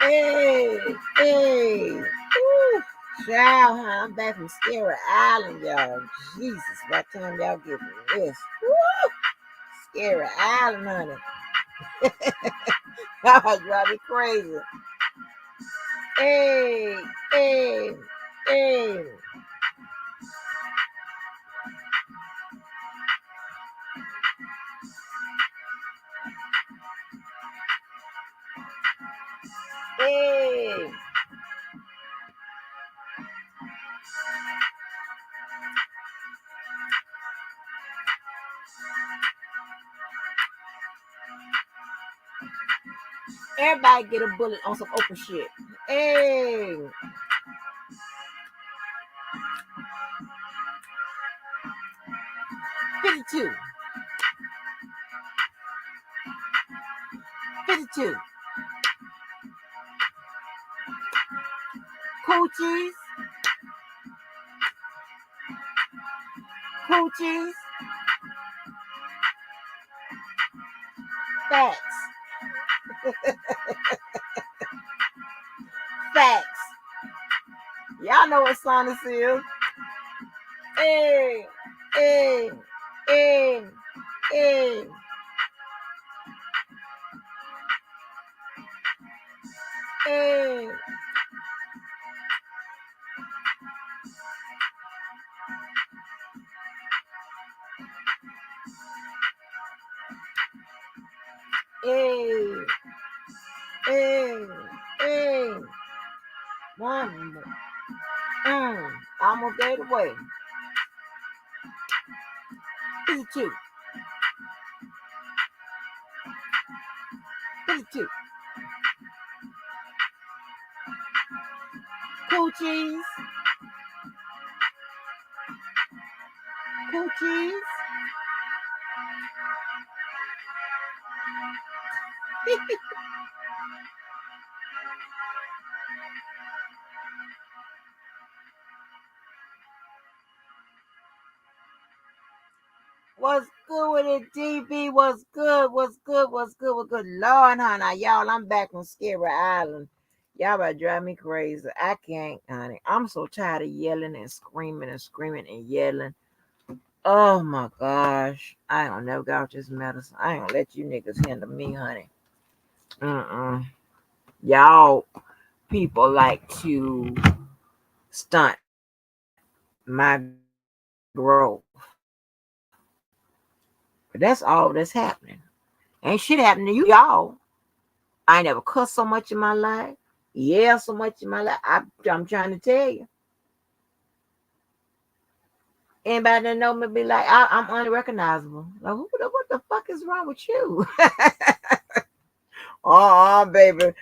Hey, hey. Woo. Child, huh? I'm back from Scary Island, y'all. Jesus, by the time y'all get this. Woo. Scary Island, honey. Y'all drive me crazy. Hey, hey, hey. Hey. Everybody get a bullet on some open shit. Hey. $52. $52. Coochies. Coochies. Facts. Facts. Y'all know what song this is. Hey, hey, hey, hey. Hey. Hey. Hey. Hey. One more. Almost gave it away. 52. 52. Coochies. Coochies. What's good with it, DB? What's good? What's good? What's good? What's good? Lord, honey, y'all, I'm back from Scary Island. Y'all about to drive me crazy. I can't, honey. I'm so tired of yelling and screaming and screaming and yelling. Oh my gosh. I ain't gonna never got this medicine. I ain't gonna let you niggas handle me, honey. Y'all people like to stunt my growth. But that's all that's happening. Ain't shit happening to y'all. I ain't never cussed so much in my life. Yeah, so much in my life. I'm trying to tell you. Anybody that know me be like, I'm unrecognizable. Like, what the fuck is wrong with you? Baby.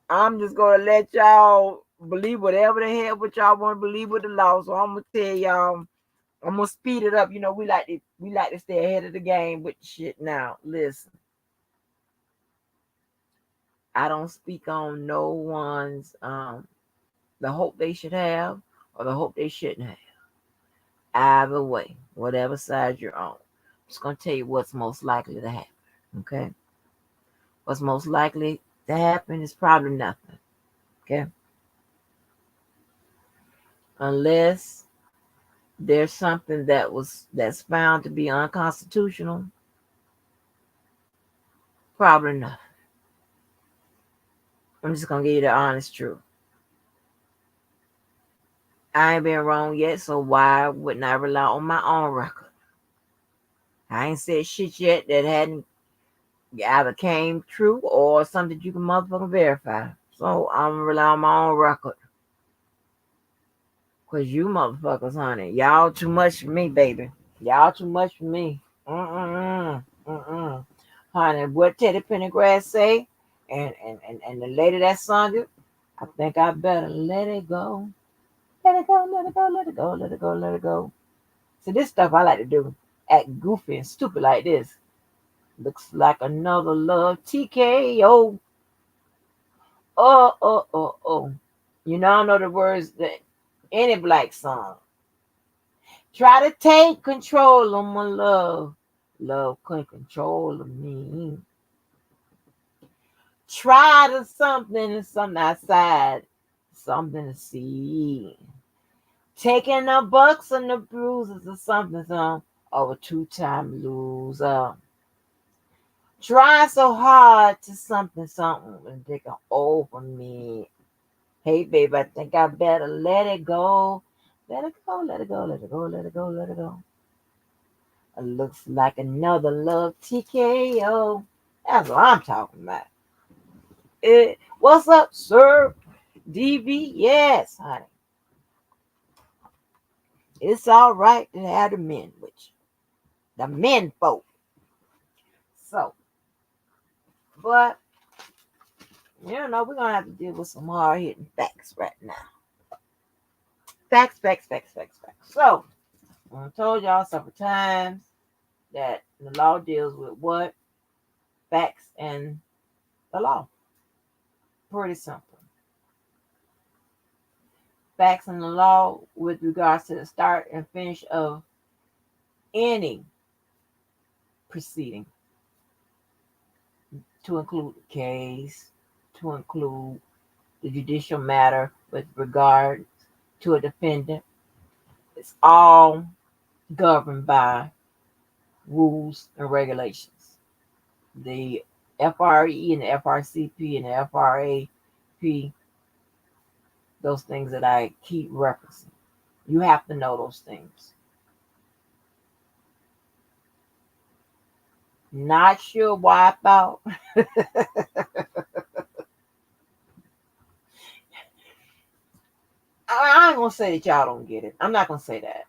I'm just gonna let y'all believe whatever the hell what y'all want to believe with the law. So I'm gonna tell y'all, I'm gonna speed it up. You know, we like to stay ahead of the game with shit now. Listen. I don't speak on no one's the hope they should have or the hope they shouldn't have. Either way, whatever side you're on. I'm just gonna tell you what's most likely to happen. Okay? What's most likely to happen is probably nothing. Okay? Unless there's something that's found to be unconstitutional, probably nothing. I'm just gonna give you the honest truth. I ain't been wrong yet, so why wouldn't I rely on my own record? I ain't said shit yet that hadn't either came true or something you can motherfucking verify. So I'm relying on my own record. Cause you motherfuckers, honey, y'all too much for me, baby. Y'all too much for me. Honey, what Teddy Pendergrass say? And the lady that sung it, I think I better let it go. Let it go, let it go, let it go, let it go, let it go. So this stuff I like to do. Act goofy and stupid like this. Looks like another love TKO. Oh. You know, I know the words that any black song. Try to take control of my love. Love couldn't control of me. Try to something outside, something to see. Taking the bucks and the bruises or something, of a two-time loser. Trying so hard to something and taking over me. Hey, babe, I think I better let it go. Let it go, let it go, let it go, let it go, let it go. It looks like another love TKO. That's what I'm talking about. What's up, sir? DB? Yes, honey. It's all right to have the men with you. The men folk. So, but, we're going to have to deal with some hard hitting facts right now. Facts, facts, facts, facts, facts. So, I told y'all several times that the law deals with what? Facts and the law. Pretty simple. Facts and the law with regards to the start and finish of any proceeding, to include the case, to include the judicial matter with regard to a defendant. It's all governed by rules and regulations. The FRE and the FRCP and the FRAP, those things that I keep referencing. You have to know those things. Not sure why I thought. I ain't gonna say that y'all don't get it. I'm not gonna say that.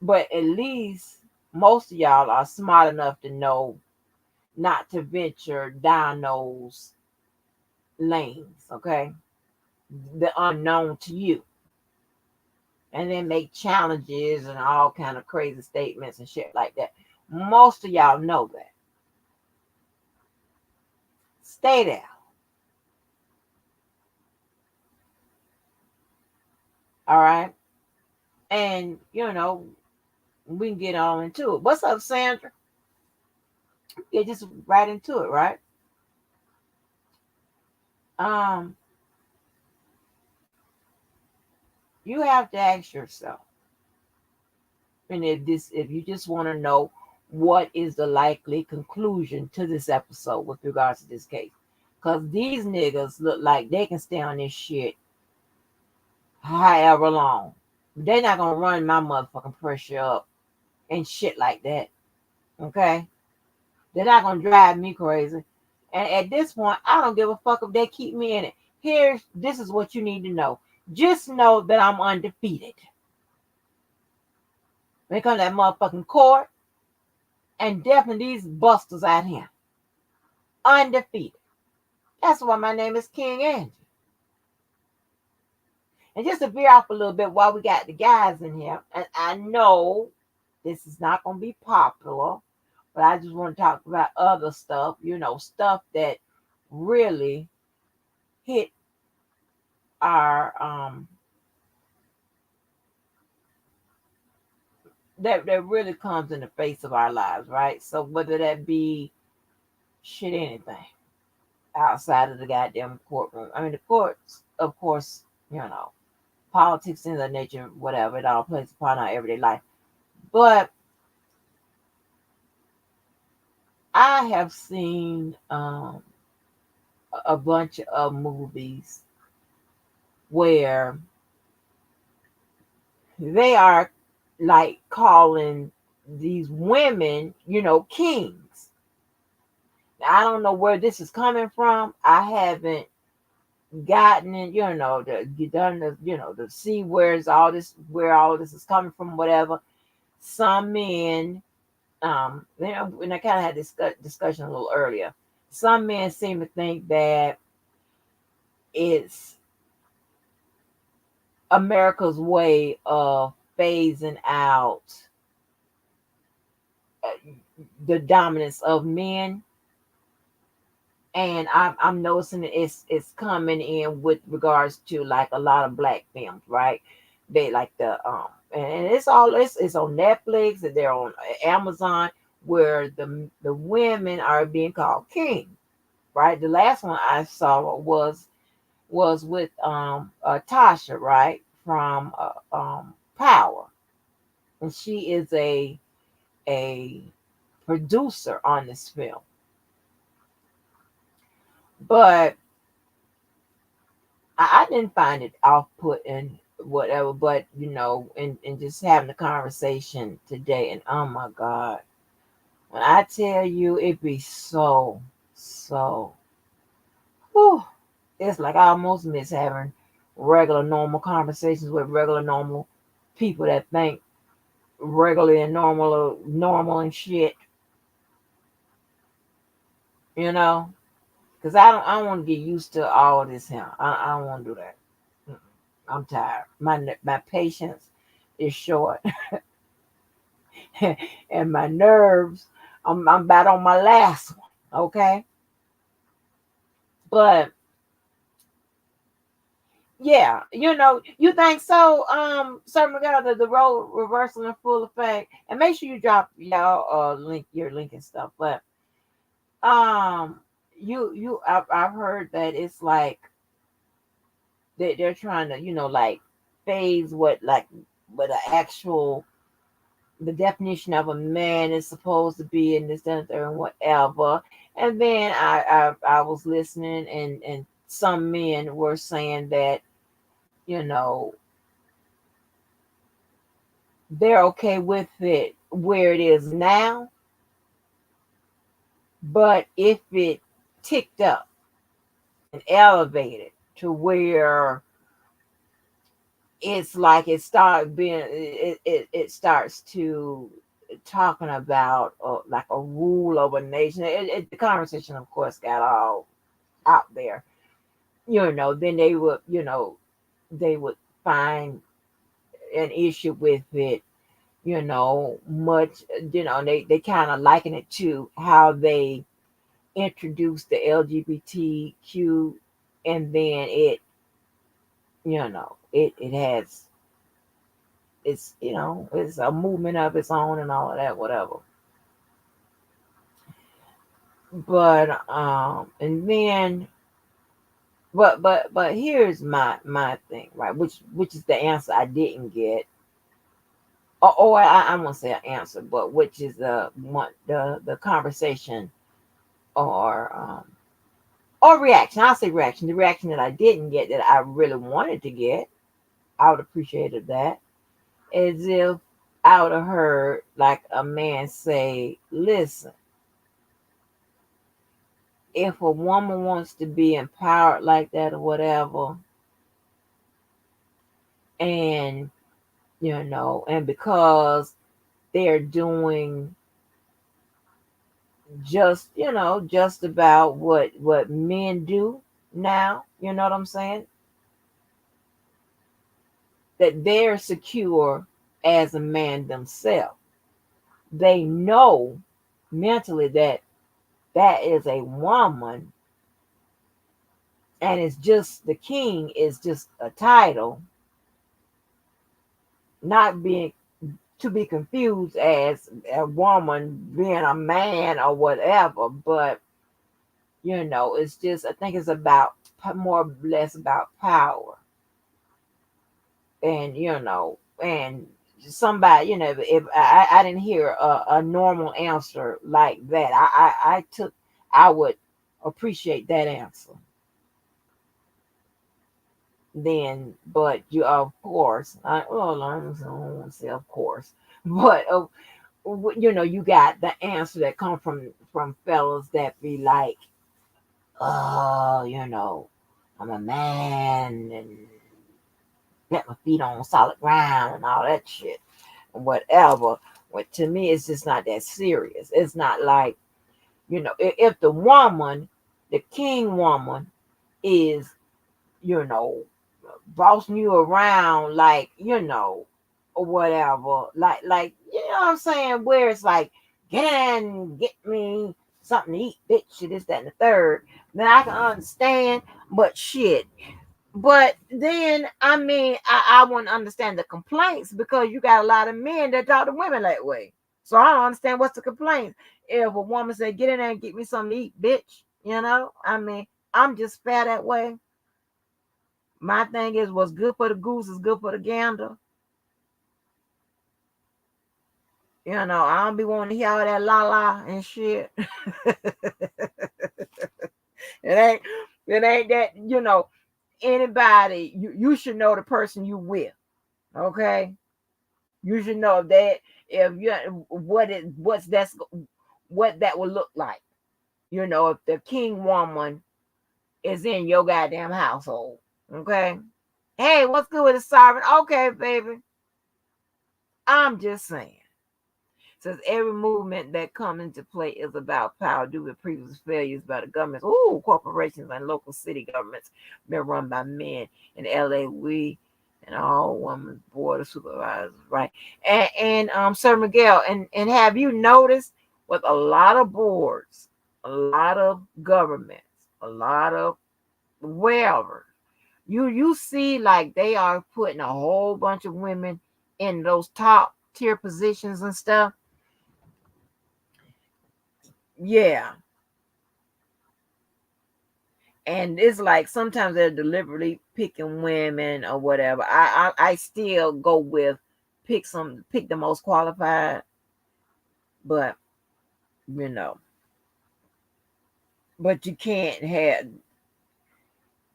But at least most of y'all are smart enough to know not to venture down those lanes, okay? The unknown to you. And then make challenges and all kind of crazy statements and shit like that. Most of y'all know that. Stay there. All right. And we can get on into it. What's up, Sandra? Get just right into it, right? Um, you have to ask yourself, and if you just want to know what is the likely conclusion to this episode with regards to this case, because these niggas look like they can stay on this shit however long. They're not gonna run my motherfucking pressure up and shit like that. Okay? They're not gonna drive me crazy. And at this point, I don't give a fuck if they keep me in it. This is what you need to know. Just know that I'm undefeated. When it comes to that motherfucking court, and definitely these busters out here. Undefeated. That's why my name is King Angie. And just to veer off a little bit while we got the guys in here, and I know this is not going to be popular, but I just want to talk about other stuff, stuff that really hit our, that really comes in the face of our lives, right? So whether that be shit, anything outside of the goddamn courtroom. I mean, the courts, of course, politics, things of that nature, whatever, it all plays a part in our everyday life. But I have seen a bunch of movies where they are like calling these women, kings. Now, I don't know where this is coming from. I haven't gotten it, to see where all this is coming from, whatever. Some men, and I kind of had this discussion a little earlier. Some men seem to think that it's America's way of phasing out the dominance of men, and I'm noticing that it's coming in with regards to like a lot of black films, right? They like and it's on Netflix and they're on Amazon, where the women are being called king. right? The last one I saw was with Tasha, right, from Power, and she is a producer on this film. But I didn't find it off putting, whatever. But and just having the conversation today, and oh my God, when I tell you, it be so. Whew, it's like I almost miss having regular normal conversations with regular normal people that think regular and normal and shit, you know. Because I don't want to get used to all of this here. I don't want to do that. Mm-mm. I'm tired. My patience is short, and my nerves. I'm about on my last one. Okay, but yeah, you think so? Sir Miguel, the role reversal in full effect, and make sure you drop y'all your link and stuff. But um, I've heard that it's like they're trying to like phase what the actual the definition of a man is supposed to be in this that, and third and whatever. And then I was listening, and some men were saying that you know they're okay with it where it is now, but if it ticked up and elevated to where it's like it starts to talking about like a rule of a nation. The conversation, of course, got all out there. Then they would find an issue with it. Much. They kind of liken it to how they introduced the LGBTQ, and then it has it's a movement of its own and all of that, whatever. But and then but here's my thing, right? Which is the answer I didn't get. Or I won't say an answer, but which is the conversation or reaction. I'll say reaction. The reaction that I didn't get that I really wanted to get, I would appreciate that. As if I would have heard like a man say, listen, if a woman wants to be empowered like that or whatever, and and because they're doing just about what men do now, you know what I'm saying? That they're secure as a man themselves. They know mentally that that is a woman, and it's just the king is just a title, not being to be confused as a woman being a man or whatever. But it's just, I think it's about more or less about power. And and somebody, if I didn't hear a normal answer like that, I would appreciate that answer then. But you, of course, I don't want to say of course, but you got the answer that come from fellas that be like, oh, I'm a man and let my feet on solid ground and all that shit and whatever. But to me, it's just not that serious. It's not like, if the woman, the king woman, is, you know, bossing you around like, or whatever, like you know what I'm saying, where it's like, get in, get me something to eat, bitch, this, that, and the third, then I can understand. But shit, but then, I mean, I want to understand the complaints, because you got a lot of men that talk to women that way. So I don't understand what's the complaints. If a woman said, get in there and get me something to eat, bitch. I mean, I'm just fair that way. My thing is, what's good for the goose is good for the gander. I don't be wanting to hear all that la la and shit. It ain't that, anybody, you should know the person you with. Okay. You should know that if you what that will look like. If the king woman is in your goddamn household. Okay. Hey, what's good with the sovereign? Okay, baby. I'm just saying. Says every movement that comes into play is about power due to previous failures by the governments. Ooh, corporations and local city governments been run by men. In LA, we and all women board of supervisors, right? And Sir Miguel, and have you noticed with a lot of boards, a lot of governments, a lot of wherever, you see like they are putting a whole bunch of women in those top tier positions and stuff. Yeah. And it's like sometimes they're deliberately picking women or whatever. I still go with pick the most qualified, but you know, but you can't have,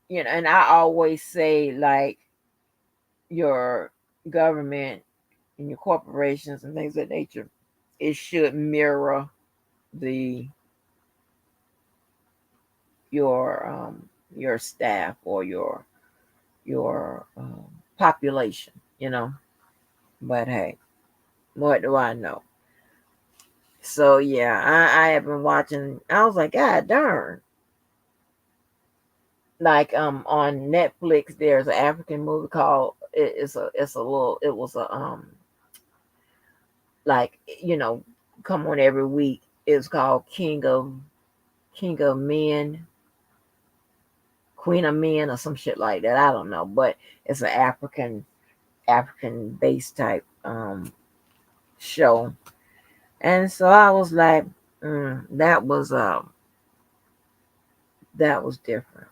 and I always say like your government and your corporations and things of that nature, it should mirror the your staff or your population. But hey, what do I know? So yeah, I have been watching. I was like, God darn! Like on Netflix, there's an African movie called it's a little it was a like come on every week. It's called King of Men, Queen of Men, or some shit like that. I don't know, but it's an African based type show. And so I was like, that was different.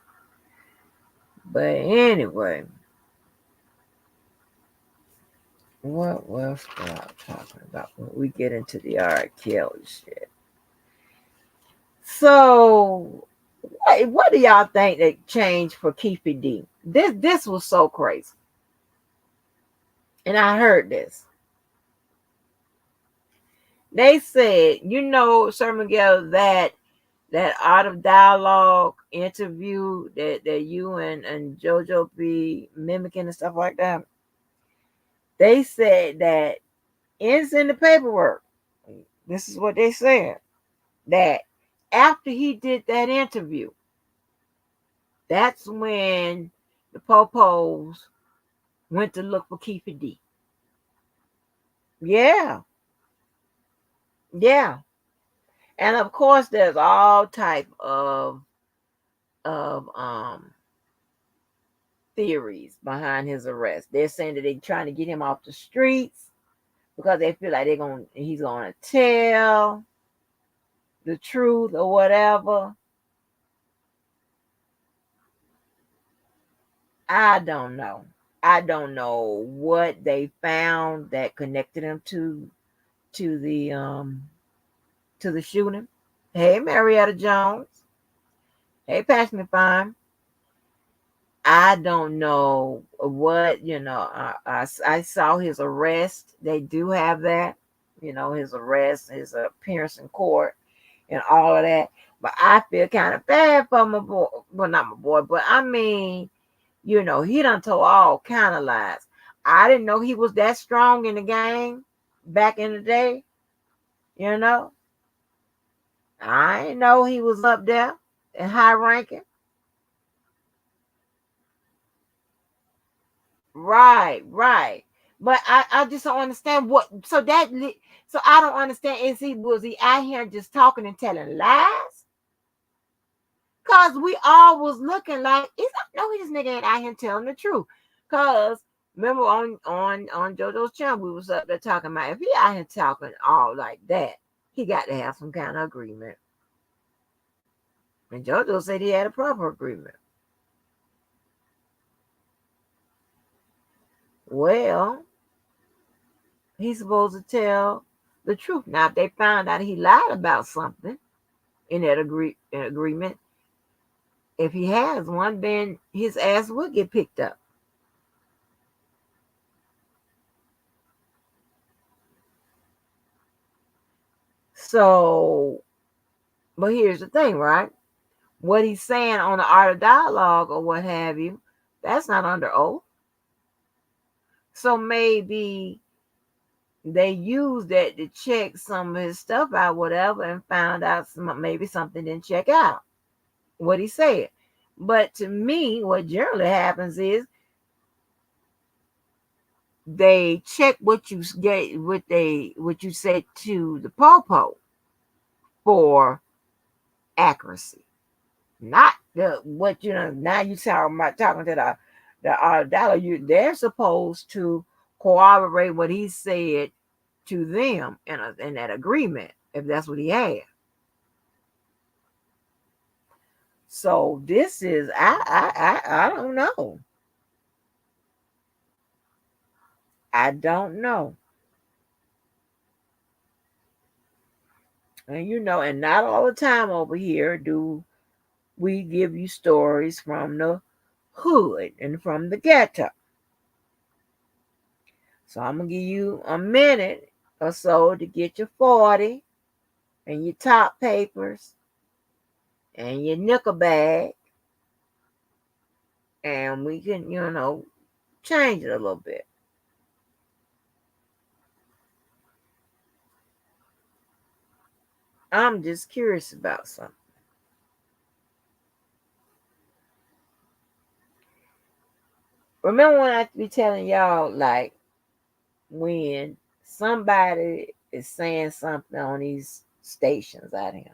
But anyway, what else was I talking about when we get into the R. Kelly shit? So what do y'all think that changed for Keefie D? This was so crazy. And I heard this. They said, Sir Miguel, that art of dialogue interview that you and JoJo be mimicking and stuff like that. They said that it's in the paperwork. This is what they said. That after he did that interview, that's when the Popos went to look for Keefie D. Yeah. Yeah. And of course there's all type of theories behind his arrest. They're saying that they're trying to get him off the streets because they feel like he's gonna tell the truth or whatever. I don't know. I don't know what they found that connected him to the shooting. Hey, Marietta Jones. Hey, Passionate Fine. I don't know what I saw his arrest. They do have that, his arrest, his appearance in court, and all of that. But I feel kind of bad for my boy. Well, not my boy, but I mean, he done told all kind of lies. I didn't know he was that strong in the game back in the day. You know, I didn't know he was up there and high ranking. Right, right. But I just don't understand what. So I don't understand. Was he out here just talking and telling lies? Cause we all was looking like no, this nigga ain't out here telling the truth. Cause remember on JoJo's channel, we was up there talking about if he out here talking all like that, he got to have some kind of agreement. And JoJo said he had a proper agreement. Well, he's supposed to tell the truth. Now, if they found out he lied about something in that agreement, if he has one, then his ass would get picked up. So, but here's the thing, right? What he's saying on the art of dialogue or what have you, that's not under oath. So maybe they used that to check some of his stuff out, whatever, and found out maybe something didn't check out what he said. But to me, what generally happens is they check what you get, what you said to the popo for accuracy, not the what you know. Now you talking to the dollar. They're supposed to corroborate what he said to them in that agreement, if that's what he had. So this is I don't know. I don't know. And and not all the time over here do we give you stories from the hood and from the ghetto. So I'm gonna give you a minute or so to get your 40 and your top papers and your nickel bag, and we can, change it a little bit. I'm just curious about something. Remember when I be telling y'all, like, when somebody is saying something on these stations out here,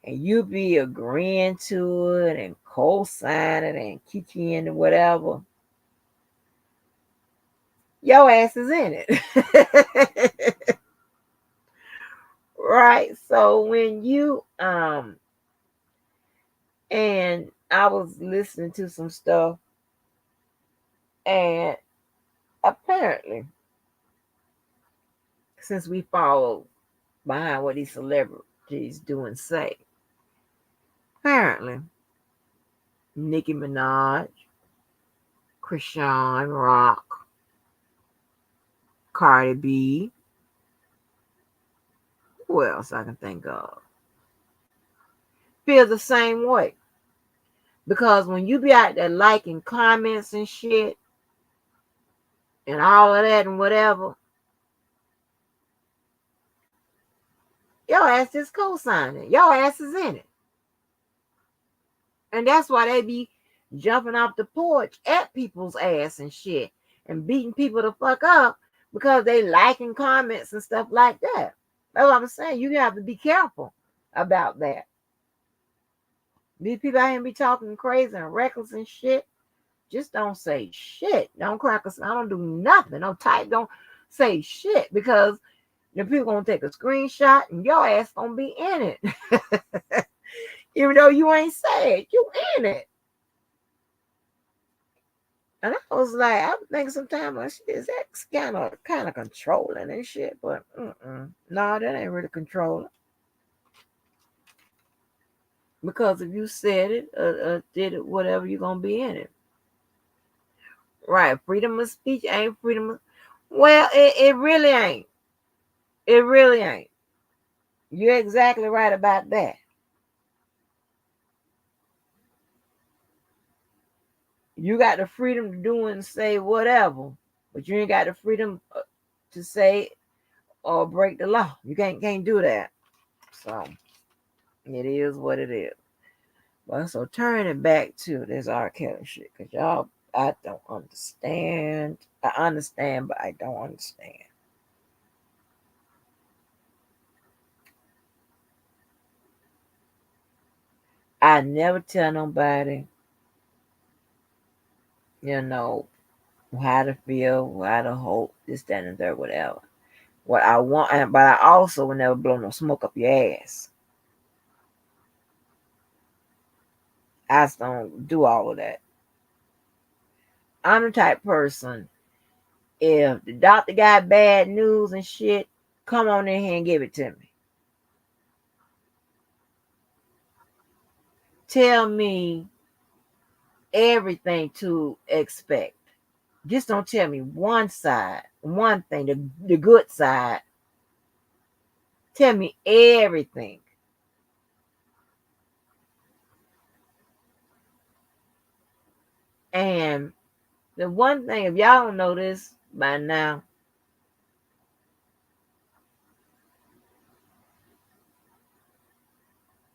and you be agreeing to it and co-signing and kicking and whatever, your ass is in it. Right? So when you and I was listening to some stuff, and apparently, since we follow behind what these celebrities do and say, apparently Nicki Minaj, Krishan Rock, Cardi B, who else I can think of, feel the same way. Because when you be out there liking comments and shit and all of that and whatever, your ass is co-signing. Your ass is in it. And that's why they be jumping off the porch at people's ass and shit and beating people the fuck up because they liking comments and stuff like that. That's what I'm saying. You have to be careful about that. These people out here be talking crazy and reckless and shit. Just don't say shit. Don't crack us. I don't do nothing. Don't type. Don't say shit because the people gonna take a screenshot and your ass gonna be in it. Even though you ain't said you in it. And I was like, I think sometimes is that kind of controlling and shit, but no, that ain't really controlling. Because if you said it, did it, whatever, you're gonna be in it. Right? Freedom of speech ain't freedom of. Well, it really ain't. It really ain't. You're exactly right about that. You got the freedom to do and say whatever, but you ain't got the freedom to say or break the law. You can't do that. So it is what it is. But so turn it back to this R. Kelly shit, because y'all, I don't understand. I understand, but I don't understand. I never tell nobody, you know, how to feel, how to hope, this, that, and third, whatever. What I want, but I also will never blow no smoke up your ass. I just don't do all of that. I'm the type person, if the doctor got bad news and shit, come on in here and give it to me. Tell me everything to expect. Just don't tell me one side, one thing, the good side. Tell me everything. And the one thing, if y'all don't know this by now,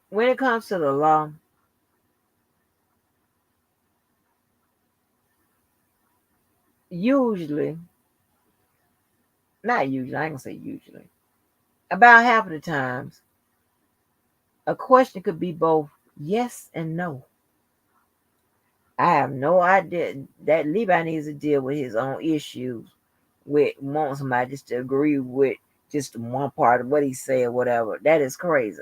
when it comes to the law, usually, not usually, I ain't gonna say usually, about half of the times, a question could be both yes and no. I have no idea that Levi needs to deal with his own issues with wanting somebody just to agree with just one part of what he said, whatever. That is crazy.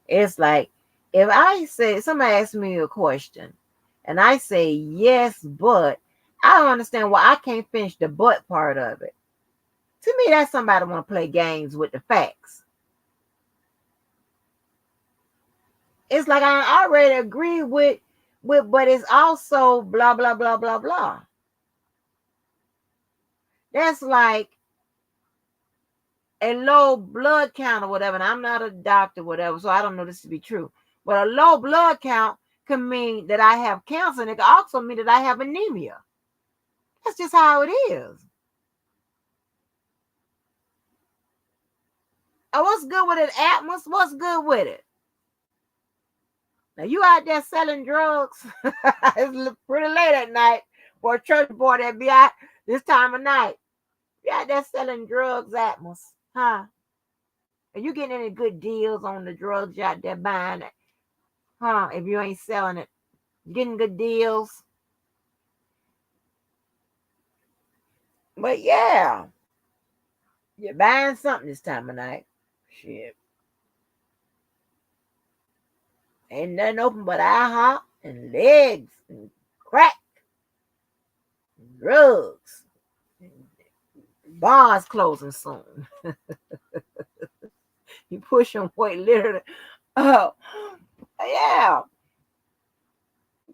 It's like if I say somebody asks me a question and I say yes, but I don't understand why I can't finish the but part of it. To me, that's somebody want to play games with the facts. It's like I already agree with, but it's also blah blah blah blah blah. That's like a low blood count or whatever. And I'm not a doctor, whatever, so I don't know this to be true. But a low blood count can mean that I have cancer, and it can also mean that I have anemia. That's just how it is. And what's good with it, Atmos? What's good with it? Now you out there selling drugs. It's pretty late at night for a church boy that be out this time of night. You out there selling drugs, Atmos, huh? Are you getting any good deals on the drugs you out there buying it? Huh? If you ain't selling it, you getting good deals. But yeah, you're buying something this time of night. Shit. Ain't nothing open but IHOP and legs and crack and drugs. Bars closing soon. You push them weight literally. Oh, yeah.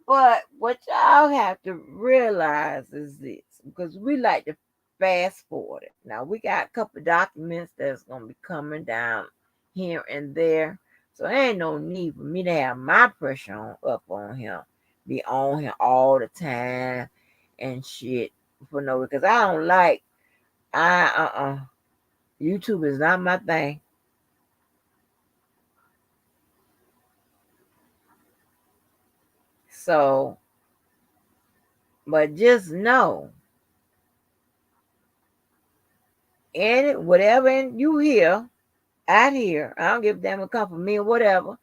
But what y'all have to realize is this, because we like to fast forward it. Now we got a couple of documents that's gonna be coming down here and there. So there ain't no need for me to have my pressure up on him, be on him all the time and shit for no, because I don't like YouTube is not my thing. So, but just know, and whatever you hear out here, I don't give them a come from me or whatever.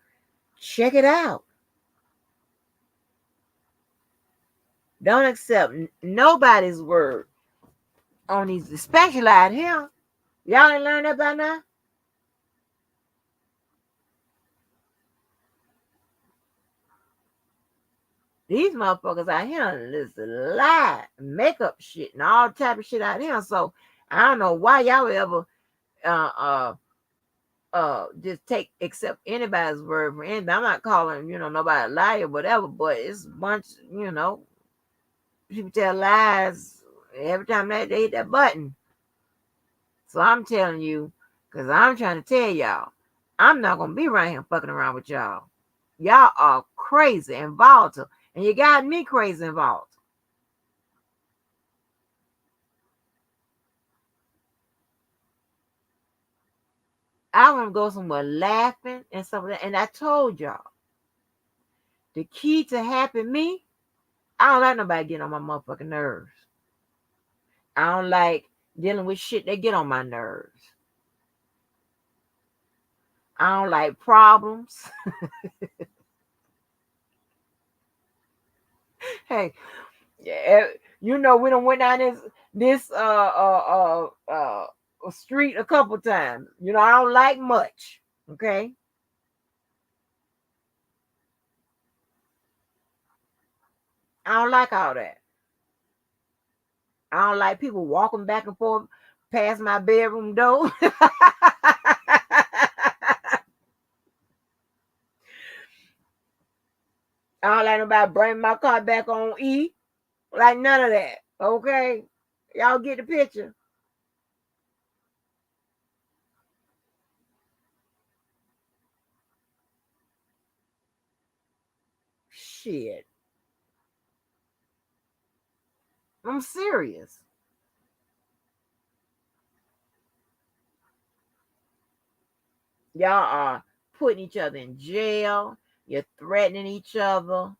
Check it out. Don't accept nobody's word on these, especially out here. Y'all ain't learned that by now? These motherfuckers out here listen lie, makeup shit, and all type of shit out here. So I don't know why y'all ever uh just take accept anybody's word for anything. I'm not calling, nobody a liar, whatever, but it's a bunch, people tell lies every time they hit that button. So I'm telling you, because I'm trying to tell y'all, I'm not gonna be right here fucking around with y'all. Y'all are crazy and volatile. And you got me crazy and volatile. I want to go somewhere laughing and stuff like that. And I told y'all, the key to happy me, I don't like nobody getting on my motherfucking nerves. I don't like dealing with shit that get on my nerves. I don't like problems. Hey, yeah, we done went down this street a couple times. I don't like much. Okay. I don't like all that. I don't like people walking back and forth past my bedroom door. I don't like nobody bring my car back on E. Like none of that. Okay? Y'all get the picture. Shit. I'm serious. Y'all are putting each other in jail. You're threatening each other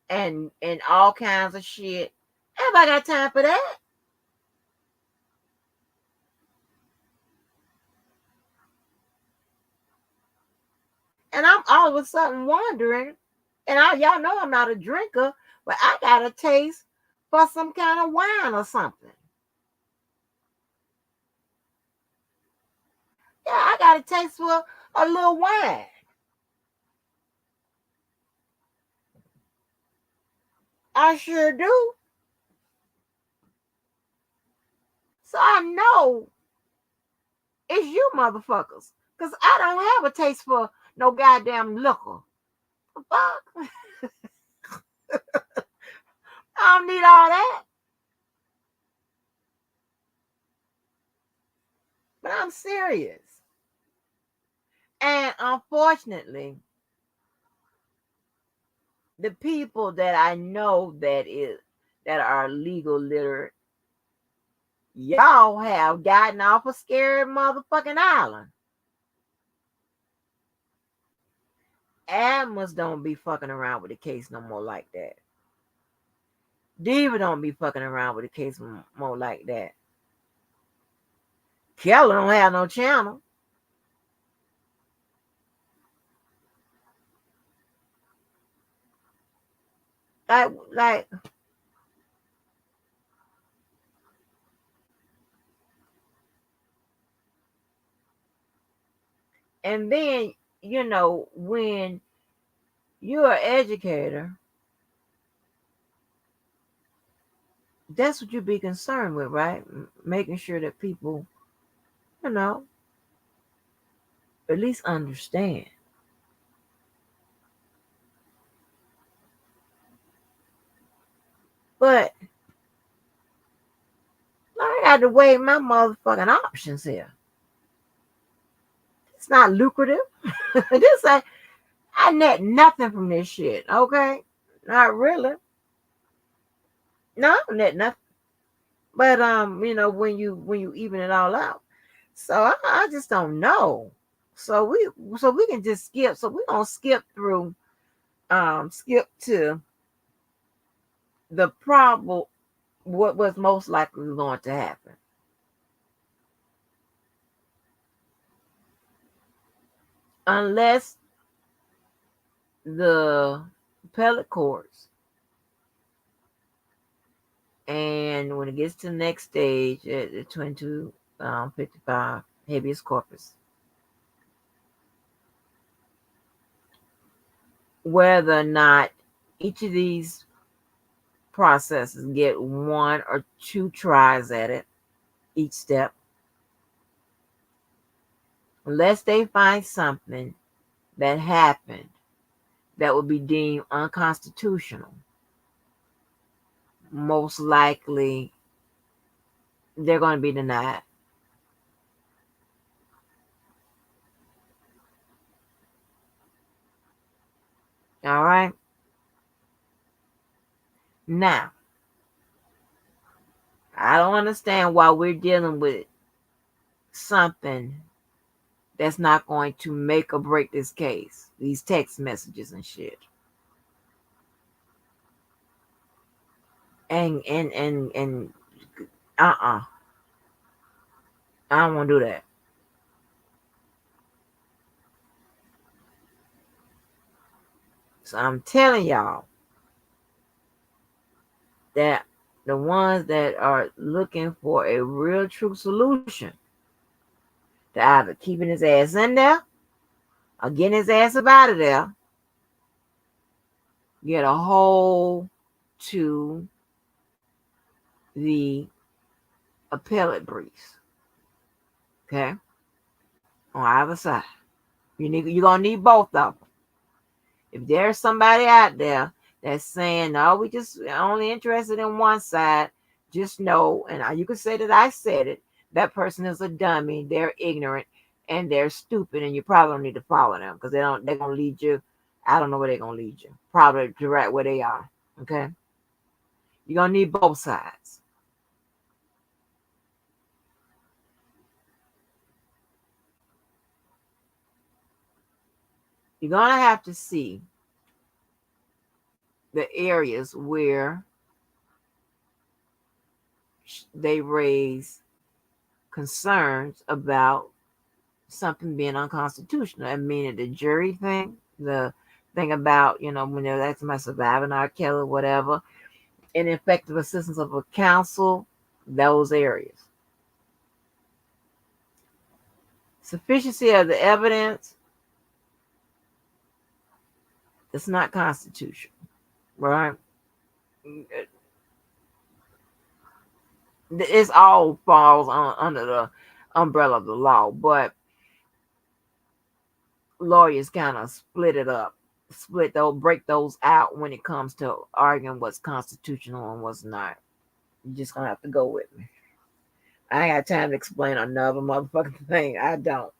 and all kinds of shit. Everybody got time for that. And I'm all of a sudden wondering, and y'all know I'm not a drinker, but I got a taste for some kind of wine or something. Yeah, I got a taste for a little wine. I sure do. So I know it's you motherfuckers. Because I don't have a taste for no goddamn liquor. Fuck. I don't need all that. But I'm serious. And unfortunately, the people that I know that are legal literate, y'all have gotten off a scary motherfucking island. Adams don't be fucking around with the case no more like that. Diva don't be fucking around with the case more like that. Keller don't have no channel. Like and then, when you're an educator, that's what you be concerned with, right? Making sure that people, you know, at least understand. But I got to weigh my motherfucking options here. It's not lucrative. This I net nothing from this shit. Okay, not really. No, I don't net nothing. But when you even it all out, so I just don't know. So we can just skip. So we're gonna skip through, skip to the problem. What was most likely going to happen, unless the appellate courts, and when it gets to the next stage at the 2255 habeas corpus, whether or not each of these processes get one or two tries at it each step, unless they find something that happened that would be deemed unconstitutional, most likely they're going to be denied. All right. Now, I don't understand why we're dealing with something that's not going to make or break this case. These text messages and shit. And I don't want to do that. So I'm telling y'all that the ones that are looking for a real true solution to either keeping his ass in there or getting his ass up out of there, get a hold to the appellate briefs. Okay? On either side. You're going to need both of them. If there's somebody out there that's saying, no, we just only interested in one side, just know, and you can say that I said it, that person is a dummy, they're ignorant, and they're stupid, and you probably don't need to follow them because they're going to lead you. I don't know where they're going to lead you. Probably direct where they are. Okay? You're going to need both sides. You're going to have to see the areas where they raise concerns about something being unconstitutional. I mean, the jury thing, the thing about, when they're asking about surviving R. Kelly, whatever, ineffective assistance of a counsel, those areas. Sufficiency of the evidence, it's not constitutional, right? It's all falls under the umbrella of the law, but lawyers kind of break those out when it comes to arguing what's constitutional and what's not. You're just gonna have to go with me. I ain't got time to explain another motherfucking thing. I don't.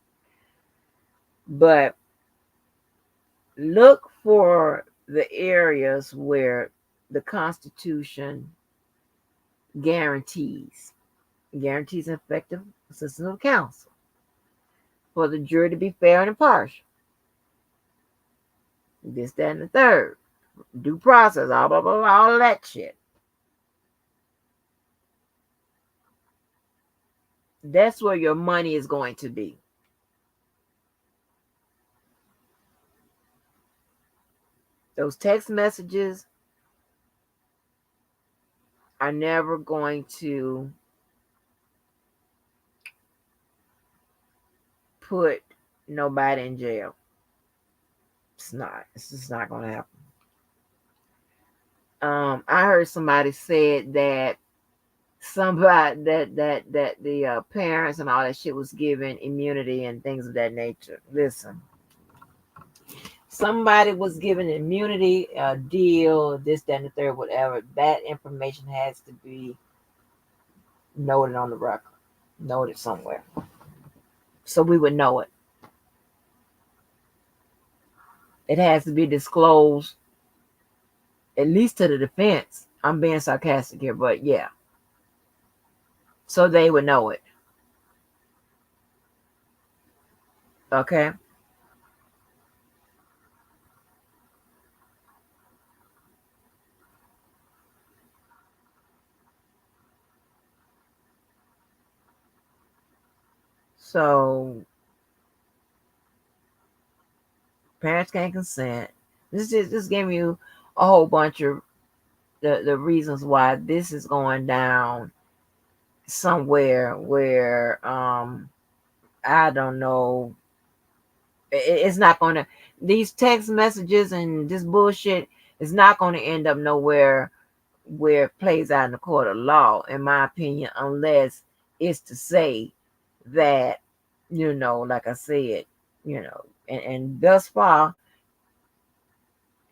But look for the areas where the Constitution guarantees effective assistance of counsel for the jury to be fair and impartial. This, that, and the third. Due process, all blah, blah, blah, all that shit. That's where your money is going to be. Those text messages are never going to put nobody in jail. It's not. It's just not going to happen. I heard somebody said that the parents and all that shit was given immunity and things of that nature. Listen, somebody was given immunity, a deal, this, that, and the third, whatever. That information has to be noted on the record, noted somewhere, so we would know it. It has to be disclosed, at least to the defense. I'm being sarcastic here, but yeah. So they would know it. Okay? So parents can't consent. This giving you a whole bunch of the reasons why this is going down somewhere where I don't know. It's not going to, these text messages and this bullshit is not going to end up nowhere where it plays out in the court of law, in my opinion, unless it's to say that, like I said, and thus far,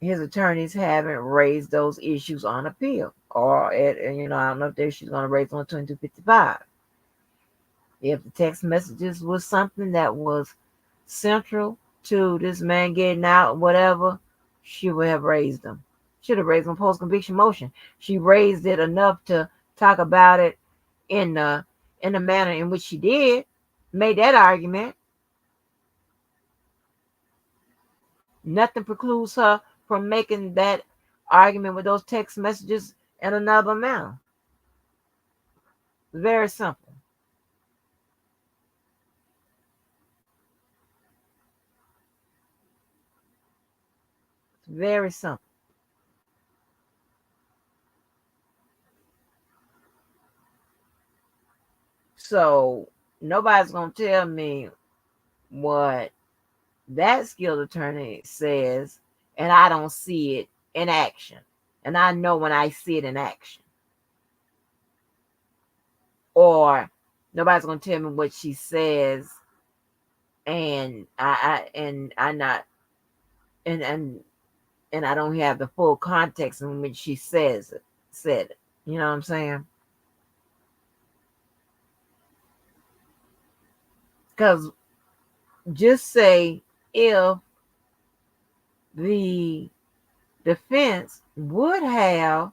his attorneys haven't raised those issues on appeal, or I don't know if she's going to raise on 2255. If the text messages was something that was central to this man getting out, whatever, she would have raised them. Should have raised them post-conviction motion. She raised it enough to talk about it in the manner in which she did, made that argument. Nothing precludes her from making that argument with those text messages in another manner. Very simple. It's very simple. So nobody's going to tell me what that skilled attorney says, and I don't see it in action. And I know when I see it in action. Or nobody's gonna tell me what she says, and I not and I don't have the full context in which she said it. You know what I'm saying? Because just say if the defense would have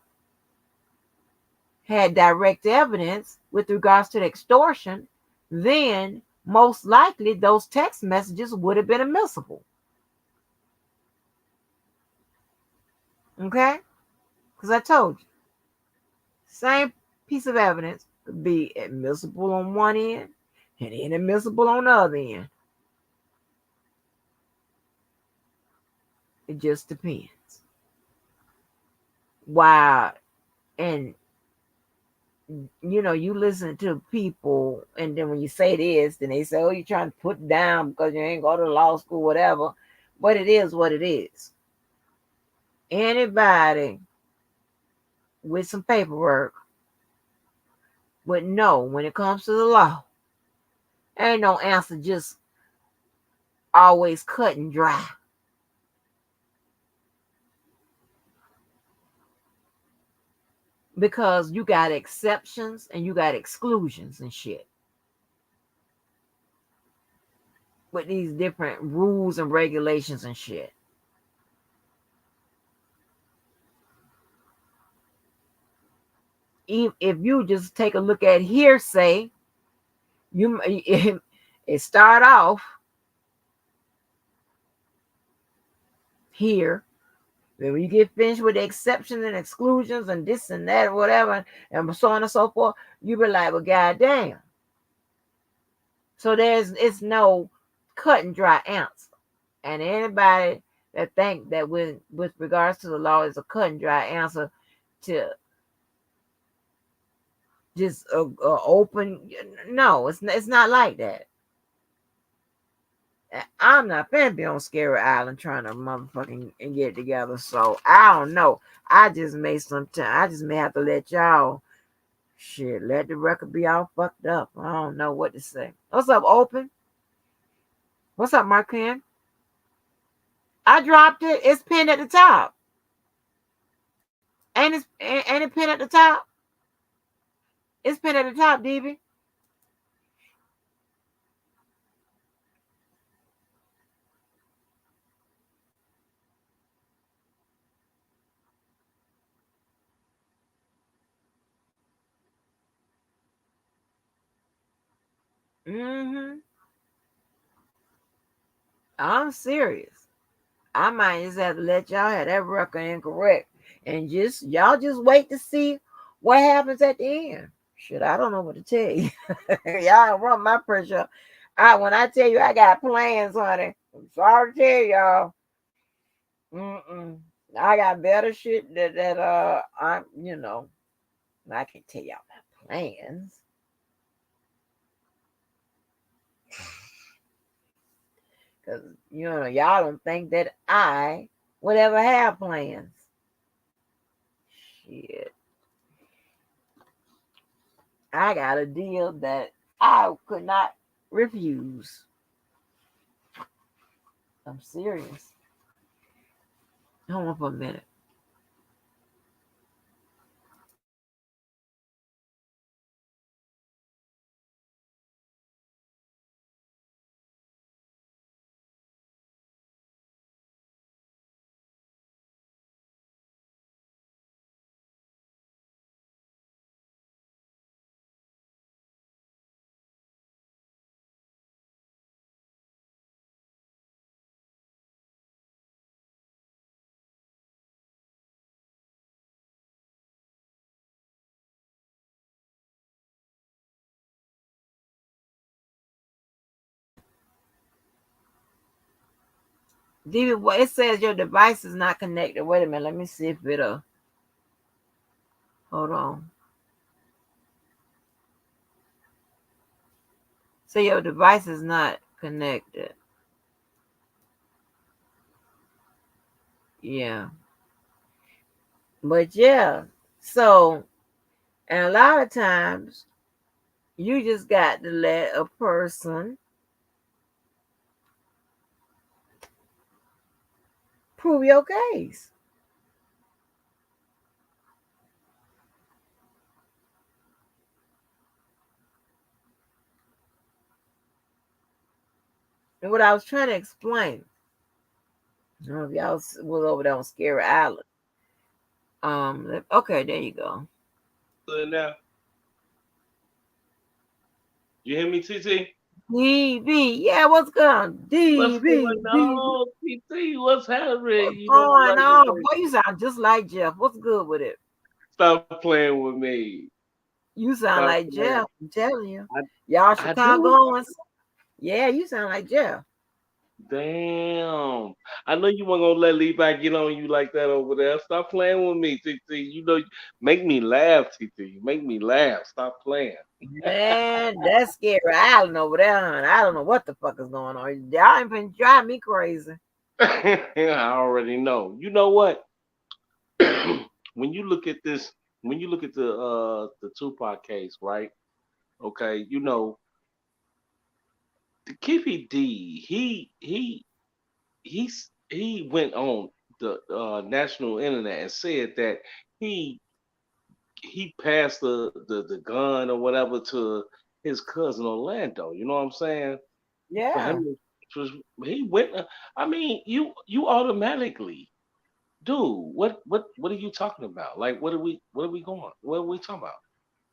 had direct evidence with regards to the extortion, then most likely those text messages would have been admissible. Okay? Because I told you, same piece of evidence could be admissible on one end and inadmissible on the other end. It just depends. Why? And you listen to people, and then when you say this, then they say, "Oh, you're trying to put down because you ain't go to law school, whatever." But it is what it is. Anybody with some paperwork would know when it comes to the law, ain't no answer just always cut and dry. Because you got exceptions and you got exclusions and shit with these different rules and regulations and shit. If you just take a look at Hearsay, it start off here. When you get finished with the exceptions and exclusions and this and that, whatever, and so on and so forth, you be like, well, goddamn. So it's no cut and dry answer. And anybody that think that with regards to the law is a cut and dry answer to just open, no, it's not like that. I'm not finna be on Scary Island trying to motherfucking get it together. So I don't know. I just may have to let y'all shit, let the record be all fucked up. I don't know what to say. What's up, Open? What's up, Markin? I dropped it. It's pinned at the top. Ain't it pinned at the top? It's pinned at the top, DB. Mm-hmm. I'm serious. I might just have to let y'all have that record incorrect. And y'all just wait to see what happens at the end. Shit, I don't know what to tell you. Y'all run my pressure. When I tell you I got plans, honey, I'm sorry to tell y'all. Mm-mm. I got better shit that I can tell y'all my plans. Because y'all don't think that I would ever have plans. Shit. I got a deal that I could not refuse. I'm serious. Hold on for a minute. David, it says your device is not connected. Wait a minute. Let me see if it'll. Hold on. So your device is not connected. Yeah. But yeah, so and a lot of times you just got to let a person prove your case. And what I was trying to explain, I don't know if y'all was over there on Scary Island. Okay, there you go. Good now. You hear me, TT? DB, yeah, what's going on? What's DB, going DB, on, TT? What's happening? what's You know I going like it on? when Boy, you sound just like Jeff. What's good with it? stop playing with me. You sound Stop like playing. Jeff. I'm telling you. I Y'all I do. Chicagoans. Yeah, you sound like Jeff. Damn. I know you weren't gonna let Levi get on you like that over there. Stop playing with me, TT. You know, make me laugh, TT. Make me laugh. Stop playing. Man, that's scary island over there, hon. I don't know what the fuck is going on. Y'all ain't been driving me crazy. I already know. You know what? when you look at this, when you look at the Tupac case, right? Okay, you know, the Keefy D, he went on the national internet and said that he he passed the gun or whatever to his cousin Orlando. You know what I'm saying? For Yeah. him, he went. I mean, you automatically, dude. What are you talking about? Like, what are we going? What are we talking about?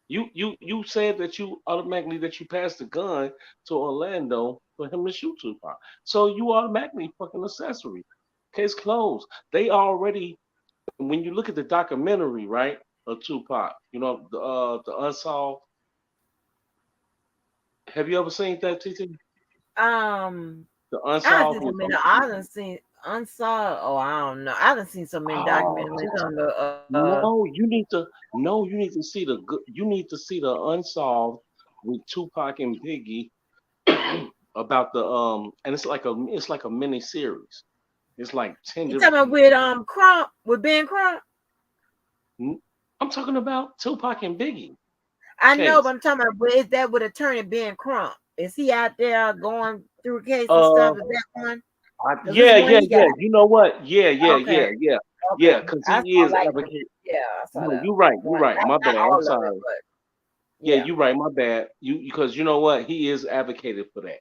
You said that you automatically that you passed the gun to Orlando for him to shoot Tupac. So you automatically fucking accessory. Case closed. They already when you look at the documentary, right, of Tupac, you know, the unsolved. Have you ever seen that, TT? Um, The I done unsolved seen so with many. I done seen Unsolved. Oh, I don't know. I done seen so many oh documentaries on the. no, you need to no, you need to see the good you need to see the unsolved with Tupac and Biggie about the and it's like a mini series. It's like 10 You talking different about with Crump with Ben Crump? I'm talking about Tupac and Biggie I know, but case. I'm talking about is that with attorney Ben Crump? Is he out there going through case and Uh stuff? Is that one? Because this yeah, one yeah, he got. yeah. You know what? Yeah, yeah, Okay, yeah, yeah. okay. Yeah, cuz I he saw is like the advocate. yeah, I saw No, that you're right. You're one. right. My Not bad. I'm all of it, sorry. but Yeah, yeah. you're right. My bad. You because you know what? He is advocated for that.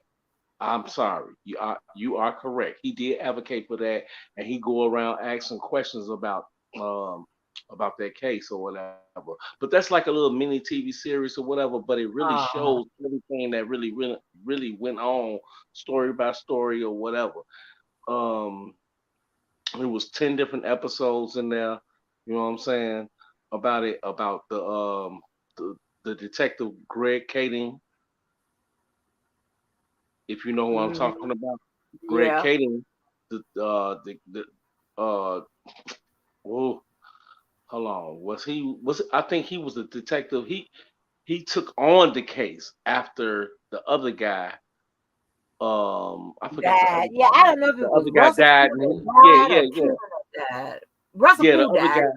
I'm sorry. You are correct. He did advocate for that, and he go around asking questions um about that case or whatever. But that's like a little mini TV series or whatever. But it really shows Uh, everything that really went on, story by story or whatever. Um, it was 10 different episodes in there. You know what I'm saying about it about the, the detective Greg Kading, if you know who I'm mm, talking about. Greg yeah. Kading, the oh, hold on, was I think he was a detective. He took on the case after the other guy. I forgot the other Died. Yeah, guy I don't know name. if The it was other guy Russell died. Poole And that yeah, died yeah, or yeah, Keenan that died. Russell yeah. The Poole other died. guy,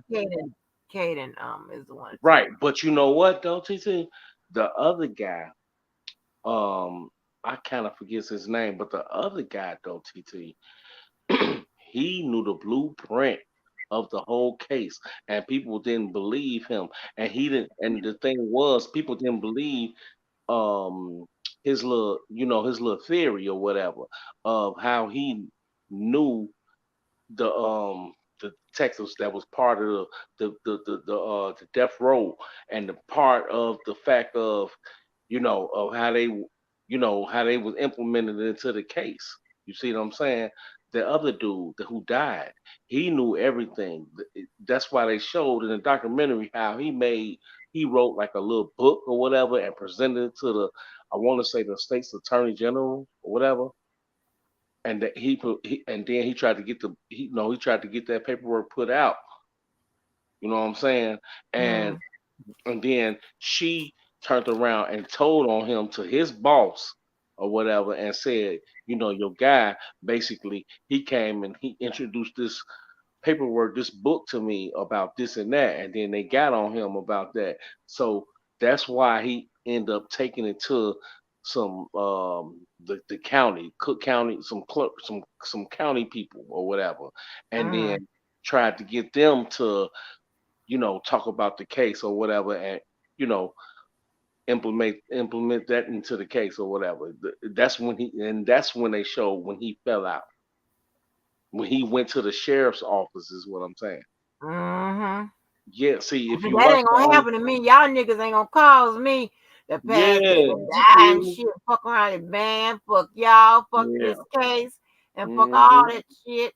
Caden is the one that took right? him. But you know what though, TT? The other guy, um, I kind of forget his name, but the other guy though, TT, he knew the blueprint of the whole case, and people didn't believe him. And he didn't. And the thing was, people didn't believe um his little theory or whatever of how he knew the detectives that was part of the death row, and the part of the fact of of how they how they was implemented into the case. You see what I'm saying? The other dude who died, he knew everything. That's why they showed in the documentary how he wrote like a little book or whatever and presented it to the, I want to say, the state's attorney general or whatever. And that and then he tried to get he tried to get that paperwork put out. You know what I'm saying? And Mm. and then she turned around and told on him to his boss or whatever and said, your guy basically he came and he introduced this paperwork, this book to me about this and that, and then they got on him about that. So that's why he ended up taking it to some the county, Cook County, some clerk, some county people or whatever, and Mm-hmm. then tried to get them to talk about the case or whatever, and you know implement that into the case or whatever. That's when they showed when he fell out. When he went to the sheriff's office is what I'm saying. Mm-hmm. Yeah, see if See, you that watch ain't the gonna happen to me. Y'all niggas ain't gonna cause me to pass yeah, dead and you die feel and me? shit. Fuck around and man, fuck y'all, fuck Yeah. this case, and fuck all Hmm. that shit.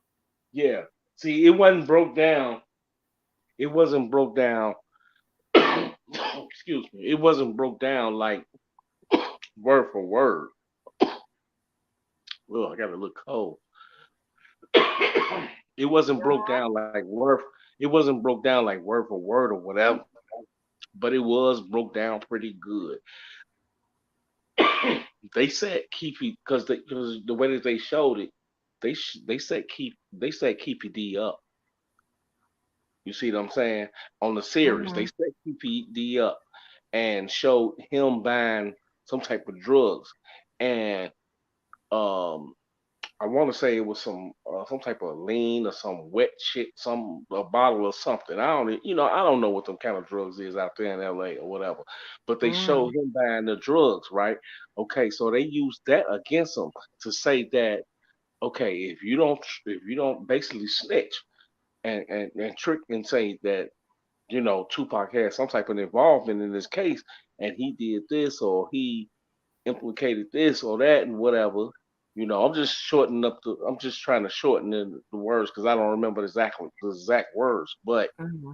Yeah. See, it wasn't broke down. It wasn't broke down. Excuse me. It wasn't broke down like word for word. Oh, I got a little cold. It wasn't broke down like word. It wasn't broke down like word for word or whatever, but it was broke down pretty good. They said Keefy because the way that they showed it, they said Keefy D up. You see what I'm saying? On the series, they Mm-hmm. set Keefy D up and showed him buying some type of drugs, and um, I want to say it was some type of lean or some wet shit, some a bottle or something. I don't know what them kind of drugs is out there in L.A. or whatever, but they Mm-hmm. showed him buying the drugs, right? Okay, so they used that against him to say that okay, if you don't basically snitch and trick and say that Tupac had some type of involvement in this case and he did this or he implicated this or that and whatever. I'm just trying to shorten the words because I don't remember exactly the exact words, but Mm-hmm.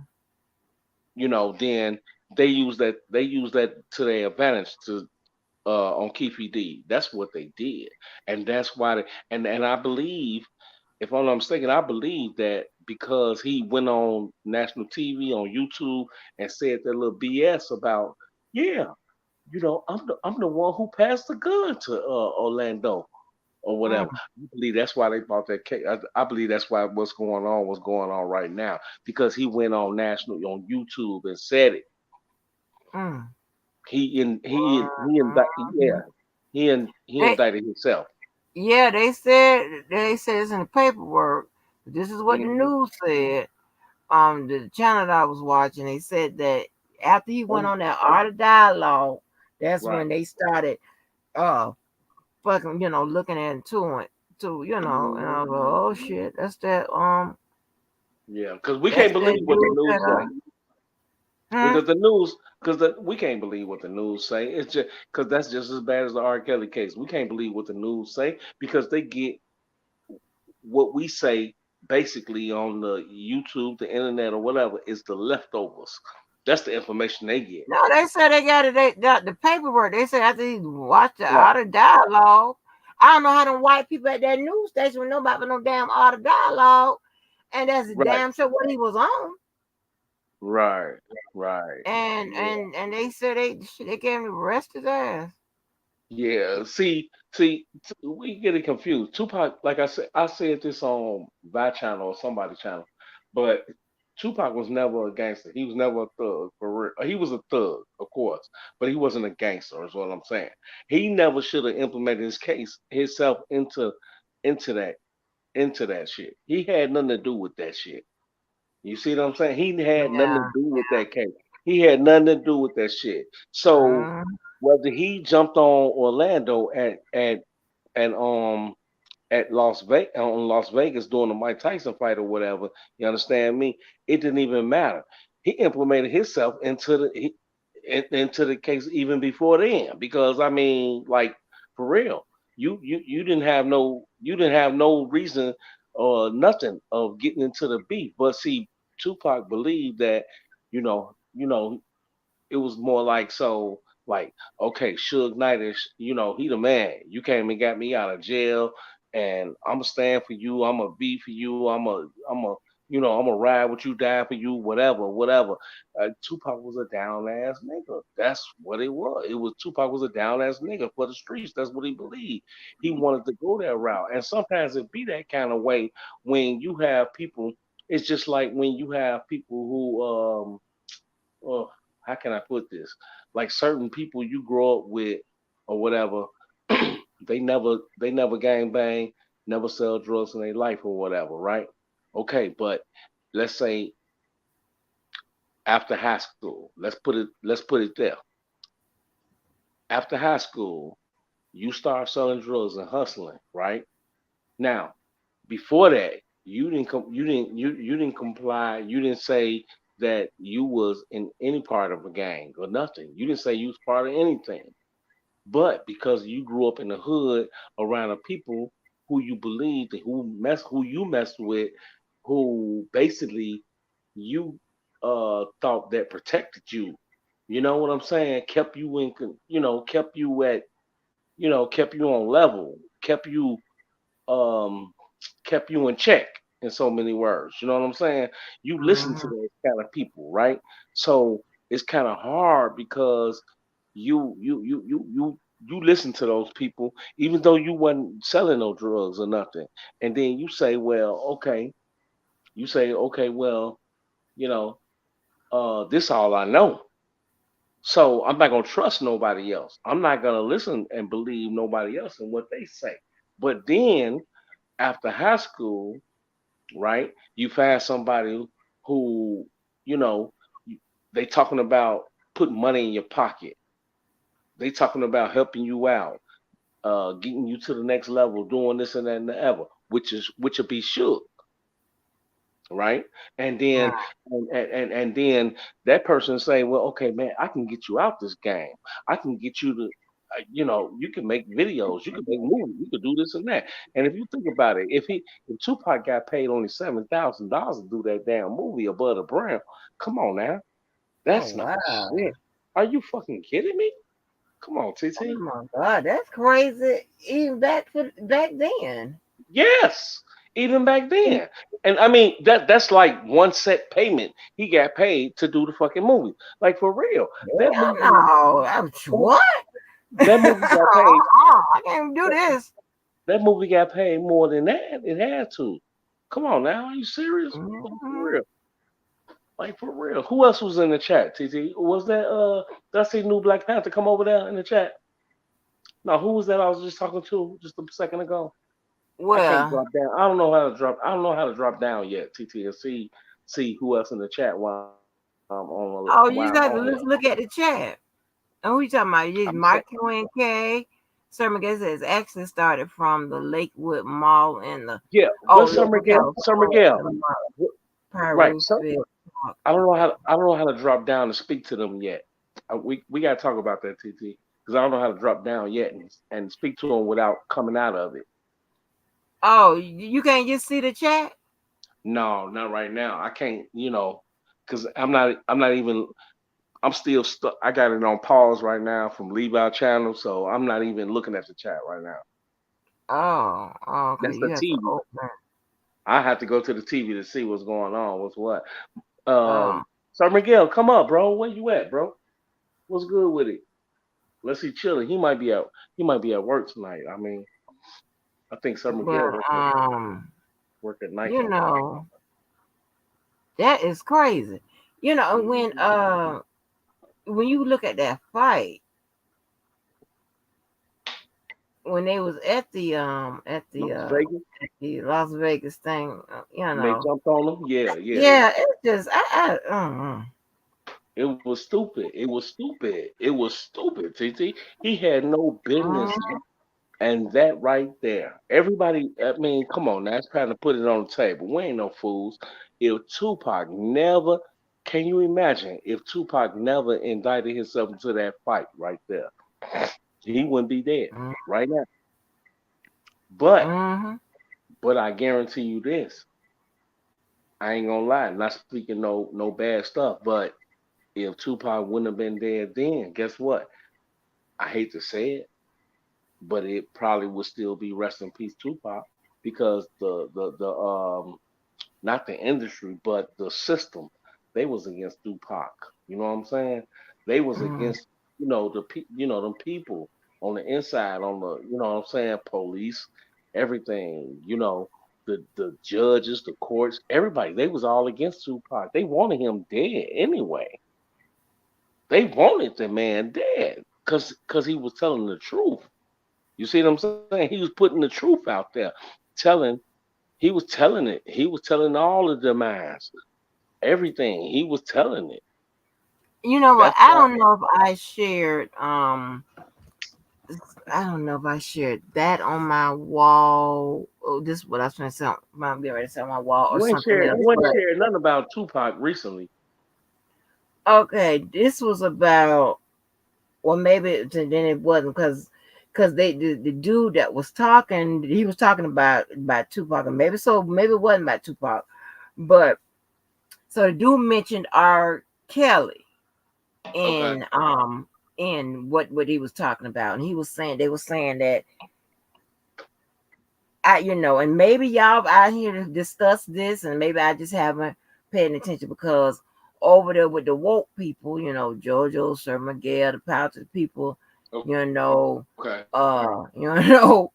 then they use that to their advantage to on Keefy D. That's what they did, and that's why and I believe, if I'm not mistaken, I believe that because he went on national TV on YouTube and said that little BS about, yeah, I'm the one who passed the gun to Orlando or whatever. I believe that's why they bought that case. I believe that's why what's going on right now because he went on national on YouTube and said it. Mm-hmm. Yeah, he They, indicted himself. yeah, they said it's in the paperwork. This is what the Hmm. news said. The channel that I was watching, they said that after he went Oh, on that art of dialogue, that's right. when they started uh fucking, looking into it too, and I was like, Hmm. oh shit, Yeah, because we that's can't that believe what the dude news that say. hmm? Because the news, we can't believe what the news say. It's just because that's just as bad as the R. Kelly case. We can't believe what the news say because they get what we say basically on the YouTube, the internet, or whatever is the leftovers. That's the information they get. No, they said they got it. They got the paperwork. They said after he watched the Right, art of dialogue. I don't know how them white people at that news station would know about no damn art of dialogue, and that's right, damn sure what he was on. right, right. And Yeah. they said they gave him arrest his ass. Yeah, we get it confused. Tupac, like I said this on my channel or somebody's channel, but Tupac was never a gangster. He was never a thug for real. He was a thug, of course, but he wasn't a gangster. Is what I'm saying. He never should have implemented his case himself into that into that shit. He had nothing to do with that shit. You see what I'm saying? He had nothing to Yeah. do with that case. He had nothing to do with that shit. So Mm, whether he jumped on Orlando and at Las Vegas during the Mike Tyson fight or whatever, you understand me? It didn't even matter. He implemented himself into the case even before then because I mean, like for real, you didn't have no reason or nothing of getting into the beef. But see, Tupac believed that you know it was more like so like okay, Suge Knight is he the man. You came and got me out of jail, and I'ma stand for you. I'ma be for you. I'ma ride with you, die for you, whatever, whatever. Tupac was a down ass nigga. That's what it was. It was Tupac was a down ass nigga for the streets. That's what he believed. He wanted to go that route, and sometimes it be that kind of way when you have people. It's just like when you have people who well, how can I put this? Like certain people you grow up with or whatever, they never gang bang, never sell drugs in their life or whatever, right? Okay, but let's say after high school, let's put it there. After high school, you start selling drugs and hustling, right? Now, before that, you didn't comply. You didn't say that you was in any part of a gang or nothing. You didn't say you was part of anything. But because you grew up in the hood around the people who you believed and who you messed with, who basically you thought that protected you. You know what I'm saying? Kept you kept you at kept you on level, um kept you in check in so many words. You know what I'm saying? You listen to Mhm. those kind of people, right? So it's kind of hard because you listen to those people even though you wasn't selling no drugs or nothing. And then you say, well, okay, well, you know, this all I know. So I'm not gonna trust nobody else. I'm not gonna listen and believe nobody else and what they say. But then after high school, right? You find somebody who, you know, they talking about putting money in your pocket. They talking about helping you out, getting you to the next level, doing this and that and the other, which will be shook, right? And then Right. and then that person say, well, okay, man, I can get you out this game. I can get you to, you can make videos, you can make movies, you can do this and that. And if you think about it, if Tupac got paid only $7,000 to do that damn movie above the brown, come on now, Oh that's not wow. shit. Are you fucking kidding me? Come on, Oh TT. my God, that's crazy. Even back then. Yes, even back then. And I mean that's like one set payment he got paid to do the fucking movie. Like for real. That Hell movie no. What? that movie got paid I can't do that, this. that movie got paid more than that. It had to. Come on now, are you serious? Like for Mhm. real. Like for real. Who else was in the chat, TT? Was that did I see new Black Panther come over there in the chat? No, who was that I was just talking to just a second ago? I can't Well, drop down. I don't know how to drop down yet, TT, and see who else in the chat oh, while I'm you just on have to here. let's look at the chat. And who you talking about? I'm You saying, Michael and K. Sir McGee says actually started from the Lakewood Mall in the yeah, what's Sir Lakewood, Miguel? Sir California, Miguel. to the Right. So Pyruville Park. I don't know how to drop down and speak to them yet. We gotta talk about that, TT, because I don't know how to drop down yet and speak to them without coming out of it. Oh, you can't just see the chat? No, not right now. I can't, because I'm not even. I'm still stuck. I got it on pause right now from Leave Out channel, so I'm not even looking at the chat right now. Oh, okay. That's the You have to TV. open. I have to go to the TV to see what's going on. What's what? Oh, Sir Miguel, come up, bro. Where you at, bro? What's good with it? Let's see, chilling. He might be at work tonight. I mean, I think Sir but Miguel work at night you sometimes. know, that is crazy. You know, Mhm. when you look at that fight, when they was Las Vegas, at the Las Vegas thing, and they jumped on him. Yeah, yeah. yeah, it's just It was stupid. It was stupid. It was stupid. TT. He had no business. uh, And that right there, everybody, I mean, come on, now it's time to put it on the table. We ain't no fools. If Tupac never, can you imagine if Tupac never indicted himself into that fight right there? He wouldn't be dead right now. But, mm-hmm. but I guarantee you this, I ain't gonna lie, not speaking no bad stuff, but if Tupac wouldn't have been dead then, guess what? I hate to say it, but it probably would still be rest in peace Tupac because the not the industry, but the system. They was against Tupac. You know what I'm saying? They was Mm-hmm. against them people on the inside, on the what I'm saying, police, everything. the judges, the courts, everybody, they was all against Tupac. They wanted him dead anyway. They wanted the man dead because he was telling the truth. You see what I'm saying? He was putting the truth out there, telling he was telling it. He was telling all of the minds, everything. He was telling it. You know what? That's why. I don't know if I shared that on my wall. Oh, this is what I was trying to say. I'm getting ready to say on my wall or something else. You ain't But shared nothing about Tupac recently. okay, this was about, well, maybe then it wasn't because the dude that was talking, he was talking about Tupac, and maybe it wasn't about Tupac, but so the dude mentioned R. Kelly Okay. in what he was talking about, and he was saying they were saying that and maybe y'all out here to discuss this, and maybe I just haven't paid attention because over there with the woke people, Jojo, Sir Miguel, the Pouches people, you know, Okay. uh, you know,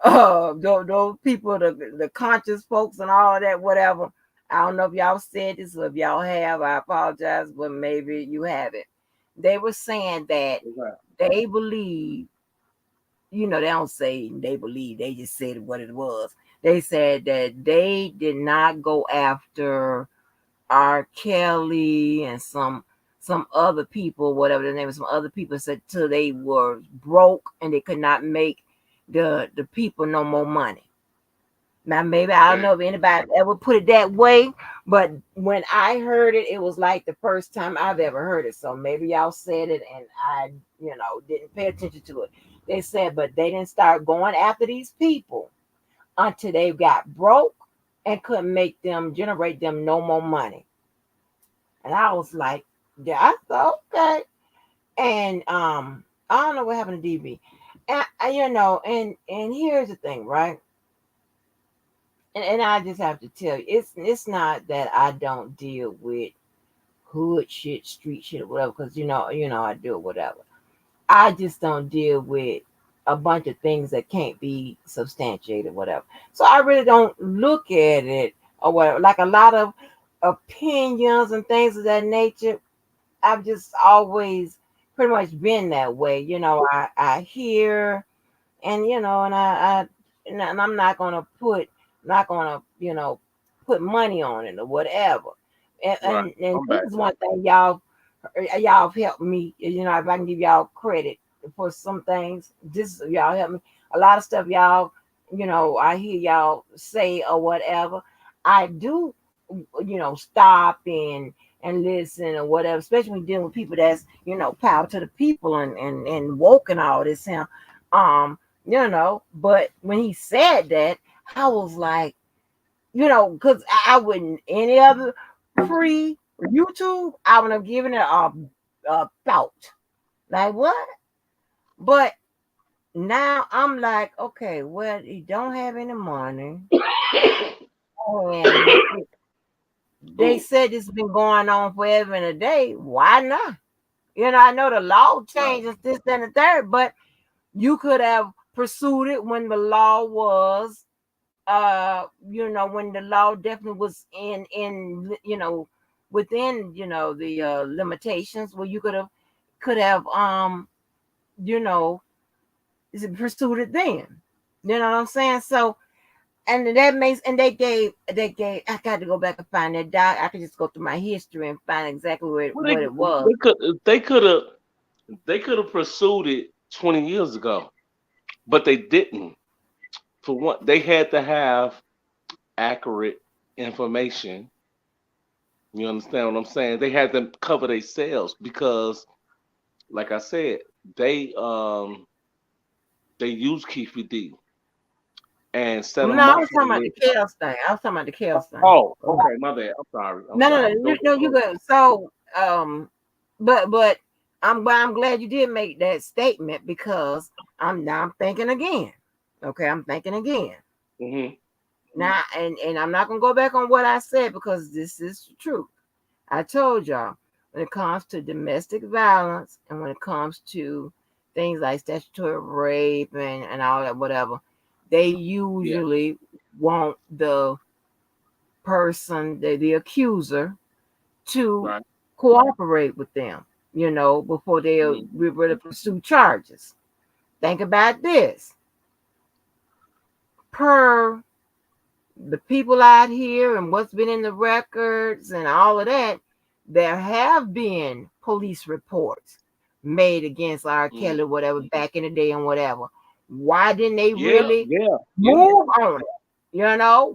those people, the conscious folks and all of that, whatever. I don't know if y'all said this or if y'all have. I apologize, but maybe you haven't. They were saying that Okay. they believe, they don't say they believe, they just said what it was. They said that they did not go after R. Kelly and some other people, whatever the name of some other people said, till they were broke and they could not make the people no more money. Now maybe I don't Okay. know if anybody ever put it that way, but when I heard it, it was like the first time I've ever heard it. So maybe y'all said it and I, didn't pay attention to it. They said, but they didn't start going after these people until they got broke and couldn't make them generate them no more money. And I was like, yeah, I thought okay. And I don't know what happened to DB. And here's the thing, right? And I just have to tell you, it's not that I don't deal with hood shit, street shit, or whatever, because I do it, whatever. I just don't deal with a bunch of things that can't be substantiated, whatever. So I really don't look at it or whatever. Like a lot of opinions and things of that nature, I've just always pretty much been that way. I hear and I'm not gonna put money on it or whatever. And Right. and, and I'm this back is now. one thing y'all have helped me. If I can give y'all credit for some things, this y'all help me. A lot of stuff y'all, I hear y'all say or whatever. I do, stop and listen or whatever, especially when dealing with people that's power to the people and woke and all this. Um, but when he said that, I was like, because I wouldn't any other free YouTube, I would have given it a thought. Like what? But now I'm like, okay, well, you don't have any money, and they Ooh. said this has been going on forever and a day. Why not? I know the law Right. changes this, that, and the third, but you could have pursued it when the law was when the law definitely was in within the limitations where you could have you know pursued it then. You know what I'm saying? So and that makes and they gave I got to go back and find that doc. I could just go through my history and find exactly Well, what it was. they could have they could have pursued it 20 years ago, but they didn't. For one, they had to have accurate information. You understand what I'm saying? They had to cover themselves because, like I said, they um they used Keefy D and set No, them I up was for talking about the. the chaos thing. I was talking about the chaos thing. Oh, okay, my bad. I'm sorry. I'm No, no, no, sorry. Go ahead. no, Go you ahead. good. So, but I'm glad you did make that statement because I'm thinking again. Okay, I'm thinking again. Hmm. Now, and I'm not gonna go back on what I said because this is the truth. I told y'all when it comes to domestic violence and when it comes to things like statutory rape and all that, whatever, they Yeah. usually want the person, the accuser, to Right. cooperate with them, before they Mhm. really pursue charges. Think about this. Per the people out here and what's been in the records and all of that, there have been police reports made against R. Mhm. Kelly, whatever, back in the day and whatever. Why didn't they Yeah, really yeah, yeah. move on it?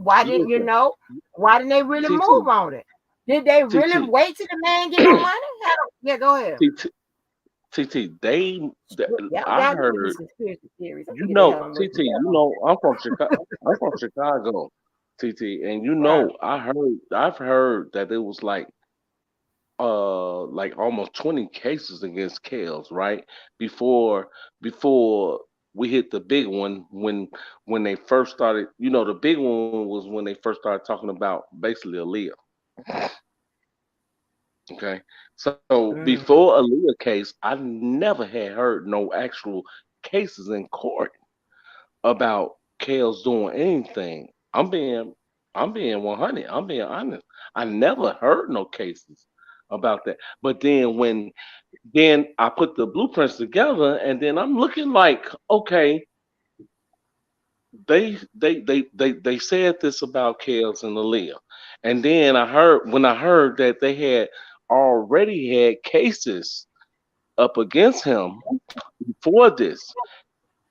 Why didn't you Listen, know? Why didn't they really TT, move on it? Did they really TT, wait till the man get no money? Yeah, go ahead. TT, TT. I Y'all give me heard. these conspiracy theories. I'm You gonna get the hell know, on with TT. some You know, I'm from Chicago. I'm from Chicago, TT. And you right. know, I've heard that it was like almost 20 cases against Kales, right? Before before we hit the big one when they first started, the big one was when they first started talking about basically Aaliyah. Okay. So Mm-hmm. before Aaliyah case, I never had heard no actual cases in court about Kales doing anything. I'm being 100. I'm being honest. I never heard no cases about that. But then I put the blueprints together, and then I'm looking like, okay, they said this about Kels and Aaliyah, and then I heard that they had already had cases up against him before this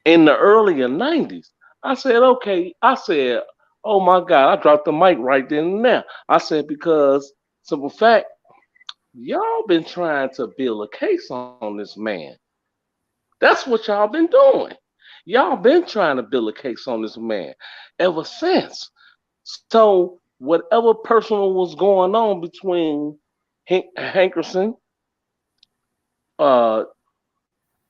in the earlier '90s. I said, okay. I said, oh my God, I dropped the mic right then and there. I said because simple fact, y'all been trying to build a case on this man. That's what y'all been doing. Y'all been trying to build a case on this man ever since. So whatever personal was going on between Hankerson, uh,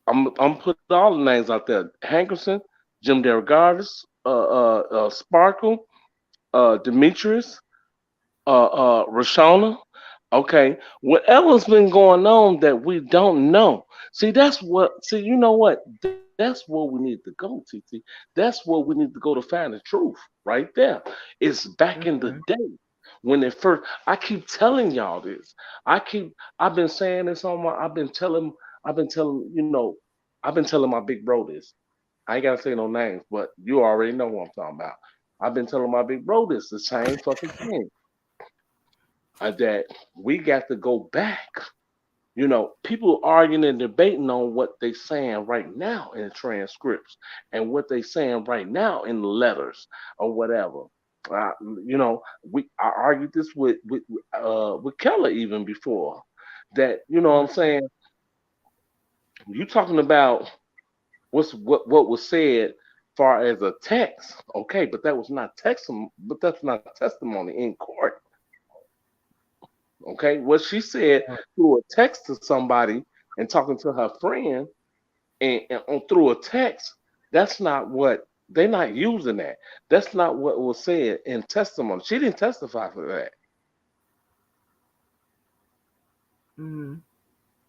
I'm putting all the names out there. Hankerson, Jim DeRogatis, Sparkle, Demetrius, Rashona. Okay, whatever's been going on that we don't know. See, that's what. See, you know what? That's where we need to go, TT. That's where we need to go to find the truth. Right there. It's back in the Mm-hmm. day when it first. I keep telling y'all this. I've been saying this on my. I've been telling. I've been telling my big bro this. I ain't gotta say no names, but you already know what I'm talking about. I've been telling my big bro this, the same fucking thing. That we got to go back. People arguing and debating on what they saying right now in the transcripts and what they saying right now in the letters or whatever. Uh, I argued this with Keller even before that. You know what I'm saying? You talking about what was said far as a text, okay, but that was not text, but that's not testimony in court. Okay, what she said through a text to somebody and talking to her friend through a text, that's not what they're not using that. That's not what was said in testimony. She didn't testify for that. Mm-hmm.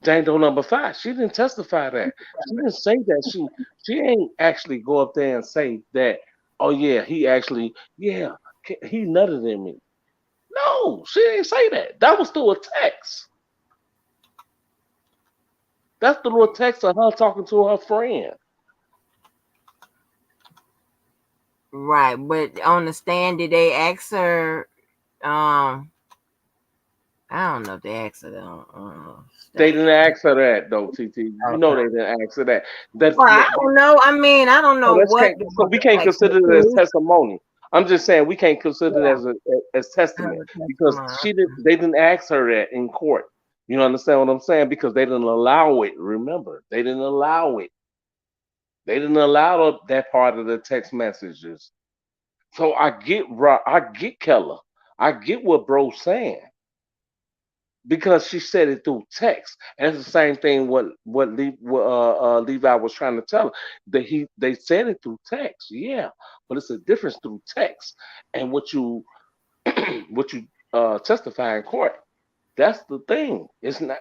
Django number five, she didn't testify that. She didn't say that. She ain't actually go up there and say that. Oh yeah, he nutted in me. No, she didn't say that. That was through a text. That's the little text of her talking to her friend. Right, but on the stand, did they ask her? Um, I don't know if they asked her on They stand. didn't ask her that though, TT. You know Okay. they didn't ask her that. That's Well, I that, don't know. I mean, I don't so know that's what can't they so want we to can't ask her consider it as to. testimony. I'm just saying we can't consider it Yeah, as her testament because testimony. they didn't ask her that in court. You understand what I'm saying? Because they didn't allow it. Remember, they didn't allow it. They didn't allow that part of the text messages. So I get Keller. I get what bro's saying because she said it through text. And it's the same thing what Levi was trying to tell her. They said it through text, yeah, but it's a difference through text and what you what you testify in court. That's the thing. It's not.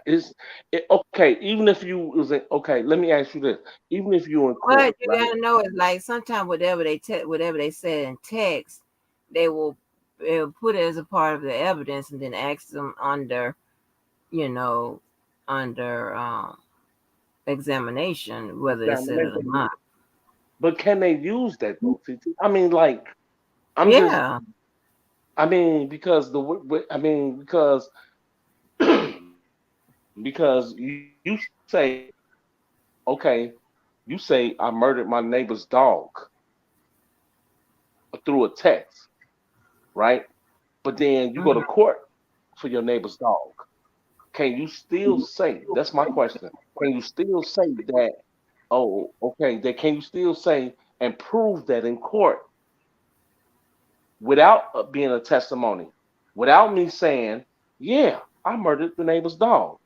Okay. Even if you was okay, let me ask you this. Even if you in court, What you right? gotta know is like sometimes whatever they said in text, they'll put it as a part of the evidence and then ask them under, you know, under examination whether they said it or examination. not. But can they use that though, TT? I mean, like, I'm just, Yeah. I mean, because I mean, because you say, okay, you say I murdered my neighbor's dog through a text, right? But then you go to Mhm. court for your neighbor's dog. Can you still say, that's my question, can you still say that, oh, okay, that can you still say and prove that in court without being a testimony, without me saying, yeah, I murdered the neighbor's dog.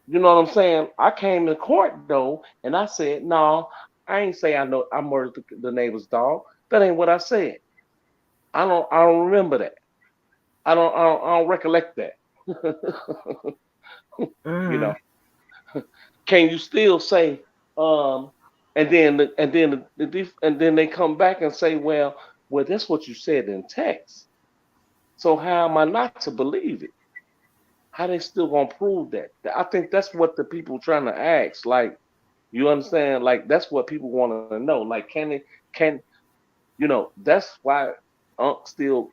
You know what I'm saying? I came to court though, and I said, no, I ain't say I know I murdered the neighbor's dog. That ain't what I said. I don't remember that. I don't recollect that. You Mhm. know, can you still say, um, and then they come back and say, well, that's what you said in text. So how am I not to believe it? How they still gonna prove that? I think that's what the people trying to ask. Like, you understand? Like that's what people want to know. Like, can that's why Unc still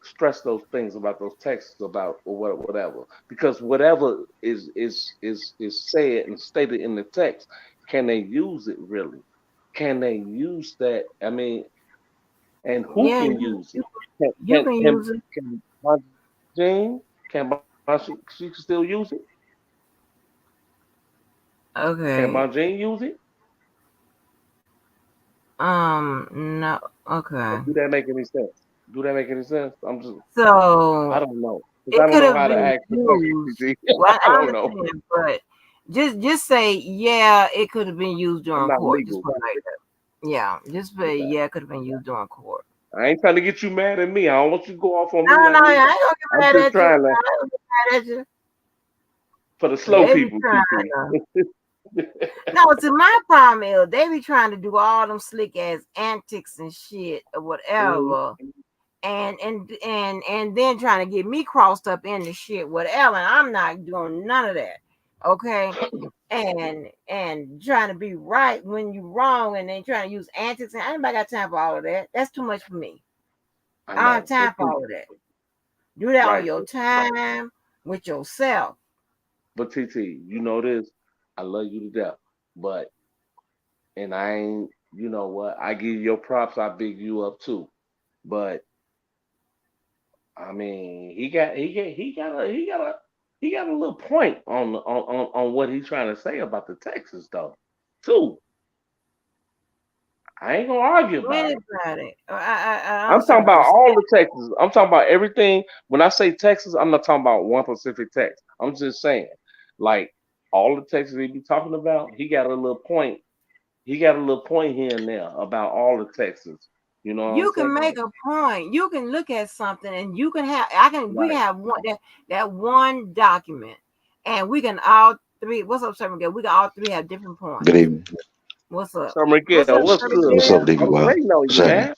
stress those things about those texts about or whatever. Because whatever is said and stated in the text, can they use it really? Can they use that? I mean, and who Yeah, can use it? Can you can use it. Jean, can she can still use it? Can Okay. Jean use it? No. Okay. Do that make any sense? Do that make any sense? I So don't know because I it don't could know have how to been ask the question, used. TT. Well, I I don't know. understand, but just say yeah, it could have been used I'm during not court. Just legal. put it like that. Yeah, just say Okay. yeah, it could have been used during court. I ain't trying to get you mad at me. I don't want you to go off on No, me no, like I ain't legal. gonna I'm get mad just at you. trying to I ain't gonna get mad at you. for the But slow they be people, trying TT. to. No, to my problem is they be trying to do all them slick ass antics and shit or Mhm. whatever, and then trying to get me crossed up in the shit whatever. And I'm not doing none of that. Okay, and trying to be right when you wrong, and then trying to use antics. And anybody got time for all of that? That's too much for me. I I don't have know, time for all of that. Do that on right? your time with yourself. But TT, you know this. I love you to death, but and I ain't. You know what? I give you your props. I big you up too. But I mean, he got a little point on what he's trying to say about the Texas though. Too. I ain't gonna argue about it. Anybody, I I'm understand talking what you're about all saying. the Texas. I'm talking about everything. When I say Texas, I'm not talking about one specific Texas. I'm just saying, like all the Texas he be talking about, he got a little point. He got a little point here and there about all the Texas. You know what I'm You can saying? make a point. You can look at something, and you can have. I can. We Right. can have that one document, and we can all three. What's up, Sir Miguel? We can all three have different Good points. evening. What's up? Sir What's Miguel, up, what's Sir good, What's man? up, Miguel? I Diggy? was Well, waiting on what's you, happening? man.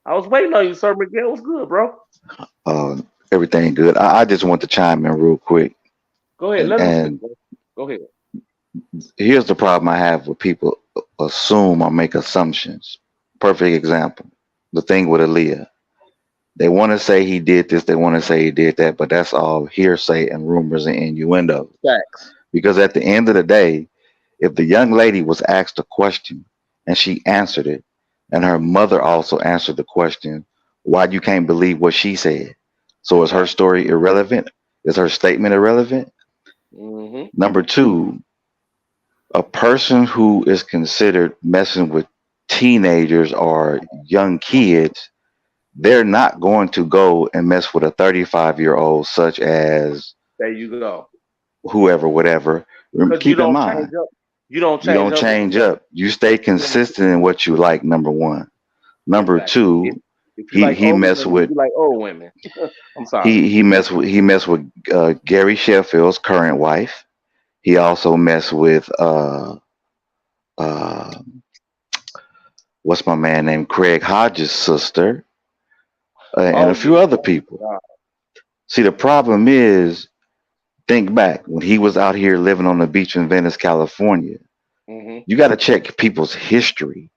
I was waiting on you, Sir Miguel. What's good, bro? Everything good. I just want to chime in real quick. Go ahead, And, let him speak, and bro. Go ahead. here's the problem I have with people assume or make assumptions. Perfect example. The thing with Aaliyah. They want to say he did this, they want to say he did that, but that's all hearsay and rumors and innuendos. Facts. Because at the end of the day, if the young lady was asked a question and she answered it, and her mother also answered the question, why you can't believe what she said? So is her Right. story irrelevant? Is her statement irrelevant? Mm-hmm. Number two, a person who is considered messing with teenagers or young kids, they're not going to go and mess with a 35-year-old, such as There you go. whoever, whatever. Because you Keep in don't change mind, up. You don't you change don't up with change the up. You stay you don't consistent in what you like. Number one. Number exactly. two, If you he like he older messed women, with you like old women. I'm sorry. he messed with Gary Sheffield's current wife. He also messed with uh what's my man named Craig Hodges' sister, and a Oh few yeah. other Oh people. my God. See, the problem is, think back when he was out here living on the beach in Venice, California. Hmm. You got to check people's history.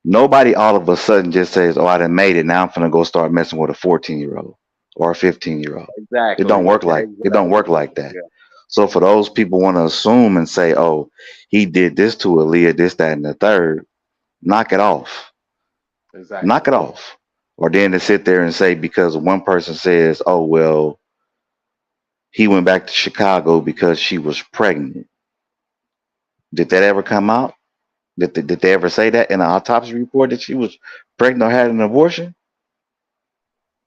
Nobody all of a sudden just says, "Oh, I done made it. Now I'm gonna go start messing with a 14-year-old or a 15-year-old." It don't Exactly. work like it don't Exactly. work like that. Yeah. So for those people want to assume and say, "Oh, he did this to Aaliyah, this, that, and the third," knock it off. Knock Exactly. it off. Or then to sit there and say because one person says, "Oh well, he went back to Chicago because she was pregnant." Did that ever come out? Did they ever say that in an autopsy report that she was pregnant or had an abortion?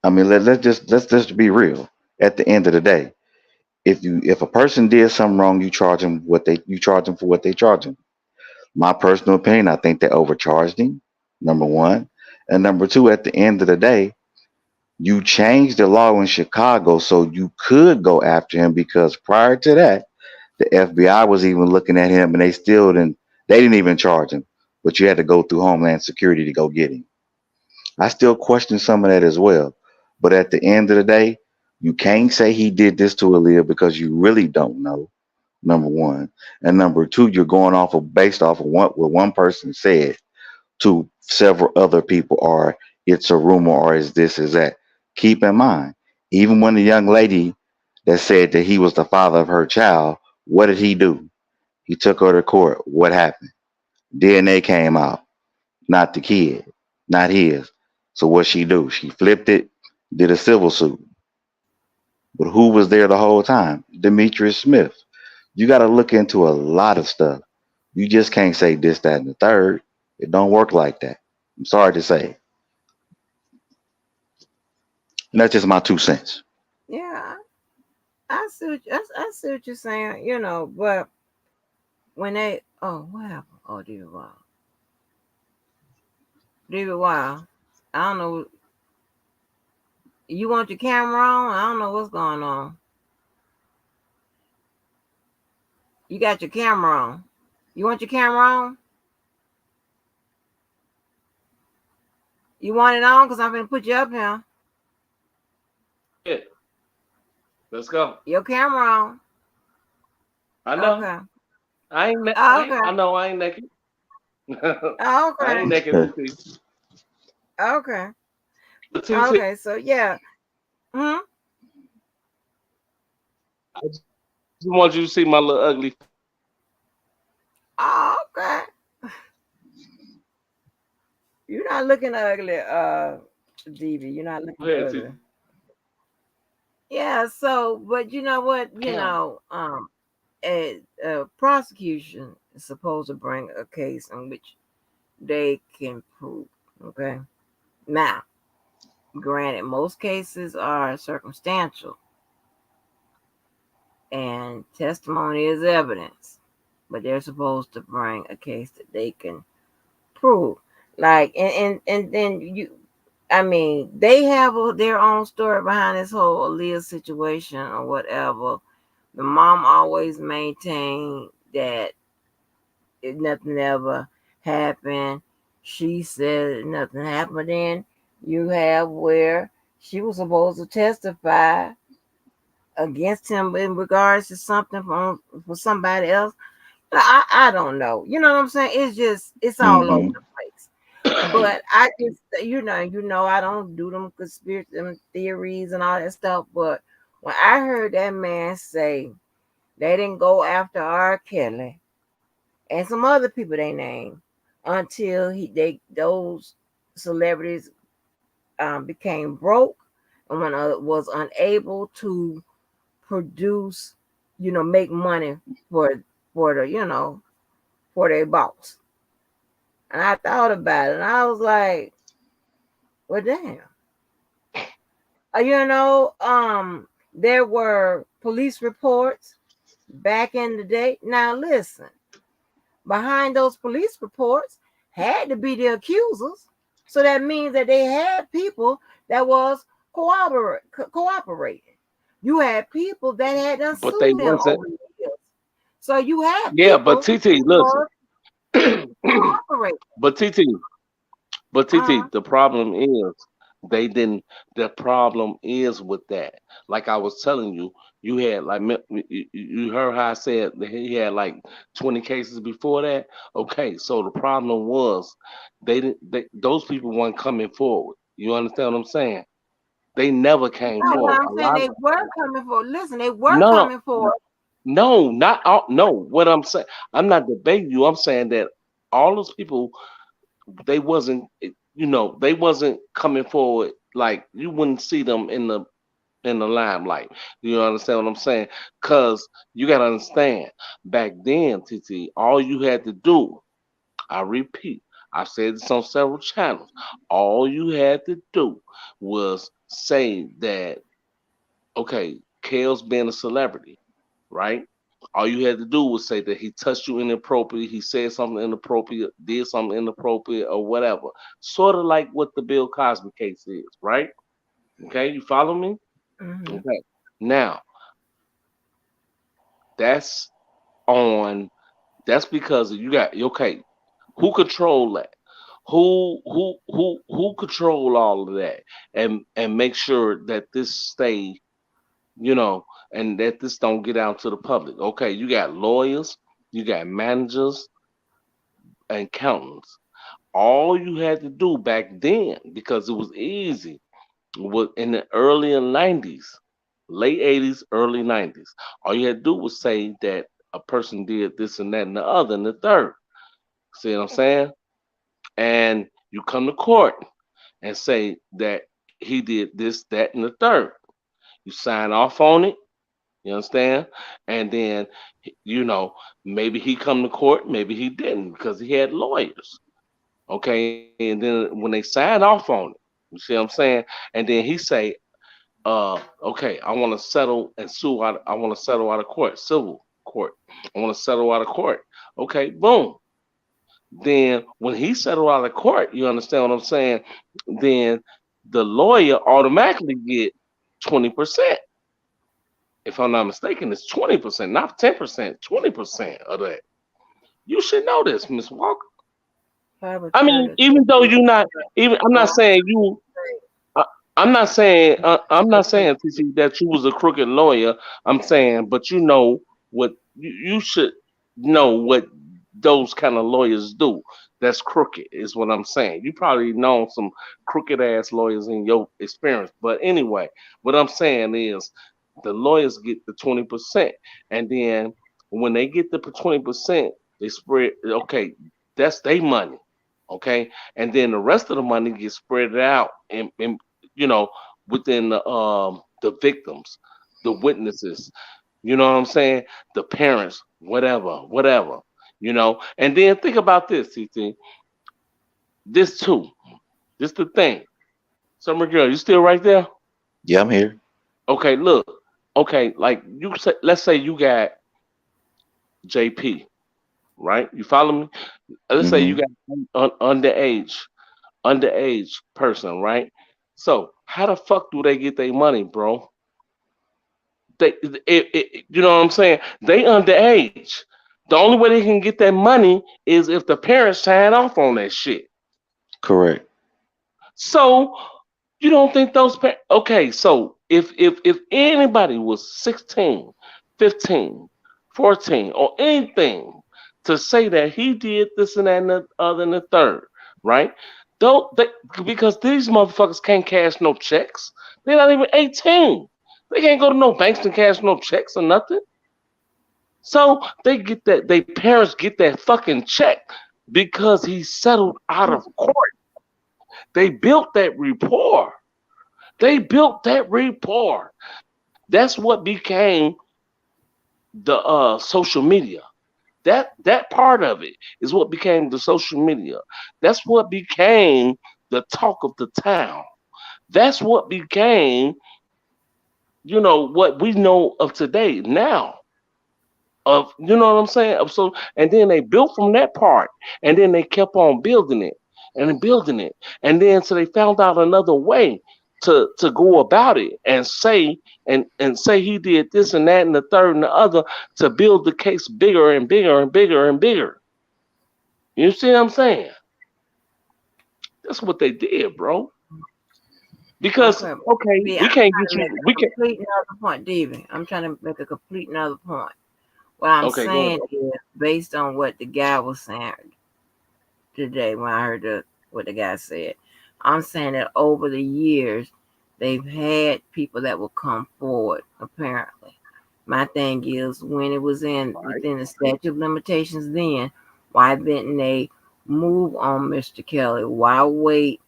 I mean, let's just be real. At the end of the day, if a person did something wrong, you charge them for what they charge him. My personal opinion, I think they overcharged him. Number one, and number two, at the end of the day, you changed the law in Chicago so you could go after him because prior to that, the FBI was even looking at him and they didn't even charge him, but you had to go through Homeland Security to go get him. I still question some of that as well. But at the end of the day, you can't say he did this to Aaliyah because you really don't know. Number one, and number two, you're going off of based off of what one person said to several other people, or it's a rumor, or is this is that. Keep in mind, even when the young lady that said that he was the father of her child, what did he do? He took her to court. What happened? DNA came out, not the kid, not his. So what she do? She flipped it, did a civil suit. But who was there the whole time? Demetrius Smith. You got to look into a lot of stuff. You just can't say this, that, and the third. It don't work like that. I'm sorry to say. And that's just my 2 cents. Yeah, I see what you're saying, but when they, oh, what happened? Oh, David, wow. I don't know. You want your camera on? I don't know what's going on. You got your camera on. You want your camera on? You want it on? Because I'm going to put you up here. Yeah. Let's go. Your camera on. I know. Okay. I Oh, ain't, okay. I know I ain't naked. Oh, I okay. ain't naked, TT. Okay. But TT, Okay. So, yeah. Hmm? I just want you to see my little ugly. Oh, okay. You're not looking ugly, DV. You're not Go looking ahead, TT. ugly. Yeah, so, but you know what? Damn. A prosecution is supposed to bring a case in which they can prove. Okay. Now, granted, most cases are circumstantial and testimony is evidence, but they're supposed to bring a case that they can prove. Like, and then I mean, they have their own story behind this whole Aaliyah situation or whatever. The mom always maintained that nothing ever happened. She said nothing happened. But then you have where she was supposed to testify against him in regards to something from for somebody else. I don't know. You know what I'm saying? It's all over Hmm. the place. But I just I don't do them conspiracy them theories and all that stuff. But when I heard that man say they didn't go after R. Kelly and some other people they name until they those celebrities became broke and was unable to produce, make money for for their boss. And I thought about it, and I was like, well, damn. There were police reports back in the day. Now listen, behind those police reports had to be the accusers. So that means that they had people that was cooperating. You had people that had done But they sued them wasn't. over the years. So you had Yeah, but people TT, who listen. were cooperating. But TT, But Uh, TT, the problem is they didn't. The problem is with that. Like I was telling you, you had like you heard how I said that he had like 20 cases before that. Okay, so the problem was they didn't. Those people weren't coming forward. You understand what I'm saying? They never came no, what forward. I'm A saying, lot they of were coming for. Listen, they were no, coming for. no, not all. No, what I'm saying, I'm not debating you. I'm saying that all those people they wasn't they wasn't coming forward like you wouldn't see them in the limelight. You understand what I'm saying? Cause you gotta understand back then, TT, all you had to do, I repeat, I've said this on several channels, all you had to do was say that okay, Kale's being a celebrity, right? All you had to do was say that he touched you inappropriate, he said something inappropriate, did something inappropriate, or whatever. Sort of like what the Bill Cosby case is, right? Okay, you follow me? Hmm. Okay. Now, that's on that's because you got okay, who control that? Who control all of that and make sure that this stay you know, and that this don't get out to the public. Okay, you got lawyers, you got managers, and accountants. All you had to do back then, because it was easy, was in the early '90s, late '80s, early '90s. All you had to do was say that a person did this and that and the other and the third. See what I'm saying? And you come to court and say that he did this, that, and the third. You sign off on it. You understand? And then, maybe he come to court, maybe he didn't because he had lawyers. Okay, and then when they sign off on it, you see what I'm saying? And then he say, okay, I want to settle and sue out. I want to settle out of court, civil court. I want to settle out of court. Okay, boom. Then when he settled out of court, you understand what I'm saying? Then the lawyer automatically get 20%. If I'm not mistaken, it's 20%, not 10%, 20% of that. You should know this, Miss Walker. I would I tell mean, the even though truth. you're not, even I'm not saying you. I, I'm not saying TC that you was a crooked lawyer. I'm saying, but you know what you should know what those kind of lawyers do. That's crooked, is what I'm saying. You probably know some crooked ass lawyers in your experience, but anyway, what I'm saying is the lawyers get the 20%, and then when they get the 20%, they spread. Okay, that's their money. Okay, and then the rest of the money gets spread out and you know, within the victims, the witnesses, you know what I'm saying? The parents, whatever. And then think about this, CT. This too. This the thing. Summer girl, you still right there? Yeah, I'm here. Okay, look. Okay, like you say, let's say you got JP, right? You follow me? Let's say you Hmm. got underage person, right? So how the fuck do they get their money, bro? You know what I'm saying? They underage. The only way they can get that money is if the parents sign off on that shit. Correct. So you don't think those okay, so if anybody was 16, 15, 14, or anything to say that he did this and that and the other and the third, right? Don't they, because these motherfuckers can't cash no checks. They're not even 18. They can't go to no banks and cash no checks or nothing. So they get that they parents get that fucking check because he settled out of court. They built that rapport. They built that rapport. That's what became the social media. That part of it is what became the social media. That's what became the talk of the town. That's what became, what we know of today now. Of what I'm saying? So and then they built from that part, and then they kept on building it and building it, and then so they found out another way to go about it and say he did this and that and the third and the other to build the case bigger and bigger and bigger and bigger. You see what I'm saying? That's what they did, bro. Because Okay, okay, see, I'm we can't trying get to make you. a We can. complete another point, David. I'm trying to make a complete another point. What I'm Okay, go saying ahead. is based on what the guy was saying today when I heard what the guy said. I'm saying that over the years, they've had people that will come forward, apparently. My thing is, when it was in Right. within the statute of limitations then, why didn't they move on Mr. Kelly? Why wait?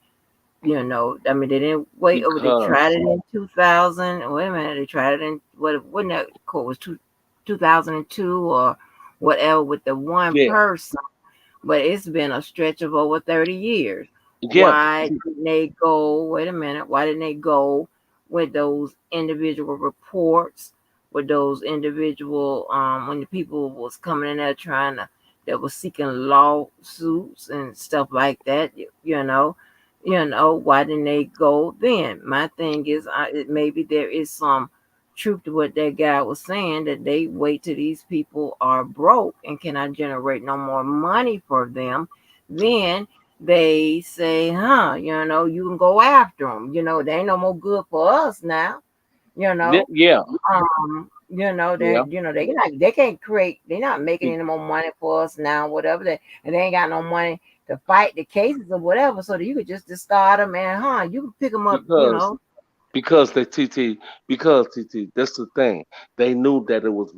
I mean, they didn't wait over. They tried Because it in 2000. Wait a minute, they tried it in what that court was 2002 or whatever with the one yeah, person, but it's been a stretch of over 30 years. yeah, Why didn't they go? Wait a minute. Why didn't they go with those individual reports, with those individual, when the people was coming in there that was seeking lawsuits and stuff like that, why didn't they go then? My thing is, maybe there is some truth to what that guy was saying, that they wait till these people are broke and cannot generate no more money for them, then they say, you can go after them. They ain't no more good for us now. You yeah, know, yeah, they yeah. they can't create. They're not making Be- any more money for us now, whatever. And they ain't got no money to fight the cases or whatever. So that you could just discard them and you can pick them up. because because the TT because TT that's the thing. They knew that it was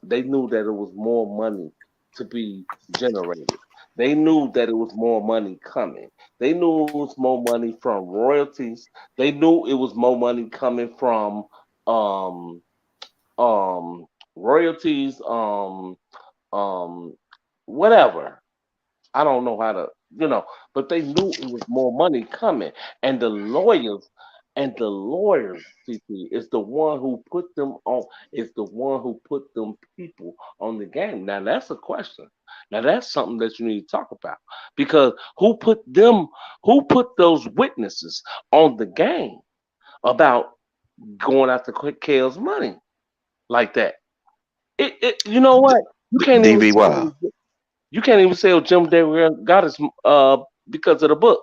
They knew that it was more money to be generated. They knew that it was more money coming. They knew it was more money from royalties. They knew it was more money coming from um royalties, um whatever. I don't know how to, but they knew it was more money coming, and the lawyers, CP, is the one who put them on, is the one who put them people on the game. Now that's a question. Now that's something that you need to talk about because who put those witnesses on the game about going after Kale's money like that? You know what? You can't even say DVY. you can't even say Jim Derrick got his because of the book.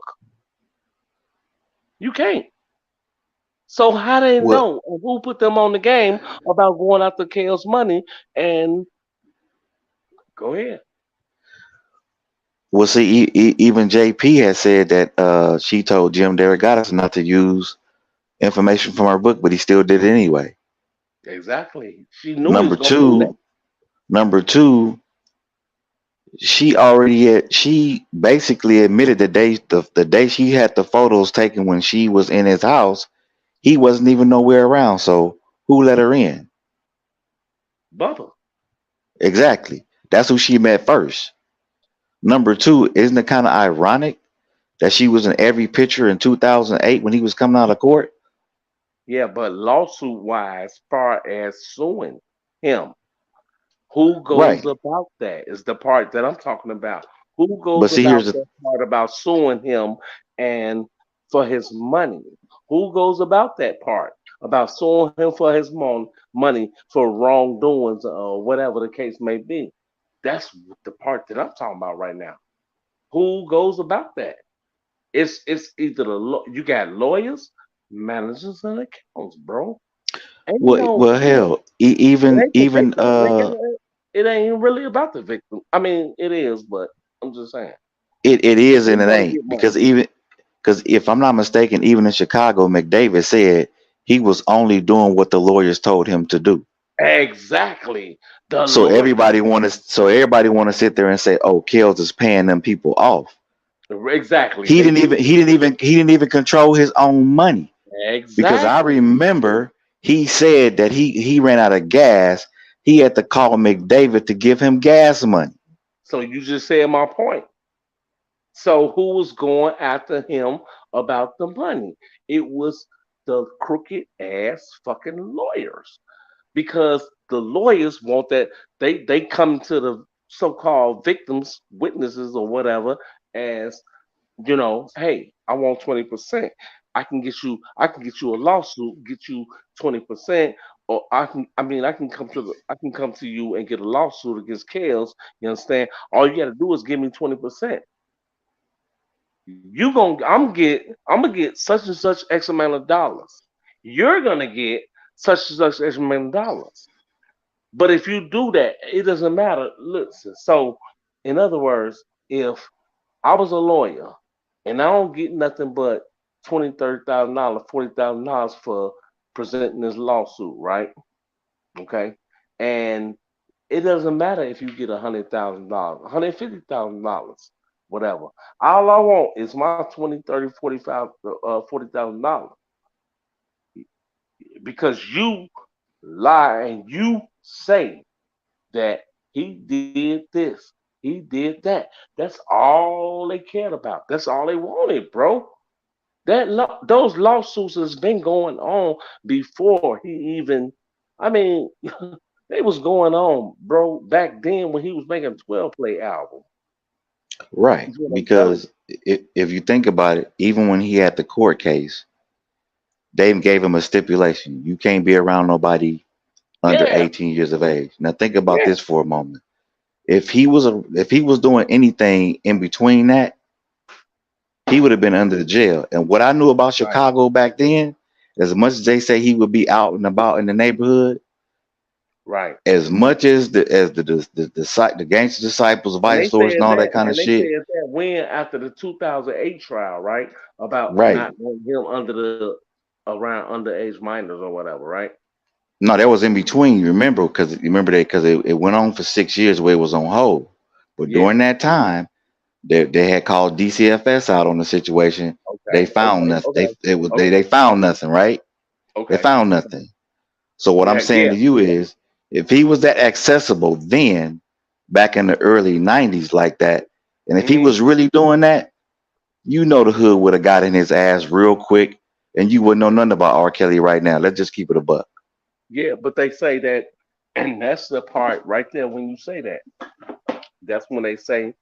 You can't. So how they Well, know and who put them on the game about going after Kale's money? And go ahead. well, see, even JP has said that she told Jim Derogatis not to use information from her book, but he still did it anyway. Exactly. She knew he Number was gonna do that. two, number two, she basically admitted the day she had the photos taken when she was in his house, he wasn't even nowhere around. So who let her in? Bubba. Exactly. That's who she met first. Number two, isn't it kind of ironic that she was in every picture in 2008 when he was coming out of court? Yeah, but lawsuit wise, far as suing him, who goes Right. about that is the part that I'm talking about. Who But goes see, here's about the that part about suing him and for his money? Who goes about that part about suing him for his money for wrongdoings or whatever the case may be? That's the part that I'm talking about right now. Who goes about that? It's either you got lawyers, managers, and accountants, bro. Ain't no, well, hell, it even ain't the even victim. It ain't really about the victim. I mean, it is, but I'm just saying. it If is they and it want to ain't get money. because if I'm not mistaken, even in Chicago, McDavid said he was only doing what the lawyers told him to do. Exactly. The lawyer. So everybody want to sit there and say, "Oh, Kells is paying them people off." Exactly. They did. He didn't even control his own money because I Exactly. remember he said that he ran out of gas. He had to call McDavid to give him gas money. So you just said my point. So who was going after him about the money? It was the crooked ass fucking lawyers. Because the lawyers want that they come to the so-called victims, witnesses or whatever as hey, I want 20%. I can get you a lawsuit, get you 20%, or I can come to you and get a lawsuit against Kales. You understand? All you gotta do is give me 20%. I'm gonna get such and such X amount of dollars. You're gonna get such and such X amount of dollars. But if you do that, it doesn't matter. Listen, so in other words, if I was a lawyer and I don't get nothing but $20,000, $30,000, $40,000 for presenting this lawsuit, right? Okay, and it doesn't matter if you get $100,000, $150,000, whatever. All I want is my 20, 30, 45, $40,000 because you lie and you say that he did this, he did that. That's all they cared about. That's all they wanted, bro. Those lawsuits has been going on before he even. I mean, they was going on, bro, back then when he was making 12 play album. Right. You know what I'm telling Because if you think about it, even when he had the court case, they gave him a stipulation. You can't be around nobody you? under Yeah, 18 years of age. Now think about yeah, this for a moment. If he was doing anything in between that, he would have been under the jail. And what I knew about right, Chicago back then, as much as they say he would be out and about in the neighborhood, right. as much as the gangster disciples, vice lords, and all that kind of And they shit. said that when after the 2008 trial, right, about Right. not wanting him under the around underage minors or whatever, right? No, that was in between. You remember? Because it went on for 6 years where it was on hold. But Yeah. during that time, they had called DCFS out on the situation. They Okay. found Okay. nothing. Okay. They Okay. found nothing. Right? They Okay. found nothing. So what I'm Yeah. saying Yeah. to you is, if he was that accessible then, back in the early '90s, like that, and if he Hmm. was really doing that, the hood would have got in his ass real quick, and you wouldn't know nothing about R. Kelly right now. Let's just keep it a buck. Yeah. But they say that, and that's the part right there when you say that. That's when they say.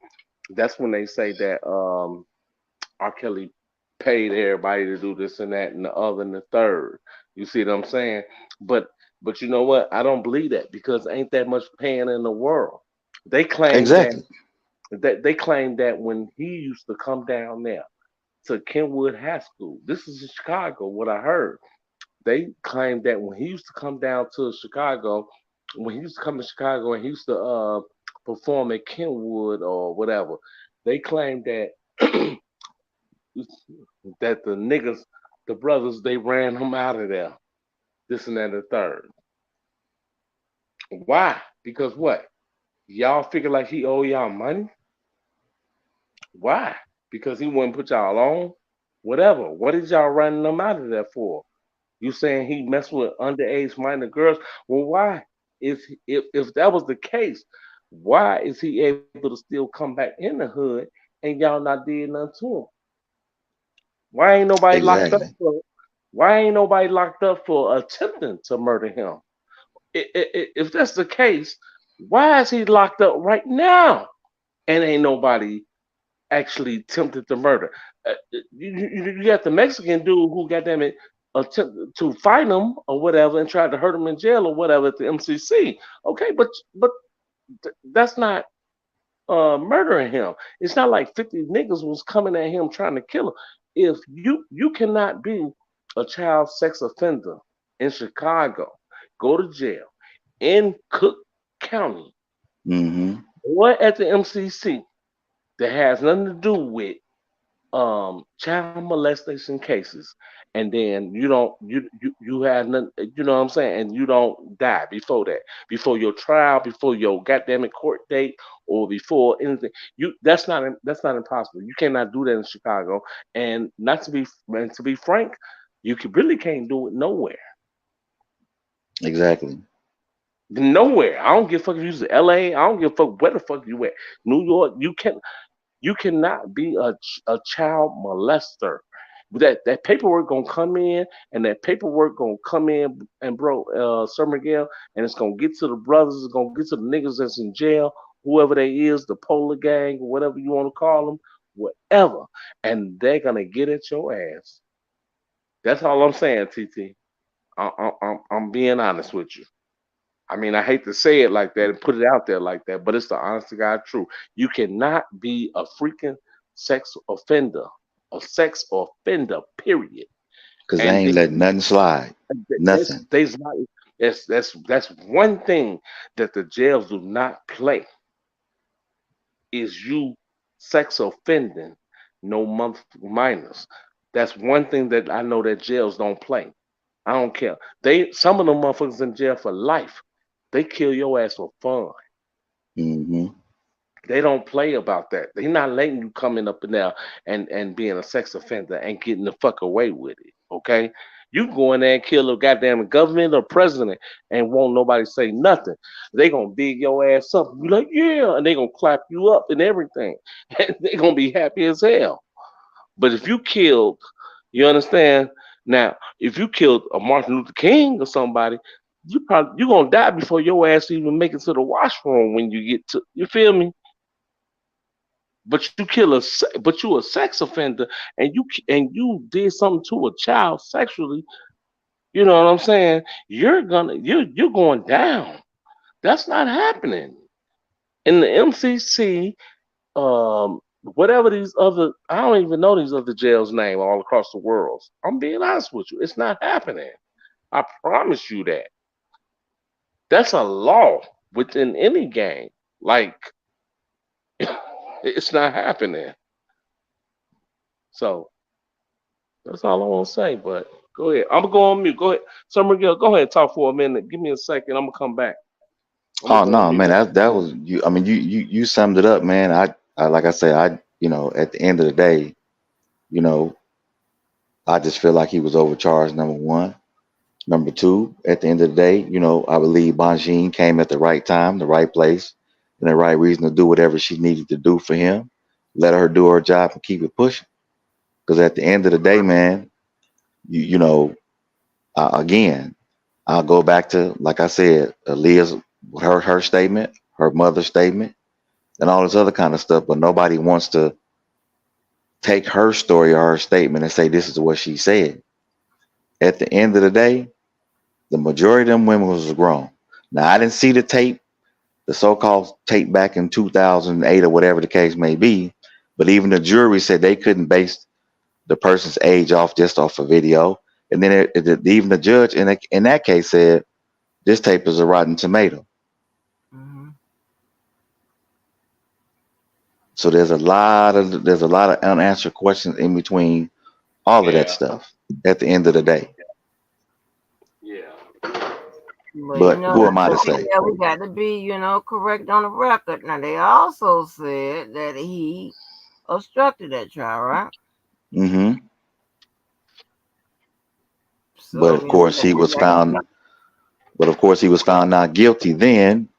That's when they say that R. Kelly paid everybody to do this and that and the other and the third. You see what I'm saying? But but you know what? I don't believe that because ain't that much paying in the world. They claim Exactly. that they claim that when he used to come down there to Kenwood High School, this is in Chicago. What I heard, they claimed that when he used to come down to Chicago, when he used to come to Chicago and he used to perform at Kenwood or whatever, they claimed that that the niggas, the brothers, they ran him out of there. This and that and the third. Why? Because what? Y'all figure like he owe y'all money? Why? Because he wouldn't put y'all on? Whatever. What is y'all running them out of there for? You saying he messed with underage minor girls? Well, why? If that was the case, why is he able to still come back in the hood and y'all not did nothing to him? Why ain't nobody locked up Exactly. for why ain't nobody locked up for attempting to murder him? If that's the case, why is he locked up right now and ain't nobody actually attempted to murder? You got the Mexican dude who got them attempt to fight him or whatever and tried to hurt him in jail or whatever at the MCC. Okay, but that's not murdering him. It's not like 50 niggas was coming at him trying to kill him. If you cannot be a child sex offender in Chicago, go to jail in Cook County Hmm. or at the MCC that has nothing to do with child molestation cases, and then you have nothing, you know what I'm saying, and you don't die before that, before your trial, before your goddamn it court date, or before anything. That's not impossible. You cannot do that in Chicago, and not to be and to be frank, really can't do it nowhere. Exactly. Nowhere. I don't give a fuck if you use LA. I don't give a fuck where the fuck you at. New York. You cannot be a child molester. That paperwork gonna come in, and that paperwork gonna come in, and bro, Sir Miguel, and it's gonna get to the brothers, it's gonna get to the niggas that's in jail, whoever they is, the polar gang, whatever you want to call them, whatever, and they're gonna get at your ass. That's all I'm saying, TT. I'm being honest with you. I mean, I hate to say it like that and put it out there like that, but it's the honest to God truth. You cannot be a freaking sex offender, a sex offender, period. Because they And ain't letting nothing slide. that's Nothing. there's not that's one thing that the jails do not play is you sex offending no month minors. That's one thing that I know that jails don't play. I don't care. Some of them motherfuckers in jail for life. They kill your ass for fun. Hmm. They don't play about that. They're not letting you come in up in there and being a sex offender and getting the fuck away with it. Okay? You go in there and kill a goddamn government or president and won't nobody say nothing. They gonna big your ass up and be like, yeah, and they gonna clap you up and everything. And they gonna be happy as hell. But if you killed, you understand? Now, if you killed a Martin Luther King or somebody, you gonna die before your ass even make it to the washroom when you get to. You feel me? But but you a sex offender, and you did something to a child sexually. You know what I'm saying? You're going down. That's not happening in the MCC. Whatever these other, I don't even know these other jails name all across the world. I'm being honest with you. It's not happening. I promise you that. That's a law within any gang. Like it's not happening. So that's all I want to say. But go ahead. I'm gonna go on mute. Go ahead, Summer Girl. Go ahead, talk for a minute. Give me a second. I'm gonna come back. I'm gonna Oh go on no, man, mute. that was you. I mean, you summed it up, man. I like I said, at the end of the day, you know, I just feel like he was overcharged. Number one. Number two, at the end of the day, I believe Bonjean came at the right time, the right place, and the right reason to do whatever she needed to do for him. Let her do her job and keep it pushing. Because at the end of the day, man, you know, again, I'll go back to, like I said, Aaliyah's her statement, her mother's statement, and all this other kind of stuff. But nobody wants to take her story or her statement and say this is what she said. At the end of the day, the majority of them women was grown. Now I didn't see the tape, the so-called tape back in 2008 or whatever the case may be, but even the jury said they couldn't base the person's age off just off a video. And then even the judge in that case said this tape is a rotten tomato. Mm-hmm. So there's a lot of unanswered questions in between all of that Yeah, stuff at the end of the day. yeah, But But who am I to say? yeah, we got to be, correct on the record. Now they also said that he obstructed that trial, right? Hmm. But So of course he was found. But of course he was found not guilty then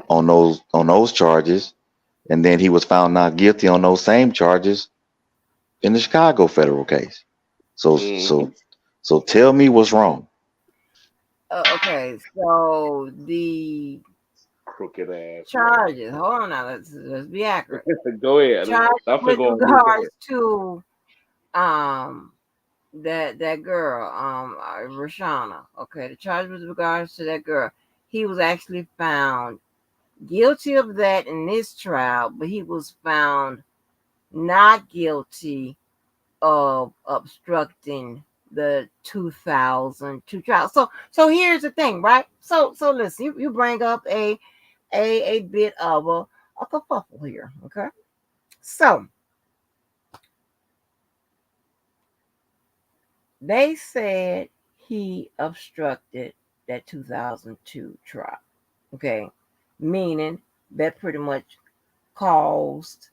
on those charges, and then he was found not guilty on those same charges in the Chicago federal case. So hmm, so so tell me what's wrong. okay. So the crooked ass man. charges. Hold on now. Let's be accurate. Go ahead. Charges I'm finna with go on mute. Go regards ahead. to um that girl, Rashana. Okay, the charge with regards to that girl. He was actually found guilty of that in this trial, but he was found not guilty of obstructing the 2002 trial. So here's the thing, right? So listen, you bring up a bit of a kerfuffle here, okay? So they said he obstructed that 2002 trial, okay? Meaning that pretty much caused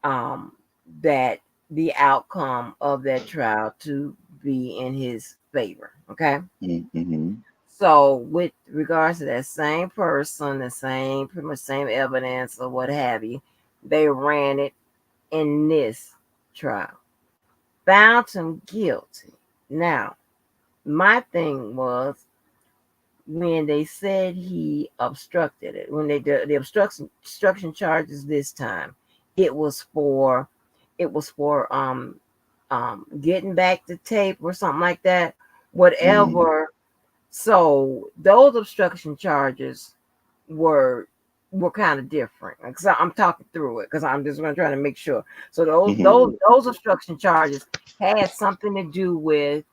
um that the outcome of that trial to be in his favor, okay? Mm-hmm. So with regards to that same person, the same pretty much same evidence or what have you, they ran it in this trial, found him guilty. Now, my thing was when they said he obstructed it, when they did the obstruction charges this time, it was for getting back the tape or something like that, Mm-hmm. whatever. So those obstruction charges were were kind of different. Because I'm talking through it because I'm just going to try to make sure. So Hmm. those obstruction charges had something to do with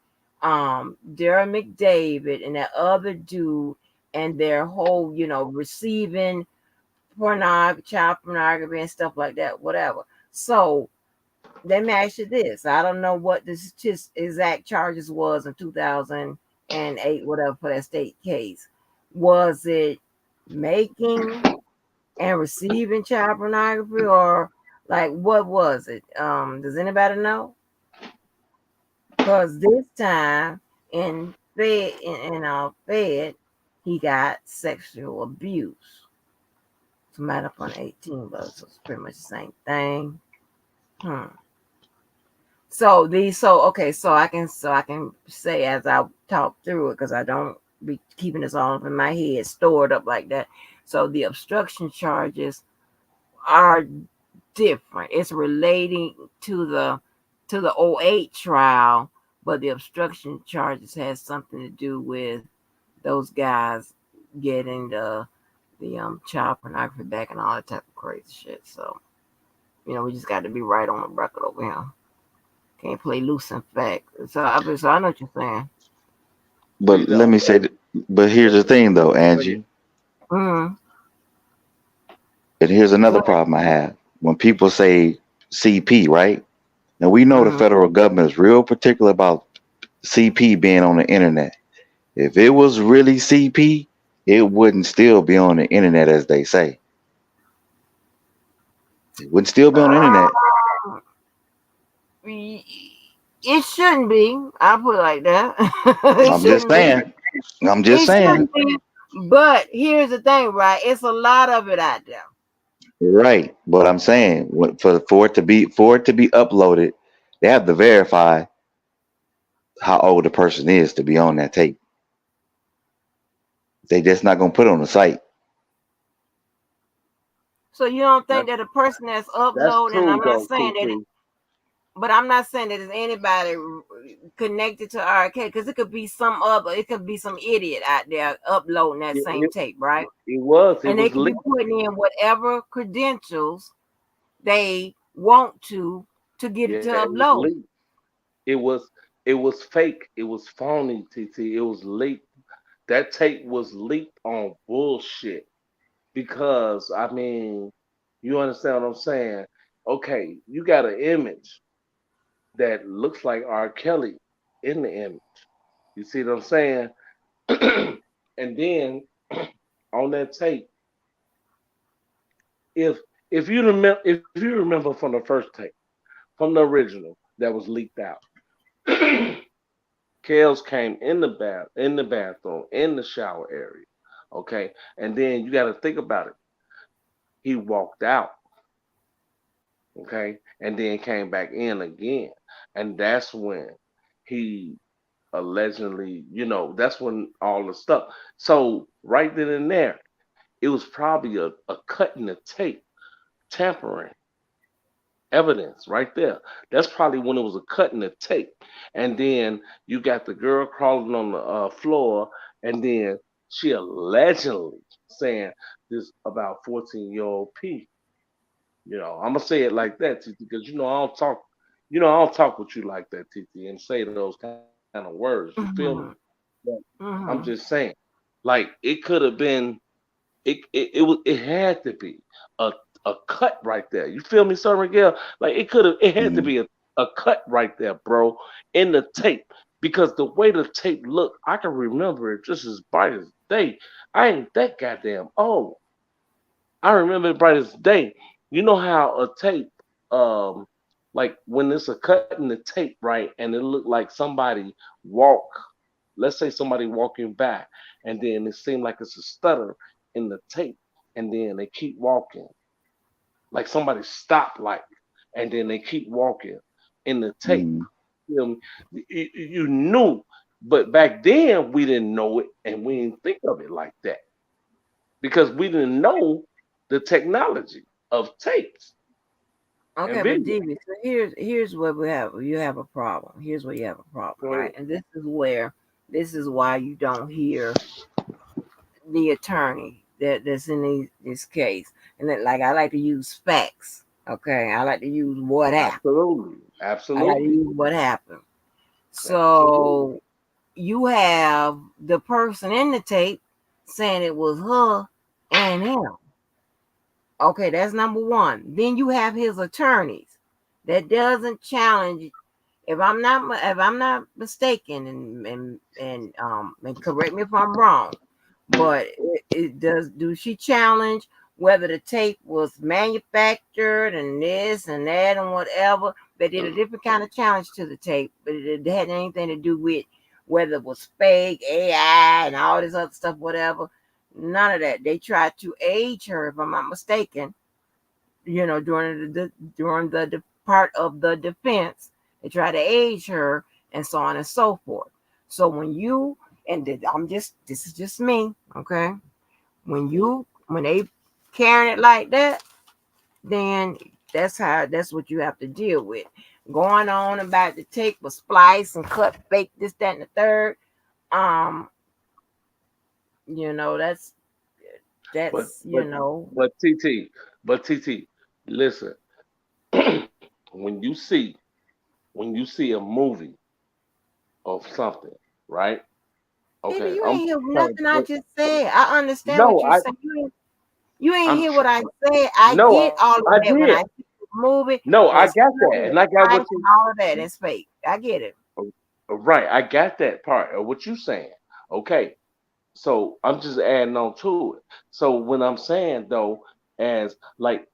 Darren McDavid and that other dude and their whole, receiving pornography, child pornography and stuff like that, whatever. So let me ask you this. I don't know what this just exact charges was in 2008, whatever, for that state case. Was it making and receiving child pornography, or like what was it? Does anybody know? Because this time in Fed, he got sexual abuse. So might up on 18, but it's pretty much the same thing. Hmm. So I can say as I talk through it because I don't be keeping this all up in my head stored up like that. So the obstruction charges are different. It's relating to the '08 trial, but the obstruction charges has something to do with those guys getting the child pornography back and all that type of crazy shit. So we just got to be right on the record over here. Can't play loose and fact. So I know what you're saying. But let me say, but here's the thing though, Angie, Mm. and here's Go another ahead. problem I have. When people say CP, right? Now we know the Mm. federal government is real particular about CP being on the internet. If it was really CP, it wouldn't still be on the internet as they say. It wouldn't still be on the internet. Um, it shouldn't be. I'll put it like that. It I'm just shouldn't be. saying. I'm just It saying. shouldn't be. But here's the thing, right? It's a lot of it out there. Right. But I'm saying for it to be uploaded, they have to verify how old the person is to be on that tape. They just not gonna put it on the site. So you don't think That's that a person that's that's uploading, and true I'm not though, saying that, TT. but I'm not saying that it's anybody connected to RK because it could be some idiot out there uploading that It, same it, tape, right? it And they was could be leaked. putting in whatever credentials they want to get it to Yeah, it was upload. leaked. It was it was fake. It was phony, TT. It was leaked. That tape was leaked on bullshit. Because I mean, you understand what I'm saying? Okay, you got an image that looks like R. Kelly in the image. You see what I'm saying? And then on that tape, if if you remember from the first tape, from the original that was leaked out, Kels came in the bathroom, in the shower area. Okay. And then you gotta think about it. He walked out, okay, and then came back in again. And that's when he allegedly, that's when all the stuff. So right then and there, it was probably a cut in the tape, tampering evidence right there. That's probably when it was a cut in the tape. And then you got the girl crawling on the floor, and then she allegedly saying this about 14-year-old P. I'm gonna say it like that, TT, because I don't talk with you like that, TT, and say those kind of words. You feel me? Hmm. But I'm just Hmm. saying, like it could have been, it had to be a a cut right there. You feel me, Sir Miguel? Like it had to Mhm. be a cut right there, bro, in the tape. Because the way the tape looked, I can remember it just as bright as day. I ain't that goddamn old. I remember it bright as day. You know how a tape, um, like when it's a cut in the tape, right, and it looked like somebody walk. Let's say somebody walking back, and then it seemed like it's a stutter in the tape, and then they keep walking, like somebody stopped, like, and then they keep walking in the tape. Mhm. You feel me? You knew, but back then we didn't know it, and we didn't think of it like that because we didn't know the technology of tapes and Okay, but video. DB, so here's where we have you have a problem. Here's where you have a problem, Go right? ahead. And this is why you don't hear the attorney that's in this case. And then, like I like to use facts. Okay, I like to use what happened. Absolutely. I like to Absolutely. use what happened. Absolutely. So you have the person in the tape saying it was her and him. Okay, that's number one. Then you have his attorneys that doesn't challenge. If I'm not mistaken, and correct me if I'm wrong, but it does do she challenge whether the tape was manufactured and this and that and whatever? They did a different kind of challenge to the tape, but it had anything to do with whether it was fake AI and all this other stuff, whatever. None of that. They tried to age her, if I'm not mistaken, during the part of the defense. They try to age her and so on and so forth. So when you and this is just me, okay? When they carrying it like that, then that's what you have to deal with. Going on about the tape was splice and cut fake this, that, and the third. Um, that's But that's but you know, but TT, listen. when you see when you see a movie of something, right? baby, Okay, you I'm ain't hear trying to nothing I just said. I understand what no, you're saying. You ain't I'm hear tr- what I said. I no, get all of I that when did. I see the movie No, and I it's got fake that, and and I got spice what and you. all of that. It's fake. I get it. Right, I got that part of what you saying. Okay, so I'm just adding on to it. So when I'm saying though, as like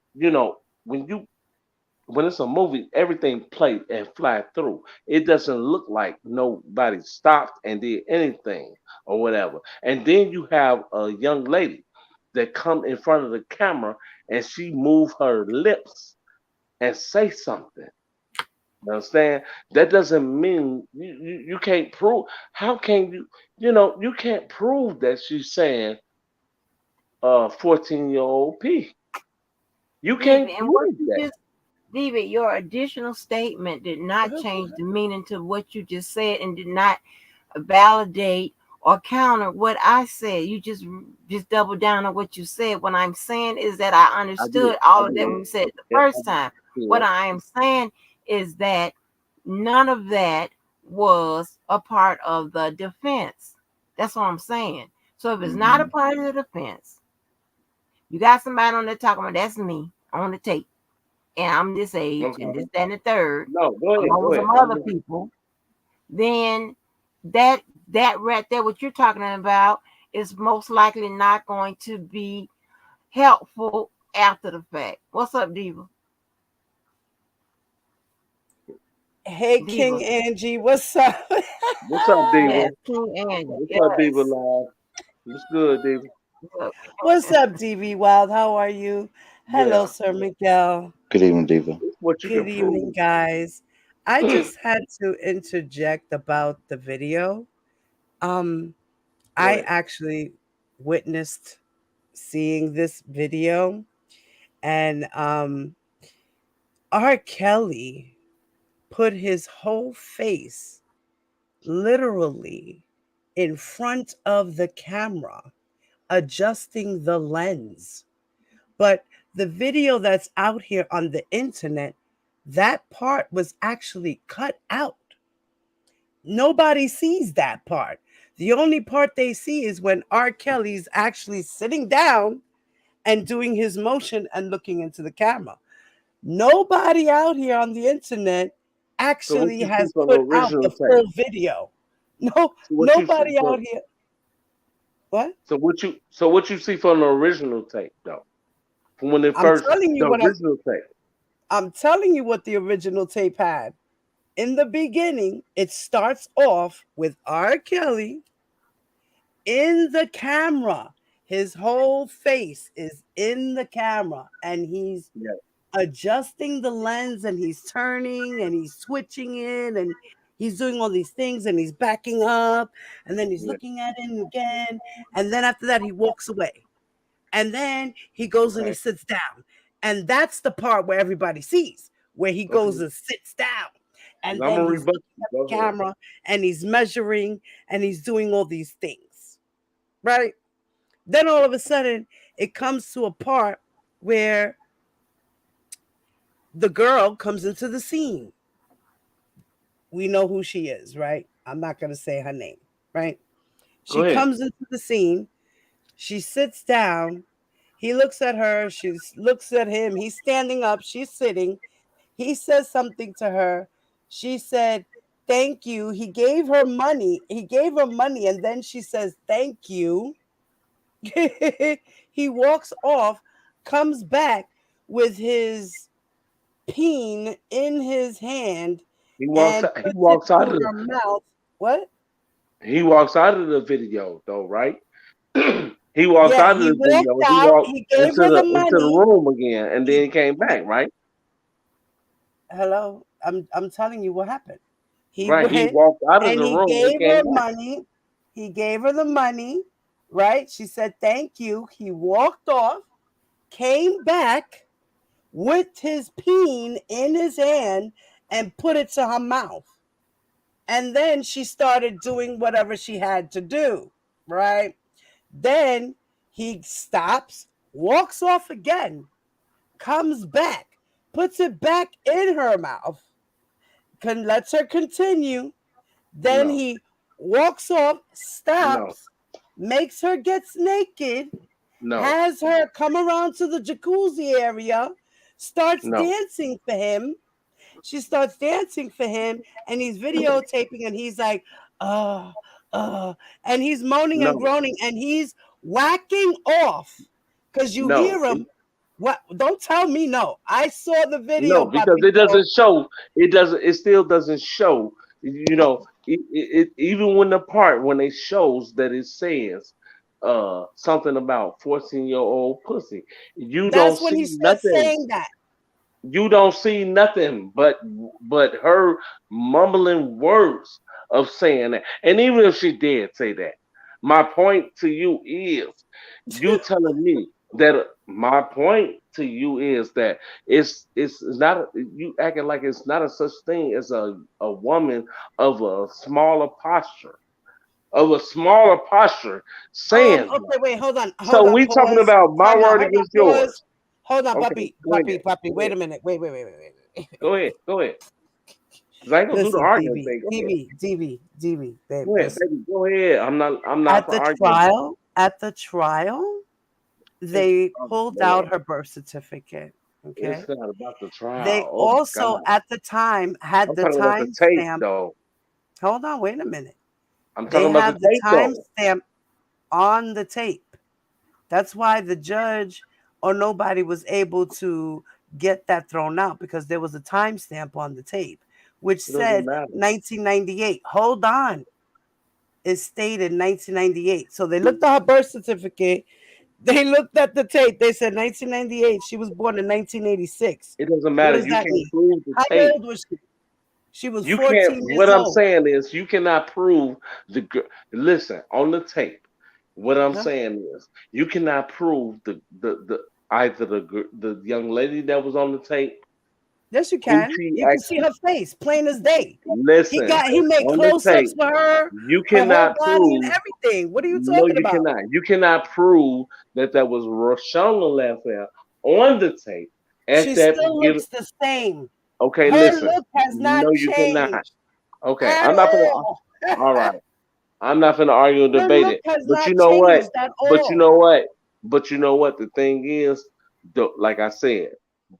when it's a movie, everything play and fly through. It doesn't look like nobody stopped and did anything or whatever. And then you have a young lady that come in front of the camera and she move her lips and say something. You understand? That doesn't mean you can't prove. How can you can't prove that she's saying 14-year-old P. You David, can't and what prove you that. just David, your additional statement did not change the meaning to what you just said and did not validate or counter what I said. You just double down on what you said. What I'm saying is that I I did. understood I all of that did. when you said it the Yeah, I first time. What did. I am saying is that none of that was a part of the defense. That's what I'm saying. So if it's not a Mm-hmm. part of the defense, you got somebody on there talking about that's me on the tape, and I'm this age, and this, Okay. that, and the third, No, go ahead. along Go with some ahead. other people, then that right there, what you're talking about, is most likely not going to be helpful after the fact. What's up, Diva? Hey, Diva. King Angie, what's up? What's up, Diva? Yes, King Angie. What's up, Diva Yes. Live? What's good, Diva? Look. What's up, DV Wild? How are you? Hello, Yeah. Sir Miguel. Good evening, Diva. It's what you Good can evening, prove. guys. I just had to interject about the video. Um, Go I ahead. actually witnessed seeing this video, and R. Kelly put his whole face literally in front of the camera, adjusting the lens. But the video that's out here on the internet, that part was actually cut out. Nobody sees that part. The only part they see is when R. Kelly's actually sitting down and doing his motion and looking into the camera. Nobody out here on the internet So what actually you see has from the put out original the tape? full video. No, So what you see nobody out from here. What? what you see from the original tape though? From when it I'm first telling you the what original tape. I'm telling you what the original tape had. In the beginning, it starts off with R. Kelly in the camera. His whole face is in the camera and he's Yeah. adjusting the lens and he's turning and he's switching it and he's doing all these things and he's backing up and then he's Yeah. looking at it again. And then after that, he walks away. And then he goes and he Okay. sits down. And that's the part where everybody sees, where he goes Okay. and sits down. And I'm then gonna he's rebut looking you. at Go the ahead. camera and he's measuring and he's doing all these things. Right? Then all of a sudden, it comes to a part where the girl comes into the scene. We know who she is, right? I'm not going to say her name, right? Go She ahead. comes into the scene. She sits down. He looks at her. She looks at him. He's standing up. She's sitting. He says something to her. She said, "Thank you." He gave her money. He gave her money. And then she says, "Thank you." He walks off, comes back with his peen in his hand He walks and out, he puts it walks out to of her mouth. What? he walks out of the video though, right? He walks Yeah, out of he the walked video. He out. walked He gave her the into the money. room again, and He then came back, right? Hello. I'm telling you what happened. He Right. He went walked out of and the he room and gave came her back. money. He gave her the money, right? She said thank you. He walked off, came back with his peen in his hand and put it to her mouth. And then she started doing whatever she had to do, right? Then he stops, walks off again, comes back, puts it back in her mouth, lets her continue. Then No, he walks off, no, stops, makes her get naked, no, has her come around to the jacuzzi area, starts no, dancing for him. She starts dancing for him, and he's videotaping, and he's like, uh, uh, and he's moaning and no, groaning, and he's whacking off because you no. hear him. What? Don't tell me no. I saw the No, video, because it Papito. doesn't show. It doesn't. It still doesn't show. You know, even when the part when it shows that it says something about 14-year-old pussy, you don't That's when see he starts nothing. saying that. You don't see nothing but her mumbling words of saying that. And even if she did say that, my point to you is you telling me that my point to you is that it's not you acting like it's not a such thing as a woman of a smaller posture saying that. Okay, wait, So we talking pause, about my time out, word hold on, against pause, yours. hold on, Okay, go ahead. puppy, Go wait ahead. a minute, wait. Go ahead. Go ahead. 'Cause I ain't gonna do the Listen, arguing DB, thing. Go ahead. DB, DB, DB, babe, Go ahead, listen. baby. Go ahead. I'm not for arguing. At the trial, It's, they oh pulled out Lord. her birth certificate. It's Okay. not about the They trial. Oh my also God. at the time had I'm the talking about the tape timestamp. though. Hold on, wait a minute. I'm They talking about the have the tape though. timestamp on the tape. That's why the judge or nobody was able to get that thrown out because there was a timestamp on the tape which It doesn't said matter. 1998. Hold on. It stated 1998. So they looked at her birth certificate. They looked at the tape. They said 1998. She was born in 1986. It doesn't What matter. does You that can't mean? prove the How tape. old was she? She was You can't. 14 What years I'm old. saying is, you cannot prove Listen on the tape. What I'm Huh? saying is, you cannot prove the either the young lady that was on the tape Yes, you who can. she You can see actually her face, plain as day. listen He made on the close-ups tape. for her, You her whole cannot body and prove. everything. What are you No, talking you about? cannot. You cannot prove that was Roshana Lafayette on the tape at She that still given. looks the same. Okay, Her listen. look has No, not you cannot. changed Okay, at I'm not gonna. all. All right, I'm not gonna argue and Her debate look it. has But you not know what? changed at But you all. know what? But you know what? The thing is, like I said,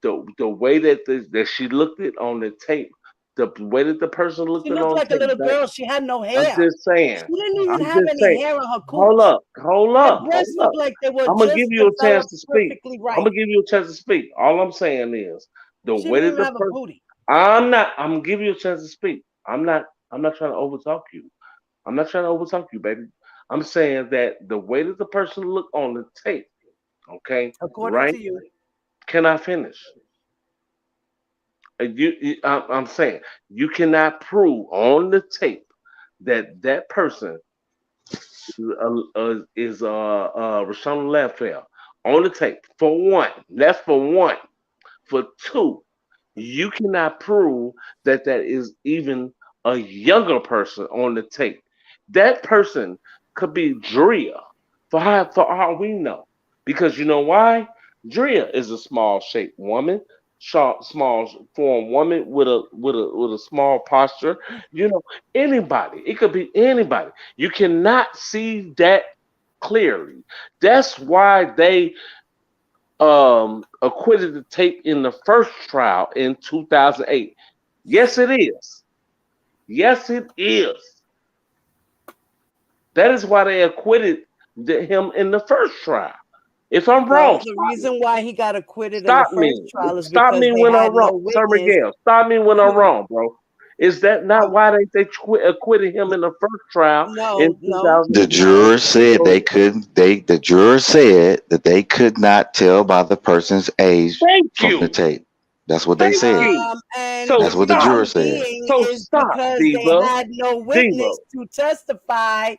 the way that she looked it on the tape, the way that the person She looked it looked on like a tape. little girl. She had no I'm hair. just saying. She didn't even I'm have just any saying. hair on her Hold cooch. up, hold Her up, hold breasts up. looked like they were I'm gonna give just you a chance developed to speak. perfectly I'm right. gonna give you a chance to speak. All I'm saying is the She way didn't that even the have a person. booty. I'm not. I'm gonna give you a chance to speak. I'm not. I'm not trying to overtalk you. I'm not trying to overtalk you, baby. I'm saying that the way that the person looked on the tape. Okay, According right? to you, Can I finish? I'm saying you cannot prove on the tape that that person Rashawn Lafayette on the tape. For one, that's for one. For two, you cannot prove that that is even a younger person on the tape. That person could be Drea. for all we know. Because you know why? Drea is a small shaped woman, small form woman with a small posture. You know, anybody. It could be anybody. You cannot see that clearly. That's why they acquitted the tape in the first trial in 2008. Yes, it is. Yes, it is. That is why they acquitted him in the first trial. If I'm Well, wrong, the reason why he got acquitted in the stop first me. trial is Stop because me they when I'm had wrong. no Sir witness Miguel, stop me when I'm to. wrong, bro. Is that not Um, why they acquitted him in the first trial in no, no, The 2008? no. jurors said Go they ahead. couldn't. The jurors said that they could not tell by the person's age Thank from the you. tape. That's what they Thank said. you. And So That's the what the stop. juror reason said. being So is stop, because they Diva. had no Diva. witness to testify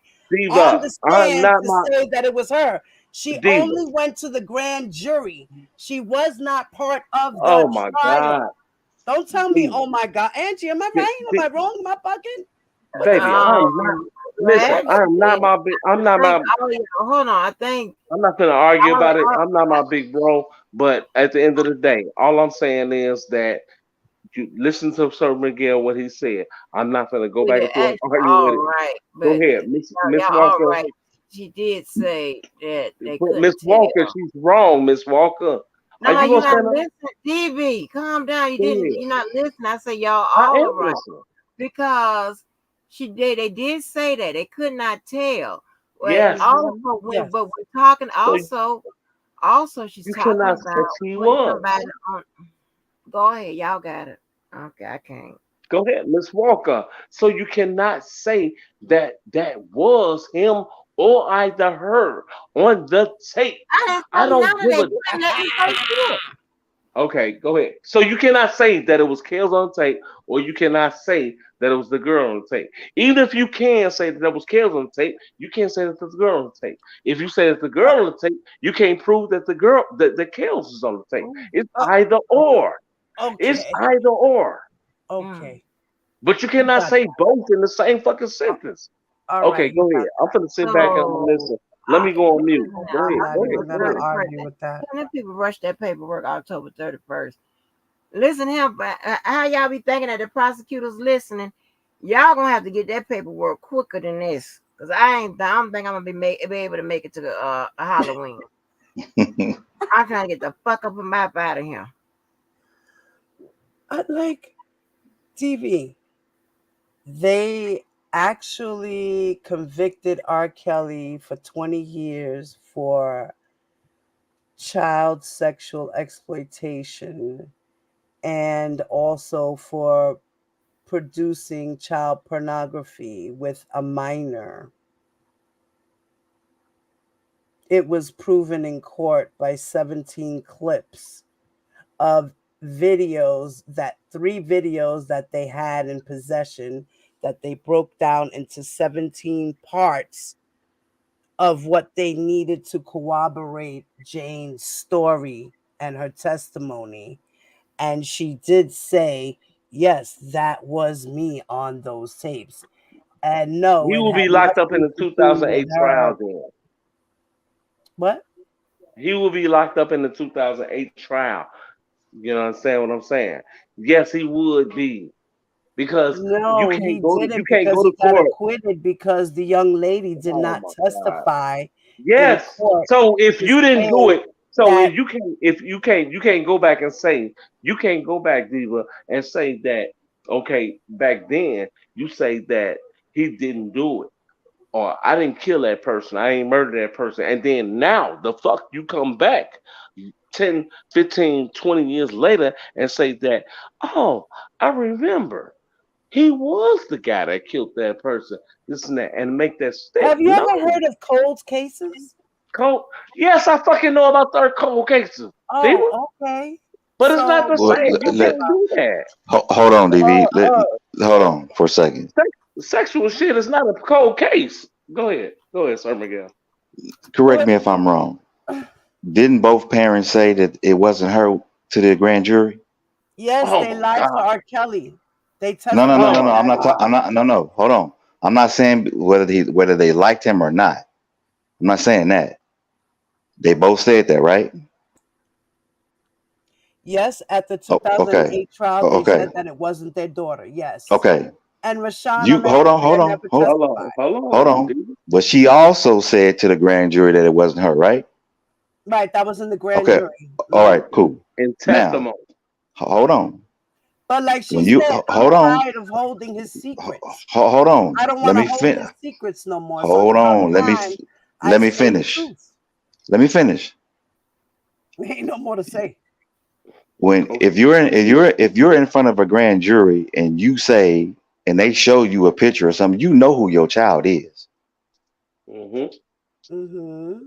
on Diva. the I'm stand not to my say that it was her. She Diva. only went to the grand jury. She was not part of the Oh my God. trial. Don't tell me, Diva. oh my God. Angie, am I Di- right? Am di- I wrong? Am I bugging? What the Baby, fuck? I'm not. Um, Listen, well, I'm not actually, my big. I'm I not think my. all y'all, hold on. I think I'm not gonna argue all, about it. all I'm not my big bro. But at the end of the day, all I'm saying is that you listen to Sir Miguel what he said. I'm not gonna go back yeah, and forth and actually argue with all it. right, Go but ahead, Miss y'all all Walker. right. She did say that they But Miss couldn't Walker, tell. she's wrong. Miss Walker, No, are no, you you're gonna not stand up? listening. DB, calm down. You Go didn't. ahead. You're not listening. I say y'all I all am are right listening. because they did say that they could not tell. But Yes. also when Yes. but we're talking So also she's you talking cannot say about she putting was. somebody on. Go ahead, y'all got it. Okay, I can't. Go ahead, Miss Walker. So you cannot say that that was him or either her on the tape. I didn't I say don't none of give that. a. You didn't let me go through it. Okay, go ahead. So you cannot say that it was Kels on tape, or you cannot say that it was the girl on tape. Even if you can say that it was Kels on tape, you can't say that it's the girl on tape. If you say it's the girl on the tape, you can't prove that the Kels is on the tape. Ooh, It's Oh, either or. It's okay. either or. mm. Okay. But you You cannot got say both in the same fucking that. sentence. All Okay, right. You go got ahead. I'm gonna sit back and I'm gonna So listen. Let me go on mute. listen, Go ahead. I'm not Go ahead. even October Go gonna ahead. 31st. argue with that. Can them people rush that paperwork October 31st? Listen here, but how y'all be thinking that the prosecutors listening? Y'all gonna have to get that paperwork quicker than this, cause I don't think I'm gonna be able to make it to the Halloween. I'm trying to get the fuck up and map out of here. Like TV, they actually convicted R. Kelly for 20 years for child sexual exploitation and also for producing child pornography with a minor. It was proven in court by 17 clips of three videos that they had in possession that they broke down into 17 parts of what they needed to corroborate Jane's story and her testimony. And she did say, yes, that was me on those tapes. And no, He it will be had locked up in nothing the to do with 2008 her. trial. Then What? he will be locked up in the 2008 trial. You know what I'm saying? Yes, he would be because No, he you didn't can't because go he to got court. acquitted because the young lady did Oh not my God. testify in Yes. court So if to you didn't do say it, so that. if you can't go back and say you can't go back, Diva, and say that okay back then you say that he didn't do it or I didn't kill that person, I ain't murdered that person, and then now the fuck you come back 10, 15, 20 years later and say that oh I remember he was the guy that killed that person, this and that, and make that stick. Have you No, ever heard of cold cases? cold. Yes, I fucking know about third cold cases, Diva, Oh, okay. but it's not So the Well, what same. do You you think can't about? do that. hold on, DV. Uh, Hold on for a second. sexual shit is not a cold case. Go ahead, Sir Miguel. Correct What? me if I'm wrong. Didn't both parents say that it wasn't her to the grand jury? Yes, Oh they my lied to god. R. Kelly. They No, no, no, Oh no, testified no. my I'm that. not. god. I'm not. No, no. Hold on. I'm not saying whether they liked him or not. I'm not saying that. They both said that, right? Yes, at the Oh, okay. 2008 trial, Oh, they okay. said that it wasn't their daughter. Yes. Okay. And Rashana You hold on, hold McNair on, never hold, testified. hold on. But she also said to the grand jury that it wasn't her, right? Right, that was in the grand Okay. jury. All Mhm. right. Cool. In Now, testimony. hold on. But like she When you said, I'm hold on, tired of holding his secrets. hold on. I don't Let want to me hold fin. his secrets no more. So it's Hold about on. time I Let me say the finish. truth. Let me finish. Ain't no more to say. When Okay. if you're in front of a grand jury and you say and they show you a picture or something, you know who your child is. Mm-hmm. Mm-hmm.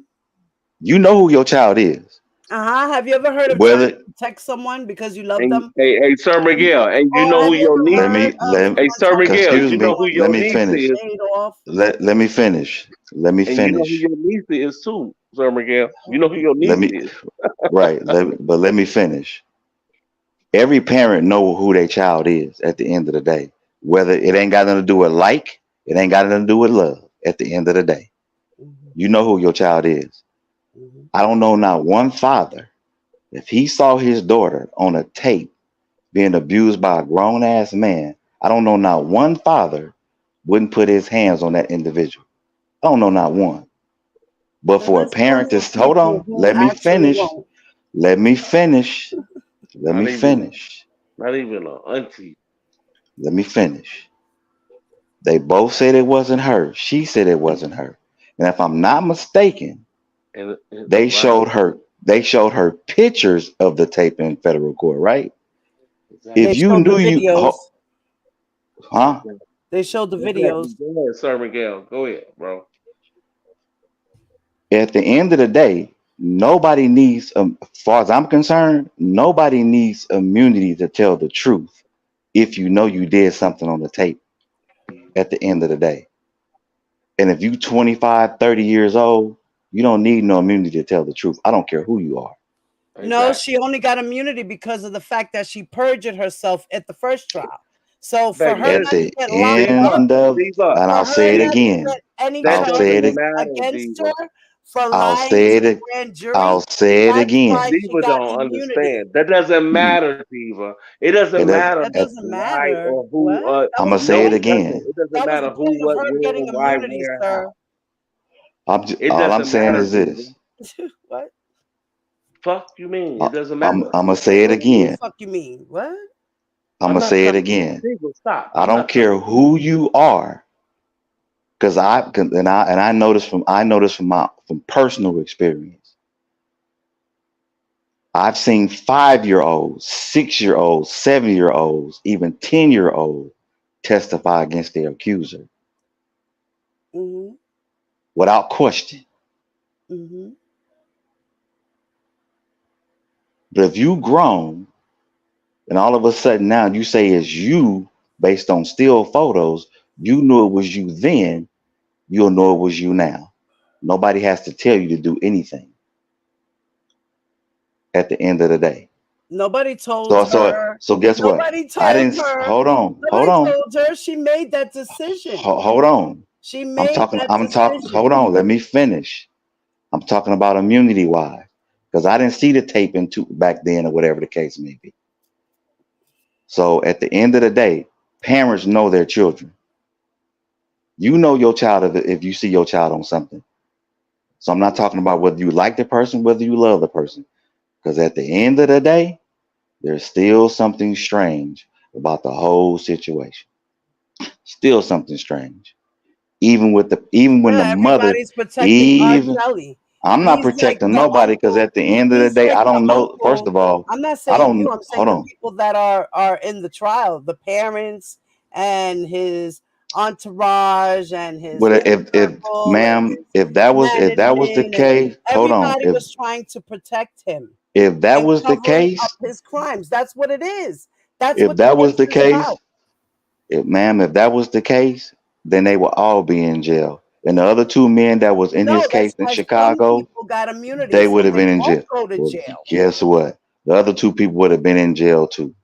You know who your child is. Uh-huh. Have you ever heard of trying to Whether protect someone because you love And them? hey, Sir Have you, Miguel, and you or know have who you your ever niece let is? heard me of let Hey, someone Sir trying to Miguel, excuse you know me. who Let your me take niece finish. is, shade off? Let me finish. Let me and you know who finish. your niece is too, Sir Miguel. You know who your Let niece me is. right. But let me finish. Every parent know who their child is at the end of the day. Whether it ain't got nothing to do with like, it ain't got nothing to do with love. At the end of the day, Mm-hmm. you know who your child is. Mm-hmm. I don't know not one father if he saw his daughter on a tape being abused by a grown ass man. I don't know not one father wouldn't put his hands on that individual. I don't know not one. But And for a there's parent plenty to of hold people on, who let me actually finish. won't. Let me finish. Let Not me even, finish. not even an auntie. Let me finish. They both said it wasn't her. She said it wasn't her. And if I'm not mistaken, And the they violence. showed her they showed her pictures of the tape in federal court, right? They If Exactly. you showed the knew videos. huh? They showed the Exactly. videos. Go ahead, Sir Miguel. Go ahead, bro. At the end of the day, nobody needs, as far as I'm concerned, nobody needs immunity to tell the truth if you know you did something on the tape at the end of the day. And if you 25, 30 years old, you don't need no immunity to tell the truth. I don't care who you are. No, Exactly. she only got immunity because of the fact that she perjured herself at the first trial. So for Baby, her At not to the get locked Diva, up, end of, Diva, and for I'll her say it not Diva. to get again. any I'll That say doesn't it. charges matter, against Diva. her for I'll lying say to the it. grand I'll jury, say it that's again. why she Diva got don't immunity. understand. That doesn't matter, Diva. It It doesn't does. matter That who doesn't lied matter. or who. What? That I'm was gonna the say No, it point. it doesn't. again. It doesn't That was matter the who, point of what, her getting when, why, immunity, where, sir. how. It All I'm doesn't saying matter, is Diva. this. What? Fuck you mean? I- It doesn't I'm matter. I'm gonna say it What do you mean? again. Fuck you mean? What? I'm I'm gonna not say it talking. again. Diva, stop. I I'm don't not talking. care who you are, because I noticed from personal experience. I've seen 5 year olds, 6 year olds, 7 year olds, even 10 year olds testify against their accuser Mm-hmm. without question. Mm-hmm. But if you grown and all of a sudden now you say it's you based on still photos, you knew it was you then, you'll know it was you now. Nobody has to tell you to do anything at the end of the day. Nobody told So so her. so guess what? Nobody I told didn't her. hold on, hold Nobody on, told her. She made that decision. hold on. She made that I'm talking, hold decision. on, let me finish. I'm talking about immunity wise. Because I didn't see the tape into back then or whatever the case may be. So at the end of the day, parents know their children. You know your child if you see your child on something. So I'm not talking about whether you like the person, whether you love the person. Because at the end of the day, there's still something strange about the whole situation. Still something strange. Even when the Yeah, mother, everybody's protecting R. even Kelly. I'm not He's like protecting the nobody because uncle. at the end of the He's day, like I the don't know. First uncle. of all, I'm not I saying you. don't I'm hold saying the on. people that are in the trial, the parents and his entourage and his But inner if circle and ma'am, his if that was the management, and case, hold on. everybody was trying to protect him If that and was the covering up case, his crimes. That's what it is. That's if what the that was case the is case, about. if that was the case, then they would all be in jail. And the other two men that was in his No, case that's in why some Chicago, people got immunity, they so would have they been in won't jail. go to Well, jail. guess what? The other two people would have been in jail too.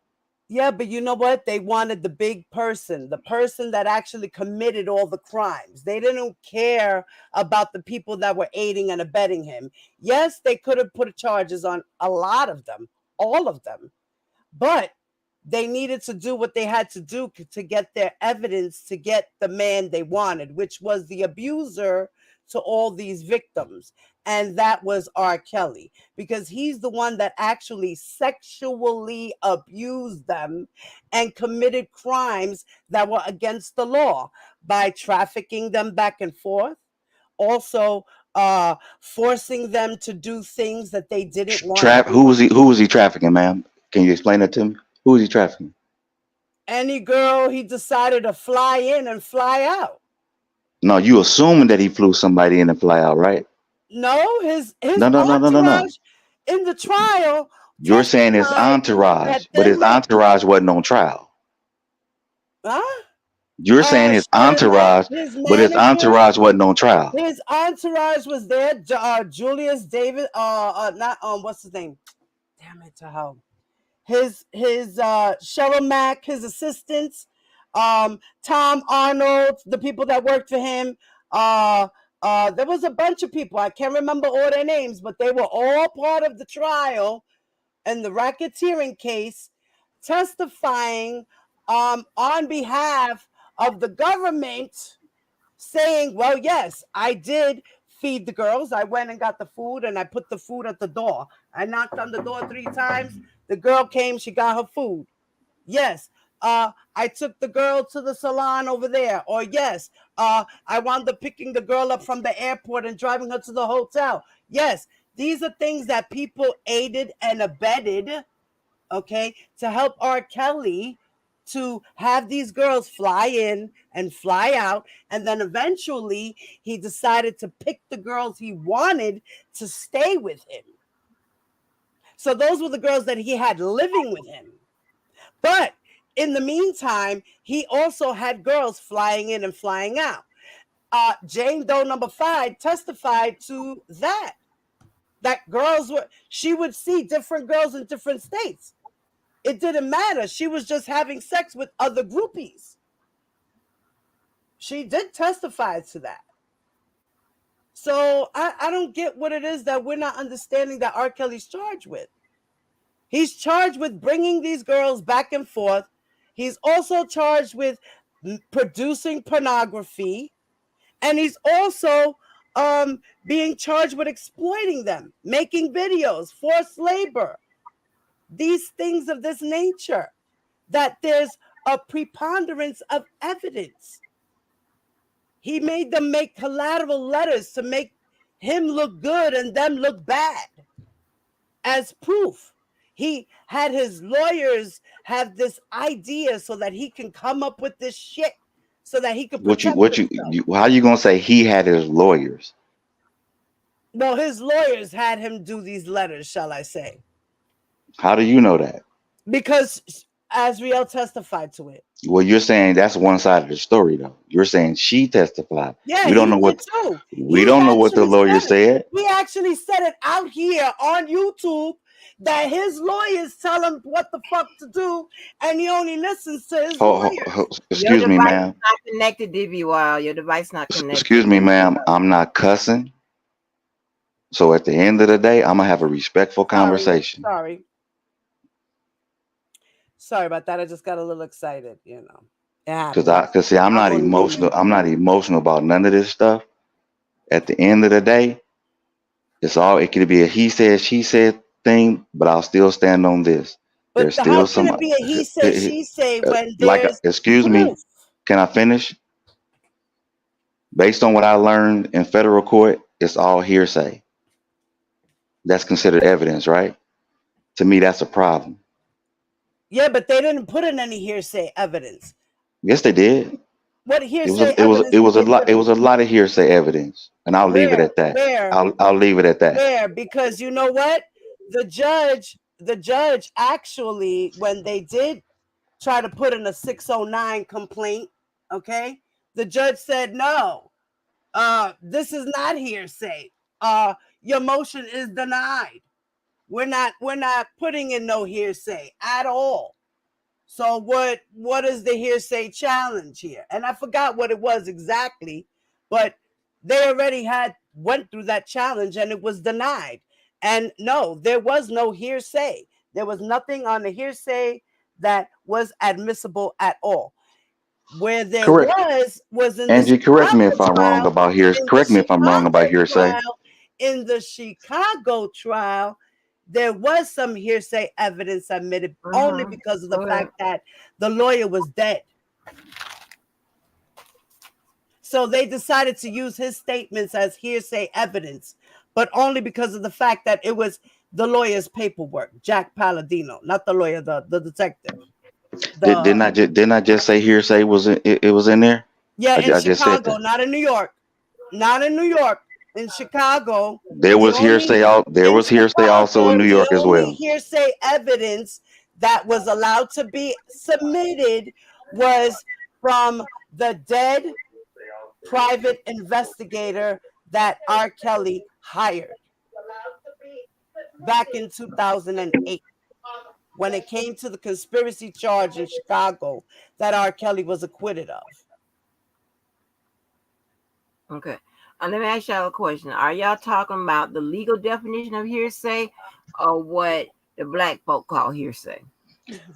Yeah, but you know what? They wanted the big person, the person that actually committed all the crimes. They didn't care about the people that were aiding and abetting him. Yes, they could have put charges on a lot of them, all of them, but they needed to do what they had to do to get their evidence to get the man they wanted, which was the abuser to all these victims. And that was R. Kelly, because he's the one that actually sexually abused them and committed crimes that were against the law by trafficking them back and forth. Also, forcing them to do things that they didn't want to Trap. do. Who was he trafficking, ma'am? Can you explain that to me? Who was he trafficking? Any girl he decided to fly in and fly out. No, you assuming that he flew somebody in and fly out, right? No, his No, no, no, no, no, no. entourage in the trial You're saying his testified entourage, that but his entourage wasn't on trial. huh? You're saying his Sherry Mack, entourage, his but his manager, entourage wasn't on trial. his entourage was there. Julius David, not what's his name? Damn it to hell. His Cheryl Mack, his assistants, Tom Arnold, the people that worked for him. There was a bunch of people. I can't remember all their names, but they were all part of the trial and the racketeering case, testifying on behalf of the government, saying, well, yes, I did feed the girls. I went and got the food and I put the food at the door. I knocked on the door 3 times. The girl came, she got her food. Yes. I took the girl to the salon over there. Or yes, I wound up picking the girl up from the airport and driving her to the hotel. Yes, these are things that people aided and abetted, okay, to help R. Kelly to have these girls fly in and fly out. And then eventually he decided to pick the girls he wanted to stay with him. So those were the girls that he had living with him. But in the meantime, he also had girls flying in and flying out. Jane Doe number 5 testified to that. That she would see different girls in different states. It didn't matter. She was just having sex with other groupies. She did testify to that. So I don't get what it is that we're not understanding that R. Kelly's charged with. He's charged with bringing these girls back and forth. He's also charged with producing pornography. And he's also being charged with exploiting them, making videos, forced labor, these things of this nature, that there's a preponderance of evidence. He made them make collateral letters to make him look good and them look bad as proof. He had his lawyers have this idea so that he can come up with this shit so that he could protect himself. How you gonna say he had his lawyers? No, his lawyers had him do these letters, shall I say. How do you know that? Because Azriel testified to it. Well, you're saying that's one side of the story, though. You're saying she testified. Yeah, We don't know he what did too. we don't know what the lawyer said. He actually said it out here on YouTube that his lawyers tell him what the fuck to do, and he only listens to his lawyers. Excuse me, ma'am. Not connected, DV. Your device not connected. Excuse me, ma'am. I'm not cussing. So at the end of the day, I'm gonna have a respectful conversation. Sorry about that. I just got a little excited, you know. Cause see, I'm not emotional. I'm not emotional about none of this stuff. At the end of the day, it could be a he said, she said thing, but I'll still stand on this. But There's how still can it be a he said, she said when like, there's excuse proof? me, can I finish? Based on what I learned in federal court, it's all hearsay. That's considered evidence, right? To me, that's a problem. Yeah, but they didn't put in any hearsay evidence. Yes, they did. What hearsay evidence? It was a lot. It was a lot of hearsay evidence, and I'll leave it at that. I'll leave it at that. Where? Because you know what, the judge actually, when they did try to put in a 609 complaint, okay, the judge said no. This is not hearsay. Your motion is denied. We're not putting in no hearsay at all. So what is the hearsay challenge here? And I forgot what it was exactly, but they already had went through that challenge and it was denied. And no, there was no hearsay. There was nothing on the hearsay that was admissible at all. Where there Correct. was in the Angie, correct me if Chicago I'm wrong trial. about hearsay. In the Correct me if I'm wrong about Chicago hearsay. trial, in the Chicago trial, there was some hearsay evidence admitted only Mm-hmm. because of the Go ahead. fact that the lawyer was dead. So they decided to use his statements as hearsay evidence, but only because of the fact that it was the lawyer's paperwork, Jack Palladino, not the lawyer, the detective. The Didn't I just say hearsay was it was in there? Yeah, in I just said Chicago, that. not in New York. Not in New York. In Chicago, There the was only hearsay out. There in was hearsay also in Chicago, New the York as only well. hearsay evidence that was allowed to be submitted was from the dead private investigator that R. Kelly hired back in 2008 when it came to the conspiracy charge in Chicago that R. Kelly was acquitted of. Okay. Let me ask y'all a question. Are y'all talking about the legal definition of hearsay or what the black folk call hearsay?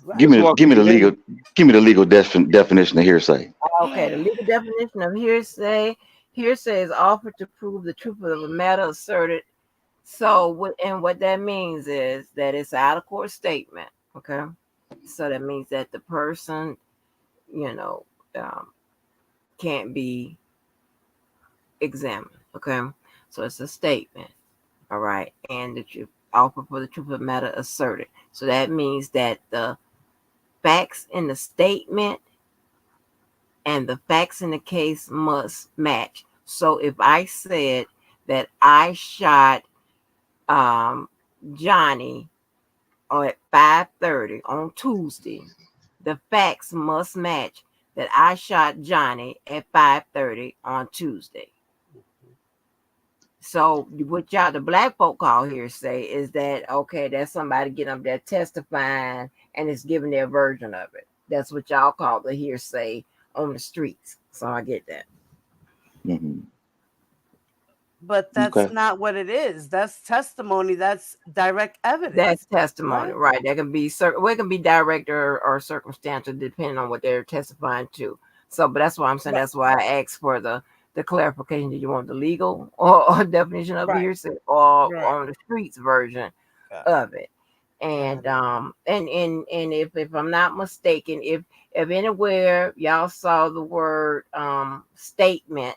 Right. Which one Give can me the you hear me? legal definition of hearsay. Okay, the legal definition of hearsay. Hearsay is offered to prove the truth of a matter asserted. So, what that means is that it's an out of court statement. Okay, so that means that the person, you know, um, can't be examined. Okay, so it's a statement. All right, and the truth offer for the truth of the matter asserted. So that means that the facts in the statement and the facts in the case must match. So if I said that I shot um, Johnny at 5:30 on Tuesday, the facts must match that I shot Johnny at 5:30 on Tuesday. So what y'all the black folk call hearsay is that okay, that's somebody getting up there testifying and it's giving their version of it. That's what y'all call the hearsay on the streets. So I get that. Hmm. But that's Okay. not what it is. That's testimony. That's direct That's evidence, testimony, right? right? That can be well, it can be direct or circumstantial depending on what they're testifying to. So, but that's why I'm saying Right, that's why I asked for the clarification. Do you want the legal or definition of right, hearsay or right. on the streets version Got of it? got And it. if I'm not mistaken, if anywhere y'all saw the word statement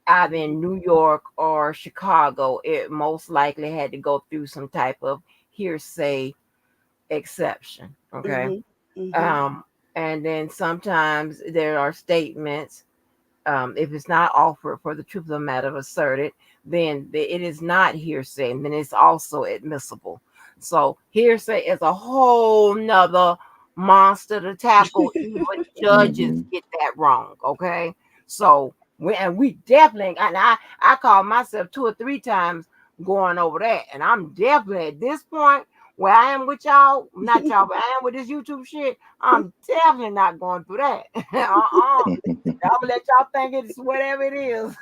either in New York or Chicago, it most likely had to go through some type of hearsay exception. Okay. Mhm. Mhm. Um, and then sometimes there are statements, if it's not offered for the truth of the matter asserted, then it is not hearsay, and then it's also admissible. So hearsay is a whole nother monster to tackle. Even judges Hmm. get that wrong. Okay, so we definitely, and I call myself 2 or 3 times going over that, and I'm definitely at this point where I am with y'all, not y'all, but I am with this YouTube shit. I'm definitely not going through that. I'm gonna let y'all think it's whatever it is.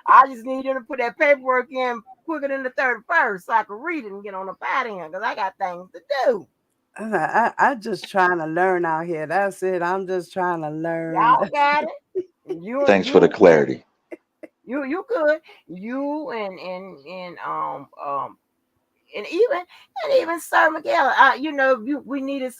I just need you to put that paperwork in quicker than the 31st so I can read it and get on the pad in because I got things to do. I just trying to learn out here. That's it. I'm just trying to learn. Y'all got it. You Thanks for the you clarity. you could. You and even Sir Miguel. If we needed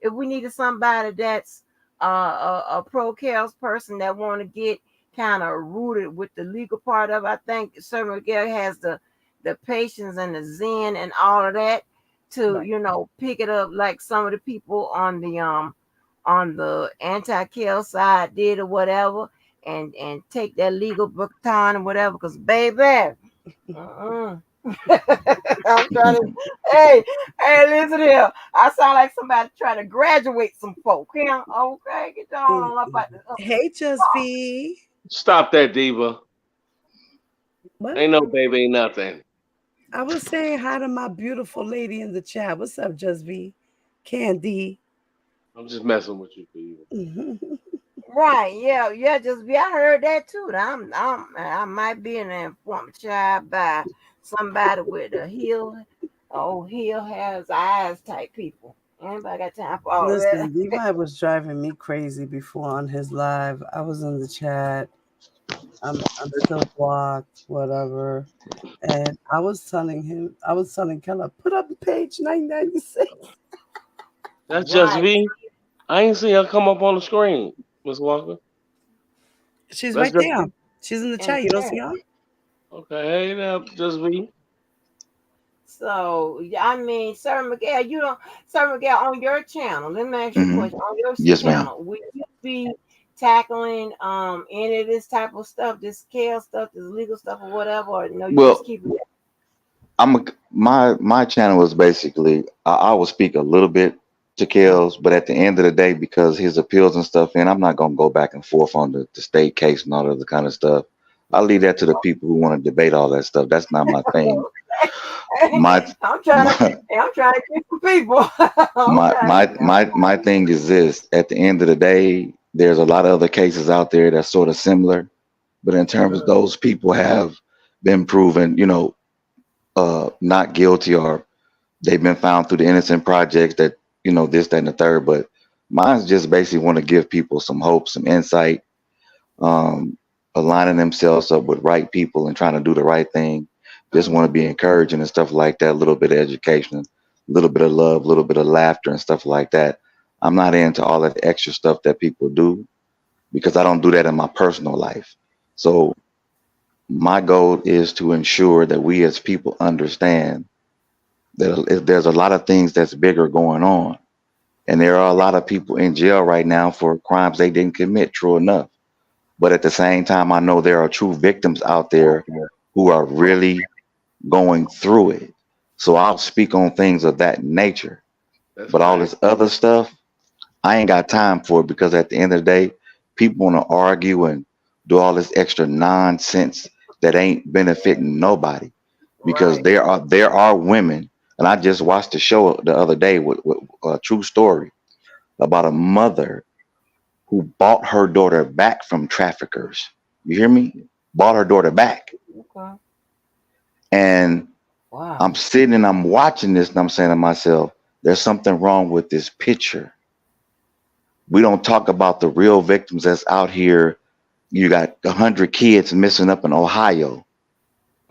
if we needed somebody that's a pro chaos person that want to get kind of rooted with the legal part of it, I think Sir Miguel has the patience and the zen and all of that to Right. pick it up like some of the people on the anti-chaos side did or whatever, and take that legal baton or whatever. Because baby. Uh-uh. I'm trying to. Hey, hey, listen here. I sound like somebody trying to graduate some folk. Yeah, okay, get on up Mm-mm. out the. Hey, Just V. Stop that, diva. What? Ain't no baby, ain't nothing. I was saying hi to my beautiful lady in the chat. What's up, Just V? Candy. I'm just messing with you, people. Right, yeah, yeah, just be. I heard that too. I might be an informed child by somebody with a heel has eyes type people. Anybody got time for all Listen, that? Levi was driving me crazy before on his live. I was in the chat. I'm still blocked, whatever. And I was telling Keller, put up page 996. That's just Right. V. I ain't see her come up on the screen, Miss Walker. She's That's right just there. V. She's in the And chat. You don't yeah. see her? Okay, hey there, just V. So yeah, I mean, Sir Miguel, on your channel. Let me ask you a Hmm. question. On your Yes, ma'am. channel, will you be tackling any of this type of stuff, this scale stuff, this legal stuff, or whatever? Or no, you just Well, keep it. my channel is basically I will speak a little bit to Uh, Kels, but at the end of the day, because his appeals and stuff, and I'm not gonna go back and forth on the state case and all of the kind of stuff. I leave that to the people who want to debate all that stuff. That's not my thing. My I'm trying to, my I'm trying to get some people. I'm my trying to my get. my thing is this. At the end of the day, there's a lot of other cases out there that's sort of similar, but in terms of those people have been proven, not guilty, or they've been found through the innocent projects that, this, that, and the third. But mine's just basically want to give people some hope, some insight, um, aligning themselves up with right people and trying to do the right thing. Just want to be encouraging and stuff like that. A little bit of education, a little bit of love, a little bit of laughter and stuff like that. I'm not into all that extra stuff that people do because I don't do that in my personal life. So my goal is to ensure that we as people understand that there's a lot of things that's bigger going on. And there are a lot of people in jail right now for crimes they didn't commit, true enough. But at the same time, I know there are true victims out there who are really going through it. So I'll speak on things of that nature. That's But all fine. this other stuff, I ain't got time for it because at the end of the day, people want to argue and do all this extra nonsense that ain't benefiting nobody. Because Right. there are women, and I just watched the show the other day with a true story about a mother who bought her daughter back from traffickers. You hear me? Bought her daughter back. Okay. And Wow. I'm sitting and I'm watching this and I'm saying to myself, there's something wrong with this picture. We don't talk about the real victims that's out here. You got 100 kids missing up in Ohio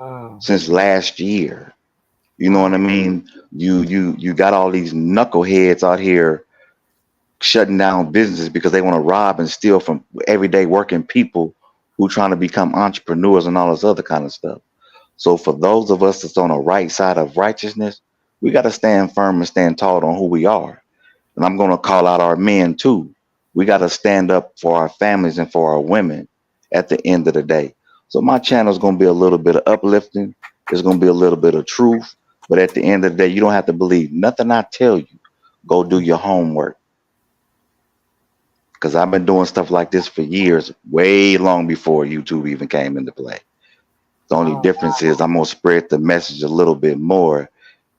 Mm, since last year. You know what I wow. mean? You got all these knuckleheads out here shutting down businesses because they want to rob and steal from everyday working people who trying to become entrepreneurs and all this other kind of stuff. So for those of us that's on the right side of righteousness, we got to stand firm and stand tall on who we are. And I'm going to call out our men too. We got to stand up for our families and for our women at the end of the day. So my channel is going to be a little bit of uplifting. It's going to be a little bit of truth. But at the end of the day, you don't have to believe nothing I tell you. Go do your homework. Because I've been doing stuff like this for years, way long before YouTube even came into play. The only Oh, difference is I'm going to spread the message a little bit more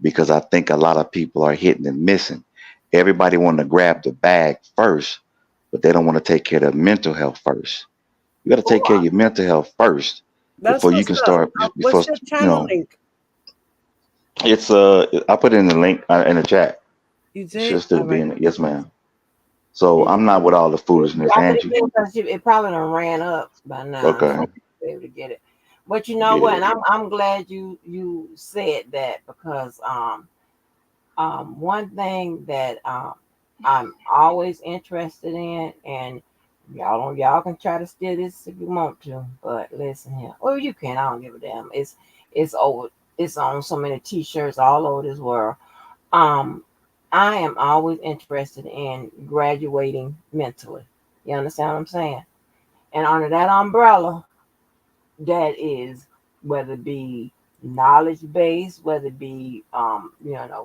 because I think a lot of people are hitting and missing. Everybody want to grab the bag first, but they don't want to take care of their mental health first. You got to take care of wow. your mental health first That's before you what's can up. start. Before What's your channel link? it's I put in the link in the chat. You It should did? still All be right. in it. Yes, ma'am. So Did I'm not with all the foolishness, I put it Angie. in because it probably done ran up by now, so Okay, you'll be able to get it. But you know get what? it. And I'm glad you said that because one thing that I'm always interested in, and y'all can try to steal this if you want to, but listen here. Well, you can. I don't give a damn. It's over. It's on so many T-shirts all over this world. Um, I am always interested in graduating mentally. You understand what I'm saying? And under that umbrella, that is whether it be knowledge based, whether it be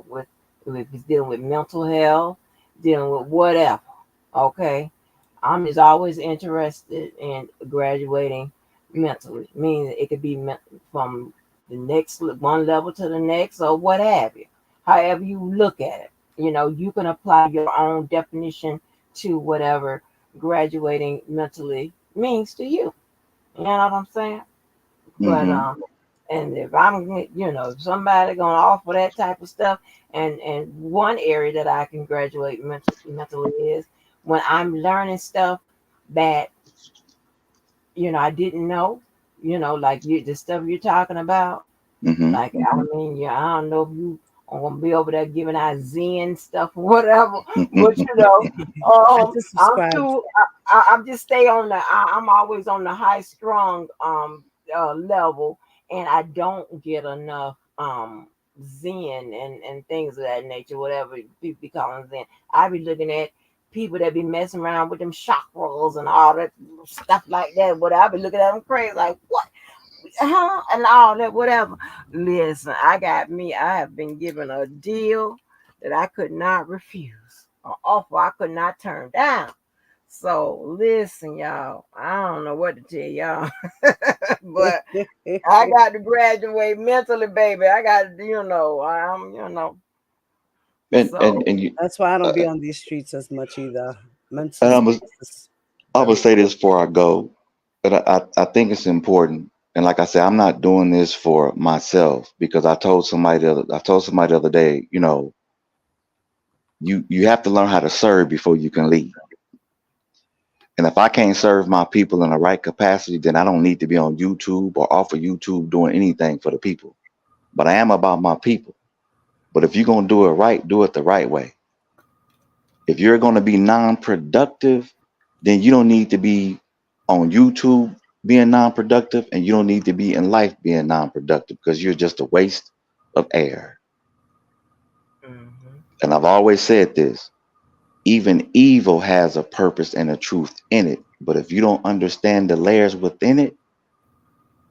with if it's dealing with mental health, dealing with whatever. Okay, I'm just always interested in graduating mentally. Meaning it could be from the next one level to the next or what have you. However you look at it, You can apply your own definition to whatever graduating mentally means to you. You know what I'm saying? But Mm-hmm. and if if somebody gonna offer that type of stuff, and one area that I can graduate mentally is when I'm learning stuff that I didn't know, like the stuff you're talking about. Mm-hmm. Like, I mean, yeah, I don't know if you are gonna be over there giving out Zen stuff or whatever, but I just I'm subscribed. too. I'm just stay on the. I'm always on the high strung level, and I don't get enough Zen and things of that nature. Whatever people be calling Zen, I be looking at people that be messing around with them chakras and all that stuff like that. But I be looking at them crazy, like what? And all that, whatever. Listen, I have been given a deal that I could not refuse, an offer I could not turn down. So listen, y'all, I don't know what to tell y'all, but I got to graduate mentally, baby. I got to, And so. and you, That's why I don't uh, be on these streets as much either. Mental and space is I'm gonna very say important. this before I go, but I think it's important. And like I said, I'm not doing this for myself because I told somebody the other day, you have to learn how to serve before you can lead. And if I can't serve my people in the right capacity, then I don't need to be on YouTube or off of YouTube doing anything for the people. But I am about my people. But if you're gonna do it right, do it the right way. If you're gonna be non-productive, then you don't need to be on YouTube being non-productive, and you don't need to be in life being non-productive because you're just a waste of air. Mhm. And I've always said this: even evil has a purpose and a truth in it. But if you don't understand the layers within it,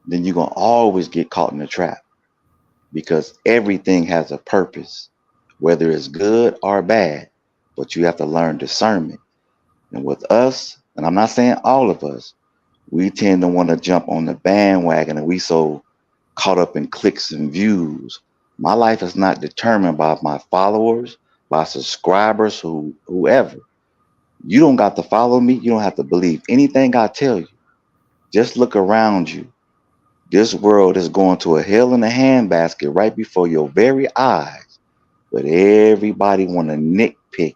then you're gonna always get caught in the trap because everything has a purpose, whether it's good or bad. But you have to learn discernment. And with us, and I'm not saying all of us, we tend to want to jump on the bandwagon and we so caught up in clicks and views. My life is not determined by my followers, by subscribers, whoever. You don't got to follow me. You don't have to believe anything I tell you. Just look around you. This world is going to a hell in a handbasket right before your very eyes. But everybody want to nitpick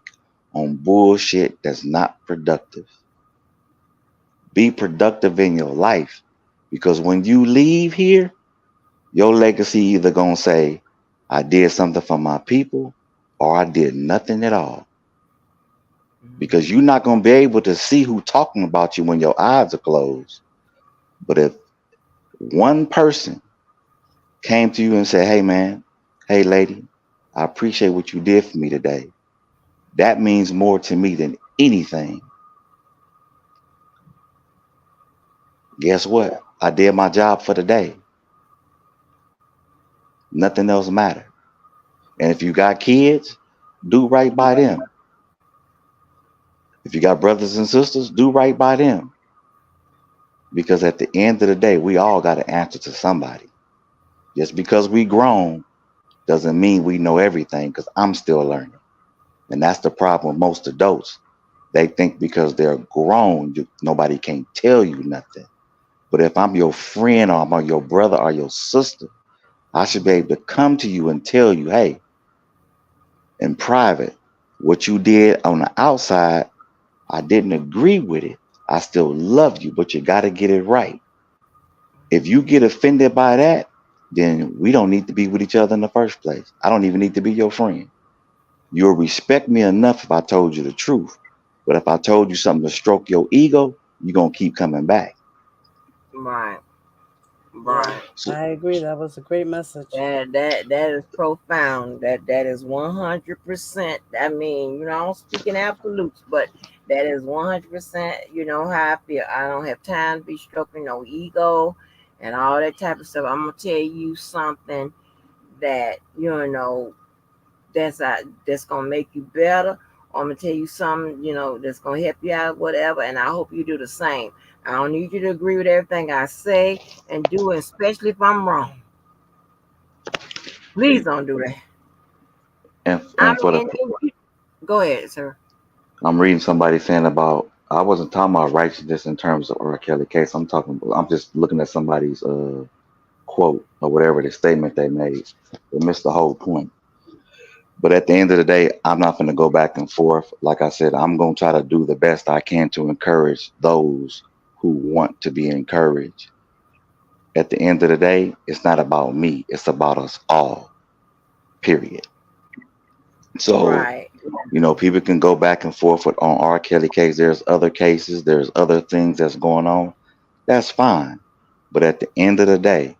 on bullshit that's not productive. Be productive in your life because when you leave here, your legacy either gonna say, I did something for my people or I did nothing at all. Because Mhm. you're not gonna be able to see who talking about you when your eyes are closed. But if one person came to you and said, hey man, hey lady, I appreciate what you did for me today. That means more to me than anything. Guess what? I did my job for the day. Nothing else matters. And if you got kids, do right by them. If you got brothers and sisters, do right by them. Because at the end of the day, we all got to answer to somebody. Just because we grown doesn't mean we know everything because I'm still learning. And that's the problem with most adults. They think because they're grown, nobody can tell you nothing. But if I'm your friend or I'm your brother or your sister, I should be able to come to you and tell you, hey, in private, what you did on the outside, I didn't agree with it. I still love you, but you got to get it right. If you get offended by that, then we don't need to be with each other in the first place. I don't even need to be your friend. You'll respect me enough if I told you the truth. But if I told you something to stroke your ego, you're going to keep coming back. Right, Yeah, right. So, I agree. That was a great message. That is profound. That is 100%. I mean, I'm speaking absolutes, but that is 100%. You know how I feel. I don't have time to be stroking no ego and all that type of stuff. I'm gonna tell you something that that's gonna make you better. Or I'm gonna tell you something that's gonna help you out, whatever. And I hope you do the same. I don't need you to agree with everything I say and do, especially if I'm wrong. Please and, don't do that. I and for the mean, go ahead, sir. I'm reading somebody saying about I wasn't talking about righteousness in terms of R. Kelly case. I'm just looking at somebody's quote or whatever the statement they made. They missed the whole point. But at the end of the day, I'm not going to go back and forth. Like I said, I'm going to try to do the best I can to encourage those who want to be encouraged. At the end of the day, it's not about me. It's about us all. Period. So, Right. people can go back and forth on R. Kelly case. There's other cases. There's other things that's going on. That's fine. But at the end of the day,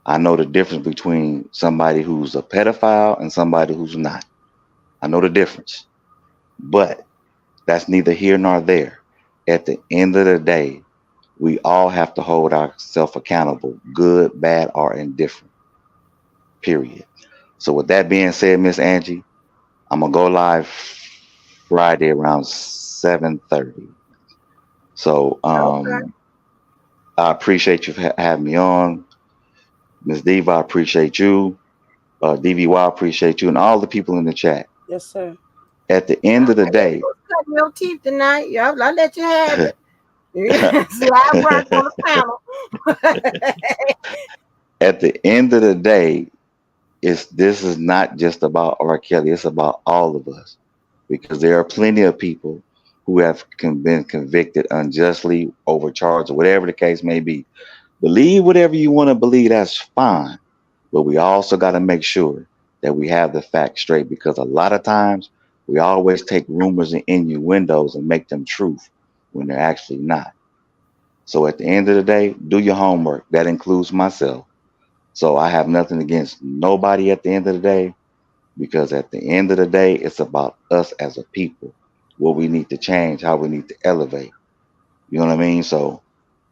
I know the difference between somebody who's a pedophile and somebody who's not. I know the difference. But that's neither here nor there. At the end of the day, we all have to hold ourselves accountable, good, bad, or indifferent. Period. So with that being said, Miss Angie, I'm gonna go live Friday around 7:30. So Okay. I appreciate you having me on, Miss Diva. I appreciate you, DVY. I appreciate you, and all the people in the chat. Yes, sir. At the All end of the right, you day, was cutting your teeth tonight. I'll let you have it. Slide rock on the panel. at the end of the day, this is not just about R. Kelly. It's about all of us because there are plenty of people who have been convicted unjustly, overcharged, or whatever the case may be. Believe whatever you want to believe. That's fine, but we also got to make sure that we have the facts straight because a lot of times we always take rumors and innuendos and make them truth when they're actually not. So at the end of the day, do your homework. That includes myself. So I have nothing against nobody at the end of the day because at the end of the day, it's about us as a people, what we need to change, how we need to elevate. You know what I mean? So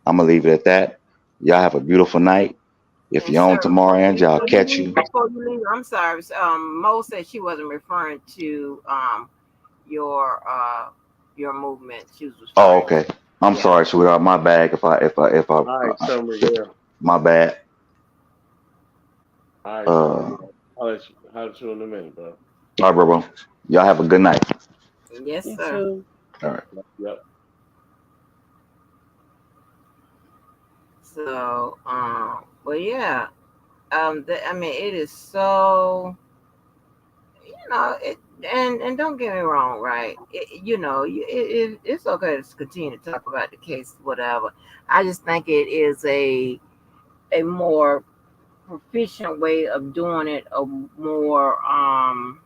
I'm gonna leave it at that. Y'all have a beautiful night. If And you're on sir, tomorrow, Angie, I'll catch you. before you leave, I'm sorry. Mo said she wasn't referring to your uh your movement. She was Oh, referring okay. to, I'm yeah. sorry, sweetheart. My bad. All right, Summer. Yeah. My bad. All right, Summer. Uh, Yeah. I'll let you in a minute, bro. all right, bro. Y'all have a good night. Yes, You sir. too. All right. Yep. So but yeah, I mean, it is so, it, and don't get me wrong, right? It's okay to continue to talk about the case, whatever. I just think it is a more proficient way of doing it, a more um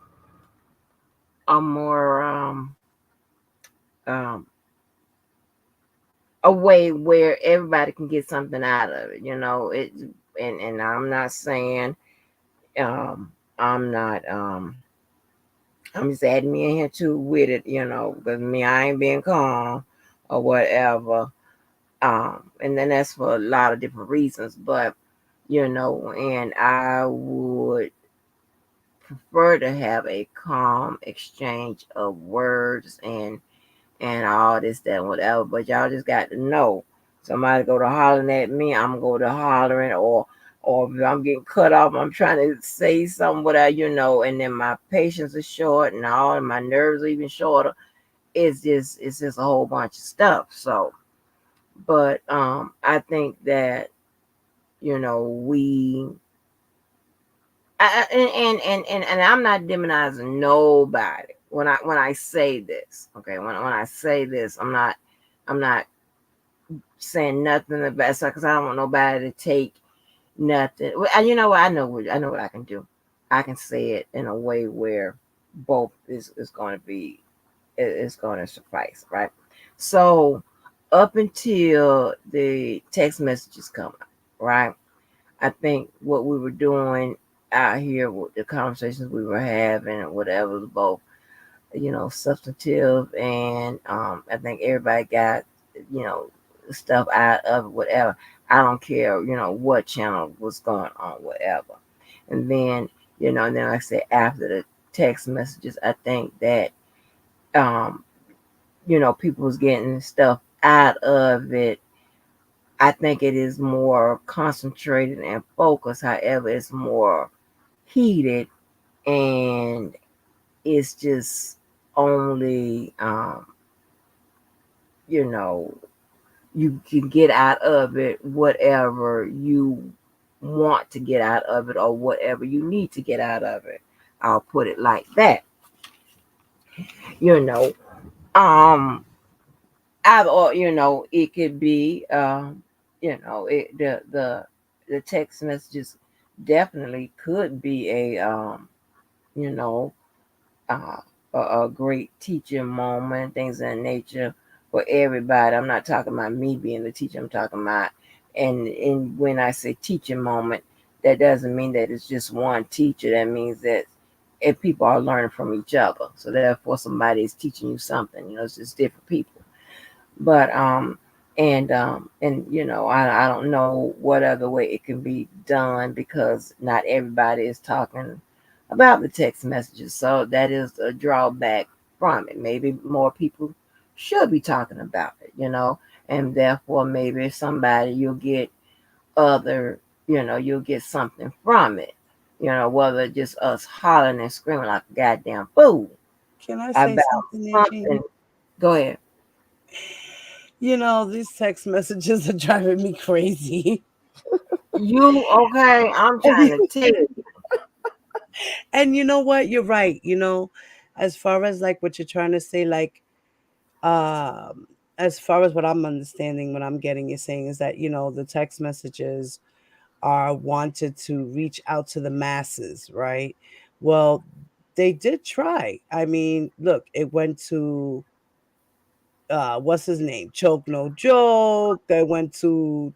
a way where everybody can get something out of it. And I'm not saying, um I'm not I'm just adding me in here too with it, because me, I ain't being calm or whatever. And then that's for a lot of different reasons, but and I would prefer to have a calm exchange of words and all this, that, and whatever. But y'all just got to know, somebody go to hollering at me, I'm go to hollering, or if I'm getting cut off, I'm trying to say something, whatever, and then my patience is short and all, and my nerves are even shorter. It's just a whole bunch of stuff. So, but I think that we. And I'm not demonizing nobody when I say this. Okay, when I say this, I'm not saying nothing about, because I don't want nobody to take nothing. And you know what? I know what I can do. I can say it in a way where both is going to be is going to suffice, right? So up until the text messages come out, right? I think what we were doing out here with the conversations we were having and whatever was both, substantive, and I think everybody got, you know, stuff out of it, whatever. I don't care, what channel was going on, whatever. And then, and then like I said, after the text messages, I think that um, people was getting stuff out of it. I think it is more concentrated and focused. However, it's more heated, and it's just only you know, you can get out of it whatever you want to get out of it or whatever you need to get out of it. I'll put it like that. You know, um, it could be, the text messages definitely could be you know, uh, a great teaching moment, things of that nature for everybody. I'm not talking about me being the teacher. I'm talking about, and when I say teaching moment, that doesn't mean that it's just one teacher. That means that if people are learning from each other, so therefore somebody is teaching you something. It's just different people. But I don't know what other way it can be done because not everybody is talking about the text messages. So that is a drawback from it. Maybe more people should be talking about it, and therefore maybe somebody other, you'll get something from it. Whether just us hollering and screaming like a goddamn fool Can I say about something there, something. Jeannie? Go ahead. These text messages are driving me crazy. You okay? I'm trying to tell you. And you know what? You're right. As far as like what you're trying to say, like, um, as far as what I'm understanding, what I'm getting you saying is that, the text messages are wanted to reach out to the masses, right? Well, they did try. I mean, look, it went to what's his name? Choke no joke. They went to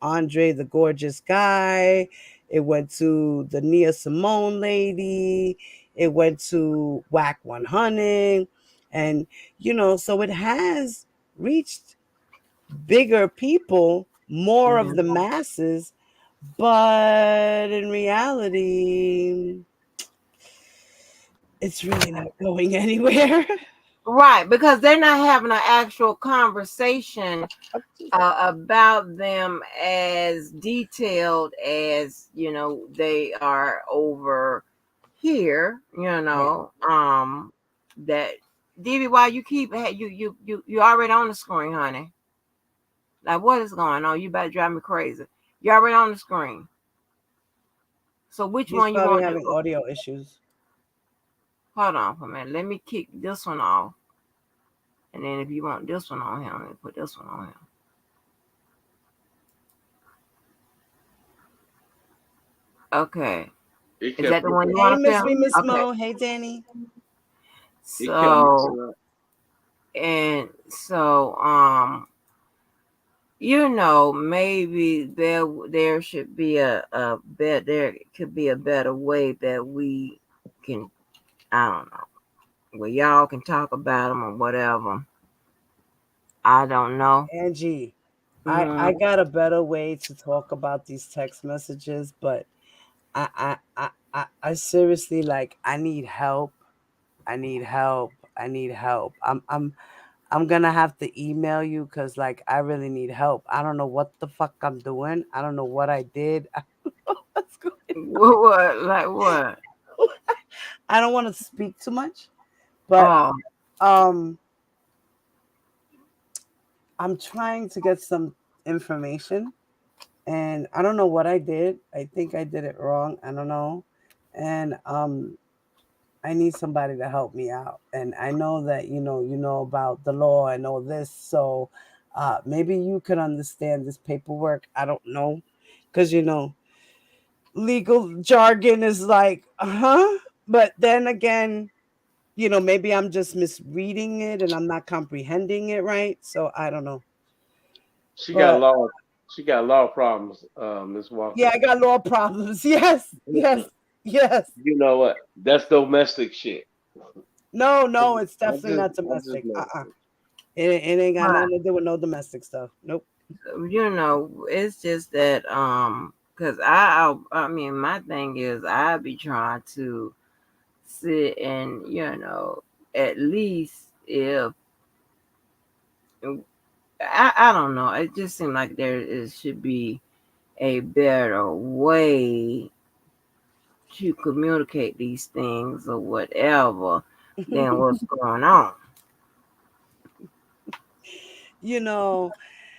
Andre the gorgeous guy. It went to the Nia Simone lady. It went to Whack 100. And so it has reached bigger people, more of Mhm. the masses, but in reality, it's really not going anywhere. Right, because they're not having an actual conversation about them as detailed as they are over here. Right. That Divy, why you keep you already on the screen, honey? Like what is going on? You about to drive me crazy. You already on the screen. So which He's one you probably want to having do? audio issues. Hold on for a minute. Let me kick this one off. And then if you want this one on him, let me put this one on him. Okay. It Is kept that the one you messing Hey, want to Miss film? Me, Miss Okay. Mo. Hey, Danny. it kept So messing up. and so maybe there should be there could be a better way that we can, I don't know, where y'all can talk about them or whatever. I don't know. Angie, I Hmm. got a better way to talk about these text messages, but I seriously, like, I need help. I need help. I need help. I'm gonna have to email you because, like, I really need help. I don't know what the fuck I'm doing. I don't know what I did. I don't know what's going. What? Like what? I don't want to speak too much, but Oh, um, I'm trying to get some information, and I don't know what I did. I think I did it wrong. I don't know, and I need somebody to help me out. And I know that you know about the law and all this, so maybe you could understand this paperwork. I don't know, because legal jargon is like, huh? But then again, maybe I'm just misreading it and I'm not comprehending it right. So I don't know. She got But law. She got law problems, Miss yeah, Walker. I got law problems. Yes, yes, yes. You know what? That's domestic shit. No, I no, it's definitely just, not I just domestic. know. It ain't got right. nothing to do with no domestic stuff. Nope. It's just that because I mean my thing is I be trying to sit and at least if I don't know, it just seemed like should be a better way to communicate these things or whatever. Then what's going on? You know,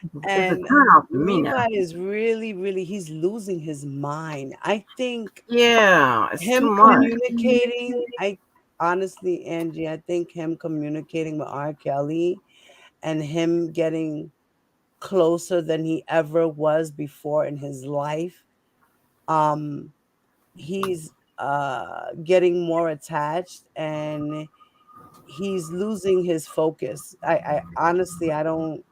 It's a and turn off to me now. Levi is really, really, he's losing his mind. I think Yeah, it's too him much. communicating, I honestly, Angie, I think him communicating with R. Kelly and him getting closer than he ever was before in his life. Um, he's getting more attached and he's losing his focus. I honestly, I don't.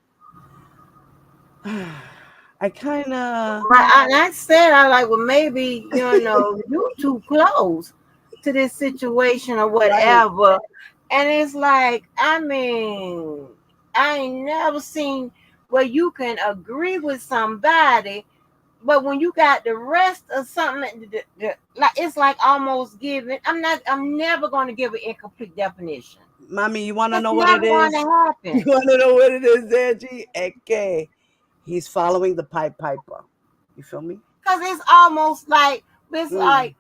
I kind of Right, and I said, I like, well, maybe you too close to this situation or right. whatever, and it's like, I mean, I ain't never seen where you can agree with somebody, but when you got the rest of something, like it's like almost giving. I'm never going to give an incomplete definition. Mommy, you want to It's know what it never going to is? You happen. want to know what it is, Angie? Okay. He's following the Pied Piper. You feel me? Cause it's almost like it's Mm.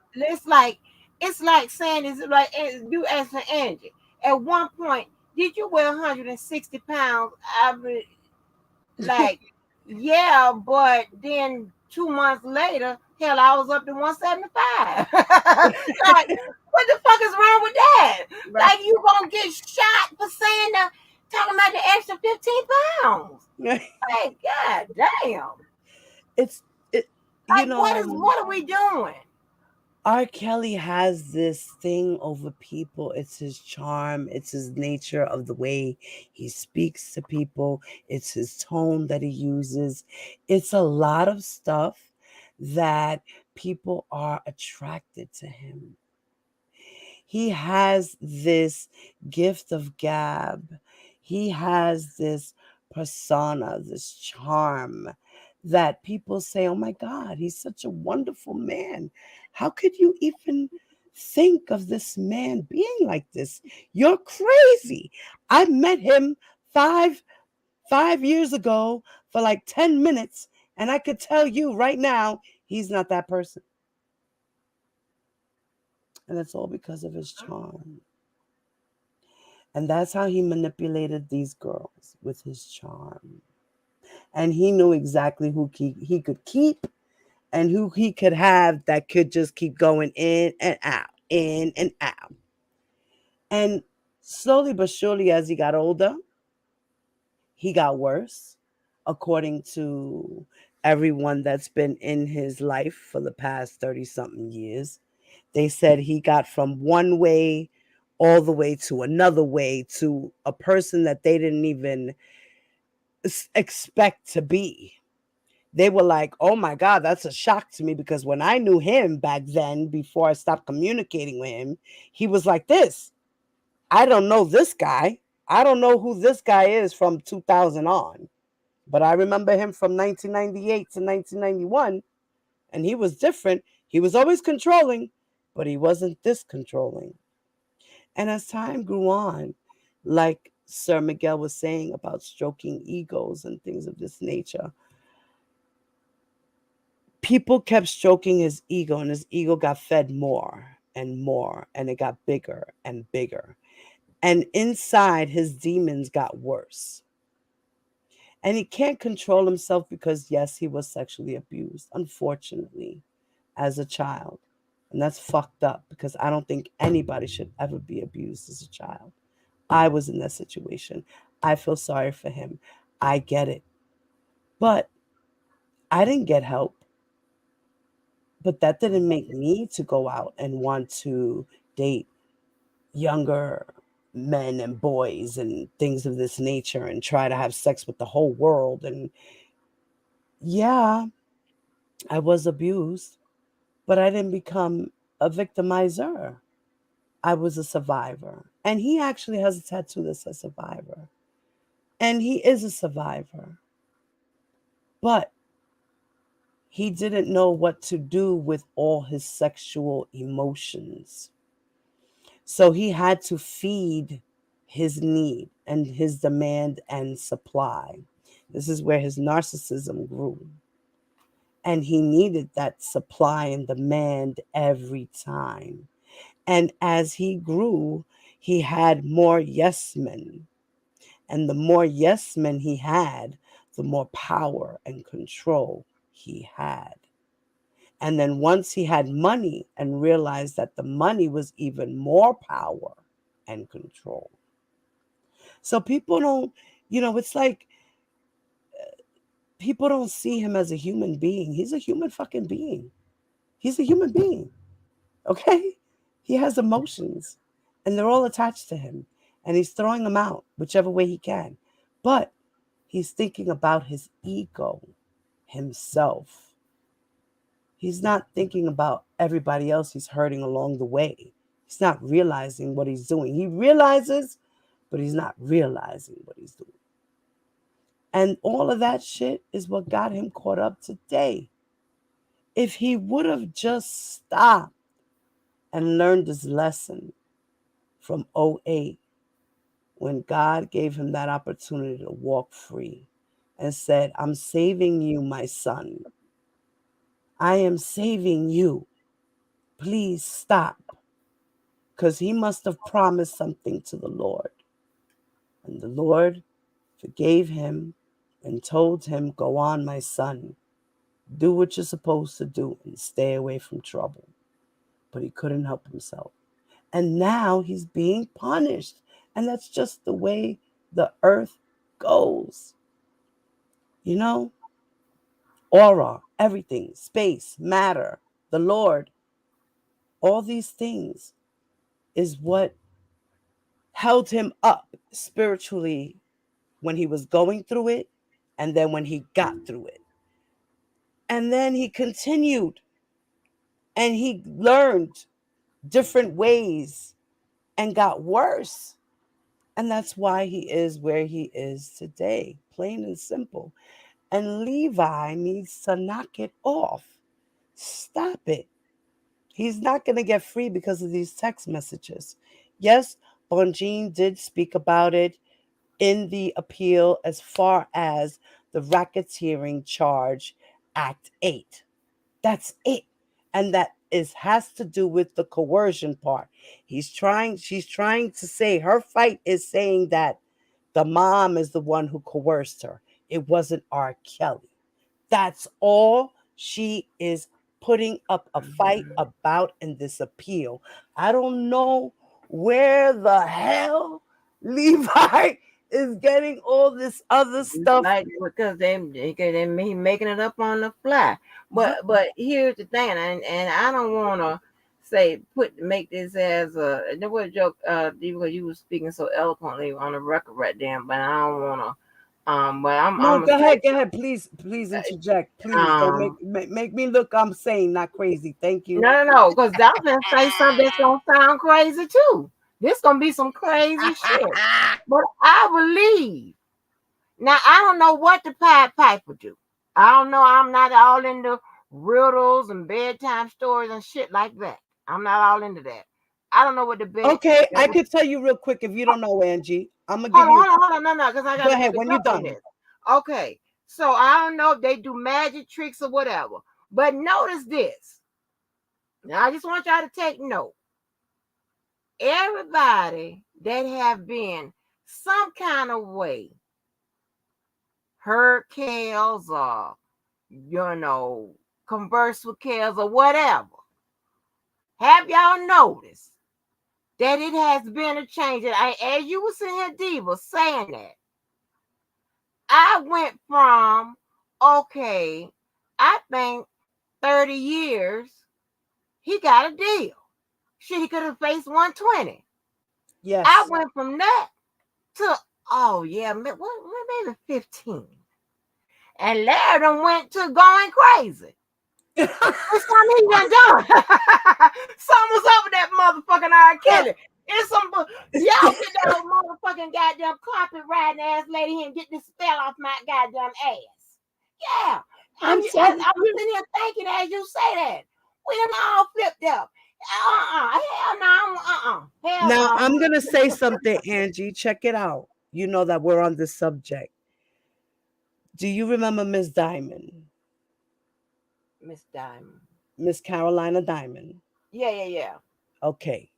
like it's like saying it's like you asking Angie. At one point, did you weigh 160 pounds? I mean, like, yeah, but then 2 months later, hell, I was up to 175. Like, what the fuck is wrong with that? Right. Like, you gonna get shot for saying talking about the extra 15 pounds. Like, god damn. it's it. You Like, know, what are we doing? R. Kelly has this thing over people. It's his charm. It's his nature of the way he speaks to people. It's his tone that he uses. It's a lot of stuff that people are attracted to him. He has this gift of gab. He has this persona, this charm that people say, oh my God, he's such a wonderful man. How could you even think of this man being like this? You're crazy. I met him five years ago for like 10 minutes, and I could tell you right now, he's not that person. And it's all because of his charm. And that's how he manipulated these girls with his charm. And he knew exactly who he could keep and who he could have that could just keep going in and out, in and out. And slowly but surely, as he got older, he got worse, according to everyone that's been in his life for the past 30 something years. They said he got from one way all the way to another way to a person that they didn't even expect to be. They were like, oh my God, that's a shock to me because when I knew him back then, before I stopped communicating with him, he was like this. I don't know this guy. I don't know who this guy is from 2000 on, but I remember him from 1998 to 1991, and he was different. He was always controlling, but he wasn't this controlling. And as time grew on, like Sir Miguel was saying about stroking egos and things of this nature, people kept stroking his ego, and his ego got fed more and more, and it got bigger and bigger. And inside, his demons got worse. And he can't control himself because, yes, he was sexually abused, unfortunately, as a child. And that's fucked up because I don't think anybody should ever be abused as a child. I was in that situation. I feel sorry for him. I get it. But I didn't get help. But that didn't make me to go out and want to date younger men and boys and things of this nature and try to have sex with the whole world. And yeah, I was abused, but I didn't become a victimizer. I was a survivor. And he actually has a tattoo that says survivor. And he is a survivor. But he didn't know what to do with all his sexual emotions. So he had to feed his need and his demand and supply. This is where his narcissism grew. And he needed that supply and demand every time. And as he grew, He had more yes men. And the more yes men he had, the more power and control he had. And then once he had money and realized that the money was even more power and control. So people don't, it's like people don't see him as a human being. He's a human fucking being. He's a human being. Okay? He has emotions and they're all attached to him. And he's throwing them out whichever way he can. But he's thinking about his ego, himself. He's not thinking about everybody else he's hurting along the way. He's not realizing what he's doing. He realizes, but he's not realizing what he's doing. And all of that shit is what got him caught up today. If he would have just stopped and learned his lesson from '08, when God gave him that opportunity to walk free and said, I'm saving you, my son. I am saving you. Please stop. Because he must have promised something to the Lord. And the Lord forgave him and told him, go on, my son. Do what you're supposed to do and stay away from trouble. But he couldn't help himself. And now he's being punished. And that's just the way the earth goes. You know? Aura, everything, space, matter, the Lord, all these things is what held him up spiritually when he was going through it and then when he got through it. And then he continued and he learned different ways and got worse. And that's why he is where he is today, plain and simple. And Levi needs to knock it off. Stop it. He's not going to get free because of these text messages. Yes, Bonjean did speak about it in the appeal as far as the racketeering charge, Act 8. That's it. And that has to do with the coercion part. She's trying to say her fight is saying that the mom is the one who coerced her. It wasn't R. Kelly. That's all she is putting up a fight about in this appeal. I don't know where the hell Levi is getting all this other stuff. Like because they making it up on the fly. But here's the thing, and I don't want to say make this as a there was a joke because you were speaking so eloquently on the record right there, but I don't want to. But No, I'm go ahead. Please interject. Please don't um make me look I'm saying not crazy. Thank you. no, because I'm gonna say something that's gonna sound crazy too. This gonna be some crazy shit. But I believe. Now I don't know what the Pied Piper do. I don't know. I'm not all into riddles and bedtime stories and shit like that. I'm not all into that. I don't know what the bed. Okay, I could tell you real quick if you don't know, Angie. I'm gonna give Hold you. on, hold on, no, because I Go gotta ahead finish when you're up on done. this. Okay, so I don't know if they do magic tricks or whatever, but notice this. Now I just want y'all to take note. Everybody that have been some kind of way heard Kales or converse with Kales or whatever. Have y'all noticed that it has been a change? And as you were sitting here, Diva, saying that, I went from, okay, I think 30 years, he got a deal. Shit, he could have faced 120. I Yes. went from that to, oh, yeah, maybe 15. And Larry done went to going crazy. It's something he done done. Something was up with that motherfucking R. Kelly. It's some y'all get that old motherfucking goddamn carpet riding ass lady here and get this spell off my goddamn ass. Yeah. I'm I'm telling you. sitting here thinking as you say that. We done all flipped up. Hell no, hell Now no. I'm gonna say something, Angie. Check it out. You know that we're on this subject. Do you remember Miss Diamond? Miss Diamond. Miss Carolina Diamond. Yeah. Okay.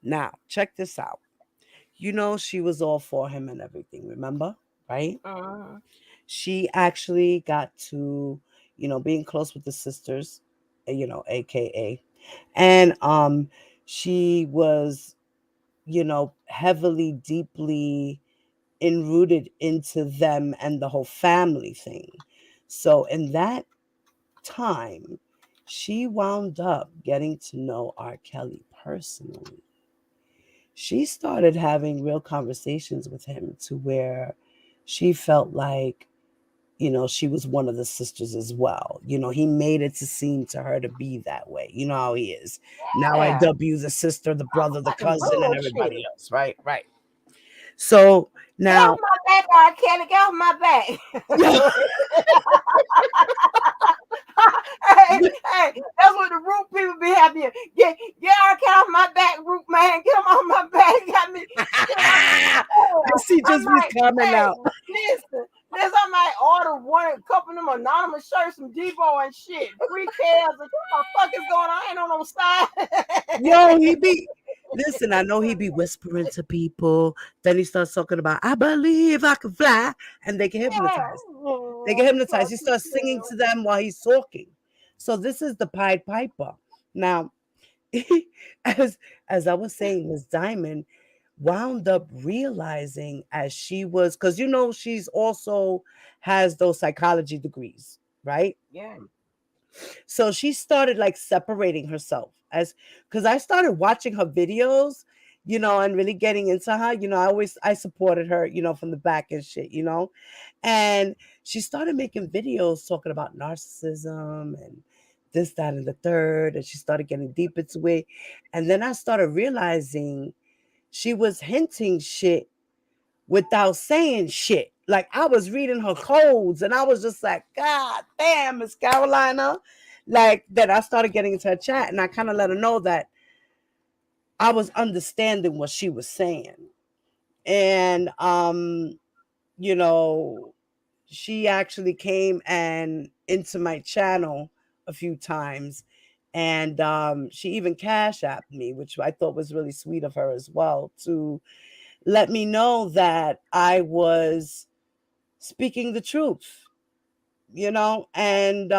Now check this out. she was all for him and everything, remember? Right? Uh-huh. She actually got to, being close with the sisters, AKA. And she was, heavily, deeply enrooted into them and the whole family thing. So in that time, she wound up getting to know R. Kelly personally. She started having real conversations with him to where she felt like, she was one of the sisters as well. He made it to seem to her to be that way. You know how he is. Now I Yeah. W the sister, the brother, the Fucking cousin, and everybody bullshit. else. Right, right. So Get off now, my back, R. Kelly. Get off my back. yeah, Hey, that's what the root people be happy. Get R. Kelly off my back, root man. Get him off my back. Got me. Get my, I see I just me might, coming hey, out. listen, I might order a couple of them anonymous shirts from Debo and shit. Free cares and what the fuck is going on? I ain't on no side. Yo, he be listen, I know he be whispering to people. Then he starts talking about I believe I can fly. And they get Yeah. hypnotized. They get Oh, hypnotized. He fucking starts singing hell. to them while he's talking. So this is the Pied Piper. Now, as as I was saying, Miss Diamond wound up realizing as she was, because she's also has those psychology degrees, right? Yeah. So she started like separating herself as because I started watching her videos, and really getting into her. I supported her, from the back and shit, and she started making videos talking about narcissism and this, that, and the third, and she started getting deep into it. And then I started realizing she was hinting shit without saying shit. Like I was reading her codes and I was just like, God damn, Miss Carolina. Like that I started getting into her chat and I kind of let her know that I was understanding what she was saying. And you know, she actually came and into my channel a few times and she even cash apped me, which I thought was really sweet of her as well, to let me know that I was speaking the truth, and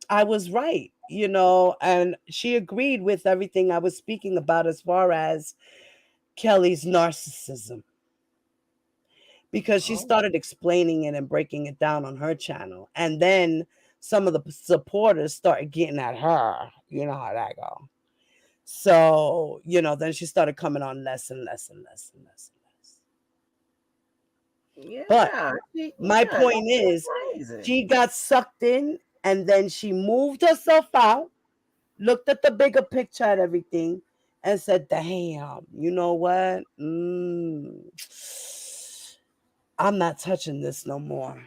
I was right, and she agreed with everything I was speaking about as far as Kelly's narcissism because she Oh, started explaining it and breaking it down on her channel. And then some of the supporters started getting at her. You know how that go. So, then she started coming on less and less and less and less and less. But yeah. my Yeah, point that's so is, crazy. she got sucked in and then she moved herself out, looked at the bigger picture and everything, and said, damn, you know what? I'm not touching this no more.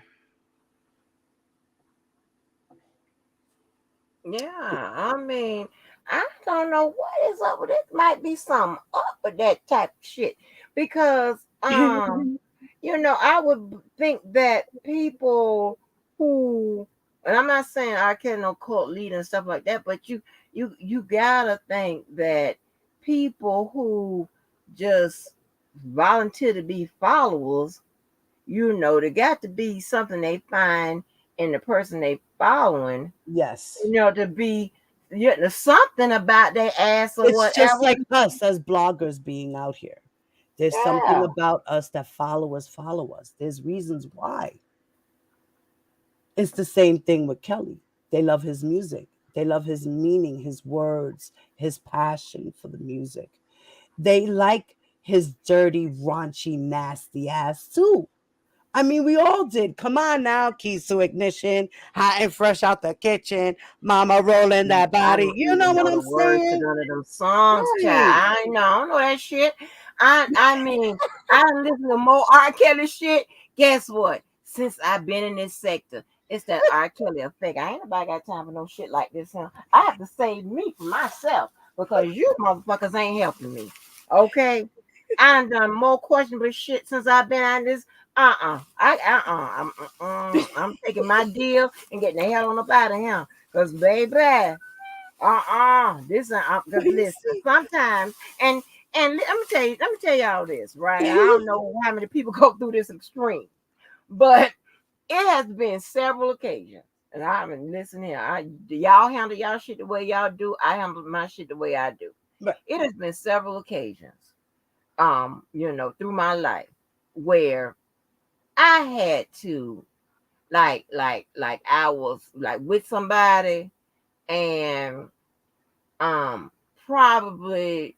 Yeah, I mean, I don't know what is up with it. Might be something up with that type of shit because I would think that people who, and I'm not saying I can no cult leader and stuff like that, but you gotta think that people who just volunteer to be followers, there got to be something they find in the person they following, Yes. to be, there's something about their ass or It's just whatever. like us as bloggers being out here. There's something Yeah. about us that follow us. There's reasons why. It's the same thing with Kelly. They love his music. They love his meaning, his words, his passion for the music. They like his dirty, raunchy, nasty ass too. I mean, we all did. Come on now, keys to ignition, hot and fresh out the kitchen, mama rolling that I body. don't You know even what know I'm the words to saying? none of them songs, child. Right. I don't know that shit. I mean, I done listen to more R. Kelly shit. Guess what? Since I've been in this sector, it's that R. Kelly effect. I ain't nobody got time for no shit like this. Huh? I have to save me from myself because you motherfuckers ain't helping me. Okay? I done more questionable shit since I've been on this. I'm taking my deal and getting the hell on up out of here. Cause baby, this cause listen, See? sometimes, and And let me tell y'all this, right? I don't know how many people go through this extreme, but it has been several occasions. And I've been listening here. Y'all handle y'all shit the way y'all do. I handle my shit the way I do. But It has been several occasions, through my life where I had to like I was like with somebody and um probably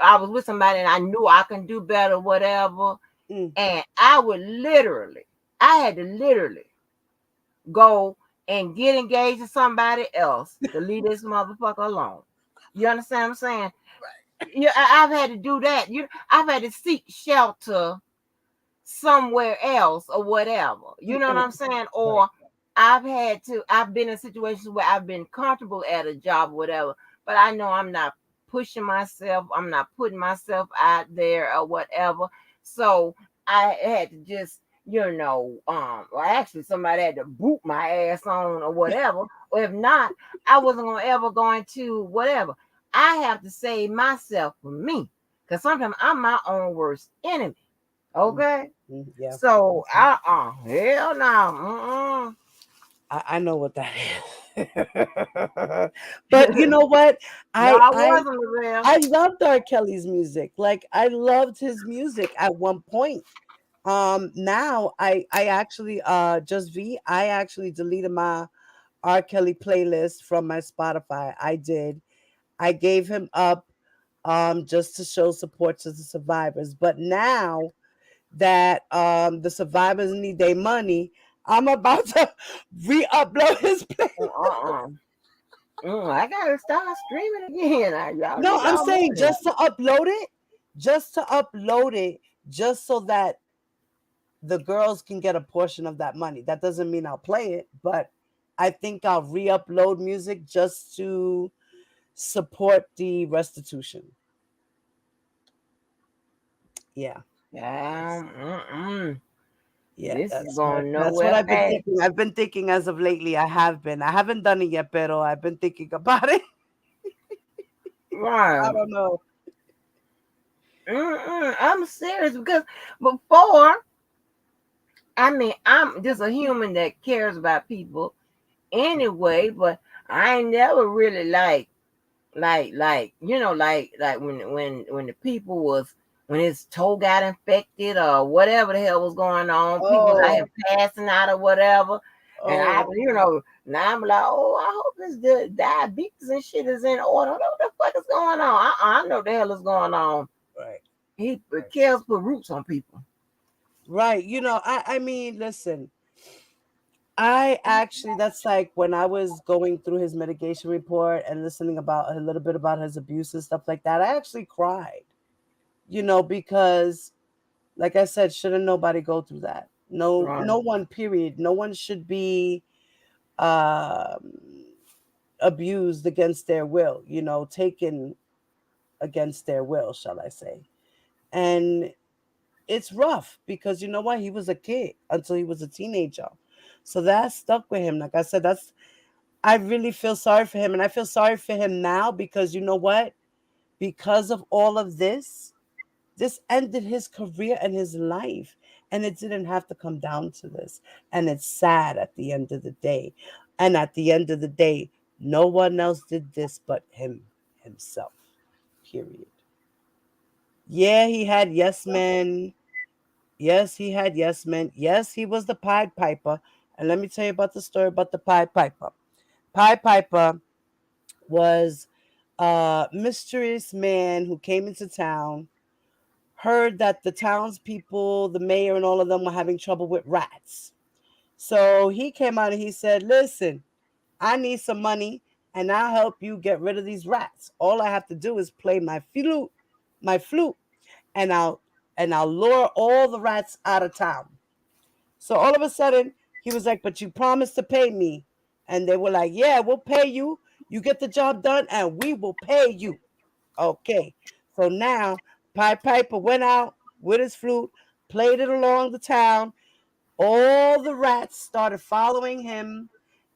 I was with somebody and I knew I can do better, whatever. mm, And I had to literally go and get engaged to somebody else to leave this motherfucker alone. You understand what I'm saying? Yeah, I've had to do that. I've had to seek shelter somewhere else or whatever. You know what mm, I'm saying? right. Or I've been in situations where I've been comfortable at a job or whatever, but I know I'm not pushing myself, I'm not putting myself out there or whatever. So I had to just, or actually somebody had to boot my ass on or whatever. Or if not, I wasn't gonna ever going to whatever. I have to save myself from me. Cause sometimes I'm my own worst enemy. Mm, Okay. yeah. So Mhm. hell no. I know what that is. But you know what? No, I I I wasn't Lavelle. I loved R. Kelly's music. Like I loved his music at one point. Now I actually I actually deleted my R. Kelly playlist from my Spotify. I did. I gave him up just to show support to the survivors. But now that the survivors need their money, I'm about to re-upload his playlist. Uh-uh. I gotta start streaming again. Y'all No, need I'm y'all saying money. just to upload it, just so that the girls can get a portion of that money. That doesn't mean I'll play it, but I think I'll re-upload music just to support the restitution. Yeah. That's, Um, yeah, this is that's what going that's what nowhere I've been fast. thinking. I've been thinking as of lately. I have been. I haven't done it yet, pero I've been thinking about it. I Right. don't know. I'm serious because before, I mean, I'm just a human that cares about people anyway, but I ain't never really like when the people was when his toe got infected or whatever the hell was going on, people was out here Oh, passing out or whatever. And oh, now I'm like, oh, I hope the diabetes and shit is in order. I don't know what the fuck is going on. I know the hell is going on. right. He Right. kills put roots on people. Right. I mean, listen, I actually, that's like when I was going through his mitigation report and listening about a little bit about his abuse and stuff like that. I actually cried, because like I said, shouldn't nobody go through that? No, Right. no one, period. No one should be um, abused against their will, taken against their will, shall I say. And it's rough because you know what? He was a kid until he was a teenager. So that stuck with him. Like I said, I really feel sorry for him. And I feel sorry for him now because you know what? Because of all of this ended his career and his life. And it didn't have to come down to this. And it's sad at the end of the day. And at the end of the day, no one else did this but himself. Period. Yeah, he had yes men. Yes, he had yes men. Yes, he was the Pied Piper. And let me tell you about the story about the Pied Piper. Pied Piper was a mysterious man who came into town, heard that the townspeople, the mayor, and all of them were having trouble with rats. So he came out and he said, listen, I need some money and I'll help you get rid of these rats. All I have to do is play my flute, and I'll lure all the rats out of town. So all of a sudden, he was like, but you promised to pay me. And they were like, yeah, we'll pay you. You get the job done and we will pay you. Okay. So now Pied Piper went out with his flute, played it along the town. All the rats started following him,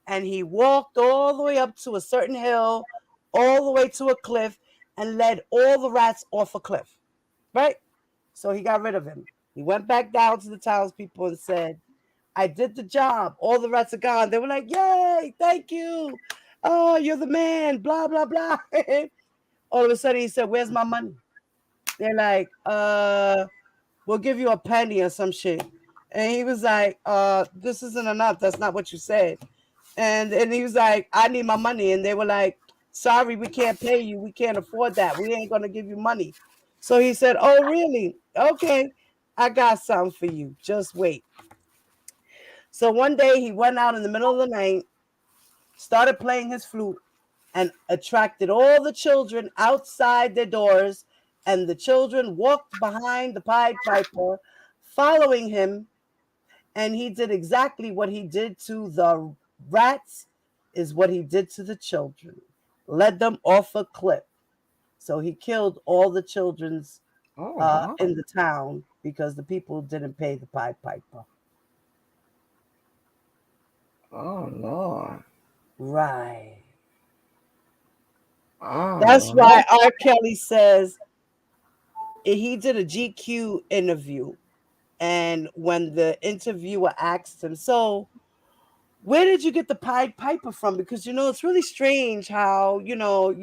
and he walked all the way up to a certain hill, all the way to a cliff, and led all the rats off a cliff. Right? So he got rid of him. He went back down to the townspeople and said, I did the job. All the rats are gone. They were like, yay, thank you. Oh, you're the man, blah, blah, blah. All of a sudden he said, where's my money? They're like, we'll give you a penny or some shit. And he was like, this isn't enough. That's not what you said. And he was like, I need my money. And they were like, sorry, we can't pay you. We can't afford that. We ain't gonna give you money. So he said, oh, really? Okay, I got something for you. Just wait. So one day he went out in the middle of the night, started playing his flute, and attracted all the children outside their doors. And the children walked behind the Pied Piper, following him. And he did exactly what he did to the rats, is what he did to the children, led them off a cliff. So he killed all the children's Oh wow. in the town because the people didn't pay the Pied Piper. Oh Lord. Right. That's Oh why R. Kelly says he did a GQ interview. And when the interviewer asked him, so where did you get the Pied Piper from? Because, it's really strange how, you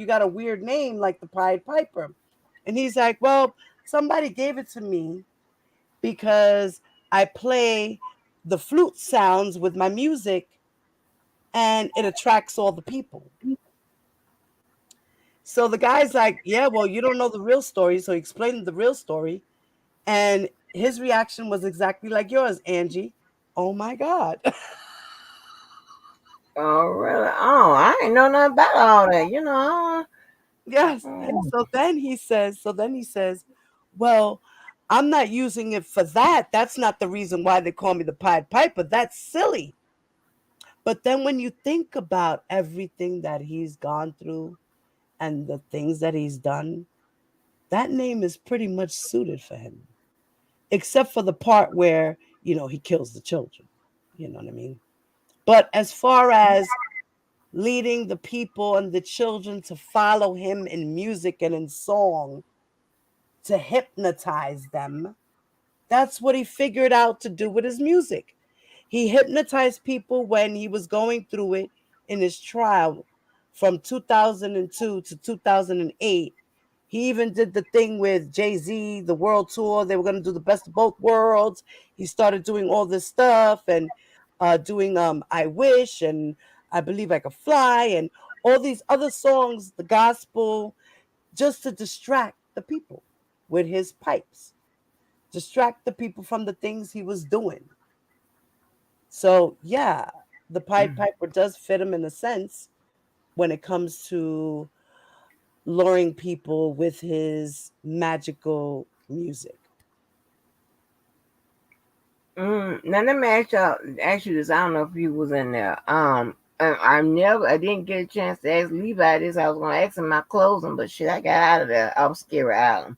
got a weird name like the Pied Piper. And he's like, well, somebody gave it to me because I play the flute sounds with my music and it attracts all the people. So the guy's like, yeah, well, you don't know the real story. So he explained the real story. And his reaction was exactly like yours, Angie. Oh my God. oh really? Oh, I ain't know nothing about all that. Yes. Mm. So then he says, well, I'm not using it for that. That's not the reason why they call me the Pied Piper. That's silly. But then when you think about everything that he's gone through and the things that he's done, that name is pretty much suited for him, except for the part where, he kills the children. You know what I mean? But as far as leading the people and the children to follow him in music and in song, to hypnotize them, that's what he figured out to do with his music. He hypnotized people when he was going through it in his trial from 2002 to 2008. He even did the thing with Jay-Z, the world tour. They were going to do the best of both worlds. He started doing all this stuff and doing I Wish and I Believe I Could Fly and all these other songs, the gospel, just to distract the people with his pipes, distract the people from the things he was doing. So, yeah, the Pied Piper does fit him in a sense when it comes to luring people with his magical music. Now let me ask you this. I don't know if you was in there. I didn't get a chance to ask Levi this. I was gonna ask him my closing, but shit, I got out of there. I was scared Island.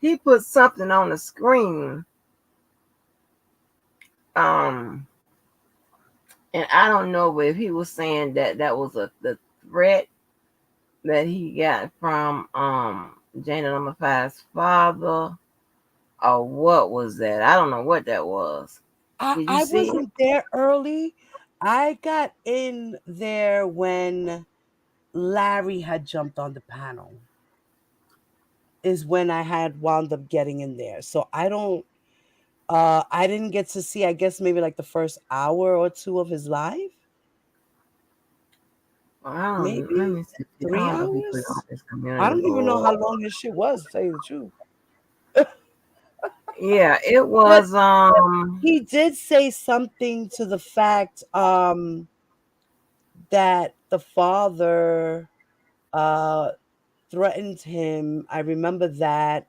He put something on the screen. Um, and I don't know if he was saying that that was the threat that he got from Jana Number Five's father, or what was that? I don't know what that was. I, Did you I see it? wasn't there early. I got in there when Larry had jumped on the panel, is when I had wound up getting in there. So I didn't get to see, I guess maybe like the first hour or two of his live, Well, I don't. Let maybe me see. I three don't know if he put it on hours. his I community don't even know board. how long his shit was, to tell you the truth. Yeah, it But was. he did say something to the fact that the father uh, threatened him. I remember that.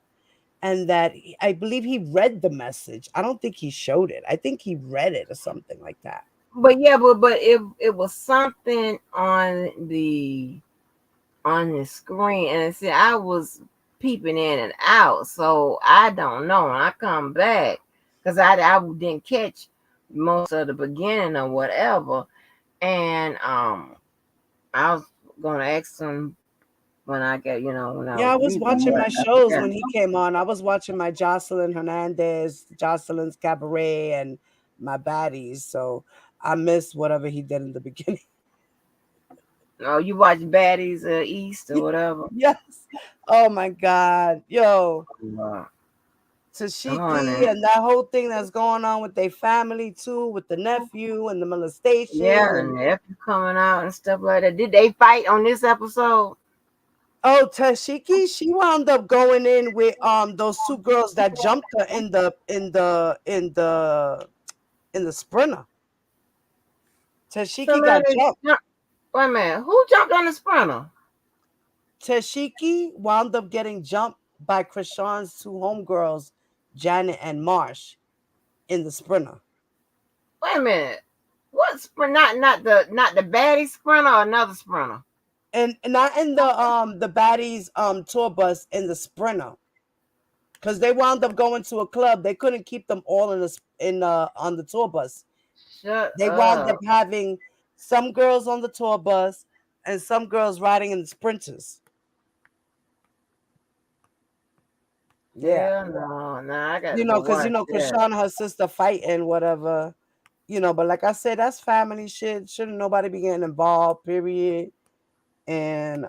And that I believe he read the message. I don't think he showed it. I think he read it or something like that. But yeah, but it was something on the screen, and see, I was peeping in and out, so I don't know. And I come back because I didn't catch most of the beginning or whatever, and I was gonna ask him when I got, when I Yeah, was I was reading watching that. my I shows forgot. when he came on. I was watching my Jocelyn Hernandez, Jocelyn's Cabaret, and my baddies. So I missed whatever he did in the beginning. Oh, you watch Baddies East or whatever? Yes. Oh my God. Yo, Uh, Tashiki honey. and that whole thing that's going on with their family too, with the nephew and the molestation Yeah, and and nephew coming out and stuff like that. Did they fight on this episode? oh, Tashiki, she wound up going in with those two girls that jumped her in the sprinter. Tashiki got Somebody jumped. jump. Wait a minute. Who jumped on the sprinter? Tashiki wound up getting jumped by Krishan's two homegirls, Janet and Marsh, in the sprinter. Wait a minute. What sprint? Not the baddie sprinter or another sprinter. And not in the baddies tour bus, in the sprinter. Because they wound up going to a club. They couldn't keep them all in on the tour bus. Shut They wound up up. having some girls on the tour bus and some girls riding in the sprinters. Yeah. Hell no. Nah, I got to go Because watch that. Krishan and her sister fighting, whatever. But like I said, that's family shit. Shouldn't nobody be getting involved, period. And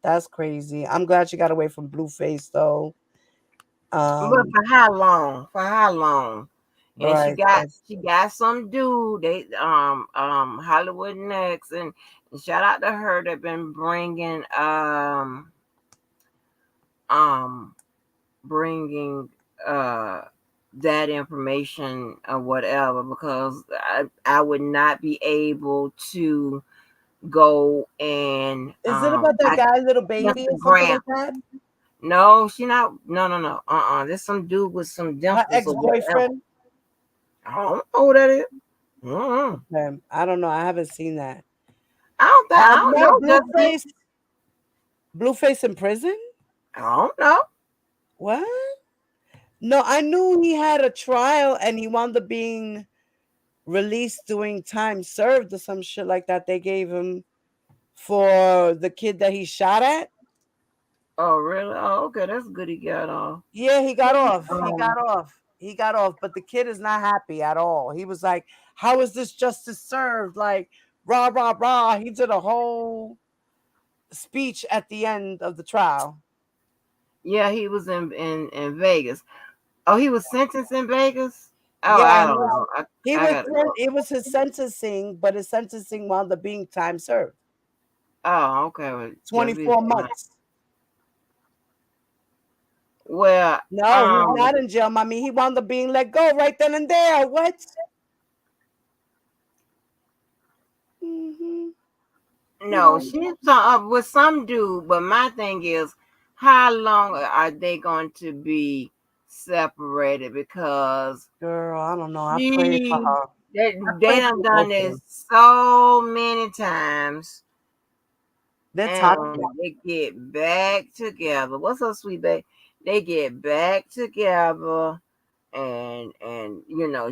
that's crazy. I'm glad she got away from Blueface though. But Um, for how long? For how long? And she right. got she got some dude. They Hollywood Next and shout out to her that been um bringing uh that information or whatever because I would not be able to go and Is it about that I guy, little baby, or something Instagram. like that? No, she not. No. There's some dude with some Her dimples ex or whatever. boyfriend. I don't know who that is. Mm-mm. I don't know. I haven't seen that. I don't Not know. Just Blueface in prison. I don't know. What? No, I knew he had a trial and he wound up being released doing time served or some shit like that. They gave him for the kid that he shot at. Oh really? Oh okay. That's good. He got off. Yeah, he got off. He Um, got off. He got off. But the kid is not happy at all. He was like, "How is this justice served?" Like, rah rah rah. He did a whole speech at the end of the trial. yeah, he was in Vegas. Oh, he was sentenced in Vegas. Oh, Yeah, I he don't was. know. I gotta go. It was his sentencing, but his sentencing wound up being time served. Oh, okay. Well, just be 24 months. well. No, he's not in jail, mommy. He wound up being let go right then and there. What? Mm-hmm. He No, wound she's up with some dude. But my thing is, how long are they going to be separated? Because Girl, I don't know. I pray for she, her. I they pray done for done both of this them. so many times, They're and toxic. they get back together. What's up, sweet babe? They get back together, and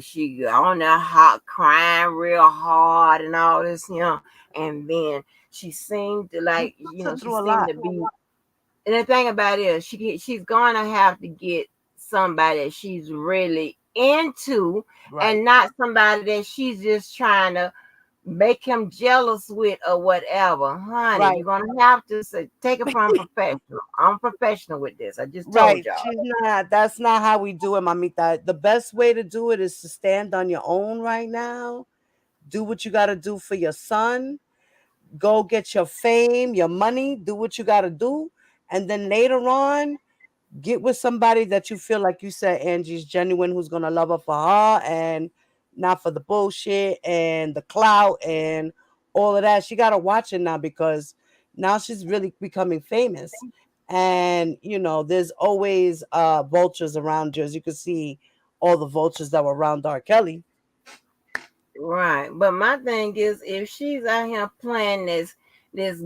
she on that hot crying real hard and all this, and then she seemed to He like, puts her she through a seemed lot. to be. And the thing about it is, she's going to have to get somebody that she's really into, Right. and not somebody that she's just trying to make him jealous with or whatever. Honey, Right. you're gonna have to take it from professional. I'm professional with this. I just told Right. y'all. She's not. That's not how we do it, mamita. The best way to do it is to stand on your own right now. Do what you got to do for your son. Go get your fame, your money. Do what you got to do. And then later on, get with somebody that you feel like you said, Angie's genuine, who's going to love her for her and not for the bullshit and the clout and all of that. She got to watch it now because now she's really becoming famous. And, there's always vultures around you. As you can see, all the vultures that were around R. Kelly. Right. But my thing is, if she's out here playing this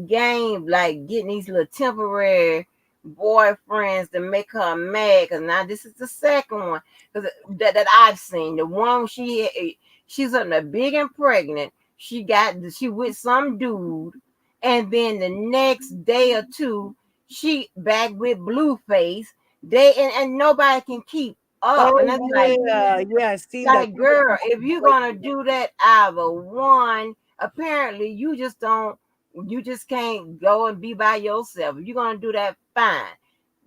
game, like getting these little temporary boyfriends to make her mad, because now this is the second one, because that I've seen. The one she's on the big and pregnant. She with some dude, and then the next day or two, she back with blue face. And nobody can keep up. And Oh that's yeah, yeah, I seen that. like girl, if you're gonna do that either one, apparently you just can't go and be by yourself. If you're gonna do that, fine.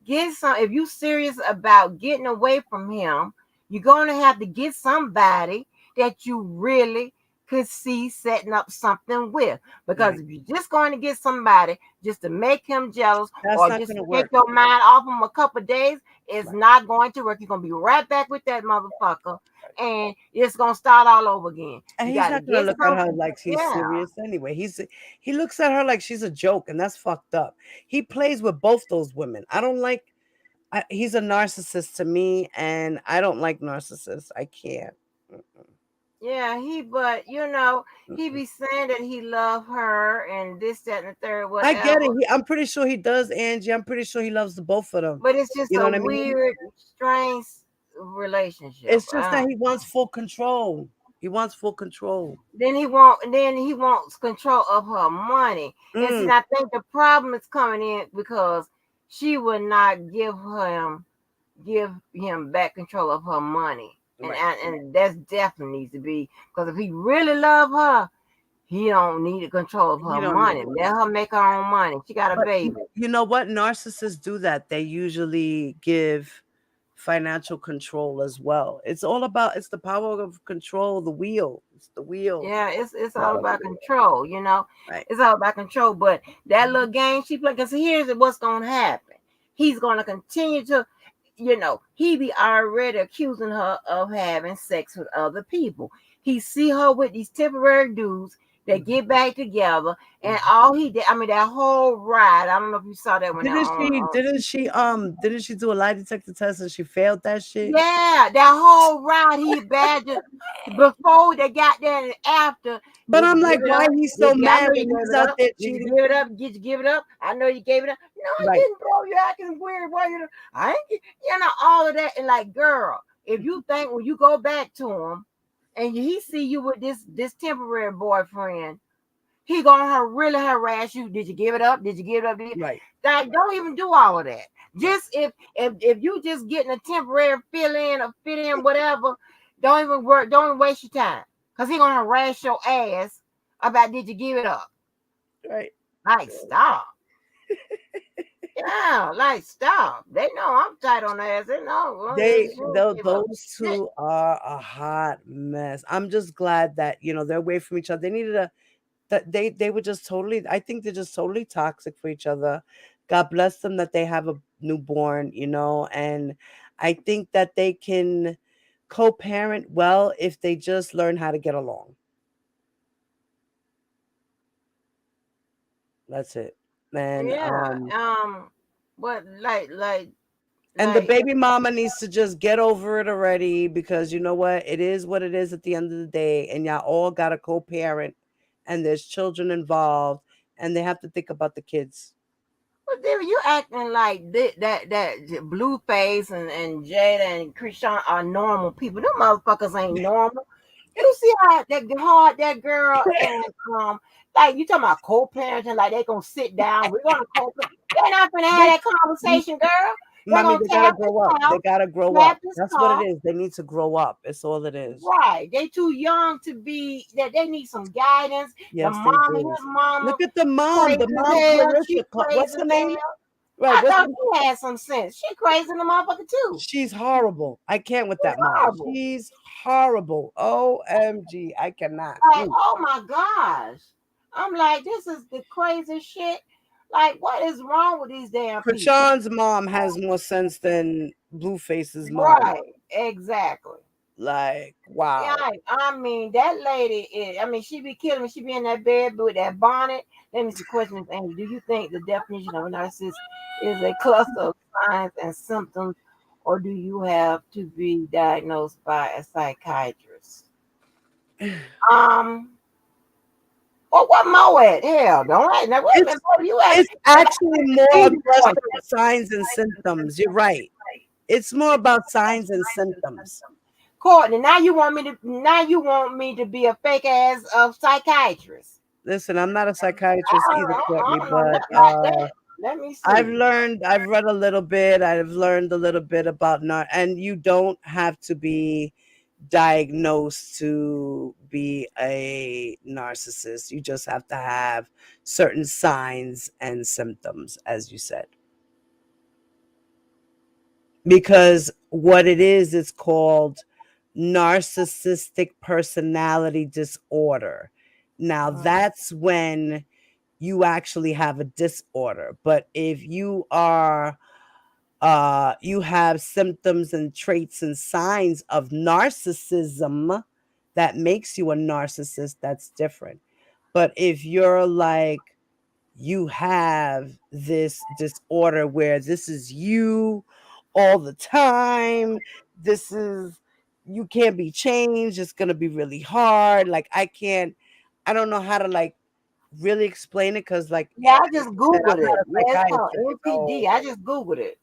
Get some if you serious about getting away from him, you're gonna have to get somebody that you really could see setting up something with. Because Right. if you're just going to get somebody just to make him jealous That's or not just gonna to take work. your mind off him a couple of days, it's Right. not going to work. You're gonna be right back with that motherfucker, and it's gonna start all over again. And You he's got to not gonna get look at some. her like he's Yeah. serious anyway. He looks at her like she's a joke, and that's fucked up. He plays with both those women. I don't like. He's a narcissist to me, and I don't like narcissists. I can't. Mm-mm, Yeah, but he mm-mm. be saying that he love her and this, that, and the third, I get it. whatever. I'm pretty sure he does, Angie. I'm pretty sure he loves the both of them. But it's just You know a what I mean? weird, strange relationship. It's just that he wants full control. He wants full control. Then he wants control of her money. And see, Mm, I think the problem is coming in because she would not give him back control of her money. And right. and that's definitely needs to be because if he really love her, he don't need the control of He her don't need money. it. Let her make her own money. She got a But baby. you know what? Narcissists do that. They usually give financial control as well. It's the power of control, the wheel. It's the wheel. Yeah, it's all So, about control, right. It's all about control. But that little game she played, because here's what's gonna happen. He's gonna continue to, he be already accusing her of having sex with other people. He see her with these temporary dudes. They Mhm, get back together, and mhm. all he did, I mean, that whole ride. I don't know if you saw that when they're Didn't on. she didn't she do a lie detector test and she failed that shit? Yeah, that whole ride he badgered before they got there and after. But Did you I'm give like, it why up? he's so I mad know you when gave he's it out up. there Did you cheating? give it up? Did you give it up? I know you gave it up. No, I Right. didn't, bro. You're acting weird. Why I ain't all of that. And like, girl, if you think when you go back to him and he see you with this temporary boyfriend, he gonna really harass you. Did you give it up? Did you give it up? Right. Like, don't even do all of that. Right. Just if you just getting a temporary fill in or fit in, whatever, don't even work. Don't even waste your time, cause he gonna harass your ass about did you give it up? Right. Like, stop. Yeah, like, stop. They know I'm tight on their ass. They know she don't give up Those shit. two are a hot mess. I'm just glad that they're away from each other. They needed a that they were just totally. I think they're just totally toxic for each other. God bless them that they have a newborn, and I think that they can co-parent well if they just learn how to get along. That's it. And Yeah. But the like baby mama needs to just get over it already because you know what? It is what it is at the end of the day. And y'all all got a co parent and there's children involved and they have to think about the kids. But then you acting like that Blueface and Jada and Krishan are normal people. Them motherfuckers ain't normal. You see how that hard that girl and like you talking about co-parenting, like they gonna sit down. We're gonna co-parent. They're not gonna have They, that conversation, girl. They're mommy, gonna they gotta tap grow this up. They house, gotta grow tap up. this That's what it car. is. They need to grow up. It's all it is. Right. They too young to be that they need some guidance. The Yes, they mama, do. his mama, Look at the mom. crazy The as mom, hell. She Clarissa. What's crazy her as name? hell. Right. I thought she had some sense. She crazy in the motherfucker too. She's horrible. I can't with She's that mom. horrible. She's horrible. OMG. I cannot. Like, oh my gosh. I'm like, this is the crazy shit. Like, what is wrong with these damn people? Krishan's mom has more sense than Blueface's mom. Right, exactly. Like, Yeah, wow. I mean, that lady is, I mean, she be killing me. She be in that bed with that bonnet. Let me see questions, Amy. Do you think the definition of a narcissist is a cluster of signs and symptoms, or do you have to be diagnosed by a psychiatrist? Um, well, what more at? Hell, don't I? Now, wait a It's minute, bro, you ask. it's actually more a Easy cluster question. of signs and symptoms. You're right. It's more about signs and symptoms. Courtney, now you want me to be a fake ass psychiatrist. Listen, I'm not a psychiatrist either, I Courtney, don't know but nothing about that. Let me see. I've read a little bit. I've learned a little bit about and you don't have to be diagnosed to be a narcissist. You just have to have certain signs and symptoms, as you said. Because what it is, it's called narcissistic personality disorder. Now, Mm. that's when you actually have a disorder. But if you have symptoms and traits and signs of narcissism that makes you a narcissist, that's different. But if you're like, you have this disorder where this is you all the time, this is, you can't be changed, it's going to be really hard. Like, I don't know how to like really explain it, because Yeah, I like just I said, I'm Googled not it. a Yeah, it's called psychiatrist. So NPD. I just Googled it.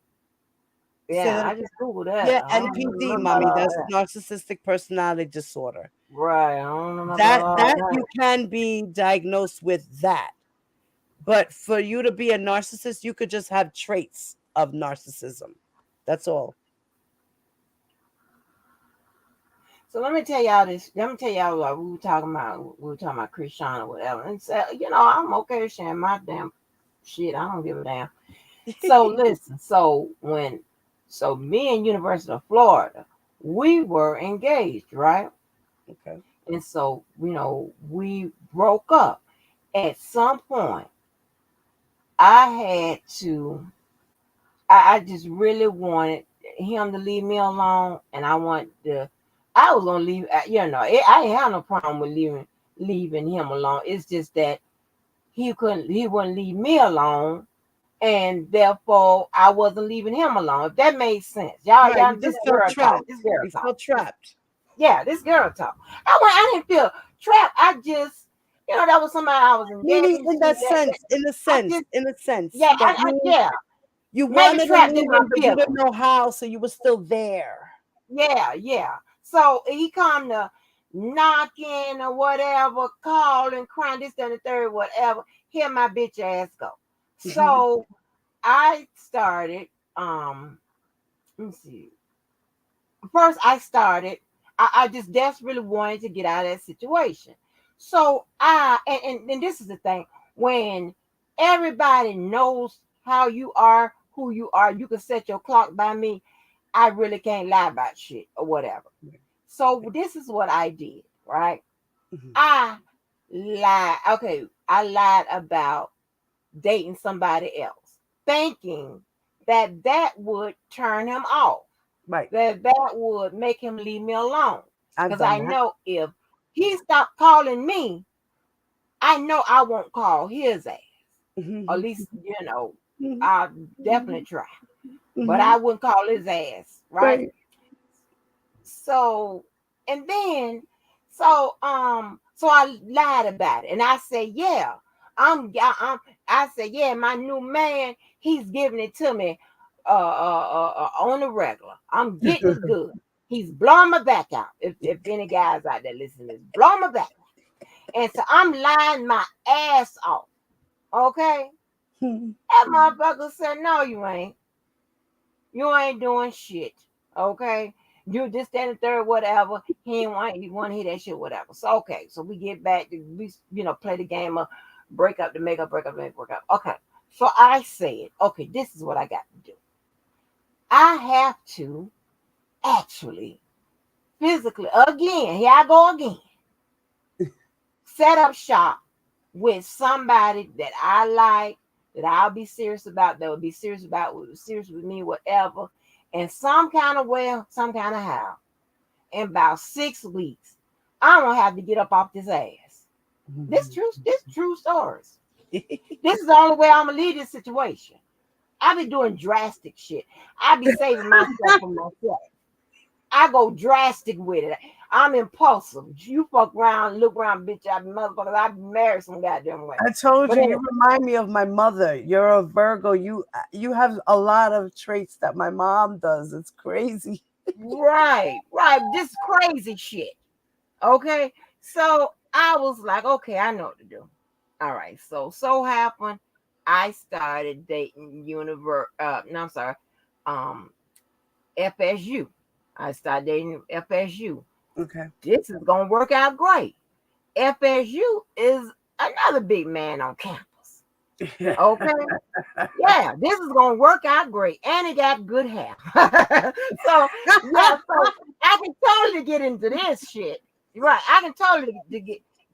say Yeah, that I again. just Googled that. Yeah, I don't know NPD, nothing about mommy. all That's that. narcissistic personality disorder. Right. I don't know nothing about That all you can be diagnosed with that. But for you to be a narcissist, you could just have traits of narcissism. That's all. So let me tell y'all this. Let me tell y'all what we were talking about. We were talking about Christian or whatever. And so, I'm okay with sharing my damn shit. I don't give a damn. So listen. So me and University of Florida, we were engaged, right? Okay. And so, we broke up. At some point, I had to. I just really wanted him to leave me alone, and I want to. I was gonna leave. I ain't have no problem with leaving him alone. It's just that he wouldn't leave me alone, and therefore I wasn't leaving him alone. If that made sense, Right. y'all, You this just felt girl talk. trapped. This girl You talk. felt trapped. Yeah, this girl talk. I didn't feel trapped. I just, that was somebody I was Meaning engaged in to. that sense, I just, in a sense yeah, that you you maybe wanted to trapped in leave my him, but you didn't feelings. know how, so you were still there. Yeah, yeah. So he come to knocking or whatever, calling, crying, this, that, and the third, whatever. Here my bitch ass go. So I started, let me see. First I started, I just desperately wanted to get out of that situation. So and this is the thing, when everybody knows how you are, who you are, you can set your clock by me. I really can't lie about shit or whatever. So this is what I did, right? Mhm. I lied. Okay, I lied about dating somebody else, thinking that would turn him off, Right. that would make him leave me alone. I've Because done I that. know if he stopped calling me, I know I won't call his ass. Or at Mhm. least, Mhm. I'll definitely Mhm. try. But I Mhm. wouldn't call his ass, right? Right. So, and then, so I lied about it, and I said, yeah, I said, yeah, my new man, he's giving it to me, on the regular. I'm getting it good. He's blowing my back out. If any guys out there listening, to this, blowing my back. And so I'm lying my ass off. Okay, that motherfucker said, no, you ain't. You ain't doing shit. Okay. You just that and the third, whatever. He want to hear that shit, whatever. So okay. So we get back to we play the game of break up to make up, break up to make break up. Okay. So I said, okay, this is what I got to do. I have to actually physically again, here I go again, set up shop with somebody that I like, that I'll be serious about, that will be serious about, will be serious with me, whatever, in some kind of way, some kind of how. In about 6 weeks, I don't have to get up off this ass. This true stories. This is the only way I'm gonna leave this situation. I be doing drastic shit. I be saving myself from myself. I go drastic with it. I'm impulsive. You fuck around, look around, bitch. I be motherfuckers. I be married some goddamn way. I told But you, you anyway, remind me of my mother. You're a Virgo. You have a lot of traits that my mom does. It's crazy. right, right. This crazy shit. Okay. So I was like, okay, I know what to do. All right. So happened I started dating no, I'm sorry. Um FSU. I started dating FSU. Okay. This is gonna work out great. FSU is another big man on campus. Okay. Yeah, this is gonna work out great, and he got good hair. So yeah, so I can totally get into this shit. Right, I can totally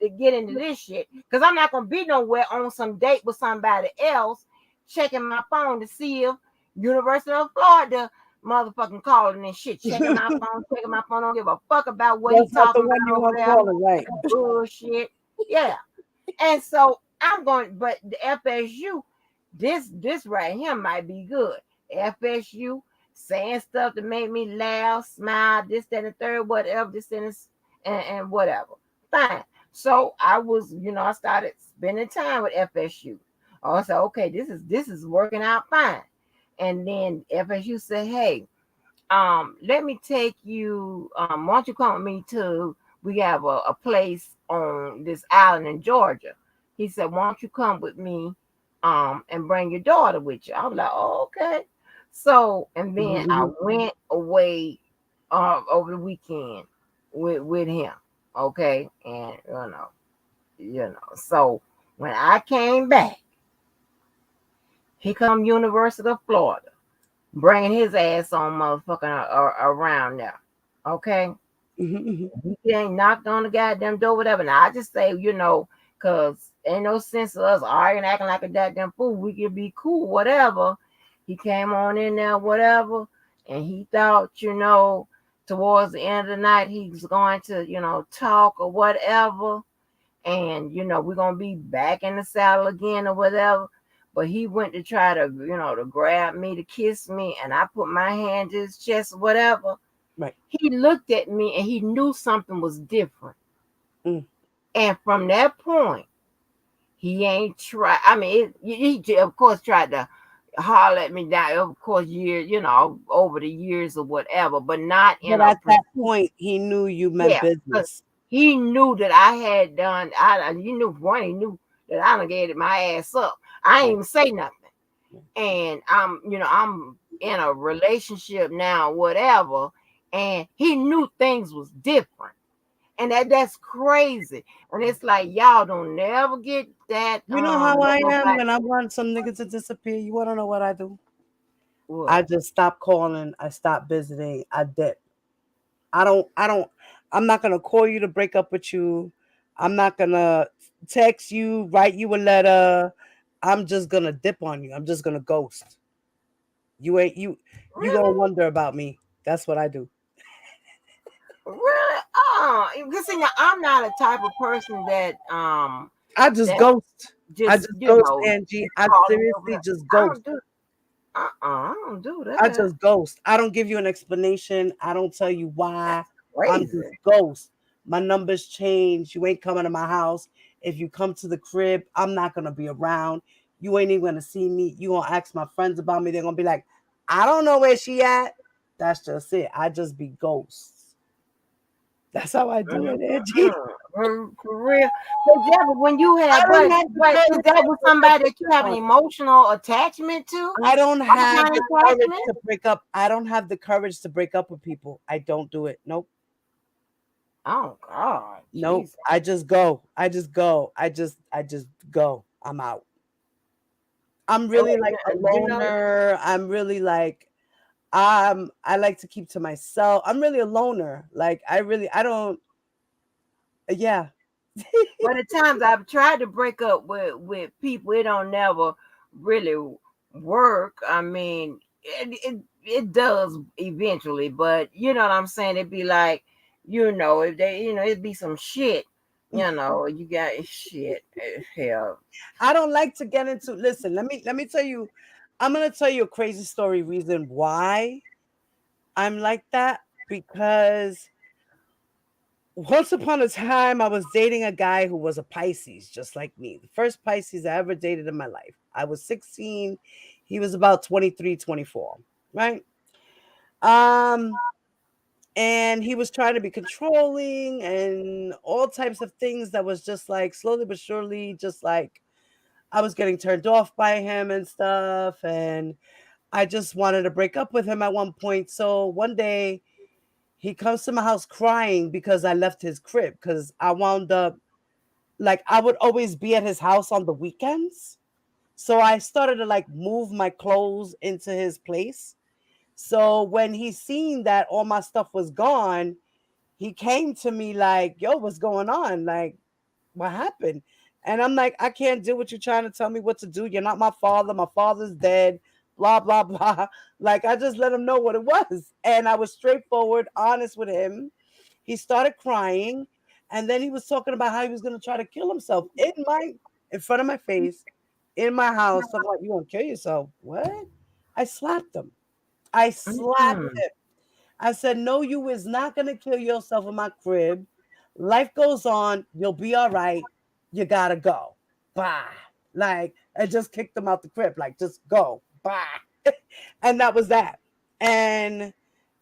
to get into this shit because I'm not gonna be nowhere on some date with somebody else, checking my phone to see if University of Florida motherfucking calling and shit, checking my phone, don't give a fuck about what he That's not the talking one about you over want there. calling, right? Bullshit. Yeah. And so I'm going, but the FSU, this right here might be good. FSU saying stuff to make me laugh, smile, this, that, and the third, whatever, this and this, and whatever. Fine. So I was, I started spending time with FSU. I said, okay, this is working out fine. And then FSU said, hey, let me take you, why don't you come with me to, we have a place on this island in Georgia. He said, why don't you come with me, and bring your daughter with you? I was like, oh, okay. So, and then I Mhm, went away, over the weekend with him. Okay. And, so when I came back, he come University of Florida, bringing his ass on motherfucking around there. Okay. mhm, mhm. He ain't knocked on the goddamn door, whatever. Now I just say, cause ain't no sense of us arguing, acting like a goddamn fool. We could be cool, whatever. He came on in there, whatever, and he thought, towards the end of the night he was going to, talk or whatever, and we're gonna be back in the saddle again or whatever. But he went to try to, to grab me, to kiss me, and I put my hand to his chest or whatever. Right. He looked at me and he knew something was different. Mm. And from that point, he ain't tried. I mean, he of course tried to holler at me down, of course, years, over the years or whatever, but not in But a at that pursuit. point, he knew you meant Yeah, because business. he knew that I had done. You knew one. He knew that I done gave my ass up. I ain't Right. even say nothing, Right. and I'm in a relationship now, whatever. And he knew things was different, and that's crazy. And it's like y'all don't never get that. You know how Let I am nobody. when I want some nigga to disappear. You want to know what I do? I What? just stop calling. I stop visiting. I dip. I don't. I'm not gonna call you to break up with you. I'm not gonna text you, write you a letter. I'm just gonna dip on you. I'm just gonna ghost. You ain't you. You gonna Really? wonder about me. That's what I do. Really? Oh, because see, now I'm not a type of person I just that ghost. I just just ghost, Angie. just I calling me over seriously there. just I ghost. don't do. I don't do I that. just ghost. I don't give you an explanation. I don't tell you why. That's I'm just crazy. ghost. My numbers change. You ain't coming to my house. If you come to the crib, I'm not gonna be around. You ain't even gonna see me. You gonna ask my friends about me. They're gonna be like, I don't know where she at. That's just it. I just be ghosts. That's how I do it, Angie. For real. But yeah, but when you I had, don't but have the but is courage that to with break up somebody with that you have an someone. emotional attachment to? I don't What have kind the of courage attachment? to break up. I don't have the courage to break up with people. I don't do it. Nope. Oh God, Nope. Jesus. I just go. I just go. I just go. I'm out. I'm Oh, really like a you know, loner. I'm really like I like to keep to myself. I'm really a loner. Like I don't yeah. by the times I've tried to break up with people, it don't never really work. I mean, it does eventually, but you know what I'm saying. It'd be like, if they, it'd be some shit. You got shit. Hell, I don't like to get into listen, let me tell you I'm going to tell you a crazy story reason why I'm like that because once upon a time, I was dating a guy who was a Pisces, just like me. The first Pisces I ever dated in my life. I was 16. He was about 23, 24, right? Um, And he was trying to be controlling and all types of things that was just like slowly but surely, just like I was getting turned off by him and stuff. And I just wanted to break up with him at one point. So one day he comes to my house crying because I left his crib, because I wound up, like, I would always be at his house on the weekends. So I started to like move my clothes into his place. So when he seen that all my stuff was gone, he came to me like, yo, what's going on? Like, what happened? And I'm like, I can't do what you're trying to tell me what to do. You're not my father. My father's dead. Blah, blah, blah. Like, I just let him know what it was. And I was straightforward, honest with him. He started crying. And then he was talking about how he was going to try to kill himself in front of my face, in my house. Talking about, you going to kill yourself. What? I slapped him. I slapped Mm-mm. him. I said, no, you is not going to kill yourself in my crib. Life goes on. You'll be all right. You got to go. Bye. Like, I just kicked him out the crib. Like, just go. Bye. And that was that. And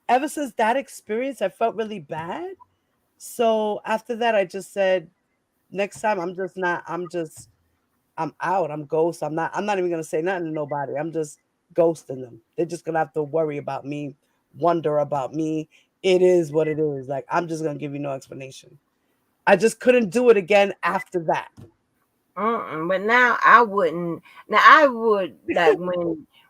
ever since that experience, I felt really bad. So after that, I just said, next time I'm out. I'm ghost. I'm not even gonna say nothing to nobody. I'm just ghosting them. They're just gonna have to worry about me, wonder about me. It is what it is. Like, I'm just gonna give you no explanation. I just couldn't do it again after that. Mm-mm. But now I wouldn't. Now I would like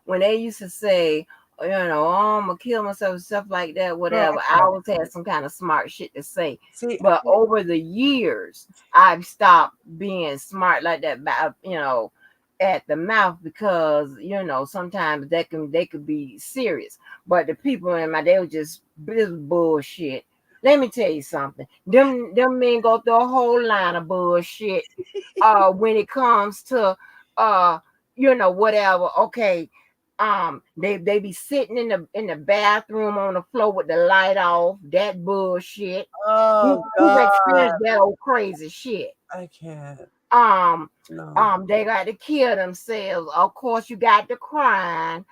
when they used to say, oh, I'm gonna kill myself and stuff like that. Girl, Whatever. I I can't. always had some kind of smart shit to say. See, I But can't. over the years, I've stopped being smart like that. At the mouth, because sometimes they could be serious. But the people in my, they were just this bullshit. Let me tell you something. Them men go through a whole line of bullshit when it comes to uh whatever. Okay, they be sitting in the bathroom on the floor with the light off. That bullshit. Oh Who's God, experienced that old crazy shit? I can't. um No. they got to kill themselves. Of course, you got the crying.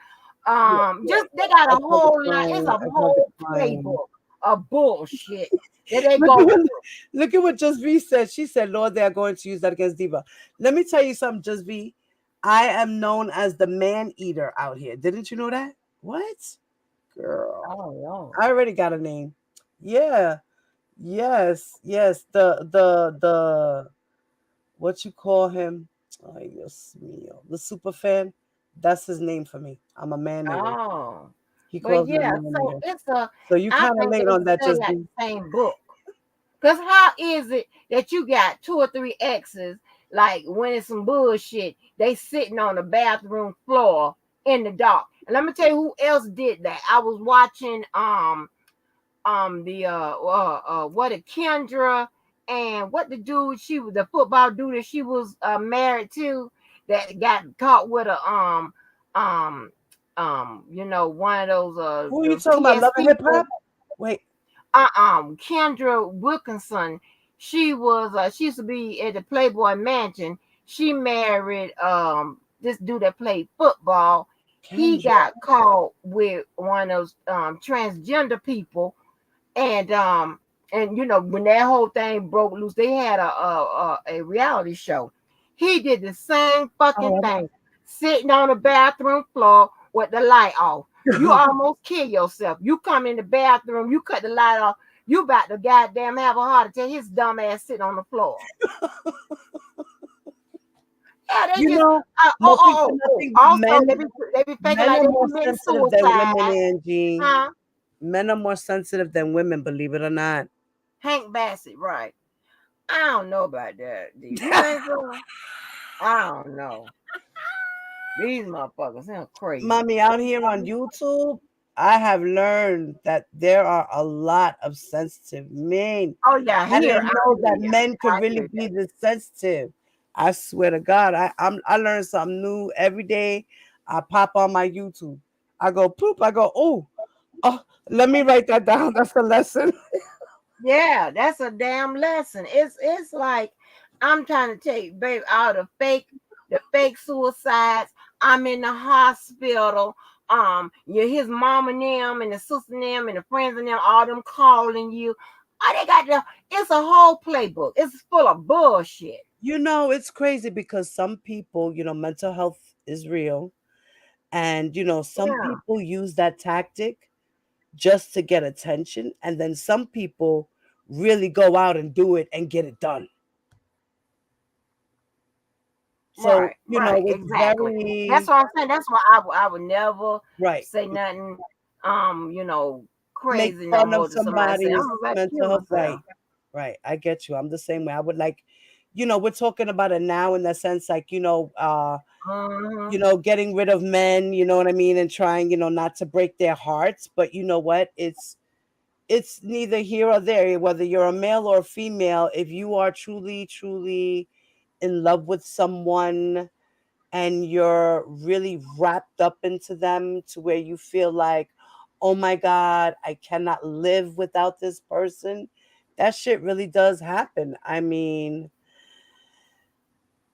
Yeah, yeah, Just they yeah. got I a called the whole line. It's crying. a I called the whole crying. playbook of bullshit that they Look at go what through. look at what Just V said. She said, Lord, they are going to use that against Diva. Let me tell you something, Just V. I am known as the man eater out here. Didn't you know that? What? Girl. Oh I Lord. already got a name. Yeah. Yes. Yes. The what you call him? Ay, Dios mío. The super fan. That's his name for me. I'm a man eater. Oh, He but calls me a yeah, man so eater. it's a. So you I kind of think late they on that, study Just out V. the same book. Cause how is it that you got two or three exes, like when it's some bullshit, they sitting on the bathroom floor in the dark? And let me tell you who else did that. I was watching the what a Kendra, and what the dude, she was the football dude that she was married to, that got caught with a um one of those Who are you the talking about? Love and PS hip hop? people. Wait. Kendra Wilkinson. She used to be at the Playboy Mansion. She married this dude that played football. He Kendra. got caught with one of those transgender people, and when that whole thing broke loose, they had a reality show. He did the same fucking Oh, thing, sitting on the bathroom floor with the light off. You almost kill yourself. You come in the bathroom, you cut the light off, you about to goddamn have a heart attack. His dumb ass sitting on the floor. Yeah, they you just know, nothing for nothing, but also they be faking men like are they more committing sensitive than women, suicide, Angie. huh? Men are more sensitive than women, believe it or not. Hank Bassett, right? I don't know about that. Do you think so? I don't know. These motherfuckers sound crazy. Mommy, out here on YouTube, I have learned that there are a lot of sensitive men. Oh yeah, I here didn't know that yeah, men could I really hear be that. this sensitive. I swear to God, I learn something new every day. I pop on my YouTube. I go poop. I go, oh, let me write that down. That's a lesson. Yeah, that's a damn lesson. It's like I'm trying to take babe out of the fake suicides. I'm in the hospital. you his mom and them and the sister and them and the friends and them, all them calling you. Oh, they got the it's a whole playbook. It's full of bullshit. It's crazy because some people, mental health is real. And, some Yeah, people use that tactic just to get attention. And then some people really go out and do it and get it done. So, right, it's exactly. That's very what I'm saying. That's why I would never right. say nothing, Make crazy no fun of more to somebody. Say somebody's I'm about to mental kill health. myself. Right. Right. I get you. I'm the same way. I would like, we're talking about it now in the sense like, Hmm. getting rid of men, you know what I mean, and trying, not to break their hearts. But you know what? It's neither here or there, whether you're a male or a female. If you are truly, truly in love with someone and you're really wrapped up into them to where you feel like, oh my God, I cannot live without this person, that shit really does happen. I mean,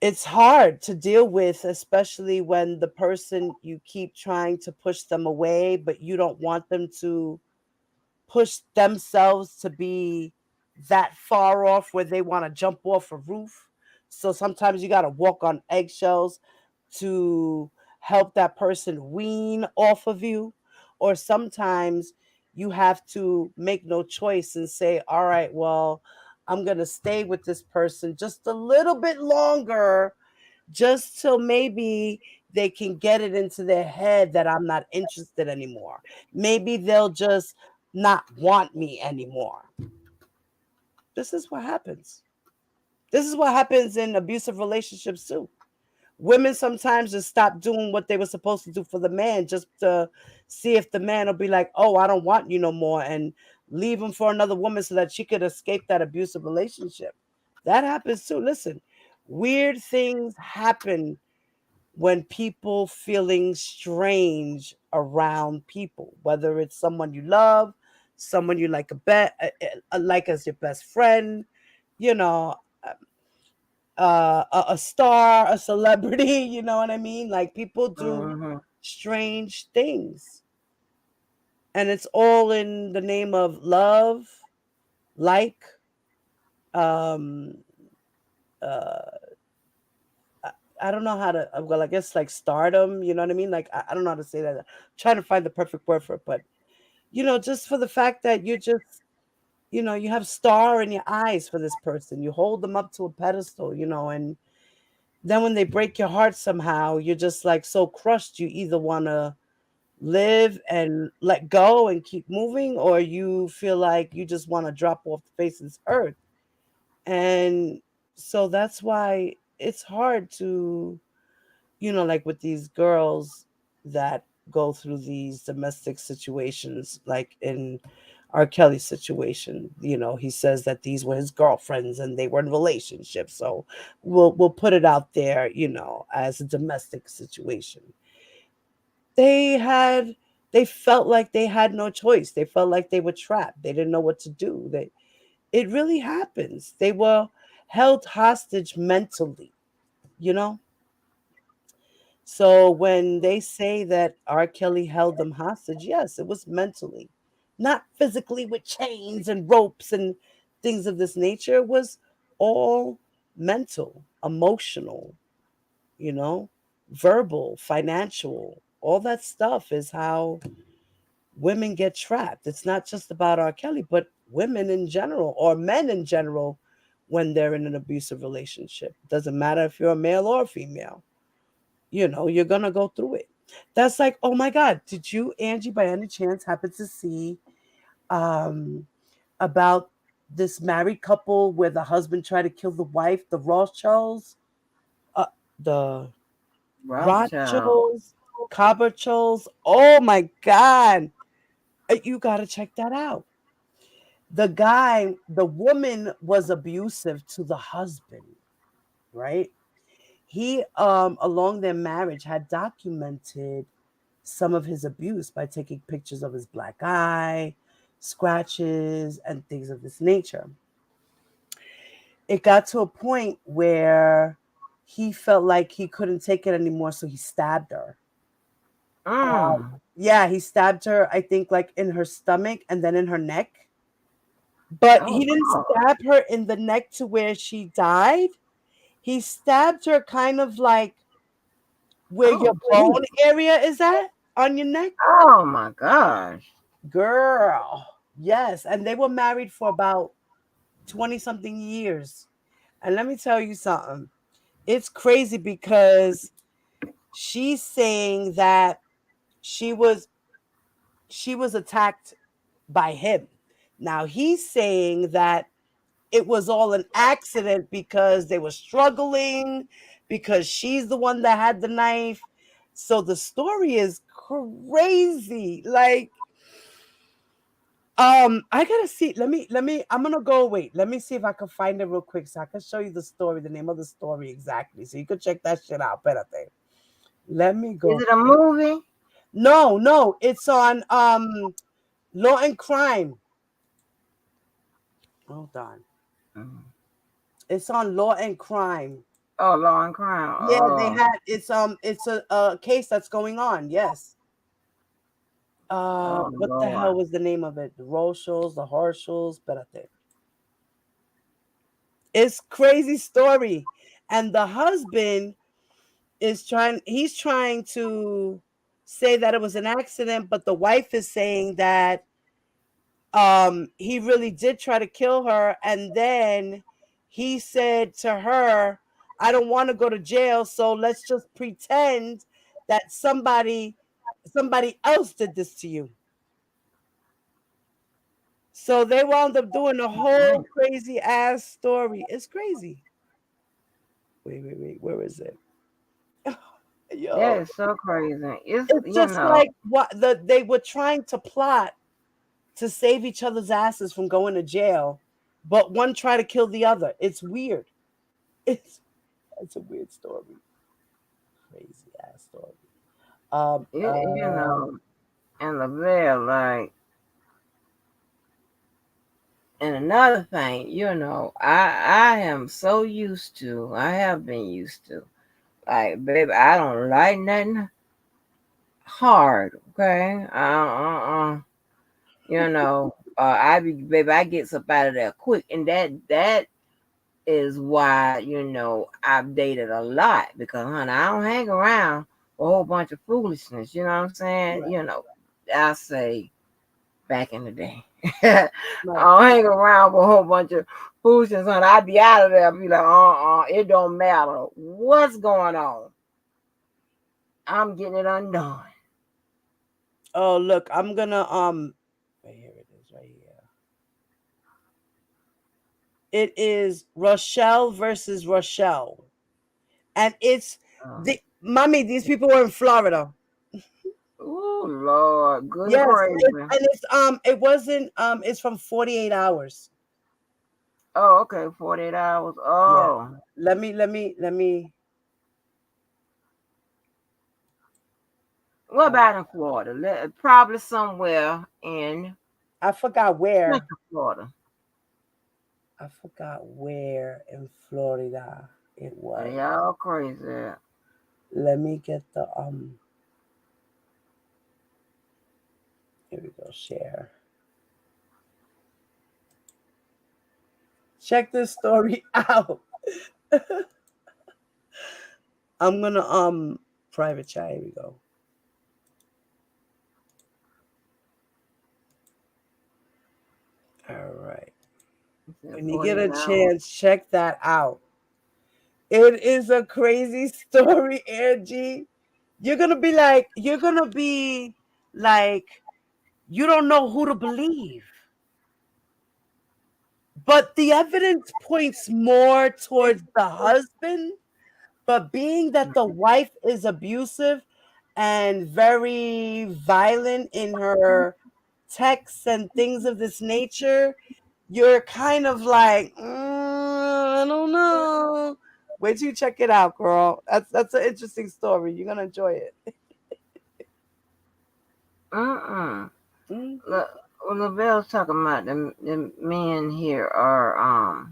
it's hard to deal with, especially when the person you keep trying to push them away, but you don't want them to push themselves to be that far off where they want to jump off a roof. So sometimes you got to walk on eggshells to help that person wean off of you. Or sometimes you have to make no choice and say, all right, well, I'm going to stay with this person just a little bit longer, just till maybe they can get it into their head that I'm not interested anymore. Maybe they'll just not want me anymore. This is what happens. This is what happens in abusive relationships too. Women sometimes just stop doing what they were supposed to do for the man just to see if the man will be like, oh, I don't want you no more, and leave him for another woman so that she could escape that abusive relationship. That happens too. Listen, weird things happen when people feeling strange around people, whether it's someone you love, someone you like like as your best friend, you know, a star, a celebrity, you know what I mean? Like people do Hmm. strange things, and it's all in the name of love, like, um, uh, I I don't know how to. Well, I guess like stardom. You know what I mean? Like I don't know how to say that. I'm trying to find the perfect word for it, but just for the fact that you have star in your eyes for this person, you hold them up to a pedestal, and then when they break your heart somehow, you're just like so crushed. You either want to live and let go and keep moving, or you feel like you just want to drop off the face of this earth. And so that's why it's hard to like with these girls that go through these domestic situations, like in R. Kelly's situation. He says that these were his girlfriends and they were in relationships. So we'll put it out there, as a domestic situation. They had they felt like they had no choice. They felt like they were trapped. They didn't know what to do. It really happens. They were held hostage mentally, you know? So when they say that R. Kelly held them hostage, yes, it was mentally, not physically with chains and ropes and things of this nature. It was all mental, emotional, you know, verbal, financial. All that stuff is how women get trapped. It's not just about R. Kelly, but women in general or men in general when they're in an abusive relationship. Doesn't matter if you're a male or a female, you're gonna go through it. That's like, oh my God, did you, Angie, by any chance happen to see um about this married couple where the husband tried to kill the wife, the Rothschilds, the Rothschild. Rothschilds, Caberchilds? Oh my God, you gotta check that out. The woman was abusive to the husband, right? He along their marriage had documented some of his abuse by taking pictures of his black eye, scratches, and things of this nature. It got to a point where he felt like he couldn't take it anymore, so he stabbed her. Mm. Yeah, he stabbed her, I think, like in her stomach and then in her neck. But Oh he didn't Lord. stab her in the neck to where she died. He stabbed her kind of like where your Oh bone gee. area is at on your neck. Oh my gosh. Girl. Yes. And they were married for about 20 something years. And let me tell you something. It's crazy because she's saying that she was she was attacked by him. Now he's saying that it was all an accident because they were struggling, because she's the one that had the knife. So the story is crazy. Like, I gotta see. Let me. I'm gonna go. Wait. Let me see if I can find it real quick so I can show you the story, the name of the story exactly, so you can check that shit out. Espérate. Let me Is go. it a movie? No, no, it's on Law and Crime. Hold on. Mm. It's on Law and Crime. Oh, Law and Crime. Yeah, they Oh, had it's a case that's going on. Yes. oh What the hell Lord. was the name of it? The Rochels, the Harshals, Espérate. It's crazy story. And the husband he's trying to say that it was an accident, but the wife is saying that he really did try to kill her, and then he said to her, I don't want to go to jail, so let's just pretend that somebody else did this to you. So they wound up doing a whole Mm. crazy ass story. It's crazy. Wait, where is it? That Yo, is so crazy. It's it's just like what they were trying to plot to save each other's asses from going to jail, but one tried to kill the other. It's weird. It's it's a weird story. Crazy ass story. Um, it, uh, and the veil, like, and another thing, I am so used to, I have been used to, like, baby, I don't like nothing hard, okay? Baby, I get up out of there quick, and that is why I've dated a lot because, honey, I don't hang around for a whole bunch of foolishness. You know what I'm saying? right, I say back in the day, I right. don't hang around for a whole bunch of foolishness, honey. I'd be out of there. I'd be like, it don't matter what's going on. I'm getting it undone. Oh, look, I'm gonna wait, here it is, right here. It is Rochelle versus Rochelle, and it's Uh, the mommy. These people were in Florida. oh Lord, good and Yes, crazy. and it wasn't it's from 48 Hours. Oh, okay, 48 hours. Yeah. Oh, Let me. what Um, about in Florida? Probably somewhere in I forgot where. Central Florida. I forgot where in Florida it was. Y'all crazy. Let me get the here we go, share. Check this story out. I'm gonna private chat. Here we go. All right. He said When you get 48 a hours. chance, check that out. It is a crazy story, Angie. You're gonna be like, you don't know who to believe. But the evidence points more towards the husband. But being that the wife is abusive and very violent in her texts and things of this nature, you're kind of like, I don't know. Wait till you check it out, girl. That's an interesting story. You're gonna enjoy it. Mm-mm. Mhm. Look, well, Lavelle's talking about the men here are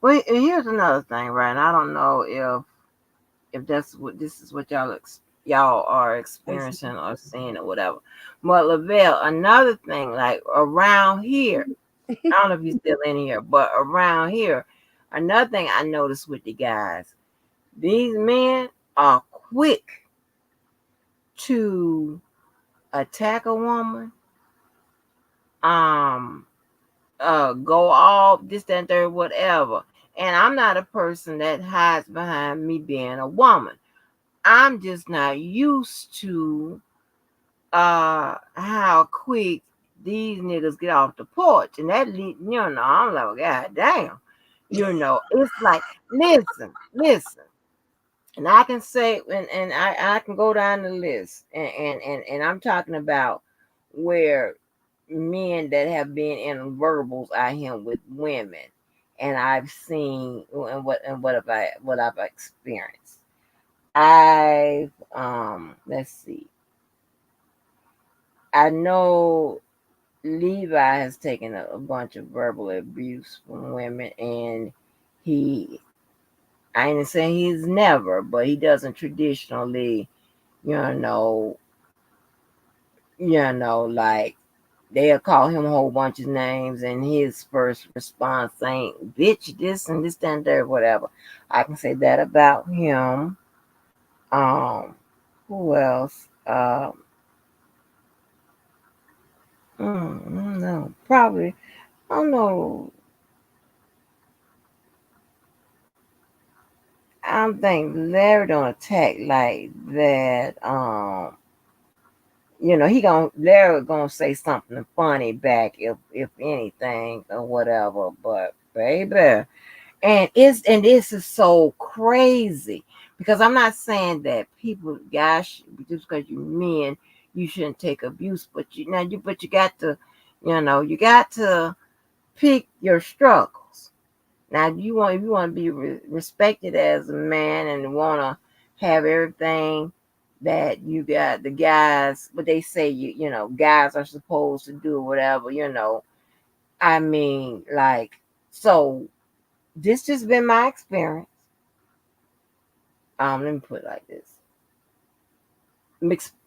well, here's another thing, right? And I don't know if this is what y'all y'all are I see. experiencing or seeing or whatever. But Lavelle, another thing, like around here, I don't know if you're still in here, but around here, another thing I noticed with the guys, these men are quick to attack a woman, um, go off this, that, and third, whatever. And I'm not a person that hides behind me being a woman. I'm just not used to how quick these niggas get off the porch. And that I'm like, well, God damn. It's like, listen. And I can say, and I can go down the list, and I'm talking about where men that have been in verbals out here with women, and I've seen, and what I've experienced. I've let's see. I know Levi has taken a bunch of verbal abuse from women, and he, I ain't saying he's never, but he doesn't traditionally, you know, like they'll call him a whole bunch of names, and his first response ain't bitch this and this, that, and there, whatever. I can say that about him. Um, who else? No, probably. I don't know. I don't think Larry don't attack like that. Larry gonna say something funny back if anything or whatever. But baby, and this is so crazy because I'm not saying that people, gosh, just because you men, you shouldn't take abuse, but you got to, you got to pick your struggles. Now, if you want to be respected as a man and want to have everything that you got, the guys, but they say guys are supposed to do whatever. I mean, like, so this just been my experience. Let me put it like this: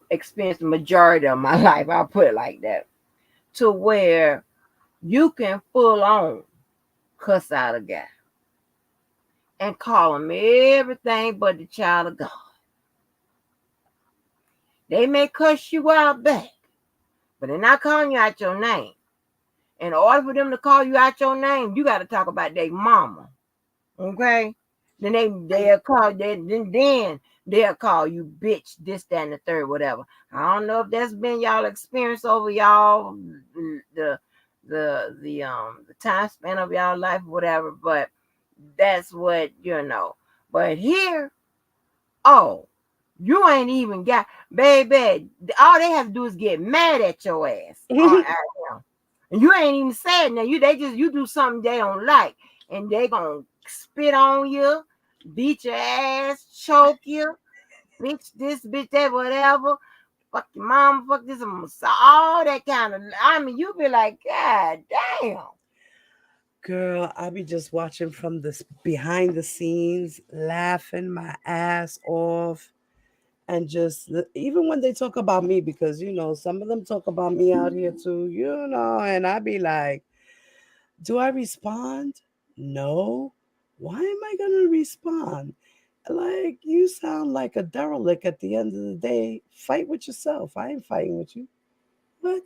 experience the majority of my life. I'll put it like that, to where you can full on cuss out a guy and call him everything but the child of God. They may cuss you out back, but they're not calling you out your name. In order for them to call you out your name, you got to talk about their mama. Okay? Then they'll call you bitch, this, that, and the third, whatever. I don't know if that's been y'all experience over y'all the the time span of y'all life, whatever, but that's what. But here, oh, you ain't even got, baby. All they have to do is get mad at your ass. And you ain't even said now. You do something they don't like, and they gonna spit on you, beat your ass, choke you, bitch this, bitch that, whatever. Fuck your mom, fuck this, all that kind of. I mean, you be like, God damn. Girl, I be just watching from this behind the scenes, laughing my ass off. And just even when they talk about me, because some of them talk about me out here too, and I be like, do I respond? No. Why am I gonna respond? Like, you sound like a derelict at the end of the day. Fight with yourself. I ain't fighting with you. What?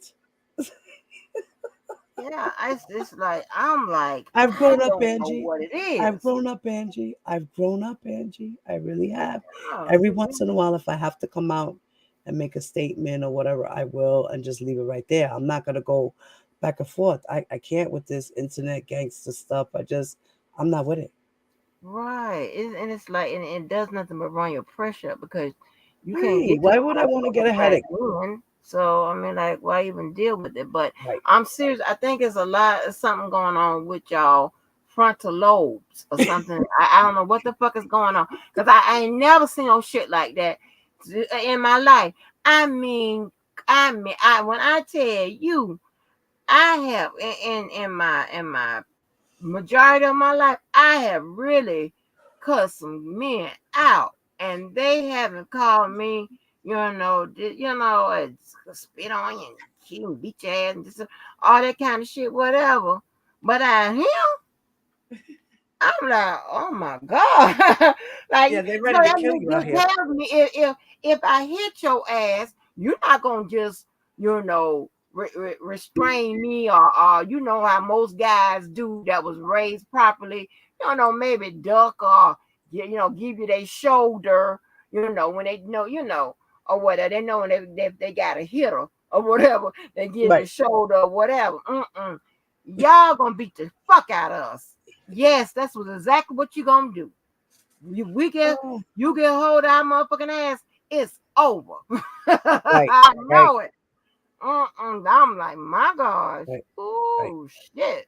Yeah, it's like I'm like I've I grown up, don't know Angie. what it I've is. grown up, Angie. I've grown up, Angie. I really have. Oh, Every once in a while, if I have to come out and make a statement or whatever, I will, and just leave it right there. I'm not gonna go back and forth. I can't with this internet gangster stuff. I'm not with it. right. And it's like, and it does nothing but run your pressure up because you can't Right. get to Why the would I want to get a motherfucker back headache? then. So I mean, like, why even deal with it? But Right. I'm serious. I think it's a lot of something going on with y'all frontal lobes or something. I don't know what the fuck is going on because I ain't never seen no shit like that in my life. I mean, I when I tell you, I have in my majority of my life, I have really cussed some men out, and they haven't called me. spit on you and kill and beat your ass and just all that kind of shit, whatever. But him, I'm like, oh my god, like Yeah, they're so ready to that kill means you out this here. tells me if I hit your ass, you're not gonna just restrain me or you know how most guys do that was raised properly, maybe duck or give you their shoulder, when they know or whatever they know when they got a hitter or whatever they get the Right. shoulder or whatever. Y'all gonna beat the fuck out of us. Yes, that's exactly what you gonna do. Oh, You get hold of our motherfucking ass, it's over. right, I right, know it. I'm like, my gosh. right, right. Ooh, shit.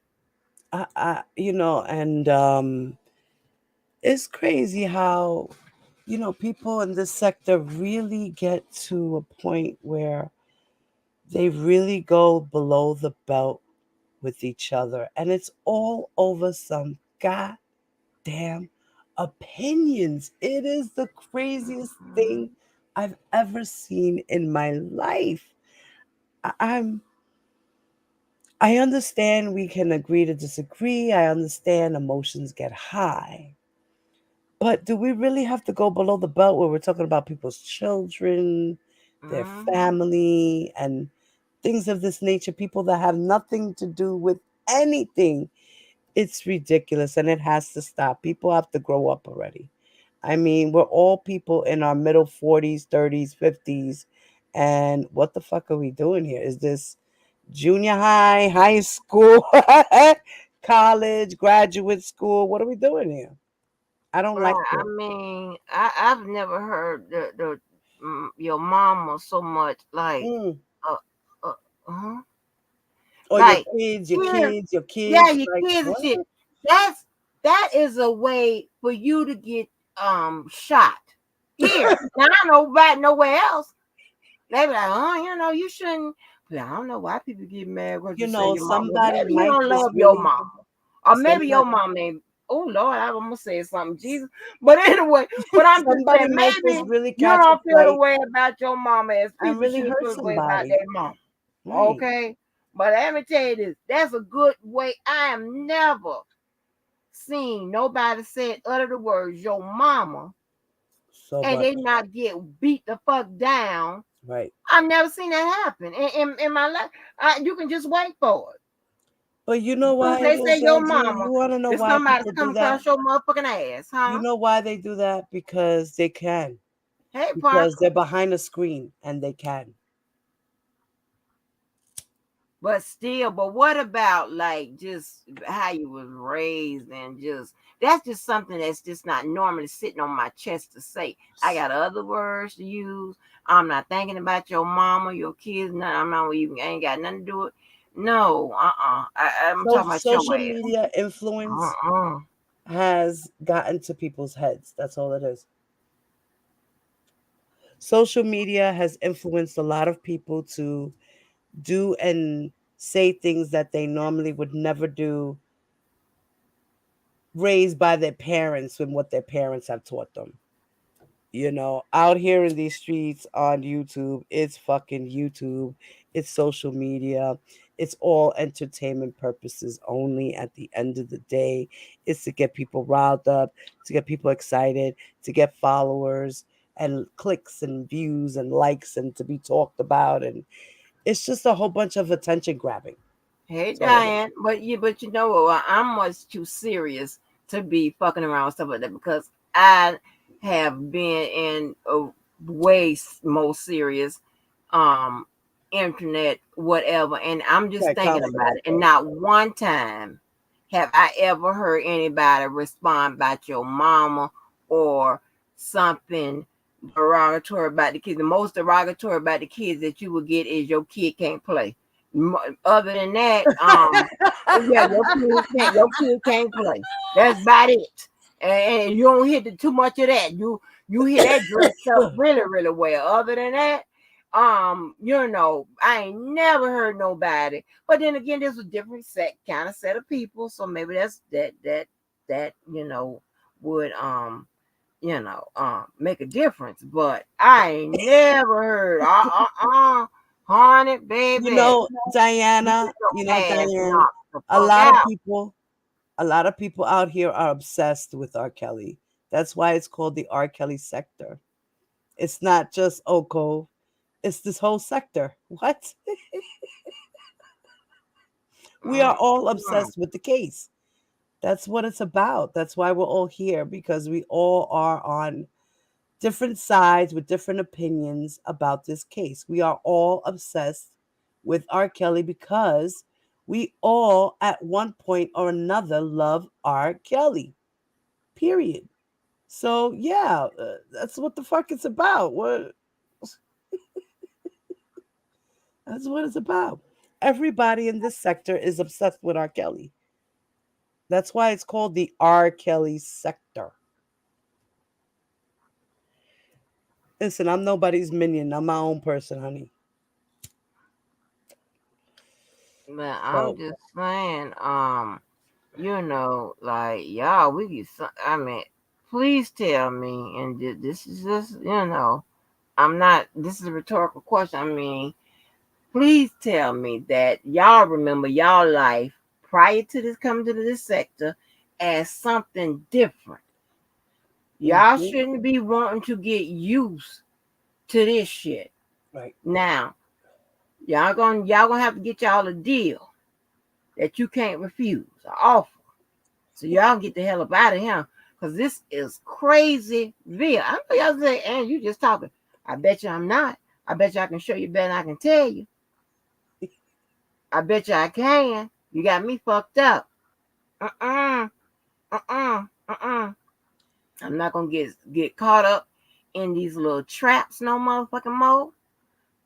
And it's crazy how, people in this sector really get to a point where they really go below the belt with each other. And it's all over some goddamn opinions. It is the craziest thing I've ever seen in my life. I- I'm I understand we can agree to disagree. I understand emotions get high. But do we really have to go below the belt where we're talking about people's children, their Mm-hmm. family, and things of this nature, people that have nothing to do with anything? It's ridiculous and it has to stop. People have to grow up already. I mean, we're all people in our middle 40s, 30s, 50s. And what the fuck are we doing here? Is this junior high, high school, college, graduate school? What are we doing here? I don't like Right. I it. mean, I've never heard your mama so much Mm. uh, uh huh Or your like kids, your here, kids, your yeah, kids. your Like, kids and what? shit. That is a way for you to get shot. Here. Now I don't know about nowhere else. They be like, oh, you shouldn't. But I don't know why people get mad when you say your mama. Somebody Maybe you might don't just love your really, mama. Or maybe your somebody, mom ain't. Oh Lord, I'm gonna say something, Jesus. But anyway, but I'm just somebody saying, might just maybe really you catch a don't feel the flight way about your mama as and people really should hurt feel the way about somebody. their mom. Right. Okay? But let me tell you this, that's a good way. I am never seen nobody say utter the words your mama So and much. they not get beat the fuck down. Right. I've never seen that happen in my life. You can just wait for it. But you know As soon as why it they is, say your Angie? You mama, want to know if why somebody's people do come that? across your motherfucking ass, You huh? know why they do that? Because they can. Hey, Because Parker. they're behind a screen and they can. But still, but what about like just how you was raised and just that's just something that's just not normally sitting on my chest to say. I got other words to use. I'm not thinking about your mama, your kids. No, I'm not. You ain't got nothing to do with. No, I'm So talking about your social ass. media influence Uh-uh. has gotten to people's heads. That's all it is. Social media has influenced a lot of people to do and say things that they normally would never do, raised by their parents and what their parents have taught them. Out here in these streets on YouTube, it's fucking YouTube, it's social media, it's all entertainment purposes only. At the end of the day, it's to get people riled up, to get people excited, to get followers and clicks and views and likes and to be talked about. And it's just a whole bunch of attention grabbing. Hey That's all it is. Diane, but you know what? I'm much too serious to be fucking around with stuff like that because I have been in a more serious um internet whatever, and I'm just Right, thinking constant. about it. And not one time have I ever heard anybody respond about your mama or something derogatory about the kids. The most derogatory about the kids that you will get is your kid can't play. Other than that, yeah, your kid can't play. That's about it. And you don't hit too much of that. You hear that dressed up really, really well. Other than that, I ain't never heard nobody. But then again, there's a different set of people. So maybe that's that would make a difference. But I ain't never heard, honey, You baby, know, you Diana, get your you know, ass Diane, knocked the a fuck lot of out. people, a lot of people out here are obsessed with R. Kelly. That's why it's called the R. Kelly sector. It's not just Oko, it's this whole sector. What? We are all Mm. obsessed with the case. That's what it's about. That's why we're all here because we all are on different sides with different opinions about this case. We are all obsessed with R. Kelly because we all, at one point or another, love R. Kelly. Period. So yeah, that's what the fuck it's about. What That's what it's about. Everybody in this sector is obsessed with R. Kelly. That's why it's called the R. Kelly sector. Listen, I'm nobody's minion. I'm my own person, honey. But I'm So just saying, like y'all, we get. I mean, please tell me, and this is just, I'm not. This is a rhetorical question. I mean, please tell me that y'all remember y'all life prior to this coming to this sector as something different. Y'all mhm, shouldn't be wanting to get used to this shit. right. Now, y'all gonna have to get y'all a deal that you can't refuse, an offer. So y'all get the hell up out of here. Cause this is crazy real. I know y'all say, and you just talking. I bet you I'm not. I bet you I can show you better than I can tell you. I bet you I can. You got me fucked up. Uh-uh. Uh-uh. Uh-uh. I'm not gonna get caught up in these little traps no motherfucking more.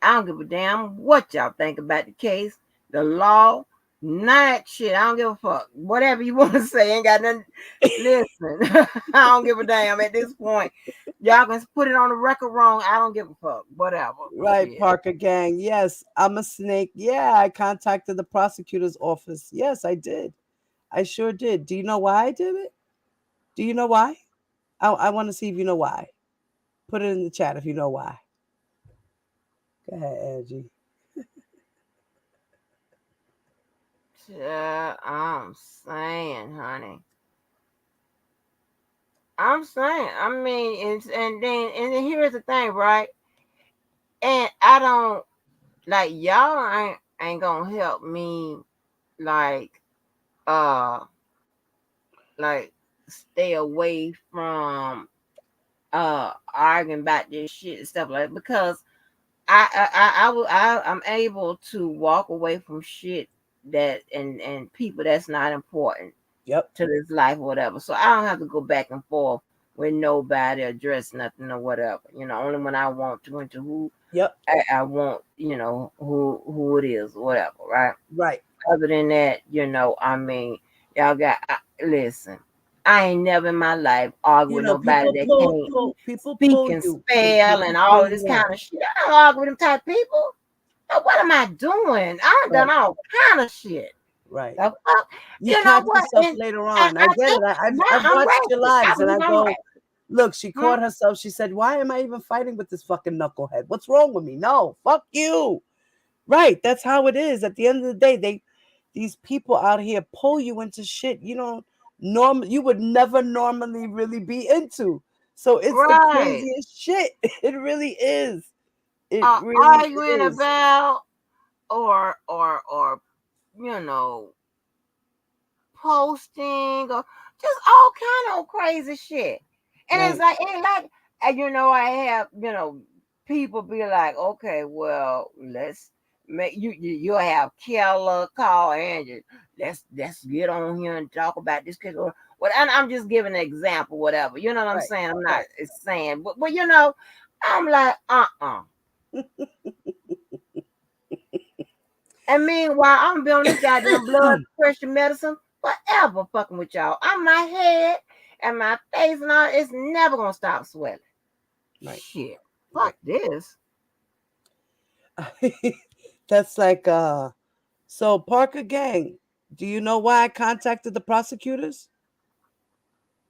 I don't give a damn what y'all think about the case, the law, none of that shit. I don't give a fuck. Whatever you want to say, ain't got nothing. Listen, I don't give a damn at this point. Y'all can put it on the record wrong. I don't give a fuck. Whatever. Right, Shit. Parker Gang. Yes, I'm a snake. Yeah, I contacted the prosecutor's office. Yes, I did. I sure did. Do you know why I did it? Do you know why? I want to see if you know why. Put it in the chat if you know why. Go ahead, Angie. Yeah, I'm saying, honey. I'm saying. I mean, and then here's the thing, right? And I don't like y'all ain't gonna help me like uh like stay away from arguing about this shit and stuff like that because I'm able to walk away from shit that and people that's not important Yep. to this life or whatever. So I don't have to go back and forth with nobody, address nothing or whatever. Only when I want to into who Yep. I want, who it is, whatever, right? Right. Other than that, I mean, y'all listen. I ain't never in my life argued with nobody that can't People speak pull and you. spell People and pull all of you this kind in. of shit. I don't argue with them type of people. Now, what am I doing? I done Right. all kind of shit. Right. The fuck? You You know catch what? yourself And later I, on. I I get think it. now I've I'm watched your rested. I lives and believe I I'm go, rested. look, she Hmm? caught herself. She said, why am I even fighting with this fucking knucklehead? What's wrong with me? No, fuck you. Right. That's how it is. At the end of the day, these people out here pull you into shit you would never normally really be into. So it's the Right. craziest shit. It really is. It really Arguing is. about or you know posting or just all kind of crazy shit. And it's Right. like ain't like I have people be like, okay, well let's make you'll have Keller call Andrew. Let's get on here and talk about this case or what. And I'm just giving an example, whatever. You know what I'm Right. saying? I'm not Right. saying, but I'm like And meanwhile, I'm gonna be on this goddamn blood pressure medicine forever fucking with y'all. I'm my head and my face and all, it's never gonna stop swelling. Right. Shit. Fuck Right. this. That's like so Parker Gang, do you know why I contacted the prosecutors?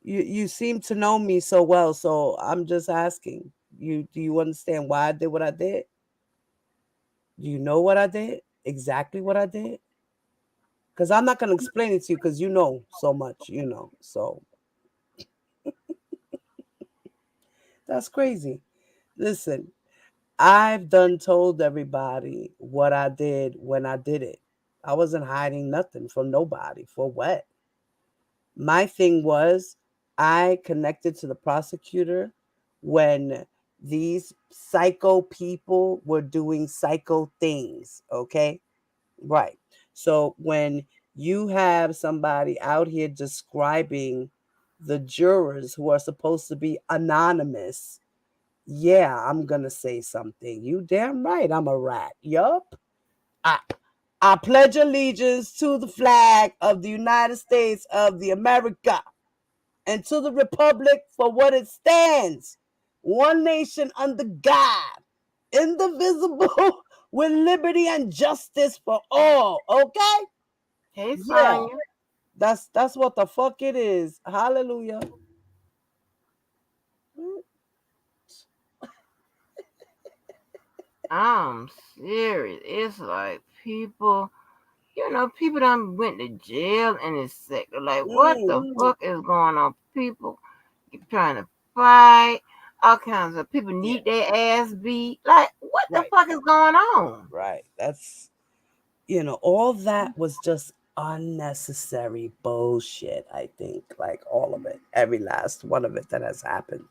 You seem to know me so well, so I'm just asking you. Do you understand why I did what I did? Do you know what I did? Exactly what I did? Because I'm not gonna explain it to you because you know so much, you know. So that's crazy. Listen, I've done told everybody what I did when I did it. I wasn't hiding nothing from nobody. For what? My thing was I connected to the prosecutor when these psycho people were doing psycho things, okay? Right. So when you have somebody out here describing the jurors who are supposed to be anonymous, yeah, I'm gonna say something. You damn right, I'm a rat. Yup. I I pledge allegiance to the flag of the United States of the America and to the republic for what it stands. One nation under God, indivisible, with liberty and justice for all. Okay? Hey, Yeah, Sonya. that's what the fuck it is. Hallelujah. I'm serious. It's like people, people done went to jail in this sector. Like, what the Mm, fuck is going on? People keep trying to fight. All kinds of people yeah, need their ass beat. Like, what the right, fuck is going on? right. That's all that was just unnecessary bullshit, I think. Like all of it. Every last one of it that has happened.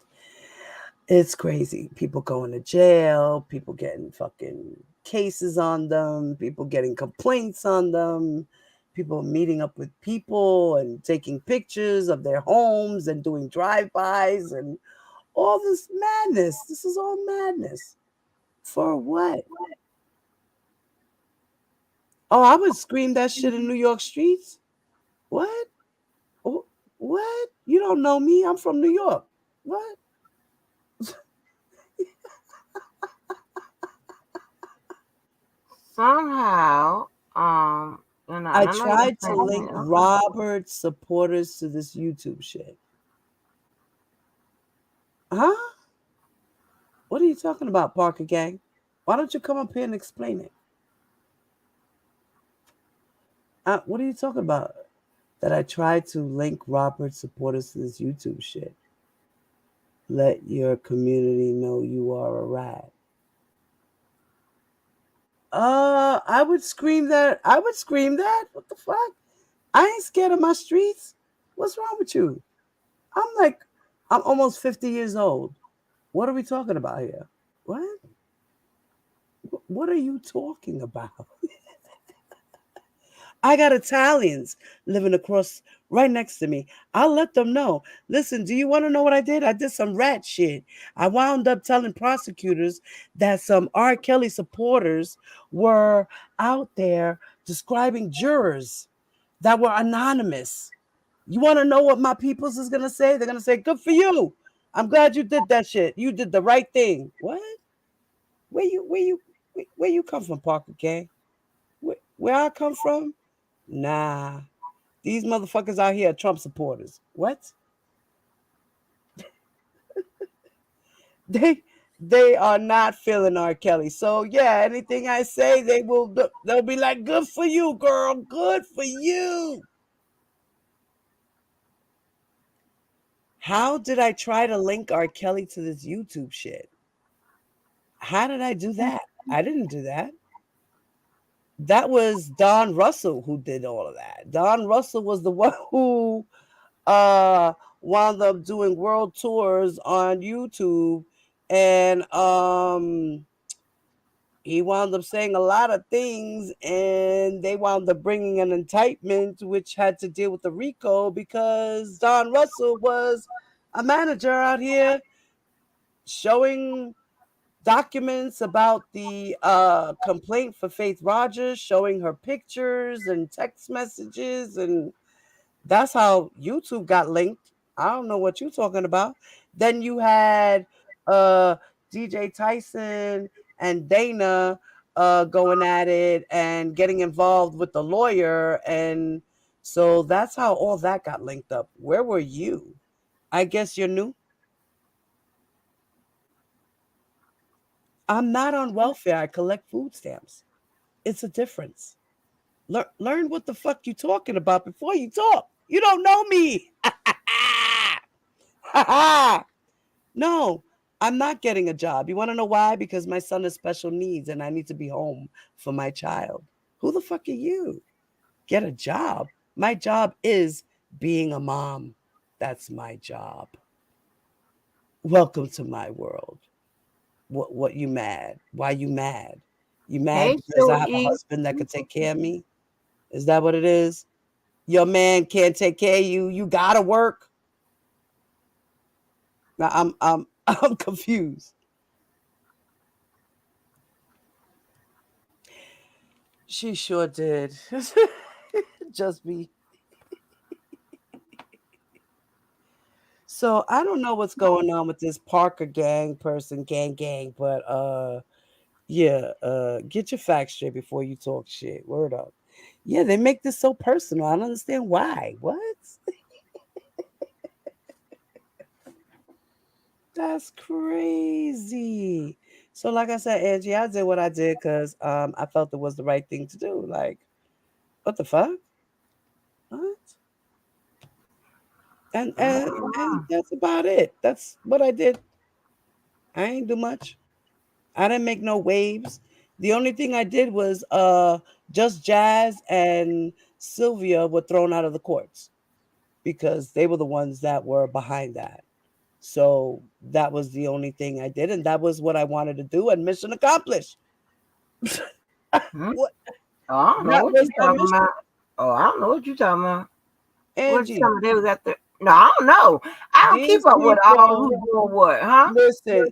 It's crazy. People going to jail, people getting fucking cases on them, people getting complaints on them, people meeting up with people and taking pictures of their homes and doing drive-bys and all this madness. This is all madness. For what? Oh, I would scream that shit in New York streets. What? What? You don't know me. I'm from New York. What? Somehow, I and I know y'all tried to saying link it. Okay. Robert's supporters to this YouTube shit. Huh? What are you talking about, Parker Gang? Why don't you come up here and explain it? What are you talking about? That I tried to link Robert's supporters to this YouTube shit. Let your community know you are a rat. I would scream that. I would scream that. What the fuck? I ain't scared of my streets. What's wrong with you? I'm like, I'm almost 50 years old. What are we talking about here? What? What are you talking about? I got Italians living across right next to me. I'll let them know. Listen, do you want to know what I did? I did some rat shit. I wound up telling prosecutors that some R. Kelly supporters were out there describing jurors that were anonymous. You want to know what my peoples is going to say? They're going to say, good for you. I'm glad you did that shit. You did the right thing. What? Where you come from, Parker Gang? Where I come from? Nah, these motherfuckers out here are Trump supporters. What? They they are not feeling R. Kelly. So yeah, anything I say, they'll be like, "Good for you, girl. Good for you." How did I try to link R. Kelly to this YouTube shit? How did I do that? I didn't do that. That was Don Russell who did all of that. Don Russell was the one who uh wound up doing world tours on YouTube, and he wound up saying a lot of things, and they wound up bringing an indictment which had to deal with the RICO because Don Russell was a manager out here showing documents about the complaint for Faith Rogers, showing her pictures and text messages, and that's how YouTube got linked. I don't know what you're talking about. Then you had uh DJ Tyson and Dana going at it and getting involved with the lawyer, and so that's how all that got linked up. Where were you? I guess you're new. I'm not on welfare. I collect food stamps. It's a difference. Learn what the fuck you talking about before you talk. You don't know me. No, I'm not getting a job. You want to know why? Because my son has special needs and I need to be home for my child. Who the fuck are you? Get a job. My job is being a mom. That's my job. Welcome to my world. What you mad? Why you mad? You mad Hey, because I Sue have a E. husband that could take care of me? Is that what it is? Your man can't take care of you. You gotta work. Now I'm I'm confused. She sure did. Just be. So I don't know what's going on with this Parker gang person, gang, but yeah, get your facts straight before you talk shit. Word up. Yeah, they make this so personal. I don't understand why. What? That's crazy. So like I said, Angie, I did what I did because I felt it was the right thing to do. Like, what the fuck? What? And that's about it. That's what I did. I ain't do much. I didn't make no waves. The only thing I did was just Jazz and Sylvia were thrown out of the courts because they were the ones that were behind that. So that was the only thing I did, and that was what I wanted to do, and mission accomplished. Hmm? What? Oh, I don't know That what was you my talking mission, about. Oh, I don't know what you talking about. What you Angie. talking about? They was at the. No, I don't know. I don't keep These up with all people, who's doing what, huh? listen.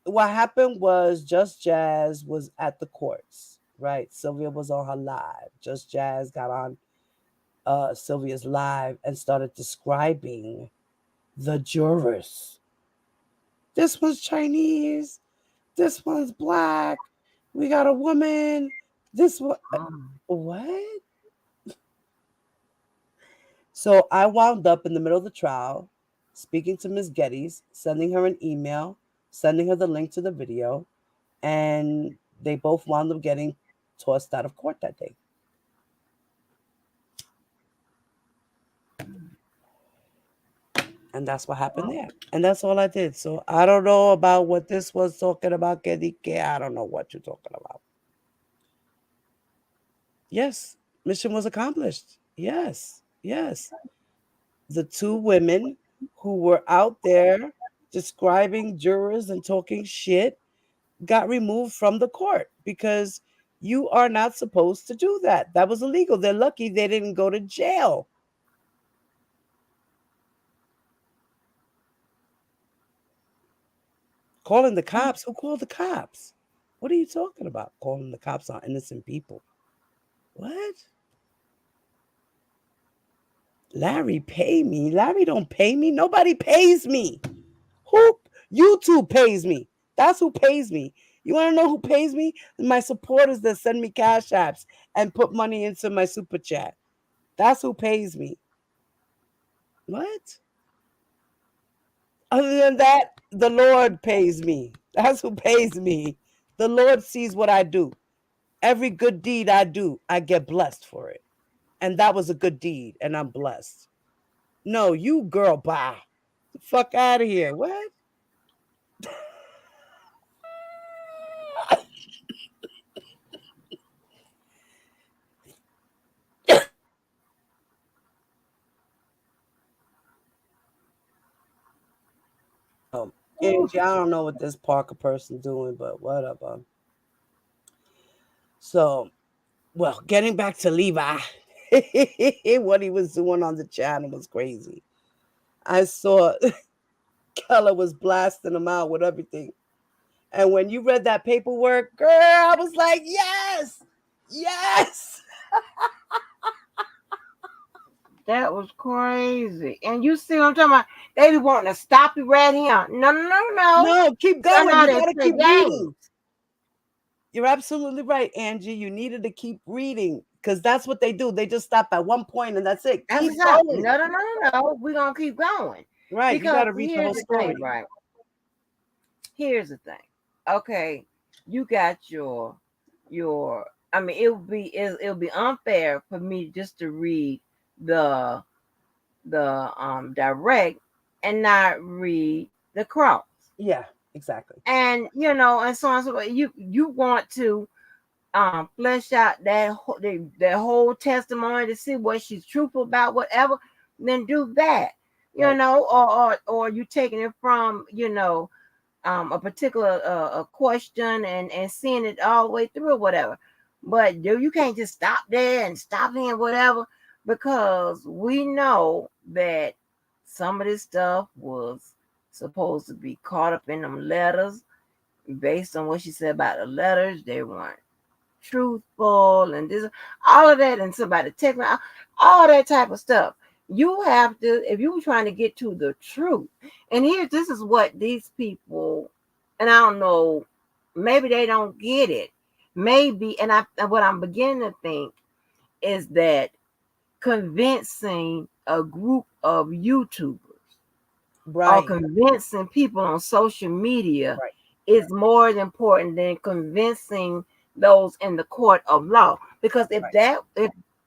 What happened was Just Jazz was at the courts, right? Sylvia was on her live. Just Jazz got on Sylvia's live and started describing the jurors. This one's Chinese. This one's black. We got a woman. This one. Um, What? So I wound up in the middle of the trial speaking to Ms. Geddes, sending her an email, sending her the link to the video, and they both wound up getting tossed out of court that day. And that's what happened there. And that's all I did. So I don't know about what this was talking about, Kedike. I don't know what you're talking about. Yes, mission was accomplished. Yes, yes. The two women who were out there describing jurors and talking shit got removed from the court because you are not supposed to do that. That was illegal. They're lucky they didn't go to jail. Calling the cops? Who called the cops? What are you talking about? Calling the cops on innocent people. What? Larry pay me? Larry don't pay me. Nobody pays me. Who? YouTube pays me. That's who pays me. You want to know who pays me? My supporters that send me cash apps and put money into my super chat. That's who pays me. What? Other than that, the Lord pays me. That's who pays me. The Lord sees what I do. Every good deed I do, I get blessed for it. And that was a good deed, and I'm blessed. No, you girl, bye. The fuck out of here. What? Um, Angie, I don't know what this Parker person doing, but whatever. So, well, getting back to Levi, what he was doing on the channel was crazy. I saw Keller was blasting him out with everything. And when you read that paperwork, girl, I was like, yes, yes. that was crazy. And you see what I'm talking about? They be wanting to stop you right here. No, no, no, no. No, keep That's going. how You they got to play keep games. reading. You're absolutely right, Angie. You needed to keep reading because that's what they do. They just stop at one point and that's it. That's Keep what's up. going. No, no, no, no, no. We're gonna keep going. Right. You got Because to read the here's whole the thing, story. right? Here's the thing. Okay, you got your. I mean, it'll be unfair for me just to read the direct and not read the cross. Yeah, exactly. And and so on and so forth. You want to flesh out that whole testimony to see what she's truthful about, whatever, then do that. Right. Or you taking it from a particular a question and seeing it all the way through or whatever. But you can't just stop there and stop in whatever, because we know that some of this stuff was supposed to be caught up in them letters. Based on what she said about the letters, they weren't truthful, and this, all of that, and somebody text me, all that type of stuff. You have to, if you were trying to get to the truth, and here, this is what these people, and I don't know, maybe they don't get it, maybe, and what I'm beginning to think is that convincing a group of YouTubers or Right. convincing people on social media Right. is more important than convincing those in the court of law. Because Right. if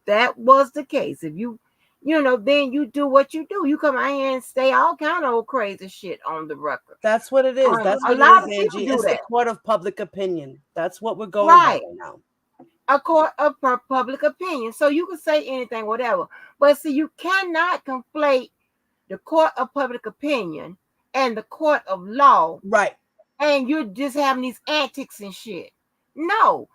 that was the case, if then you do what you do. You come out here and say all kind of old crazy shit on the record. That's what it is. That's A what it lot is, of people Angie. do It's the that, court of public opinion. That's what we're going by right? right now. A court of public opinion. So you can say anything, whatever. But see, you cannot conflate the court of public opinion and the court of law, Right. and you're just having these antics and shit. No,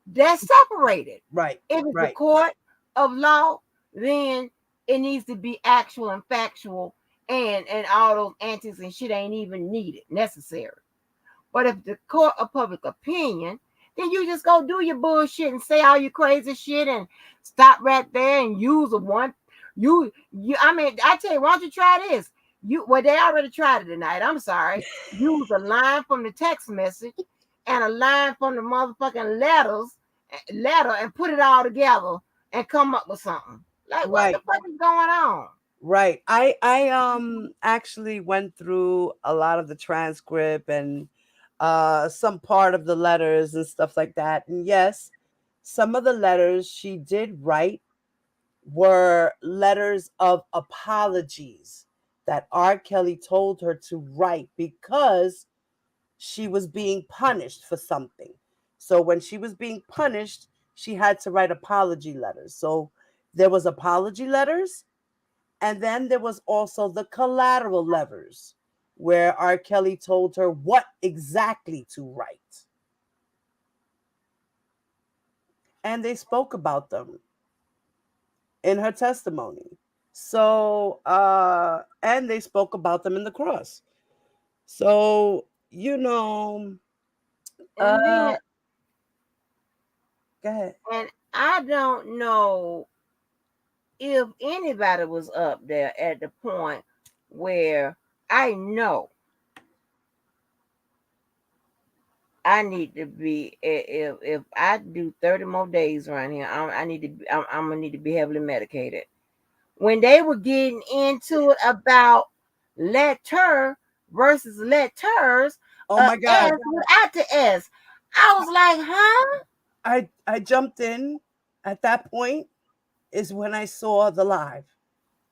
that's separated. Right. If it's the Right. court of law, then it needs to be actual and factual, and all those antics and shit ain't even needed, necessary. But if the court of public opinion, then you just go do your bullshit and say all your crazy shit and stop right there and use a one. You. I mean, I tell you, why don't you try this? They already tried it tonight. I'm sorry. Use a line from the text message and a line from the motherfucking letter and put it all together and come up with something. Like, what the Right. fuck is going on? Right. I actually went through a lot of the transcript and some part of the letters and stuff like that. And yes, some of the letters she did write were letters of apologies that R. Kelly told her to write because she was being punished for something. So when she was being punished, she had to write apology letters. So there was apology letters, and then there was also the collateral letters where R. Kelly told her what exactly to write. And they spoke about them in her testimony. So, and they spoke about them in the cross. So, And then, go ahead. and I don't know if anybody was up there at the point where I know I need to be, if I do 30 more days around here, I need to be, I'm gonna need to be heavily medicated. When they were getting into it about letter versus letters, Oh my S God. without the S, I was like, huh? I jumped in at that point is when I saw the live.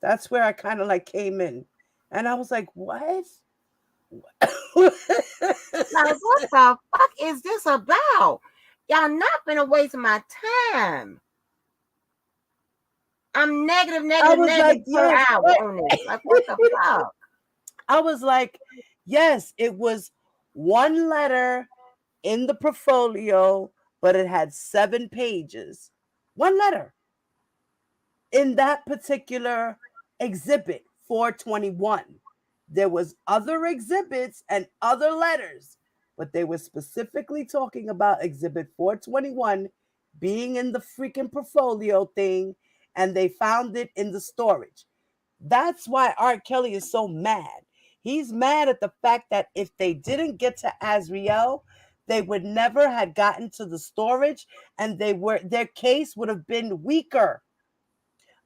That's where I kind of like came in. And I was like, what? Like, what the fuck is this about? Y'all not gonna waste my time. I'm negative, I negative, was like, negative per yes. hour on this. Like, what the fuck? I was like, yes, it was one letter in the portfolio, but it had 7 pages. One letter in that particular exhibit 421. There was other exhibits and other letters, but they were specifically talking about exhibit 421 being in the freaking portfolio thing, and they found it in the storage. That's why R. Kelly is so mad. He's mad at the fact that if they didn't get to Azriel, they would never had gotten to the storage, and their case would have been weaker.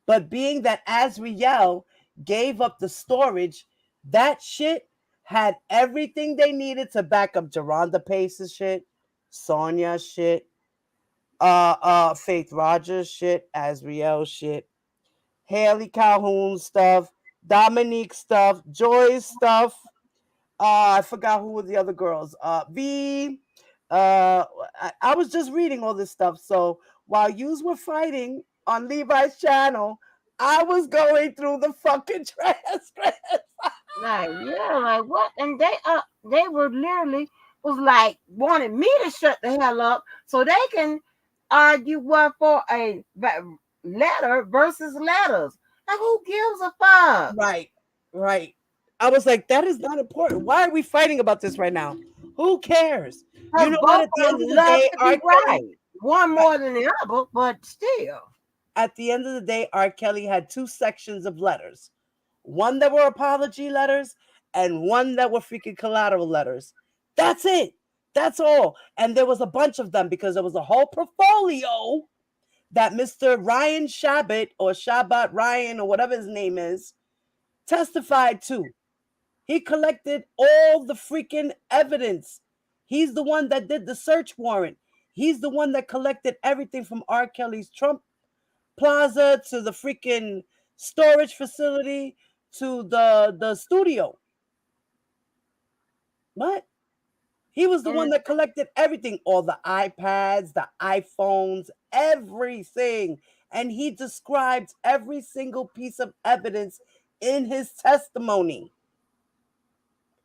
But being that Azriel gave up the storage, That shit had everything they needed to back up Geronda Pace's shit, Sonya shit, Faith Rogers shit, Azriel shit, Haley Calhoun stuff, Dominique stuff, Joy's stuff. I forgot who were the other girls. V. I was just reading all this stuff. So while yous were fighting on Levi's channel, I was going through the fucking transcripts. Like, yeah, like what? And they were literally was like wanted me to shut the hell up so they can argue what for letter versus letters. Like, who gives a fuck? Right, right. I was like, that is not important. Why are we fighting about this right now? Who cares? You Because know what? both At the of end them of the love day, to R. be Kelly. right. One more than the other, but still. At the end of the day, R. Kelly had two sections of letters. One that were apology letters and one that were freaking collateral letters. That's it. That's all. And there was a bunch of them because there was a whole portfolio that Mr. Ryan Shabbat or Shabbat Ryan or whatever his name is testified to. He collected all the freaking evidence. He's the one that did the search warrant. He's the one that collected everything from R. Kelly's Trump Plaza to the freaking storage facility to the studio. What? He was the one And that collected everything, all the iPads, the iPhones, everything. And he described every single piece of evidence in his testimony.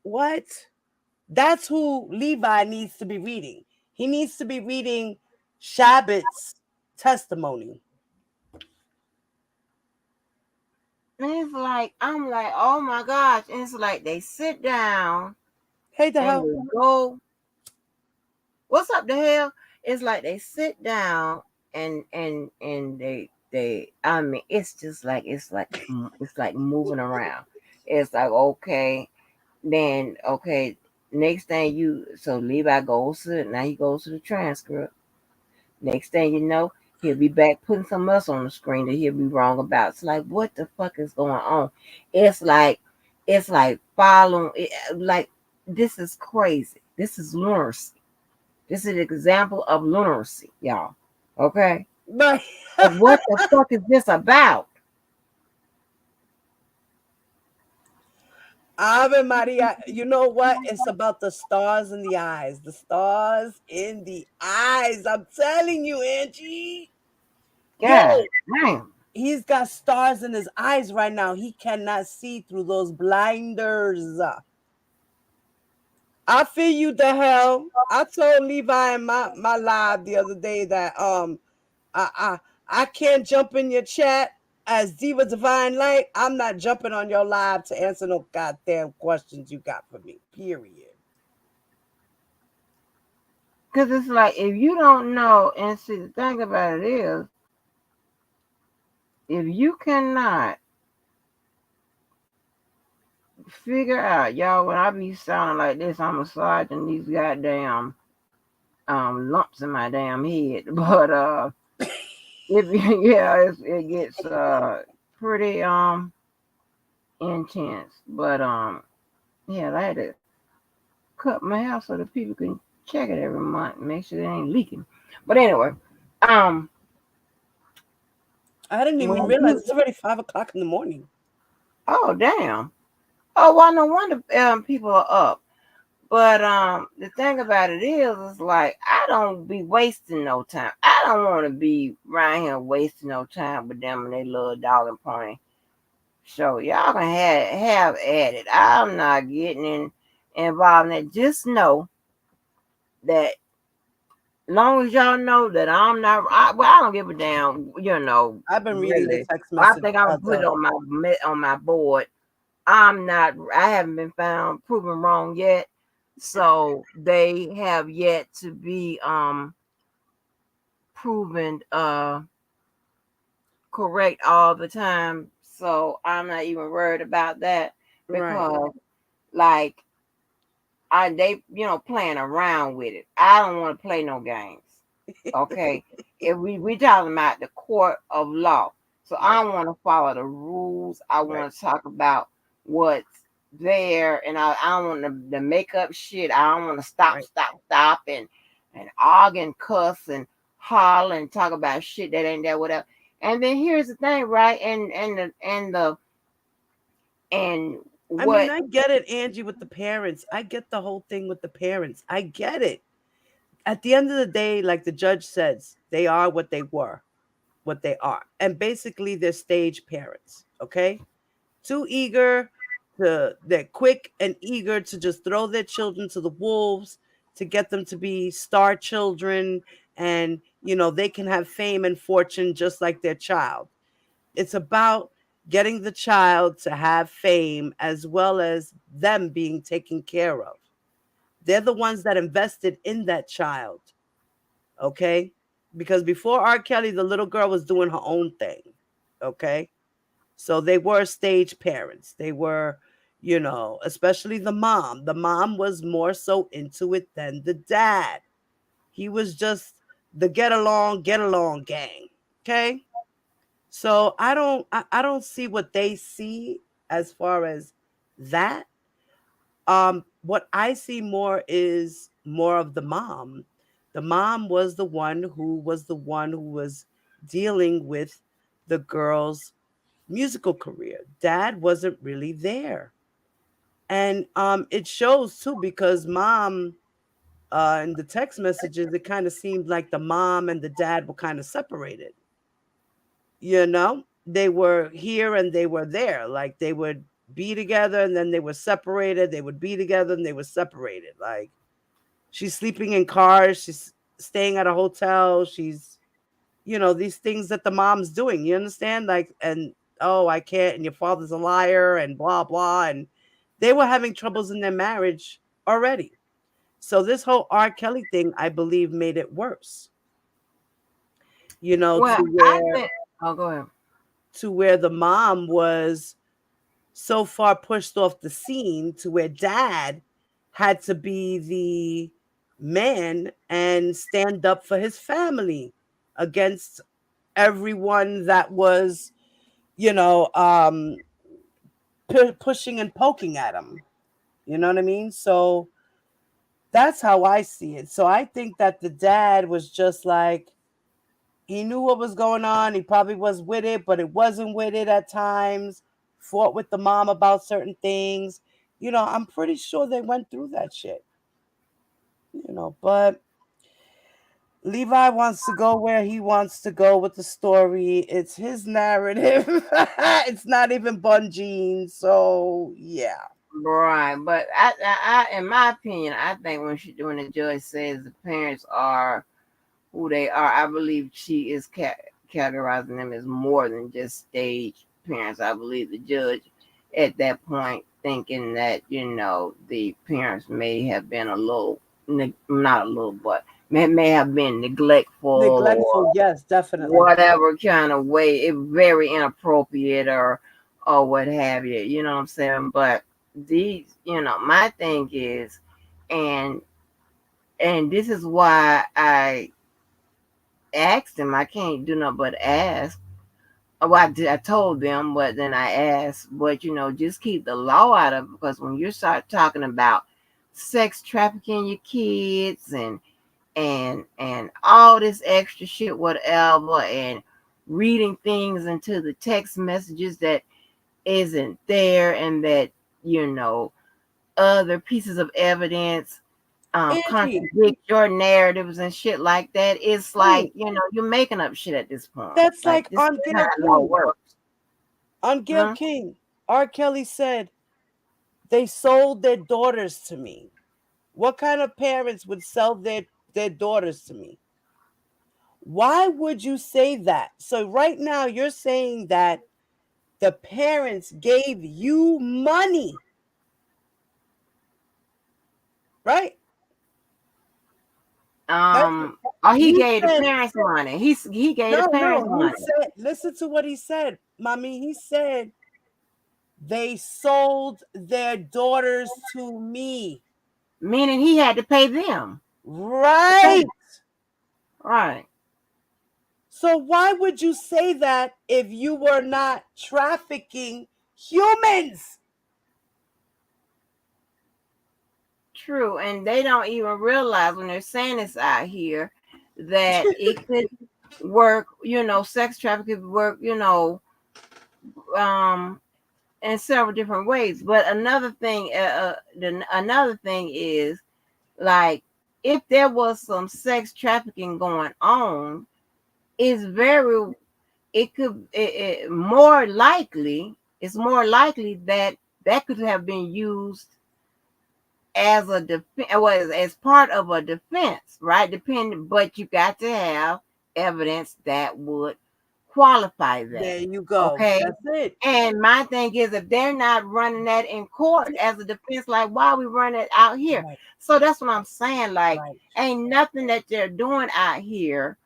What? That's who Levi needs to be reading. He needs to be reading Shabbat's testimony. it's like, I'm like, oh my gosh. And it's like they sit down Hey, the and hell. they go, what's up the hell? It's like they sit down and they I mean, it's just like it's like moving around. It's like, okay, then okay, next thing you so Levi goes to now he goes to the transcript. Next thing you know, he'll be back putting something else on the screen that he'll be wrong about. It's like, what the fuck is going on? It's like it's like following like this is crazy. This is lunacy. This is an example of lunacy, y'all. Okay? But Like, what the fuck is this about? Ave Maria, you know what? It's about the stars in the eyes. The stars in the eyes. I'm telling you, Angie. Yo, God damn. he's got stars in his eyes right now. He cannot see through those blinders. I feel you the hell. I told Levi in my live the other day that I can't jump in your chat as Diva Divine Light. I'm not jumping on your live to answer no goddamn questions you got for me. Period. Because it's like, if you don't know, and see, the thing about it is, if you cannot figure out, y'all, when I be sounding like this, I'm massaging these goddamn lumps in my damn head. But it yeah, it gets pretty intense. But yeah, I had to cut my hair so that people can check it every month and make sure they ain't leaking. But anyway, um I didn't even when realize you it's already 5 o'clock in the morning. oh damn. Oh well, no wonder people are up. But the thing about it is like I don't be wasting no time. I don't want to be around here wasting no time with them and they little dog and pony show. Y'all can have at it. I'm not getting involved in it. Just know that long as y'all know that I'm not, well, I don't give a damn. I've been reading the Really. text I message think I'm gonna about put it the on my board. I'm not. I haven't been found proven wrong yet, so they have yet to be proven correct all the time. So I'm not even worried about that right. because like they playing around with it. I don't want to play no games. Okay, if we talking about the court of law, so Right. I want to follow the rules. I Right. want to talk about what's there, and I don't want to make up shit. I don't want to stop, Right. stop, stop, and argue and cuss and holler and talk about shit that ain't there, whatever. And then here's the thing, right? And I mean, what? I get it, Angie, with the parents. I get the whole thing with the parents. I get it. At the end of the day, like the judge says, they are what they were, what they are. And basically, they're stage parents, okay? Too eager they're quick and eager to just throw their children to the wolves to get them to be star children, and they can have fame and fortune just like their child. It's about getting the child to have fame as well as them being taken care of. They're the ones that invested in that child, okay? Because before R. Kelly, the little girl was doing her own thing, okay? So they were stage parents. They were, especially the mom. The mom was more so into it than the dad. He was just the get along gang. Okay? So I don't see what they see as far as that. What I see more is more of the mom. The mom was the one who was dealing with the girl's musical career. Dad wasn't really there. And it shows too because mom, in the text messages, it kind of seemed like the mom and the dad were kind of separated. They were here and they were there. Like they would be together and then they were separated. They would be together and they were separated. Like she's sleeping in cars, she's staying at a hotel, she's these things that the mom's doing. You understand? Like, and oh, I can't, and your father's a liar, and blah blah. And they were having troubles in their marriage already. So this whole R. Kelly thing, I believe, made it worse. Well, To I where think. Oh, go ahead. the mom was so far pushed off the scene to where dad had to be the man and stand up for his family against everyone that was you know, um, pushing and poking at him. You know what I mean? So that's how I see it. So I think that the dad was just like, he knew what was going on. He probably was with it, but it wasn't with it at times. Fought with the mom about certain things. I'm pretty sure they went through that shit. But Levi wants to go where he wants to go with the story. It's his narrative. It's not even Bungie. So yeah. Right, but in my opinion, I think when the judge says the parents are who they are, I believe she is categorizing them as more than just stage parents. I believe the judge at that point thinking that the parents may have been a little, not a little, but may have been neglectful or Neglectful, yes, definitely. whatever kind of way, it very inappropriate or what have you. You know what I'm saying? But these, my thing is, and this is why I asked him. I can't do nothing but ask. Well, I told them, but then I asked, but just keep the law out of it, because when you start talking about sex trafficking your kids and all this extra shit, whatever, and reading things into the text messages that isn't there, and that you know other pieces of evidence Angie, contradict your narratives and shit like that. It's like King, you're making up shit at this point. that's Like, like this on is not Gail how it King. works. On Gail Huh? King, R. Kelly said, they sold their daughters to me. What kind of parents would sell their daughters to me? Why would you say that? So right now you're saying that the parents gave you money, right? That's Or he he gave the said. parents money. He gave the No, parents no, he money. said, listen to what he said, mommy. He said, they sold their daughters to me. Meaning he had to pay them. The Right. parents. Right. So why would you say that if you were not trafficking humans? true, and they don't even realize when they're saying this out here that it could work. Sex trafficking could work. Um, in several different ways. But another thing is like if there was some sex trafficking going on, it's very it could more likely it's more likely that that could have been used as a defense, well, as part of a defense, right? But you got to have evidence that would qualify that. There you go. Okay. That's it. And my thing is, if they're not running that in court as a defense, like why are we running it out here? Right. So that's what I'm saying. Like, Right. ain't nothing that they're doing out here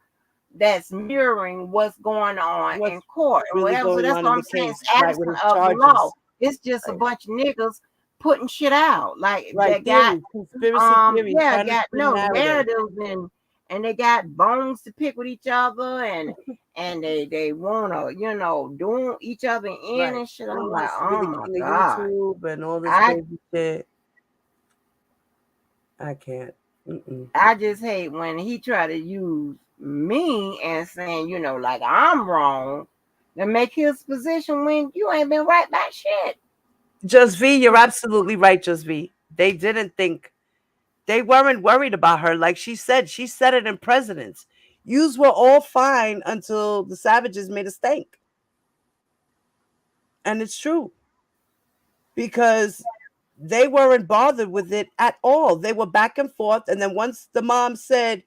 that's mirroring what's going on What's in court or really whatever. So going that's on what in I'm the saying. case, It's right, with absent his of the law. charges. It's just a Right. bunch of niggas putting shit out. Like Right. that got Conspiracy theory, yeah, trying to got spin no narrative. narratives and they got bones to pick with each other and they wanna, doing each other in Right. and shit. They I'm want like, us to be oh the my king of God. YouTube and all this I crazy shit. I can't. Mm-mm. I just hate when he try to use me and saying, like I'm wrong to make his position when you ain't been right by shit. Just V, you're absolutely right, Just V. They didn't think, they weren't worried about her. Like she said it in Presidents. Yous were all fine until the savages made a stink. And it's true. Because they weren't bothered with it at all. They were back and forth. And then once the mom said,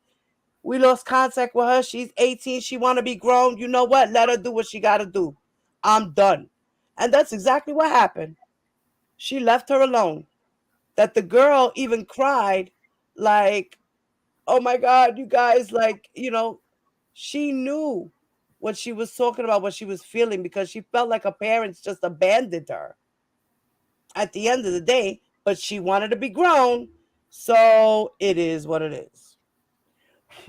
we lost contact with her, she's 18, she wanna be grown, you know what? Let her do what she gotta do. I'm done. And that's exactly what happened. She left her alone. That the girl even cried, like, oh my God, you guys, like, she knew what she was talking about, what she was feeling, because she felt like her parents just abandoned her at the end of the day, but she wanted to be grown. So it is what it is.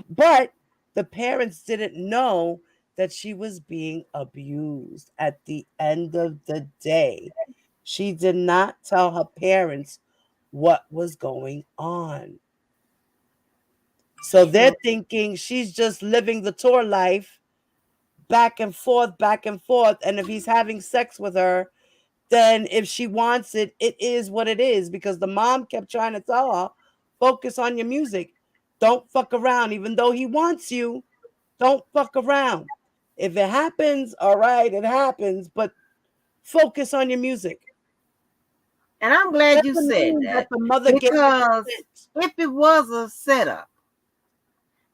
But the parents didn't know that she was being abused at the end of the day. She did not tell her parents what was going on. So they're True. thinking she's just living the tour life, back and forth, back and forth. And if he's having sex with her, then if she wants it, it is what it is. Because the mom kept trying to tell her, focus on your music. Don't fuck around. Even though he wants you, don't fuck around. If it happens, all right, it happens. But focus on your music. And I'm glad you Doesn't said mean that that the mother gave her because consent. if it was a setup,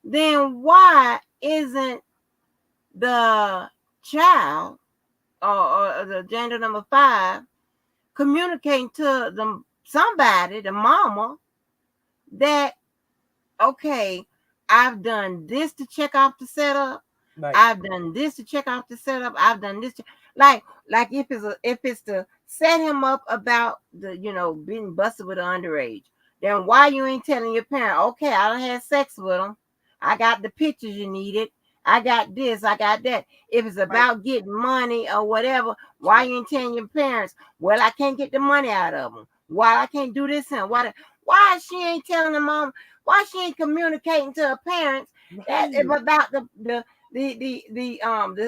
then why isn't the child or the gender number 5 communicating to somebody, the mama, that okay, I've done this to check off the setup. Right. I've done this to check off the setup. I've done this like if it's to set him up about the being busted with an underage, then why you ain't telling your parent, okay, I done had sex with him. I got the pictures you needed. I got this, I got that. If it's Right. about getting money or whatever, why you ain't telling your parents, well, I can't get the money out of them. Why I can't do this and why she ain't telling the mom, why she ain't communicating to her parents that Right. about the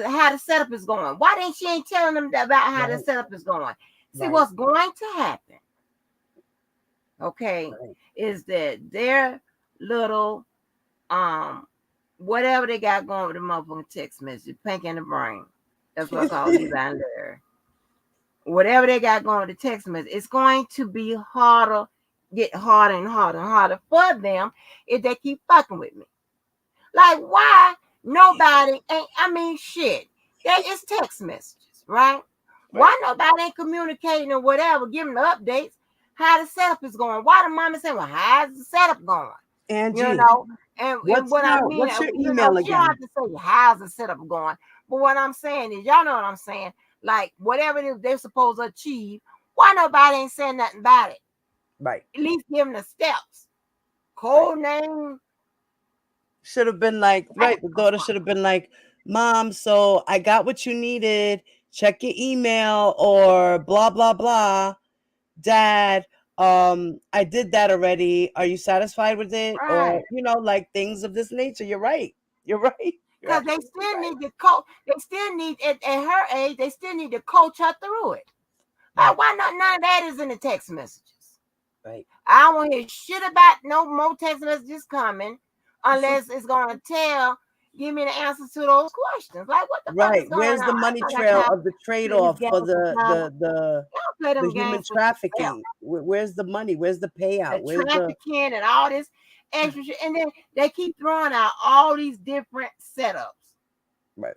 how the setup is going. Why didn't she ain't telling them about how the Right. setup is going? See Right. what's going to happen, okay, Right. is that their little whatever they got going with the motherfucking text message, pink in the brain. That's what I call Levi and Larry. Whatever they got going with the text message, it's going to be harder, get harder and harder and harder for them if they keep fucking with me. Like, why nobody ain't, I mean, shit, that is text messages, right? Right. Why nobody ain't communicating or whatever, giving the updates, how the setup is going? Why the mama saying, well, how's the setup going? You Angie, know, and what I mean, what's your email she don't again? have to say, how's the setup going? But what I'm saying is, y'all know what I'm saying, like, whatever it is they're supposed to achieve, why nobody ain't saying nothing about it? Right. At least give them the steps. Right. Code name. Should have been like, right, the daughter should have been like, Mom, so I got what you needed. Check your email or blah blah blah. Dad, I did that already. Are you satisfied with it? Or, Right. like things of this nature. You're right. You're right. You're Because they absolutely still right. need to coach. They still need at her age. They still need to coach her through it. Right. Why not? None of that is in the text messages. Right. I don't want to hear shit about no more text messages coming, unless it's gonna give me the answers to those questions. Like, what the fuck Right. is going Where's the on? I money don't got trail time of the to play this trade-off game for with the y'all. the the Y'all play the them human games with yourself. trafficking? Where's the money? Where's the payout? The Where's the trafficking and all this extra shit, and then they keep throwing out all these different setups right?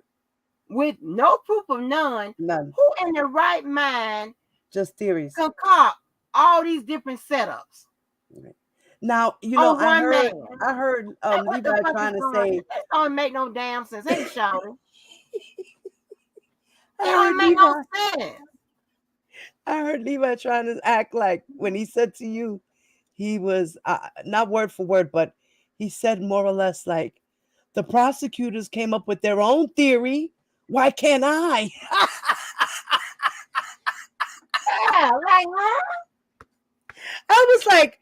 with no proof of none. None. Who in their right mind Just theories. concoct all these different setups Right. Now, on I one man? heard I heard Like, what the Levi fuck is trying to going on? say. This don't make no damn sense. Hey, Shawty. I It heard don't make no Levi. sense. I heard Levi trying to act like when he said to you, he was not word for word, but he said more or less like, the prosecutors came up with their own theory. Why can't I? Yeah, like, huh? I was like,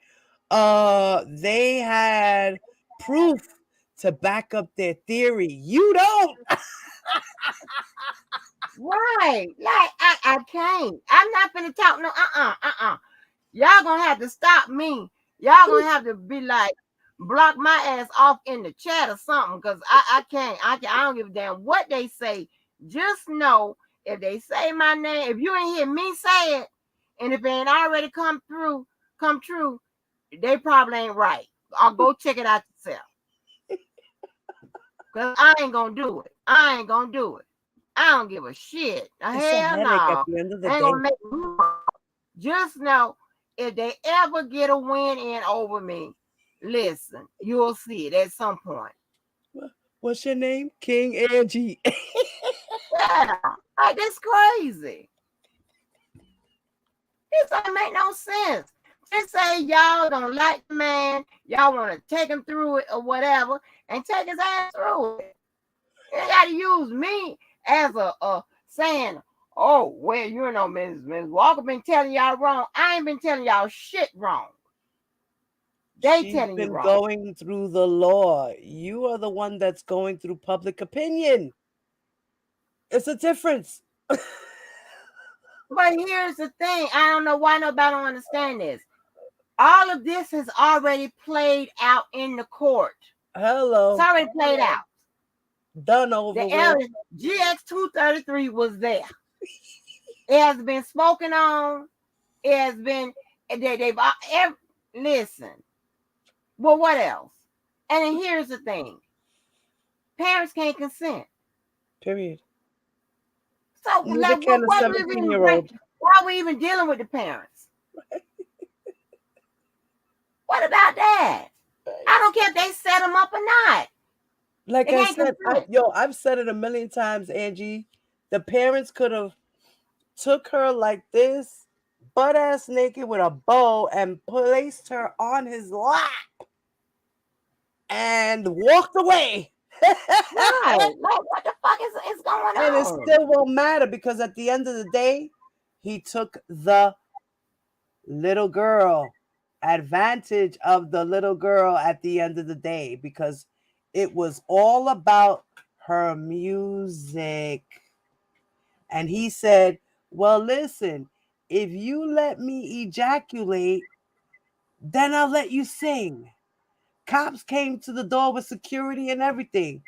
they had proof to back up their theory. You don't. Right. Like, I can't. I'm not finna talk no, Y'all gonna have to stop me. Y'all gonna have to be like, block my ass off in the chat or something, because I can't. I don't give a damn what they say. Just know, if they say my name, if you ain't hear me say it, and if it ain't already come true, they probably ain't right. I'll go check it out yourself. Cause I ain't gonna do it. I ain't gonna do it. I don't give a shit. It's a Hell headache at no. the end of the Ain't day. gonna make me wrong. Just know, if they ever get a win in over me, listen, you'll see it at some point. What's your name? King Angie. Yeah, like, that's crazy. This don't make no sense. Just say y'all don't like the man, y'all want to take him through it or whatever, and take his ass through it. You gotta use me as a saying, oh, well, Ms. Walker been telling y'all wrong. I ain't been telling y'all shit wrong. They She's telling you been wrong. going through the law. You are the one that's going through public opinion. It's a difference. But here's the thing. I don't know why nobody don't understand this. All of this has already played out in the court. Hello. It's already played out. Done over The with. GX233 was there. It has been spoken on. It has been, listen. Well, what else? And then here's the thing. Parents can't consent. Period. So, Neither like, can a why are 17-year-old. we even dealing with the parents? What about that? I don't care if they set them up or not. Like They I can't said, consent. I've said it a million times, Angie. The parents could have took her like this, butt ass naked with a bow, and placed her on his lap and walked away. Right. Like, what the fuck is going And it on? still won't matter because at the end of the day, he took the little girl, advantage of the little girl at the end of the day, because it was all about her music. And he said, well, listen, if you let me ejaculate, then I'll let you sing. Cops came to the door with security and everything.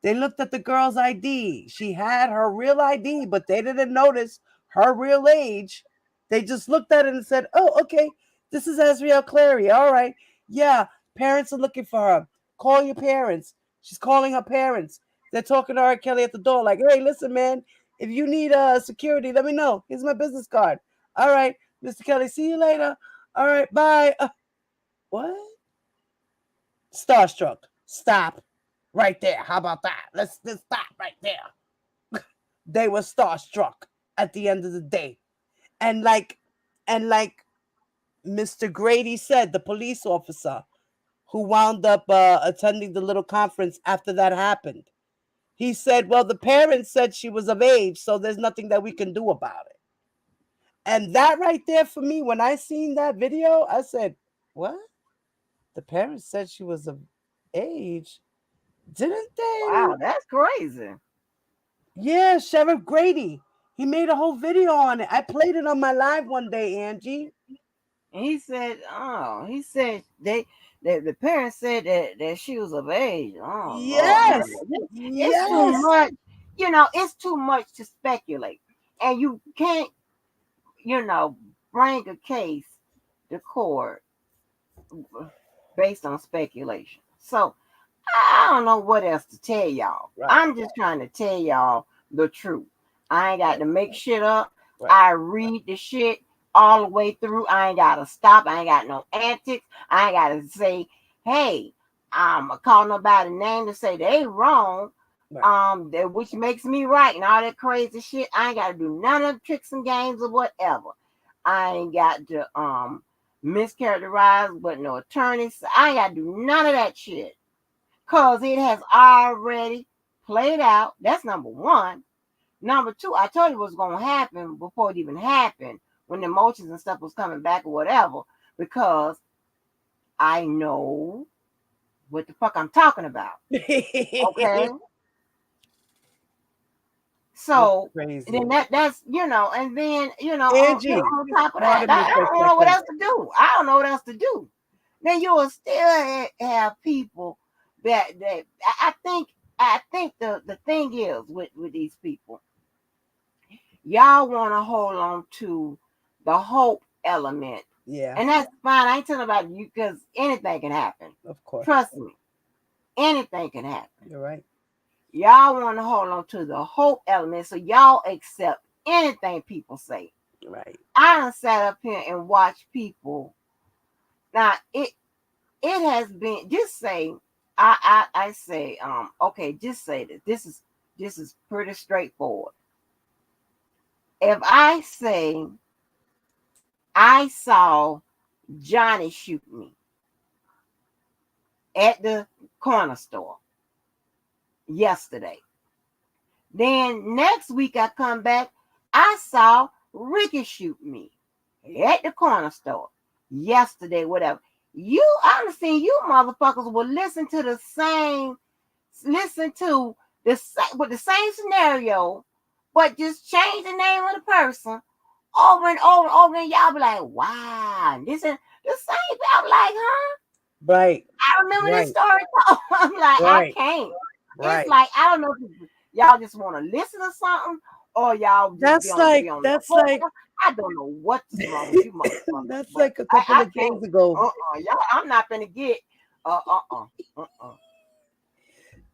They looked at the girl's ID. She had her real ID, but they didn't notice her real age. They just looked at it and said, oh, okay, this is Azriel Clary. All right. Yeah, parents are looking for her. Call your parents. She's calling her parents. They're talking to R. Kelly at the door like, hey, listen, man, if you need security, let me know. Here's my business card. All right, Mr. Kelly, see you later. All right, bye. What? Starstruck. Stop right there. How about that? Let's stop right there. They were starstruck at the end of the day. And like Mr. Grady said, the police officer who wound up attending the little conference after that happened, he said, well, the parents said she was of age, so there's nothing that we can do about it. And that right there for me, when I seen that video, I said, "What? The parents said she was of age, didn't they?" Wow, that's crazy. Yeah, Sheriff Grady. He made a whole video on it. I played it on my live one day, Angie. And he said, "Oh, he said the parents said that she was of age." Oh Lord, Yes, it's too yes. much. It's too much to speculate, and you can't, bring a case to court based on speculation. So I don't know what else to tell y'all. Right, I'm just trying to tell y'all the truth. I ain't got to make shit up. right. I read the shit all the way through. I ain't got to stop. I ain't got no antics. I ain't got to say, hey, I'm call nobody name to say they wrong. Right. Which makes me right and all that crazy shit. I ain't got to do none of the tricks and games or whatever. I ain't got to mischaracterize but no attorneys. I ain't got to do none of that shit. Cause it has already played out. That's number one. Number two, I told you what's gonna happen before it even happened, when the emotions and stuff was coming back or whatever, because I know what the fuck I'm talking about. Okay. That's So crazy. then that's and then Angie, on top of that, pardon me I for a don't know what second. else to do. I don't know what else to do. Then you will still have people that I think the thing is with these people, y'all want to hold on to the hope element, Yeah, and that's fine. I ain't talking about you because anything can happen. of course. Trust me, anything can happen. You're right. Y'all want to hold on to the hope element, so y'all accept anything people say. Right. I done sat up here and watched people. Now it has been, just say, I say, okay, just say this. This is pretty straightforward. If I say I saw Johnny shoot me at the corner store yesterday, then next week I come back, I saw Ricky shoot me at the corner store yesterday, whatever. I've seen you motherfuckers will listen to with the same scenario, but just change the name of the person over and over and over, and y'all be like, wow, this is the same. I'm like, huh? Right. I remember this Right. story. I'm like, I Right. can't. It's Right. like, I don't know if y'all just want to listen to something or y'all just be That's on like the that's floor. like I don't know what's wrong with you motherfuckers, that's but like a couple I of can't. days ago. Y'all, I'm not gonna get uh.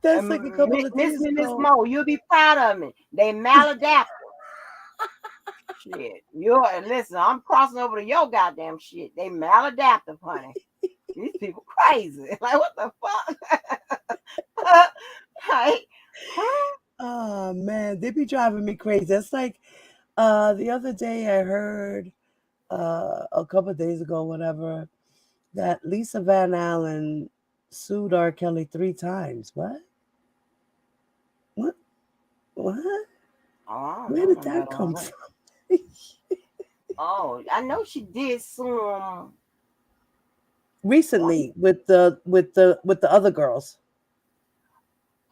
That's like a couple of Miss days me, Miss ago. Mo, you'll be proud of me. They maladaptive. Shit, listen. I'm crossing over to your goddamn shit. They maladaptive, honey. These people crazy. Like what the fuck? Like, huh? Oh man, they be driving me crazy. That's like the other day I heard a couple of days ago, whatever, that Lisa Van Allen sued R. Kelly 3 times. What? What? What? Oh, I don't Where know did nothing that about all come that. from? Oh, I know she did some. One. Recently with the other girls.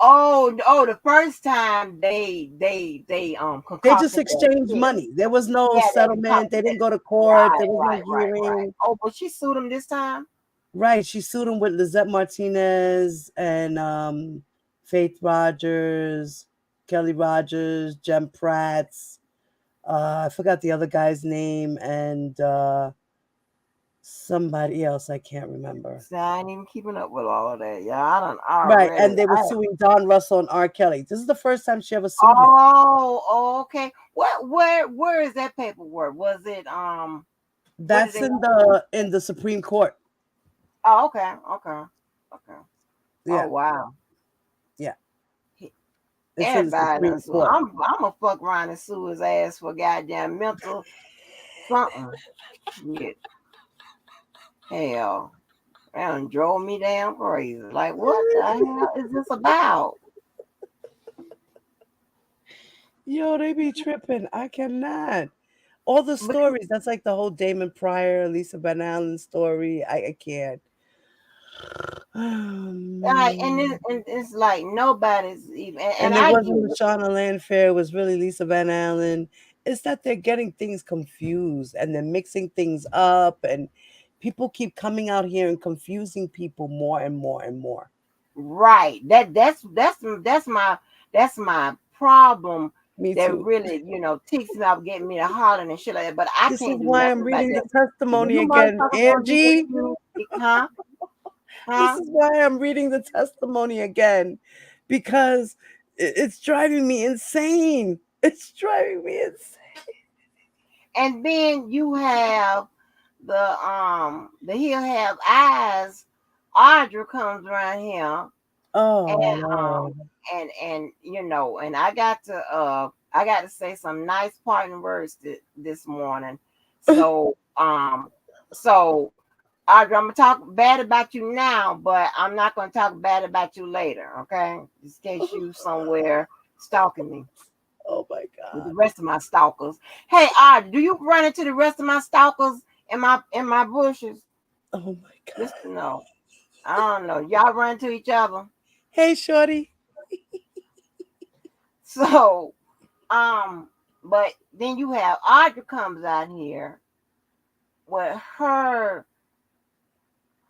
Oh, the first time they They just concocted that exchanged shit. money. There was no Yeah, they settlement. concocted They that. didn't go to court. Right, There was no right. hearing. Oh, but she sued him this time. Right. She sued him with Lizette Martinez and Faith Rogers, Kelly Rogers, Jem Pratt's. I forgot the other guy's name and somebody else I can't remember. See, I ain't even keeping up with all of that. Yeah, I don't Right. already. And they were suing Don Russell and R. Kelly. This is the first time she ever sued him. Okay. Where is that paperwork? Was it what did That's they in the Supreme Court. Oh, okay. Oh Yeah. wow. Yeah. He- It's in the Everybody done Supreme sue. Court. I'm gonna fuck around and sue his ass for goddamn mental something. Shit. Hell. That done drove me damn crazy. Like what the hell is this about? Yo, they be tripping. I cannot. All the because stories. That's like the whole Damon Pryor, Lisa Van Allen story. I can't. and it's like nobody's even, and And it I get wasn't it. Shauna Landfair, it was really Lisa Van Allen. It's that they're getting things confused and they're mixing things up, and people keep coming out here and confusing people more and more and more. Right. That's my problem. Me That too. really, ticks me off, getting me to hollering and shit like that. But I This is can't do why I'm nothing about reading the that. If testimony you again, motherfuckers want to be Angie. confused, huh? This Huh? is why I'm reading the testimony again, because it's driving me insane. It's driving me insane. And then you have the He'll Have Eyes. Audra comes around here, Oh and Lord. and I got to say some nice parting words this morning. So Audra, I'm gonna talk bad about you now, but I'm not gonna talk bad about you later, okay? Just in case you somewhere stalking me Oh my with the God. rest of my stalkers. Hey Audra, do you run into the rest of my stalkers in my bushes? Oh my Just to God. know. I don't know. Y'all run into each other. Hey, Shorty. So but then you have Audra comes out here with her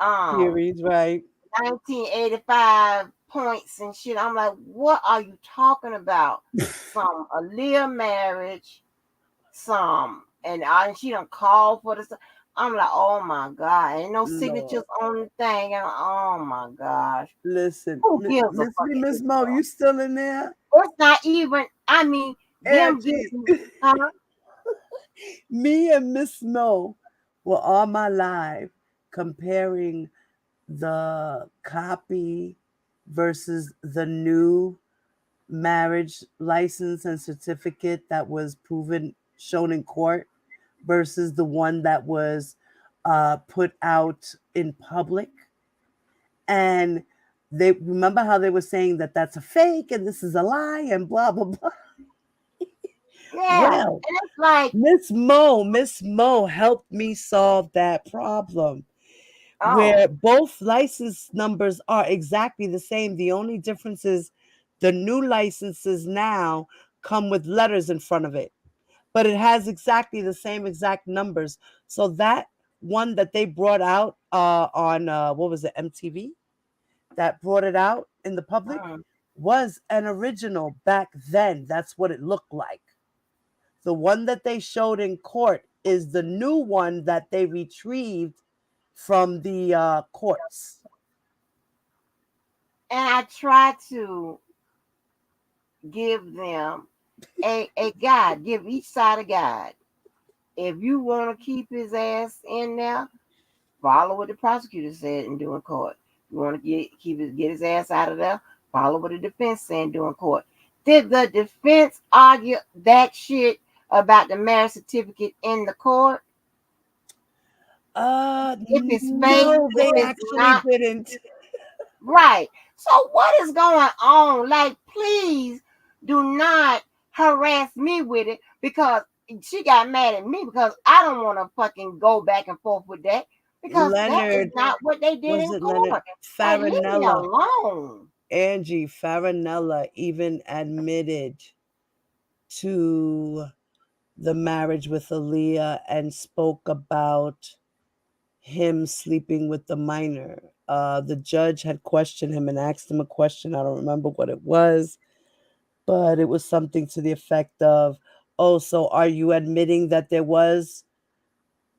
um Theories, right? 1985 points and shit. I'm like, what are you talking about? Some Aaliyah marriage, and she don't call for this. I'm like, oh my god, ain't no signatures Lord. on the thing. And oh my gosh, Listen, who gives a Miss fuck Me, at Miss this Mo, point? you still in there? It's not even. I mean, them Angie. getting, huh? Me and Miss Mo were on my live comparing the copy versus the new marriage license and certificate that was proven shown in court versus the one that was put out in public. And they remember how they were saying that that's a fake and this is a lie and blah blah blah. Yeah, Well, and it's like, Miss Mo helped me solve that problem oh, where both license numbers are exactly the same. The only difference is the new licenses now come with letters in front of it, but it has exactly the same exact numbers. So that one that they brought out on what was it, MTV, that brought it out in the public mm. was an original back then. That's what it looked like. The one that they showed in court is the new one that they retrieved from the courts. And I try to give them a guide, give each side a guide. If you want to keep his ass in there, follow what the prosecutor said and do in court. You want to get his ass out of there, follow what the defense said and do in court. Did the defense argue that shit about the marriage certificate in the court? If it's fake, No, if they it's actually not didn't. right. So what is going on? Like, please do not harass me with it, because she got mad at me because I don't want to fucking go back and forth with that, because that is Leonard, not what they did was in it Leonard? court. Like, leave me Farinella, alone. Angie Farinella even admitted to the marriage with Aaliyah and spoke about him sleeping with the minor. The judge had questioned him and asked him a question. I don't remember what it was, but it was something to the effect of, "Oh, so are you admitting that there was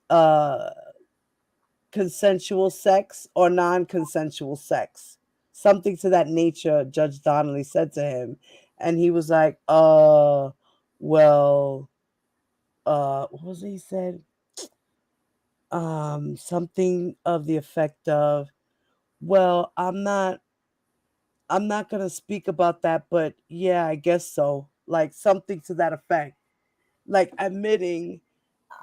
uh, consensual sex or non-consensual sex?" Something to that nature. Judge Donnelly said to him, and he was like, well, what was it he said? Something of the effect of, well, I'm not gonna speak about that, but yeah, I guess so. Like something to that effect. Like admitting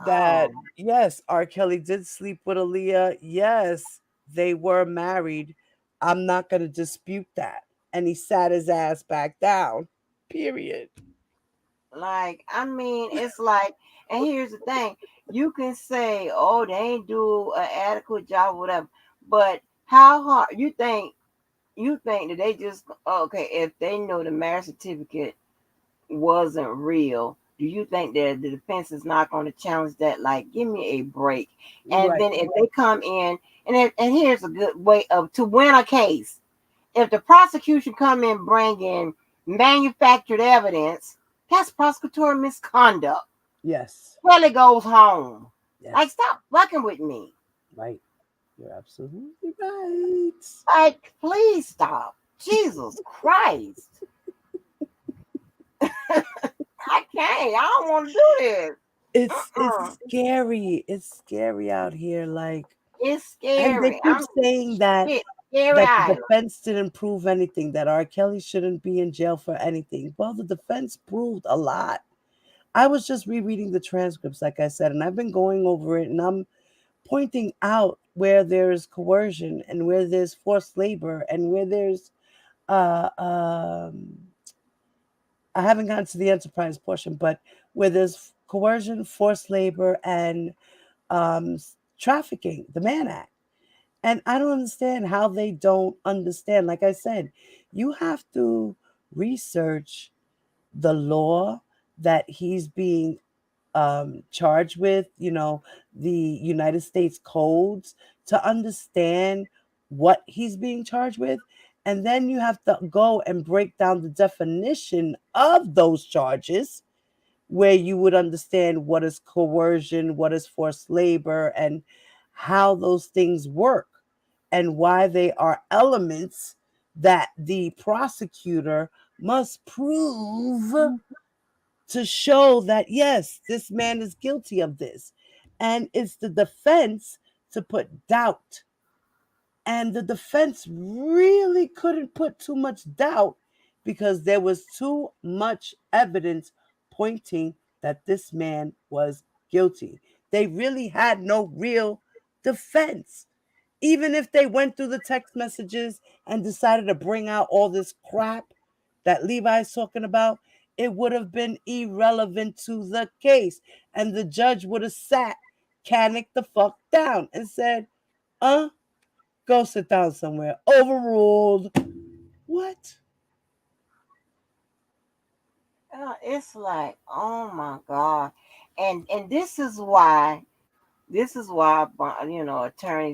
that Oh, yes, R. Kelly did sleep with Aaliyah. Yes, they were married. I'm not gonna dispute that. And he sat his ass back down. Period. Like, I mean, it's like, and here's the thing: you can say, "Oh, they ain't do an adequate job, or whatever," but how hard you think? You think that they just okay? If they know the marriage certificate wasn't real, do you think that the defense is not going to challenge that? Like, give me a break. And Right. then if they come in, and here's a good way of to win a case. If the prosecution come in bringing manufactured evidence, that's prosecutorial misconduct. Yes. Well, it goes home. Like, Yes. stop fucking with me. Right. You're absolutely right. Like, please stop. Jesus Christ. I can't. I don't want to do this. It's Uh-uh. scary. It's scary out here. Like, It's and they scary. keep I'm saying that shit. Scary that the Island. defense didn't prove anything, that R. Kelly shouldn't be in jail for anything. Well, the defense proved a lot. I was just rereading the transcripts, like I said, and I've been going over it, and I'm pointing out where there's coercion and where there's forced labor and where there's uh um I haven't gotten to the enterprise portion, but where there's coercion, forced labor, and trafficking, the Mann Act. And I don't understand how they don't understand. Like I said, you have to research the law that he's being charged with, the United States codes, to understand what he's being charged with. And then you have to go and break down the definition of those charges, where you would understand what is coercion, what is forced labor, and how those things work, and why they are elements that the prosecutor must prove to show that, yes, this man is guilty of this. And it's the defense to put doubt. And the defense really couldn't put too much doubt because there was too much evidence pointing that this man was guilty. They really had no real defense. Even if they went through the text messages and decided to bring out all this crap that Levi's talking about, it would have been irrelevant to the case. And the judge would have sat Canick the fuck down and said, go sit down somewhere. Overruled. What? It's like, oh my God. And this is why attorneys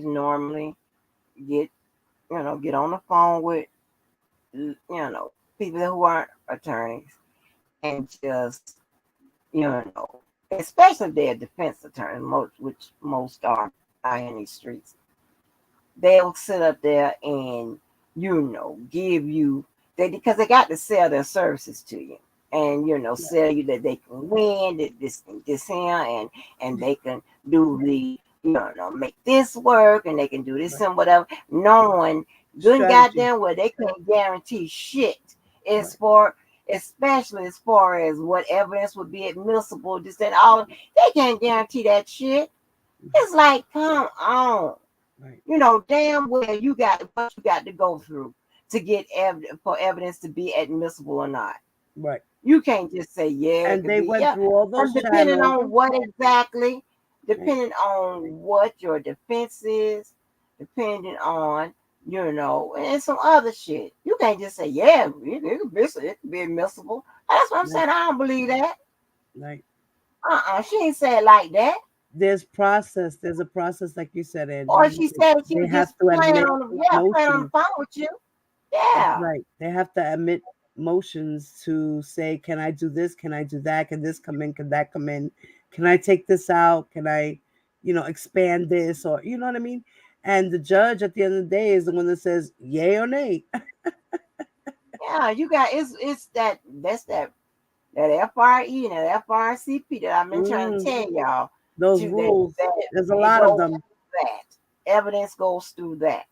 normally get get on the phone with people who aren't attorneys and just you know especially if they're defense attorneys, which most are out in these streets. They'll sit up there and give you they because they got to sell their services to you, and sell you that they can win that this here, and they can do the make this work, and they can do this Right. and whatever, knowing good and Strategy. goddamn well they can't guarantee shit as Right. far especially as far as what evidence would be admissible, this and all. They can't guarantee that shit. It's like, come on. Right. Damn well you got what you got to go through to get for evidence to be admissible or not. Right. You can't just say yeah, it And could they be went yeah. through all And those depending channels. on what exactly, Right. depending on what your defense is, depending on and some other shit. You can't just say yeah, it could be admissible. That's what I'm Right. saying. I don't believe that. Right. She ain't said it like that. There's process. There's a process, like you said, Or Angie. she said she They was have just to playing admit on the yeah, playing on the motions. phone with you. That's Yeah. right. They have to admit motions to say, can I do this? Can I do that? Can this come in? Can that come in? Can I take this out? Can I, expand this? Or, you know what I mean? And the judge at the end of the day is the one that says, yay or nay. Yeah, you got it's that FRE and that FRCP that I've been trying to Mm, tell y'all those to that rules, that there's a it lot of goes them. through that. Evidence goes through that.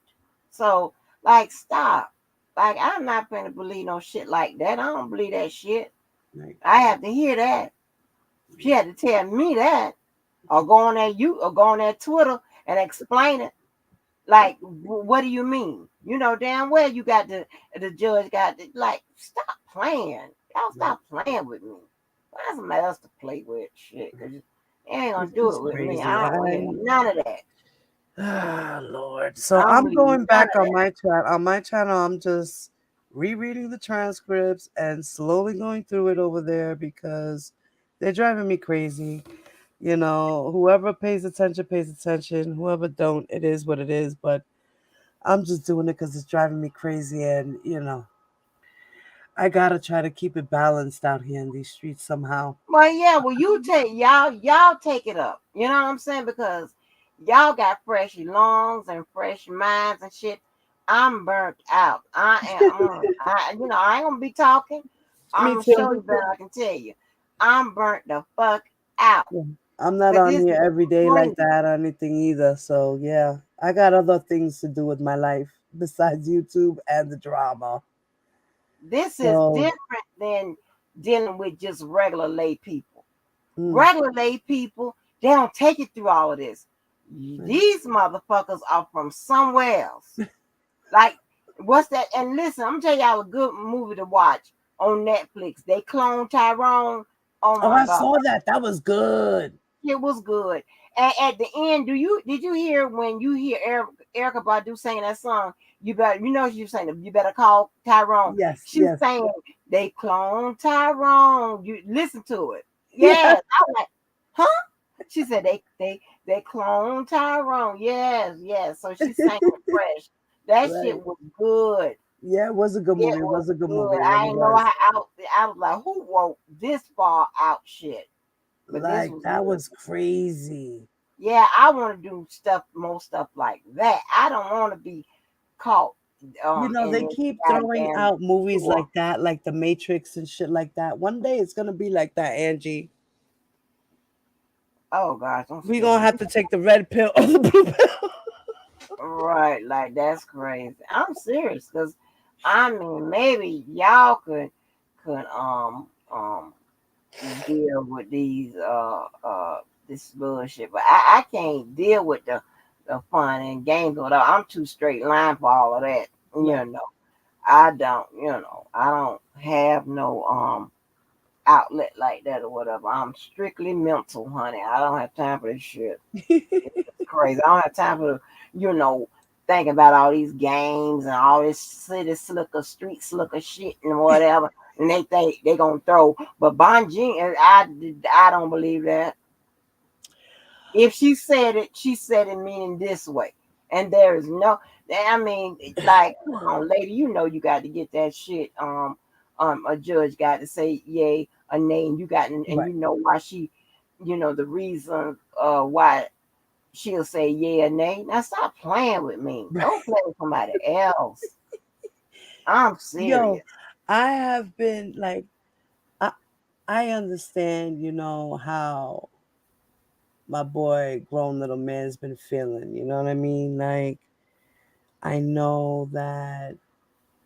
So like stop. Like I'm not gonna believe no shit like that. I don't believe that shit. Right. I have to hear that. She had to tell me that. Or go on that Twitter and explain it. Like, what do you mean? You know damn well you got the judge got like stop playing. Y'all Right. stop playing with me. Find somebody else to play with. Shit, cause you ain't gonna It's do just it with me. crazy. I don't want to hear none of that. Ah, Lord. I So don't I'm believe going none back of on that. my chat. On my channel, I'm just rereading the transcripts and slowly going through it over there because they're driving me crazy. Whoever pays attention pays attention. Whoever don't, it is what it is. But I'm just doing it because it's driving me crazy, and I gotta try to keep it balanced out here in these streets somehow. Well, yeah, well, you take y'all take it up. You know what I'm saying? Because y'all got fresh lungs and fresh minds and shit. I'm burnt out. I ain't gonna be talking. I'm Me gonna show too. you better. I can tell you, I'm burnt the fuck out. Yeah. I'm not Cause on this here is every day like crazy. that or anything either. So yeah, I got other things to do with my life besides YouTube and the drama. This is So different than dealing with just regular lay people. mm, Regular lay people, they don't take it through all of this. right. These motherfuckers are from somewhere else. Like, what's that? And listen, I'm gonna tell y'all a good movie to watch on Netflix. They clone Tyrone. Oh Oh, my I god, saw that. That was good. it was good. And at the end, did you hear when you hear Erica Badu singing that song? She's saying you better call Tyrone. Yes, She's yes. saying they clone Tyrone. You listen to it. Yeah. Yes, I was like, huh? She said they clone Tyrone. Yes, yes. So she sang it fresh. That Right. shit was good. Yeah, it was a good It movie. It was was a good movie. good. It I really didn't know was. how out. I was like, who wrote this far out shit? But this Like was that good. was crazy. Yeah, I want to do more stuff like that. I don't want to be caught in They this keep throwing goddamn out movies tour. like that, like The Matrix and shit like that. One day it's gonna be like that, Angie. Oh gosh, don't We scare gonna me. have to take the red pill or the blue pill. Right, like that's crazy. I'm serious because I mean maybe y'all could deal with this bullshit, but I can't deal with the fun and games with all. I'm too straight line for all of that. Right. I don't. I don't have no outlet like that or whatever. I'm strictly mental, honey. I don't have time for this shit. It's crazy. I don't have time for you know thinking about all these games and all this city slicker, street slicker shit and whatever. And they think they gonna throw, but Bonji, I don't believe that. If she said it meaning this way, and there is no. I mean, like, come on, lady, you got to get that shit. A judge got to say yay a nay, and you got, and Right. you know why she, the reason why she'll say yeah or nay. Now stop playing with me. Right. Go play with somebody else. I'm Yo, serious. I have been like I I understand, how my boy grown little man's been feeling, you know what I mean? Like I know that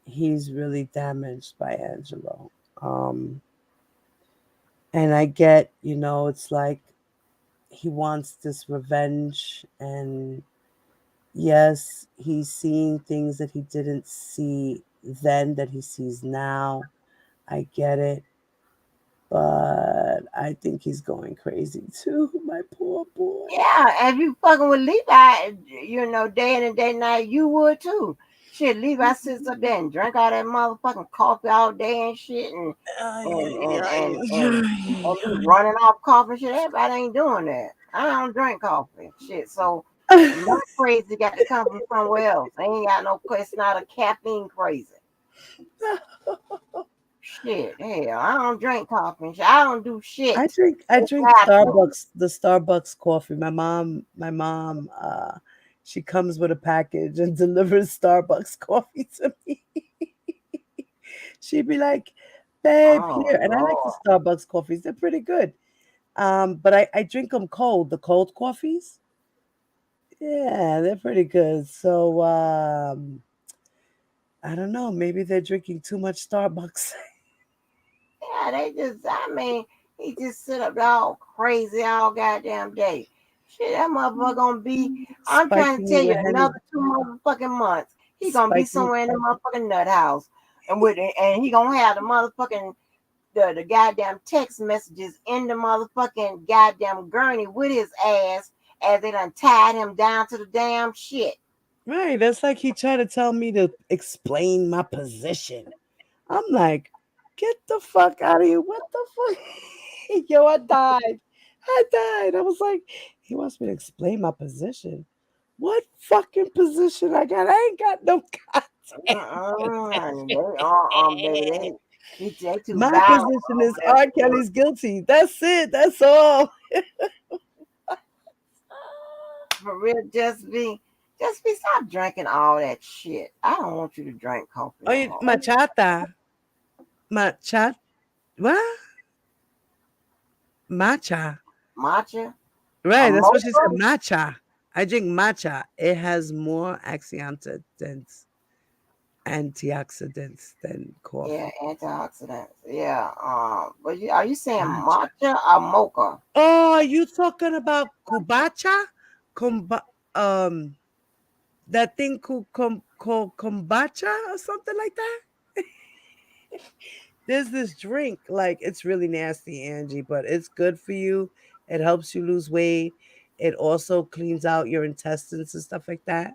he's really damaged by Angelo. And I get, it's like he wants this revenge, and yes, he's seeing things that he didn't see then that he sees now. I get it, but I think he's going crazy too. My poor boy. Yeah, if you fucking with Levi, day in and day night, you would too. Shit, Levi sits up there and drink all that motherfucking coffee all day and shit, Ay, and ay, and ay, and and, ay, and be running off coffee and shit. Everybody ain't doing that. I don't drink coffee, shit. So ay. my crazy got to come from somewhere else. I ain't got no. It's not a caffeine crazy. Shit, hell, I don't drink coffee and shit. I don't do I shit. drink I It's drink happening. the Starbucks coffee. My mom, she comes with a package and delivers Starbucks coffee to me. She'd be like, "Babe, Oh here." And I like the Lord. Starbucks coffees. They're pretty good. But I drink them cold, the cold coffees. Yeah, they're pretty good. So I don't know, maybe they're drinking too much Starbucks. Yeah, I mean, he just sit up there all crazy all goddamn day. Shit, that motherfucker gonna be, I'm trying to Spiking tell it you, with Henny. another 2 motherfucking months, he gonna be Spiking somewhere in the motherfucking nut house. And he gonna have the motherfucking, the goddamn text messages in the motherfucking goddamn gurney with his ass as they done tied him down to the damn shit. Right. That's like he tried to tell me to explain my position. I'm like, get the fuck out of here. What the fuck? Yo, I died. I died. I was like, he wants me to explain my position. What fucking position I got? I ain't got no goddamn Mm-mm. position. They baby, they too My violent position over is there R. for it. Kelly's guilty. That's it. That's all. For real, just be stop drinking all that shit. I don't want you to drink coffee Oh, no you, more. machata. Machat. What? Matcha. Matcha, a Right. That's what she said. mocha. Matcha. I drink matcha. It has more antioxidants than Yeah, coffee. antioxidants. Yeah. But are you saying Matcha. matcha or mocha? Oh, are you talking about kubacha? Kumba, um, that thing kombacha or something like that? There's this drink, like it's really nasty, Angie, but it's good for you. It helps you lose weight. It also cleans out your intestines and stuff like that.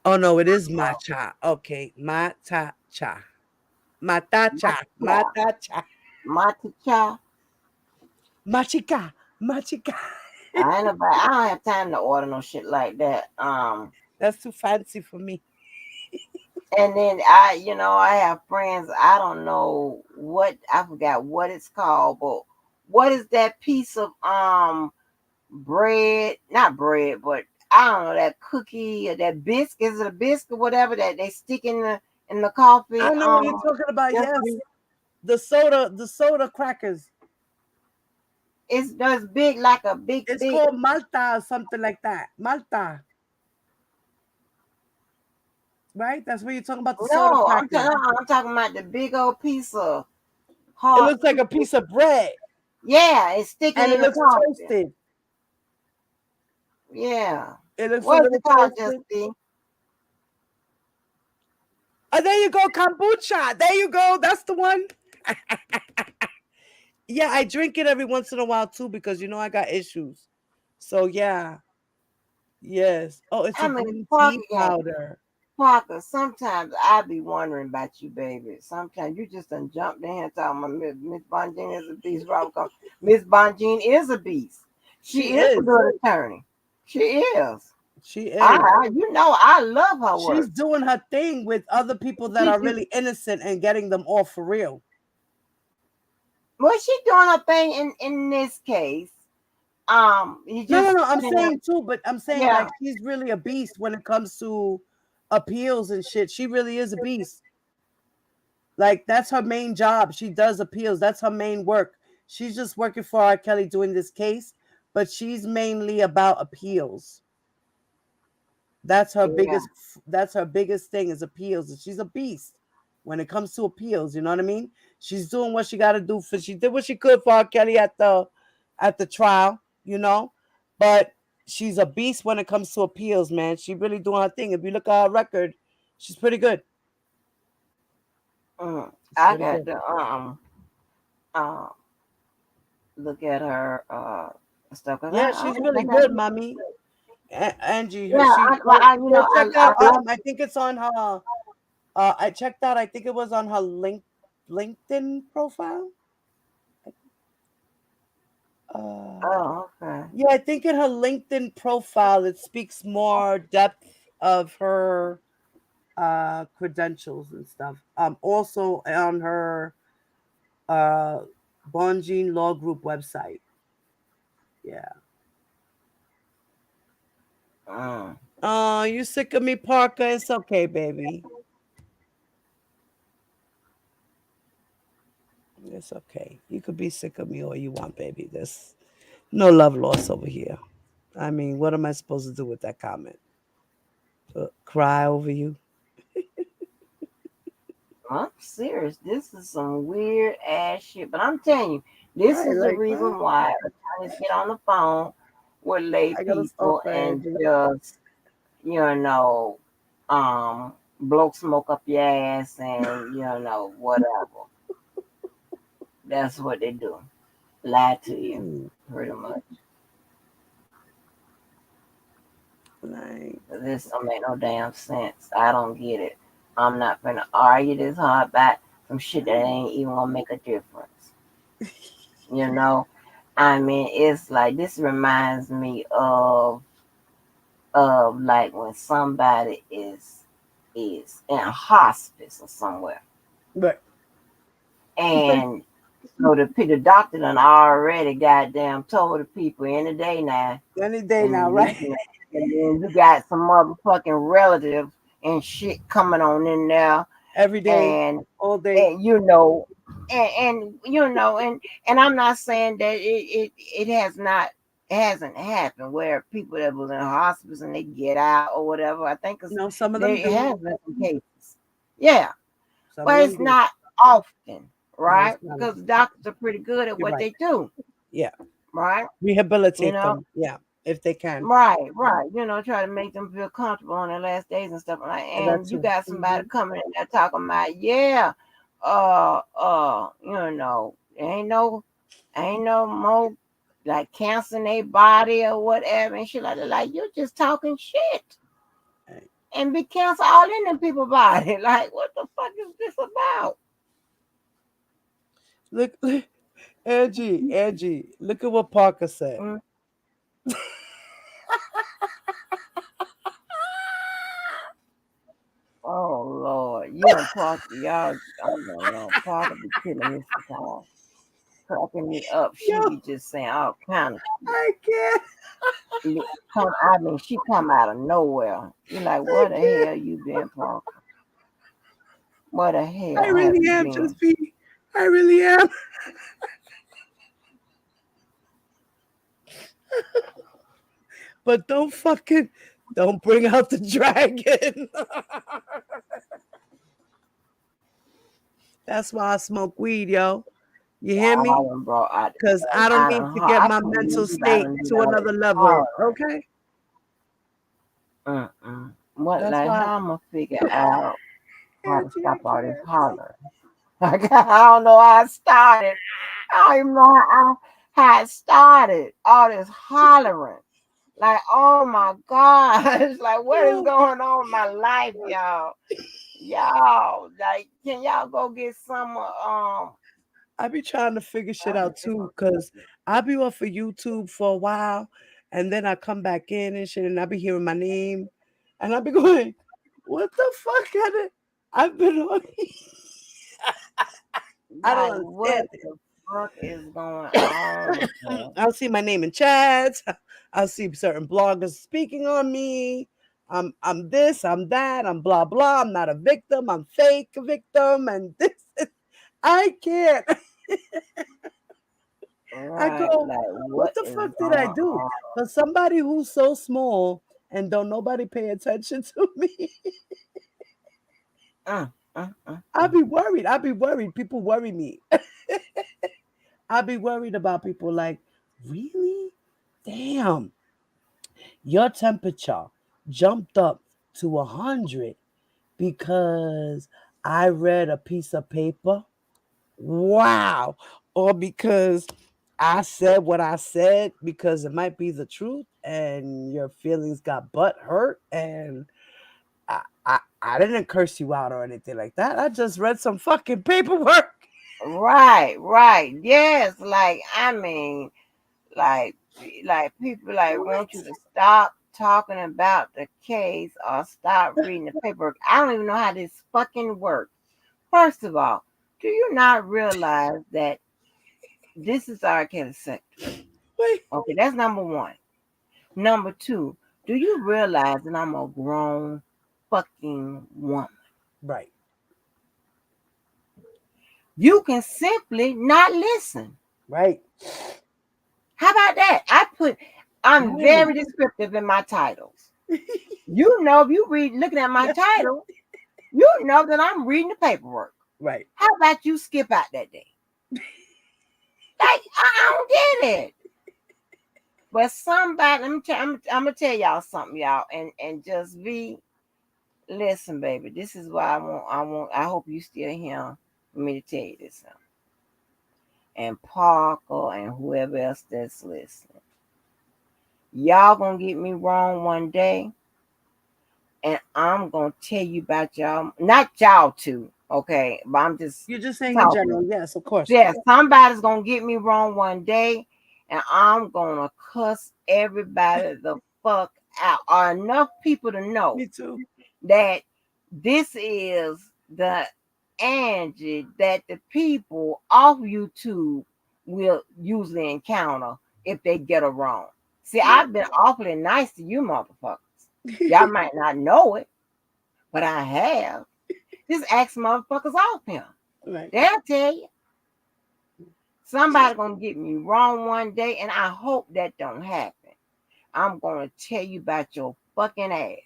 Oh no, it is matcha. Okay, matcha. Matacha. Yeah, Matacha. matcha. Machika. Machika. I don't have time to order no shit like that. That's too fancy for me. And then I have friends. I don't know what I forgot what it's called, but what is that piece of bread? Not bread, but I don't know that cookie or that biscuit. Is it a biscuit? Whatever that they stick in the coffee. I know what you're talking about. Just Yes, be- the soda crackers. it's just big like a big It's big. called Malta or something like that. Malta, right? That's what you're talking about. The soda No, crackers. I'm talking about the big old piece of It hard looks like a cookie. piece of bread, Yeah, it's sticking and it in the looks coffee. toasted. Yeah. It looks a What's little it called, toasted. Justine? Oh, there you go, kombucha. There you go. That's the one. Yeah, I drink it every once in a while too because I got issues. So yeah, yes. Oh, it's a I mean, green Parker tea got powder. Parker. Sometimes I be wondering about you, baby. Sometimes you just done jumped in here and talking about Miss Bonjean is a beast. Robert Combs. Miss Bonjean is a beast. She She is a is. good attorney. She is. She is. I love her She's work. doing her thing with other people that She are do. really innocent and getting them off for real. Well, she doing her thing in this case. You No, no, just no. I'm you know, saying too, but I'm saying yeah. like she's really a beast when it comes to appeals and shit. She really is a beast. Like that's her main job. She does appeals. That's her main work. She's just working for R. Kelly doing this case, but she's mainly about appeals. That's her Yeah. biggest. That's her biggest thing is appeals. And she's a beast when it comes to appeals. You know what I mean? She's doing what she got to do for. She did what she could for R. Kelly at the trial. But she's a beast when it comes to appeals, man. She really doing her thing. If you look at her record, she's pretty good. She's I pretty got good. to um look at her stuff because Yeah, I she's don't really think I good, do. mommy. Angie, Yeah, she go I check out. love. I think it's on her. I checked out. I think it was on her LinkedIn profile. Uh, Oh, okay. yeah, I think in her LinkedIn profile it speaks more depth of her credentials and stuff. Also on her uh Bonjean Law Group website. Yeah. Mm. Oh, you sick of me, Parker? It's okay, baby. It's okay. You could be sick of me all you want, baby. There's no love lost over here. I mean, what am I supposed to do with that comment? Cry over you? I'm serious. This is some weird ass shit. But I'm telling you, this Right, is the like what? reason why attorneys get on the phone with lay I gotta stop people and Angie. just, you know, blow smoke up your ass and, whatever. That's what they do. Lie to you, Mm, pretty much. like, This don't make no damn sense. I don't get it. I'm not gonna argue this hard about some shit that ain't even gonna make a difference. You know? I mean, it's like this reminds me of like when somebody is in a hospice or somewhere, but and so the doctor done already goddamn told the people in the day now, any day now, and right? then you got some motherfucking relatives and shit coming on in there, Every day, and all day. and you know, and I'm not saying that it has not, it hasn't happened where people that was in hospice and they get out or whatever. I think it's, No, some of there them it do. has been some cases, yeah, Some of but them it's do. not often, No, it's right? not Because the often. doctors are pretty good at You're what right. they do, Yeah. right? You Rehabilitate know, them. Yeah, if they can. right, right. Try to make them feel comfortable on their last days and stuff like. That And you too. got somebody Hmm. coming in there talking about, yeah, ain't no more like cancer in their body or whatever and shit like that. Like you're just talking shit and be cancer all in them people's body. Like what the fuck is this about? Look, Angie, look at what Parker said. Mm. Oh Lord, you and Parker, y'all, I don't know. Parker be killing me sometimes, cracking me up. She Yo, be just saying all kind of I can't. come. I mean, she come out of nowhere. You like, I where the can't. hell you been, Parker? Where the I hell have really you am been? just be. I really am. But don't bring out the dragon. That's why I smoke weed, yo. You hear I me? done brought Because I don't need to get I my can't mental believe I state done did to all this another level. hollering. Okay? What, That's like, why. how I'm gonna figure out how to Angie, I stop all this can't. hollering? Like, I don't know how I started. I don't even know how it started. All this hollering. Like, oh my gosh. Like, what is Oh, going on in my life, y'all? Y'all, like, can y'all go get some I be trying to figure shit I out forget too, cause I be off of YouTube for a while, and then I come back in and shit, and I be hearing my name, and I be going, "What the fuck?" I've been on. I don't like what understand it. the fuck is going on with her? I'll see my name in chats. I'll see certain bloggers speaking on me. I'm this, I'm that, I'm blah blah. I'm not a victim. I'm fake victim, and this. I can't. I Right, go, like what what the is fuck did I going do? on? For somebody who's so small and don't nobody pay attention to me, Mm, mm, mm, I mm. be worried. I be worried. People worry me. I be worried about people like, really? Damn, your temperature jumped up to 100 because I read a piece of paper. Wow. Or because I said what I said because it might be the truth and your feelings got butt hurt and I didn't curse you out or anything like that. I just read some fucking paperwork. Right, right. Yes, like I mean, like people like What? want you to stop talking about the case or stop reading the paperwork. I don't even know how this fucking works. First of all, do you not realize that this is our Kelly sector? Wait. Okay, that's number one. Number two, do you realize that I'm a grown fucking woman? Right. You can simply not listen. Right. How about that? I'm Right. very descriptive in my titles. If you read looking at my title, you know that I'm reading the paperwork. Right. How about you skip out that day? Like, I don't get it. But somebody, I'm gonna tell y'all something, y'all, and just be listen, baby. This is why I hope you still here for me to tell you this. and Parker and whoever else that's listening. Y'all gonna get me wrong one day, and I'm gonna tell you about y'all. Not y'all two, okay? But I'm just You're just saying in talking. general. Yes, of course. Yeah, somebody's gonna get me wrong one day, and I'm gonna cuss everybody the fuck out. Or enough people to know Me too. that this is the Angie that the people off YouTube will usually encounter if they get her wrong. See, Yeah. I've been awfully nice to you motherfuckers. Y'all might not know it, but I have. Just ask motherfuckers off here. Right. They'll tell you. Somebody gonna get me wrong one day, and I hope that don't happen. I'm gonna tell you about your fucking ass.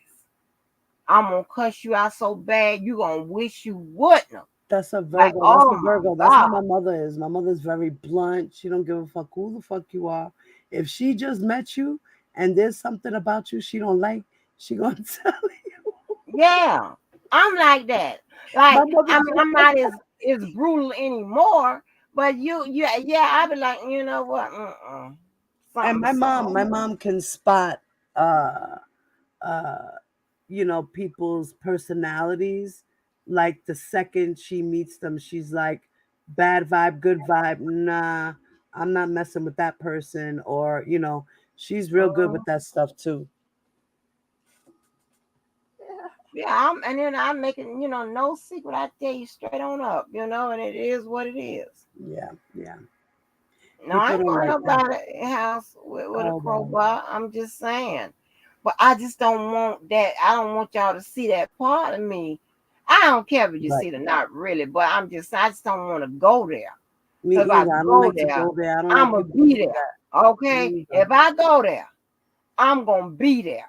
I'm gonna cuss you out so bad you gonna wish you wouldn't have. That's a Like, Virgo. That's oh a Virgo. my That's how god. my mother is. My mother's very blunt. She don't give a fuck who the fuck you are. If she just met you and there's something about you she don't like, she gonna tell you. Yeah, I'm like that. My Like, mother I mean, too. I'm not as brutal anymore, but yeah, I be like, you know what? And Something so. my mom can spot uh uh people's personalities. Like the second she meets them, she's like, bad vibe, good vibe. Nah, I'm not messing with that person. Or, she's real good with that stuff too. Yeah, and then I'm making, no secret. I tell you straight on up, and it is what it is. Yeah, yeah. No, I People ain't don't going like that. nobody house with a Oh wow. crowbar. I'm just saying. But I just don't want that. I don't want y'all to see that part of me. I don't care if you see Right. it or not, really. But I just don't want to go there. Me Cause if I either. I don't go like to there, go there. I don't like I'ma people to be see there. that. Okay? Me either. If I go there, I'm gonna be there.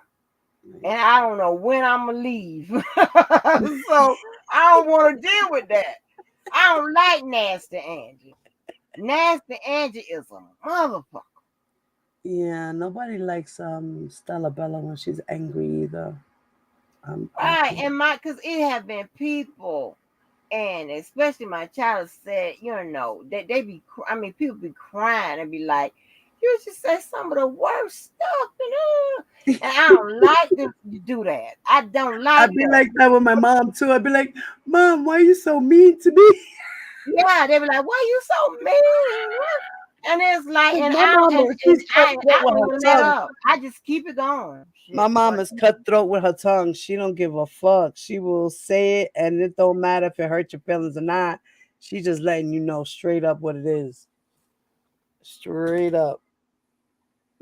Right. And I don't know when I'm gonna leave. So I don't want to deal with that. I don't like nasty Angie. Nasty Angie is a motherfucker. Yeah, nobody likes Stella Bella when she's angry either. I Right, can't. and cause it have been people, and especially my child said, they be, I mean, people be crying and be like, you just say some of the worst stuff, and I don't like to do that. I don't like I'd be that. like that with my mom too. I'd be like, Mom, why are you so mean to me? Yeah, they be like, why you so mean? And it's like, Because and my mama, she's cutthroat I with don't her even let tongue. up. I just keep it going. My Shit, mom what? is cutthroat with her tongue. She don't give a fuck. She will say it, and it don't matter if it hurts your feelings or not. She just letting you know straight up what it is. Straight up.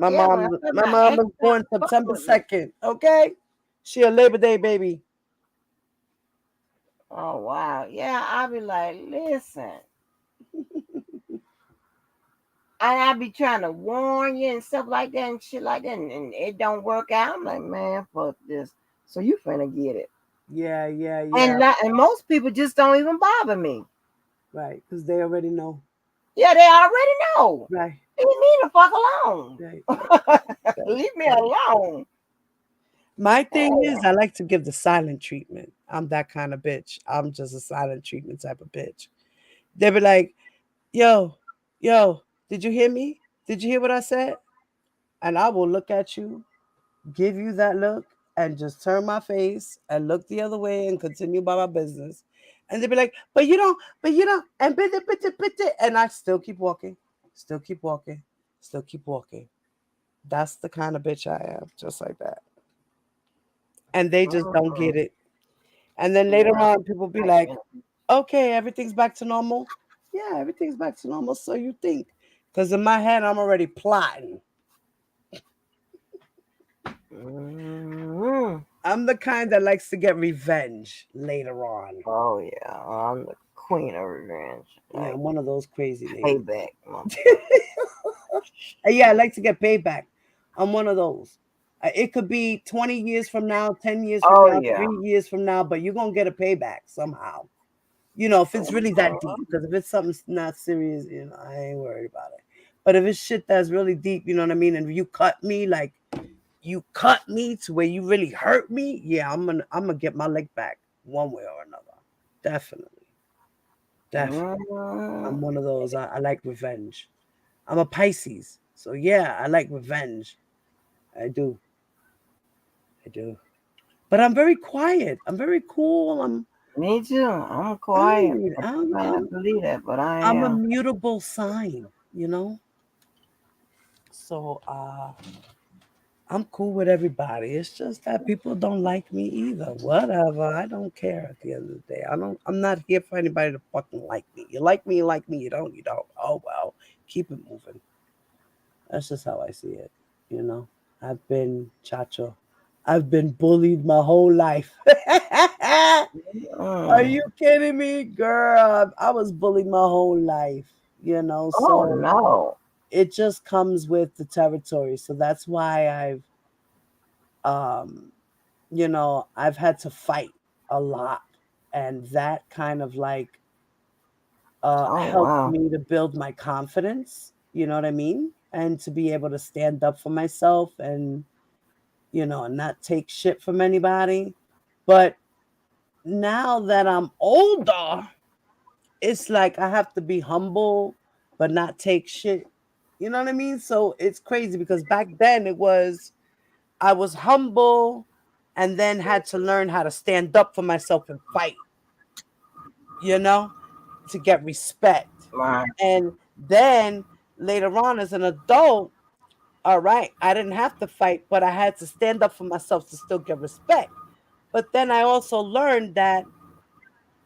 Yeah, when I put My my mom ex was not born fuck September with me. 2nd. Okay, she a Labor Day baby. Oh wow. Yeah, I'll be like, listen. And I be trying to warn you and stuff like that and shit like that, and it don't work out. I'm like, man, fuck this. So you finna get it. Yeah, yeah, And yeah. and most people just don't even bother me. Right, because they already know. Yeah, they already know. Right, Leave me the fuck alone. right, right, Leave me right. alone. My thing is, Hell. I like to give the silent treatment. I'm that kind of bitch. I'm just a silent treatment type of bitch. They be like, yo, yo, did you hear me? Did you hear what I said? And I will look at you, give you that look, and just turn my face and look the other way and continue by my business. And they be like, but you don't, and and I still keep walking, still keep walking, still keep walking. That's the kind of bitch I am, just like that. And they just don't Mm-mm. get it. And then later Yeah. on, people be I like, can't. okay, everything's back to normal. Yeah, everything's back to normal. So you think. Because in my head, I'm already plotting. Mm-hmm. I'm the kind that likes to get revenge later on. Oh yeah, I'm the queen of revenge. Yeah, Like I'm one of those crazy ladies. payback, motherfucker. And yeah, I like to get payback. I'm one of those. It could be 20 years from now, 10 years from Oh now, yeah. 3 years from now, but you're going to get a payback somehow. If it's really that deep. Because if it's something not serious, I ain't worried about it. But if it's shit that's really deep, you know what I mean? And you cut me, like you cut me to where you really hurt me, yeah, I'm gonna get my leg back one way or another. Definitely. Definitely. Mm, I'm one of those. I like revenge. I'm a Pisces. So yeah, I like revenge. I do. I do. But I'm very quiet. I'm very cool. me too. I'm quiet. Right. But you might not believe that, but I I'm a am. mutable sign, you know? So I'm cool with everybody. It's just that people don't like me either. Whatever. I don't care at the end of the day. I'm not here for anybody to fucking like me. You like me, you like me. You don't, you don't. Oh well. Keep it moving. That's just how I see it. You know? I've been Chacho. I've been bullied my whole life. Are Mm. you kidding me, girl? I was bullied my whole life, you know. Oh So no. it just comes with the territory. So that's why um, I've had to fight a lot, and that kind of like Oh helped wow. me to build my confidence. You know what I mean? And to be able to stand up for myself and not take shit from anybody. But now that I'm older, it's like I have to be humble but not take shit. You know what I mean? So it's crazy because back then I was humble and then had to learn how to stand up for myself and fight, you know, to get respect. Right. And then later on as an adult, all right, I didn't have to fight, but I had to stand up for myself to still get respect. But then I also learned that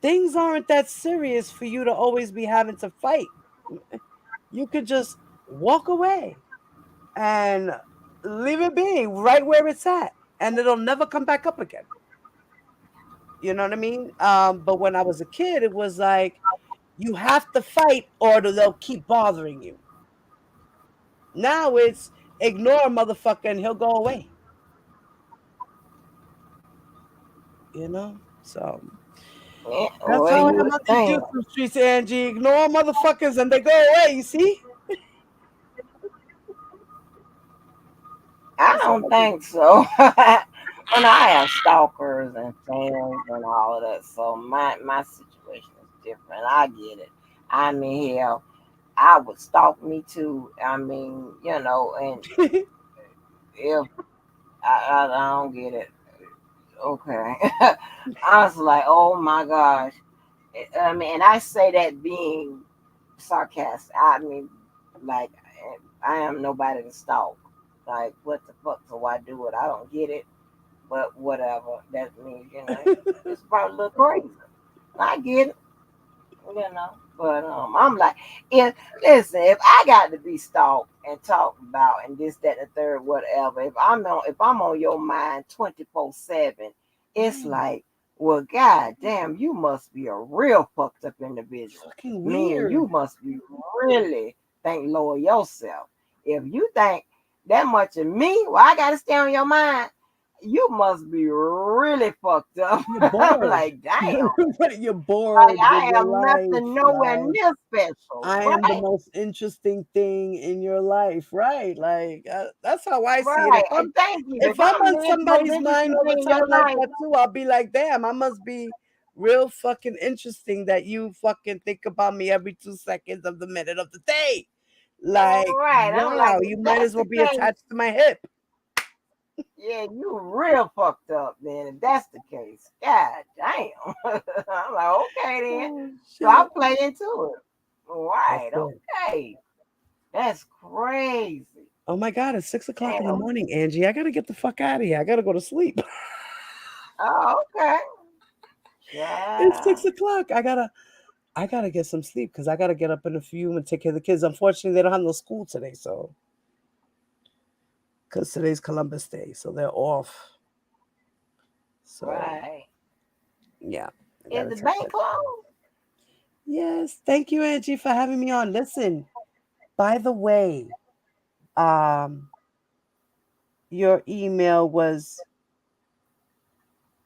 things aren't that serious for you to always be having to fight. You could just walk away and leave it be right where it's at, and it'll never come back up again. You know what I mean? But when I was a kid, it was like you have to fight or they'll keep bothering you. Now it's ignore a motherfucker and he'll go away. You know? So Yeah, that's well, how I you am would on these think. YouTube streets, Angie. Ignore motherfuckers and they go away, you see? I That's all don't I do. think so. Well, I have stalkers and fans and all of that, so my situation is different. I get it. I mean, hell, I would stalk me too. I mean, and if I don't get it, okay. I was like, oh my gosh. I mean, and I say that being sarcastic. I mean, like, I am nobody to stalk. Like, what the fuck do I do it? I don't get it, but whatever. That means, it's probably a little crazy. I get it, you know. But I'm like, if listen, if I got to be stalked and talked about and this, that, and the third, whatever. If I'm on your mind 24/7, it's Right. like, well, god damn, you must be a real fucked up individual. Fucking Meaning weird. you must be really think low of yourself. If you think that much of me, well, I gotta stay on your mind. You must be really fucked up. You're I'm bored. like, damn. You're Like bored with I your am life. nothing nowhere Like near special, I am the right? most interesting thing in your life, right? Like that's how I see it. Right. And thank you. If If I'm I'm on the most somebody's mind interesting all the thing in time your like life, that too, I'll be like, damn, I must be real fucking interesting that you fucking think about me every 2 seconds of the minute of the day. Like, right. I'm like, wow, if you might that's as well the be case, attached to my hip. yeah, you real fucked up then. If that's the case, god damn. I'm like, okay then. Oh So I shit. play into it. That's Right. it. Okay. That's crazy. Oh my god, it's 6 o'clock in the Damn. morning, Angie. I gotta get the fuck out of here. I gotta go to sleep. Oh, okay. It's Yeah. 6 o'clock. I gotta get some sleep because I gotta get up in a few and take care of the kids. Unfortunately, they don't have no school today, so because today's Columbus Day, so they're off. So Right. yeah, I Is gotta the take bank care. closed? Yes, thank you, Angie, for having me on. Listen, by the way, um, your email was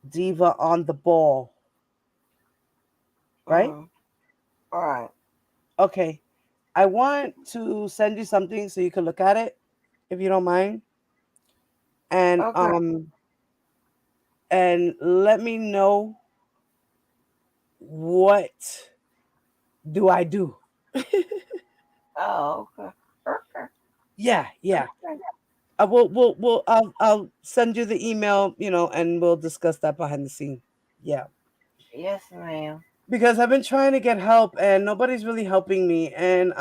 Diva on the ball, right? Mm-hmm. All right. Okay. I want to send you something so you can look at it, if you don't mind, and Okay. um, and let me know what Do I do? Oh, okay. Okay. Yeah, yeah. Okay. I'll send you the email, and we'll discuss that behind the scene. Yeah, Yes, ma'am. because I've been trying to get help and nobody's really helping me. And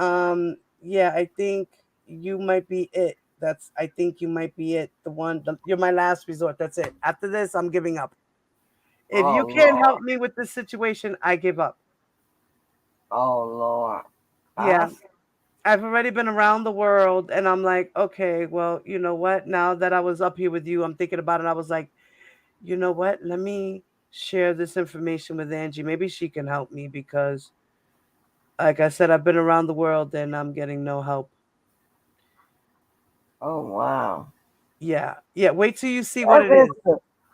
yeah, I think you might be it. I think you might be it. You're my last resort. That's it. After this, I'm giving up. If Oh you can't Lord. help me with this situation, I give up. Oh Lord. Yeah, Us. I've already been around the world and I'm like, okay, well, you know what? Now that I was up here with you, I'm thinking about it. I was like, you know what? Let me share this information with Angie. Maybe she can help me because, like I said, I've been around the world and I'm getting no help. Oh wow. Yeah. Yeah. Wait till you see what it Okay. is.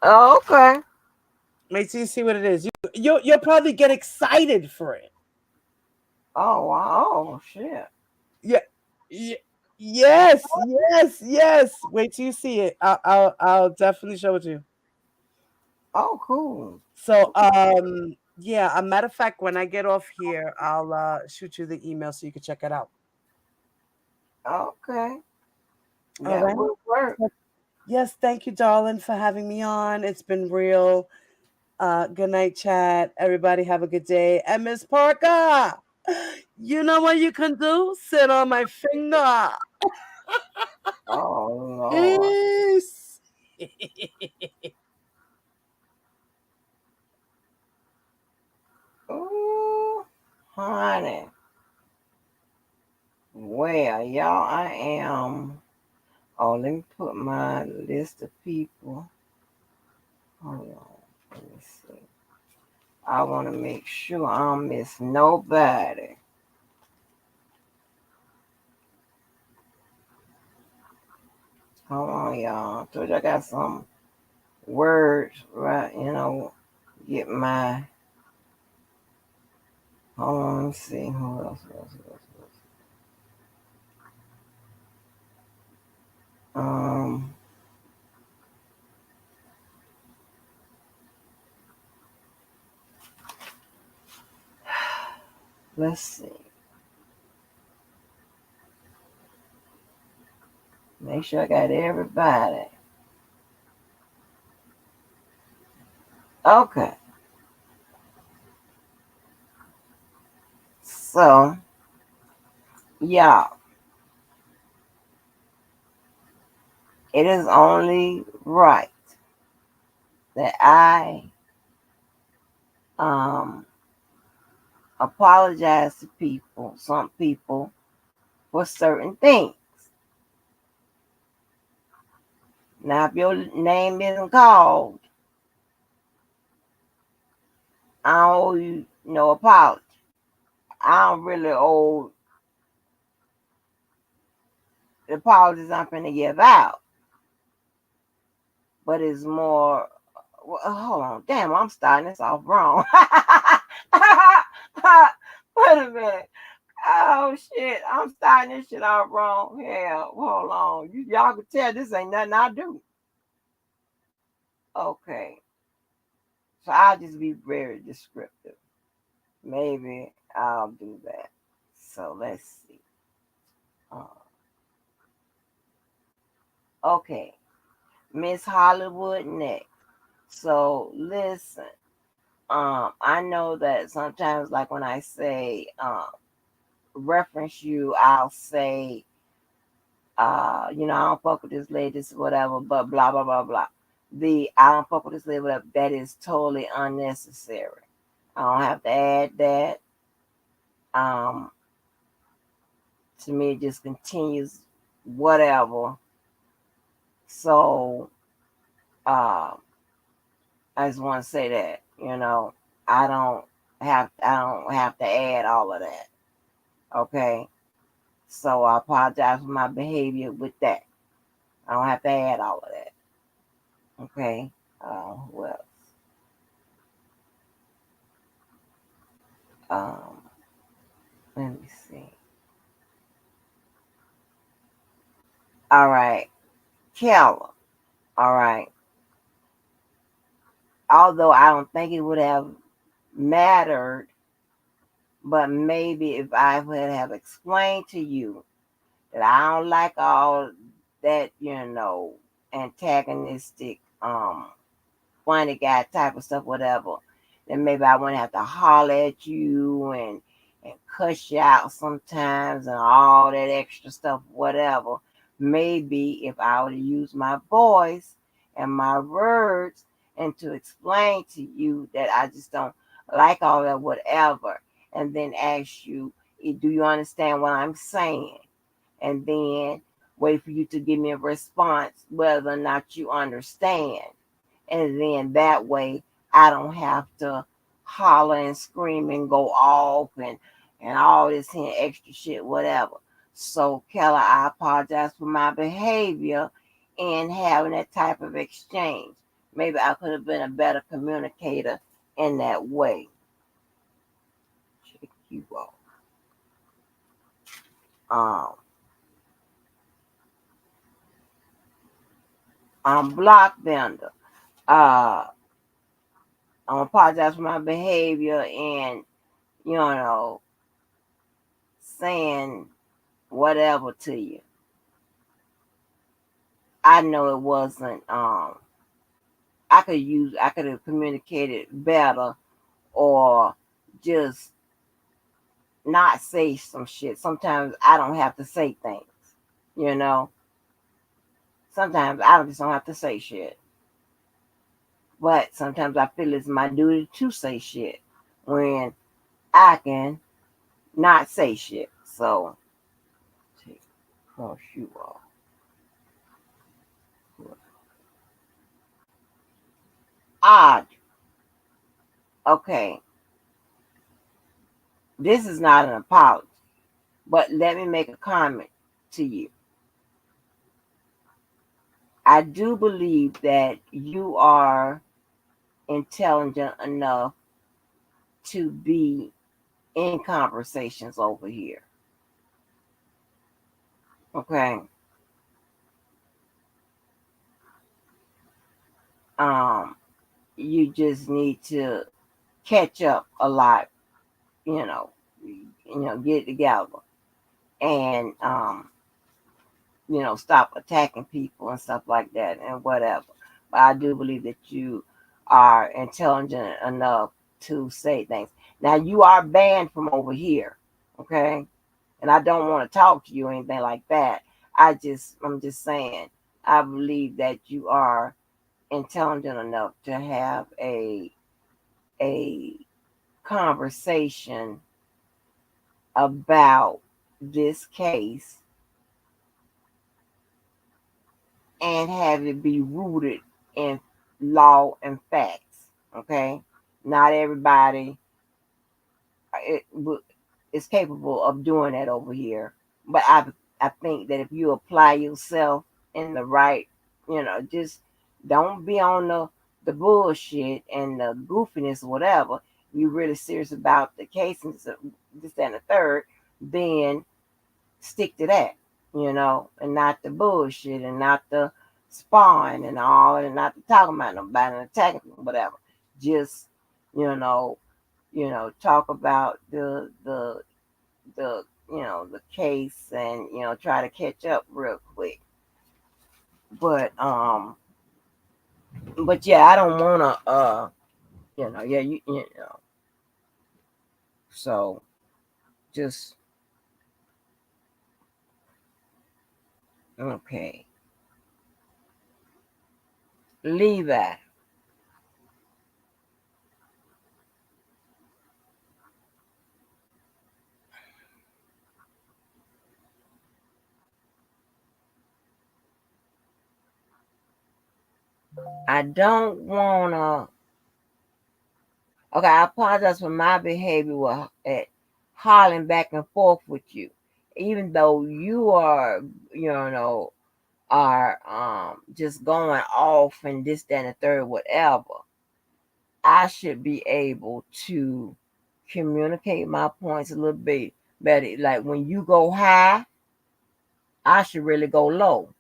Oh, okay. Wait till you see what it is. You'll probably get excited for it. Oh wow. Oh shit. Yeah. Yeah. Yes, yes, yes. Wait till you see it. I'll definitely show it to you. Oh cool. So, yeah, a matter of fact, when I get off here, I'll shoot you the email so you can check it out. Okay. All That right. would work. So, yes, thank you, darling, for having me on. It's been real. Good night, chat. Everybody have a good day. And Miss Parker, you know what you can do? Sit on my finger. Oh Lord. Peace. Ooh, honey. Well, y'all, I am. Oh, let me put my list of people. Hold on. Let me see. I want to make sure I don't miss nobody. Hold on, y'all. Told you I got some words, right? Get my. Hold on, let me see. Who else? Um, let's see. Make sure I got everybody. Okay. So, yeah, it is only right that I um apologize to people, some people, for certain things. Now, if your name isn't called, I don't owe you no apology. I don't really owe the apologies I'm finna give out, but it's more. Well, hold on, damn, I'm starting this off wrong. Wait a minute. Oh shit, I'm starting this shit off wrong. Hell, hold on. Y'all can tell this ain't nothing I do. Okay, so I'll just be very descriptive. Maybe I'll do that. So let's see. Uh, okay, Miss Hollywood next. So listen. I know that sometimes, like when I say reference you, I'll say, I don't fuck with this lady, this whatever, but blah blah blah blah. The I don't fuck with this lady, whatever. That is totally unnecessary. I don't have to add that. Um, to me, it just continues whatever. So, uh, I just want to say that I don't I don't have to add all of that. Okay. So I apologize for my behavior with that. I don't have to add all of that. Okay. Who else? Um, let me see. All right. Keller. All right. Although I don't think it would have mattered But maybe if I would have explained to you that I don't like all that, antagonistic, funny guy type of stuff, whatever, then maybe I wouldn't have to holler at you and cuss you out sometimes and all that extra stuff, whatever. Maybe if I would use my voice and my words and to explain to you that I just don't like all that, whatever, and then ask you, do you understand what I'm saying? And then wait for you to give me a response whether or not you understand. And then that way I don't have to holler and scream and go off and all this here extra shit, whatever. So Keller, I apologize for my behavior in having that type of exchange. Maybe I could have been a better communicator in that way. Check you out. Um, I'm block vendor. Uh, I apologize for my behavior and saying whatever to you. I know it wasn't I could have communicated better or just not say some shit. Sometimes I don't have to say things, you know. Sometimes I just don't have to say shit. But sometimes I feel it's my duty to say shit when I can not say shit. So take cross you off. Odd. Okay. This is not an apology, but let me make a comment to you. I do believe that you are intelligent enough to be in conversations over here. Okay. Um, you just need to catch up a lot, get together and stop attacking people and stuff like that and whatever. But I do believe that you are intelligent enough to say things. Now you are banned from over here, okay? And I don't want to talk to you or anything like that. I'm just saying, I believe that you are intelligent enough to have a conversation about this case and have it be rooted in law and facts. Okay, not everybody it, is capable of doing that over here, but I think that if you apply yourself in the right, just don't be on the bullshit and the goofiness or whatever. You're really serious about the case and this that, and the third, then stick to that, and not the bullshit and not the spawn and all, and not the talking about nobody and attacking whatever. Just, you know, talk about the case and try to catch up real quick. But yeah, I don't wanna yeah, so just okay. Levi, I don't wanna. Okay, I apologize for my behavior at hollering back and forth with you, even though you are just going off and this, that, and the third, whatever. I should be able to communicate my points a little bit better. Like when you go high, I should really go low.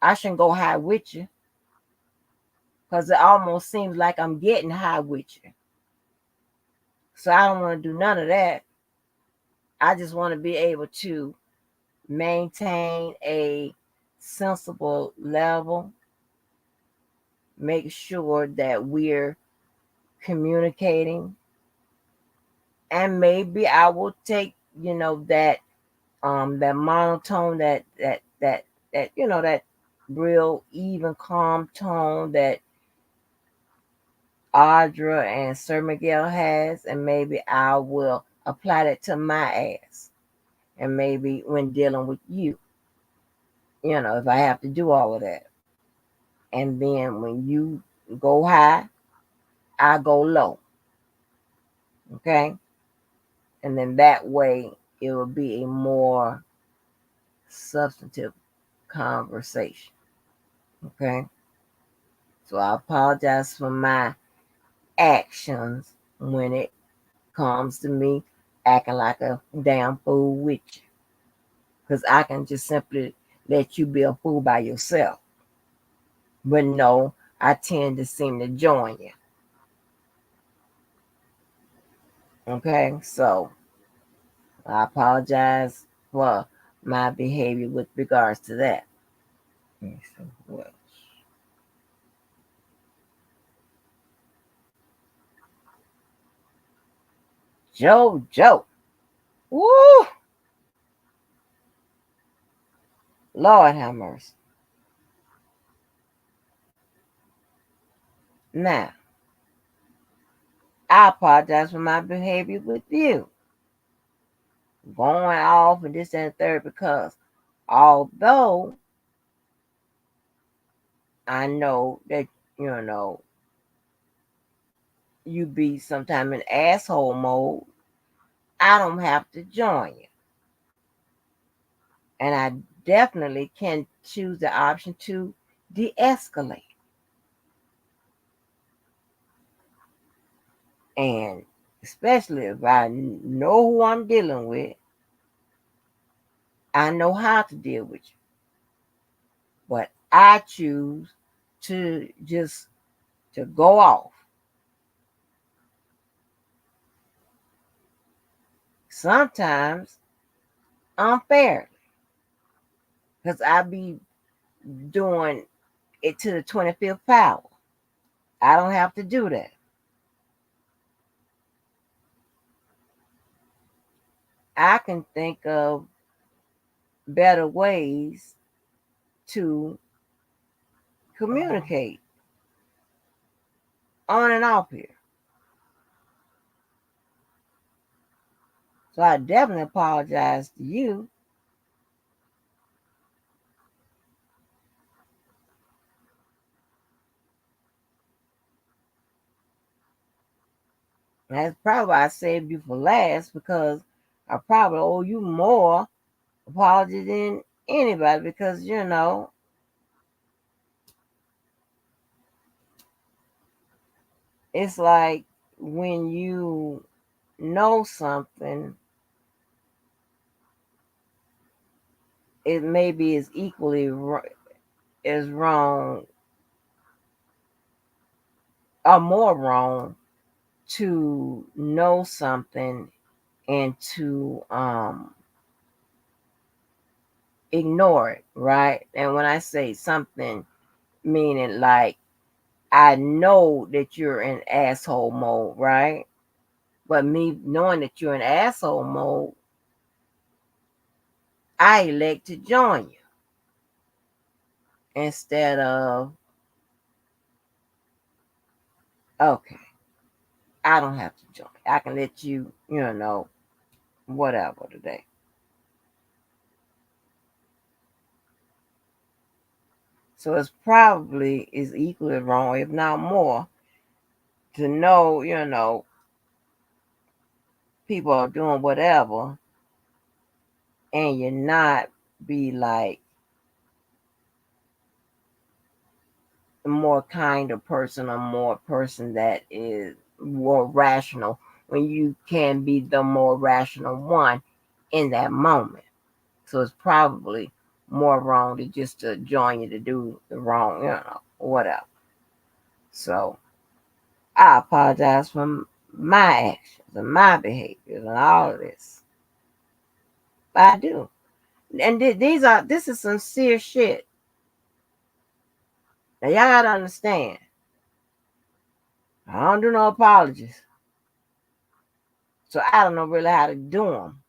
I shouldn't go high with you because it almost seems like I'm getting high with you. So I don't want to do none of that. I just want to be able to maintain a sensible level, make sure that we're communicating, and maybe I will take, that monotone, that real even calm tone that Audra and Sir Miguel has, and maybe I will apply that to my ass. And maybe when dealing with you, if I have to do all of that. And then when you go high, I go low. Okay? And then that way it will be a more substantive conversation. Okay? So I apologize for my actions when it comes to me acting like a damn fool with you. Because I can just simply let you be a fool by yourself. But no, I tend to seem to join you. Okay, so I apologize for my behavior with regards to that. Let me see what else. Joe. Woo! Lord have mercy. Now, I apologize for my behavior with you. Going off and this and the third, because although I know that, you know, you be sometime in asshole mode, I don't have to join you. And I definitely can choose the option to de escalate. And especially if I know who I'm dealing with, I know how to deal with you. But I choose to just to go off. Sometimes unfairly. Because I be doing it to the 25th power. I don't have to do that. I can think of better ways to communicate on and off here. So I definitely apologize to you. That's probably why I saved you for last, because I probably owe you more apology than anybody, because it's like when you know something, it maybe is equally as wrong or more wrong to know something and to ignore it, right? And when I say something, meaning like I know that you're in asshole mode, right? But me knowing that you're in asshole mode, I elect to join you instead of, okay, I don't have to join. I can let you, whatever today. So it's probably is equally wrong, if not more, to know, people are doing whatever and you're not be like a more kinder person, or more person that is more rational, when you can be the more rational one in that moment. So it's probably more wrong to just to join you to do the wrong, whatever. So I apologize for my actions and my behaviors and all of this. I do. And this is sincere shit. Now y'all gotta understand. I don't do no apologies. So I don't know really how to do them.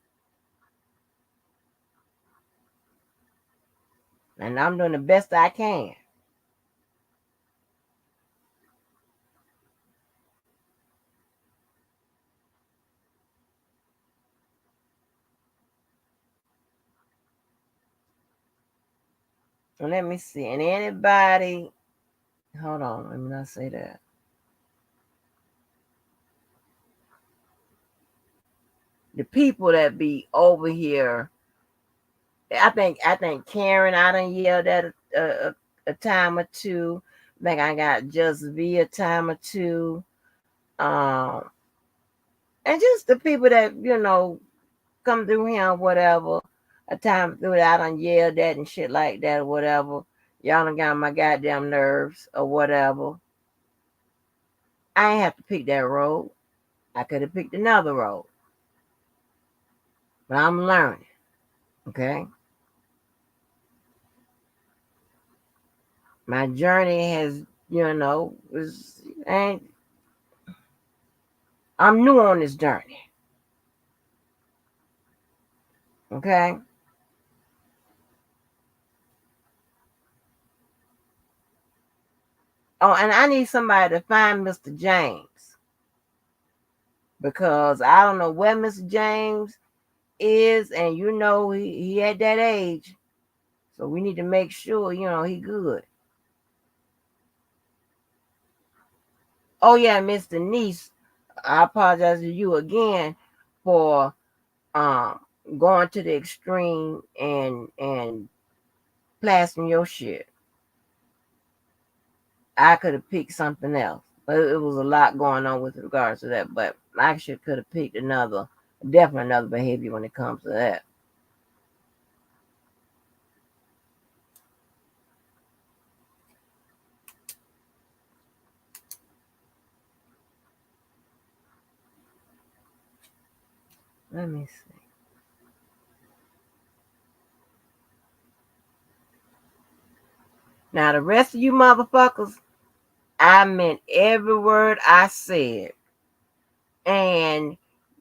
And I'm doing the best I can. So let me see. And anybody, hold on, let me not say that. The people that be over here, I think Karen, I done yelled at a time or two. I think I got Just V a time or two. Um, and just the people that, come through here or whatever. A time through that I done yelled at and shit like that or whatever. Y'all done got on my goddamn nerves or whatever. I ain't have to pick that road. I could have picked another road. But I'm learning. Okay? My journey has, and I'm new on this journey. Okay? Oh, and I need somebody to find Mr. James. Because I don't know where Mr. James is, and he at that age. So we need to make sure, he good. Oh yeah, Miss Denise, I apologize to you again for um going to the extreme and plastering your shit. I could have picked something else. But it was a lot going on with regards to that. But I should could have picked definitely another behavior when it comes to that. Let me see. Now the rest of you motherfuckers, I meant every word I said. And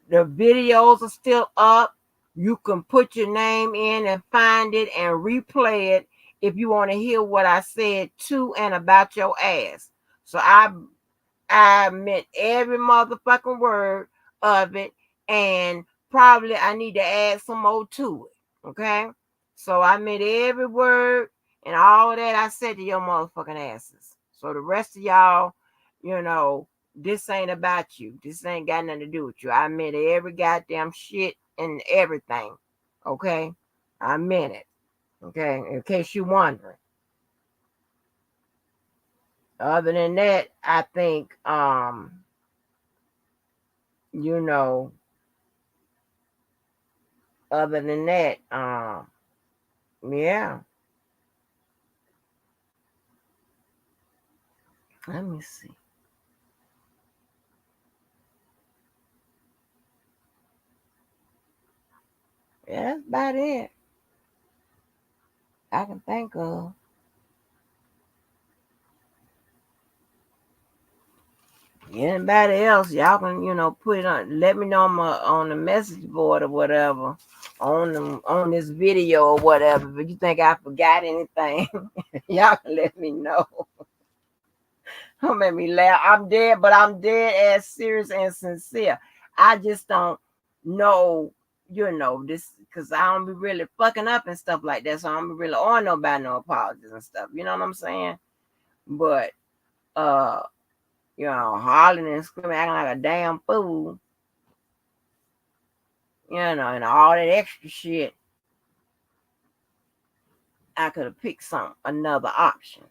the videos are still up. You can put your name in and find it and replay it if you want to hear what I said to and about your ass. So I meant every motherfucking word of it, and probably I need to add some more to it. Okay? So I meant every word and all that I said to your motherfucking asses. So the rest of y'all, you know, this ain't about you. This ain't got nothing to do with you. I meant every goddamn shit and everything. Okay? I meant it. Okay? In case you wondering. Other than that, I think you know, other than that, yeah. Let me see. Yeah, that's about it I can think of. Anybody else, y'all can, put it on. Let me know on the message board or whatever, on this video or whatever. If you think I forgot anything, y'all can let me know. Don't make me laugh. I'm dead, but I'm dead as serious and sincere. I just don't know, this because I don't be really fucking up and stuff like that. So I don't be really on nobody no apologies and stuff. You know what I'm saying? But uh, hollering and screaming, acting like a damn fool, and all that extra shit, I could have picked another option.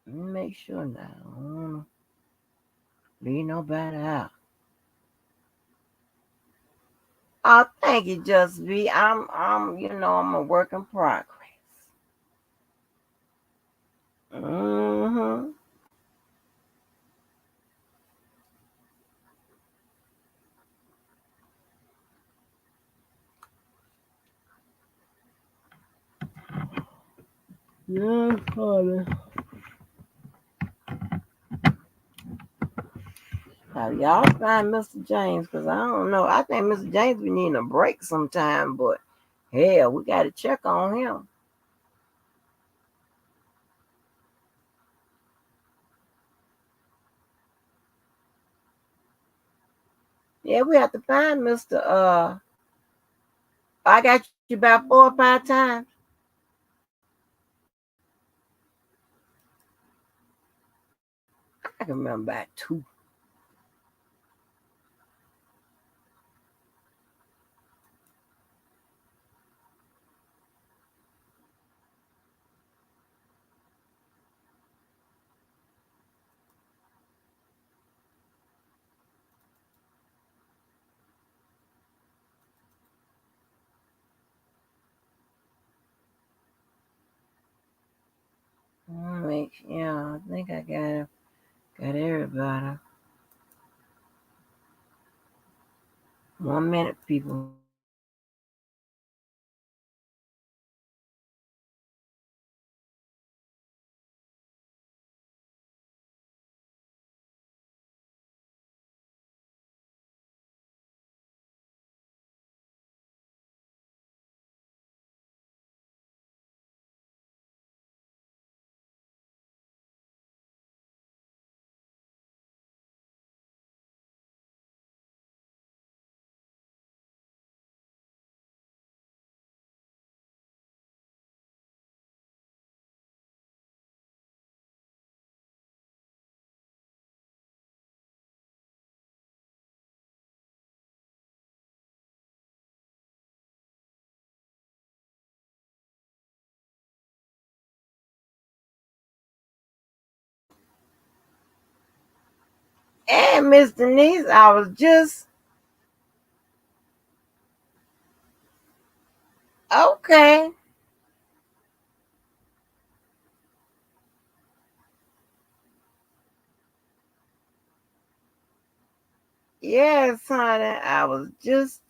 Let me make sure now. I don't wanna leave nobody out. I think it just be I'm a work in progress. Mm-hmm. Yeah, honey. Now, y'all find Mr. James, because I don't know. I think Mr. James be needing a break sometime, but hell, we got to check on him. Yeah, we have to find Mr. I got you about 4 or 5 times. I can remember about two. Yeah, I think I got everybody. 1 minute, people. And Miss Denise, I was just okay. Yes, honey. I was just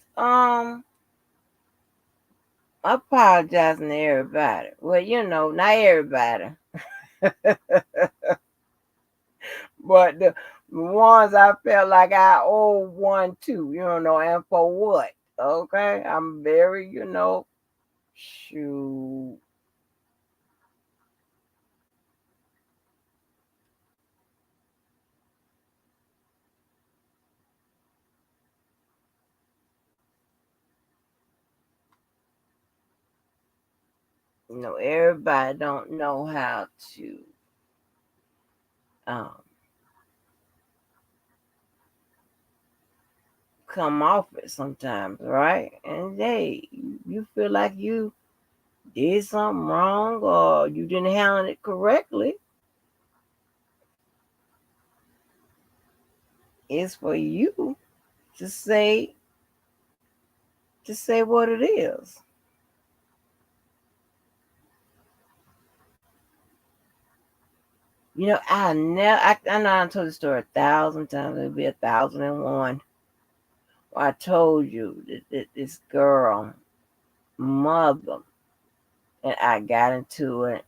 apologizing to everybody. Well, not everybody, but the ones I felt like I owe one to, and for what? Okay, I'm very, shoot, everybody don't know how to um come off it sometimes, right? And you feel like you did something wrong or you didn't handle it correctly. It's for you to say what it is. I never. I know I told the story 1,000 times. It'll be 1,001. I told you that this girl, mother, and I got into it.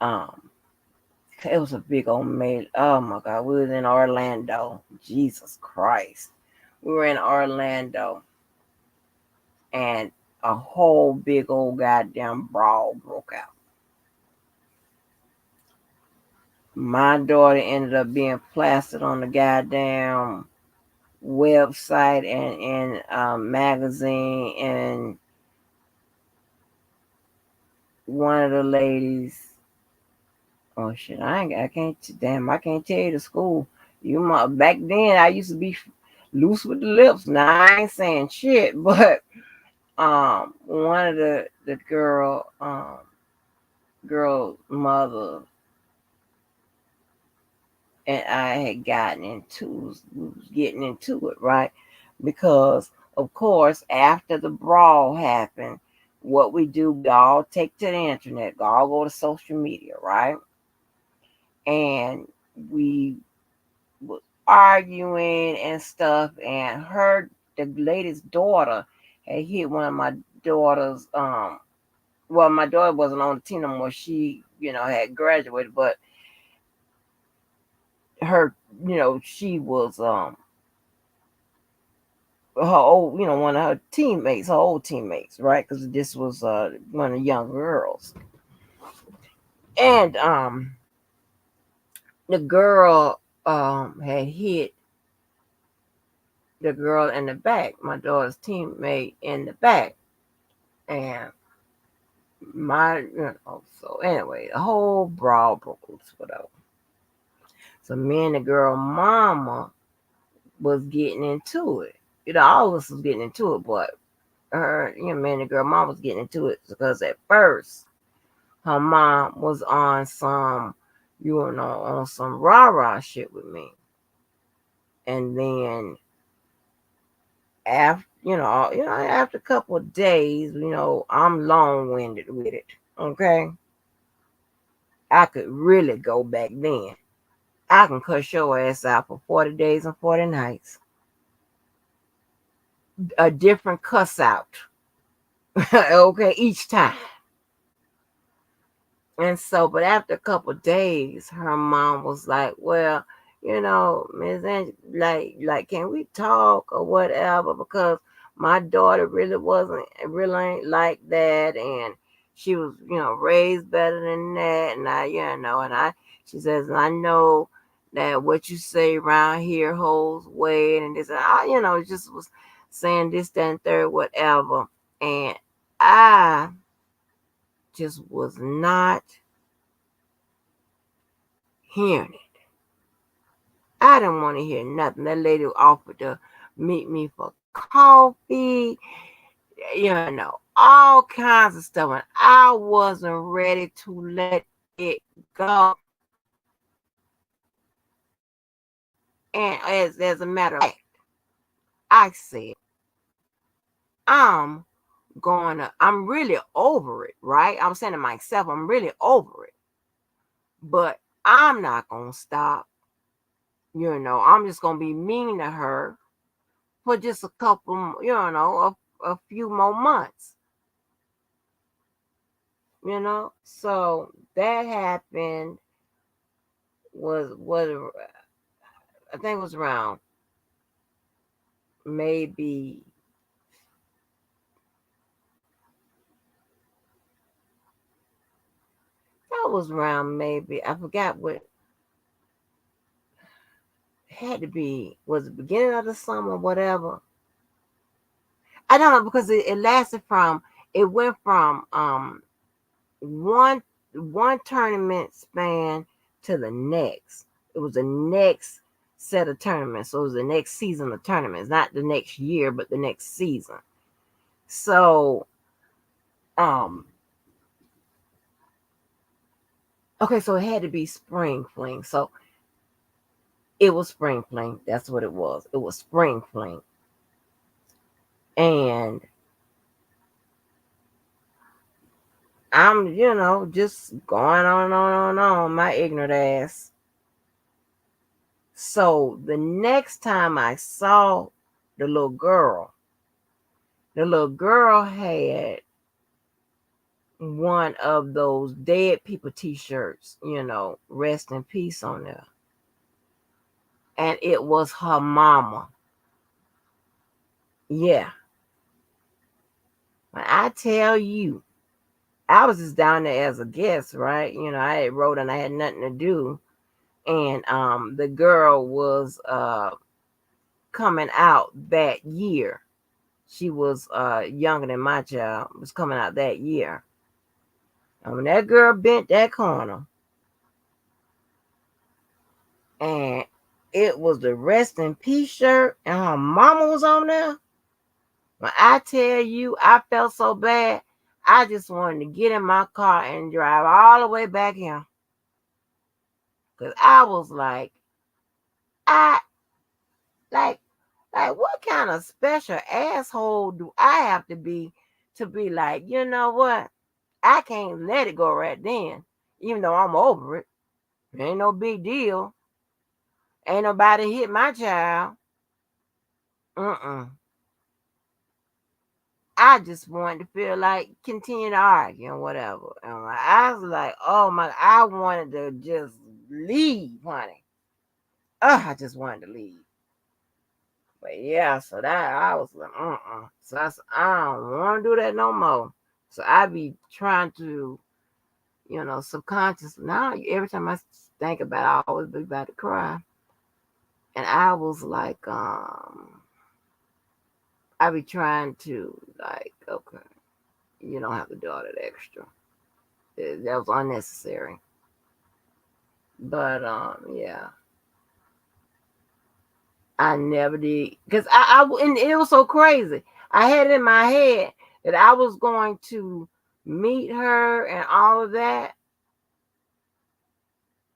Um, it was a big old mail. Oh my God, we was in Orlando. Jesus Christ, we were in Orlando, and a whole big old goddamn brawl broke out. My daughter ended up being plastered on the goddamn website and in magazine, and one of the ladies, oh shit, I can't, damn, I can't tell you the school. Back then I used to be loose with the lips. Now I ain't saying shit, but one of the girl mother and I had gotten into, we was getting into it, right? because, of course, after the brawl happened, what we do, we all take to the internet, we all go to social media, right? And we was arguing and stuff, and the latest daughter, had hit one of my daughter's. Well, my daughter wasn't on the team no more. She, had graduated, but her, she was her old, one of her teammates, her old teammates, right? Because this was one of the young girls, and the girl had hit the girl in the back, my daughter's teammate in the back, and so anyway, the whole brawl broke loose, whatever. So me and the girl mama was getting into it. All of us was getting into it, but me and the girl mom was getting into it because at first her mom was on some, on some rah-rah shit with me. And then after a couple of days, I'm long-winded with it. Okay. I could really go back then. I can cuss your ass out for 40 days and 40 nights. A different cuss out. Okay, each time. And so, but after a couple of days, her mom was like, well, Miss Angie, like, can we talk or whatever? Because my daughter really ain't like that. And she was, raised better than that. And she says, I know that what you say around here holds weight. And this, and I, just was saying this, that, and third, whatever. And I just was not hearing it. I didn't want to hear nothing. That lady offered to meet me for coffee, all kinds of stuff. And I wasn't ready to let it go. And as a matter of fact, I said, I'm I'm really over it, right? I'm saying to myself, I'm really over it. But I'm not going to stop. I'm just going to be mean to her for just a couple, a few more months. So that happened was what I think it was around maybe I forgot what had to be, was it beginning of the summer, whatever. I don't know, because it went from one tournament span to the next. It was the next set of tournaments. So it was the next season of tournaments, not the next year, but the next season. So okay, so it had to be spring fling. So it was spring fling. That's what it was. It was spring fling. And I'm, just going on my ignorant ass. So the next time I saw the little girl had one of those dead people t-shirts, rest in peace on there. And it was her mama. Yeah. When I tell you, I was just down there as a guest, right? I had wrote and I had nothing to do. And the girl was coming out that year. She was younger than my child, was coming out that year. And when that girl bent that corner, and it was the rest in peace shirt, and her mama was on there. When I tell you, I felt so bad, I just wanted to get in my car and drive all the way back here. Because I was like, I like what what kind of special asshole do I have to be like, you know what? I can't let it go right then, even though I'm over it. Ain't no big deal. Ain't nobody hit my child. Mm-mm. I just wanted to feel like continue to argue and whatever. And I was like, oh my, I wanted to just leave, honey. Oh, I just wanted to leave. But yeah, so that I was like, So I don't want to do that no more. So I be trying to, subconscious. Now every time I think about it, I always be about to cry. And I was like, I be trying to like, okay, you don't have to do all that extra. That was unnecessary. But yeah, I never did because and it was so crazy. I had it in my head that I was going to meet her and all of that,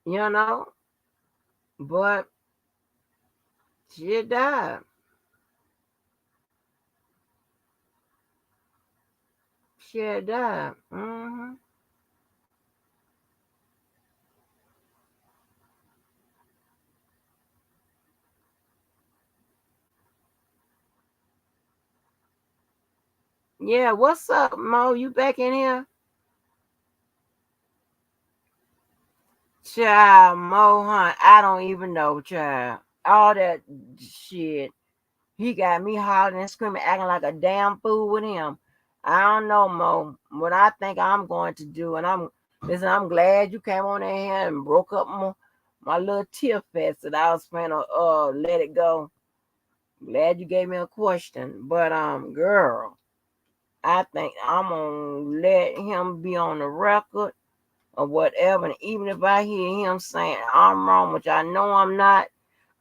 you know, but she had died. She had died. Yeah, what's up, Mo? You back in here? Child, Mo Hunt, I don't even know, child. All that shit. He got me hollering and screaming, acting like a damn fool with him. I don't know, Mo. What I think I'm going to do, and listen, I'm glad you came on in here and broke up my little tear fest that I was trying to let it go. Glad you gave me a question. But girl, I think I'm gonna let him be on the record or whatever. And even if I hear him saying I'm wrong, which I know I'm not,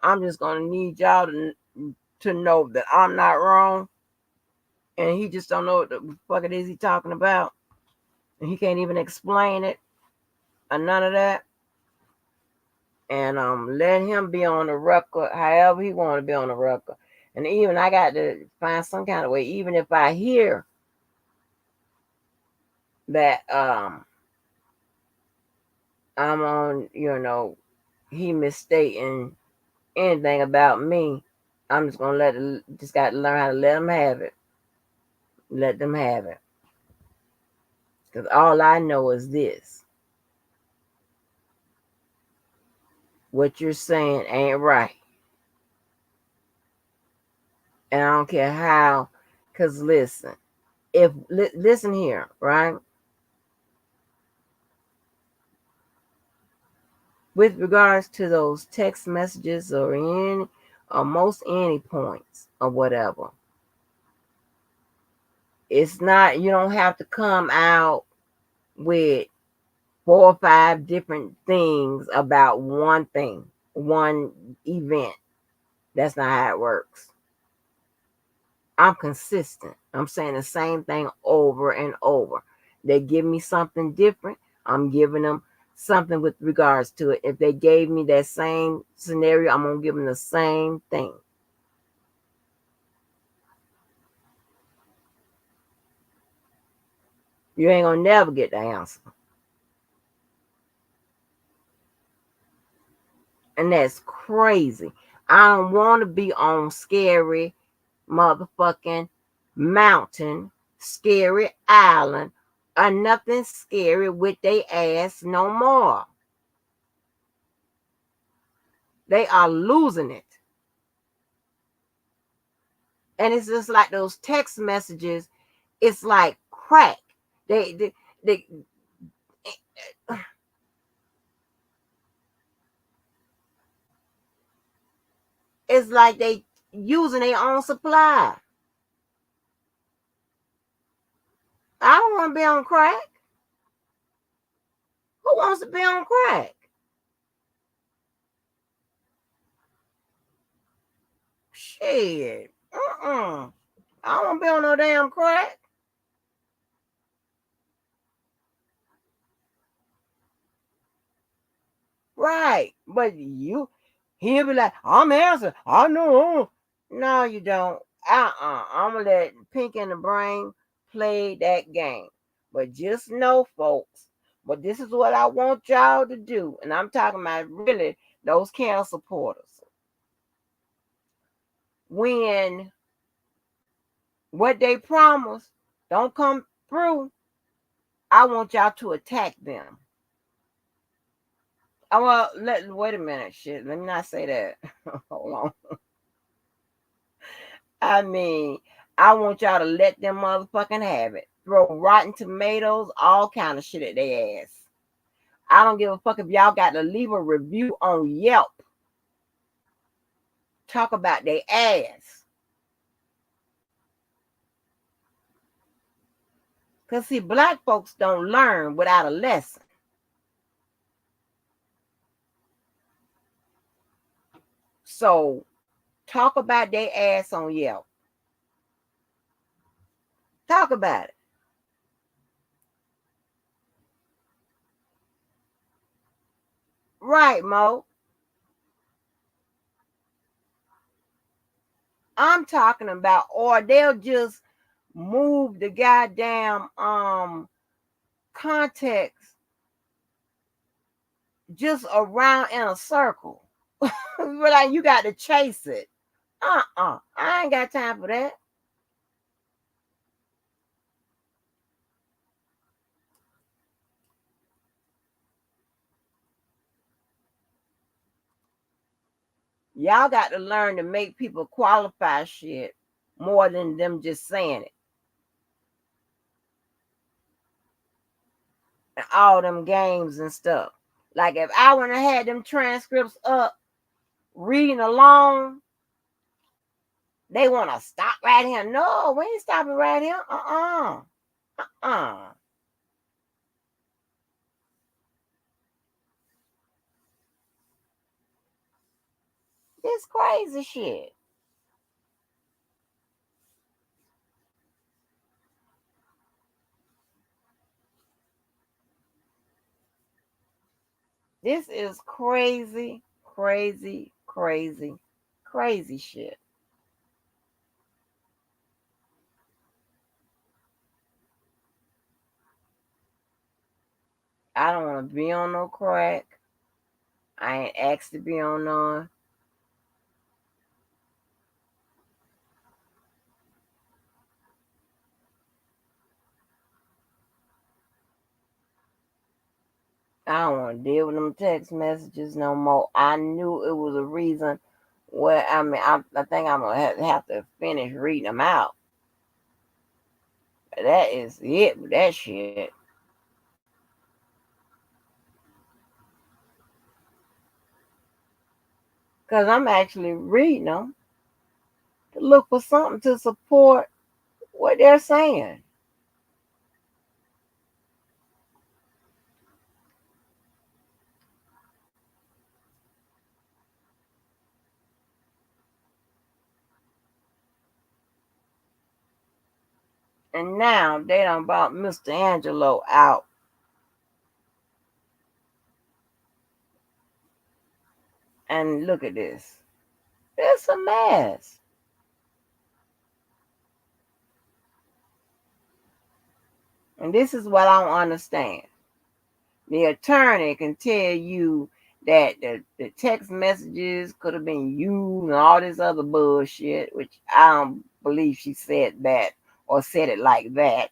I'm just gonna need y'all to know that I'm not wrong, and he just don't know what the fuck it is he talking about, and he can't even explain it or none of that. And let him be on the record however he want to be on the record. And even I got to find some kind of way, even if I hear that I'm on, he misstating anything about me, I'm just gonna just got to learn how to let them have it. Let them have it. Because all I know is this: what you're saying ain't right. And I don't care how. Because listen, listen here, right? With regards to those text messages or most any points or whatever, it's not, you don't have to come out with 4 or 5 different things about one thing, one event. That's not how it works. I'm consistent. I'm saying the same thing over and over. They give me something different, I'm giving them something with regards to it. If they gave me that same scenario, I'm going to give them the same thing. You ain't going to never get the answer. And that's crazy. I don't want to be on scary motherfucking mountain, scary island, or nothing scary with they ass no more. They are losing it. And it's just like those text messages, it's like crack. They it's like they using their own supply. I don't want to be on crack. Who wants to be on crack? Shit. I don't want to be on no damn crack. Right. But he'll be like, I'm answering. I know. No, you don't. I'm gonna let Pink in the Brain play that game. But just know, folks, but this is what I want y'all to do. And I'm talking about really those care supporters. When what they promise don't come through, I want y'all to attack them. Well, wait a minute, shit. Let me not say that. Hold on. I mean, I want y'all to let them motherfucking have it. Throw rotten tomatoes, all kind of shit at their ass. I don't give a fuck if y'all got to leave a review on Yelp. Talk about their ass. Because, see, black folks don't learn without a lesson. So, talk about their ass on Yelp. Talk about it. Right, Mo. I'm talking about, or they'll just move the goddamn context just around in a circle. Like you got to chase it. I ain't got time for that. Y'all got to learn to make people qualify shit more than them just saying it. And all them games and stuff. Like if I wouldn't have had them transcripts up reading along, they want to stop right here. No, we ain't stopping right here. This crazy shit. This is crazy, crazy, crazy, crazy shit. I don't want to be on no crack. I ain't asked to be on none. I don't want to deal with them text messages no more. I knew it was a reason. Well, I mean, I think I'm going to have to finish reading them out. But that is it with that shit. Because I'm actually reading them to look for something to support what they're saying. And now they done brought Mr. Angelo out. And look at this. It's a mess. And this is what I don't understand. The attorney can tell you that the text messages could have been used and all this other bullshit, which I don't believe she said that or said it like that.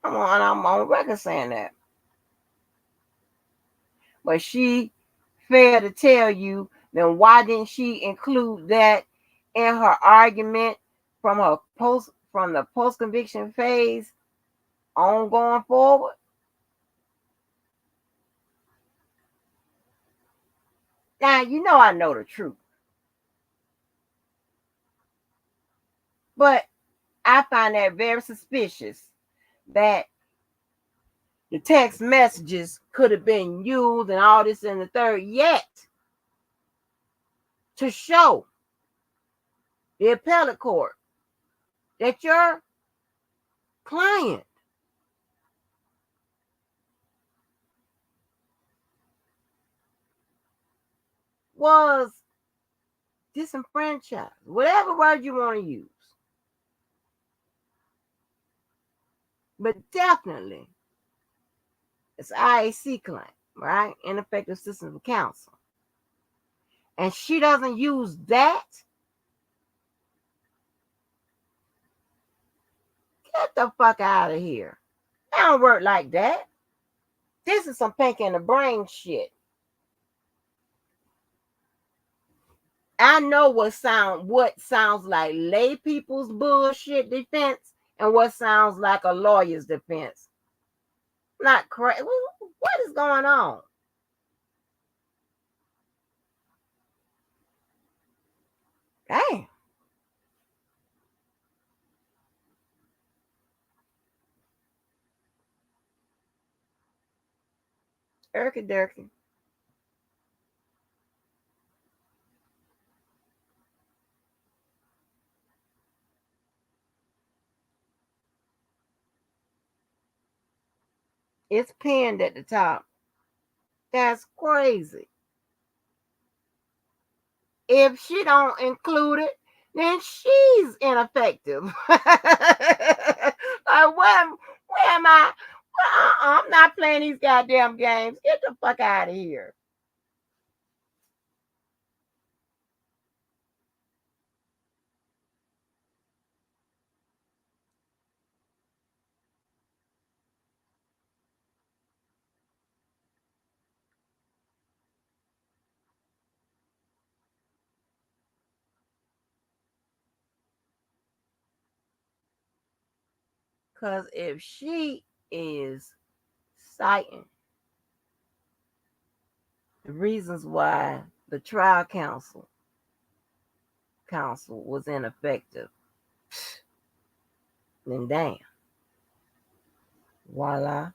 I'm on record saying that. But she failed to tell you, then why didn't she include that in her argument from the post conviction phase on going forward? Now you know I know the truth. But I find that very suspicious that the text messages could have been used and all this in the third, yet to show the appellate court that your client was disenfranchised, whatever word you want to use. But definitely, it's IAC claim, right? Ineffective Systems of Counsel. And she doesn't use that. Get the fuck out of here. I don't work like that. This is some pink in the brain shit. I know what sounds like lay people's bullshit defense and what sounds like a lawyer's defense. Not crazy. What is going on? Damn. Erky Durky. It's pinned at the top. That's crazy. If she don't include it, then she's ineffective. Like where am I? I'm not playing these goddamn games. Get the fuck out of here. Because if she is citing the reasons why the trial counsel was ineffective, then damn. Voila.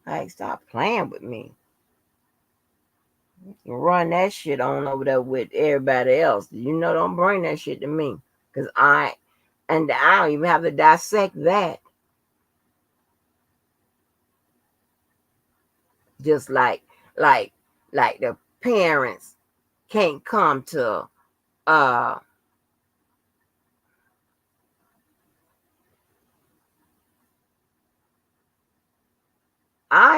Like, stop playing with me. You can run that shit on over there with everybody else. Don't bring that shit to me. Because I don't even have to dissect that. Just like the parents can't come to I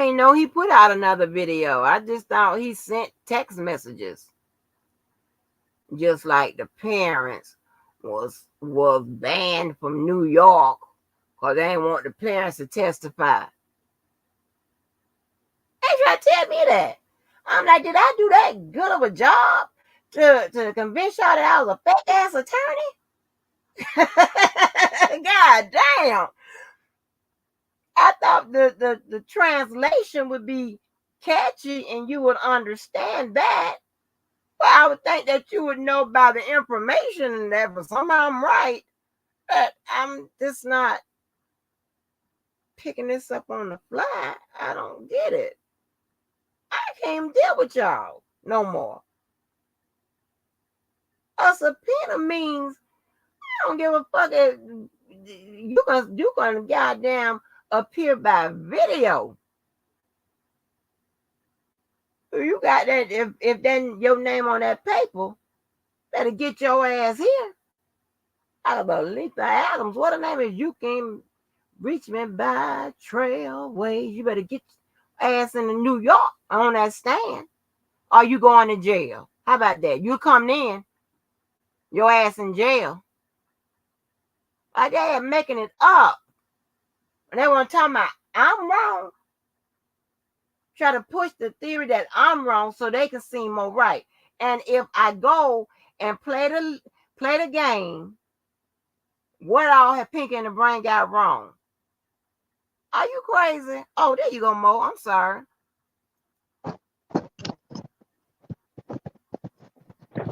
didn't know he put out another video. I just thought he sent text messages. Just like the parents was banned from New York because they didn't want the parents to testify. They try to tell me that. I'm like, did I do that good of a job to convince y'all that I was a fake ass attorney? God damn. I thought the translation would be catchy and you would understand that. But I would think that you would know by the information and that, but somehow I'm right. But I'm just not picking this up on the fly. I don't get it. I can't even deal with y'all no more. A subpoena means I don't give a fuck if you gonna goddamn appear by video. You got that if then your name on that paper, better get your ass here. I believe the Adams. What her name is? You can reach me by trailways. You better get your ass into New York on that stand. Or you going to jail. How about that? You come in, your ass in jail. Like they are making it up. And they want to talk about I'm wrong. Try to push the theory that I'm wrong so they can seem more right. And if I go and play the game, what all have Pinky and the Brain got wrong? Are you crazy? Oh, there you go, Mo. I'm sorry.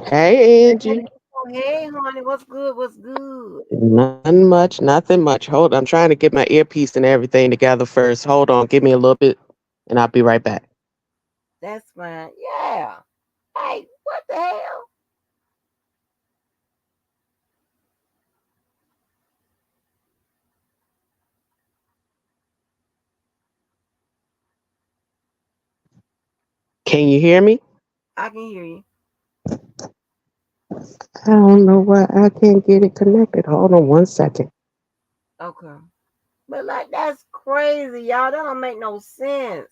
Hey, Angie. Hey, honey, what's good? What's good? Nothing much, nothing much. Hold, I'm trying to get my earpiece and everything together first. Hold on, give me a little bit, and I'll be right back. That's fine. Yeah. Hey, what the hell? Can you hear me? I can hear you. I don't know why I can't get it connected. Hold on one second. Okay. But like that's crazy, y'all. That don't make no sense.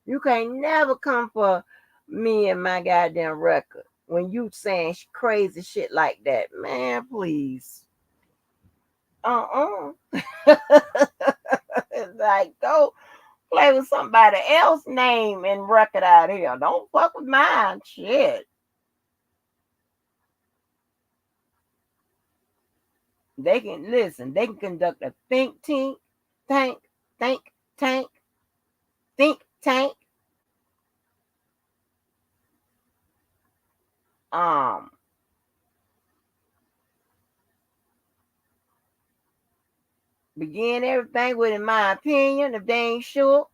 You can't never come for me and my goddamn record when you saying crazy shit like that. Man, please. Uh-uh. It's like go play with somebody else's name and record out here. Don't fuck with mine. Shit. They can listen. They can conduct a tank, think tank, think tank. Um, begin everything with, in my opinion. If they ain't sure,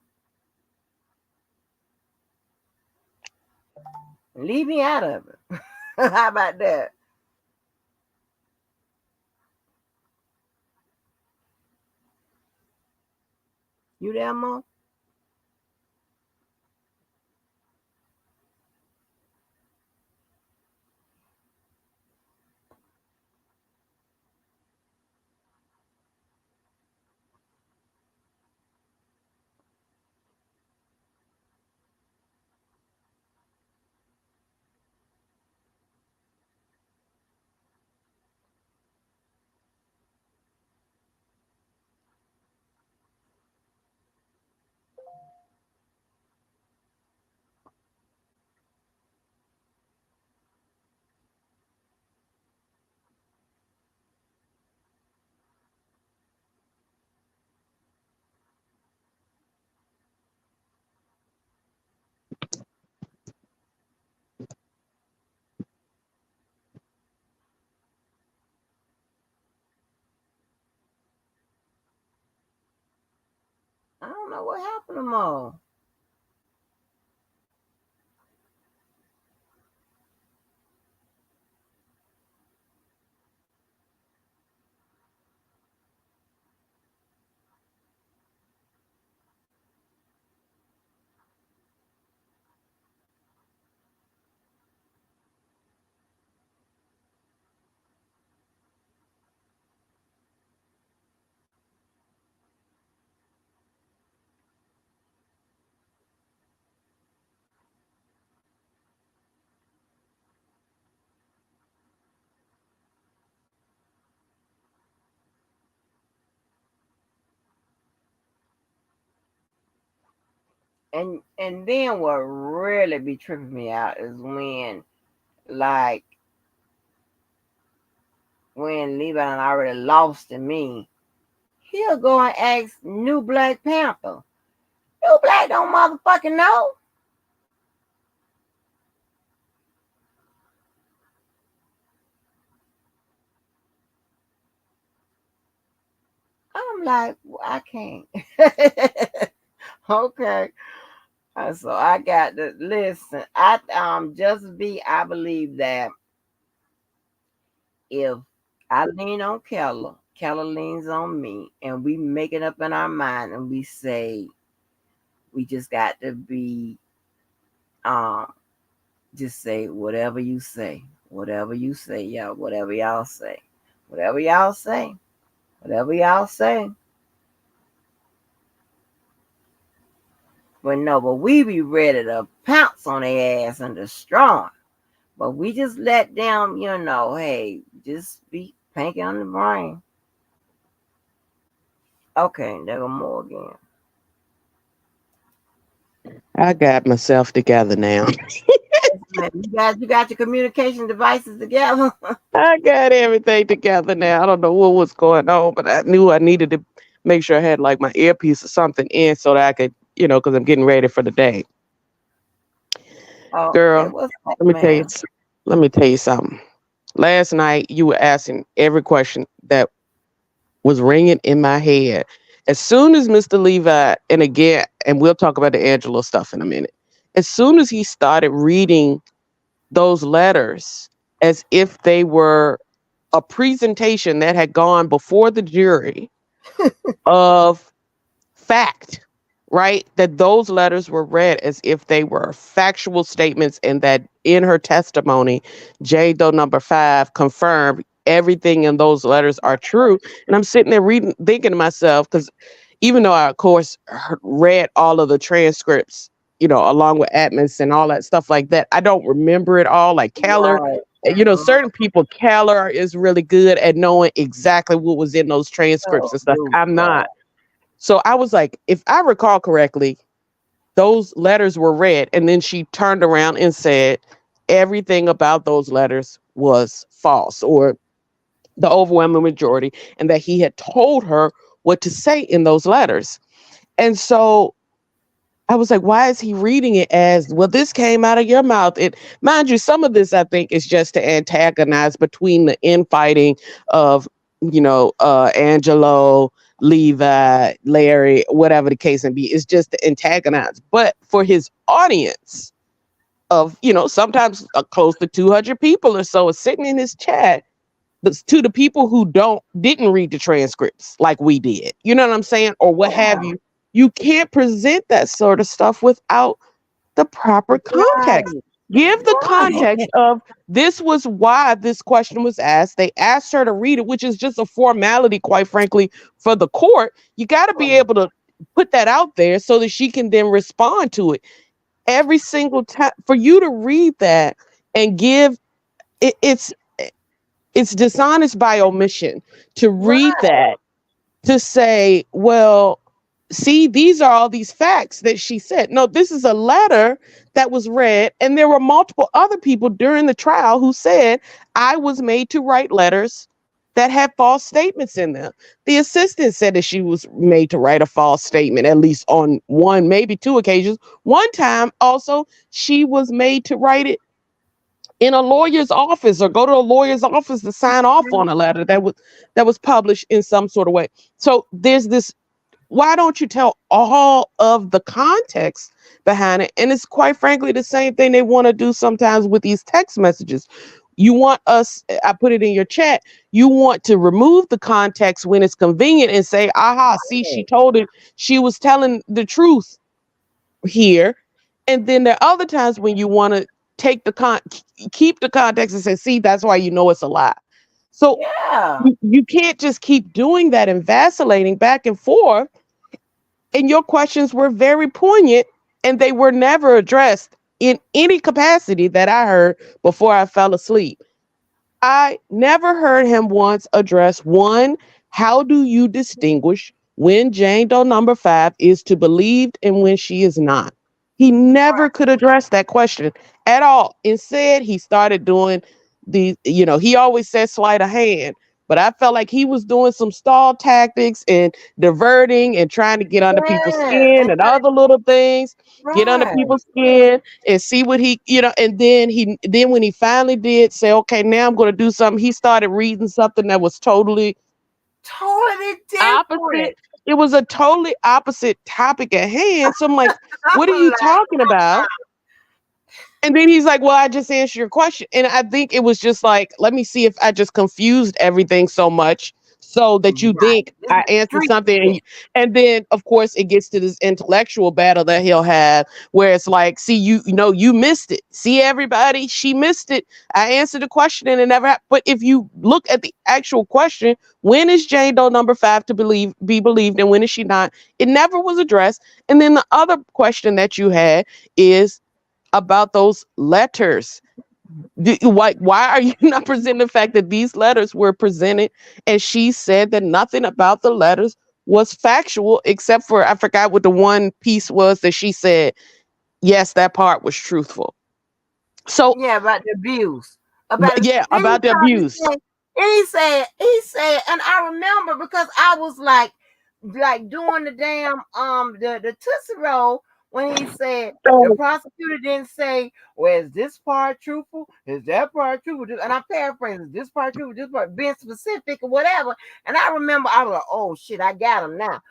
leave me out of it. How about that? You there, Mo? I don't know what happened to Mo. And then what really be tripping me out is like when Levi already lost to me, he'll go and ask New Black Panther. New Black don't motherfucking know. I'm like, I can't. Okay. So I got to listen. I believe that if I lean on Keller, Keller leans on me, and we make it up in our mind and we say we just got to be um just say whatever you say. Whatever you say, y'all, whatever y'all say. Whatever y'all say. Whatever y'all say. But no, but we be ready to pounce on their ass and destroy 'em. But we just let them, hey, just be panking on the brain. Okay, there go more again. I got myself together now. You got your communication devices together. I got everything together now. I don't know what was going on, but I knew I needed to make sure I had like my earpiece or something in so that I could, because I'm getting ready for the day. Oh, okay. Girl, What's up, let me tell you, man? let me tell you something. Last night you were asking every question that was ringing in my head. As soon as Mr. Levi, and again, and we'll talk about the Angelo stuff in a minute. As soon as he started reading those letters as if they were a presentation that had gone before the jury of fact, right? That those letters were read as if they were factual statements, and that in her testimony, J Doe number 5 confirmed everything in those letters are true. And I'm sitting there reading, thinking to myself, because even though I, of course, read all of the transcripts, along with Atmos and all that stuff like that, I don't remember it all. Like Keller, Right. certain people, Keller is really good at knowing exactly what was in those transcripts Oh, and stuff. dude, I'm God. not. So I was like, if I recall correctly, those letters were read, and then she turned around and said everything about those letters was false, or the overwhelming majority, and that he had told her what to say in those letters. And so I was like, why is he reading it as, well, this came out of your mouth? It, mind you, some of this I think is just to antagonize between the infighting of, Angelo, Levi, Larry, whatever the case may be. It's just to antagonize. But for his audience of, sometimes close to 200 people or so is sitting in his chat, to the people who didn't read the transcripts like we did, you know what I'm saying, or what have Yeah. you can't present that sort of stuff without the proper context. Right. Give the Right. context of, this was why this question was asked. They asked her to read it, which is just a formality, quite frankly, for the court. You got to be able to put that out there so that she can then respond to it every single time. For you to read that and give it, it's dishonest by omission to read Right. that, to say, well, see, these are all these facts that she said. No, this is a letter that was read, and there were multiple other people during the trial who said, I was made to write letters that had false statements in them. The assistant said that she was made to write a false statement, at least on one, maybe two occasions. One time, also, she was made to write it in a lawyer's office, or go to a lawyer's office to sign off on a letter that was published in some sort of way. So there's this, why don't you tell all of the context behind it? And it's quite frankly the same thing they want to do sometimes with these text messages. You want us, I put it in your chat, you want to remove the context when it's convenient and say, aha, see, she told it, she was telling the truth here. And then there are other times when you want to take keep the context and say, see, that's why you know it's a lie. So Yeah. you can't just keep doing that and vacillating back and forth. And your questions were very poignant, and they were never addressed in any capacity that I heard before I fell asleep. I never heard him once address, one, how do you distinguish when Jane Doe number 5 is to believed and when she is not? He never could address that question at all. Instead, he started doing he always said sleight of hand, but I felt like he was doing some stall tactics and diverting and trying to get under people's Yeah. skin and other little things, get under Right. people's skin and see what and then when he finally did say, okay, now I'm going to do something, he started reading something that was totally Totally opposite. different. It was a totally opposite topic at hand. So I'm like, what are I'm you like, talking about? And then he's like, well, I just answered your question. And I think it was just like, let me see if I just confused everything so much so that you right. think This I is answered street something. shit. And then, of course, it gets to this intellectual battle that he'll have where it's like, see, you missed it. See, everybody, she missed it. I answered the question and it never happened. But if you look at the actual question, when is Jane Doe number 5 to be believed and when is she not? It never was addressed. And then the other question that you had is, about those letters. Why are you not presenting the fact that these letters were presented and she said that nothing about the letters was factual except for, I forgot what the one piece was that she said, yes, that part was truthful. So Yeah, about the abuse. About it. yeah, Then he about the started abuse. saying, and he said, and I remember because I was like doing the damn the Tootsie Roll when he said the So prosecutor didn't say, well, is this part truthful? Is that part truthful? And I'm paraphrasing, this part truthful, this part being specific or whatever. And I remember I was like, oh shit, I got him now.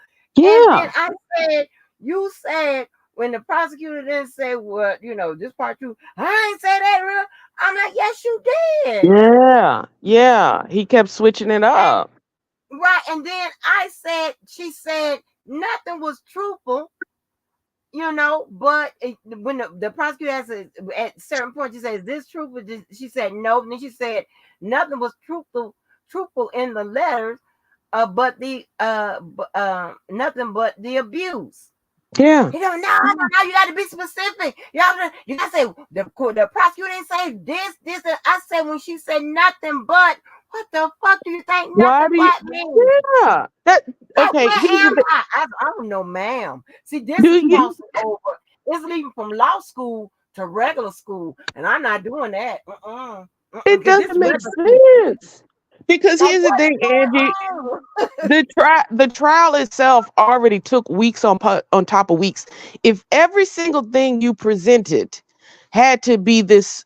And then yeah, I said, you said when the prosecutor didn't say, well, this part two, I ain't say that real. I'm like, yes, you did. yeah, he kept switching it And up. right. And then she said nothing was truthful But when the prosecutor asked her at certain point, she said, "Is this truthful?" She said no. And then she said nothing was truthful in the letters, but the nothing but the abuse. Yeah. He don't know. No, you got to be specific. You got to say the prosecutor didn't say this. And I said when she said nothing but. What the fuck do you think Why nothing do you? but means? Yeah. That okay. Where Here's the am thing. I don't know, ma'am. See, this Do is you? crossing over. It's leaving from law school to regular school, and I'm not doing that. It Because this doesn't make regular school. sense. Because Like here's the what is thing, Angie. going on? The trial itself already took weeks on top of weeks. If every single thing you presented had to be this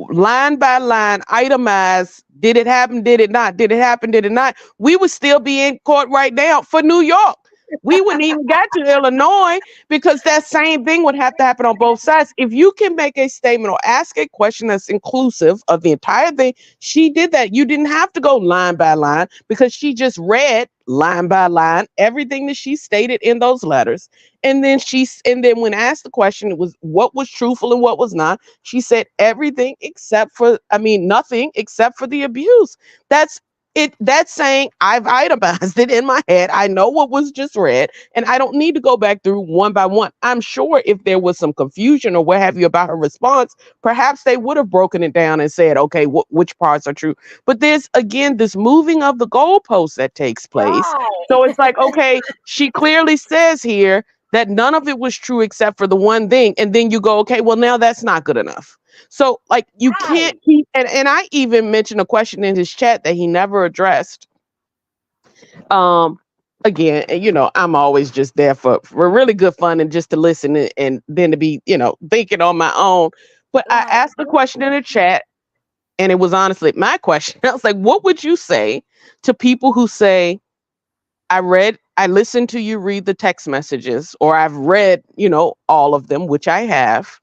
line by line, itemized, did it happen? Did it not? Did it happen? Did it not? We would still be in court right now for New York. We wouldn't even get to Illinois because that same thing would have to happen on both sides. If you can make a statement or ask a question that's inclusive of the entire thing, she did that. You didn't have to go line by line because she just read line by line everything that she stated in those letters. And then when asked the question, it was what was truthful and what was not. She said everything except for, I mean, nothing except for the abuse. That's it. That's saying I've itemized it in my head. I know what was just read, and I don't need to go back through one by one. I'm sure if there was some confusion or what have you about her response, perhaps they would have broken it down and said, okay, which parts are true. But there's again this moving of the goalposts that takes place. So it's Right. like, okay, she clearly says here that none of it was true except for the one thing. And then you go, okay, well, now that's not good enough. So, like, you can't Right. keep, and I even mentioned a question in his chat that he never addressed. Um, Again, and I'm always just there for really good fun and just to listen and then to be, thinking on my own. But I Right. asked the question in the chat, and it was honestly my question. I was like, what would you say to people who say, I listened to you read the text messages, or I've read, all of them, which I have.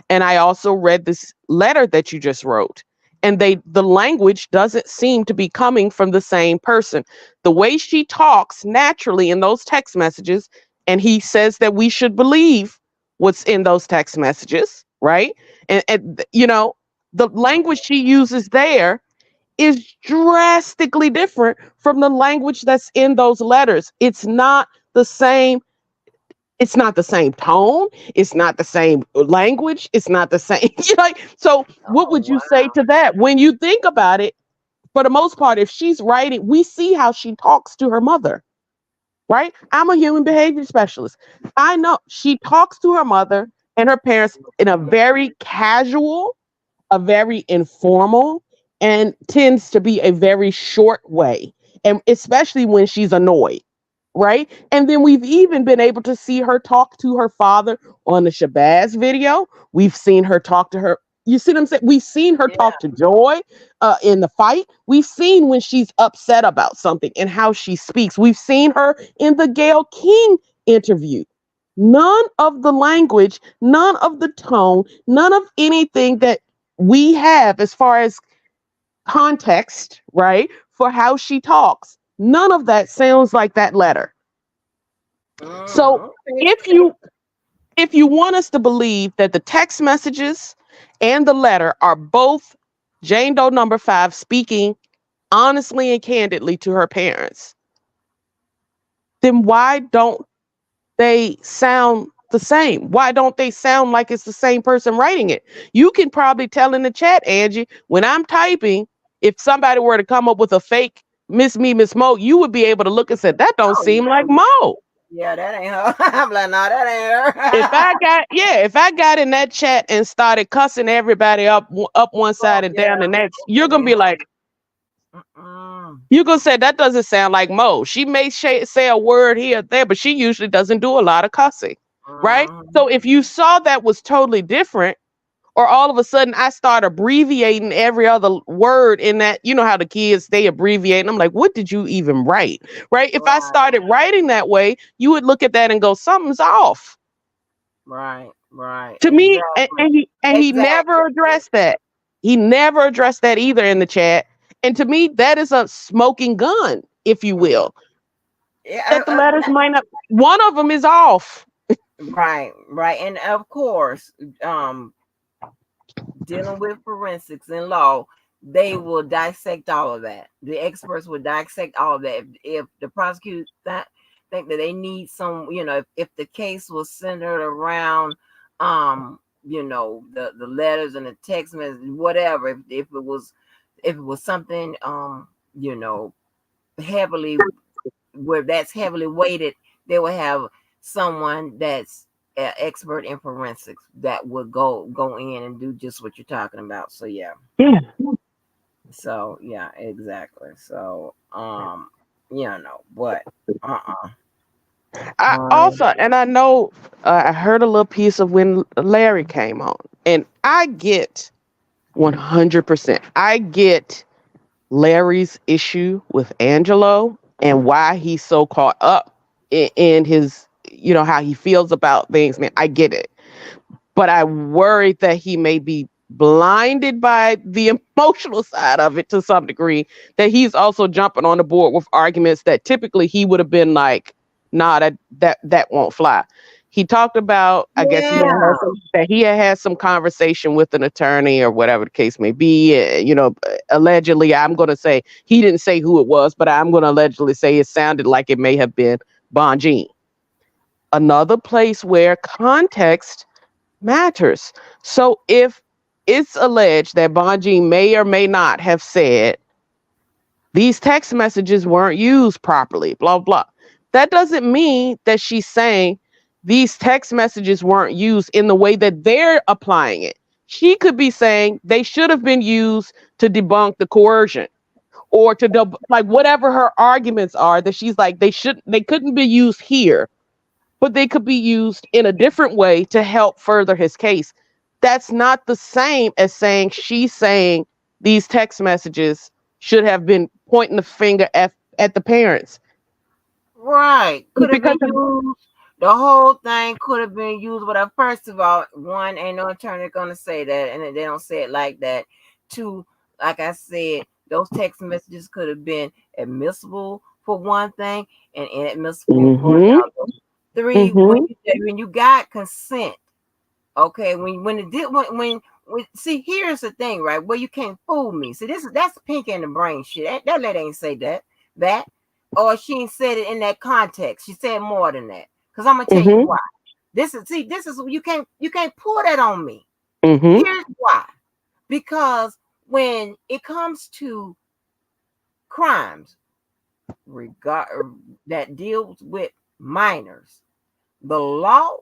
And I also read this letter that you just wrote. And the language doesn't seem to be coming from the same person. The way she talks naturally in those text messages, and he says that we should believe what's in those text messages, right? And the language she uses there is drastically different from the language that's in those letters. The same it's not the same tone, it's not the same language, it's not the same. So what Oh would you say wow. to that? When you think about it, for the most part, if she's writing, we see how she talks to her mother, right? I'm a human behavior specialist. I know she talks to her mother and her parents in a very casual, a very informal, and tends to be a very short way, and especially when she's annoyed, right? And then we've even been able to see her talk to her father on the Shabazz video. We've seen her talk to her. You see what I'm saying? We've seen her Yeah. talk to Joy in the fight. We've seen when she's upset about something and how she speaks. We've seen her in the Gayle King interview. None of the language, none of the tone, none of anything that we have as far as context, right, for how she talks. None of that sounds like that letter. So Okay. if you if you want us to believe that the text messages and the letter are both Jane Doe number 5 speaking honestly and candidly to her parents, then why don't they sound the same? Why don't they sound like it's the same person writing it? You can probably tell in the chat, Angie, when I'm typing, if somebody were to come up with a fake Miss Me, Miss Mo, you would be able to look and say, that don't Oh seem like yeah. Mo. Yeah, that ain't her. I'm like, no, that ain't her. If I got in that chat and started cussing everybody up one Oh side and down yeah. the next, you're That gonna ain't be like, her. Mm-mm. you're gonna say that doesn't sound like Mo. She may say a word here or there, but she usually doesn't do a lot of cussing, right? So Mhm. if you saw that was totally different, or all of a sudden I start abbreviating every other word in that, you know how the kids they abbreviate. I'm like, what did you even write? Right? If I Right. started writing that way, you would look at that and go, something's off. Right. Right. To me, Exactly. and he never Exactly. addressed that. He never addressed that either in the chat. And to me, that is a smoking gun, if you Mhm. will. Yeah. That the letters might not. One of them is off. Right, right. And of course, um, dealing with forensics and law, they will dissect all of that. The experts will dissect all of that. If the prosecutor think that they need some, if the case was centered around, the letters and the text message, whatever. If it was something, you know, heavily where that's heavily weighted, they will have someone that's an expert in forensics that would go in and do just what you're talking about. So yeah. Yeah. So yeah, exactly. So but uh-uh. I also, and I know I heard a little piece of when Larry came on, and I get 100%. I get Larry's issue with Angelo and why he's so caught up in his, how he feels about things. Man, I get it. But I worry that he may be blinded by the emotional side of it to some degree, that he's also jumping on the board with arguments that typically he would have been like, nah, that won't fly. He talked about, I guess Yeah. that he had some conversation with an attorney or whatever the case may be. Allegedly, I'm going to say he didn't say who it was, but I'm going to allegedly say it sounded like it may have been Bonjean. Another place where context matters. So if it's alleged that Bonji may or may not have said these text messages weren't used properly, blah, blah, that doesn't mean that she's saying these text messages weren't used in the way that they're applying it. She could be saying they should have been used to debunk the coercion or to like whatever her arguments are, that she's like they couldn't be used here, but they could be used in a different way to help further his case. That's not the same as saying she's saying these text messages should have been pointing the finger at the parents. Right. Could have Because been used. The whole thing could have been used. But first of all, one, ain't no attorney gonna say that, and they don't say it like that. Two, like I said, those text messages could have been admissible for one thing and inadmissible for mm-hmm, another. Three, mm-hmm, when you got consent, okay, when it did when see, here's the thing, right? Where you can't fool me. See, that's pink in the brain shit. That lady ain't say that, or she ain't said it in that context. She said more than that. Cause I'm gonna tell you mm-hmm, why. This is you can't pull that on me. mm-hmm, Here's why. Because when it comes to crimes regard that deals with minors, the law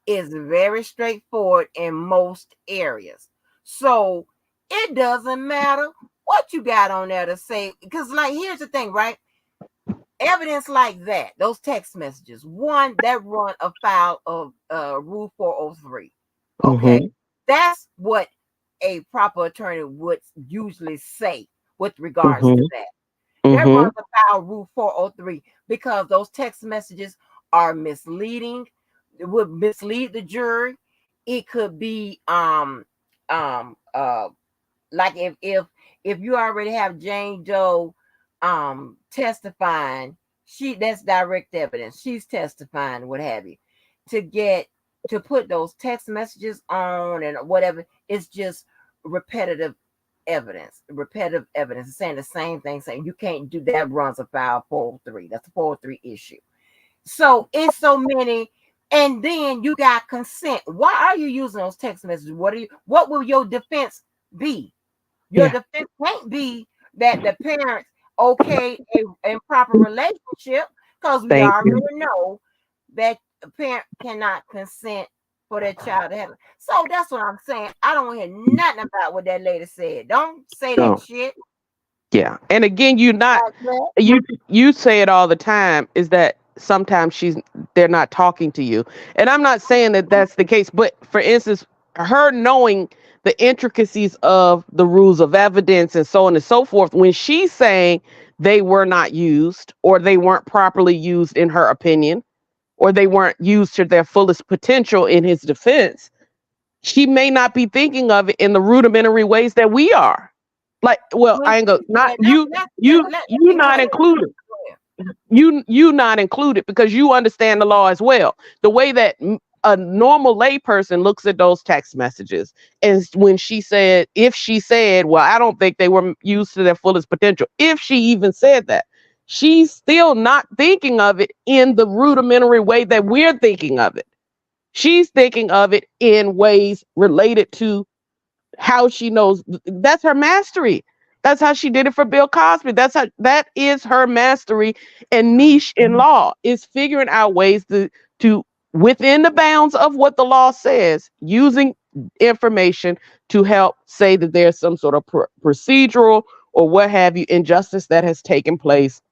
is very straightforward in most areas. So it doesn't matter what you got on there to say. Because, like, here's the thing, right? Evidence like that, those text messages, one that run afoul of Rule 403. mm-hmm, Okay. That's what a proper attorney would usually say with regards to mm-hmm, that. That mm-hmm, runs afoul Rule 403 because those text messages are misleading. It would mislead the jury. It could be um uh like if you already have Jane Doe testifying, that's direct evidence. She's testifying, what have you. To get to put those text messages on and whatever, it's just repetitive evidence saying the same thing, saying you can't do that, runs afoul 403. That's a 403 issue. So it's so many, and then you got consent. Why are you using those text messages? What will your defense be? Your yeah, defense can't be that the parents okay a improper relationship, because we thank already you. know that a parent cannot consent for their child to have it. So that's what I'm saying. I don't want to hear nothing about what that lady said. Don't say that No. shit Yeah. And again, like that. you say it all the time, is that sometimes they're not talking to you. And I'm not saying that that's the case, but for instance, her knowing the intricacies of the rules of evidence and so on and so forth, when she's saying they were not used or they weren't properly used in her opinion, or they weren't used to their fullest potential in his defense, she may not be thinking of it in the rudimentary ways that we are. Like, well, When I ain't go, not yeah, you, let you me go not ahead. included. Go ahead. You not included because you understand the law as well. The way that a normal layperson looks at those text messages, and when she said, if she said, well, I don't think they were used to their fullest potential, if she even said that, she's still not thinking of it in the rudimentary way that we're thinking of it. She's thinking of it in ways related to how she knows. That's her mastery. That's how she did it for Bill Cosby. That is her mastery and niche in law, is figuring out ways to within the bounds of what the law says, using information to help say that there's some sort of procedural or what have you injustice that has taken place,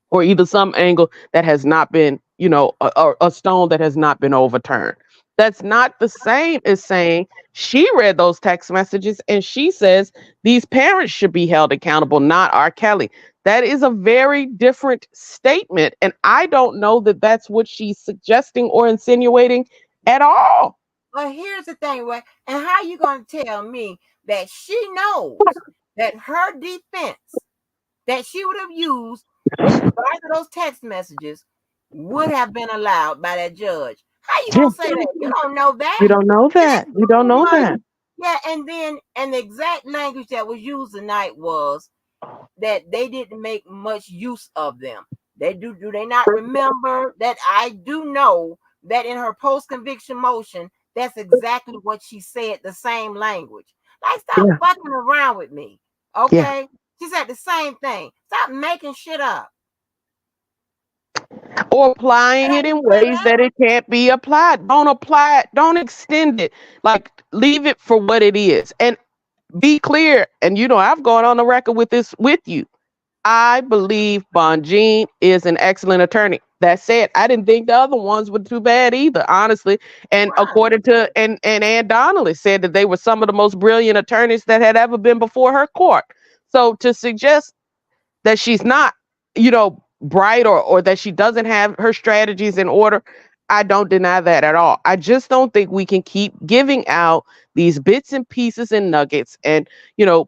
or either some angle that has not been, a stone that has not been overturned. That's not the same as saying she read those text messages and she says these parents should be held accountable, not R. Kelly. That is a very different statement. And I don't know that that's what she's suggesting or insinuating at all. Well, here's the thing, right? And how you going to tell me that she knows that her defense that she would have used with regard to those text messages would have been allowed by that judge? How you Yeah, gonna say that? You don't know you that. don't know that. You don't know that. Yeah, and the exact language that was used tonight was that they didn't make much use of them. They do they not remember that? I do know that in her post-conviction motion, that's exactly what she said, the same language. Like, stop Yeah, fucking around with me. yeah. Okay? She said the same thing. Stop making shit up. Or applying Did I it in say ways that? that it can't be applied. Don't apply it, don't extend it. Like, leave it for what it is. And be clear. And I've gone on the record with this with you. I believe Bonjean is an excellent attorney. That said, I didn't think the other ones were too bad either, honestly. And Right. according to and Ann Donnelly said that they were some of the most brilliant attorneys that had ever been before her court. So to suggest that she's not, bright, or that she doesn't have her strategies in order, I don't deny that at all. I just don't think we can keep giving out these bits and pieces and nuggets and,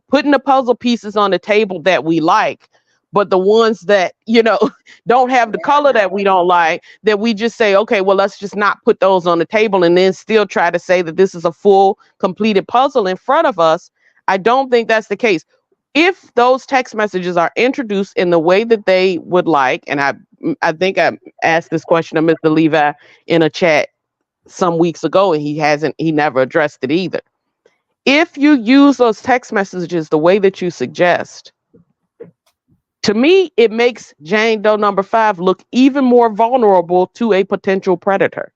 putting the puzzle pieces on the table that we like, but the ones that, don't have the color Yeah. that we don't like, that we just say, okay, well, let's just not put those on the table and then still try to say that this is a full completed puzzle in front of us. I don't think that's the case. If those text messages are introduced in the way that they would like, and I think I asked this question to Mr. Levi in a chat some weeks ago, and he never addressed it either. If you use those text messages the way that you suggest, to me, it makes Jane Doe number 5 look even more vulnerable to a potential predator.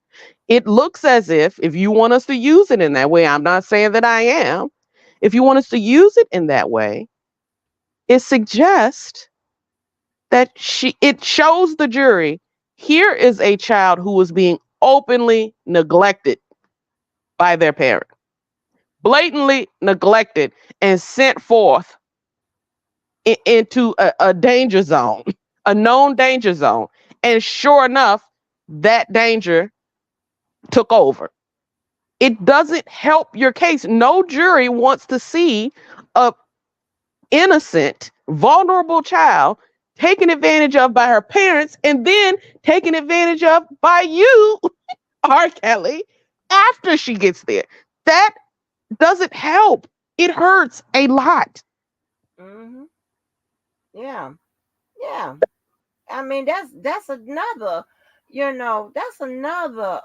It looks as if you want us to use it in that way, I'm not saying that I am. If you want us to use it in that way, it suggests that it shows the jury, here is a child who was being openly neglected by their parent, blatantly neglected and sent forth into a danger zone, a known danger zone. And sure enough, that danger took over. It doesn't help your case. No jury wants to see a innocent, vulnerable child taken advantage of by her parents and then taken advantage of by you, R. Kelly, after she gets there. That doesn't help. It hurts a lot. Mm-hmm. Yeah. Yeah. I mean, that's another, that's another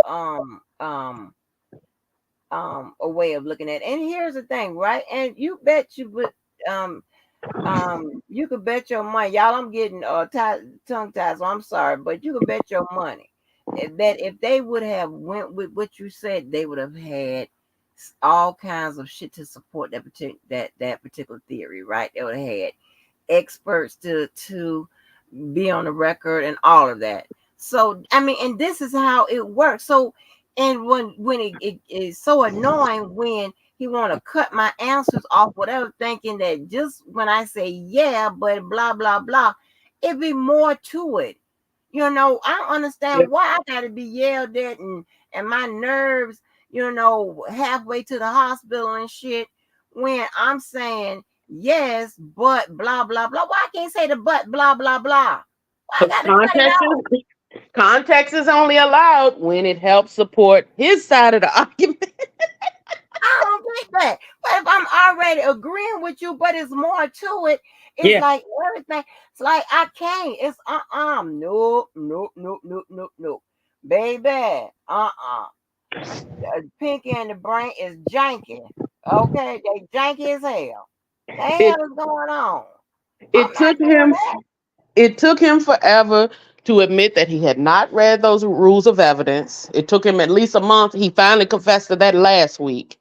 a way of looking at it. And here's the thing, right? And you bet you would you could bet your money, y'all. I'm getting tongue tied, so I'm sorry, but you could bet your money that if they would have went with what you said, they would have had all kinds of shit to support that particular theory, right? They would have had experts to be on the record and all of that. So I mean, and this is how it works. So, and when it is so annoying when he want to cut my answers off, whatever, thinking that just when I say yeah, but blah blah blah, it be more to it. I don't understand why I gotta be yelled at and my nerves, halfway to the hospital and shit when I'm saying yes, but blah blah blah. Why I can't say the but blah blah blah? Why I gotta cut it Context off? Context is only allowed when it helps support his side of the argument. I don't think that. But if I'm already agreeing with you, but it's more to it, it's Yeah. like everything. It's like I can't. It's nope, nope, nope, nope, nope, nope. Baby, the pinky and the brain is janky. Okay, they janky as hell. The hell It is going on? I'm it not took doing him that. it took him forever to admit that he had not read those rules of evidence. It took him at least a month. He finally confessed to that last week.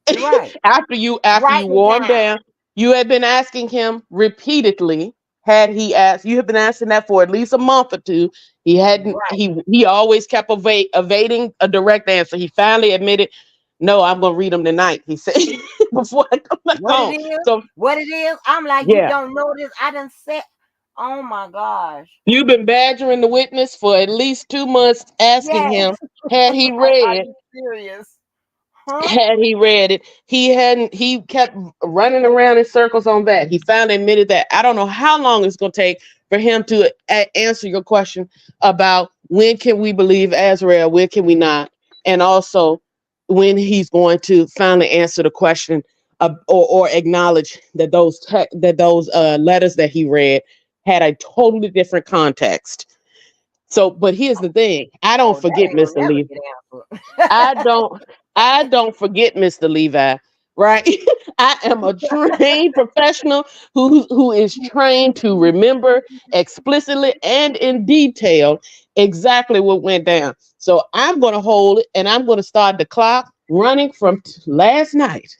Right. After you Write it wore him down. down, you had been asking him repeatedly. Had he asked, you have been asking that for at least a month or two. He hadn't. Right. He always kept evading a direct answer. He finally admitted, "No, I'm gonna read them tonight." He said before I come back What it home. is, So what it is. I'm like, you yeah, don't know this. I done said, oh my gosh. you've been badgering the witness for at least 2 months, asking Yes. him had he Are read you serious? Huh? had he read it. He hadn't. He kept running around in circles on that. He finally admitted that. I don't know how long it's going to take for him to answer your question about when can we believe Azrael, when can we not, and also when he's going to finally answer the question or acknowledge that those letters that he read had a totally different context. So, but here's the thing: I don't Oh, that forget, ain't gonna Mister never Lee. get I answered. don't I don't forget Mr. Levi, right? I am a trained professional who is trained to remember explicitly and in detail exactly what went down. So I'm going to hold it and I'm going to start the clock running from last night,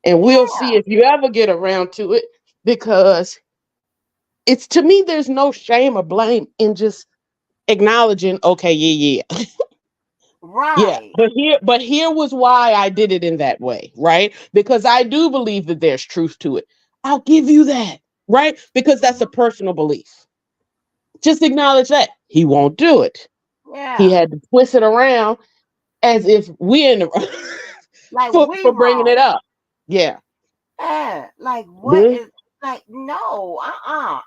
and we'll Yeah. see if you ever get around to it, because it's, to me, there's no shame or blame in just acknowledging, okay, yeah. Yeah, Right. but here was why I did it in that way, right? Because I do believe that there's truth to it. I'll give you that, right? Because that's a Mhm. personal belief. Just acknowledge that. He won't do it. He Yeah. had to twist it around as if we're in the Like we for bringing it wrong. up. Yeah. Yeah. Like what This, is like no. uh-uh.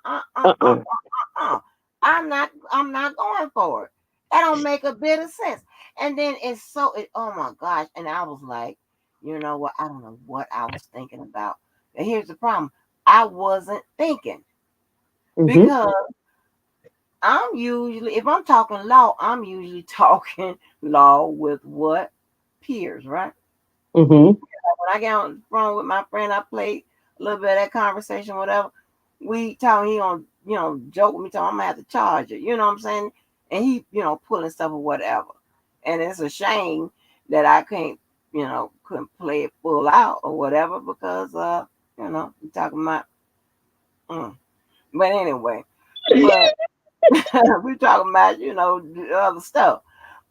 I'm not going for it. That don't make a bit of sense. And then oh my gosh. And I was like, you know what? I don't know what I was thinking about. And here's the problem. I wasn't thinking Mm-hmm. because I'm usually, if I'm talking law, I'm usually talking law with what? Peers, right? Mm-hmm. When I get on the phone with my friend, I play a little bit of that conversation, whatever. We talk, he on, joke with me, talking, I'm gonna have to charge it, you know what I'm saying? And he, pulling stuff or whatever. And it's a shame that I couldn't play it full out or whatever because, we talking about, mm. But anyway, but we talking about, the other stuff.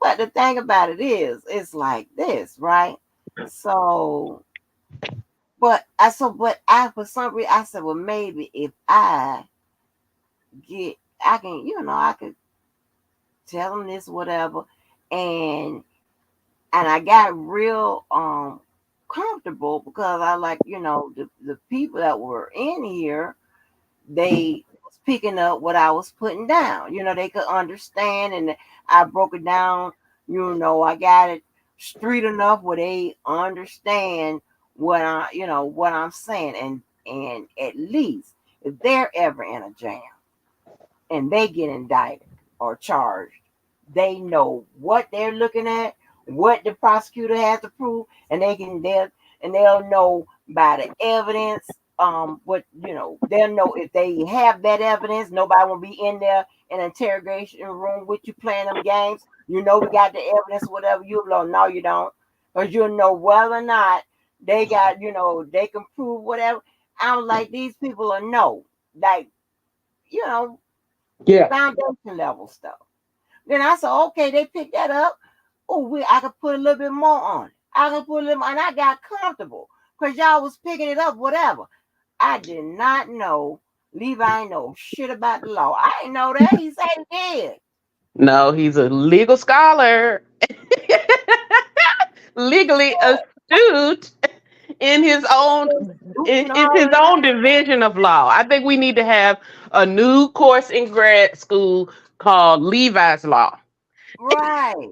But the thing about it is, it's like this, right? So, but I for some reason I said, well, maybe if get, I can, I could tell them this, whatever, and I got real comfortable because I like, the people that were in here, they was picking up what I was putting down. They could understand, and I broke it down. I got it street enough where they understand what I'm saying, and at least if they're ever in a jam and they get indicted or charged, they know what they're looking at, what the prosecutor has to prove, and they'll know by the evidence. What they'll know if they have that evidence. Nobody will be in there in an interrogation room with you playing them games. We got the evidence, whatever. You know, no, you don't, because you'll know whether or not they got. They can prove whatever. I was like, these people are no, like you know, Yeah. foundation level stuff. Then I said, okay, they picked that up. Oh, I could put a little bit more on it. I could put a little more, and I got comfortable because y'all was picking it up, whatever. I did not know. Levi ain't know shit about the law. I didn't know that. He said he did. No, he's a legal scholar, legally astute in his own. Hooping It's all his the own division of law. I think we need to have a new course in grad school called Levi's Law. right.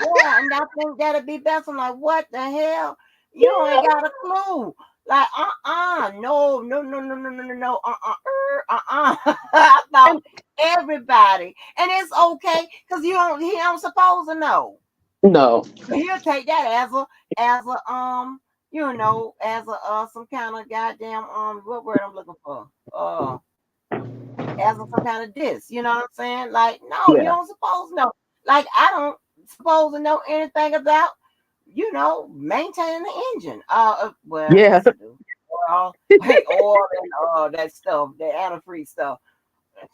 Yeah, and I think that'd be best. I'm like, what the hell? You ain't got a clue. Like, no, no, no, no, no, no, no, no, I thought And everybody, and it's okay because he don't supposed to know. no, He'll take that as a as a some kind of goddamn what word I'm looking for? As a some kind of diss. You know what I'm saying? Like, no, you yeah, don't supposed to know. Like, I don't supposed to know anything about maintaining the engine. Well, yeah. yes, I do. Oil, like oil and that stuff, the antifreeze stuff.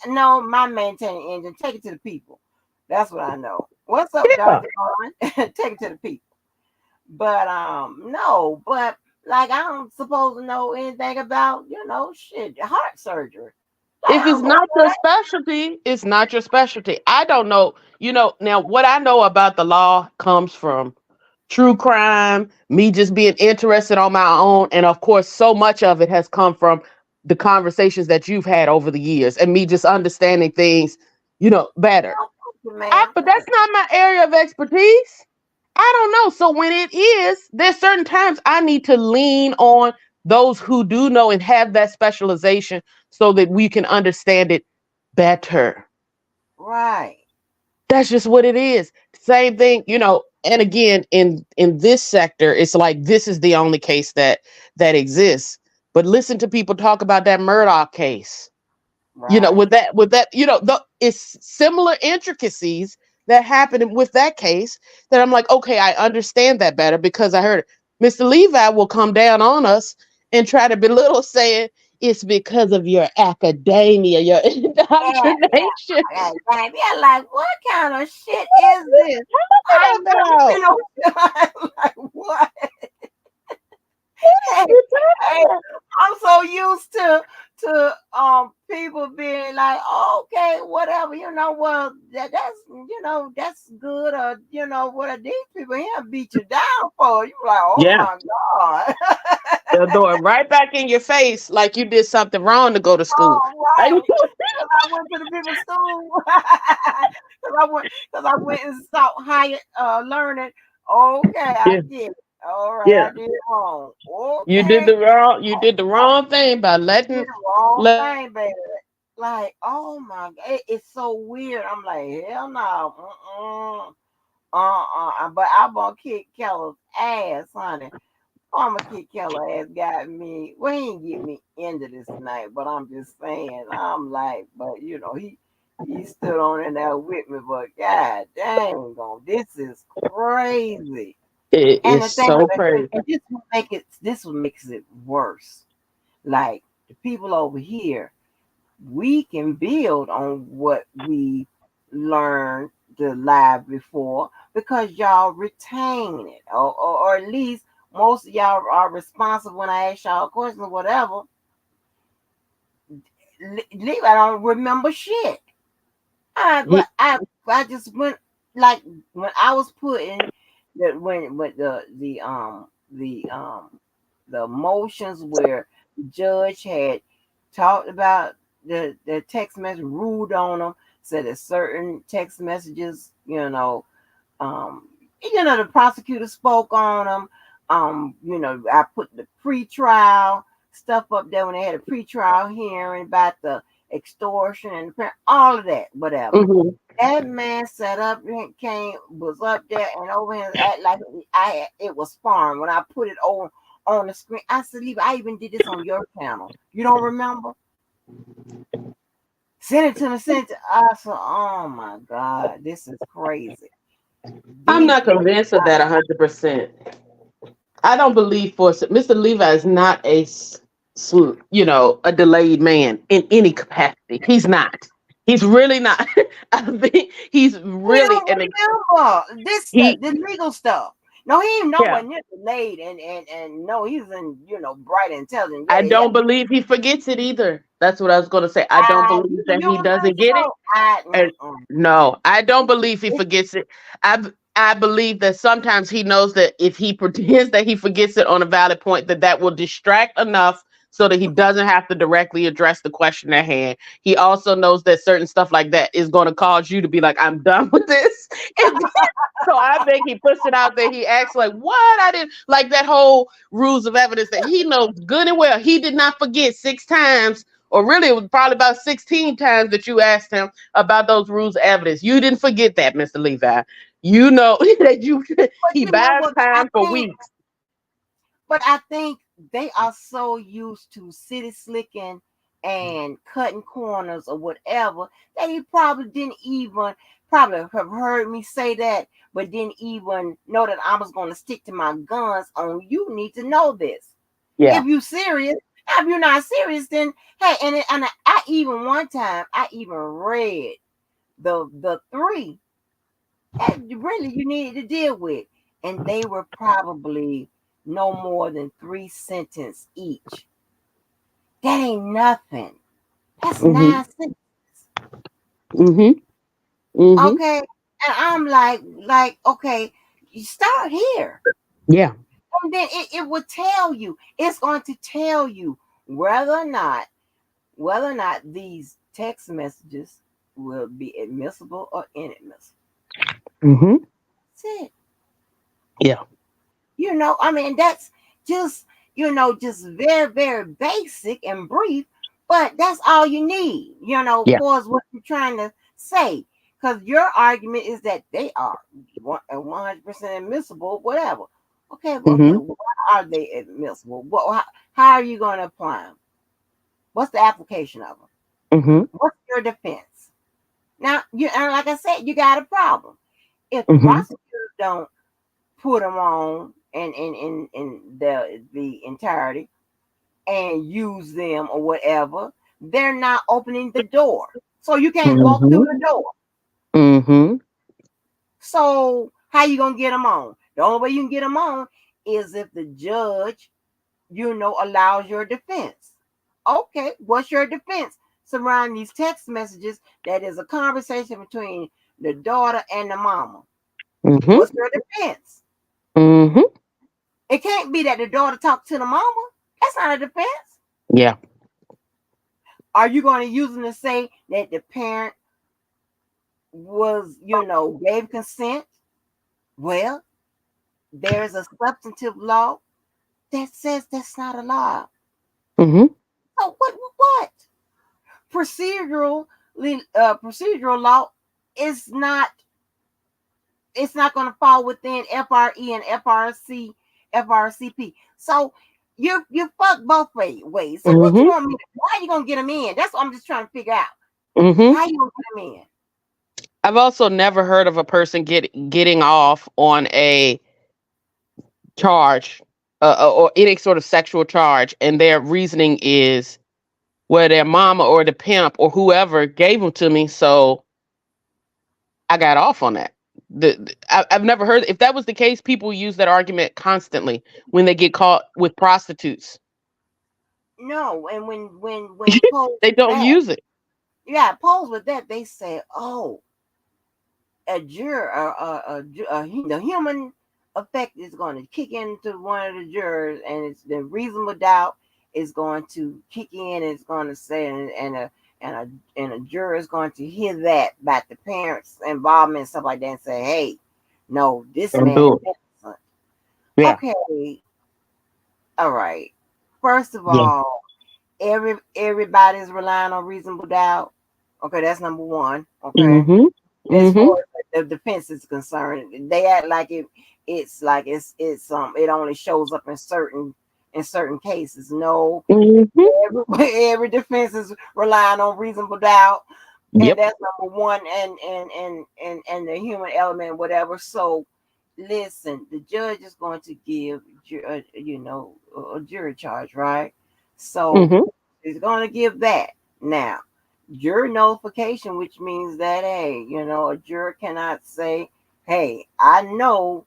No, my maintaining engine. Take it to the people. That's what I know. What's up, Yeah. Doctor Vaughn? Take it to the people. But no, but like I don't supposed to know anything about shit heart surgery. Like If I it's don't know not your what. specialty, it's not your specialty. I don't know. Now what I know about the law comes from true crime, me just being interested on my own. And of course, so much of it has come from the conversations that you've had over the years and me just understanding things, better. Oh, thank you, ma'am. But that's not my area of expertise. I don't know. So when it is, there's certain times I need to lean on those who do know and have that specialization so that we can understand it better. Right, That's just what it is. Same thing, and again, in this sector, it's like this is the only case that exists. But listen to people talk about that Murdoch case. right. With that, it's similar intricacies that happened with that case that I'm like, okay, I understand that better because I heard Mr. Levi will come down on us and try to belittle, saying it's because of your academia, your Yeah, indoctrination. yeah. Baby, I'm like, what kind of shit is this? I What never been about? on like what? Hey, You talking hey, about? I'm so used to people being like, oh, okay, whatever, well, that's good, or what are these people here beat you down for? You like, oh Yeah, my God. they'll throw it right back in your face like you did something wrong to go to school. Oh, Like, right. Because I went to the people's school. Because I went and sought higher learning. Okay, I yeah, did. All right, yeah. I did it wrong. You did Okay. the wrong. You did the wrong thing by Did letting the wrong let. thing, baby. Like, oh my God, it's so weird. I'm like, hell no, But I'm gonna kick Keller's ass, honey. I'm gonna kick Keller ass. Got me. Well, he didn't get me into this tonight, but I'm just saying. I'm like, but he stood on in there with me. But God dang, this is crazy. It And is the thing so of it, crazy. and this what makes it worse. Like the people over here, we can build on what we learned the live before because y'all retain it, or at least most of y'all are responsive when I ask y'all questions or whatever. Leave, I don't remember shit. He, I just went like when I was putting when the motions where the judge had talked about the text message, ruled on them, said that certain text messages, the prosecutor spoke on them. I put the pre-trial stuff up there when they had a pre-trial hearing about the extortion and all of that, whatever. mhm. That man sat up and was up there and over here act like it was sparring. When I put it on the screen, I said, "Leave, I even did this on your channel. You don't remember? Send it to me, send it to us." Oh my God, this is crazy. I'm These not people, convinced of that 100%. I don't believe Mr. Levi is not a delayed man in any capacity. He's not. He's really not. I think he's he really don't remember this stuff, he. the legal stuff. No, he ain't Yeah. nowhere near delayed, and no, he's in bright, intelligent. I Yeah, yeah. don't believe he forgets it either. That's what I was going to say. I don't You, believe that you he don't think doesn't get it. so? I And no, I don't believe he it's forgets it. I believe that sometimes he knows that if he pretends that he forgets it on a valid point, that will distract enough so that he doesn't have to directly address the question at hand. He also knows that certain stuff like that is going to cause you to be like, I'm done with this. And so I think he puts it out there. He acts like, what? I didn't like that whole rules of evidence that he knows good and well. He did not forget 6 times, or really, it was probably about 16 times that you asked him about those rules of evidence. You didn't forget that, Mr. Levi. You know that But he you know buys what? time for weeks. But I think they are so used to city slicking and cutting corners or whatever that he probably didn't even probably have heard me say that, but didn't even know that I was going to stick to my guns on you need to know this. Yeah. If you serious, if you're not serious, then hey, and I even one time I even read the three that really you needed to deal with, and they were probably no more than 3 sentences each. That ain't nothing. That's Mhm. 9 sentences. Mhm. Mhm. Okay. And I'm like, okay, you start here. Yeah. And then it will tell you, it's going to tell you whether or not these text messages will be admissible or inadmissible. Mhm. That's it. Yeah. I mean, that's just, just very, very basic and brief, but that's all you need, Yeah. for what you're trying to say. Because your argument is that they are 100% admissible, whatever. Okay, Mhm. why are they admissible? How are you going to apply them? What's the application of them? Mhm. What's your defense? Now, and like I said, you got a problem. If the Mhm. prosecutors don't put them on in the entirety and use them or whatever, they're not opening the door. So you can't walk through Mhm. the door. Mhm. So how you gonna get them on? The only way you can get them on is if the judge, allows your defense. Okay, what's your defense surrounding these text messages that is a conversation between the daughter and the mama? Mhm. What's your defense? Mhm. It can't be that the daughter talked to the mama. That's not a defense. Yeah. Are you going to use them to say that the parent was, gave consent? Well, there's a substantive law that says that's not a law. Mhm. So what? Procedural procedural law is not it's not going to fall within FRE and FRCP. So you fuck both ways. So what you Mhm. want me to? How are you gonna get them in? That's what I'm just trying to figure out. Mhm. How you gonna get them in? I've also never heard of a person getting off on a charge, or any sort of sexual charge, and their reasoning is, well, their mama or the pimp or whoever gave them to me, so I got off on that. I've never heard, if that was the case, people use that argument constantly when they get caught with prostitutes. No, and when posed They with don't that, use it. yeah, posed with that, they say, oh, a juror, the human effect is going to kick into one of the jurors, and it's the reasonable doubt is going to kick in. It's going to say, and a juror is going to hear that about the parents' involvement and stuff like that, and say, hey, no, this Don't man is do it. innocent. Yeah. Okay, all right. First of Yeah. all, everybody's relying on reasonable doubt. Okay, that's number one. Okay, Mhm. as Mhm. far as the defense is concerned, they act like it only shows up in certain cases. No, Mhm. every defense is relying on reasonable doubt, and Yep. that's number one, and the human element, whatever. So, listen, the judge is going to give a jury charge, right? So Mhm. he's going to give that now. Jury notification, which means that hey, a juror cannot say, "Hey, I know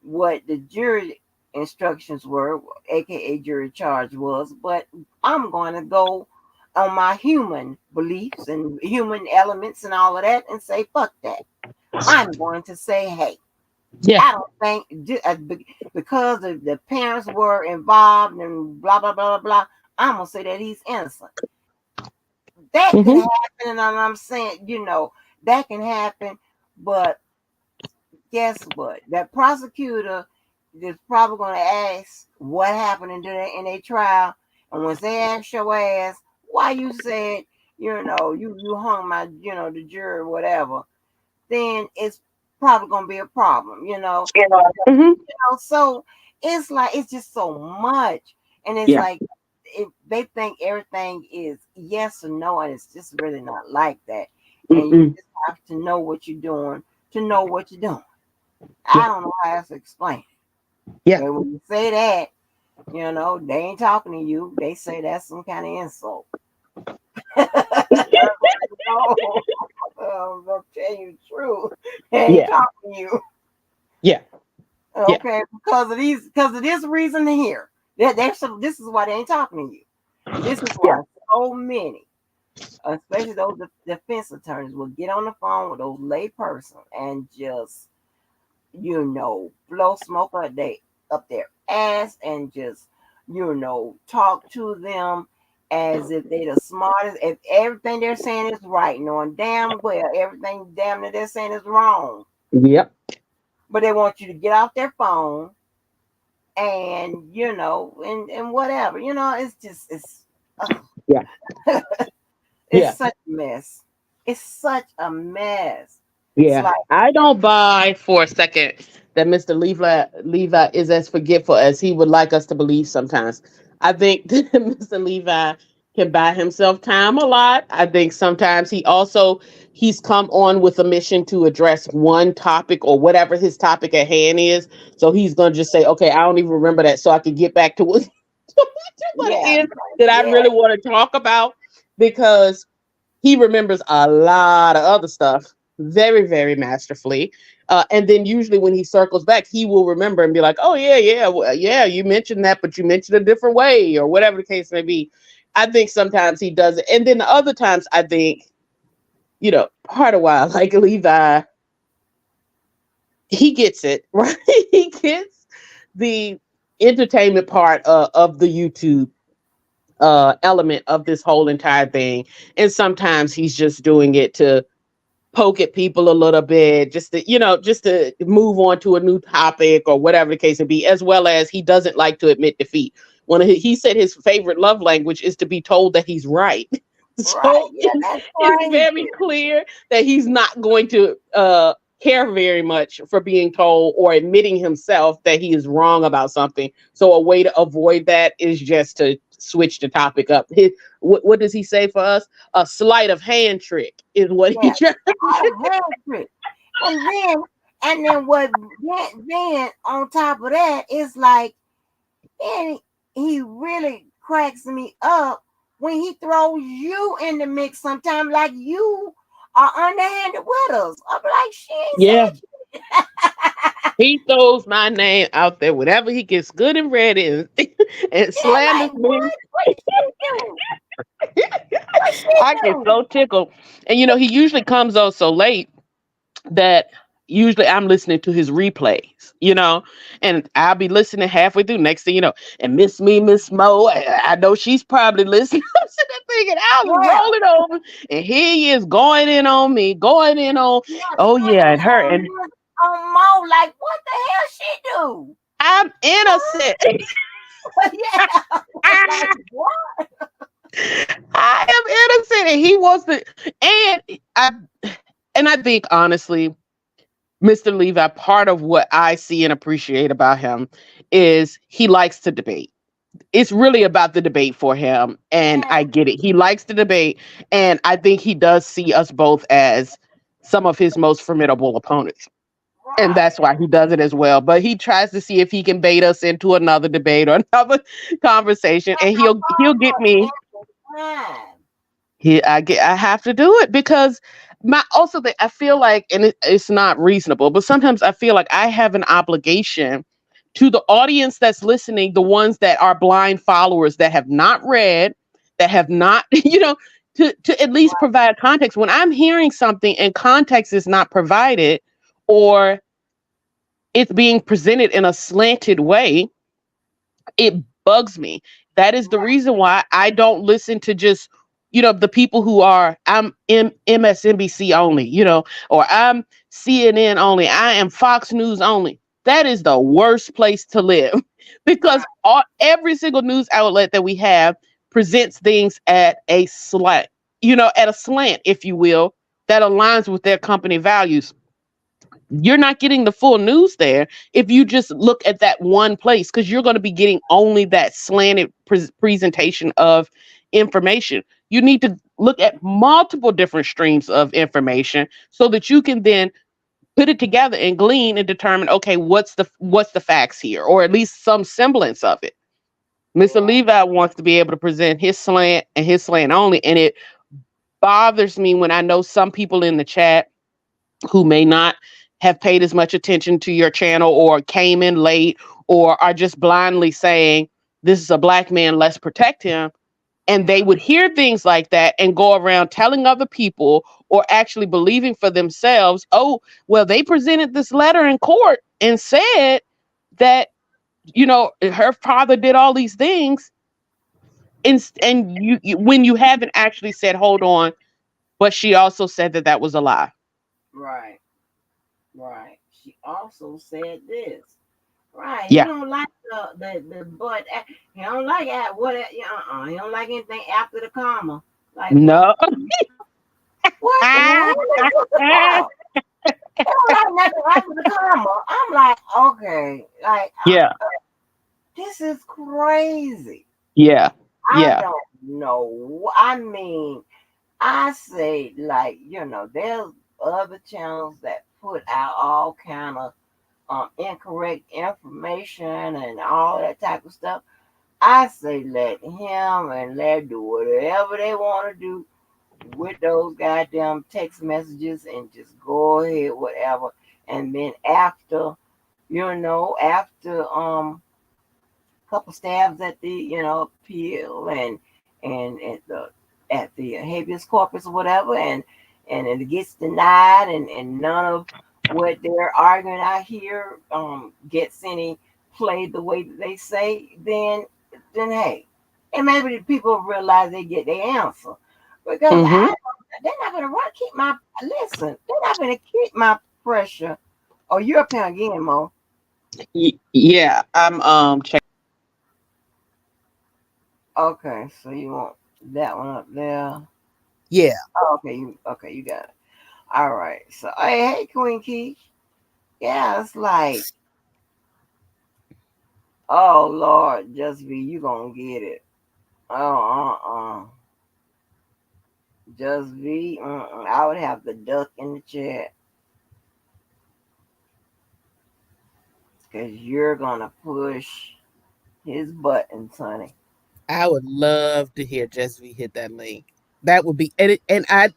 what the jury instructions were, aka jury charge was, but I'm going to go on my human beliefs and human elements and all of that and say, fuck that. I'm going to say, hey, Yeah. I don't think because the parents were involved and blah blah blah blah blah. I'm gonna say that he's innocent. That can Hmm. happen, and I'm saying, that can happen. But guess what? That prosecutor is probably going to ask what happened in their trial, and once they ask your ass why you said, you hung the jury or whatever, then it's probably going to be a problem, Hmm. So it's like it's just so much, and it's Yeah. like they think everything is yes or no, and it's just really not like that. And you Mm-mm. just have to know what you're doing to know what you're doing. Yeah. I don't know how else to explain it. Yeah. But when you say that, they ain't talking to you. They say that's some kind of insult. No, I'm gonna tell you the truth. They ain't Yeah. talking to you. Yeah. Yeah. Okay, because of this reason here. This is why they ain't talking to you. This is Yeah. why so many, especially those defense attorneys, will get on the phone with those lay person and just, blow smoke up their ass and just, talk to them as if they're the smartest, if everything they're saying is right, knowing damn well everything damn that they're saying is wrong. Yep. But they want you to get off their phone and and whatever. It's just ugh. Yeah. It's Yeah. such a mess. It's such a mess. It's Yeah. like, I don't buy for a second that Mr. Levi is as forgetful as he would like us to believe sometimes. I think that Mr. Levi can buy himself time a lot. I think sometimes he's come on with a mission to address one topic or whatever his topic at hand is. So he's gonna just say, okay, I don't even remember that, so I can get back to what, what it yeah, is that I yeah, really want to talk about because he remembers a lot of other stuff very, very masterfully. And then usually when he circles back, he will remember and be like, "Oh yeah, yeah, well, yeah, you mentioned that, but you mentioned a different way, or whatever the case may be." I think sometimes he does it, and then the other times I think, part of why, like Levi, he gets it right. He gets the entertainment part of the YouTube element of this whole entire thing, and sometimes he's just doing it to poke at people a little bit, just to move on to a new topic or whatever the case may be, as well as he doesn't like to admit defeat. He said his favorite love language is to be told that he's right. right, So yeah, that's it's crazy. very clear that he's not going to care very much for being told or admitting himself that he is wrong about something. So a way to avoid that is just to switch the topic up. What does he say for us? A sleight of hand trick is what he Yeah, tries. I have it. And then what? Then on top of that, it's like, and he really cracks me up when he throws you in the mix. Sometimes, like, you are underhanded with us. I'm like, she ain't Yeah, said shit. he throws my name out there whenever he gets good and ready and Yeah, slanders like, me. what did she do? What she I get do? so tickled. And he usually comes on so late that usually I'm listening to his replays, and I'll be listening halfway through. Next thing you know, and Miss Mo, I know she's probably listening. I'm sitting there thinking, I was Yeah, rolling over, and here he is going in on me, going in on, yeah, oh yeah, and smacking her, on and this on Mo. Like, what the hell she do? I'm innocent. Yeah, like, what? I am innocent, and he wants to. I and I think honestly, Mr. Levi, part of what I see and appreciate about him is he likes to debate. It's really about the debate for him, and Yeah, I get it. He likes to debate, and I think he does see us both as some of his most formidable opponents. And right. that's why he does it as well. But he tries to see if he can bait us into another debate or another conversation, and he'll get me. Time. I have to do it because I feel like, and it's not reasonable, but sometimes I feel like I have an obligation to the audience that's listening, the ones that are blind followers that have not read, that have not, to at least provide context. When I'm hearing something and context is not provided, or it's being presented in a slanted way, it bugs me. That is the Right. reason why I don't listen to just, the people who are, I'm MSNBC only, or I'm CNN only, I am Fox News only. That is the worst place to live because every single news outlet that we have presents things at a slant, at a slant, if you will, that aligns with their company values. You're not getting the full news there if you just look at that one place, because you're going to be getting only that slanted presentation of information. You need to look at multiple different streams of information so that you can then put it together and glean and determine, okay, what's the facts here, or at least some semblance of it. Mr. Right. Levi wants to be able to present his slant and his slant only, and it bothers me when I know some people in the chat who may not have paid as much attention to your channel, or came in late, or are just blindly saying, this is a black man, let's protect him. And they Yeah. would hear things like that and go around telling other people, or actually believing for themselves, oh, well, they presented this letter in court and said that, her father did all these things. And when you haven't actually said, hold on, but she also said that that was a lie. Right. Right. She also said this. Right. He Yeah. don't like the but he don't like what he don't like anything after the comma. Like what? No. What? What the fuck? He don't like nothing after the comma. I'm like, okay, like Yeah. this is crazy. Yeah. I Yeah. don't know. I mean, I say like there's other channels that put out all kind of incorrect information and all that type of stuff. I say let him and let do whatever they want to do with those goddamn text messages and just go ahead, whatever. And then after couple stabs at the appeal and at the habeas corpus or whatever, and it gets denied, and none of what they're arguing out here gets any played the way that they say, then hey, and maybe the people realize they get their answer, because Hmm. they're not gonna keep my listen. They're not gonna keep my pressure. Oh, you're up here again, Mo. Yeah. I'm checking. Okay, so you want that one up there. Yeah. Oh, okay, you got it. All right. So hey, Queen Key. Yeah, it's like, oh Lord, just be you gonna get it. Oh, just be. I would have the duck in the chat because you're gonna push his buttons, honey. I would love to hear Just V hit that link. That would be and I've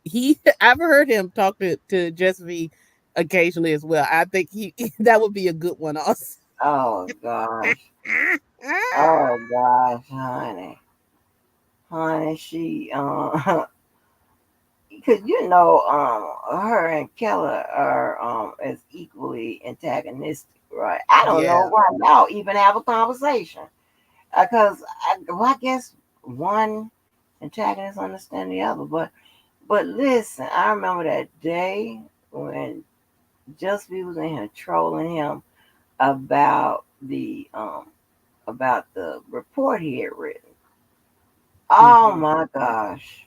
heard him talk to Just V occasionally as well. I think he that would be a good one also. Oh gosh. Oh gosh, honey, she because her and Keller are as equally antagonistic, right? I don't know Yeah. why y'all even have a conversation, because I guess one antagonist understand the other, but listen, I remember that day when Just B was in here trolling him about the report he had written. Oh Hmm. my gosh.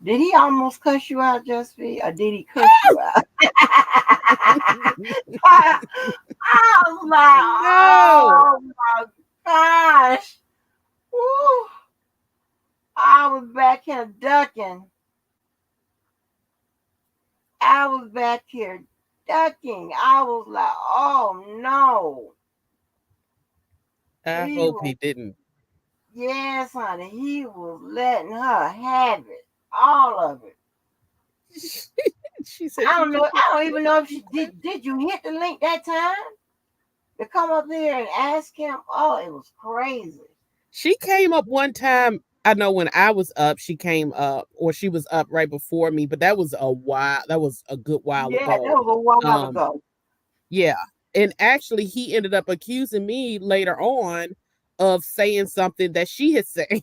Did he almost cuss you out, Just B? Or did he cuss you out? I was like, No. oh my gosh. Woo. I was back here ducking. I was back here ducking. I was like, oh no. I He hope was, he didn't. yes, honey. He was letting her have it. All of it. She said I she don't know. just I don't even know if she did you hit the link that time to come up there and ask him? Oh, it was crazy. she came up one time. I know when I was up, she came up, or she was up right before me, but that was a while. That was a good while Yeah, that ago. was a while Um, ago. Yeah. And actually, he ended up accusing me later on of saying something that she had said.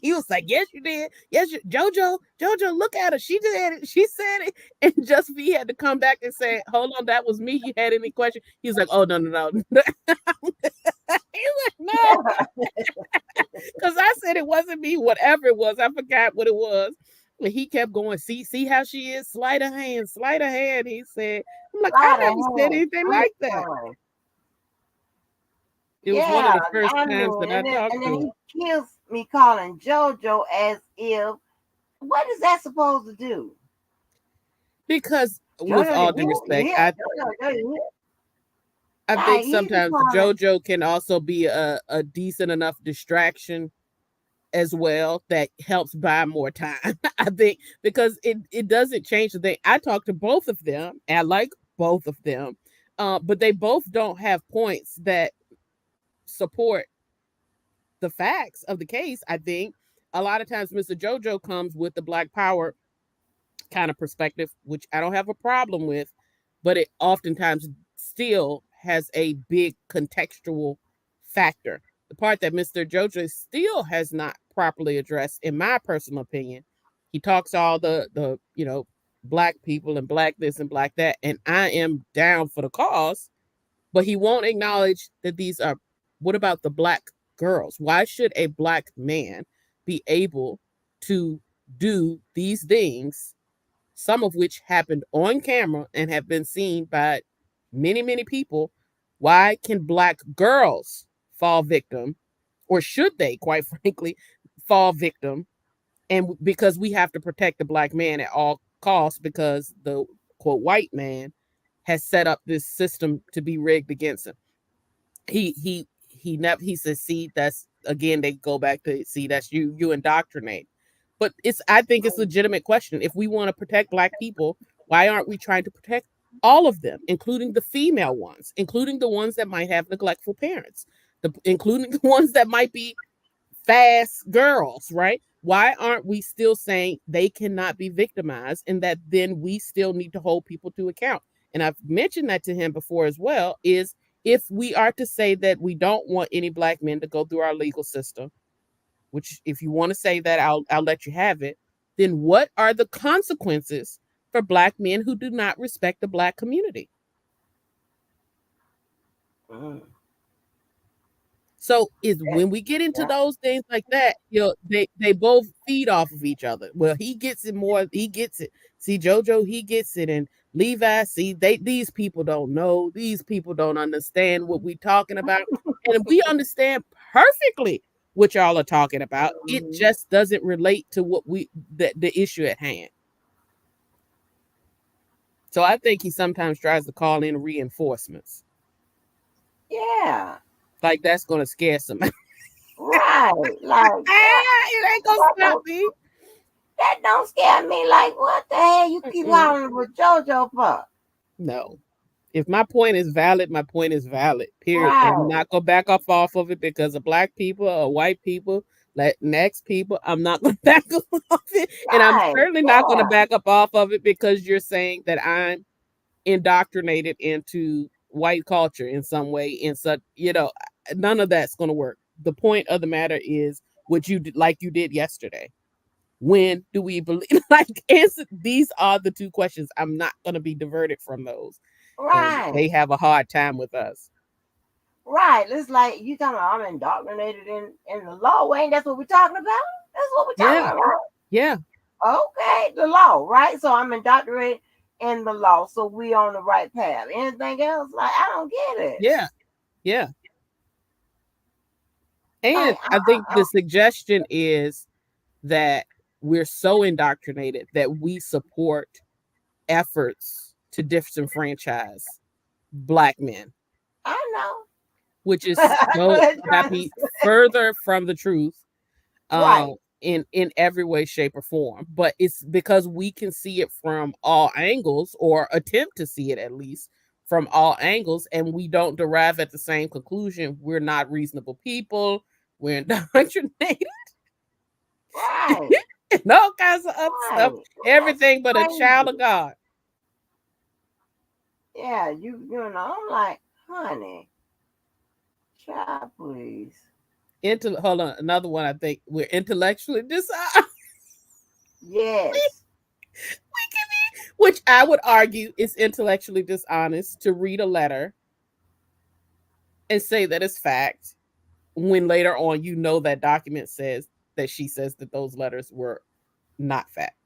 He was like, "Yes, you did. Yes, Jojo, look at her. She did it. She said it." And just me had to come back and say, "Hold on, that was me. You had any question?" He was like, "Oh, no." He was like, "No," because I said it wasn't me. Whatever it was, I forgot what it was. And he kept going. See how she is. Sleight of hand, sleight of hand. He said, "I'm like, I Lot of never said hands, anything sweet like that." time. It was one of Yeah, the first I times mean, that I and then talked and then to him. he kills me calling JoJo as if what is that supposed to do? Because, with JoJo, all due you respect, here? JoJo, you here? I think Like he's sometimes calling. JoJo can also be a decent enough distraction as well that helps buy more time. I think because it doesn't change the thing. I talk to both of them. And I like both of them, but they both don't have points that support the facts of the case. I think a lot of times Mr. JoJo comes with the Black Power kind of perspective, which I don't have a problem with, but it oftentimes still has a big contextual factor. The part that Mr. Jojo still has not properly addressed, in my personal opinion, he talks all the black people and black this and black that, and I am down for the cause, but he won't acknowledge that these are. What about the black girls? Why should a black man be able to do these things, some of which happened on camera and have been seen by many, many people? Why can black girls fall victim, or should they, quite frankly, fall victim? And because we have to protect the black man at all costs, because the quote white man has set up this system to be rigged against him. He never he says, see, that's again, they go back to, see, that's you indoctrinate. But it's, I think it's a legitimate question. If we want to protect black people, why aren't we trying to protect all of them, including the female ones, including the ones that might have neglectful parents, including the ones that might be fast girls, right? Why aren't we still saying they cannot be victimized, and that then we still need to hold people to account? And I've mentioned that to him before as well, is if we are to say that we don't want any black men to go through our legal system, which if you want to say that, I'll let you have it, then what are the consequences for black men who do not respect the black community? Mm, So is when we get into yeah. those things like that, they both feed off of each other. Well, he gets it more, he gets it. See, Jojo, he gets it, and Levi, see, these people don't know, these people don't understand what we talking about. And we understand perfectly what y'all are talking about. It Mhm. just doesn't relate to what the issue at hand. So I think he sometimes tries to call in reinforcements. Yeah. Like that's gonna scare somebody. Right. Like It ain't gonna stop me. that don't scare me. Like what the hell you keep Mm-mm. hollering with JoJo for? No. If my point is valid, my point is valid. Period. And I'm Right. not gonna back off of it because of black people or white people, Latinx people. I'm not gonna back up off it. And I'm Right. certainly not gonna Yeah. back up off of it because you're saying that I'm indoctrinated into white culture in some way, in such, none of that's gonna work. The point of the matter is what you did, like you did yesterday. When do we believe? Like, answer, these are the two questions. I'm not going to be diverted from those, and Right. they have a hard time with us. Right. It's like you talking about I'm indoctrinated in the law. Wayne, that's what we're talking about. That's what we're talking Yeah, about, right? yeah, Okay, the law, right? So I'm indoctrinated in the law, so we on the right path. Anything else, like I don't get it. yeah, yeah. And Like I think the suggestion is that we're so indoctrinated that we support efforts to disenfranchise black men, I know. which is I know so they're got trying to me say. further from the truth, Right, in every way, shape, or form. But it's because we can see it from all angles, or attempt to see it at least from all angles, and we don't derive at the same conclusion. We're not reasonable people. We're indoctrinated right, and all kinds of other stuff. right. That's Everything but a child of crazy. God. Yeah, I'm like, honey, child, please. Hold on, another one. I think we're intellectually dishonest, Yes. which I would argue is intellectually dishonest to read a letter and say that it's fact when later on you know that document says that she says that those letters were not fact.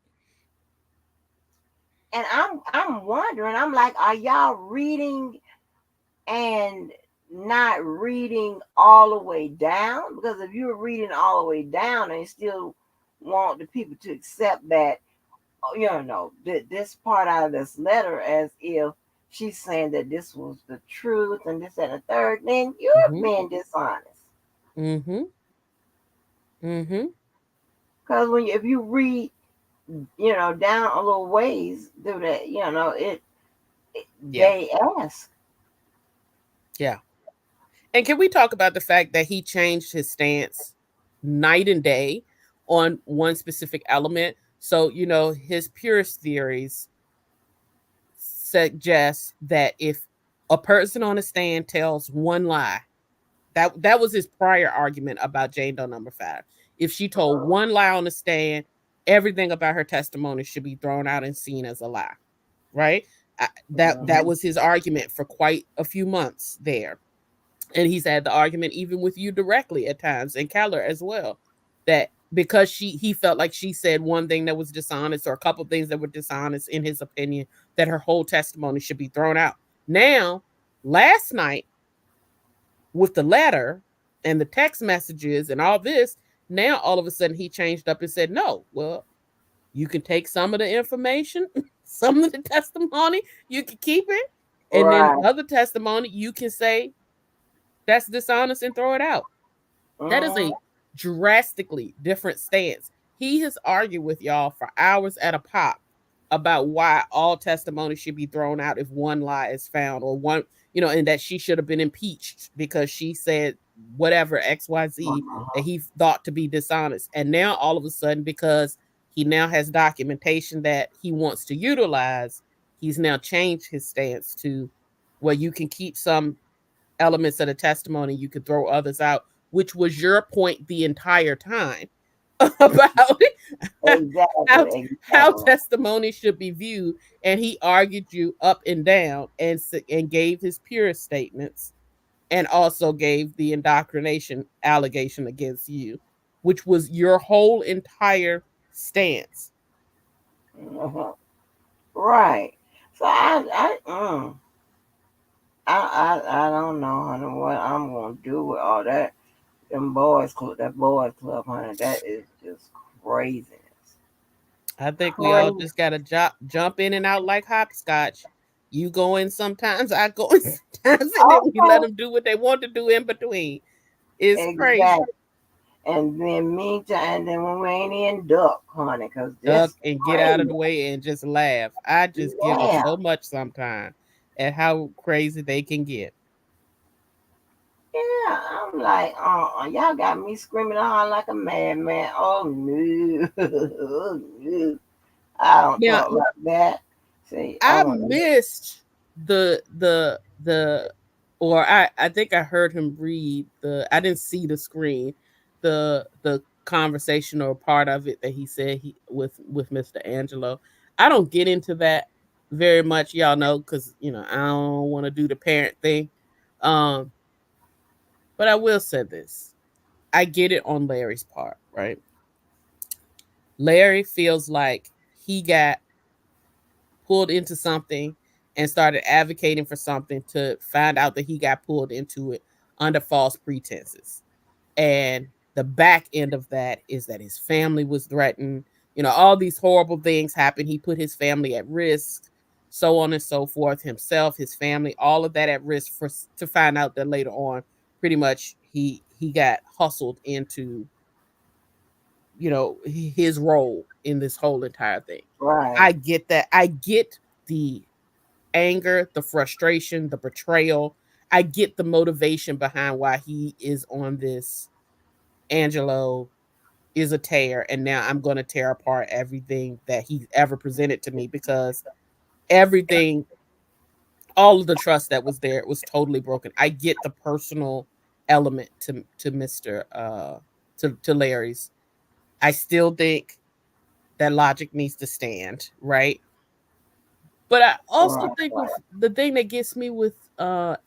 And I'm wondering, I'm like, are y'all reading and not reading all the way down? Because if you're reading all the way down and still want the people to accept that, this part out of this letter as if she's saying that this was the truth and this and the third, then you're Mm-hmm. being dishonest. Mm-hmm. Mm-hmm. Because if you read, down a little ways, do that, Yeah. they ask. Yeah. And can we talk about the fact that he changed his stance night and day on one specific element? So, his purist theories suggest that if a person on a stand tells one lie, that was his prior argument about Jane Doe number 5. If she told one lie on the stand, everything about her testimony should be thrown out and seen as a lie, right? That Mhm. was his argument for quite a few months there. And he's had the argument even with you directly at times, and Keller as well, that because he felt like she said one thing that was dishonest or a couple things that were dishonest in his opinion, that her whole testimony should be thrown out. Now, last night with the letter and the text messages and all this, now all of a sudden he changed up and said, no, well, you can take some of the information, some of the testimony, you can keep it. And then Right. other testimony, you can say that's dishonest and throw it out. That is Mhm. a drastically different stance. He has argued with y'all for hours at a pop about why all testimony should be thrown out if one lie is found, or one, and that she should have been impeached because she said whatever XYZ that he thought to be dishonest. And now all of a sudden, because he now has documentation that he wants to utilize, he's now changed his stance to where you can keep some elements of the testimony, you could throw others out, which was your point the entire time about how Exactly. how Exactly. testimony should be viewed. And he argued you up and down and gave his purest statements, and also gave the indoctrination allegation against you, which was your whole entire stance. Mhm. Right. So I don't know, honey, what I'm gonna do with all that. That boys club, honey, that is just craziness. I think we all Crazy. just gotta jump in and out like hopscotch. You go in sometimes, I go in sometimes, and then we let Okay. them do what they want to do in between. It's crazy. Exactly. And then meantime, and then when we ain't in duck, honey, cause Duck this and get out of crazy. the way and just laugh. I just giggle Yeah. so much sometimes at how crazy they can get. Yeah, I'm like, y'all got me screaming on like a madman. Oh no, oh no, I don't Now, talk like that. See, I I want to. missed the or I think I heard him read I didn't see the screen, the conversational part of it that he said he with Mr. Angelo. I don't get into that very much, y'all know, because I don't want to do the parent thing. Um, but I will say this. I get it on Larry's part, right? Larry feels like he got pulled into something and started advocating for something to find out that he got pulled into it under false pretenses. And the back end of that is that his family was threatened. All these horrible things happened. He put his family at risk, so on and so forth, himself, his family, all of that at risk for to find out that later on, pretty much he got hustled into his role in this whole entire thing. Right, I get that. I get the anger, the frustration, the betrayal. I get the motivation behind why he is on this. Angelo is a tear, and now I'm going to tear apart everything that he's ever presented to me, because everything, all of the trust that was there was totally broken. I get the personal element to Mr. To Larry's. I still think that logic needs to stand, right? But I also Right, think with right. the thing that gets me with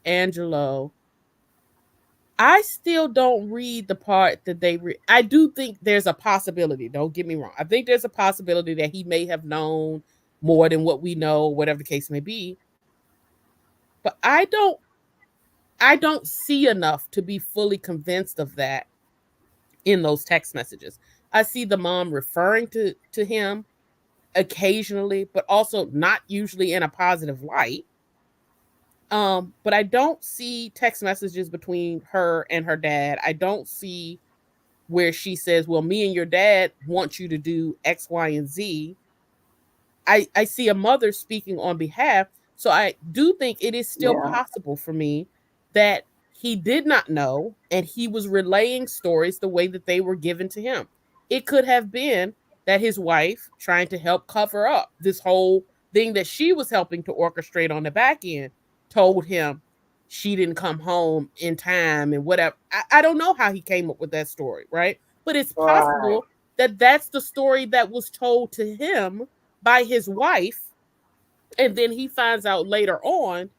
Angelo, I still don't read the part that I do think there's a possibility, don't get me wrong. I think there's a possibility that he may have known more than what we know, whatever the case may be. But I don't see enough to be fully convinced of that in those text messages. I see the mom referring to him occasionally, but also not usually in a positive light. But I don't see text messages between her and her dad. I don't see where she says, "Well, me and your dad want you to do X, Y, and Z." I see a mother speaking on behalf. So I do think it is still Yeah. possible for me that he did not know and he was relaying stories the way that they were given to him. It could have been that his wife, trying to help cover up this whole thing that she was helping to orchestrate on the back end, told him she didn't come home in time and whatever. I don't know how he came up with that story, right? But it's Right. possible that that's the story that was told to him by his wife, and then he finds out later on,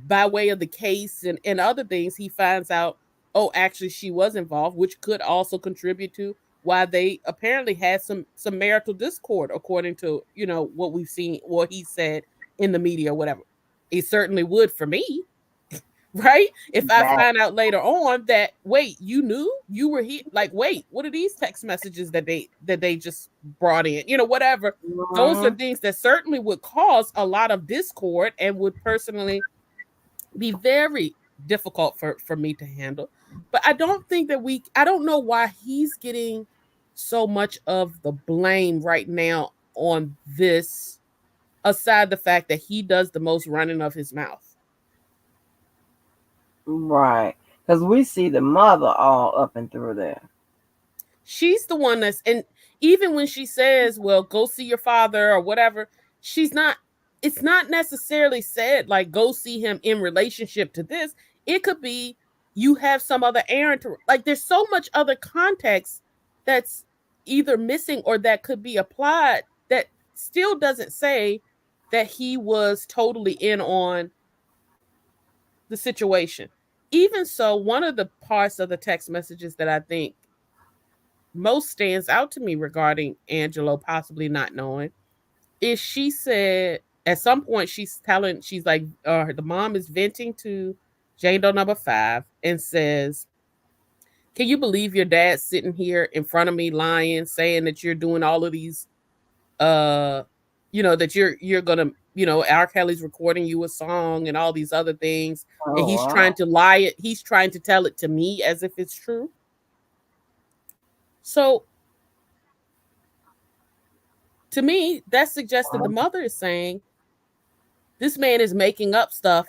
by way of the case and other things, he finds out, oh, actually she was involved, which could also contribute to why they apparently had some marital discord, according to what we've seen, what he said in the media or whatever. It certainly would for me. Right? If I Back. find out later on that, wait, you knew you were here, like, wait, what are these text messages that they just brought in, whatever. Those are Mhm. things that certainly would cause a lot of discord and would personally be very difficult for me to handle. But I don't know why he's getting so much of the blame right now on this, aside the fact that he does the most running of his mouth. Right. Because we see the mother all up and through there. She's the one and even when she says, well, go see your father or whatever, she's not, it's not necessarily said like go see him in relationship to this. It could be you have some other errand to, like, there's so much other context that's either missing or that could be applied that still doesn't say that he was totally in on the situation. Even so, one of the parts of the text messages that I think most stands out to me regarding Angelo possibly not knowing is she said at some point she's like, the mom is venting to Jane Doe number 5 and says, "Can you believe your dad's sitting here in front of me lying, saying that you're doing all of these, uh, that you're gonna, R. Kelly's recording you a song and all these other things, and Oh he's trying wow. to lie it, he's trying to tell it to me as if it's true." So to me, that suggests that the mother is saying this man is making up stuff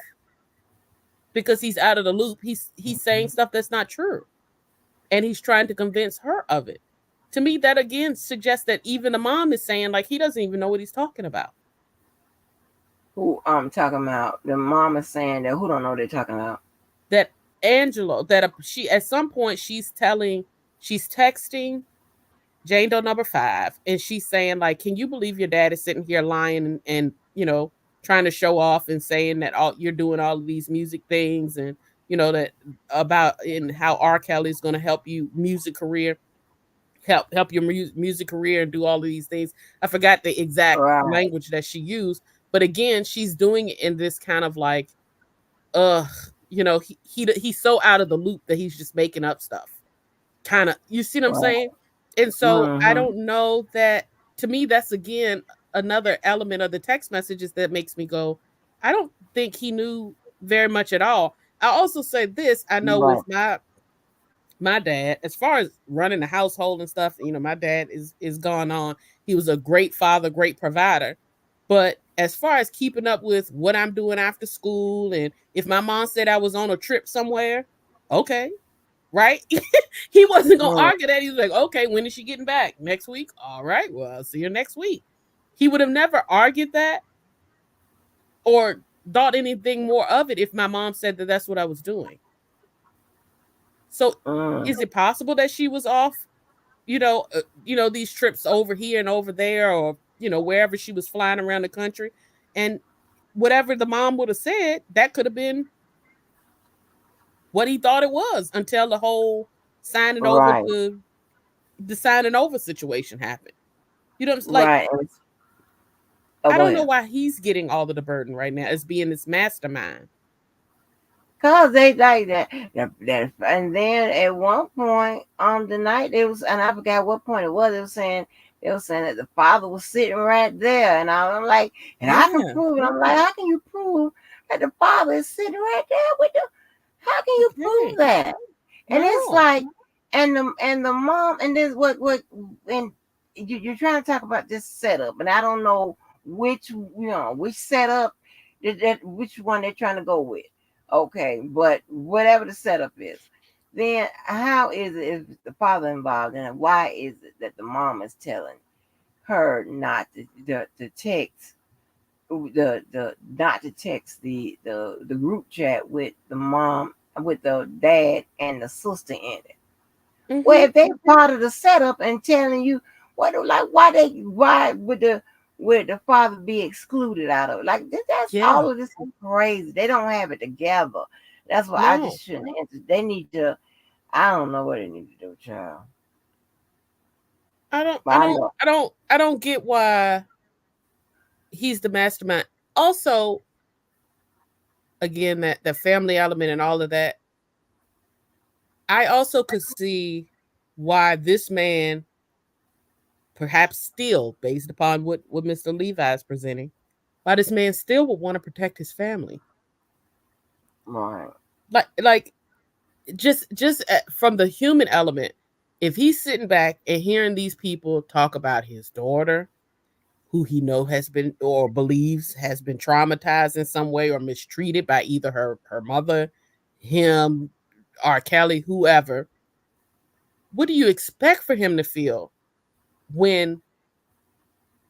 because he's out of the loop. He's saying stuff that's not true, and he's trying to convince her of it. To me, that again suggests that even the mom is saying like he doesn't even know what he's talking about. Who I'm talking about? The mom is saying that who don't know what they're talking about. That Angelo, that she at some point she's texting Jane Doe number 5, and she's saying like, "Can you believe your dad is sitting here lying and trying to show off and saying that all you're doing all of these music things and that about and how R. Kelly is going to help you music career, help your music career and do all of these things." I forgot the exact Right. language that she used, but again, she's doing it in this kind of like, ugh, he's so out of the loop that he's just making up stuff. Kind of, you see what I'm Right. saying? And so I Mhm. don't know that, to me, that's again another element of the text messages that makes me go, I don't think he knew very much at all. I also say this, I know with Right. my dad, as far as running the household and stuff, my dad is gone on. He was a great father, great provider. But as far as keeping up with what I'm doing after school, and if my mom said I was on a trip somewhere, okay, right? He wasn't gonna Mm. argue that. He was like, okay, when is she getting back? Next week? All right, well, I'll see her next week. He would have never argued that. or thought anything more of it if my mom said that that's what I was doing. So Mm, is it possible that she was off, these trips over here and over there, or wherever she was flying around the country, and whatever the mom would have said, that could have been what he thought it was until the whole signing over right, the signing over situation happened. Like, right. Oh, I go don't know ahead. why he's getting all of the burden right now as being this mastermind. Cause they like that, and then at one point, the night it was, and I forgot what point it was. They were saying that the father was sitting right there, and I'm like, and I can Yeah, prove it. I'm like, how can you prove that the father is sitting right there with the? How can you you prove can't. that? And it's No. like, and the mom, and this what and you're trying to talk about this setup, and I don't know which setup which one they're trying to go with. Okay, but whatever the setup is, then how is it if the father involved, and why is it that the mom is telling her not to text the not to text the group chat with the mom, with the dad and the sister in it? Well, Mm-hmm. if they part of the setup and telling you what, like, why would the father be excluded out of it? Like that's Yeah. all of this is crazy. They don't have it together. That's why I No. just shouldn't answer. They need to. I don't know what they need to do, child. I don't But I I don't know. I don't I don't get why he's the mastermind. Also, again, that the family element and all of that, I also could see why this man, perhaps still based upon what Mr. Levi is presenting, why this man still would want to protect his family. Right. Like just from the human element, if he's sitting back and hearing these people talk about his daughter, who he know has been or believes has been traumatized in some way or mistreated by either her mother, him, R. Kelly, whoever, what do you expect for him to feel when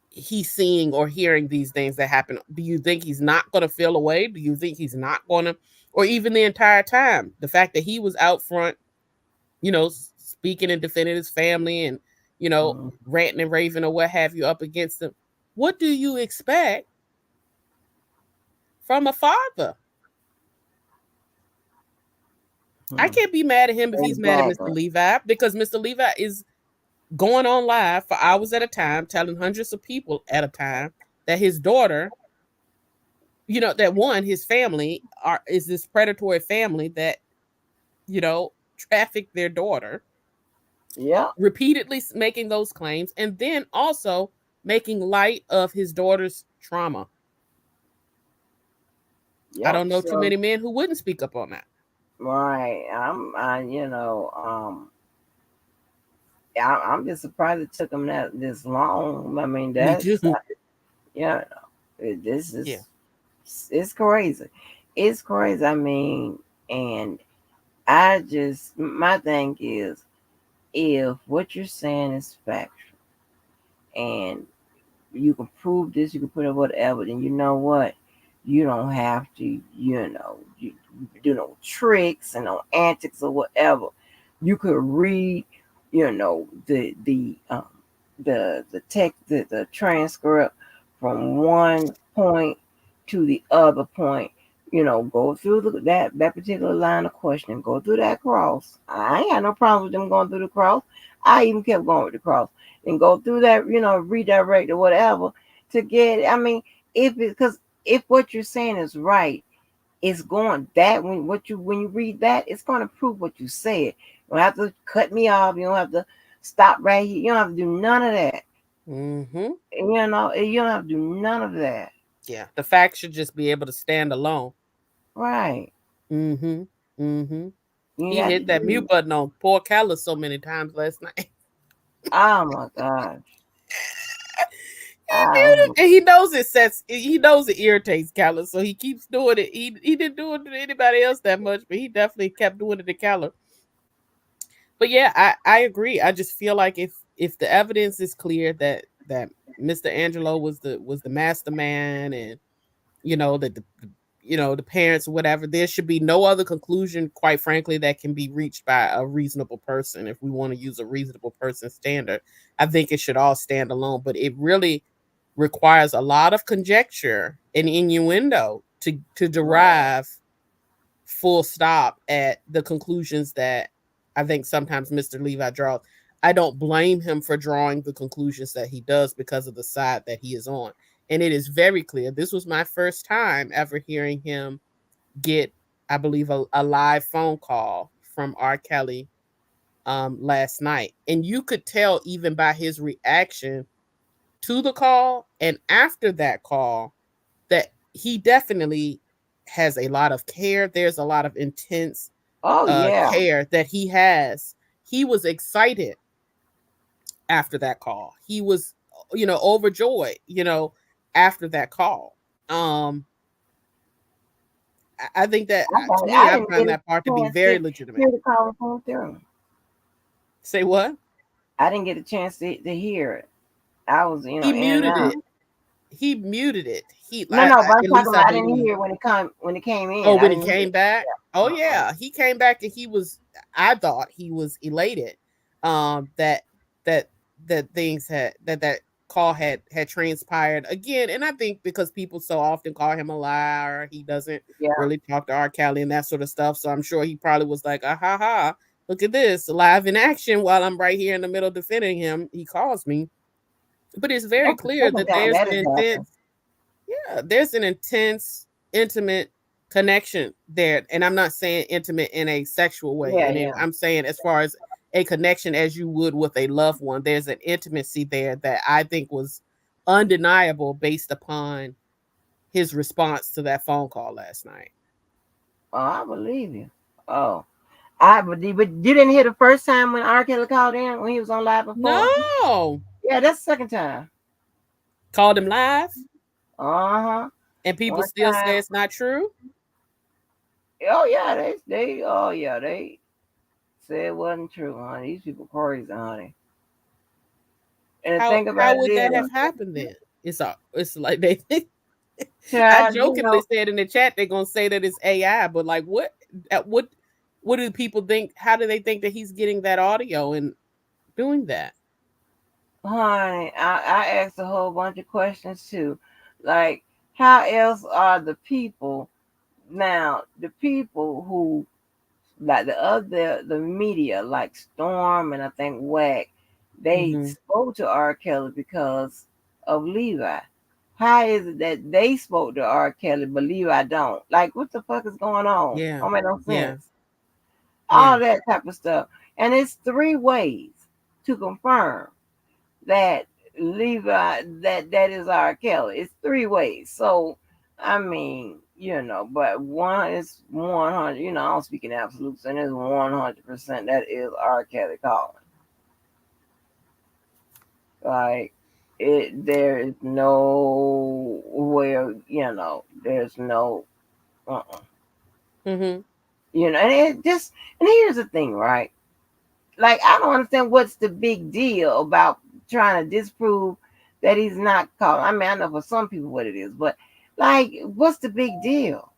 he's seeing or hearing these things that happen? Do you think he's not going to feel away? Do you think he's not going to, or even the entire time, the fact that he was out front, speaking and defending his family and, Mm-hmm. ranting and raving or what have you up against them? What do you expect from a father? I can't be mad at him if he's mad at Mr. Exactly. Levi, because Mr. Levi is going on live for hours at a time, telling hundreds of people at a time that his daughter, that one, his family is this predatory family that, trafficked their daughter, Yep. repeatedly making those claims, and then also making light of his daughter's trauma. I Yep. don't know too So many men who wouldn't speak up on that. right. I'm just surprised it took them that this long. I mean, Me that's too. yeah. This is Yeah. it's crazy. It's crazy. I mean, and I just my thing is, if what you're saying is factual and you can prove this, you can put up whatever, then you know what? You don't have to, you do no tricks and no antics or whatever. You could read, the text, the transcript from one point to the other point. Go through that particular line of questioning, go through that cross. I ain't got no problem with them going through the cross. I even kept going with the cross and go through that, redirect or whatever to get it. I mean, because if what you're saying is right, it's going that when you read that, it's going to prove what you said. You don't have to cut me off. You don't have to stop right here. You don't have to do none of that. Mm-hmm. You don't have to do none of that. Yeah. The facts should just be able to stand alone. Right. Mm-hmm. Mm-hmm. You ain't He got to hit that do. mute button on poor Callus so many times last night. Oh my gosh. He Oh, muted, and he knows it irritates Callus, so he keeps doing it. He didn't do it to anybody else that much, but he definitely kept doing it to Callus. But yeah, I agree. I just feel like if the evidence is clear that Mr. Angelo was the mastermind, and that the parents or whatever. There should be no other conclusion, quite frankly, that can be reached by a reasonable person. If we want to use a reasonable person standard, I think it should all stand alone. But it really requires a lot of conjecture and innuendo to Right. derive full stop at the conclusions that I think sometimes Mr. Levi draws. I don't blame him for drawing the conclusions that he does because of the side that he is on. And it is very clear. This was my first time ever hearing him get, I believe, a live phone call from R. Kelly last night. And you could tell even by his reaction to the call and after that call that he definitely has a lot of care. There's a lot of intense Oh yeah. care that he has. He was excited after that call. He was, overjoyed, after that call. Um, I think that to me, I I didn't find get a that part to be chance very to legitimate. hear the call come through. Say what? I didn't get a chance to hear it. I was, He in and muted out. it. He muted it. No, no, but I'm At talking least I about I didn't believe. hear when it came in. Oh, I when he didn't hear came it. back? Oh Yeah. Uh-uh. yeah, he came back and he was. I thought he was elated. That that that things had that call had transpired again, and I think because people so often call him a liar, he doesn't Yeah. really talk to R. Kelly and that sort of stuff. So I'm sure he probably was like, ah ha ha, look at this live in action while I'm right here in the middle defending him. He calls me, but it's very That's the clear second that time there's that an has happened. intense there's an intense, intimate connection there. And I'm not saying intimate in a sexual way. Yeah, And yeah. I'm saying as far as a connection as you would with a loved one, there's an intimacy there that I think was undeniable based upon his response to that phone call last night. Oh, I believe you. Oh, I believe, but you didn't hear the first time when R. Kelly called in when he was on live before. No. Yeah, that's the second time. Called him live Uh huh. and people One still say time. it's not true. Oh yeah, they said it wasn't true, honey. These people crazy, honey. And the thing How about it would is, that have happened then? It's like they I child, jokingly said in the chat they're gonna say that it's AI, but like at what do people think? How do they think that he's getting that audio and doing that? honey, I asked a whole bunch of questions too. Like, how else are the people now? The people who like the media, like Storm and I think Wack, they Hmm. spoke to R. Kelly because of Levi. How is it that they spoke to R. Kelly but Levi don't? Like, what the fuck is going on? Yeah, Don't make no yeah, sense. yeah, All that type of stuff. And it's three ways to confirm that Levi that is R. Kelly. It's three ways. So I mean, but one is 100. I don't speak in absolutes, and it's 100% that is R. Kelly calling. Like there is no where there's no. Uh-uh. hmm And here's the thing, right? Like I don't understand what's the big deal about trying to disprove that he's not caught. I mean, I know for some people what it is, but like, what's the big deal?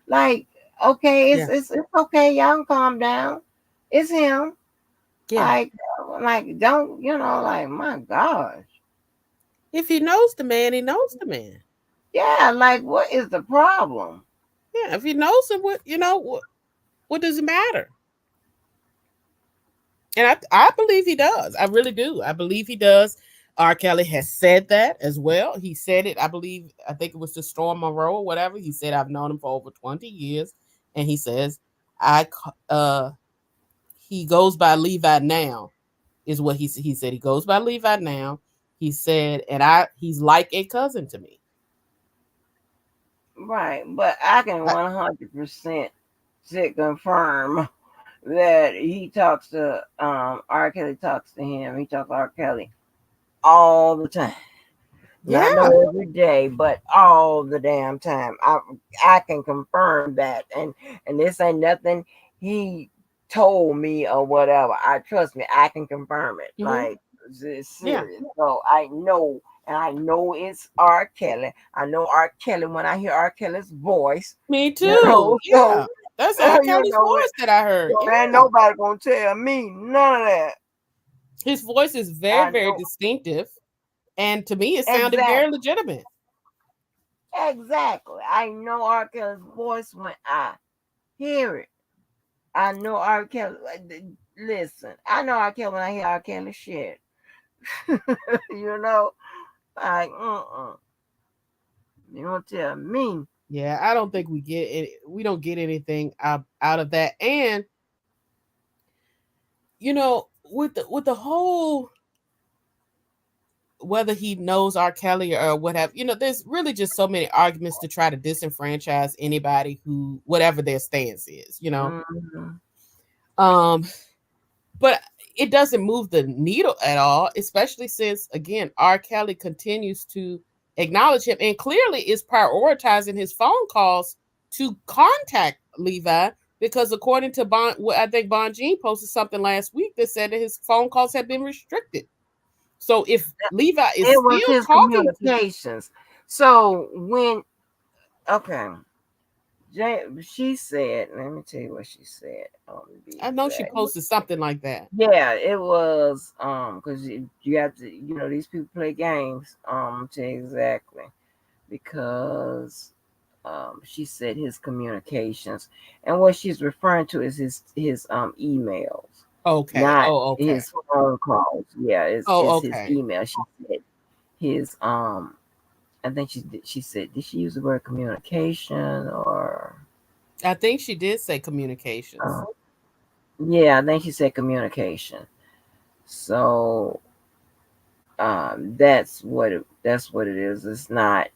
Like, okay, yeah, it's okay, y'all can calm down. It's him. yeah. Like don't like my gosh. If he knows the man, he knows the man. Yeah, like what is the problem? Yeah, if he knows him, what does it matter? And I believe he does. I really do. I believe he does. R. Kelly has said that as well. He said it, I think it was to Storm Monroe or whatever. He said, I've known him for over 20 years. And he says, he goes by Levi now, is what he said. He goes by Levi now. He said, and he's like a cousin to me. Right, but I can I, 100% confirm that he talks to R. Kelly talks to him. He talks to R. Kelly all the time. Not yeah. no every day, but all the damn time. I can confirm that, and this ain't nothing he told me or whatever. I trust me. I can confirm it. Hmm. Like it's Yeah. serious. So I know and I know it's R. Kelly. I know R. Kelly when I hear R. Kelly's voice. Me You too. know, Yeah. That's R. you Kelly's know it. voice that I heard. So ain't Yeah. nobody gonna tell me none of that. His voice is very, I very know distinctive. And to me, it sounded very exactly, legitimate. exactly. I know R. Kelly's voice when I hear it. I know R. Kelly. Listen, I know R. Kelly when I hear R. Kelly shit. You know, like, you don't tell me. Yeah, I don't think we get it. We don't get anything out of that. And with the whole whether he knows R. Kelly or whatever, there's really just so many arguments to try to disenfranchise anybody who whatever their stance is. Mhm. Um, but it doesn't move the needle at all, especially since again R. Kelly continues to acknowledge him and clearly is prioritizing his phone calls to contact Levi because according to I think Bon Jean posted something last week that said that his phone calls have been restricted. So if Levi is It was still his talking to, communications. So when okay, she said, let me tell you what she said. To be I know she exact. posted something like that. Yeah, it was because you have to, these people play games. To exactly because she said his communications, and what she's referring to is his emails, Okay. not Oh, okay. his phone calls. Yeah, Oh, it's his okay. email. She said his I think she said, did she use the word communication or I think she did say uh, communications. yeah, I think she said communication. So that's what it is. It's not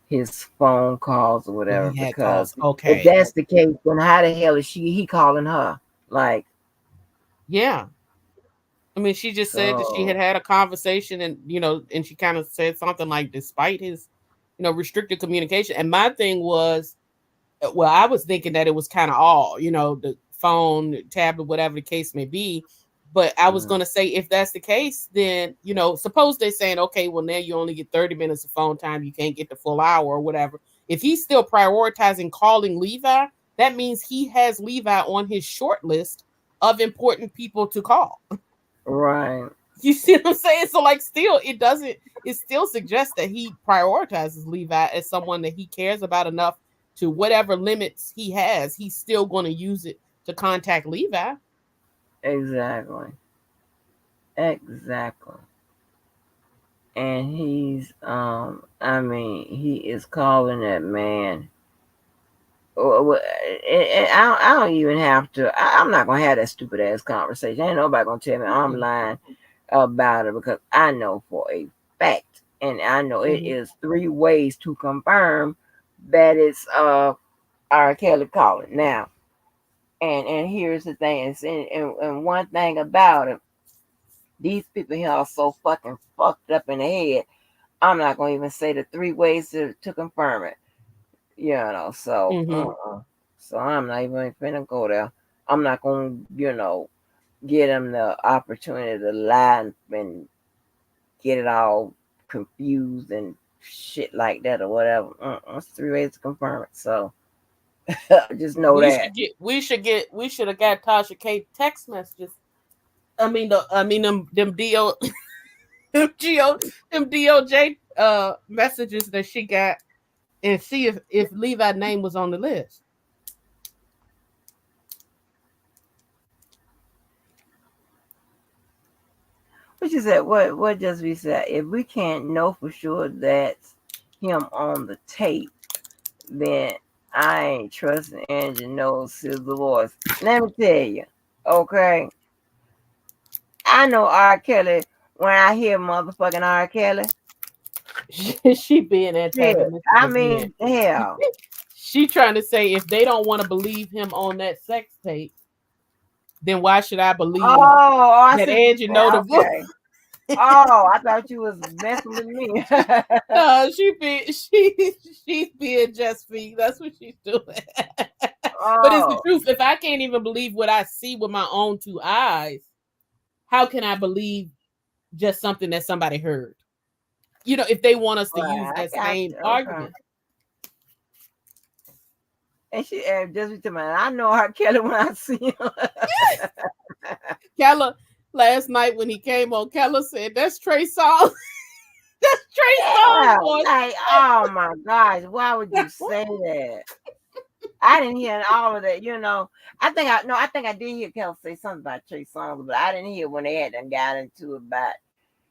his phone calls or Well, whatever, he had because calls. if Okay. that's the case, then how the hell is he calling her? Like, Yeah. I mean, she just said that she so had a conversation, and she kind of said something like, despite his, restricted communication. And my thing was, well, I was thinking that it was kind of all, the phone, tablet, whatever the case may be. But I was mm, going to say, if that's the case, then, suppose they're saying, okay, well, now you only get 30 minutes of phone time. You can't get the full hour or whatever. If he's still prioritizing calling Levi, that means he has Levi on his short list of important people to call. right, You see what I'm saying? So like still it still suggests that he prioritizes Levi as someone that he cares about enough to whatever limits he has, he's still going to use it to contact Levi. exactly, exactly. And I mean, he is calling that man. And I don't even have to. I'm not gonna have that stupid ass conversation. Ain't nobody gonna tell me I'm Mm-mm. lying about it, because I know for a fact, and I know it Mhm. is 3 ways to confirm that it's R. Kelly calling now. And here's the thing, and one thing about it, these people here are so fucking fucked up in the head. I'm not gonna even say the 3 ways to confirm it. So Mhm. so I'm not even finna go there. I'm not gonna, give them the opportunity to lie and get it all confused and shit like that or whatever. It's 3 ways to confirm it. So just know that. We should have got Tasha K text messages. Them DO them GO them DOJ messages that she got and see if Levi's name was on the list. What you said? What just we said? If we can't know for sure that's him on the tape, then I ain't trusting Angie knows his voice. Let me tell you, okay? I know R. Kelly when I hear motherfucking R. Kelly. She being Shit. antagonistic I again. mean, hell. She trying to say if they don't want to believe him on that sex tape, then why should I believe I that see what you're Angie saying. know the book? Okay. Oh, I thought you was messing with me. No, she's being just me. That's what she's doing. But it's the Oh, truth. If I can't even believe what I see with my own two eyes, how can I believe just something that somebody heard? if they want us to use Right, I that got same you. Okay. argument. And she just to me, I know her Kelly when I see her. Keller, last night when he came on, Keller said, "That's Trey Songz." That's Trey Yeah, Songz voice. like, oh my gosh, why would you say that? I didn't hear all of that, you know. I think I did hear Kelly say something about Trey Songz, but I didn't hear when they had done got into about,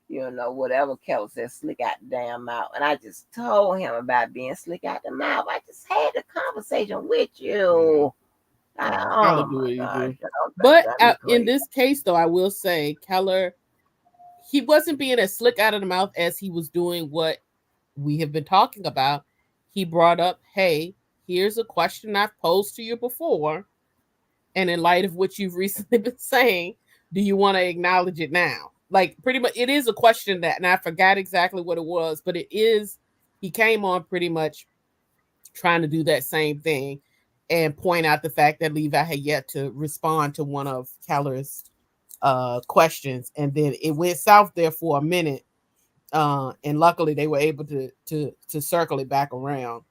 whatever Kelly said, slick out the damn mouth. And I just told him about being slick out the mouth. I just had the conversation with you. Keller Oh do my what he gosh, do. y'all better But drive me in crazy. this case, though, I will say Keller, he wasn't being as slick out of the mouth as he was doing what we have been talking about. He brought up, "Hey, here's a question I've posed to you before. And in light of what you've recently been saying, do you want to acknowledge it now?" Like, pretty much, it is a question that, and I forgot exactly what it was, but it is, he came on pretty much trying to do that same thing and point out the fact that Levi had yet to respond to one of Keller's questions. And then it went south there for a minute. And luckily they were able to circle it back around.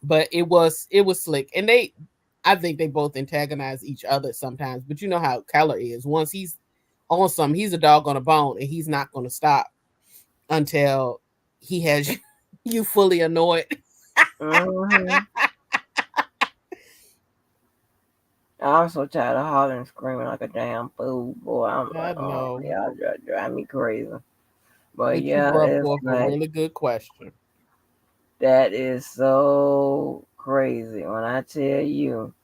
But it was slick. And I think they both antagonize each other sometimes. But you know how Keller is. Once he's on something, he's a dog on a bone, and he's not going to stop until he has you fully annoyed. Mm-hmm. I'm so tired of hollering and screaming like a damn fool, boy. I'm I like, oh, know, y'all drive me crazy. But but you yeah, brought it's forth a like really good question. that is so crazy when I tell you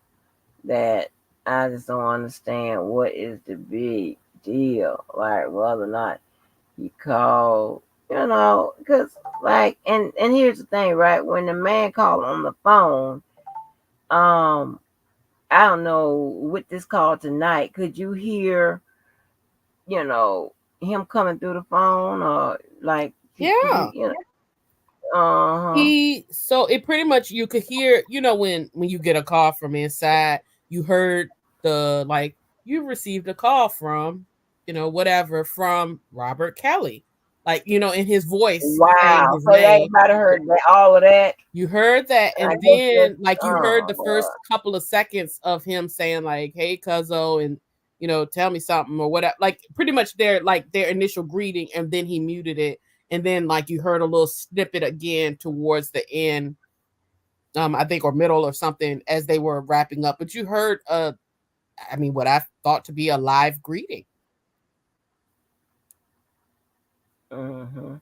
that I just don't understand what is the big deal. Like whether or not he called, because like, and here's the thing, right? When the man called on the phone, um, I don't know with this call tonight. Could you hear, you know, him coming through the phone, or like, could you, Yeah. uh huh, So it pretty much, you could hear, when you get a call from inside, you heard the, like, you received a call from, whatever, from Robert Kelly. Like, in his voice saying wow. his So name. everybody heard that, all of that. You heard that, I and guess that's, then, like, you heard oh the first couple of seconds of him saying, like, "Hey, cuzzo," and tell me something or whatever. Like, pretty much their initial greeting, and then he muted it, and then, like, you heard a little snippet again towards the end, I think, or middle or something, as they were wrapping up. But you heard, what I thought to be a live greeting. hmm.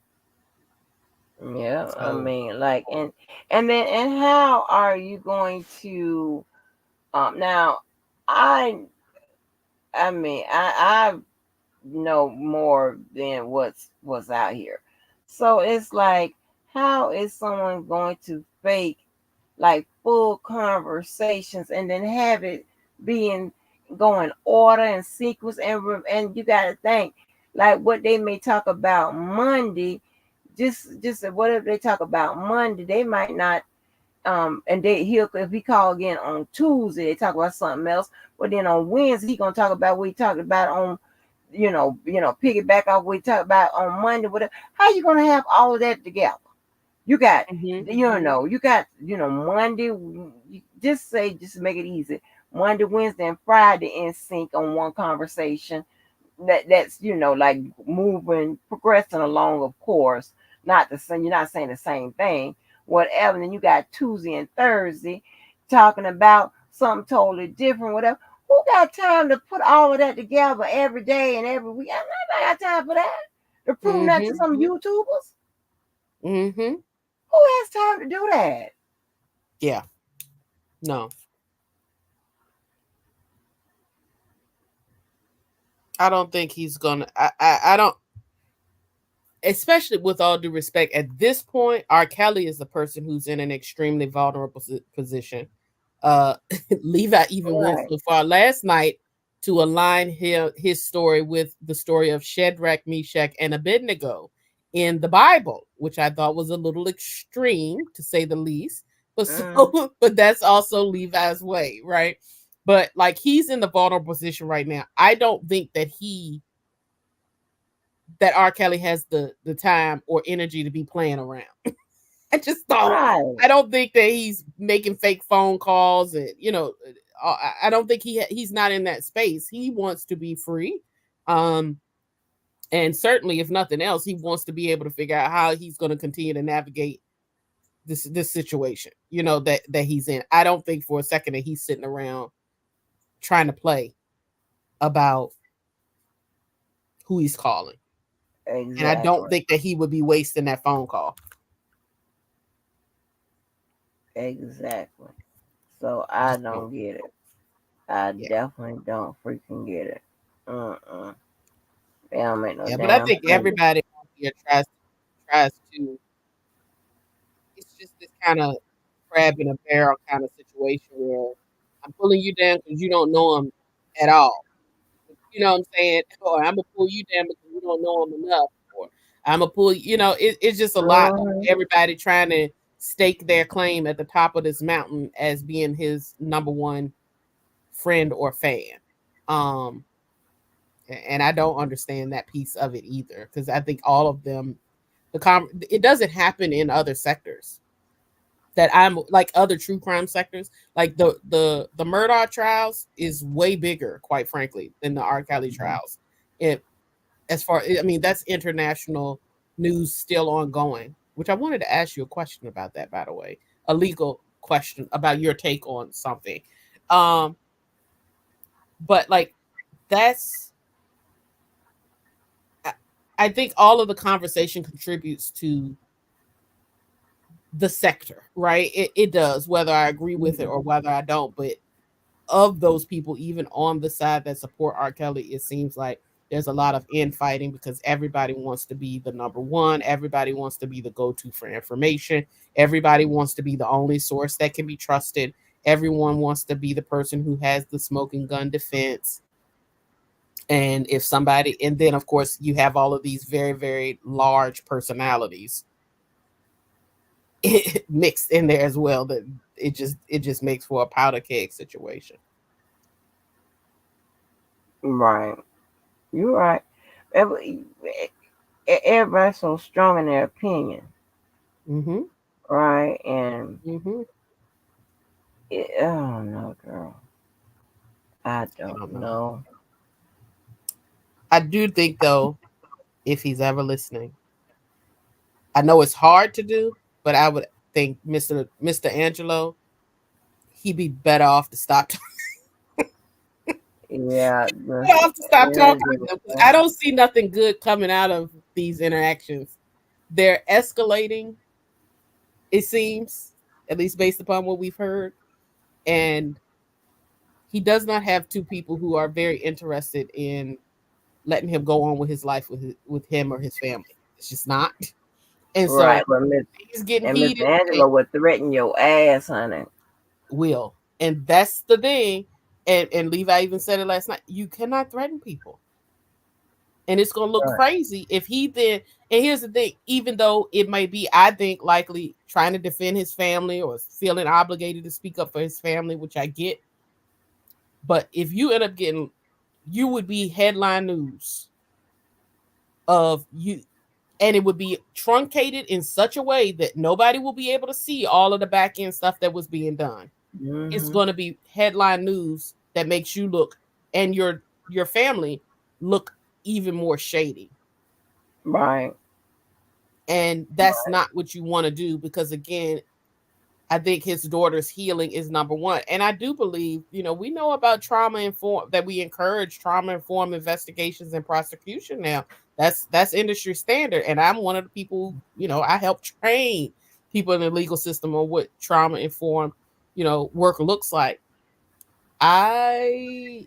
Yeah, I So mean, like, and how are you going to, now, I, I know more than what's out here, so it's like, how is someone going to fake like full conversations and then have it being going order and sequence, and you got to think like what they may talk about Monday, just whatever they talk about Monday, they might not, and he'll, if he call again on Tuesday, they talk about something else, but then on Wednesday he gonna talk about what he talked about on, piggyback off what he talked about on Monday, whatever. How you gonna have all of that together? You got, mhm. Monday. Just make it easy. Monday, Wednesday, and Friday in sync on one conversation. That's like moving, progressing along. Of course, not the same. You're not saying the same thing. Whatever. And then you got Tuesday and Thursday talking about something totally different. Whatever. Who got time to put all of that together every day and every week? I got time for that. To prove that to Mhm. some YouTubers. Mhm. Who has time to do that? Yeah. No. I don't think he's gonna. I don't. Especially, with all due respect, at this point, R. Kelly is the person who's in an extremely vulnerable position. Uh, Levi even went Right. so far last night to align his story with the story of Shadrach, Meshach, and Abednego in the Bible, which I thought was a little extreme, to say the least. But Mm, but that's also Levi's way, right? But, like, he's in the vulnerable position right now. I don't think that he that R. Kelly has the time or energy to be playing around. I just don't. Right. I don't think that he's making fake phone calls, and I don't think he's not in that space. He wants to be free, um, and certainly, if nothing else, he wants to be able to figure out how he's going to continue to navigate this situation. That he's in. I don't think for a second that he's sitting around trying to play about who he's calling, and I don't Exactly. think that he would be wasting that phone call. Exactly. So I Just don't. don't get it. I Yeah. definitely don't freaking get it. Uh-uh. They don't make no Yeah, but I damn think sense. everybody out here tries to. It's just this kind of crab in a barrel kind of situation where I'm pulling you down because you don't know him at all. You know what I'm saying? Or I'm gonna pull you down because you don't know him enough. Or I'm gonna pull. It's just a lot of Mm-hmm. everybody trying to stake their claim at the top of this mountain as being his number one friend or fan. Um, and I don't understand that piece of it either because I think all of them, it doesn't happen in other sectors that I'm like other true crime sectors. Like the Murdoch trials is way bigger, quite frankly, than the R. Kelly trials. It as far I mean that's international news still ongoing. Which I wanted to ask you a question about that, by the way, a legal question about your take on something. Um, but like that's I I think all of the conversation contributes to the sector, right? It does, whether I agree with it or whether I don't. But of those people, even on the side that support R. Kelly, it seems like there's a lot of infighting because everybody wants to be the number one. Everybody wants to be the go to for information. Everybody wants to be the only source that can be trusted. Everyone wants to be the person who has the smoking gun defense. And if somebody, and then of course, you have all of these very, very large personalities mixed in there as well that it just makes for a powder keg situation. Right. You're right. Everybody's so strong in their opinion, Mm-hmm. right? And Mm-hmm. I don't know, girl. I I don't don't know. know. I do think though, if he's ever listening, I know it's hard to do, but I would think Mr. Angelo, he'd be better off to stop. Yeah, Better off to stop talking to them because I yeah, don't see nothing good coming out of these interactions. They're escalating. It seems, at least based upon what we've heard, and he does not have two people who are very interested in letting him go on with his life with him or his family. It's just not. And right. so But Miss he's getting and Miss heated and Angela would threaten your ass, honey. will. And that's the thing. And Levi even said it last night. You cannot threaten people. And it's gonna look Right. crazy if he then and here's the thing, even though it might be, I think, likely trying to defend his family or feeling obligated to speak up for his family, which I get. But if you end up getting you would be headline news of you and it would be truncated in such a way that nobody will be able to see all of the back end stuff that was being done. It's Mm-hmm. going to be headline news that makes you look and your family look even more shady. Right. And that's not what you want to do because again, I think his daughter's healing is number one. And I do believe, we know about trauma informed that we encourage trauma informed investigations and prosecution now. That's industry standard. And I'm one of the people, I help train people in the legal system on what trauma informed, work looks like. I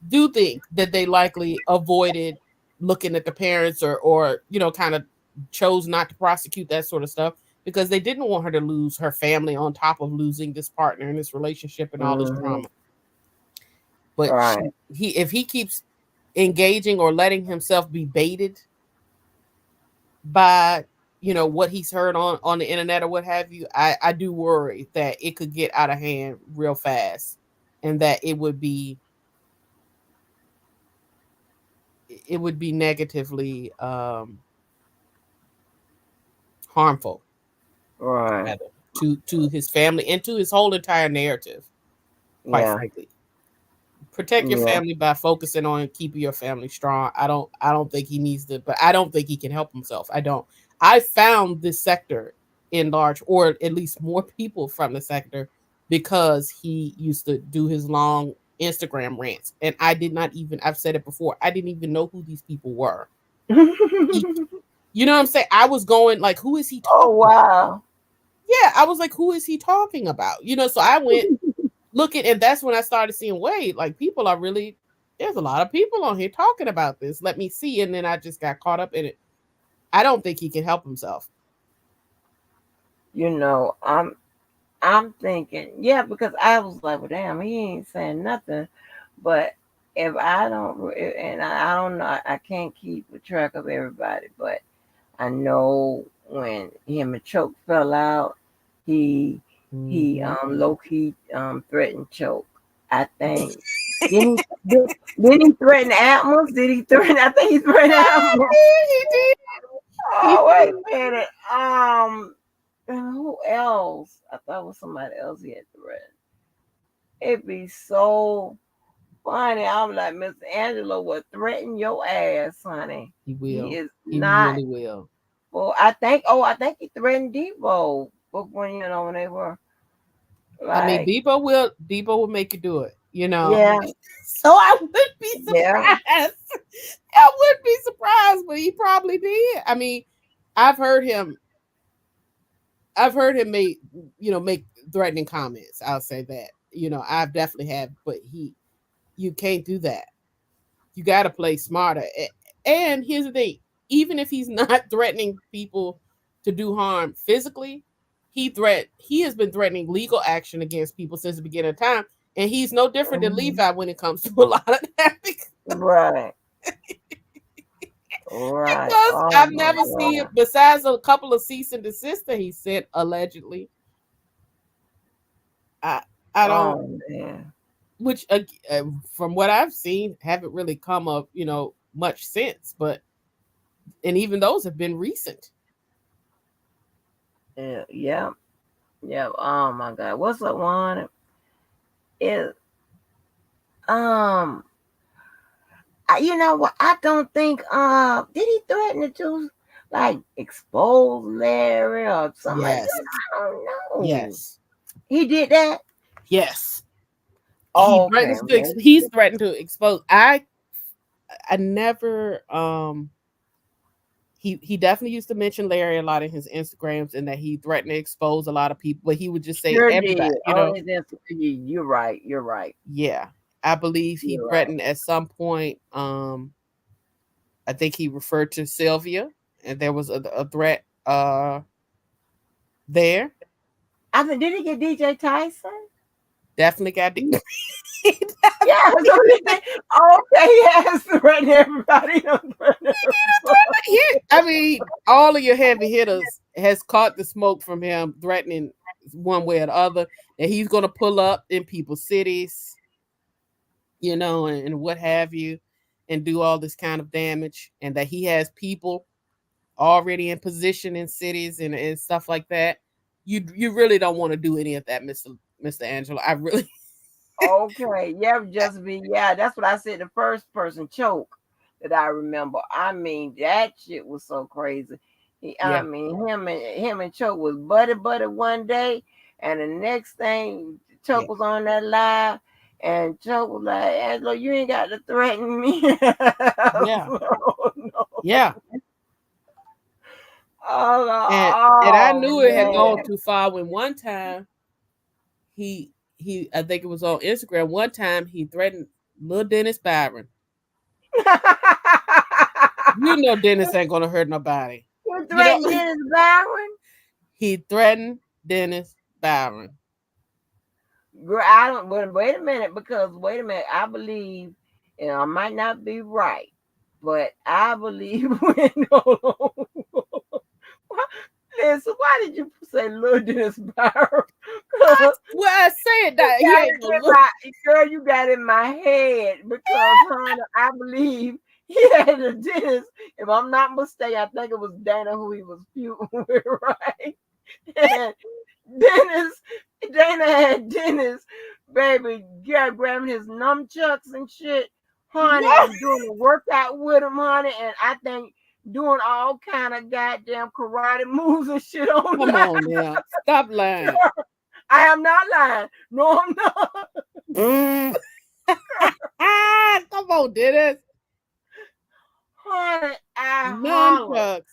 do think that they likely avoided looking at the parents or kind of chose not to prosecute that sort of stuff because they didn't want her to lose her family on top of losing this partner in this relationship and all this Mm-hmm. trauma. But Right. if he keeps engaging or letting himself be baited by what he's heard on the internet or what have you, I do worry that it could get out of hand real fast and that it would be negatively harmful, Right. rather, to his family and to his whole entire narrative. Quite Yeah. frankly, protect your Yeah. family by focusing on keeping your family strong. I don't think he needs to, but I don't think he can help himself. I don't. I found this sector in large, or at least more people from the sector, because he used to do his long Instagram rants, and I did not even. I've said it before. I didn't even know who these people were. He, you know what I'm saying? I was going like, who is he Oh talking about? wow. Yeah, I was like, who is he talking about? So I went looking, and that's when I started seeing, wait, like people are really, there's a lot of people on here talking about this. Let me see. And then I just got caught up in it. I don't think he can help himself. You know, I'm thinking, yeah, because I was like, well, damn, he ain't saying nothing. But if I don't, and I don't know, I can't keep a track of everybody, but I know when him and Choke fell out, he Mm-hmm. low key threatened Choke. I think. Didn't he, didn't he threaten Atmos? Did he threaten? I think he threatened Atmos. He did. He Oh wait did. a minute. Who else? I thought it was somebody else he had threatened. It'd be so funny. I'm like, Mr. Angelo will threaten your ass, honey. He He will. is He not. really will. Well, I think. Oh, I think he threatened Debo. But when they were I mean, like, Debo will make you do it, yeah, So I wouldn't be yeah, surprised. I wouldn't be surprised, but he probably did. I mean, I've heard him I've heard him make threatening comments. I'll say that. I've definitely have, but you can't do that. You got to play smarter. And here's the thing: even if he's not threatening people to do harm physically, he has been threatening legal action against people since the beginning of time, and he's no different than mhm, Levi when it comes to a lot of that. right, right. Because Oh I've my never seen him, god. besides a couple of cease and desist that he sent allegedly. I I don't, Oh man. which from what I've seen, haven't really come up, much since. But and even those have been recent. Yeah, yeah, yeah. Oh my god. What's the one? It um. You know what? I don't think. Did he threaten to do like expose Larry or something like Yes, that? I don't know. yes, He did that. yes. He Oh, okay. threatens to. He's threatened to expose. I never. He definitely used to mention Larry a lot in his Instagrams, and that he threatened to expose a lot of people. But he would just say Sure did. everybody. Oh, you're right. You're right. Yeah, I believe he You're right. threatened at some point. I think he referred to Sylvia, and there was a threat there. I think did he get DJ Tyson? Definitely got the. Yeah. So okay, he has to threaten everybody. Don't threaten everybody. I mean, all of your heavy hitters has caught the smoke from him threatening one way or the other that he's going to pull up in people's cities, and what have you, and do all this kind of damage, and that he has people already in position in cities and stuff like that. You really don't want to do any of that, Mr. Angelo. I really. Okay, yeah, just be yeah. That's what I said. The first person choke that I remember. I mean, that shit was so crazy. I Yeah, mean, him and Choke was buddy one day, and the next thing yeah, Choke was on that live, and Choke was like, "Angelo, you ain't got to threaten me." yeah, Oh, no. yeah. And I Oh knew it had man. gone too far when one time he I think it was on Instagram. One time he threatened little Dennis Byron. You know Dennis ain't gonna hurt nobody. You You know threatened Dennis Byron? he threatened Dennis Byron. Girl, I don't. But wait a minute, because wait a minute. I believe, I might not be right, but I believe when. Listen, why did you say little Dennis Byron? Well, I said You that he got ain't it no in look. my girl. You got it in my head because, honey, I believe Yeah, the dentist. If I'm not mistaken, I think it was Dana who he was feuding with, right? And Dennis, Dana had Dennis, baby, grabbing his nunchucks and shit, honey, What? and doing a workout with him, honey, and I think doing all kind of goddamn karate moves and shit Come online. on now. Stop lying. I am not lying. No, I'm not. Mm. Come on, Dennis. Honey, I holler. Nunchucks.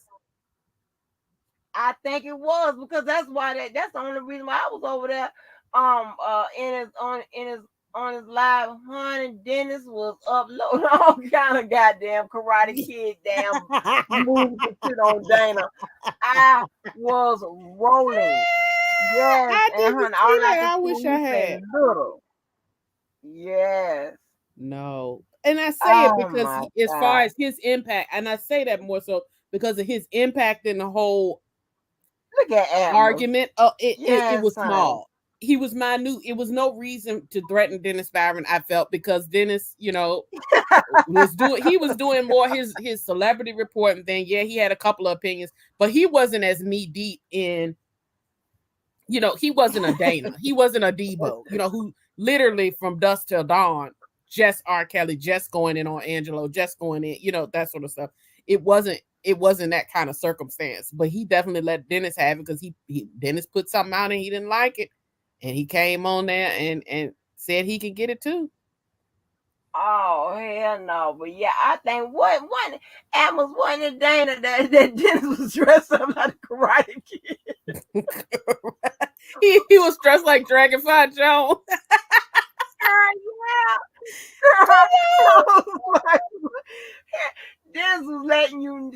I think it was because that's the only reason why I was over there. In his live, honey, Dennis was uploading all kind of goddamn Karate Kid damn moves and shit on Dana. I was rolling. Yes, I and didn't honey, see all I that. could I see wish I was you had. saying little. Yes. No. And I say it Oh because my as far God. as his impact, and I say that more so because of his impact in the whole Look at Atmos. argument. It Yes, was honey. small. He was minute. It was no reason to threaten Dennis Byron, I felt, because Dennis, he was doing more his celebrity reporting thing. Yeah, he had a couple of opinions, but he wasn't as knee deep in, he wasn't a Dana. He wasn't a Debo, who literally from dusk till dawn, just R. Kelly, just going in on Angelo, just going in, that sort of stuff. It wasn't that kind of circumstance, but he definitely let Dennis have it because Dennis put something out and he didn't like it. And he came on there and said he could get it too. Oh hell no! But yeah, I think what one Atmos wasn't it Dana that Dennis was dressed up like a Karate Kid. he was dressed like Dragonfly Joe. Yeah, Dennis was letting you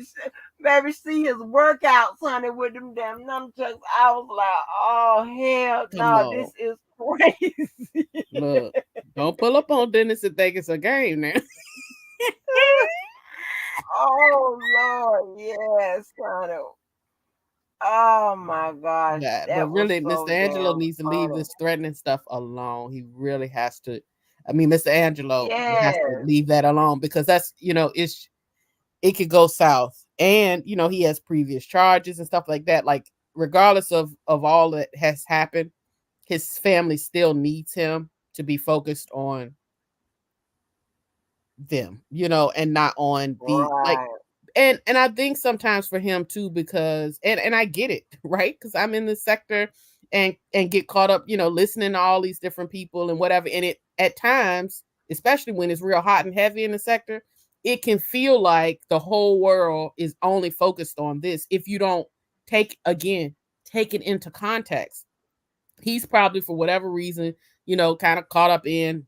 baby see his workouts, honey, with them damn nunchucks. I was like, oh hell Come no, this on. is crazy. Look, don't pull up on Dennis and think it's a game now. Oh Lord, yes, honey. Oh my gosh, Yeah, but that was really, Mr. so Angelo damn needs to leave funny. this threatening stuff alone. He really has to. I mean, Mr. Angelo has to Yes. leave that alone because that's it could go south. And he has previous charges and stuff like that. Like regardless of all that has happened, his family still needs him to be focused on them, and not on the like. Right. And I think sometimes for him too, because and I get it, right? Because I'm in the sector and get caught up, listening to all these different people and whatever. And it at times, especially when it's real hot and heavy in the sector, it can feel like the whole world is only focused on this if you don't take it into context. He's probably for whatever reason, kind of caught up in,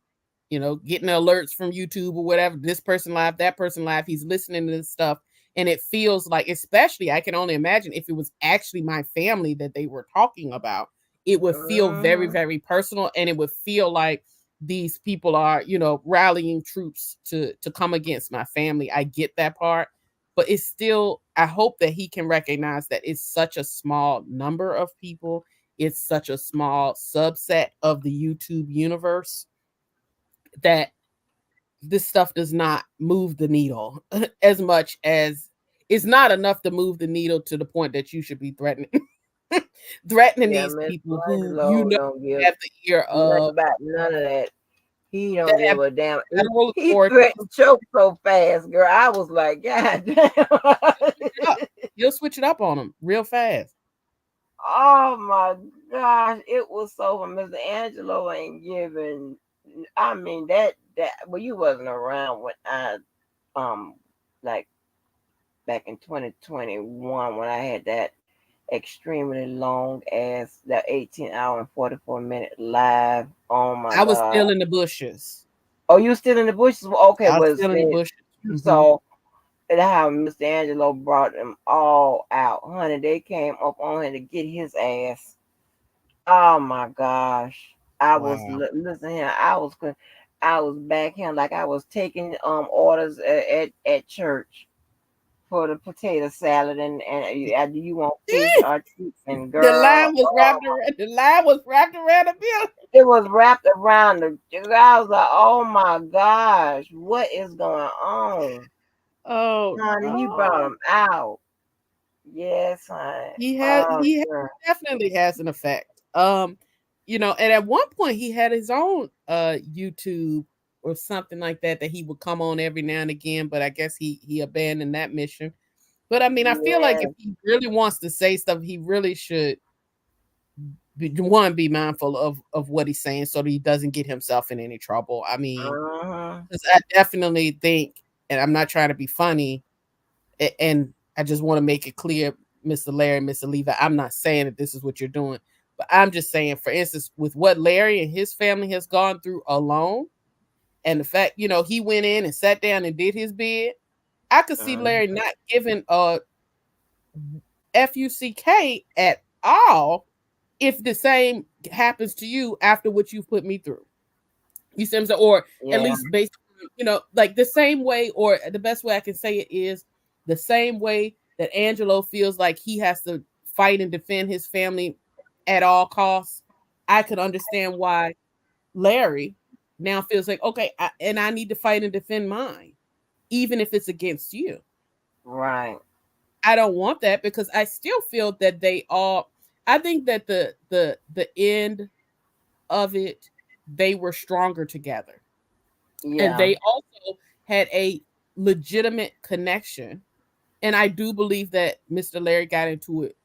getting alerts from YouTube or whatever. This person live, that person live. He's listening to this stuff. And it feels like, especially, I can only imagine if it was actually my family that they were talking about, it would feel very, Mhm. very personal. And it would feel like these people are, rallying troops to come against my family. I get that part. But it's still, I hope that he can recognize that it's such a small number of people. It's such a small subset of the YouTube universe that this stuff does not move the needle as much as it's not enough to move the needle to the point that you should be threatening Yeah, these Mr. people who Angelo don't give have the ear nothing of about none of that. He that don't have give a damn. federal He authority. threatened choke so fast, girl. I was like, God damn. Up. He'll switch it up on them real fast. Oh my gosh, it was so for Mr. Angelo ain't giving. I mean that. Well, you wasn't around when I like back in 2021 when I had that extremely long ass that 18-hour and 44-minute live. Oh my I was god. still in the bushes. Oh, you still in the bushes? Okay, I was well still in the see, bushes. you Hmm. saw that how Mr. Angelo brought them all out. Honey, they came up on him to get his ass. Oh my gosh. I was Wow. listen here. I was back here like I was taking orders at church for the potato salad and you want fish or chicken, The girl. line was Oh, wrapped around. The line was wrapped around the building. it was wrapped around the. I was like, oh my gosh, what is going on? Oh honey, you brought no. him out. Yes, honey. He had Oh, he girl. definitely has an effect. And at one point he had his own YouTube or something like that that he would come on every now and again, but I guess he abandoned that mission. But I mean, I feel like if Yes. he really wants to say stuff, he really should one be mindful of what he's saying so that he doesn't get himself in any trouble. I mean, Uh-huh. because I definitely think, and I'm not trying to be funny, and I just want to make it clear, Mr. Larry, Mr. Levi, I'm not saying that this is what you're doing, but I'm just saying, for instance, with what Larry and his family has gone through alone, and the fact, he went in and sat down and did his bid, I could see Larry Uh-huh. not giving a fuck at all if the same happens to you after what you've put me through. You see what I'm saying? Or at Yeah. least based on, like the same way, or the best way I can say it is the same way that Angelo feels like he has to fight and defend his family at all costs. I could understand why Larry now feels like, okay, and I need to fight and defend mine, even if it's against you. Right. I don't want that because I still feel that they all. I think that the end of it, they were stronger together, and Yeah. they also had a legitimate connection. And I do believe that Mr. Larry got into it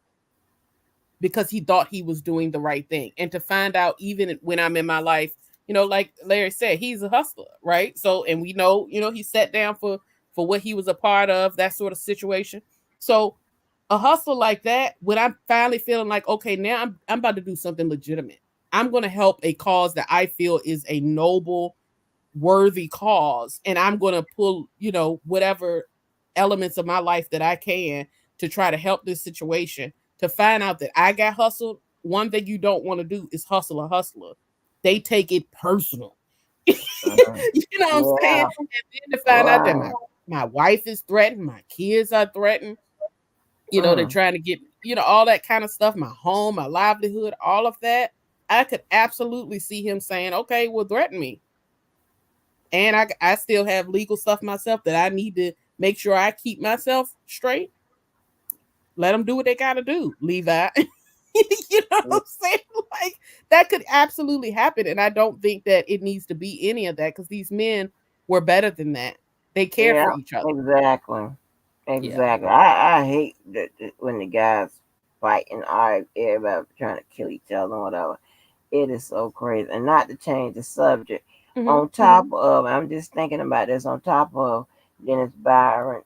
because he thought he was doing the right thing. And to find out, even when I'm in my life, like Larry said, he's a hustler, right? So, and we know, he sat down for what he was a part of, that sort of situation. So, a hustle like that, when I'm finally feeling like, okay, now I'm about to do something legitimate. I'm going to help a cause that I feel is a noble, worthy cause, and I'm going to pull, whatever elements of my life that I can to try to help this situation. To find out that I got hustled, one thing you don't want to do is hustle a hustler. They take it personal. You Uh-huh. know what I'm saying? Yeah. And then to find out that Right. my wife is threatened, my kids are threatened, they're Mm. trying to get, all that kind of stuff, my home, my livelihood, all of that. I could absolutely see him saying, okay, well, threaten me. And I still have legal stuff myself that I need to make sure I keep myself straight. Let them do what they got to do, Levi. You know what I'm saying? Like, that could absolutely happen. And I don't think that it needs to be any of that because these men were better than that. They care Yeah. for each other. Exactly. Yeah. Exactly. I hate when the guys fight and argue, everybody trying to kill each other or whatever. It is so crazy. And not to change the subject. Hmm. On top of, I'm just thinking about this. On top of Dennis Byron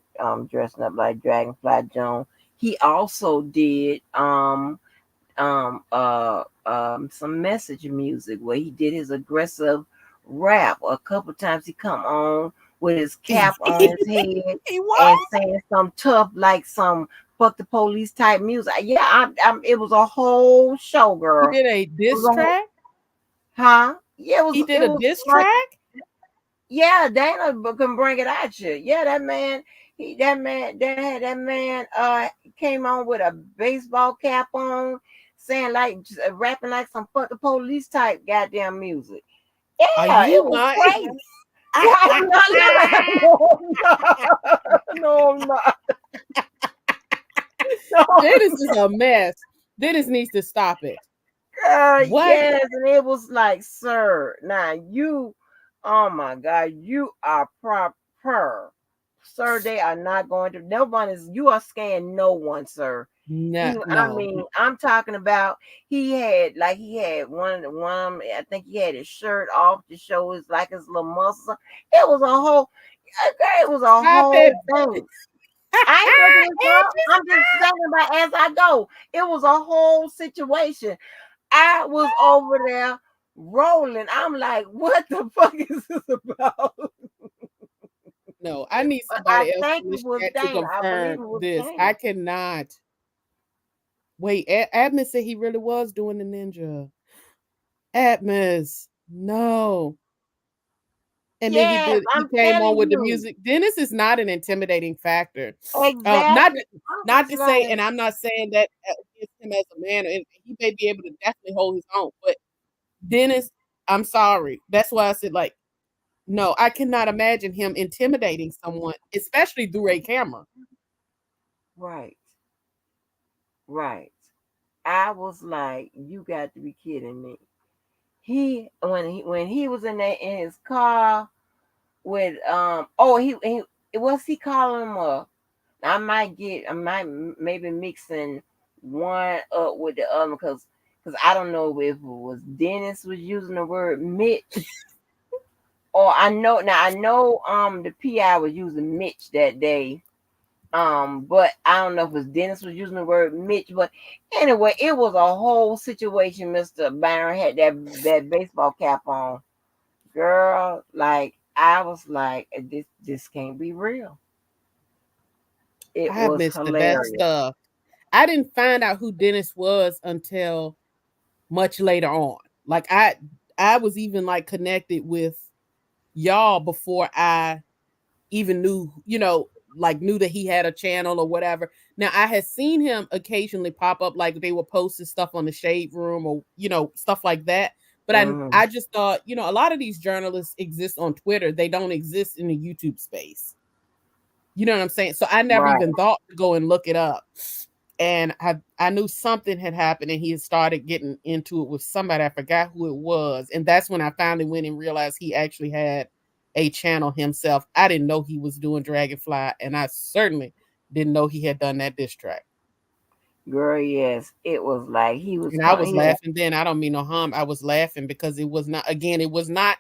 dressing up like Dragonfly Jones, he also did some message music where he did his aggressive rap. A couple times he come on with his cap on his head He and was. saying some tough, like some fuck the police type music. Yeah, it was a whole show, He girl. did a It was diss a whole, track. huh? Yeah, He did it a was diss like, track. yeah, Dana can bring it at you. Yeah, that man, that man came on with a baseball cap on, saying like rapping like some fuck the police type goddamn music. Are Yeah, it you was lying? crazy. I'm not lying. No, I'm not. No, I'm not. No, Dennis is a mess. Dennis needs to stop it. What? yes, and it was like, sir, now you, oh my God, you are proper, sir. They are not going to. No one is. You are scaring no one, sir. No, I no. mean, I'm talking about. He had one. I think he had his shirt off to show his like his little muscles. It was a whole. It was a Stop it. whole thing. I ain't making this up. I'm just talking about as I go. It was a whole situation. I was over there rolling. I'm like, what the fuck is this about? No, I need But I somebody else think in it this was chat to Dana. I believe confirm it was this. I Dana. cannot. Wait, Admin said he really was doing the ninja. Admis, no. And then Yes, he I'm came on telling with the you. music. Dennis is not an intimidating factor. Not Exactly. I'm not just to say, like, and I'm not saying that against him as a man, and he may be able to definitely hold his own. But Dennis, I'm sorry. That's why I said, like, No, I cannot imagine him intimidating someone, especially through a camera. Right, right. I was like, you got to be kidding me. He was in there in his car with he what's he calling him I might maybe mixing one up with the other because I don't know if it was Dennis was using the word Mitch or I know the PI was using Mitch that day. But I don't know if it was Dennis was using the word Mitch, but anyway, it was a whole situation. Mr. Byron had that baseball cap on. Girl, like I was like, this can't be real. It I was missed it. That hilarious. stuff. I didn't find out who Dennis was until much later on. Like I was even like connected with y'all before I even knew, like knew that he had a channel or whatever. Now I had seen him occasionally pop up, like they were posting stuff on the shade room or stuff like that. But I Hmm. I just thought, a lot of these journalists exist on Twitter. They don't exist in the YouTube space. You know what I'm saying? So I never Right, even thought to go and look it up. And I knew something had happened and he had started getting into it with somebody. I forgot who it was. And that's when I finally went and realized he actually had a channel himself. I didn't know he was doing Dragonfly, and I certainly didn't know he had done that diss track. girl. Yes, it was like he was And I was coming. laughing then. I don't mean no harm. I was laughing because it was not, again, it was not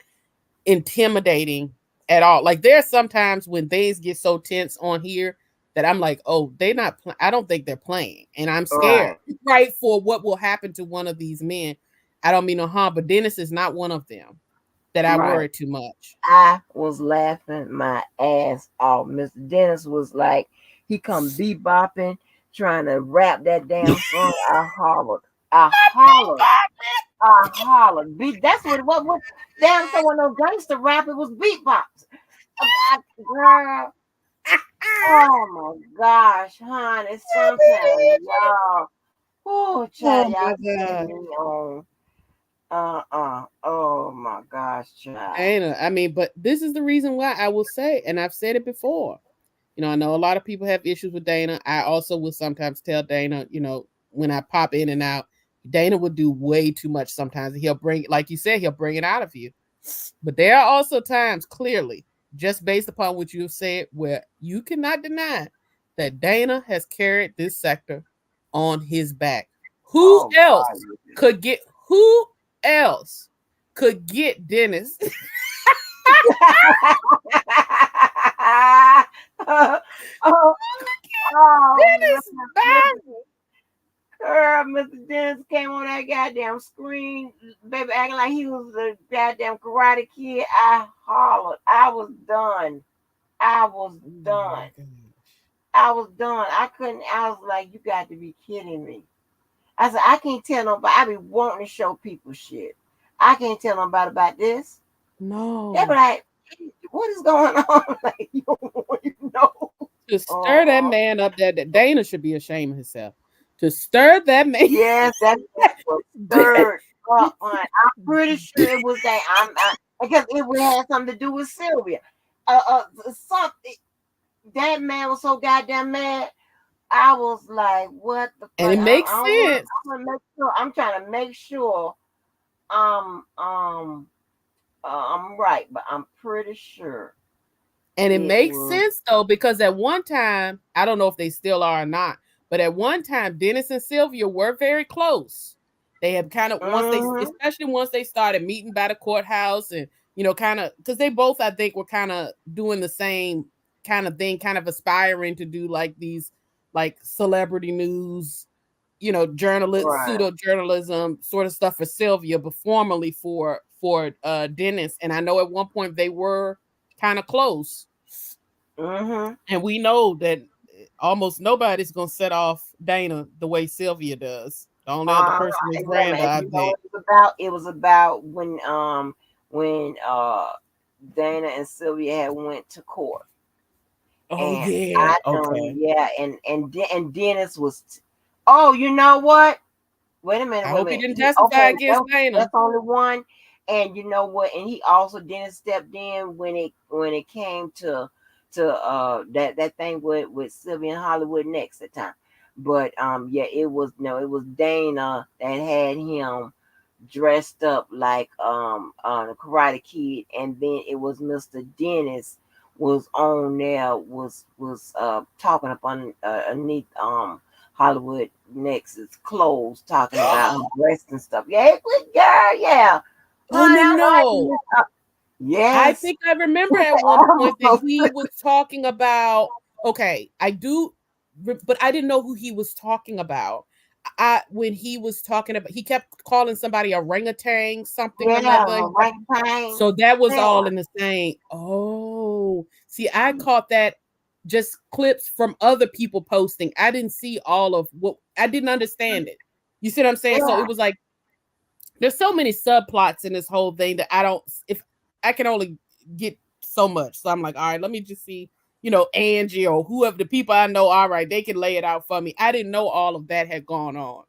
intimidating at all. Like there's sometimes when things get so tense on here that I'm like, oh, they're not. I don't think they're playing, and I'm scared, Right, right, for what will happen to one of these men. I don't mean no harm, but Dennis is not one of them that I right. worry too much. I was laughing my ass off. Mr. Dennis was like, he come bebopping, trying to rap that damn song. I hollered. I hollered. I hollered. That's what damn so when no gangster rap, it was beatbox. Girl, oh my gosh, honey. Sometimes y'all, oh Oh child, y'all my turn god, me on. Oh my gosh, child. Dana. I mean, but this is the reason why I will say, and I've said it before. I know a lot of people have issues with Dana. I also will sometimes tell Dana, when I pop in and out, Dana would do way too much sometimes. He'll bring, like you said, he'll bring it out of you. But there are also times, clearly, just based upon what you've said, where you cannot deny that Dana has carried this sector on his back. Who Oh else God. could get, who else could get Dennis? oh, oh, oh, Dennis Mr. Girl, Mr. Dennis came on that goddamn screen, baby, acting like he was a goddamn karate kid. I hollered. I was done. I was Oh done. my gosh. I was done. I couldn't. I was like, you got to be kidding me. I said, I can't tell nobody. I be wanting to show people shit. I can't tell nobody about this. They be No. like, what is going on? Like, you know. To stir that Uh-uh. man up, that Dana should be ashamed of himself. To stir that man. Yes, that man was stirred up. I'm pretty sure it was that. Because it would have something to do with Sylvia. Something. That man was so goddamn mad. I was like, what the And fuck? it makes I don't want. sense. I'm gonna make sure. I'm trying to make sure. Um. Um. I'm right, but I'm pretty sure And it it makes was. sense though, because at one time, I don't know if they still are or not, but at one time, Dennis and Sylvia were very close. They had kind of, Mm-hmm. especially once they started meeting by the courthouse and, kind of, because they both, I think, were kind of doing the same kind of thing, kind of aspiring to do like these, like celebrity news, journalist, Right. pseudo journalism sort of stuff for Sylvia, but formally for Dennis. And I know at one point they were kind of close. Mm-hmm. And we know that almost nobody's gonna set off Dana the way Sylvia does. The only other Uh, person is Randall, exactly. I You know think. what it was about? It was about when Dana and Sylvia had went to court, Oh and yeah. I don't. Okay. Yeah, and Dennis was. Oh, you know what? Wait a minute. I Wait a hope he minute. didn't testify Okay, against Dana. that's only one. And you know what? And he also then stepped in when it came to that thing with Sylvia in Hollywood next at time. But yeah, it was no, it was Dana that had him dressed up like the Karate Kid, and then it was Mr. Dennis was on there was talking up on underneath Hollywood Nexus clothes, talking about her breasts and stuff. Yeah, good girl, yeah. Oh Honey, no, I'm liking no. this. I Yes. think I remember at one point that he was talking about, okay, I do, but I didn't know who he was talking about. When he was talking about, he kept calling somebody a orangutan, something or Yeah, another. orangutan. So that was Yeah. all in the same. Oh, see, I caught that just clips from other people posting. I didn't see all of what, I didn't understand it. You see what I'm saying? So Yeah. it was like there's so many subplots in this whole thing that I don't, if I can only get so much. So I'm like, all right, let me just see, Angie or whoever the people I know, all right, they can lay it out for me. I didn't know all of that had gone on.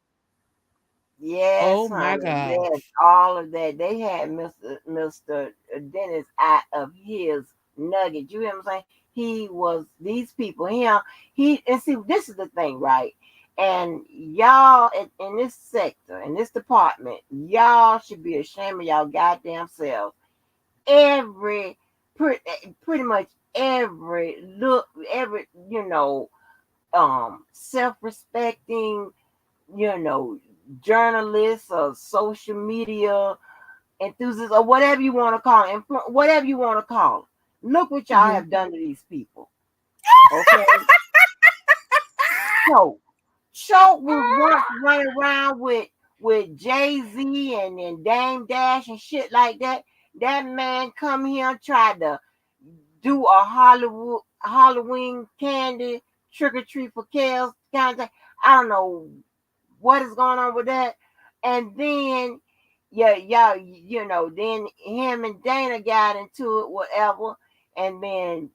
Yes, Oh my honey. Yes, gosh. all of that. They had Mr. Dennis out of his nugget. You hear what I'm saying? He was these people. He and see this is the thing, right? And y'all in this sector, in this department, y'all should be ashamed of y'all goddamn selves. Every pretty much every look, every self-respecting, you know, journalists or social media enthusiasts or whatever you want to call it, whatever you want to call it. Look what y'all Mhm. have done to these people. Okay, so Choke was once running around with Jay Z and Dame Dash and shit like that. That man come here and tried to do a Hollywood Halloween candy trick or treat for kids kind of thing. I don't know what is going on with that. And then, yeah, y'all, then him and Dana got into it, whatever. And then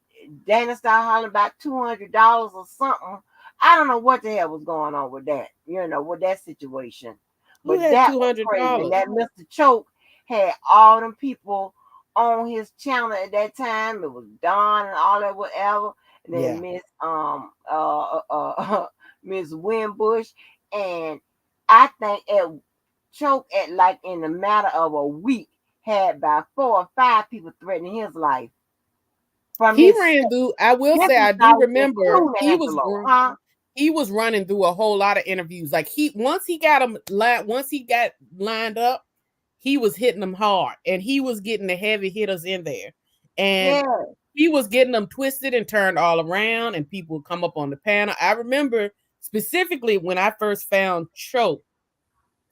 Dana started hollering about $200 or something. I don't know what the hell was going on with that, with that situation. Who But had that two was hundred crazy. And dollars? that Mr. Choke had all them people on his channel at that time. It was Don and all that, whatever. And then Yeah. Miss Miss Winbush, and I think it choked at like in the matter of a week had about 4 or 5 people threatening his life from He his ran through, I will this say was I do like remember including Angelo, huh? he was running through a whole lot of interviews. Like once he got lined up, he was hitting them hard and he was getting the heavy hitters in there. And Yeah, he was getting them twisted and turned all around and people would come up on the panel. I remember specifically when I first found Choke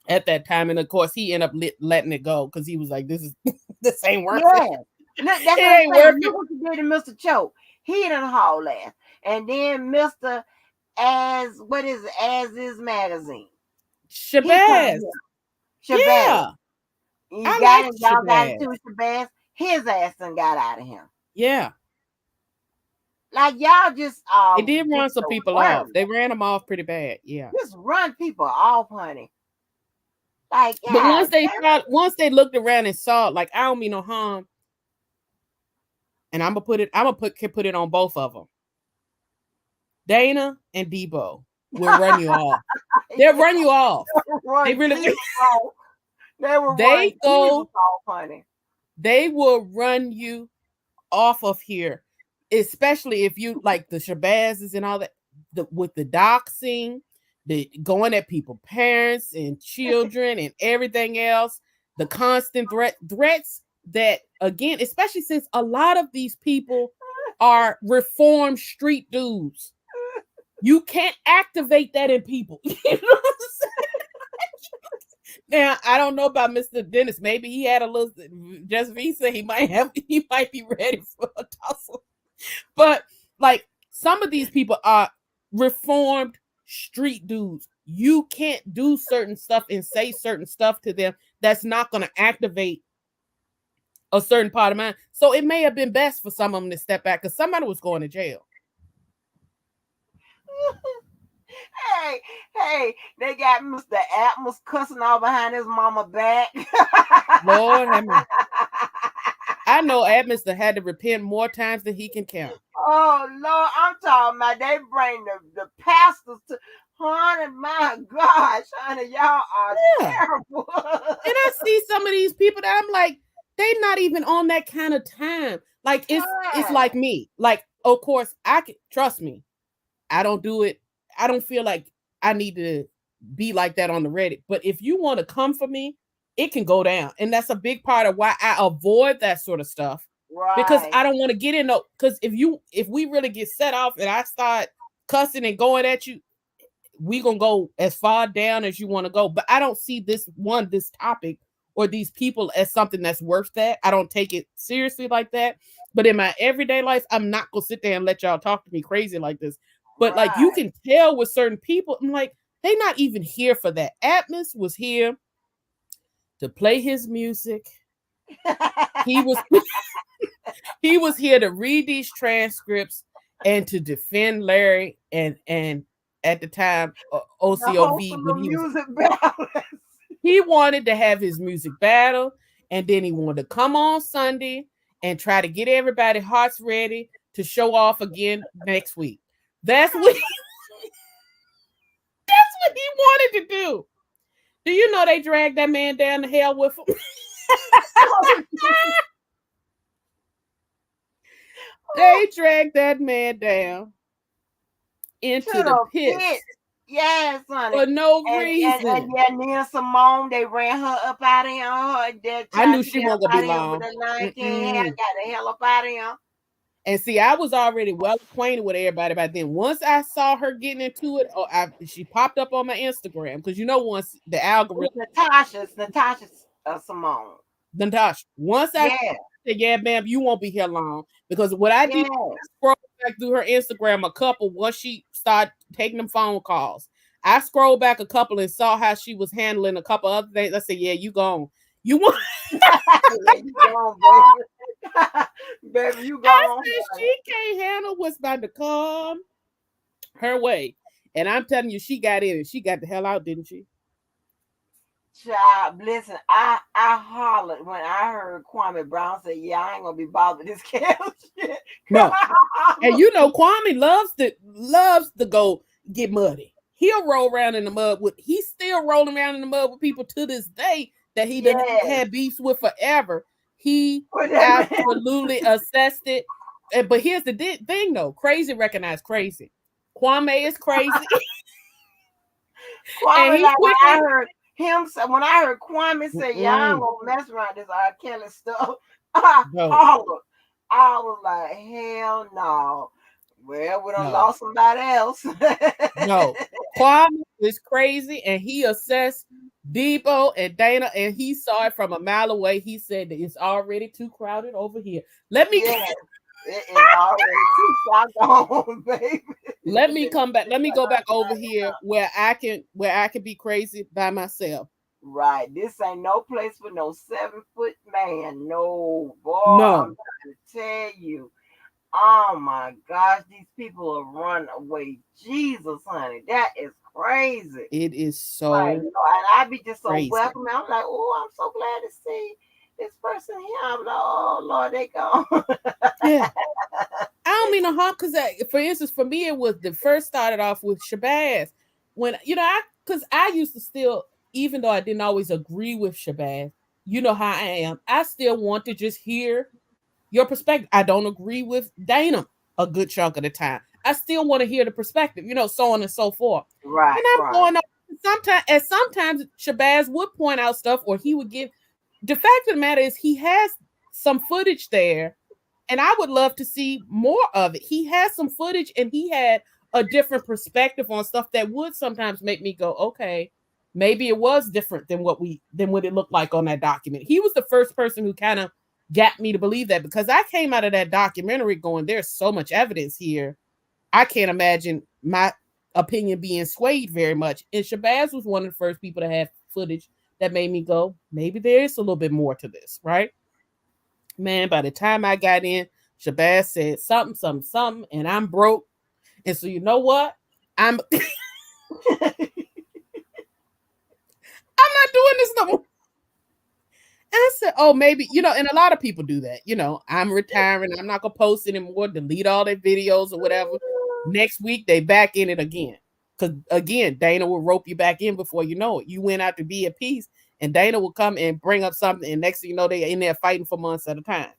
at that time. And of course he ended up letting it go because he was like, this is this ain't worth it. yeah. Look, that's It what I'm ain't saying. worth Look it. what you did to Mr. Choke. He didn't haul ass. And then Mr. As what is it? As is magazine. He come Shabazz. here. Shabazz. Yeah. You I got liked him, y'all got Shabazz. into with Shabazz. His ass done got out of him. Yeah. Like y'all just They did just run some the people off. worst. They ran them off pretty bad. Yeah. Just run people off, honey. Like, But yeah, once they looked around and saw, like, I don't mean no harm, and I'm gonna put it on both of them. Dana and Debo will run you off. They'll run you off. They run really Jesus off. They will run they Jesus go, off, honey. they will run you off of here, especially if you like the Shabazzes and all that, with the doxing, the going at people, parents and children and everything else, the constant threats that again, especially since a lot of these people are reformed street dudes. You can't activate that in people. You know what I'm saying? Now I don't know about Mr. Dennis. Maybe he had a little just visa. He might be ready for a tussle. But like some of these people are reformed street dudes. You can't do certain stuff and say certain stuff to them that's not going to activate a certain part of mine. So it may have been best for some of them to step back because somebody was going to jail. hey, they got Mr. Atmos cussing all behind his mama back. Lord have mercy. I know Admister had to repent more times than he can count. Oh Lord, I'm talking about they bring the pastors to, honey, my gosh, honey, y'all are Yeah. terrible. And I see some of these people that I'm like, they not even on that kind of time. Like it's Time. like me. Like, of course, I can trust me. I don't do it. I don't feel like I need to be like that on the Reddit. But if you want to come for me, it can go down. And that's a big part of why I avoid that sort of stuff. Because Right, I don't want to get in no because if we really get set off and I start cussing and going at you, we gonna go as far down as you want to go. But I don't see this topic or these people as something that's worth that. I don't take it seriously like that. But in my everyday life, I'm not gonna sit there and let y'all talk to me crazy like this. But like you right. can tell with certain people, I'm like, they not even here for that. Atmos was here to play his music. He was he was here to read these transcripts and to defend Larry and at the time The host OCOV of the when he was music balance. he wanted to have his music battle and then he wanted to come on Sunday and try to get everybody hearts ready to show off again next week. That's what that's what he wanted to do. Do you know they dragged that man down to hell with him? They dragged that man down To into the the pit. pits Yes, honey. for no And reason. yeah, Nina Simone, they ran her up out of here. Her I child knew to she get up wasn't gonna out be of here with long. the Lion King hair, Mm-mm. got the hell up out of here. And see, I was already well acquainted with everybody by then. Once I saw her getting into it, she popped up on my Instagram because once the It's algorithm, Natasha's Simone. Natasha. Once I Yeah, said, "Yeah, ma'am, you won't be here long," because what I did, yeah. I scrolled back through her Instagram a couple once she started taking them phone calls. I scrolled back a couple and saw how she was handling a couple other things. I said, "Yeah, you gone. You want?" Yeah, you gone, baby. Baby, you I gone. said she can't handle what's about to come her way. And I'm telling you, she got in and she got the hell out, didn't she? Child, listen, I hollered when I heard Kwame Brown say, "Yeah, I ain't gonna be bothered with this camp shit." No. And I Kwame loves to go get muddy. He'll roll around in the mud with he's still rolling around in the mud with people to this day that he done yes, had beefs with forever. He put that man. absolutely assessed it. But here's the thing though, crazy recognize crazy. Kwame is crazy. And Kwame, he like when I quickly heard him say, when I heard Kwame say, "Yeah, I ain't mm-mm, gonna mess around this R. Kelly stuff," I no, hollered. I was like, "Hell no." Well, we done no. lost somebody else. No, Kwame is crazy, and he assessed Debo and Dana, and he saw it from a mile away. He said that it's already too crowded over here. Let me Yes, it is already too far gone, baby. let me come back. Let me go back over here where I can be crazy by myself. Right. This ain't no place for no 7 foot man. No, boy, I'm No, trying to tell you. Oh my gosh, these people are run away. Jesus, honey, that is crazy. it is Like, so Lord, and I be just so crazy. welcome. I'm like, oh, I'm so glad to see this person here. I'm like, oh Lord, they gone. Yeah, I don't mean to harm because, for instance, for me, it was the first started off with Shabazz when because I used to still, even though I didn't always agree with Shabazz, you know how I am. I still want to just hear your perspective. I don't agree with Dana a good chunk of the time. I still want to hear the perspective, so on and so forth. Right, And I'm right, going on sometimes Shabazz would point out stuff or he would give the fact of the matter is he has some footage there and I would love to see more of it. He has some footage and he had a different perspective on stuff that would sometimes make me go, okay, maybe it was different than what it looked like on that document. He was the first person who kind of got me to believe that because I came out of that documentary going, there's so much evidence here. I can't imagine my opinion being swayed very much. And Shabazz was one of the first people to have footage that made me go, maybe there is a little bit more to this, right? Man, by the time I got in, Shabazz said something, something, something, and I'm broke. And so you know what? I'm I'm not doing this no more. I said, oh, maybe, and a lot of people do that. I'm retiring. I'm not going to post anymore, delete all their videos or whatever. Next week, they back in it again. Because, again, Dana will rope you back in before you know it. You went out to be at peace, and Dana will come and bring up something, and next thing you know, they're in there fighting for months at a time.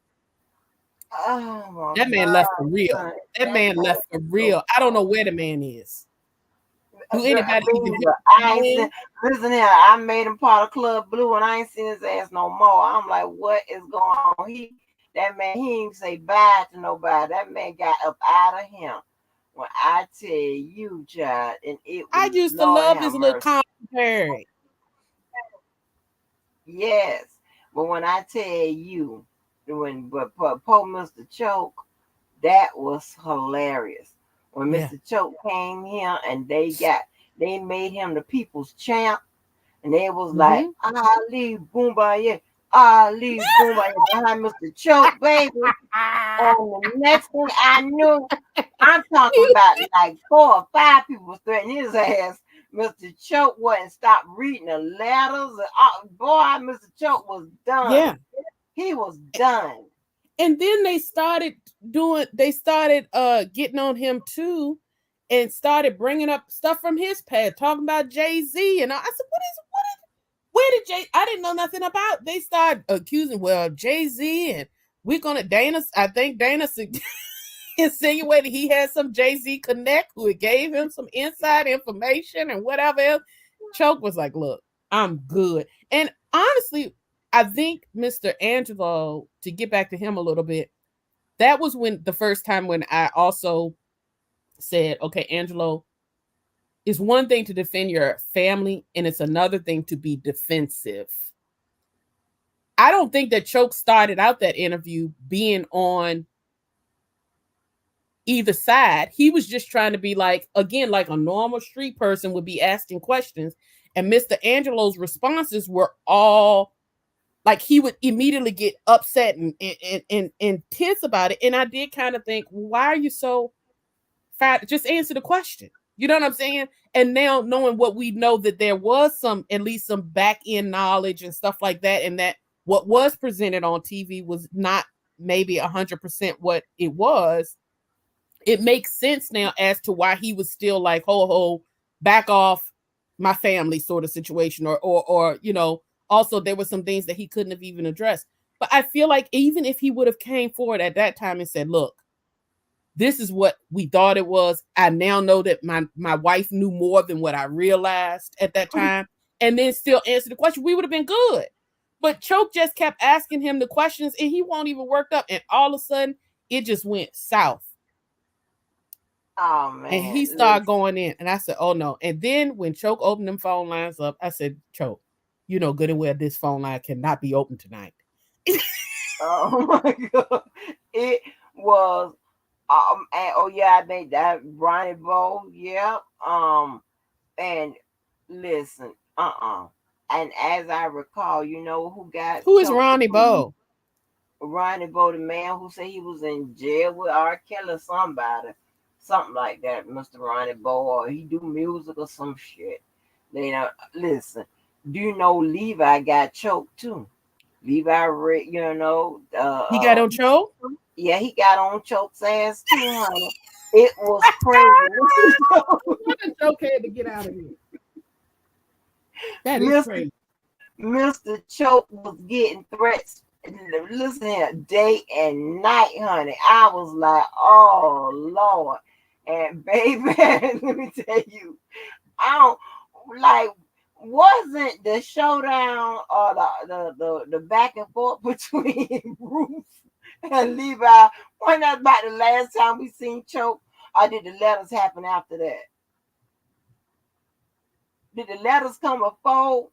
Oh my That man God, left for real. son, That man left for so real. I don't know where the man is. Do girl, anybody even Beaver, I ain't seen. Listen here, I made him part of Club Blue, and I ain't seen his ass no more. I'm like, what is going on? That man, he ain't say bye to nobody. That man got up out of him. When I tell you, child, and it I was used to Lord love have his little mercy. commentary. Yes, but when I tell you, but poor Mr. Choke, that was hilarious. When Yeah. Mr. Choke came here and they made him the people's champ. And they was like, Mm-hmm. Ali Boomba, Ali Boomba behind Mr. Choke, baby. And the next thing I knew, I'm talking about like 4 or 5 people was threatening his ass. Mr. Choke wouldn't stop reading the letters. Boy, Mr. Choke was done. Yeah. He was done. And then they started getting on him too, and started bringing up stuff from his past, talking about Jay-Z. And I said, where did Jay? I didn't know nothing about. They started accusing, well, Jay-Z, and I think Dana insinuated he had some Jay-Z connect who gave him some inside information and whatever else. Choke was like, look, I'm good. And honestly, I think Mr. Angelo, to get back to him a little bit, that was when the first time when I also said, okay, Angelo, it's one thing to defend your family, and it's another thing to be defensive. I don't think that Choke started out that interview being on either side. He was just trying to be like, again, like a normal street person would be asking questions. And Mr. Angelo's responses were all like he would immediately get upset and tense about it. And I did kind of think, why are you so fat? Just answer the question. You know what I'm saying? And now knowing what we know, that there was at least some back end knowledge and stuff like that, and that what was presented on TV was not maybe 100% what it was. It makes sense now as to why he was still like, ho, back off my family sort of situation, or also there were some things that he couldn't have even addressed. But I feel like even if he would have came forward at that time and said, look, this is what we thought it was. I now know that my wife knew more than what I realized at that time, and then still answer the question, we would have been good. But Choke just kept asking him the questions, and he won't even worked up, and all of a sudden it just went south. Oh And man, he started going in, and I said, oh no. And then when Choke opened them phone lines up, I said, Choke, you know good and well this phone line cannot be open tonight. oh my God, it was. And, oh yeah, I made that Ronnie Bow. Yeah. And listen, And as I recall, you know who got Who is choked? Ronnie Bow? Ronnie Bow, the man who said he was in jail with R. Kelly, something like that, Mr. Ronnie Bow, or he do music or some shit. You know, listen. Do you know Levi got choked too? Levi, He got on Choke? yeah, he got on Choke's ass too, honey. It was crazy. What a Choke had to get out of here. That is Mr. crazy. Mr. Choke was getting threats. Listen here, day and night, honey. I was like, oh Lord. And baby, let me tell you, I don't like wasn't the showdown or the back and forth between Bruce and Levi, wasn't that about the last time we seen Choke? Or did the letters happen after that? Did the letters come before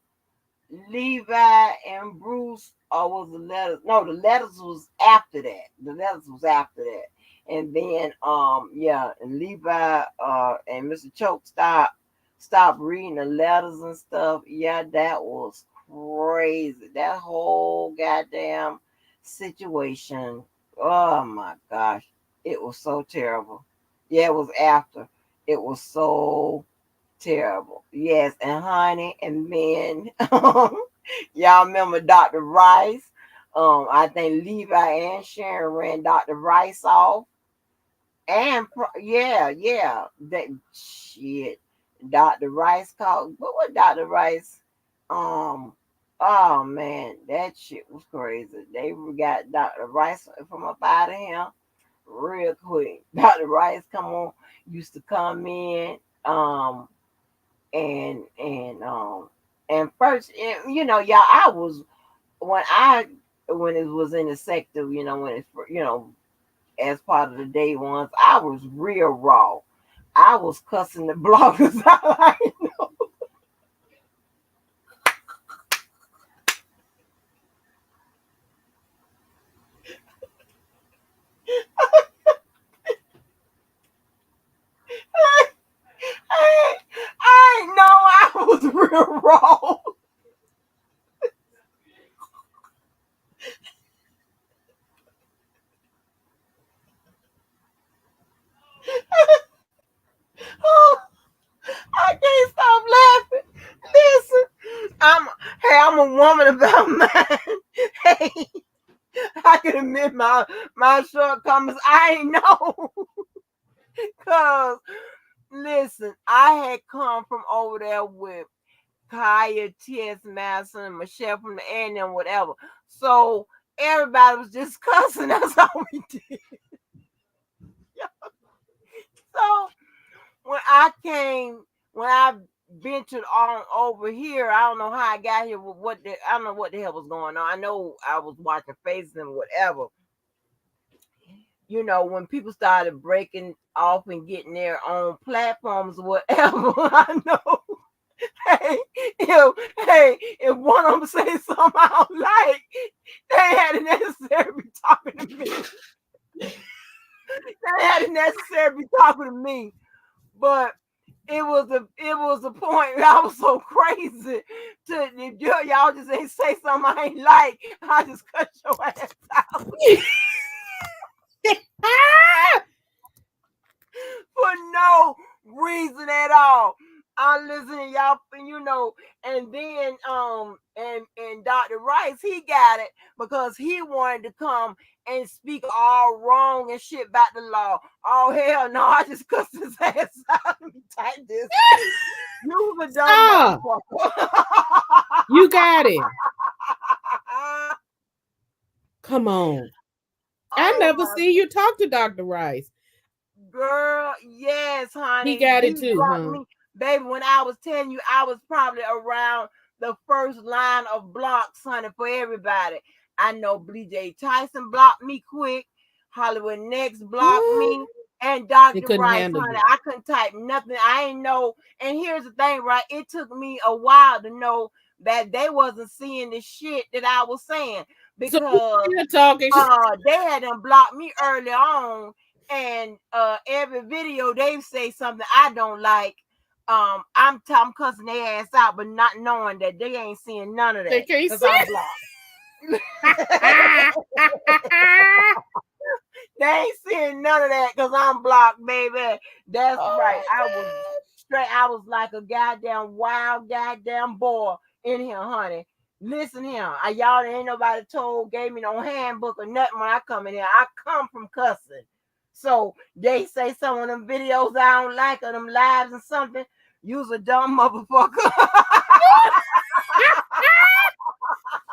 Levi and Bruce, or was the letters? No, the letters was after that. The letters was after that. And then yeah, and Levi and Mr. Choke stopped reading the letters and stuff. Yeah, that was crazy. That whole goddamn situation. Oh my gosh. It was so terrible. Yeah, it was after. It was so Terrible. Yes, and honey, and then y'all remember Dr. Rice? I think Levi and Sharon ran Dr. Rice off. Yeah, yeah. That shit. Dr. Rice called. What was Dr. Rice? Um. Oh man, that shit was crazy. They got Dr. Rice from up out of here real quick. Dr. Rice come on, used to come in. And first, you know, y'all, I was when I when it was in the sector, you know, when it's as part of the day ones, I was real raw. I was cussing the bloggers out. I ain't know I was real raw. I can't stop laughing. Listen, I'm a woman about mine. Hey, I can admit my shortcomings. I ain't know. Cause listen, I had come from over there with Kaya, T.S. Madison, and Michelle from the A and whatever. So everybody was just cussing. That's all we did. So when I came, when I ventured on over here, I don't know how I got here. I don't know what the hell was going on. I know I was watching faces and whatever. You know, when people started breaking off and getting their own platforms, whatever. I know. Hey, if one of them say something I don't like, they had it necessary to be talking to me. They had it necessary to be talking to me. But it was a point where I was so crazy to if y'all just ain't say something I ain't like, I just cut your ass out for no reason at all. I listen to y'all, you know, and then and Dr. Rice, he got it because he wanted to come and speak all wrong and shit about the law. Oh hell no, I just cussed his ass out. Let me type this. You was a dumb motherfucker. You got it. Come on. I Oh never my see you talk to Dr. Rice. girl, yes, He honey. got it He too, blocked huh? me. Baby, when I was telling you, I was probably around the first line of blocks, honey, for everybody. I know Bleed J. Tyson blocked me quick. Hollywood Next blocked What? me. And They Dr. couldn't Rice, handle honey, you. I couldn't type nothing. I ain't know. And here's the thing, right? It took me a while to know that they wasn't seeing the shit that I was saying So you because still talking shit. they had them blocked me early on, and every video they say something I don't like. I'm cussing their ass out, but not knowing that they ain't seeing none of They that can't because see. I'm blocked. They ain't seeing none of that because I'm blocked, baby. That's right. Oh I was straight. I was like a goddamn wild goddamn boy in here, honey. Listen here. Y'all ain't nobody gave me no handbook or nothing when I come in here. I come from cussing. So they say some of them videos I don't like or them lives or something. You's a dumb motherfucker.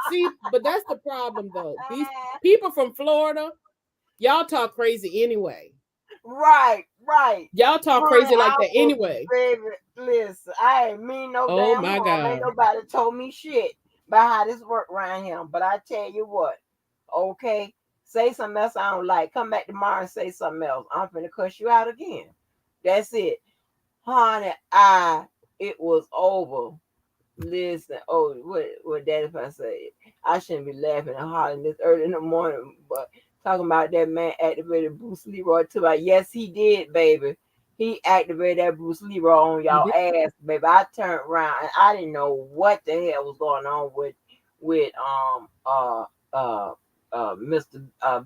see, but that's the problem though. These people from Florida, y'all talk crazy anyway. Right, right. Y'all talk Honey, crazy like I that was, anyway. baby, listen, I ain't mean no Oh damn my harm. Ain't God. nobody told me shit about how this work around here. But I tell you what, okay, say something else I don't like. Come back tomorrow and say something else. I'm finna cuss you out again. That's it. Honey, it was over. Listen, oh, what that if I say it? I shouldn't be laughing and hollering this early in the morning, but talking about that man activated Bruce Leroy too. Like, yes, he did, baby. He activated that Bruce Leroy on He y'all did. ass, baby. I turned around and I didn't know what the hell was going on with Mr.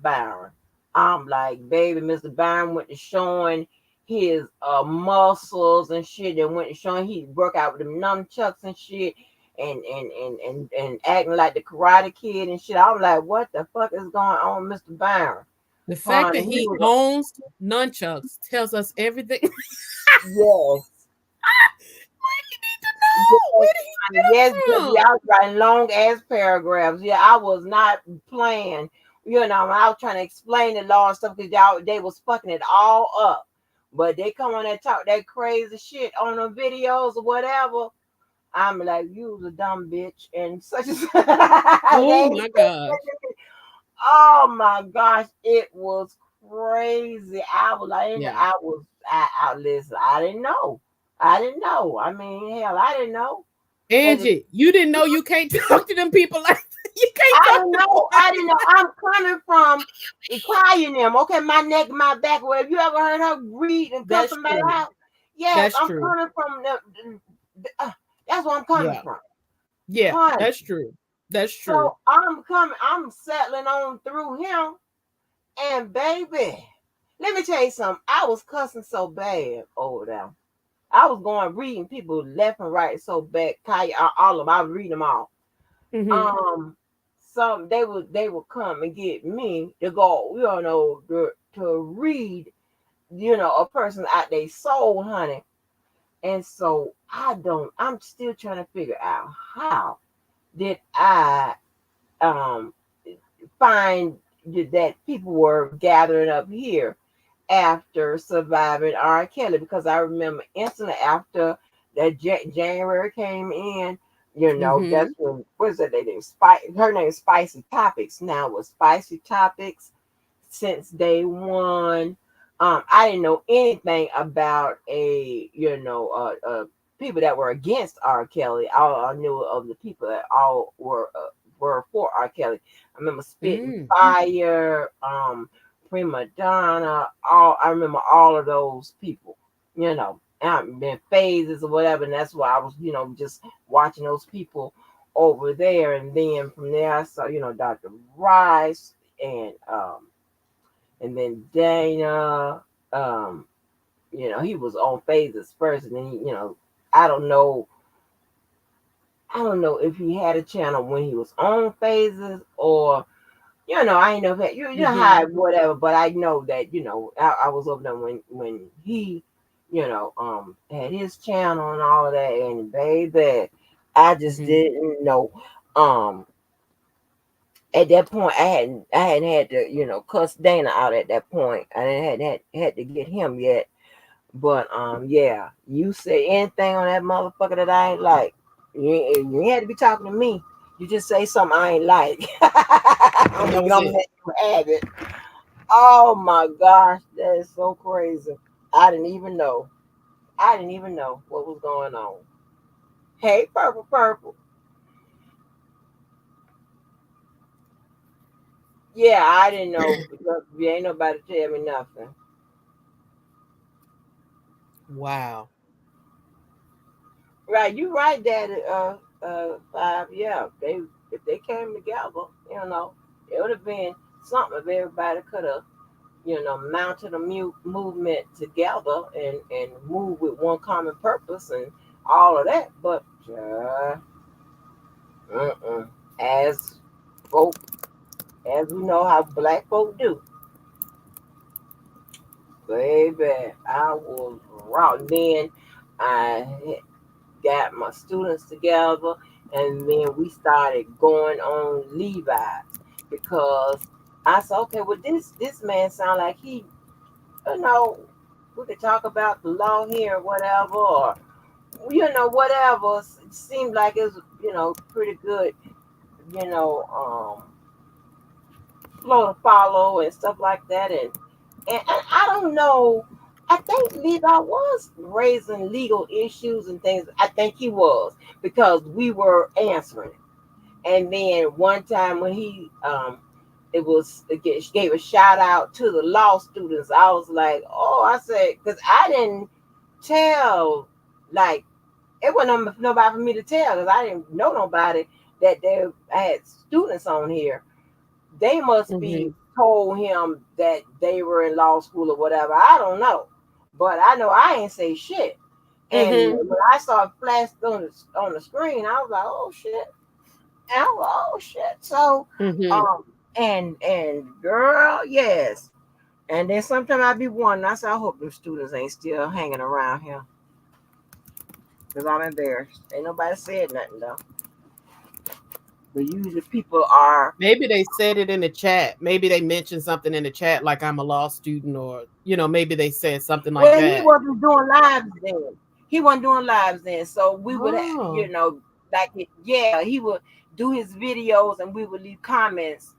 Byron. I'm like, baby, Mr. Byron went to showing his muscles and shit, and went showing he work out with them nunchucks and shit, and acting like the Karate Kid and shit. I was like, what the fuck is going on, Mr. Byron? The fact Honey, that he he was owns nunchucks tells us everything. yes. Where Yes, did he honey. get Yes, them baby. from? I was writing long ass paragraphs. Yeah, I was not playing. You know, I was trying to explain the law and stuff because y'all they was fucking it all up. But they come on and talk that crazy shit on the videos or whatever. I'm like, you was a dumb bitch and such as Oh they, my gosh. oh my gosh, it was crazy. I was like, Yeah. I listen, I didn't know. I didn't know. I mean, hell, I didn't know that Angie, you didn't know you can't talk to them people like that. You can't I talk didn't to them know. like I didn't know. I'm coming from Italian them. Okay, my neck, my back. Well, have you ever heard her read and cuss That's somebody true. out? Yes, That's I'm true. coming from that's where I'm coming Yeah. from, Yeah, honey. that's true. That's true. So I'm coming. I'm settling on through him, and baby, let me tell you something. I was cussing so bad over there. I was going reading people left and right so bad. All of them. I was reading them all. Mm-hmm. Some they would come and get me to go, to read, a person out their soul, honey. And so I'm still trying to figure out how did I um find that people were gathering up here after surviving R. Kelly, because I remember instantly after that January came in, Mm-hmm. that's when what is that lady? Her name is Spicy Topics. Now it was Spicy Topics since day one. I didn't know anything about people that were against R. Kelly. All I knew of the people that all were for R. Kelly. I remember Spitting Mm. Fire, Prima Donna. All I remember all of those people. And been phases or whatever, and that's why I was just watching those people over there, and then from there I saw Dr. Rice and then Dana. Um, he was on phases first, and then I don't know. I don't know if he had a channel when he was on phases, or I ain't know if you know Mm-hmm. how whatever, but I know that I was over there when he had his channel and all of that, and baby, I just Mm-hmm. didn't know. Um, at that point, I hadn't had to cuss Dana out at that point. I didn't had to get him yet. But yeah, you say anything on that motherfucker that I ain't like, you ain't had to be talking to me. You just say something I ain't like. I'm That was gonna it. let you have it. Oh my gosh, that is so crazy. I didn't even know. I didn't even know what was going on. Hey, purple, purple. Yeah, I didn't know because ain't nobody tell me nothing. Wow. Right, you right, Daddy. Five. Yeah, they if they came together, it would have been something if everybody could have, mounted a movement together and move with one common purpose and all of that. But uh-uh. as folk, as we know how black folk do, baby, I was raw. Then I got my students together, and then we started going on Levi's because I said, okay, well this man sound like he, you know, we could talk about the law here or whatever, or whatever. It seemed like it was pretty good, you know, flow to follow and stuff like that, and I don't know. I think Levi was raising legal issues and things. I think he was because we were answering it. And then one time when he gave a shout out to the law students, I was like, oh, I said, because I didn't tell, like, it wasn't nobody for me to tell because I didn't know nobody that they had students on here. They must Mm-hmm. be told him that they were in law school or whatever. I don't know. but I know I ain't say shit. And Mm-hmm. when I saw it flash on the screen, I was like, oh shit. And I was like, oh shit. So Mm-hmm. um and girl, yes. And then sometimes I be wondering, I said, I hope the students ain't still hanging around here. Because I'm embarrassed. Ain't nobody said nothing though. But usually people are. Maybe they said it in the chat. Maybe they mentioned something in the chat like I'm a law student, or maybe they said something like Well, he that. wasn't doing lives then. He wasn't doing lives then. So we would, Oh. like, yeah, he would do his videos and we would leave comments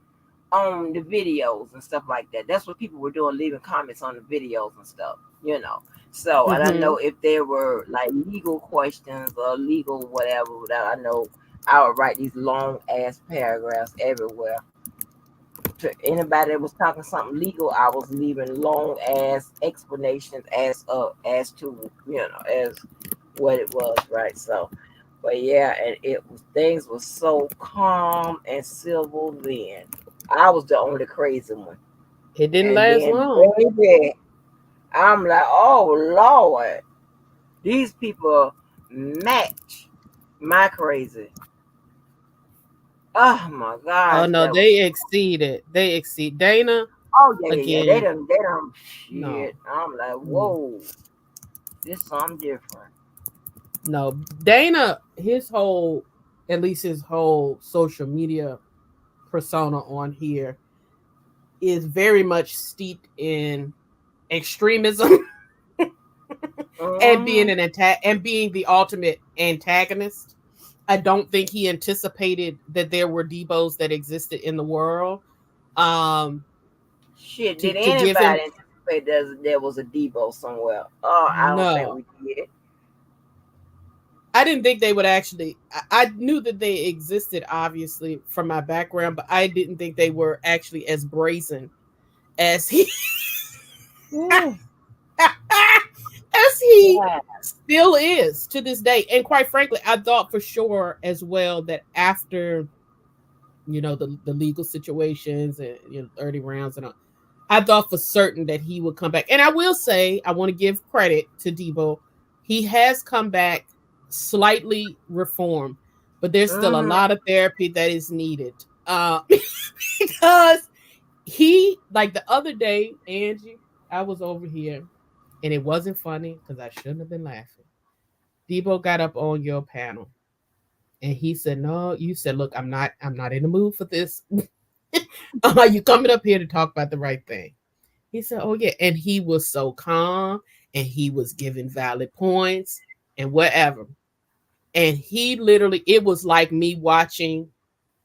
on the videos and stuff like that. That's what people were doing, leaving comments on the videos and stuff. So, and I Mm-hmm. know if there were like legal questions or legal whatever, that I know I would write these long ass paragraphs everywhere. To anybody that was talking something legal, I was leaving long ass explanations as to as what it was, right? So, but yeah, and it was things were so calm and civil then. I was the only crazy one, It didn't and last then long. baby, I'm like, oh Lord, these people match my crazy. Oh my Oh gosh, no, that was. they exceeded. They exceed Dana Oh yeah, yeah, yeah. again. They done No, shit. I'm like, no, whoa, this something different. no. Dana, his whole, at least his whole social media persona on here is very much steeped in extremism and being Mm-hmm. an and being the ultimate antagonist. I don't think he anticipated that there were Debos that existed in the world. Um, Shit, to did to give him anybody anticipate there was a Debo somewhere? Oh, I don't think no. we did. I didn't think they would actually. I knew that they existed, obviously, from my background, but I didn't think they were actually as brazen as he Yeah, as he yeah. still is to this day. And quite frankly, I thought for sure as well that after the legal situations and 30 rounds and all, I thought for certain that he would come back. And I will say, I want to give credit to Debo. He has come back slightly reformed, but there's still a Mm-hmm. lot of therapy that is needed. Because he, like the other day, Angie, I was over here and it wasn't funny because I shouldn't have been laughing. Debo got up on your panel and he said, "No," you said, "Look, I'm not in the mood for this. Are you coming up here to talk about the right thing?" He said, "Oh yeah," and he was so calm and he was giving valid points and whatever. And he literally, it was like me watching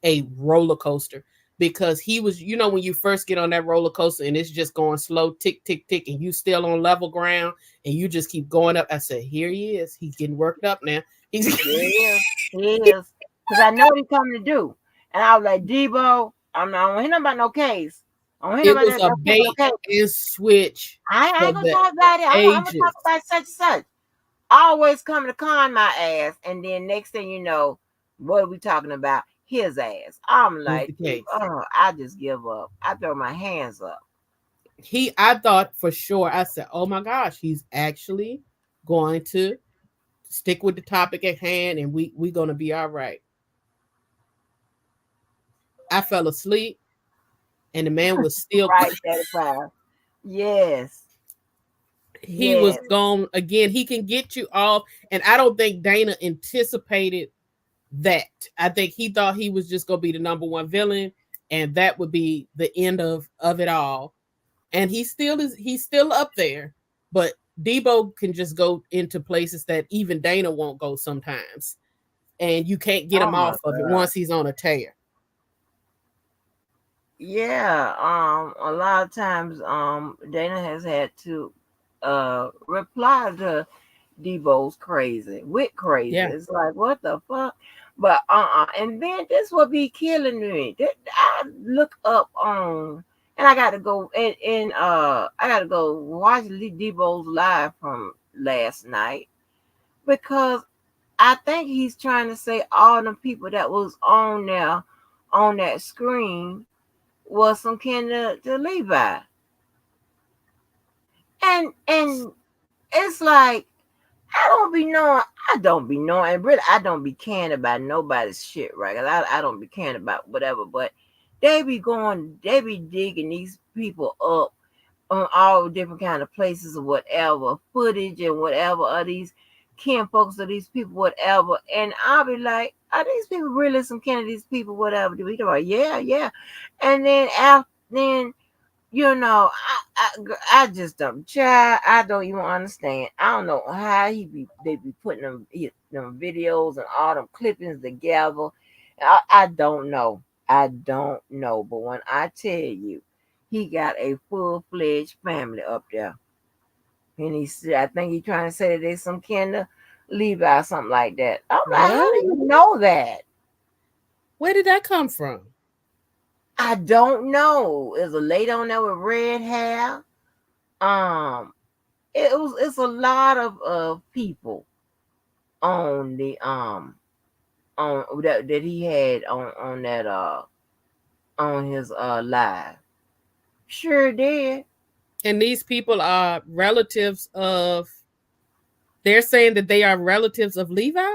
a roller coaster because he was, when you first get on that roller coaster and it's just going slow, tick, tick, tick, and you still on level ground and you just keep going up. I said, here he is. He's getting worked up now. He's Yeah, he is. Because I know what he's coming to do. And I was like, Debo, I don't hear nothing about no case. I don't hear it nothing was about a no bait case. and switch I for ain't gonna the talk about it. I'm gonna talk ages. about such and such. Always coming to con my ass, and then next thing you know, what are we talking about? His ass. I'm Was the like, dude, case. I just give up. I throw my hands up. I thought for sure, I said, oh my gosh, he's actually going to stick with the topic at hand and we gonna be all right. I fell asleep and the man was still Right, 35. Yes, he was yes. gone again. He can get you off. And I don't think Dana anticipated that. I think he thought he was just gonna be the number one villain and that would be the end of it all. And he's still up there. But Debo can just go into places that even Dana won't go sometimes. And you can't get Oh him my off of it god. once he's on a tear. Yeah. A lot of times, Dana has had to, reply to Debo's crazy with crazy. Yeah. It's like what the fuck. But and then this will be killing me. I look up on, and I got to go and I got to go watch Debo's live from last night because I think he's trying to say all the people that was on there on that screen was some kin to Levi. And It's like I don't be knowing. I don't be knowing. And really, I don't be caring about nobody's shit, right? 'Cause I don't be caring about whatever. But they be digging these people up on all different kind of places or whatever, footage and whatever of these kin folks of these people, whatever. And I'll be like, are these people really some kin of these people, whatever? Do we go, yeah, yeah. And then after then I just don't, child. I don't even understand. I don't know how they be putting them videos and all them clippings together. I don't know. I don't know. But when I tell you, he got a full-fledged family up there, and he said, I think he trying to say that there's some kind of Levi, something like that. I'm like, how do What? you know that? Where did that come from? I don't know. There's a lady on there with red hair. Um, it's a lot of people on the on that he had on that on his live. Sure did. And these people are relatives of, they're saying that they are relatives of Levi?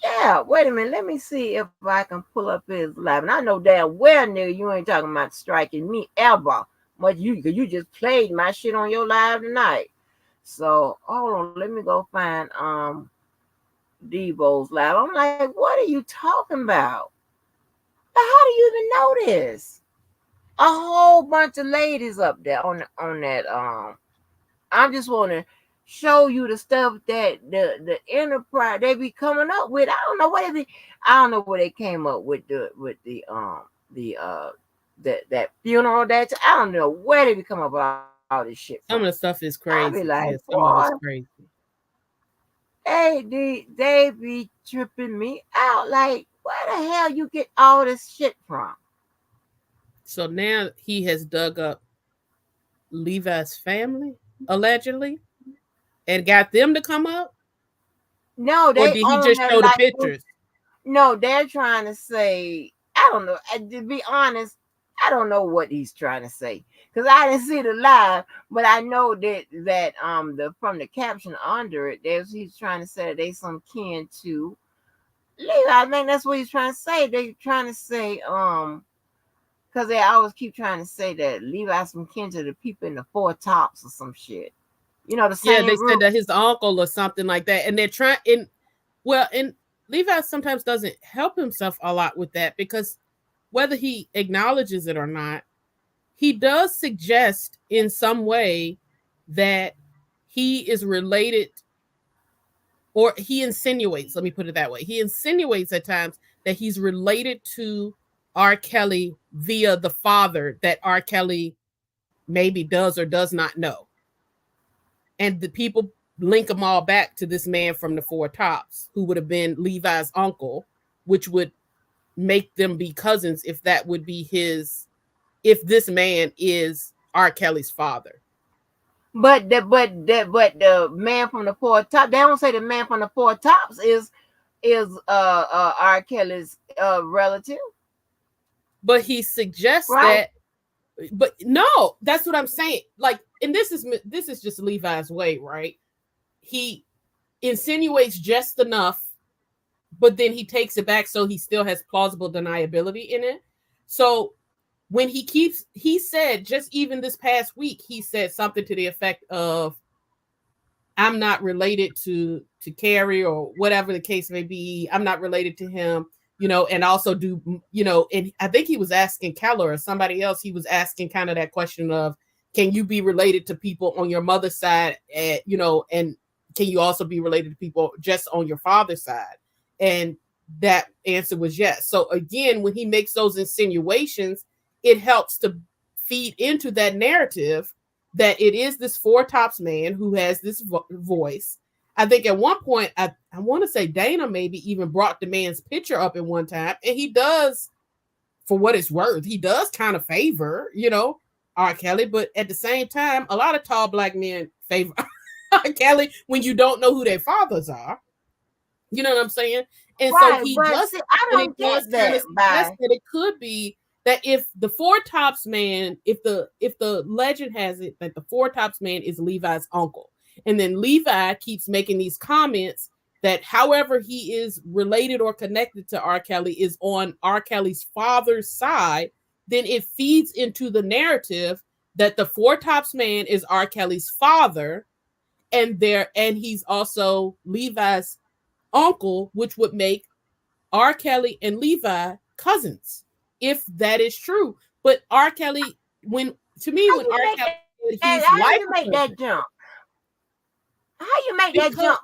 Yeah, wait a minute. Let me see if I can pull up his live. And I know damn well, nigga, you ain't talking about striking me ever. Much cause you just played my shit on your live tonight. So hold on, let me go find Debo's live. I'm like, what are you talking about? How do you even know this? A whole bunch of ladies up there on that. I just want to show you the stuff that the enterprise they be coming up with. I don't know what they be. I don't know where they came up with the that funeral that I don't know where they be coming up with all this shit from. Some of the stuff is I be crazy. like, Yeah, some of boy, it's crazy. they be tripping me out. Like, where the hell you get all this shit from? So now he has dug up Levi's family, allegedly, and got them to come up? No, Or they did he own just their show the life. pictures? No, they're trying to say, I don't know. To be honest, I don't know what he's trying to say because I didn't see the live, but I know that the from the caption under it, there's he's trying to say they some kin to Levi. I think that's what he's trying to say. They trying to say because they always keep trying to say that Levi's some kin to the people in the Four Tops or some shit. You know the Yeah, same they said group. that his uncle or something like that. And they're trying, and well, and Levi sometimes doesn't help himself a lot with that because whether he acknowledges it or not, he does suggest in some way that he is related, or he insinuates, let me put it that way. He insinuates at times that he's related to R. Kelly via the father that R. Kelly maybe does or does not know. And the people link them all back to this man from the Four Tops who would have been Levi's uncle, which would make them be cousins if that would be his, if this man is R. Kelly's father. But the man from the Four Tops, they don't say the man from the Four Tops is R. Kelly's relative, But he suggests right? that, but no, that's what I'm saying. Like, and this is just Levi's way, right? He insinuates just enough, but then he takes it back so he still has plausible deniability in it. So when he said, just even this past week, he said something to the effect of, I'm not related to Carrie or whatever the case may be. I'm not related to him, and also and I think he was asking Keller or somebody else, he was asking kind of that question of, can you be related to people on your mother's side, and can you also be related to people just on your father's side? And that answer was yes. So again, when he makes those insinuations, it helps to feed into that narrative that it is this Four Tops man who has this voice. I think at one point, I want to say Dana maybe even brought the man's picture up at one time, and he does, for what it's worth, he does kind of favor, R. Kelly, but at the same time, a lot of tall black men favor R. Kelly when you don't know who their fathers are. You know what I'm saying? And so Right. he But does, see, I and it don't does get kind of that. suggest By that it could be that if the Four Tops man, if the legend has it that the Four Tops man is Levi's uncle, And then Levi keeps making these comments that however he is related or connected to R. Kelly is on R. Kelly's father's side, then it feeds into the narrative that the Four Tops man is R. Kelly's father, and he's also Levi's uncle, which would make R. Kelly and Levi cousins, if that is true. But R. Kelly, when to me, How when you R. make Kelly said that? he's How like you a make that cousin, jump? How you make that because jump?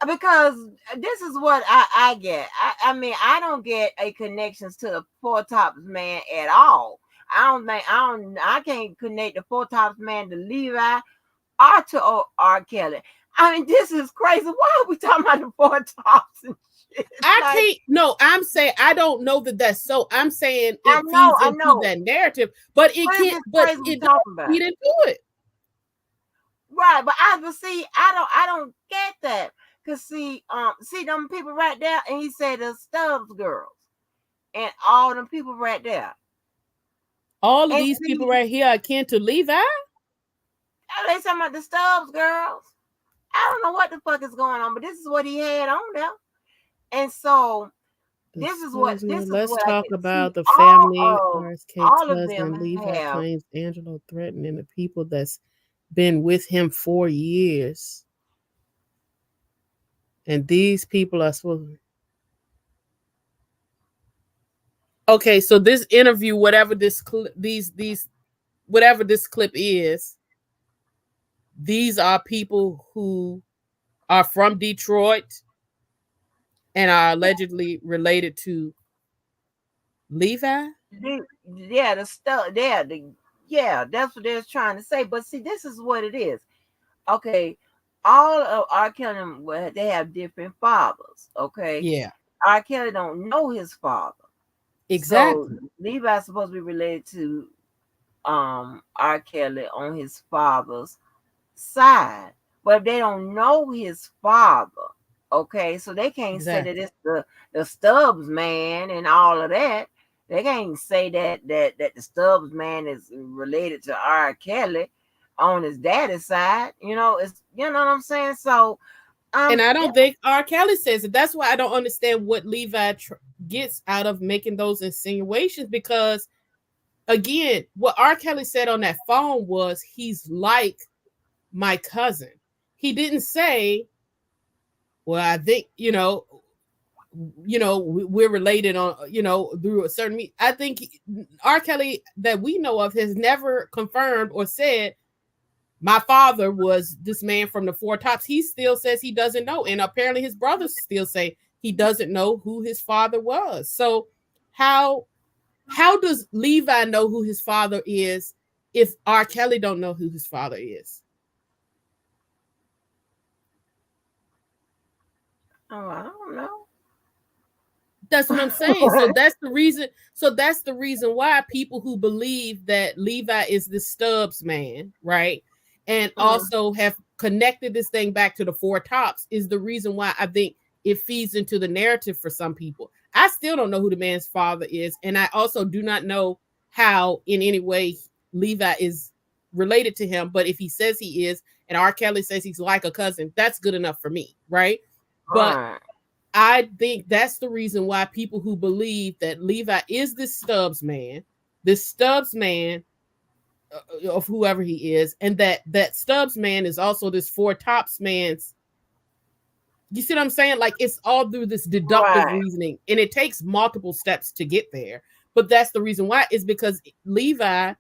Because this is what I get. I mean, I don't get a connections to the Four Tops man at all. I can't connect the Four Tops man to Levi or to R. Kelly. I mean, this is crazy. Why are we talking about the Four Tops and shit? I Like, can't. No, I'm saying I don't know that that's so. I'm saying I it know, feeds I into know. that narrative, but it What is can't. this But crazy we it does talking about? feed into it. Right, but see, I don't get that. Cause see them people right there, and he said the Stubbs girls and all them people right there. All of And these people see, right here are akin to Levi. they talking about the Stubbs girls. I don't know what the fuck is going on, but this is what he had on there. And so this is Let's what I talk get. See, about the family. of RSK all of cousin them Levi have claims Angelo threatening the people that's been with him 4 years, and these people are supposed. Okay, so this interview, whatever these whatever this clip is, these are people who are from Detroit and are allegedly related to Levi. the stuff. Yeah, that's what they're trying to say. But see, this is what it is. Okay, all of R. Kelly, well, they have different fathers. Okay, Yeah, R. Kelly don't know his father, so exactly. Levi's supposed to be related to R. Kelly on his father's side, but if they don't know his father, okay, so they can't say that Exactly. it's the Stubbs man and all of that. They can't say that the Stubbs man is related to R. Kelly on his daddy's side. It's what I'm saying. So And I yeah, don't think R. Kelly says it. That's why I don't understand what Levi gets out of making those insinuations. Because again, what R. Kelly said on that phone was he's like my cousin. He didn't say, "Well, I think we're related on through a certain." I think R. Kelly that we know of has never confirmed or said my father was this man from the Four Tops. He still says he doesn't know, and apparently his brothers still say he doesn't know who his father was. So how does Levi know who his father is if R. Kelly don't know who his father is? oh, I don't know. That's what I'm saying. So that's the reason. So that's the reason why people who believe that Levi is the Stubbs man, right, and Mhm. also have connected this thing back to the Four Tops is the reason why I think it feeds into the narrative for some people. I still don't know who the man's father is, and I also do not know how, in any way, Levi is related to him. But if he says he is, and R. Kelly says he's like a cousin, that's good enough for me, right? But Right. I think that's the reason why people who believe that Levi is this Stubbs man of whoever he is, and that Stubbs man is also this Four Tops man's. You see what I'm saying? Like it's all through this deductive Right. reasoning, and it takes multiple steps to get there. But that's the reason why is because Levi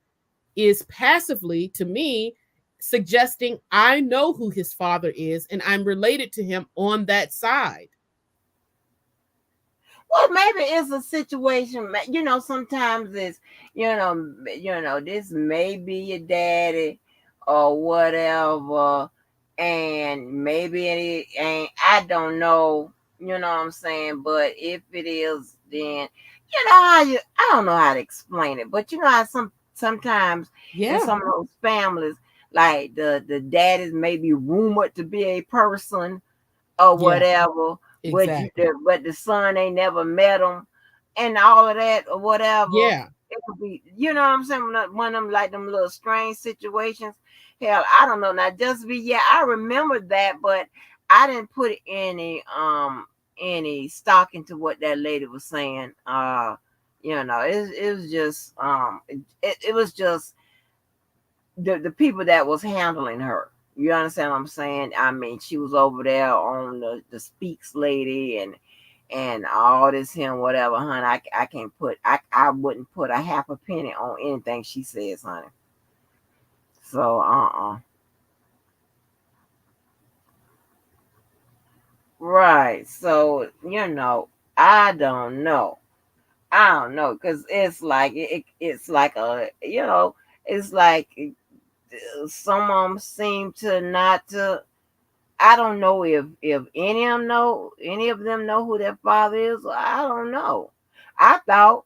is passively, to me, suggesting I know who his father is, and I'm related to him on that side. Well, maybe it's a situation. Sometimes it's this may be your daddy or whatever, and maybe it ain't. I don't know. You know what I'm saying? But if it is, then I don't know how to explain it, but you know how sometimes in Yeah, some of those families, like the daddies may be rumored to be a person or yeah, whatever, but exactly. the son ain't never met him, and all of that or whatever. Yeah. It could be, you know what I'm saying? One of them like them little strange situations. Hell, I don't know. Now just be yeah, I remember that, but I didn't put any stock into what that lady was saying. It was just it was just the people that was handling her. You understand what I'm saying? I mean, she was over there on the speaks lady and all this him whatever, honey. I can't put I wouldn't put a half a penny on anything she says, honey. So right. So I don't know. I don't know because it's like it's like it's like some of them seem to not to. I don't know if any of them know who their father is. I don't know. I thought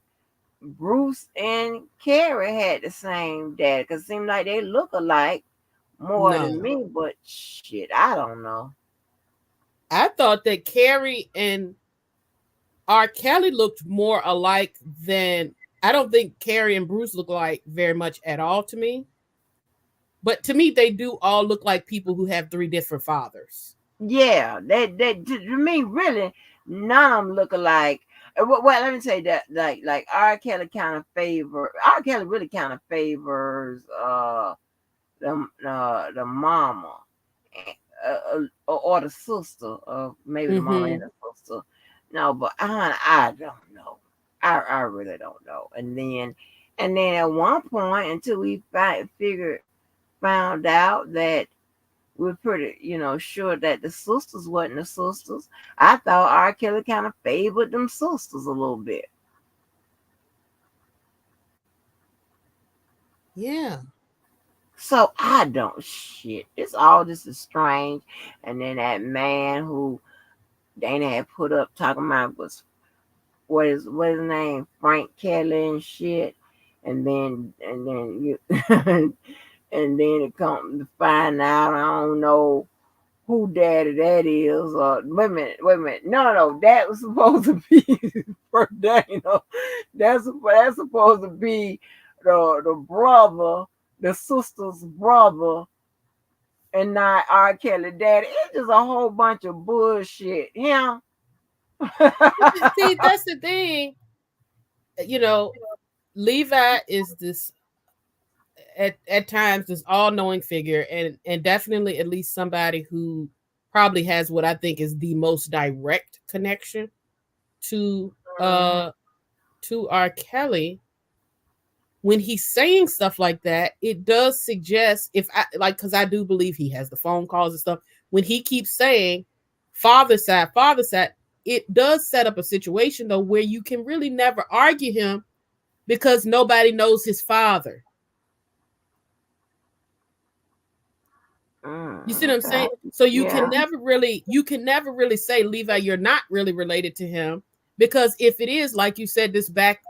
Bruce and Carrie had the same dad because it seemed like they look alike more than No. me. But shit, I don't know. I thought that Carrie and R. Kelly looked more alike than I don't think Carrie and Bruce look like very much at all to me. But to me, they do all look like people who have three different fathers. Yeah, they to me really none of them look alike. Well, let me say that like R. Kelly kind of R. Kelly really kind of favors the mama or the sister, or maybe the mama and Mm-hmm. the sister. No, but I don't know. I really don't know. And then at one point, until we found out that we're pretty, sure that the sisters wasn't the sisters. I thought R. Kelly kind of favored them sisters a little bit. Yeah. So I don't shit. It's all this is strange. And then that man who Dana had put up talking about was what his name, Frank Kelly and shit. And then you and then it come to find out I don't know who daddy that is. Wait a minute. No, that was supposed to be for Dana. That's supposed to be the brother, the sister's brother, and not R. Kelly daddy. It's just a whole bunch of bullshit. Yeah. See, that's the thing. You know, Levi is this at times this all knowing figure, and definitely at least somebody who probably has what I think is the most direct connection to to R. Kelly. When he's saying stuff like that, it does suggest if I like because I do believe he has the phone calls and stuff. When he keeps saying father side, it does set up a situation though where you can really never argue him because nobody knows his father. You see what I'm saying? Okay. So Yeah. you can never really say Levi, you're not really related to him. Because if it is like you said, this back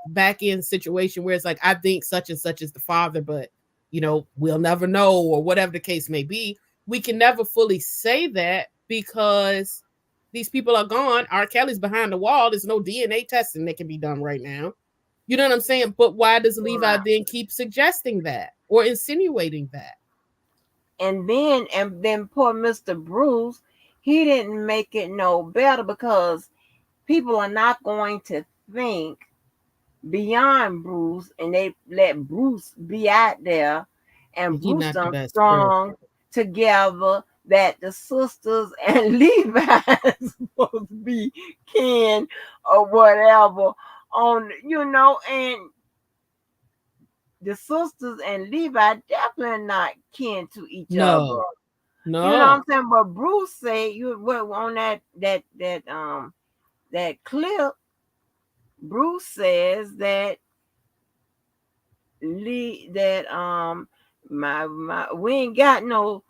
end situation where it's like I think such and such is the father, but we'll never know, or whatever the case may be, we can never fully say that because these people are gone. R. Kelly's behind the wall. There's no DNA testing that can be done right now. You know what I'm saying? But why does Levi Right. then keep suggesting that or insinuating that? And then poor Mr. Bruce, he didn't make it no better because people are not going to think beyond Bruce, and they let Bruce be out there, and He's Bruce not the done best person. strung together that the sisters and Levi is supposed to be kin or whatever and the sisters and Levi definitely not kin to each other. No, You know what I'm no. saying? But Bruce said you were on that clip. Bruce says that that my we ain't got no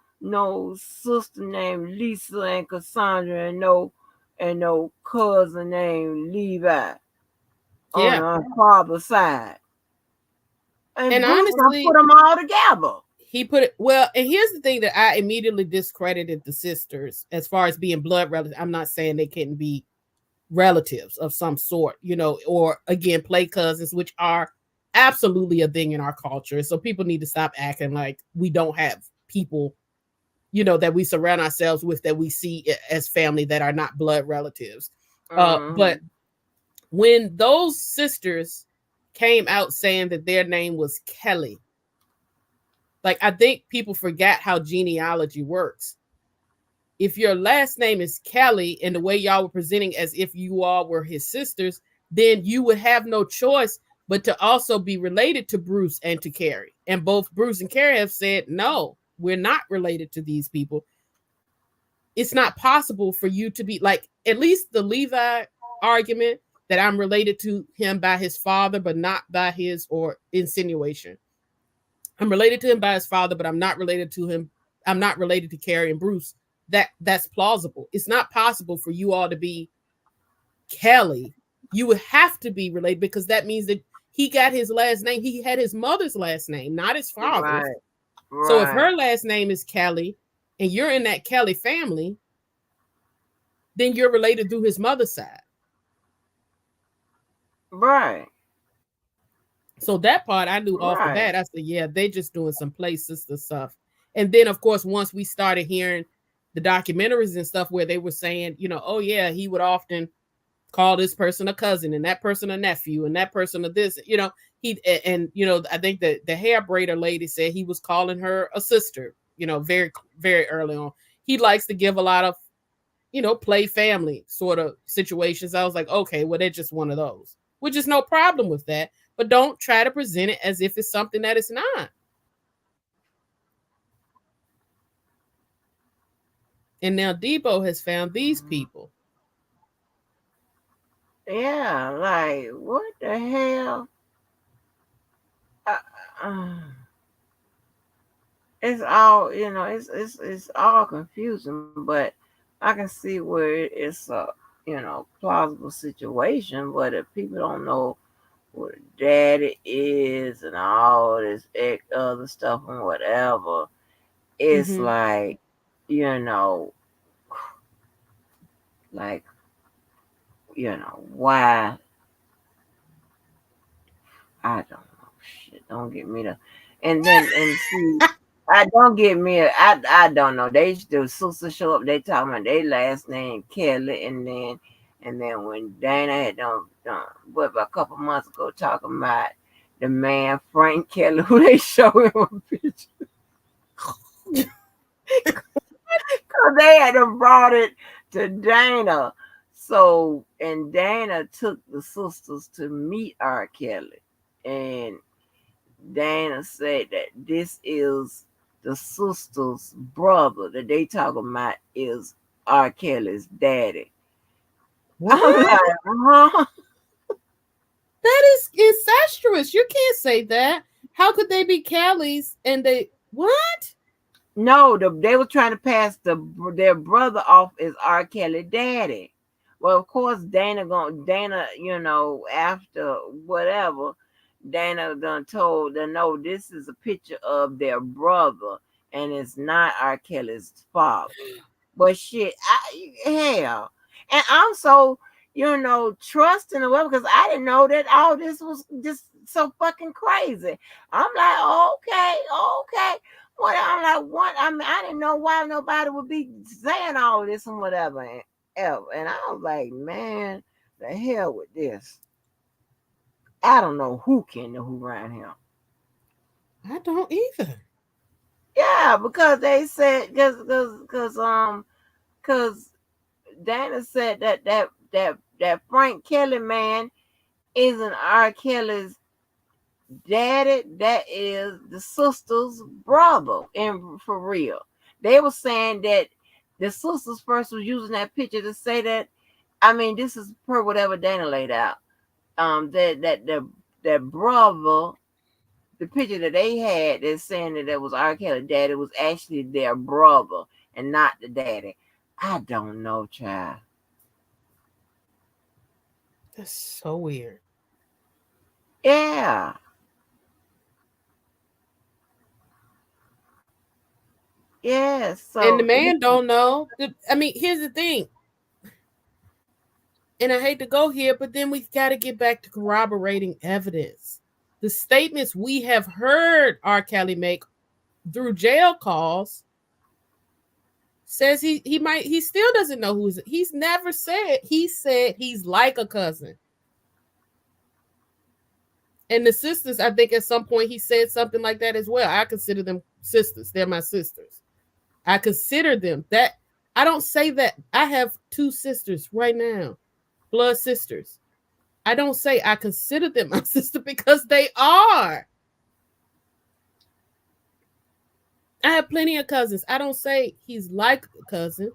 sister named Lisa and Cassandra and no cousin named Levi on Yeah. our father's side. And And Bruce done put honestly, them all together. he put it well. And here's the thing that I immediately discredited the sisters as far as being blood relatives. I'm not saying they couldn't be relatives of some sort, or again, play cousins, which are absolutely a thing in our culture. So people need to stop acting like we don't have people, that we surround ourselves with, that we see as family, that are not blood relatives. But Mm-hmm. when those sisters came out saying that their name was Kelly, like, I think people forgot how genealogy works. If your last name is Kelly and the way y'all were presenting as if you all were his sisters, then you would have no choice but to also be related to Bruce and to Carrie. And both Bruce and Carrie have said, no, we're not related to these people. It's not possible for you to be like, at least the Levi argument that I'm related to him by his father, but not by his, or insinuation. I'm related to him by his father, but I'm not related to him. I'm not related to Carrie and Bruce. That's plausible. It's not possible for you all to be Kelly. You would have to be related, because that means that he got his last name. He had his mother's last name, not his father's. Right. So if Right. her last name is Kelly and you're in that Kelly family, then you're related through his mother's side. Right. So that part I knew off the Right. bat. I said, yeah, they just doing some play sister stuff. And then, of course, once we started hearing the documentaries and stuff where they were saying, oh yeah, he would often call this person a cousin and that person a nephew and that person a this, he, and I think that the hair braider lady said he was calling her a sister, very, very early on. He likes to give a lot of, play family sort of situations. I was like, okay, well, they're just one of those, which is no problem with that. But don't try to present it as if it's something that it's not. And now Debo has found these people. Yeah, like what the hell? Uh, uh, it's all it's all confusing, but I can see where it's a plausible situation. But if people don't know what daddy is and all this other stuff and whatever, it's Mm-hmm. like you know, like why I don't know. Shit, don't get me to. And then and see, I don't get me. I don't know. They the sister show up. They talking about their last name Kelly, and then when Dana had done what about a couple months ago talking about the man Frank Kelly, who they show him a picture, cause they had to brought it to Dana. So and Dana took the sisters to meet R. Kelly, and Dana said that this is the sister's brother that they talking about is R. Kelly's daddy. I'm What? like, huh? That is incestuous. You can't say that. How could they be Callie's and they what? No, they were trying to pass their brother off as R. Kelly daddy. Well, of course, Dana, after whatever, Dana done told them, no, this is a picture of their brother, and it's not R. Kelly's father. But shit, hell, and I'm so trusting or whatever because I didn't know that all this was just so fucking crazy. I'm like, okay, okay. What I'm like, what? I mean, I didn't know why nobody would be saying all this and whatever and ever. And I was like, man, the hell with this. I don't know who can know who around here. I don't either. Yeah, because they said because Dana said that Frank Kelly man isn't R. Kelly's daddy. That is the sister's brother. And for real, they were saying that the sisters first was using that picture to say that. I mean, this is per whatever Dana laid out. That brother, the picture that they had, that's saying that it was R. Kelly daddy was actually their brother and not the daddy. I don't know, child. That's so weird. Yeah. Yeah. And the So man don't know. I mean, here's the thing. And I hate to go here, but then we got to get back to corroborating evidence. the statements we have heard R. Kelly make through jail calls says he still doesn't know he's never said. He said he's like a cousin. And the sisters, I think at some point he said something like that as well. I consider them sisters. They're my sisters. I consider them that. I don't say that. I have 2 sisters right now, blood sisters. I don't say I consider them my sister because they are. I have plenty of cousins. I don't say he's like a cousin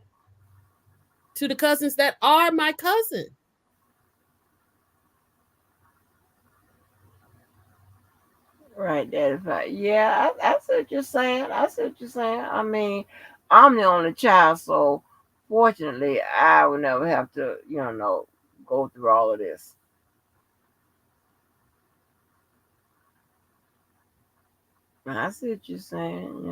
to the cousins that are my cousin. Right, that is right. Yeah, I see what you're saying. I see what you're saying. I mean, I'm the only child, so fortunately, I would never have to, go through all of this. I see what you're saying.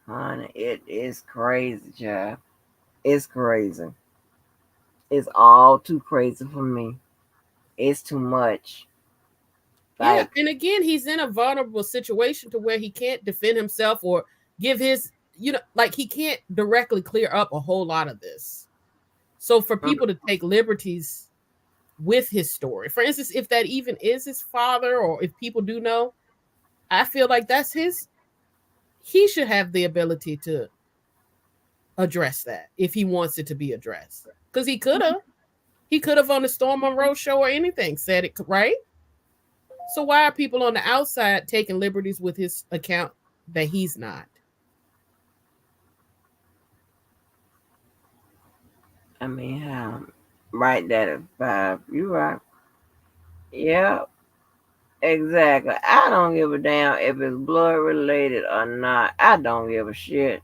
Honey, it is crazy, child. It's crazy. It's all too crazy for me. It's too much. Yeah, Like, and again, he's in a vulnerable situation to where he can't defend himself or give his, like he can't directly clear up a whole lot of this. So for mm, people to take liberties with his story, for instance, if that even is his father, or if people do know, I feel like that's his. He should have the ability to address that if he wants it to be addressed, because he could have on the Storm Monroe show or anything said it, right? So why are people on the outside taking liberties with his account that he's not? I mean, right, that is 5. You right. Yeah, exactly. I don't give a damn if it's blood related or not. I don't give a shit.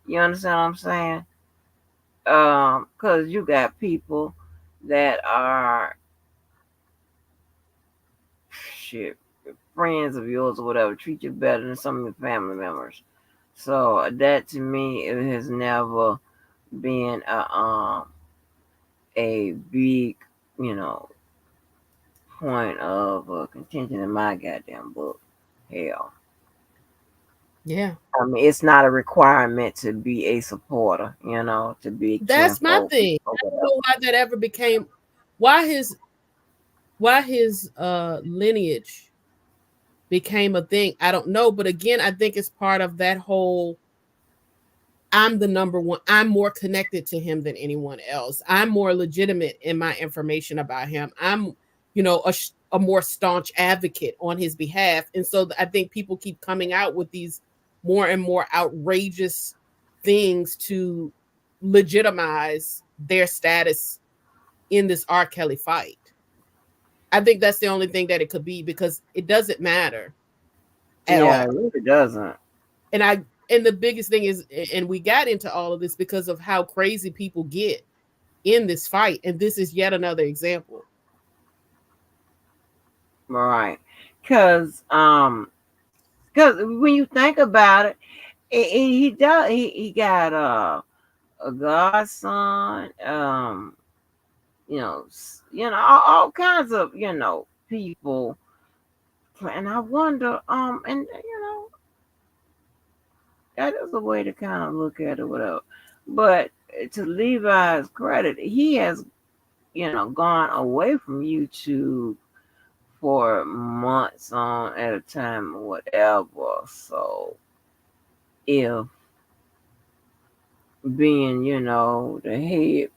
You understand what I'm saying? Cause you got people that are shit friends of yours or whatever treat you better than some of your family members. So that to me, it has never been a big, you know, point of contention in my goddamn book. Hell. Yeah. I mean, it's not a requirement to be a supporter, to be That's my kinfolk thing. or I don't whatever. know why that ever became why his lineage became a thing. I don't know, but again, I think it's part of that whole I'm the number one. I'm more connected to him than anyone else. I'm more legitimate in my information about him. I'm, a more staunch advocate on his behalf. And so I think people keep coming out with these more and more outrageous things to legitimize their status in this R. Kelly fight. I think that's the only thing that it could be, because it doesn't matter at Yeah, all. it really doesn't. And the biggest thing is, and we got into all of this because of how crazy people get in this fight, and this is yet another example. Right. Cause when you think about it, he does. He got a godson. All kinds of people, and I wonder. And that is a way to kind of look at it, whatever. But to Levi's credit, he has gone away from YouTube for months on at a time or whatever. So if being, the head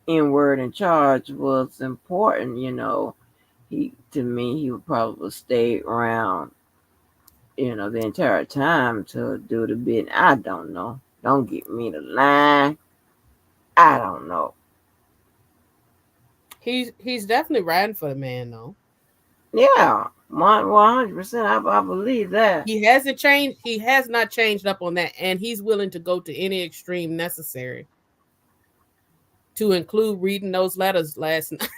in word in charge was important, he would probably stay around, the entire time to do the bit. I don't know. Don't get me the line. I don't know. He's definitely riding for the man, though. Yeah, 100%. I believe that. He hasn't changed. He has not changed up on that, and he's willing to go to any extreme necessary to include reading those letters last night.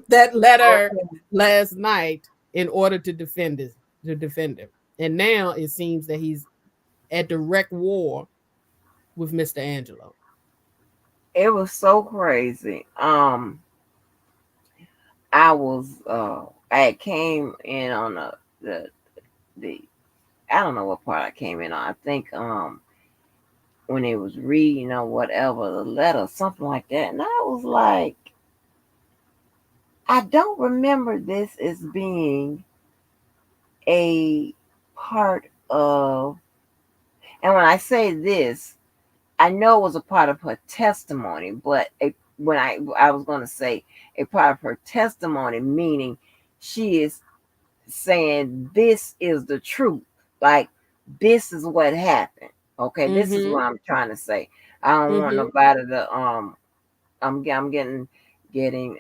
That letter Okay. last night in order to defend him. And now it seems that he's at direct war with Mr. Angelo. it was so crazy. I was I came in on the I don't know what part I came in on. I think when it was reading or whatever the letter, something like that, and I was like, I don't remember this as being a part of. And when I say this, I know it was a part of her testimony, but when I was going to say a part of her testimony, meaning she is saying this is the truth, like this is what happened. Okay, this is Mm-hmm. what I'm trying to say. I don't want Mm-hmm. nobody to I'm getting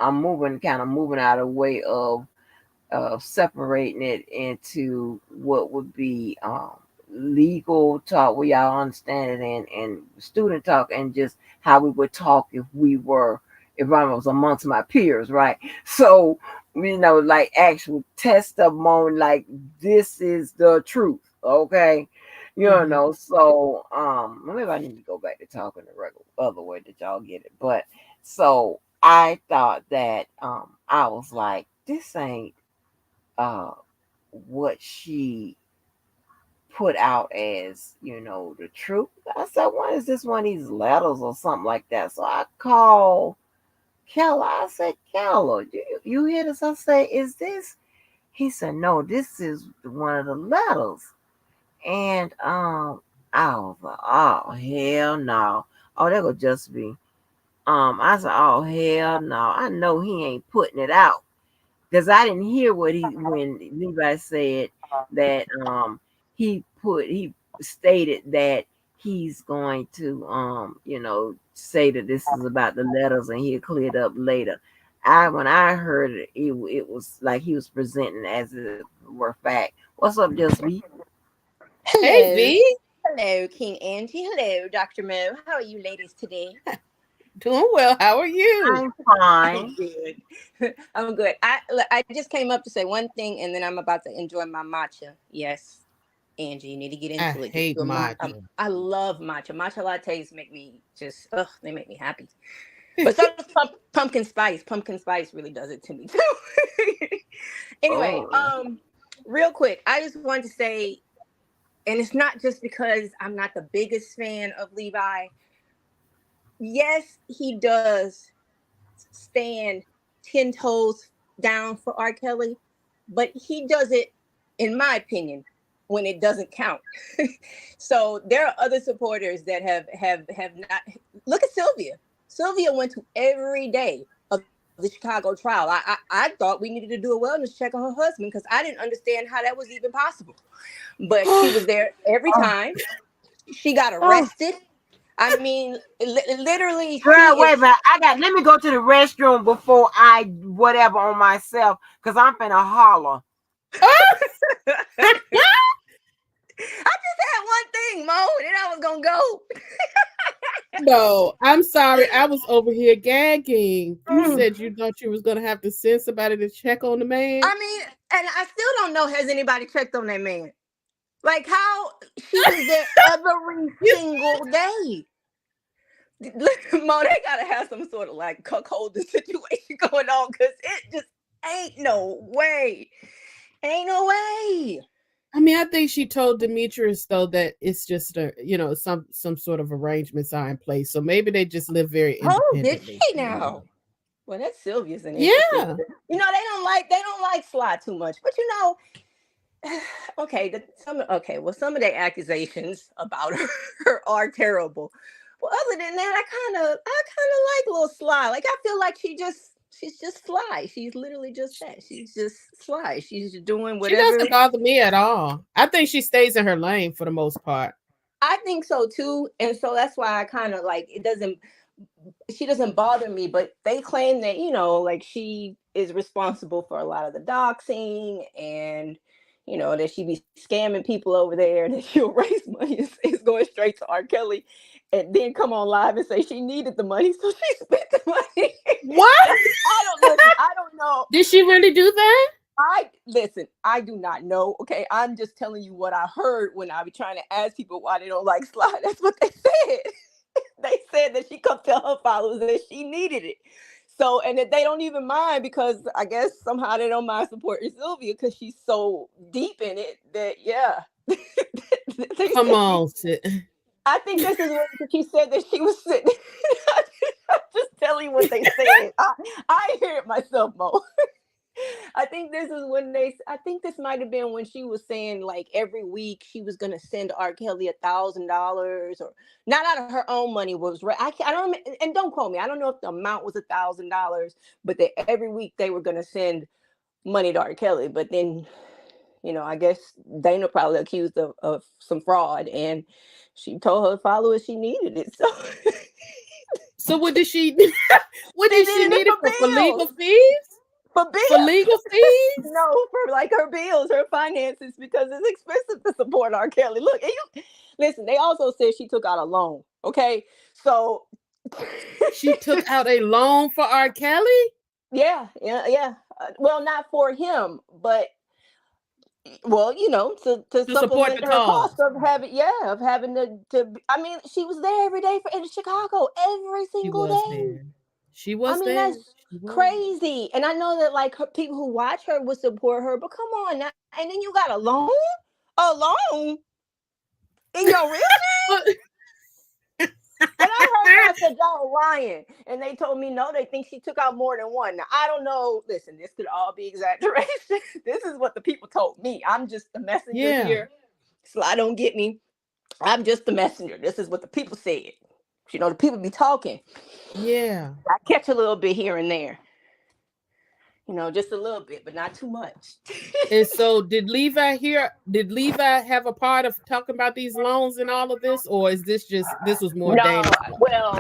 I'm moving kind of moving out of way of separating it into what would be legal talk where y'all understand it, and student talk, and just how we would talk if I was amongst my peers, right? So, like actual testimony, like this is the truth, okay? Mm-hmm. So maybe I need to go back to talking the regular other way that y'all get it. But so I thought that I was like, this ain't uh what she put out as, the truth. I said, what is this, one of these letters or something like that? So I called Keller. I said, Keller, you hear this? I say, is this? He said, no, this is one of the letters. And I was like, oh hell no. Oh, that could just be. I said, oh hell no. I know he ain't putting it out. Because I didn't hear what he when Levi said that he stated that he's going to say that this is about the letters and he'll clear it up later. When I heard it, it was like he was presenting as it were fact. What's up, Just B? Hey Hello. V, Hello, King Angie. Hello, Dr. Mo. How are you ladies today? doing well. How are you? I'm I'm fine. good. I'm good. I just came up to say one thing and then I'm about to enjoy my matcha. Yes, Angie, you need to get I into it. Just hate do a matcha. I love matcha. Matcha lattes make me just, ugh, they make me happy. But so does pumpkin spice. Pumpkin spice really does it to me too. Anyway, Oh, real quick, I just wanted to say, and it's not just because I'm not the biggest fan of Levi. Yes, he does stand 10 toes down for R. Kelly, but he does it, in my opinion, when it doesn't count. So there are other supporters that have not. Look at Sylvia. Sylvia went to every day of the Chicago trial. I thought we needed to do a wellness check on her husband because I didn't understand how that was even possible. But she was there every oh, time. She got oh. arrested. I mean, literally, Girl, she wait a is. minute. Let me go to the restroom before I whatever on myself, because I'm finna holler. I just had one thing, Mo, and then I was gonna go. No, I'm sorry. I was over here gagging. You Mm. said you thought you was gonna have to send somebody to check on the man. I mean, and I still don't know, has anybody checked on that man? Like how she was there every single day. Mo, they gotta have some sort of like cuckolding situation going on because it just ain't no way. Ain't no way. I mean, I think she told Demetrius though that it's just some sort of arrangements are in place. So maybe they just live very Oh, did independently. she I don't know. now? Well, that Sylvia's an interesting. Yeah. They don't like Sly too much, but okay, some of the accusations about her are terrible. Well, other than that, I kind of like little Sly. Like I feel like she's just Sly. She's literally just that. She's just Sly. She's just doing She whatever. doesn't bother me at all. I think she stays in her lane for the most part. I think so too, and so that's why I kind of like it doesn't. She doesn't bother me, but they claim that like she is responsible for a lot of the doxing, and that she be scamming people over there, that she'll raise money is going straight to R. Kelly, and then come on live and say she needed the money, so she spent the money. What? I don't listen. I don't know. Did she really do that? I listen. I do not know. Okay, I'm just telling you what I heard when I be trying to ask people why they don't like Sly. That's what they said. They said that she come tell her followers that she needed it. So, and that they don't even mind because I guess somehow they don't mind supporting Sylvia because she's so deep in it that, yeah. They Come said on, Sid. I think this is when she said that she was sitting. I'm just telling you what they said. I hear it myself, Mo. I think this is when I think this might have been when she was saying like every week she was gonna send R. Kelly $1,000 or not out of her own money was right. I don't and don't quote me. I don't know if the amount was $1,000, but that every week they were gonna send money to R. Kelly. But then, I guess Dana probably accused of some fraud, and she told her followers she needed it. So So what did she? What she did she needed it need it for? For legal bills. fees? For For bills. legal fees? No, for like her bills, her finances, because it's expensive to support R. Kelly. Look, and listen, they also said she took out a loan. Okay. So She took out a loan for R. Kelly yeah. Well, not for him, but well, to to support supplement the her cost cause. of having to. I mean, she was there every day in Chicago every She single was day. there. She I was mean, there. that's She was. crazy. And I know that like people who watch her would support her, but come on now. And then you got a loan in your real. But And I heard y'all said y'all lying, and they told me no. They think she took out more than one. Now I don't know. Listen, this could all be exaggeration. This is what the people told me. I'm just the messenger yeah, here. So I don't get me. I'm just the messenger. This is what the people said. The people be talking. yeah. I catch a little bit here and there. Just a little bit, but not too much. And so did Levi here? Did Levi have a part of talking about these loans and all of this, or is this was more No, Dana stuff? well,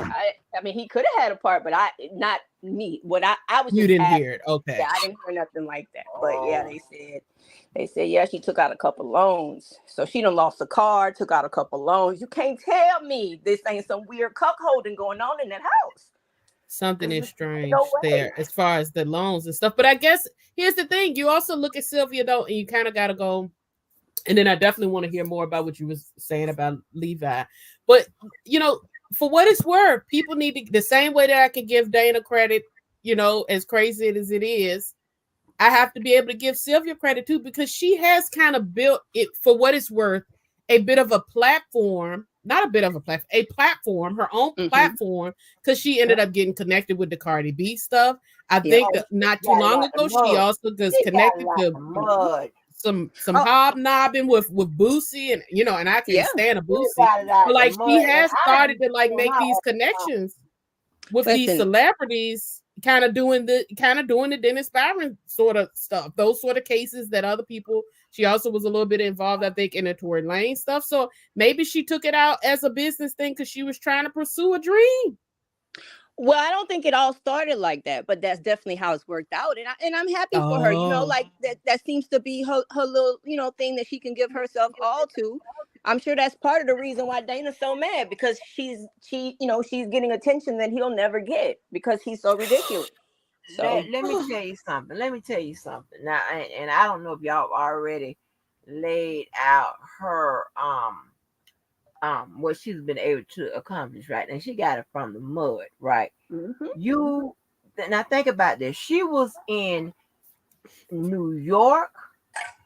I mean, he could have had a part, but not me. What I was You just didn't asking. hear it. Okay. Yeah, I didn't hear nothing like that. But yeah, they said yeah, she took out a couple loans, so she done lost a car, took out a couple loans. You can't tell me this ain't some weird cuckolding going on in that house. Something 'Cause is no strange way. there as far as the loans and stuff. But I guess here's the thing: you also look at Sylvia though, and you kind of got to go. And then I definitely want to hear more about what you was saying about Levi. But for what it's worth, people need to the same way that I can give Dana credit, as crazy as it is, I have to be able to give Sylvia credit too, because she has kind of built it for what it's worth, a bit of a platform, not a bit of a platform, a platform, her own Mm-hmm. platform, because she ended up getting connected with the Cardi B stuff. I Yep. think not too Got it long out the ago, she mud. also was She got connected it out to the mud. some Oh, hobnobbing with Boosie, and I can't yeah. stand a She Boosie, got it out but the like she mud, and has I started be to like seeing make her these all the time. connections with these Listen, celebrities, kind of doing the Dennis Byron sort of stuff, those sort of cases that other people. She also was a little bit involved, I think, in the Tory Lane stuff. So maybe she took it out as a business thing because she was trying to pursue a dream. well, I don't think it all started like that, but that's definitely how it's worked out, and I'm happy for her. Oh, Like that seems to be her little thing that she can give herself all to. I'm sure that's part of the reason why Dana's so mad because she's getting attention that he'll never get because he's so ridiculous. So Let me tell you something. Let me tell you something. Now, and I don't know if y'all already laid out her what she's been able to accomplish, right? And she got it from the mud, right? mhm. You now think about this. She was in New York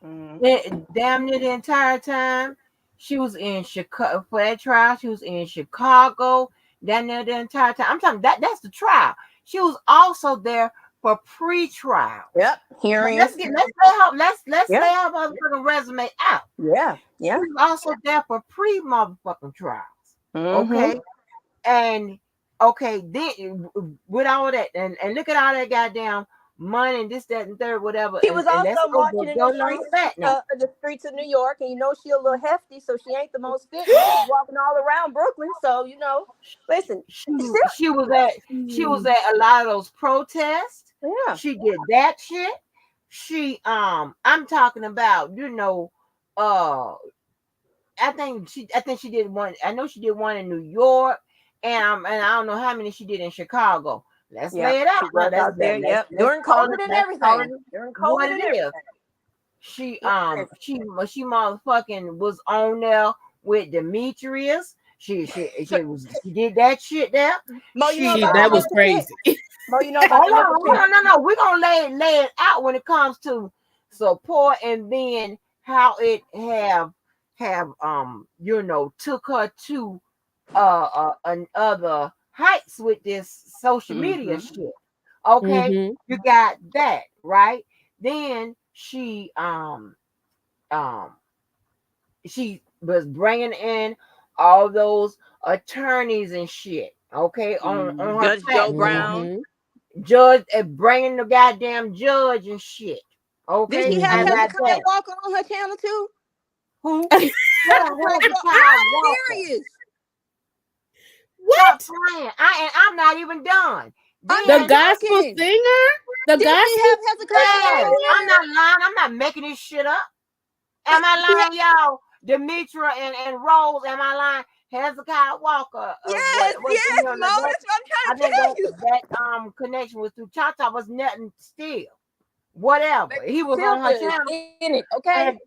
Mm. damn near the entire time. She was in Chicago for that trial. She was in Chicago down there the entire time. I'm talking that's the trial. She was also there for pre-trial. Yep, But hearings. let's lay Yep, her motherfucking resume out. yeah, She yeah. was also there for pre-motherfucking trials. Mm-hmm. Okay. And okay, then with all that, and look at all that goddamn money and this, that, and third, whatever. She And, was and let's also go marching in go the along streets, with that now. the streets of New York, and she a little hefty, so she ain't the most fit, but she was walking all around Brooklyn. So listen, she still, she was at she was at a lot of those protests. yeah, She did that shit. I'm talking about, uh I think she did one. I know she did one in New York, and I don't know how many she did in Chicago. Let's yep. lay it out She now. was out there, yep, Let's during call it COVID and let's call it everything, during what COVID it and is. everything. She Listen, she motherfucking was on there with Demetrius. She did that shit there. Mo, you know She about the That was liver pit? crazy. Mo, you know about hold the liver on, pit? no. We're gonna lay it out when it comes to support, and then how it have took her to another heights with this social media shit. Okay, Mm-hmm. you got that right. Then um she was bringing in all those attorneys and shit. Okay, on her Judge Joe platform, Brown. Mm-hmm. judge bringing the goddamn judge and shit. Did Okay, she have how Mm-hmm. about Hezekiah that? Walker on her channel too? Who? Yeah, Hezekiah I'm Walker. serious. Stop What? playing. I'm not even done. I'm The not Then gospel joking. singer? The Did she gospel have Hezekiah Walker yes, on I'm there? not lying. I'm not making this shit up. Am I She had, lying, y'all? Demetra and Rose, am I lying? Hezekiah Walker, yes, what yes, you know, Mo. that That's what I'm I trying to think tell you. that connection was through Tata was nothing still. Whatever. Baby, He was on her Sylvia is channel. in it, okay?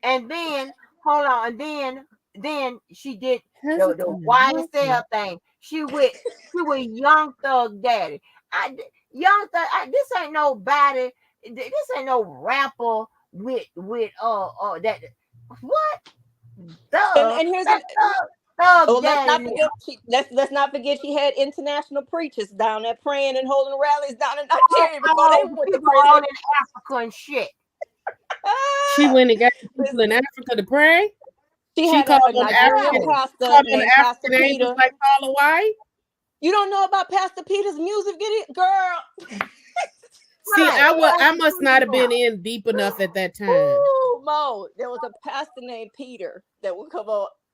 And then hold on, and then she did the Hezekiah YSL Walker. thing. She with Young Thug Daddy. Young Thug. This ain't nobody. This ain't no rapper with that what And here's that an Thug well, let's Daddy not now. forget let's not forget she had international preachers down there praying and holding rallies down in All Nigeria before they went to people all prison. in Africa and shit. She Ah, went and got the people in listen, Africa to pray. she She had called a on the Nigerian African, Yes. pastor called on named the Pastor African angels Peter. like Paula White. You don't know about Pastor Peter's music video, girl? See, Right. I must not have been in deep enough at that time. Ooh, Mo, there was a pastor named Peter that would come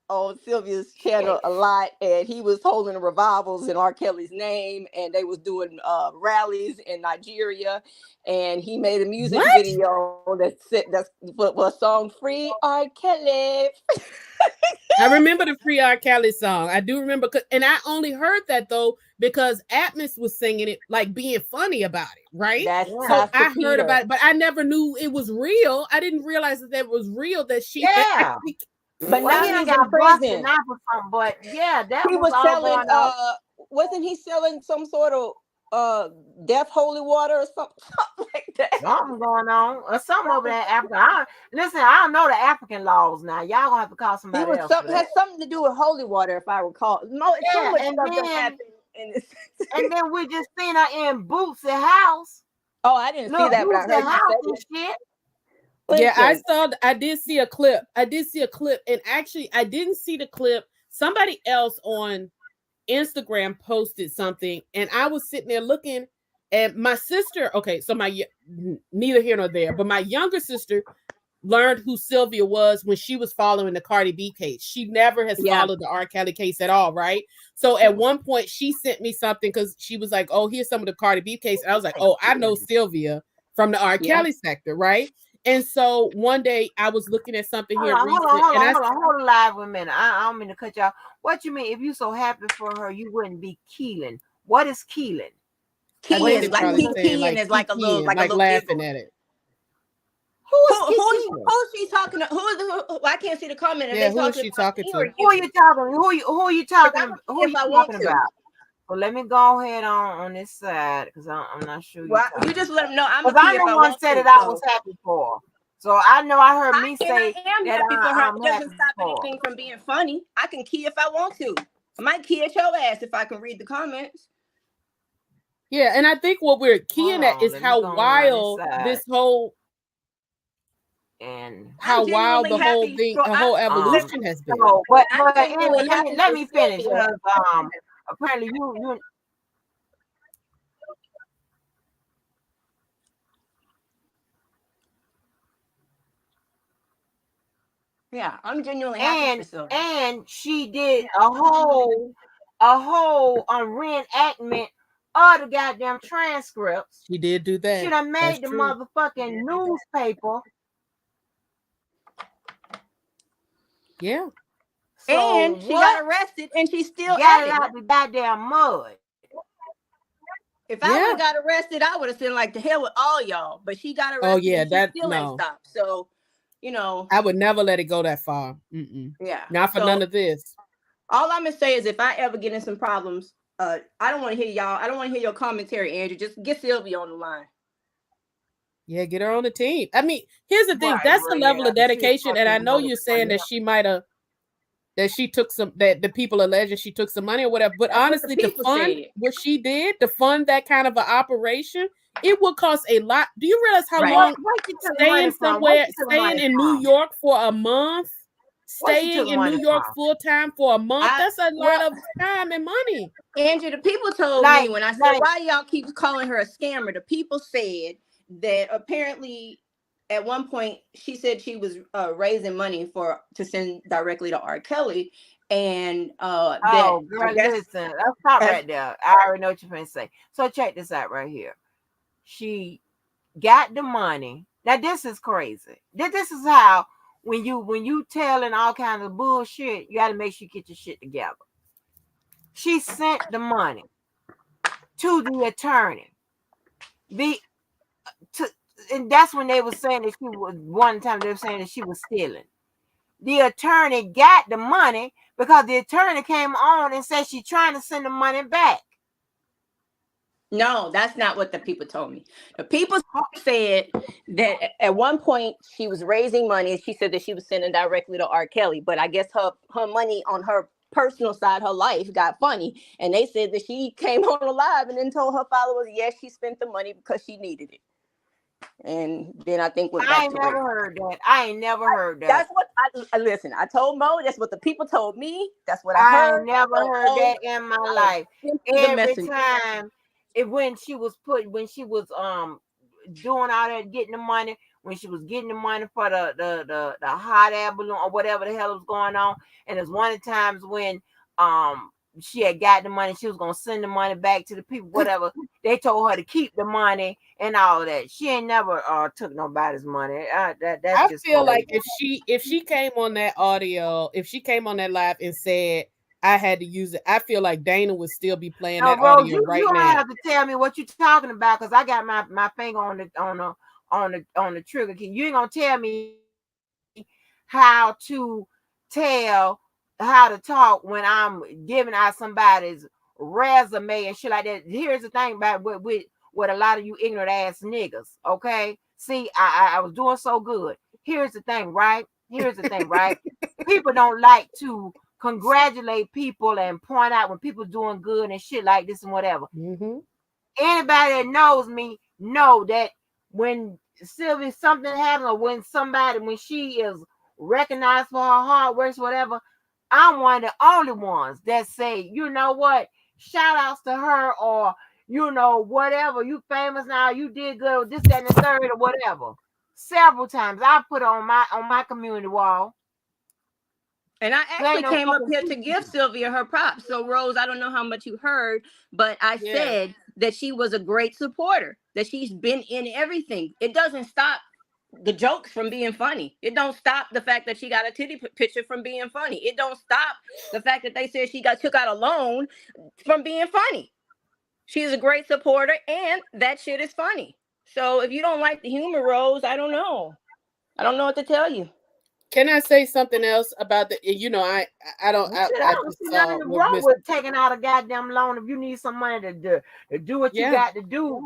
on Sylvia's channel Shit. a lot, and he was holding revivals in R. Kelly's name, and they was doing rallies in Nigeria, and he made a music What? video that's for a song "Free R. Kelly." I remember the Free R. Kelly song. I do remember, and I only heard that though because Atmos was singing it, like being funny about it, right? That's Yeah. So Pastor I heard Peter. about it, but I never knew it was real. I didn't realize that was real. That she Yeah. actually. But Well, now he done he's in got busted prison. now for something, but yeah, that He was was all selling going on. wasn't he selling some sort of death holy water or something like that? Something going on, or something over there in Africa. Listen, I don't know the African laws now. Y'all gonna have to call He somebody was else for something that. had something to do with holy water, if I recall. No, it's so Yeah, much stuff that happened in this. and then we just seen her in Bootsy house. Oh, I didn't see Look, that, but I Bootsy heard you house say and it. shit. Yeah, Listen, I did see a clip. And actually, I didn't see the clip. Somebody else on Instagram posted something, and I was sitting there looking at my sister. Okay, so neither here nor there, but my younger sister learned who Sylvia was when she was following the Cardi B case. She never has yeah. followed the R. Kelly case at all, right? So at one point, she sent me something because she was like, "Oh, here's some of the Cardi B case," and I was like, "Oh, I know Sylvia from the R. Yeah. Kelly sector, right?" And so one day I was looking at something Hold here on, hold on, recent, hold and on, hold on, hold on live a minute. I don't mean to cut y'all. What you mean? If you so happy for her, you wouldn't be keeling. What is keeling? I What think is they're Keying, like probably keeling? saying keying like is like a kikiing, like little laughing giggle. at it. Who is Who's keeling? she talking to? I can't see the comment. Are Yeah, they who is talking she about talking me or to? Who are you? you talking? Who are you 'Cause talking? I can Who see are if you I want talking to. about? Well, let me go ahead on this side because I'm not sure you're Well, talking you just about. let them know I'm a Because key I'm if the I one want said to. it I was So happy for. So I heard me and I say am that happy for her. I'm It happy doesn't stop for. anything from being funny. I can key if I want to. I might key at your ass if I can read the comments. Yeah, and I think what we're Hold keying at on, is let me how go around this wild side this whole and I'm how wild genuinely the whole happy thing, for. the whole um. evolution has been. So, but I'm genuinely let me happy let for me finish Sylvia. because apparently you Yeah, I'm genuinely happy for Sylvia. and she did a whole reenactment of the goddamn transcripts. She did do She that. done That's made the true. motherfucking newspaper. Yeah. So And she got what? arrested, and she's still Got at it it. out the goddamn mud. If I would Yeah. have got arrested, I would have said like the hell with all y'all. But she got Oh arrested, yeah, and she that still ain't no. stopped. So, you know, I would never let it go that far. Mm-mm. yeah. Not for none So of this. All I'm gonna say is if I ever get in some problems, I don't want to hear y'all. I don't want to hear your commentary, Andrew. Just get Sylvia on the line. Yeah, get her on the team. I mean, here's the thing. Right, That's the right, level yeah. of She a dedication. And I fucking know you're saying that motherfucker. she might have, that she took some, that the people alleging she took some money or whatever. But That's what the honestly, to people fund said. what she did, to fund that kind of an operation, it would cost a lot. Do you realize how Right. long Where she took money staying from? Where somewhere, she took staying money in New from? York for a month, Where she staying took in New money York from? full time for a month? I That's a lot well, of time and money. Andrew, the people told me Like, when I said, like, why y'all keep calling her a scammer? The people said that apparently at one point she said she was raising money to send directly to R. Kelly. And that oh, I girl, guess listen. Let's stop as right there. I already know what you're going to say. So check this out right here. She got the money. Now this is crazy. This is how when you telling all kinds of bullshit, you got to make sure you get your shit together. She sent the money to the attorney. The to and that's when they were saying that she was one time they were saying that she was stealing. The attorney got the money because the attorney came on and said she's trying to send the money back. no, that's not what the people told me. The people said that at one point she was raising money. She said that she was sending directly to R. Kelly, but I guess her money on her personal side, her life got funny, and they said that she came on live and then told her followers, yes, she spent the money because she needed it, and then I think went I back ain't to race. never heard that. I ain't never heard that. That's what I listen. I told Mo. That's what the people told me. That's what I I ain't heard. I never don't heard know. that in my I am life. simply the Every messenger. time it when she was doing all that getting the money, when she was getting the money for the hot air balloon or whatever the hell was going on. And there's one of the times when she had got the money, she was gonna send the money back to the people, whatever. They told her to keep the money and all that. She ain't never took nobody's money. That's I just feel like crazy. if she came on that audio, if she came on that live and said I had to use it, I feel like Dana would still be playing No, that Rose, audio you right don't now. have to tell me what you're talking about because I got my finger on the trigger key. You ain't gonna tell me how to tell how to talk when I'm giving out somebody's resume and shit like that. Here's the thing about with a lot of you ignorant ass niggas. Okay, see, I was doing so good. Here's the thing, right? Here's the thing, right? People don't like to congratulate people and point out when people doing good and shit like this and whatever. Mm-hmm. Anybody that knows me know that when Sylvia something happens or when she is recognized for her hard work, whatever, I'm one of the only ones that say, you know what, shout outs to her or whatever, you famous now, you did good, or this, that, and the third, or whatever. Several times I put on my community wall. And I There ain't actually no came up fucking here to give secret. Sylvia her props. So, Rose, I don't know how much you heard, but I Yeah. said that she was a great supporter, that she's been in everything. It doesn't stop the jokes from being funny. It don't stop the fact that she got a titty picture from being funny. It don't stop the fact that they said she took out a loan from being funny. She's a great supporter, and that shit is funny. So if you don't like the humor, Rose, I don't know. I don't know what to tell you. Can I say something else about the? I don't. Well, shit, I I don't just see saw nothing what wrong Miss. with taking out a goddamn loan if you need some money to do what you Yeah. got to do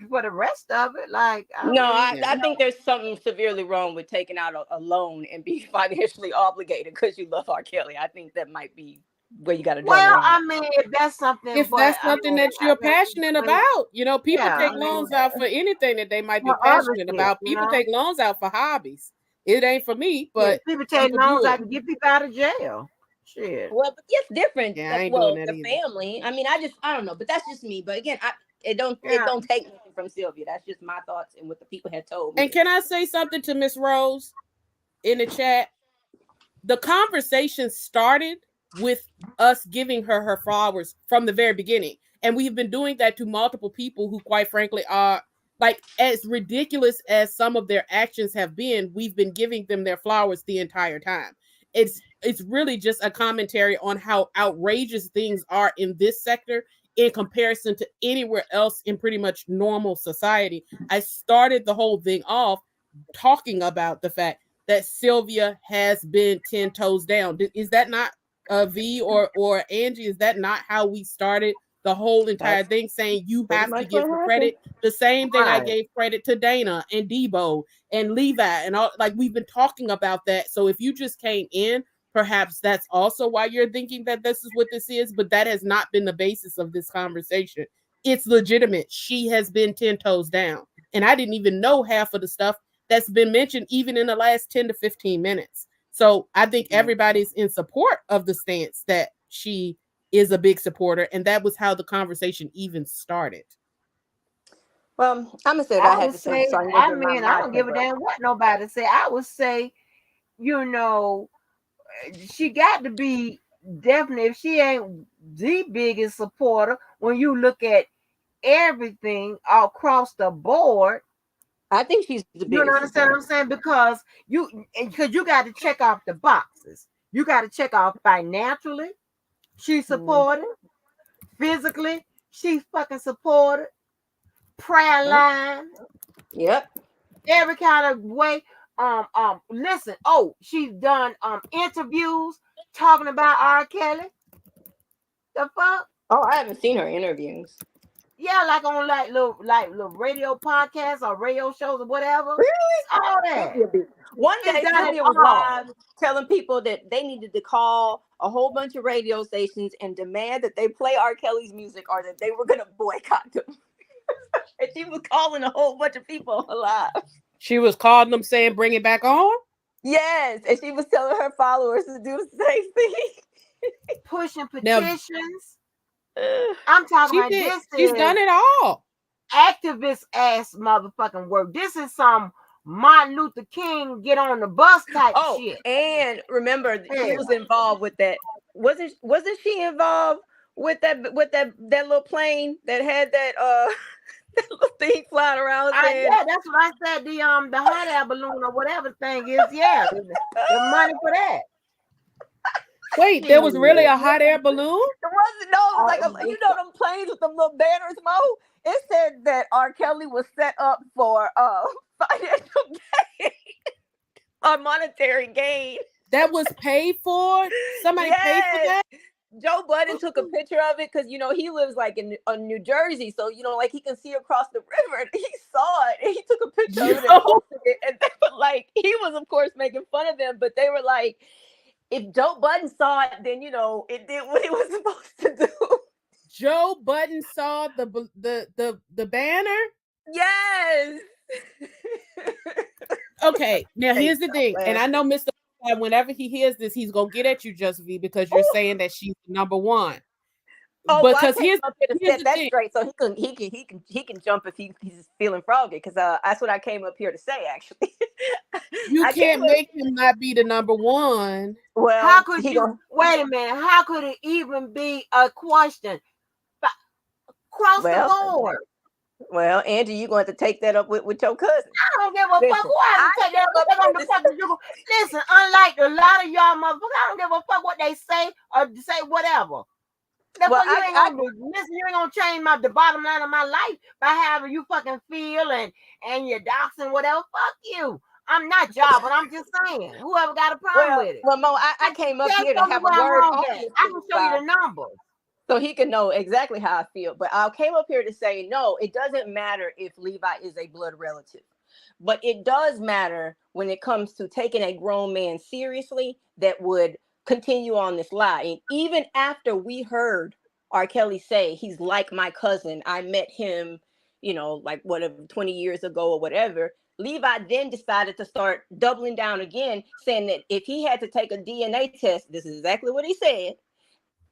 for the rest of it. Like, I No, mean, Yeah. I think there's something severely wrong with taking out a loan and be financially obligated because you love R. Kelly. I think that might be where you got to draw the well, line. I mean, if that's something, If but that's I something mean, that you're passionate about, people yeah, take I mean, loans out for anything that they might be for other passionate shit, about. People take loans out for hobbies. It ain't for me, yeah, but people take people do loans it. out to get people out of jail. Shit. Well, but it's different. Yeah, I That ain't doing well, that the either. family. I mean, I don't know, but that's just me. But again, it Yeah. don't take nothing from Sylvia. That's just my thoughts and what the people had told And me. can I say something to Miss Rose in the chat? The conversation started with us giving her flowers from the very beginning. And we've been doing that to multiple people who, quite frankly, are like as ridiculous as some of their actions have been. We've been giving them their flowers the entire time. It's really just a commentary on how outrageous things are in this sector in comparison to anywhere else in pretty much normal society. I started the whole thing off talking about the fact that Sylvia has been 10 toes down. Is that not V or Angie? Is that not how we started the whole entire That's thing, saying you pretty have to much what give the happened. credit? The same thing I Right. gave credit to Dana and Debo and Levi and all. Like, we've been talking about that. So if you just came in, perhaps that's also why you're thinking that this is what this is, but that has not been the basis of this conversation. It's legitimate. She has been 10 toes down. And I didn't even know half of the stuff that's been mentioned even in the last 10 to 15 minutes. So I think everybody's in support of the stance that she is a big supporter. And that was how the conversation even started. Well, I'm gonna say what I I had would to say, say, so I can go I do my mean, I don't give a but damn what nobody say. I would say, you know, she got to be definitely, if she ain't the biggest supporter, when you look at everything across the board, I think she's the you know, biggest understand what supporter. I'm saying? Because you got to check off the boxes. You got to check off financially, she's Mm. supported. Physically, she's fucking supported. Prayer Yep. line, Yep. every kind of way. Listen. Oh, she's done interviews talking about R. Kelly. The fuck? Oh, I haven't seen her interviews. Yeah, like on little radio podcasts or radio shows or whatever. Really? All that. Sylvia be. One She's day, done it Sylvia was all. live telling people that they needed to call a whole bunch of radio stations and demand that they play R. Kelly's music or that they were going to boycott them. And she was calling a whole bunch of people alive. She was calling them saying, bring it back on. Yes, and she was telling her followers to do the same thing. Pushing Now, petitions. I'm talking she about did. this She's is done it all. activist ass motherfucking work. This is some Martin Luther King get on the bus type Oh, shit. and remember, she Yeah. was involved with that. Wasn't she involved with that little plane that had that that little thing flying around saying Yeah, that's what I said. The hot air balloon or whatever thing is. Yeah, the money for that. Wait, there was really a hot air balloon? it wasn't no, it was like Uh, them planes with them little banners, Mo. It said that R. Kelly was set up for financial gain or monetary gain. That was paid for? Somebody paid for Yes. that? Joe Budden took a picture of it because he lives like in New Jersey, so like he can see across the river. And he saw it, and he took a picture of it and Yo, posted it. And they were like, he was of course making fun of them, but they were like, if Joe Budden saw it, then it did what it was supposed to do. Joe Budden saw the banner? Yes. Okay, now here's the thing. And I know Mr. Whenever he hears this, he's gonna get at you, Just V, because you're saying that she's number one. Oh, well, I Because came up here to here's set the that thing. straight, so he can jump if he's feeling froggy, because that's what I came up here to say. Actually, You I can't came up, make him not be the number one. How well, could he you gonna wait a minute? How could it even be a question? Across the board. well, Angie, you going to take that up with your cousin? I don't give a fuck Listen, who I I take that came up up on here the to fucking you. Listen, unlike a lot of y'all motherfuckers, I don't give a fuck what they say or say whatever. The well, fuck you ain't gonna listen, you ain't gonna change the bottom line of my life by however you fucking feel and your docs and whatever. Fuck you. I'm not y'all, but I'm just saying, whoever got a problem with it. well, Mo, I came up Just here to show me have a where I'm word wrong on at. this I thing, can show you the numbers. so he can know exactly how I feel. But I came up here to say, no, it doesn't matter if Levi is a blood relative, but it does matter when it comes to taking a grown man seriously that would continue on this lie. And even after we heard R. Kelly say he's like my cousin, I met him, like whatever 20 years ago or whatever. Levi then decided to start doubling down again, saying that if he had to take a DNA test, this is exactly what he said,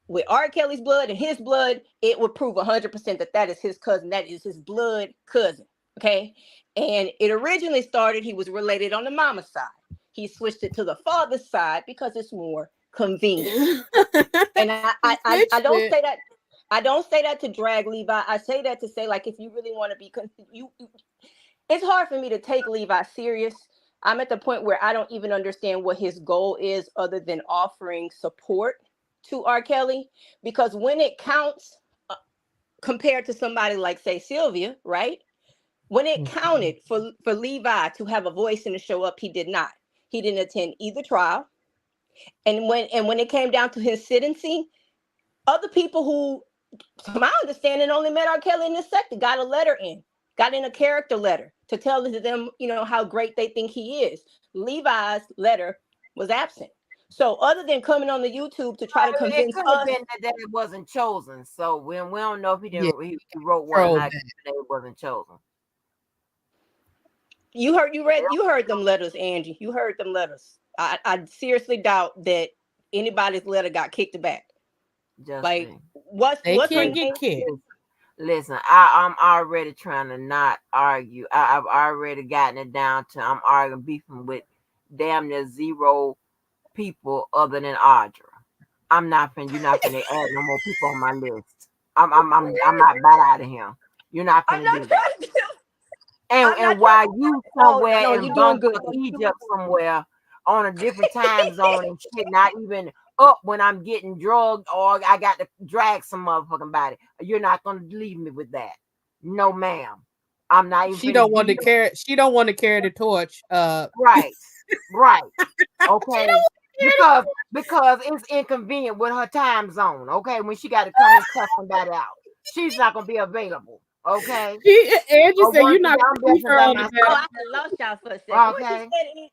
with R. Kelly's blood and his blood, it would prove 100% that is his cousin. That is his blood cousin. Okay. And it originally started, he was related on the mama's side. He switched it to the father's side because it's more convenient. And I don't say that. I don't say that to drag Levi. I say that to say, like, if you really want to be, it's hard for me to take Levi serious. I'm at the point where I don't even understand what his goal is other than offering support to R. Kelly, because when it counts, compared to somebody like, say, Sylvia, right? When it counted for Levi to have a voice and to show up, he did not. He didn't attend either trial. And when it came down to his sentencing, other people who, to my understanding, only met R. Kelly in this sector got a letter in, got in a character letter to tell them, how great they think he is. Levi's letter was absent. So other than coming on the YouTube to try to It convince could have us, been that it wasn't chosen. So when we don't know if Yeah, he wrote one or control not, that. that it wasn't chosen. you heard them letters, Angie. You heard them letters. I seriously doubt that anybody's letter got kicked back. Just Like, me. They what's her can't get name? kicked. Listen, I'm already trying to not argue. I've already gotten it down to I'm arguing, beefing with damn near zero people other than Audra. You're not finna add no more people on my list. I'm not bad out of here. You're not I'm finna not do that. trying to. And I'm not trying while to. you Oh somewhere no, in you're doing good. bumfuck Egypt somewhere on a different time zone and shit, not even up when I'm getting drugged or I got to drag some motherfucking body. You're not gonna leave me with that. No, ma'am. I'm not even She finna don't give want to you carry. She don't want to carry the torch. right, right. She Okay. don't carry the Because it's inconvenient with her time zone, okay, when she got to come and cuss somebody out. She's not gonna be available. Okay. Angie Or said once you're not again, I'm gonna keep definitely her by on the Oh, myself. battle. I lost y'all for a second. What you Okay. said? Andy,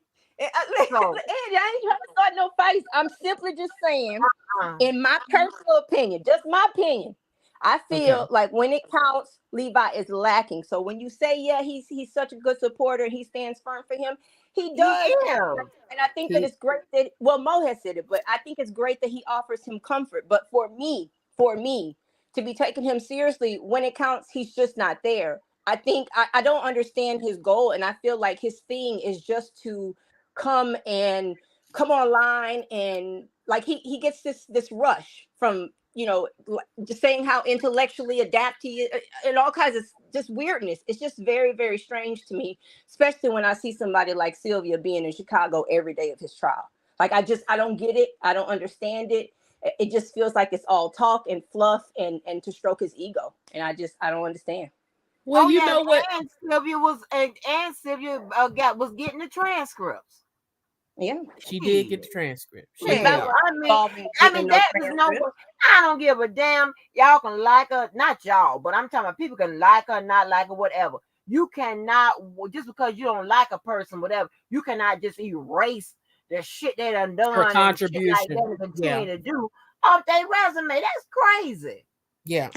So I ain't trying to start no fights. I'm simply just saying, uh, in my personal opinion, just my opinion, I Okay. feel like when it counts, Levi is lacking. So when you say, yeah, he's such a good supporter and he stands firm for him, he he does. is. And I think that He it's great that, well, Mo has said it, but I think it's great that he offers him comfort. But for me, to be taking him seriously when it counts, he's just not there. I think I don't understand his goal, and I feel like his thing is just to come and come online and like he gets this rush from just saying how intellectually adapt he is and all kinds of just weirdness. It's just very, very strange to me, especially when I see somebody like Sylvia being in Chicago every day of his trial. Like I don't get it. I don't understand it. It just feels like it's all talk and fluff and to stroke his ego. And I don't understand. well, Oh you yeah, know what? and Sylvia was getting the transcripts. Yeah. She did get Shit. the transcript. She Levi did. Hell, wasn't involved in I getting mean no that is no. transcript. I don't give a damn. Y'all can like her, not y'all, but I'm talking about people can like her, not like her, whatever. You cannot just because you don't like a person, whatever. You cannot just erase the shit they done Her done and shit like that contribution. and Yeah. continue to do off their resume. That's crazy. Yeah.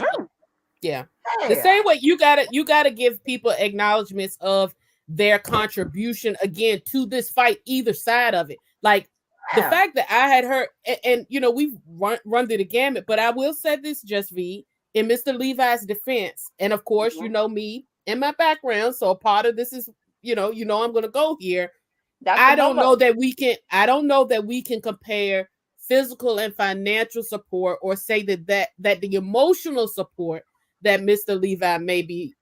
Yeah. The Hell, same way you gotta give people acknowledgments of their contribution again to this fight, either side of it. Like the yeah. fact that I had heard, and we've run through the gamut, but I will say this, just V, in Mr. Levi's defense, and of course, Mhm. me and my background, so a part of this is, I'm gonna go here. Dr. I don't know Momo. that we can compare physical and financial support, or say that the emotional support that Mr. Levi may be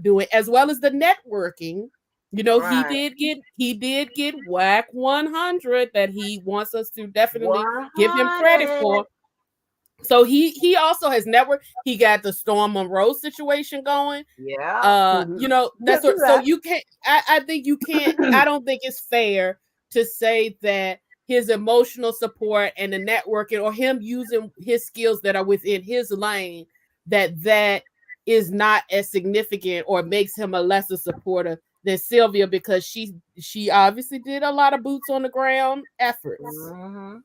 doing, as well as the networking. Right. He did get whack 100 that he wants us to definitely give him credit 100. for. So he also has network. He got the Storm Monroe situation going. Yeah. That's Good for what, so that. you can't, I think you can't, I don't think it's fair to say that his emotional support and the networking, or him using his skills that are within his lane, that is not as significant or makes him a lesser supporter than Sylvia, because she obviously did a lot of boots on the ground efforts. Mhm.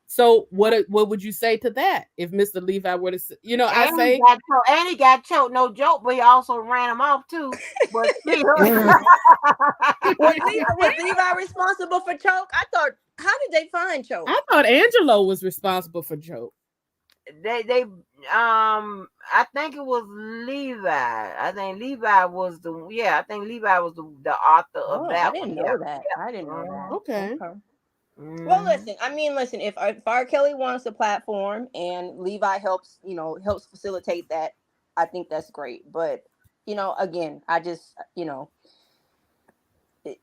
So what would you say to that if Mr. Levi were to I And he say, got choked. And he got choked. No joke, but he also ran him off too. But still, Was Levi responsible for Choke? I thought, how did they find Choke? I thought Angelo was responsible for Joe. they I think it was Levi. I think Levi was the yeah. I think Levi was the author of Oh, I that one. didn't Yeah. know that. I didn't know that. Okay. Okay. Well, Mhm. listen. If R. Kelly wants a platform and Levi helps facilitate that, I think that's great. But again, I just it,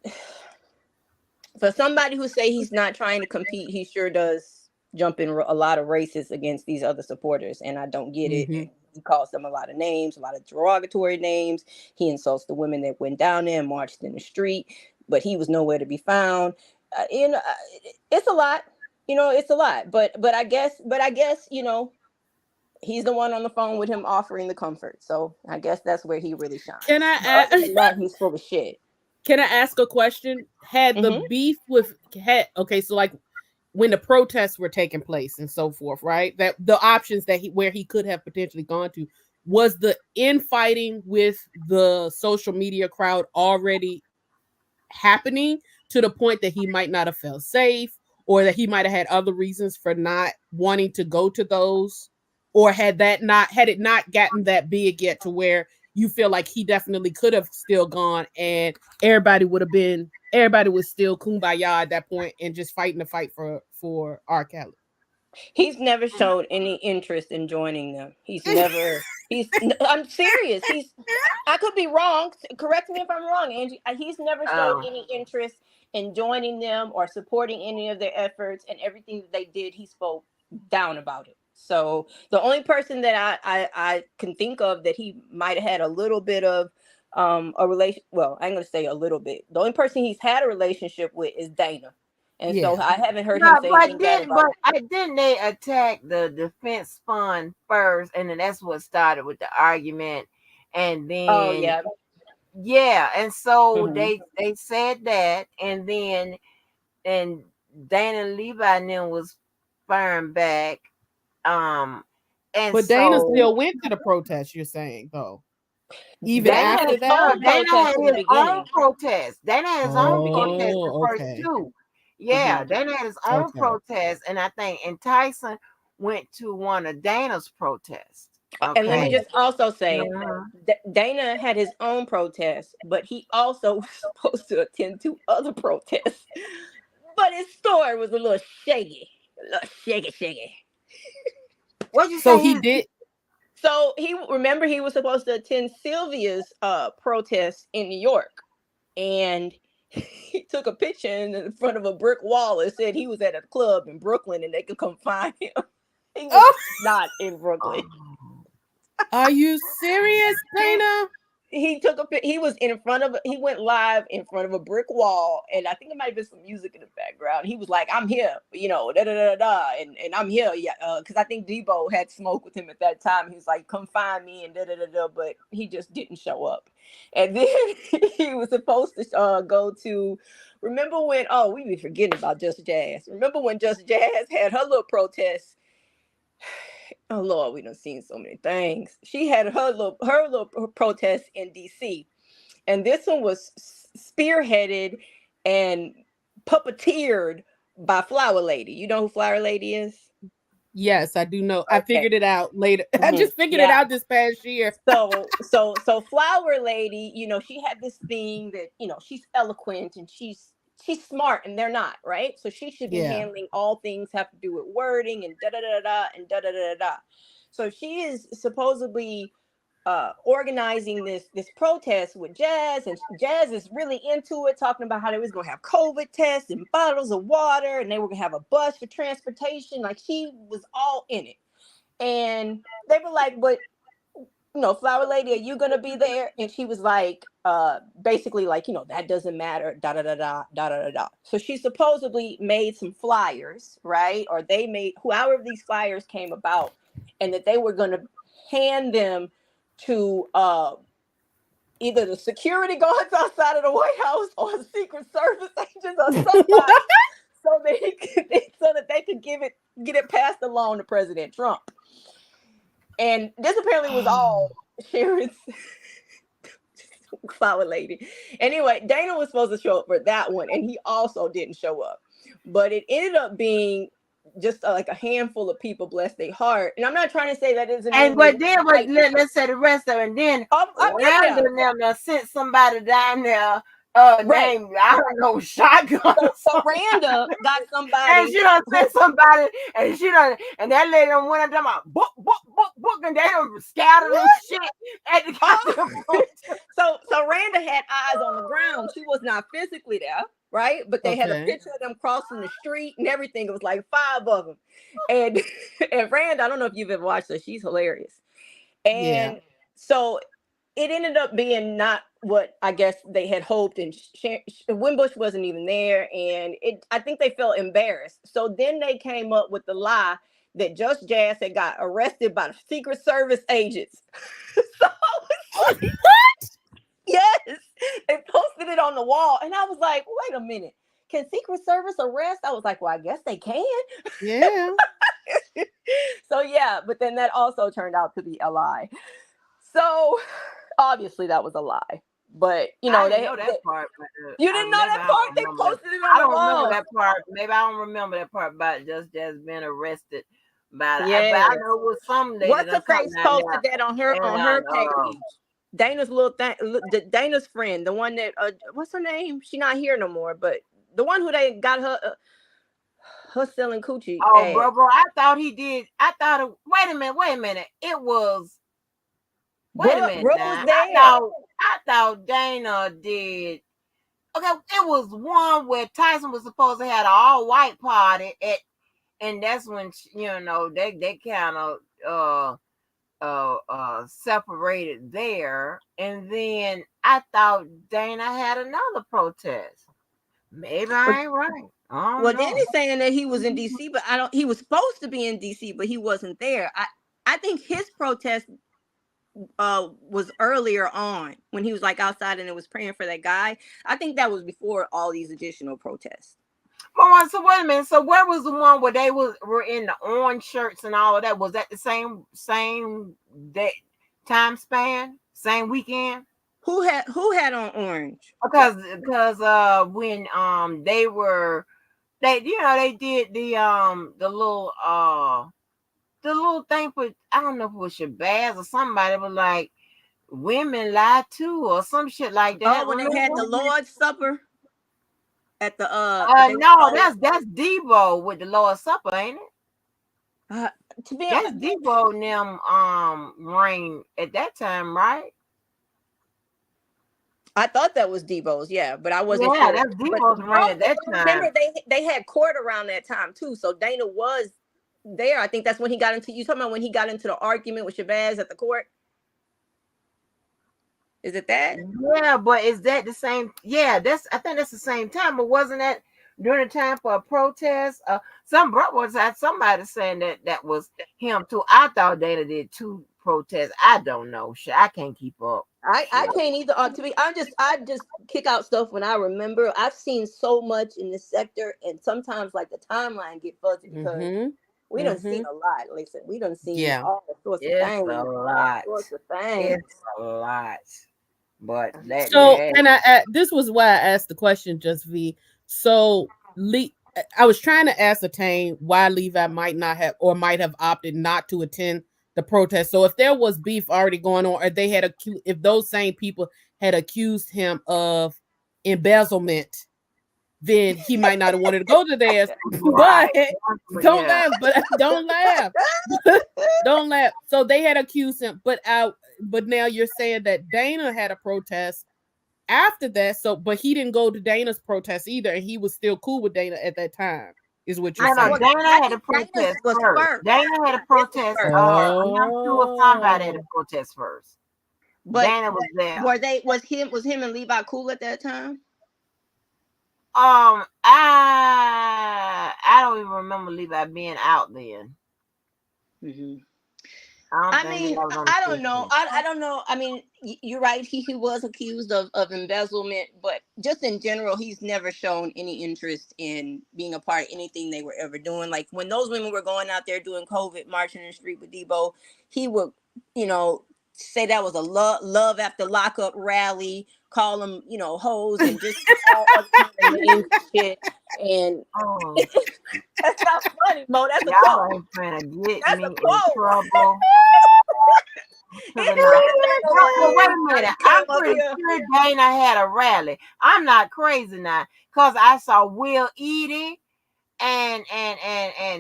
for somebody who say he's not trying to compete, he sure does jump in a lot of races against these other supporters, and I don't get it. Mm-hmm. And he calls them a lot of names, a lot of derogatory names. He insults the women that went down there and marched in the street, but he was nowhere to be found. It's a lot. It's a lot. But I guess he's the one on the phone with him offering the comfort. So I guess that's where he really Can shines. I But other ask? than that, he's full of shit. Can I ask a question? Had the Hmm. beef with had okay, so like when the protests were taking place and so forth, right? That the options that he could have potentially gone to, was the infighting with the social media crowd already happening to the point that he might not have felt safe, or that he might have had other reasons for not wanting to go to those, or had it not gotten that big yet to where you feel like he definitely could have still gone, and everybody was still kumbaya at that point and just fighting the fight for R. Kelly. He's never showed any interest in joining them. He's never. I'm serious. I could be wrong. Correct me if I'm wrong, Angie. He's never showed Oh, any interest in joining them or supporting any of their efforts, and everything that they did, he spoke down about it. So the only person that I can think of that he might have had a little bit of a relation. Well, I'm gonna say a little bit. The only person he's had a relationship with is Dana, and so Yeah. I haven't heard him no, say anything bad about. but I didn't they attack the defense fund first, and then that's what started with the argument, and Oh then yeah. yeah, and so Hmm. they said that, and then and Dana Levi and them was firing back, um, and But Dana so still went to the protest, you're saying, though. Even Dana had after his that? own Dana protest had in the his own beginning. protest. Dana had his In the own beginning. protest the Oh, first okay. two. Hmm. Yeah, Dana had his own Okay. protest, and I think and Tyson went to one of Dana's protests. And let me Okay. Oh. just also say, Mhm. Dana had his own protest, but he also was supposed to attend two other protests. But his story was a little shaky. A little shaky, shaky. What'd you So say? he did. So he was supposed to attend Sylvia's protest in New York. And he took a picture in front of a brick wall and said he was at a club in Brooklyn and they could come find him. He was Oh, not in Brooklyn. Oh. are you serious, He Dana? he was in front of he went live in front of a brick wall, and I think it might have been some music in the background. He was like, I'm here, da da da da, and I'm here, yeah, because I think Debo had smoke with him at that time. He was like, come find me, and da da da da, but he just didn't show up. And then he was supposed to go to, remember when, oh, we be forgetting about Just Jazz. Remember when Just Jazz had her little protest? Oh Lord, we done seen so many things. She had her little protest in DC, and this one was spearheaded and puppeteered by Flower Lady. You know who Flower Lady is? Yes, I do know. I Okay. figured it out later. I Hmm. just figured it Yeah. out this past year. So Flower Lady, she had this thing that, she's eloquent and she's smart and they're not, right? So she should be Yeah. handling all things have to do with wording and da da da da and da da da da. So she is supposedly organizing this protest with Jazz, and Jazz is really into it, talking about how they was gonna have COVID tests and bottles of water, and they were gonna have a bus for transportation. Like she was all in it, and they were like, "But Flower Lady, are you gonna be there?" And she was like, basically like, that doesn't matter, da da da da da da da da. So she supposedly made some flyers, right? Or they made, however these flyers came about, and that they were gonna hand them to either the security guards outside of the White House or Secret Service agents or somebody, so that they could get it passed along to President Trump. And this apparently was all Sharon's Flower Lady. Anyway, Dana was supposed to show up for that one, and he also didn't show up. But it ended up being just like a handful of people, bless their heart. And I'm not trying to say that doesn't And mean they but didn't then fight. let's say the rest of it. And then I'm getting there. Random them done sent somebody down there Right. named I don't know shotgun or So something. Randa got And somebody she done who sent somebody and that lady done went up there about book and they done scattered them shit at the goddamn protest. so Randa had eyes on the ground. She was not physically there, right? But they had a Okay. picture of them crossing the street and everything. It was like five of them. And and Randa, I don't know if you've ever watched her. She's hilarious. Yeah. And so it ended up being not what I guess they had hoped, and Wimbush wasn't even there, and I think they felt embarrassed. So then they came up with the lie that Just Jazz had got arrested by the Secret Service agents. So What? yes, they posted it on the wall, and I was like, wait a minute, can Secret Service arrest? I was like, well, I guess they can. Yeah. So yeah, but then that also turned out to be a lie. So obviously that was a lie. But you know, I didn't know that part. you didn't know maybe that I part? don't They remember posted that. it I on the don't remember wall. that part. Maybe I don't remember that part about just being arrested. But I Yeah. know it was some lady What's her that come face down posted that on there her and page? Dana's little thing, Dana's friend, the one that what's her name? She not here no more, but the one who they got her selling coochie. oh, bro, I thought he did. I thought it, wait a minute. It was wait a minute Bro now. was there. I thought Dana did. Okay, it was one where Tyson was supposed to have an all white party and that's when they kind of separated there, and then I thought Dana had another protest. Maybe I ain't right. I don't Well, know. Danny's saying that he was in DC, but he was supposed to be in DC, but he wasn't there. I think his protest was earlier on when he was like outside and it was praying for that guy. I think that was before all these additional protests. Well, so wait a minute. So where was the one where they were in the orange shirts and all of that? Was that the same day time span, same weekend? Who had on orange? Because when they did the little thing for, I don't know if it was Shabazz or somebody, but like women lie too or some shit like that. Oh, when they had the Lord's Supper at the no, that's Debo with the Lord's Supper, ain't it? To be That's Debo and them reign at that time, right? I thought that was Debo's, yeah, but I wasn't Yeah, sure. that's Debo's reign at that time. Remember, they had court around that time too, so Dana was there. I think that's when he got into. You talking about when he got into the argument with Shabazz at the court? Is it that? Yeah, but is that the same? Yeah, I think that's the same time. But wasn't that during the time for a protest? Some brothers had somebody saying that was him too. I thought Dana did two protests. I don't know. Shit, I can't keep up. I can't either. I just kick out stuff when I remember. I've seen so much in this sector, and sometimes like the timeline get fuzzy because we done seen a lot. Listen, we done seen all sorts of things. A lot. Sorts of things. It's a lot. But this was why I asked the question, Just V. So I was trying to ascertain why Levi might have opted not to attend the protest. So if there was beef already going on, or if those same people had accused him of embezzlement, then he might not have wanted to go to theirs. But don't laugh. But don't laugh. Don't laugh. So they had accused him, but now you're saying that Dana had a protest after that. So, but he didn't go to Dana's protest either, and he was still cool with Dana at that time. Is what you're saying? Dana had a protest first. Dana had a protest. Him too, or somebody had a protest first. But Dana was there. Was him and Levi cool at that time? I don't even remember Levi being out then. I don't know. I don't know. I mean, you're right. He was accused of embezzlement, but just in general, he's never shown any interest in being a part of anything they were ever doing. Like when those women were going out there doing COVID, marching in the street with Debo, he would, say that was a love after lockup rally, call them, hoes, and just all other kind of names and shit. And that's not funny, Mo. That's a quote. Ain't trying to get That's me a quote. in trouble. Wait a minute. I'm pretty sure Dana had a rally. I'm not crazy now, because I saw Will Edie and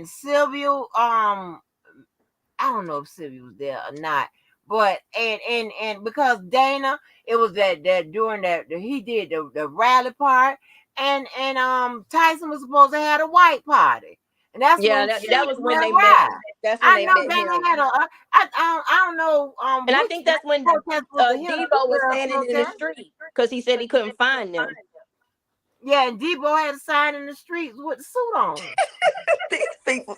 Sylvia. I don't know if Sylvia was there or not. But and because Dana, it was that during that he did the rally part, and Tyson was supposed to have a white party, and that's that was when they met. That's when I they know met they him. had I don't know And I which think that's when protest was the Hillary Debo was girl standing in the protest. street because he said he couldn't find them. Yeah, and Debo had a sign in the streets with the suit on. These people.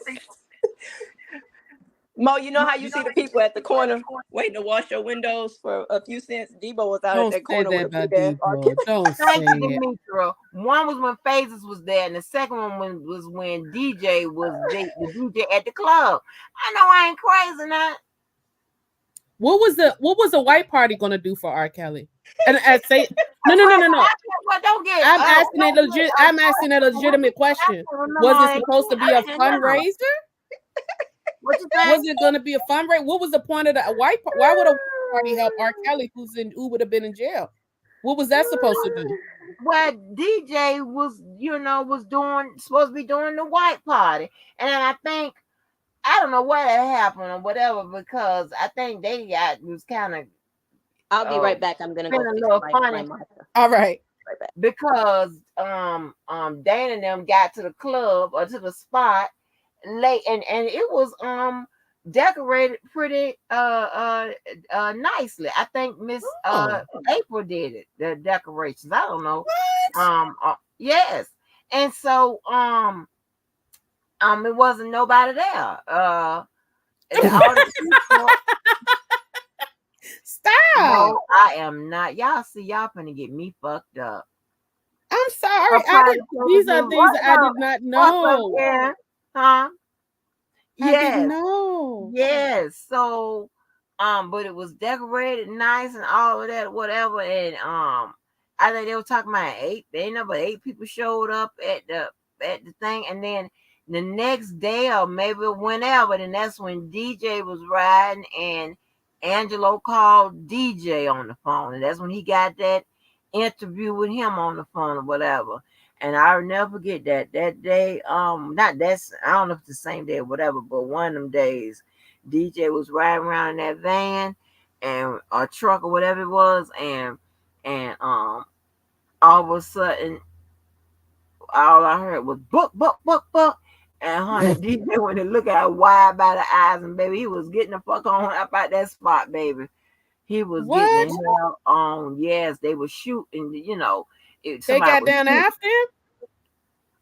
Mo, you know how you see the people at the corner waiting to wash your windows for a few cents? Debo was out at Don't that say corner that with a about big ass Debo. Don't Thank say you, it. Demetra. One was when Phases was there, and the second one was when DJ was the DJ at the club. I know I ain't crazy now. What was the white party gonna do for R. Kelly? And I say no. Well, don't get I'm asking a legitimate question. Was it supposed to be a fundraiser? What you say? Was it going to be a fundraiser? What was the point of the white party? Why would a white party help R. Kelly, who would have been in jail? What was that supposed to do? Well, DJ was, was supposed to be doing the white party, and I think I don't know what had happened or whatever, because I think they was kind of. I'll be right back. I'm gonna go Feeling fix a little my funny. marker. All right. Right back. Because Dana and them got to the club or to the spot late, and it was decorated pretty nicely. I think Miss April did it, the decorations. I don't know. Yes. And so it wasn't nobody there. All the people, Stop. no, I am not. Y'all see, y'all finna get me fucked up. I'm sorry. These are things that I did not know. Huh? I didn't know. Yes. So, but it was decorated nice and all of that, whatever. And I think they were talking about 8. They ain't but 8 people showed up at the thing, and then the next day or maybe whenever, then that's when DJ was riding, and Angelo called DJ on the phone, and that's when he got that interview with him on the phone or whatever. And I'll never forget that day. Not that's I don't know if it's the same day or whatever, but one of them days, DJ was riding around in that van and a truck or whatever it was, and all of a sudden, all I heard was book. And honey, DJ went to look at her wide by the eyes, and baby, he was getting the fuck on up out that spot, baby. He was getting the hell on. Yes, they were shooting. They got down after him.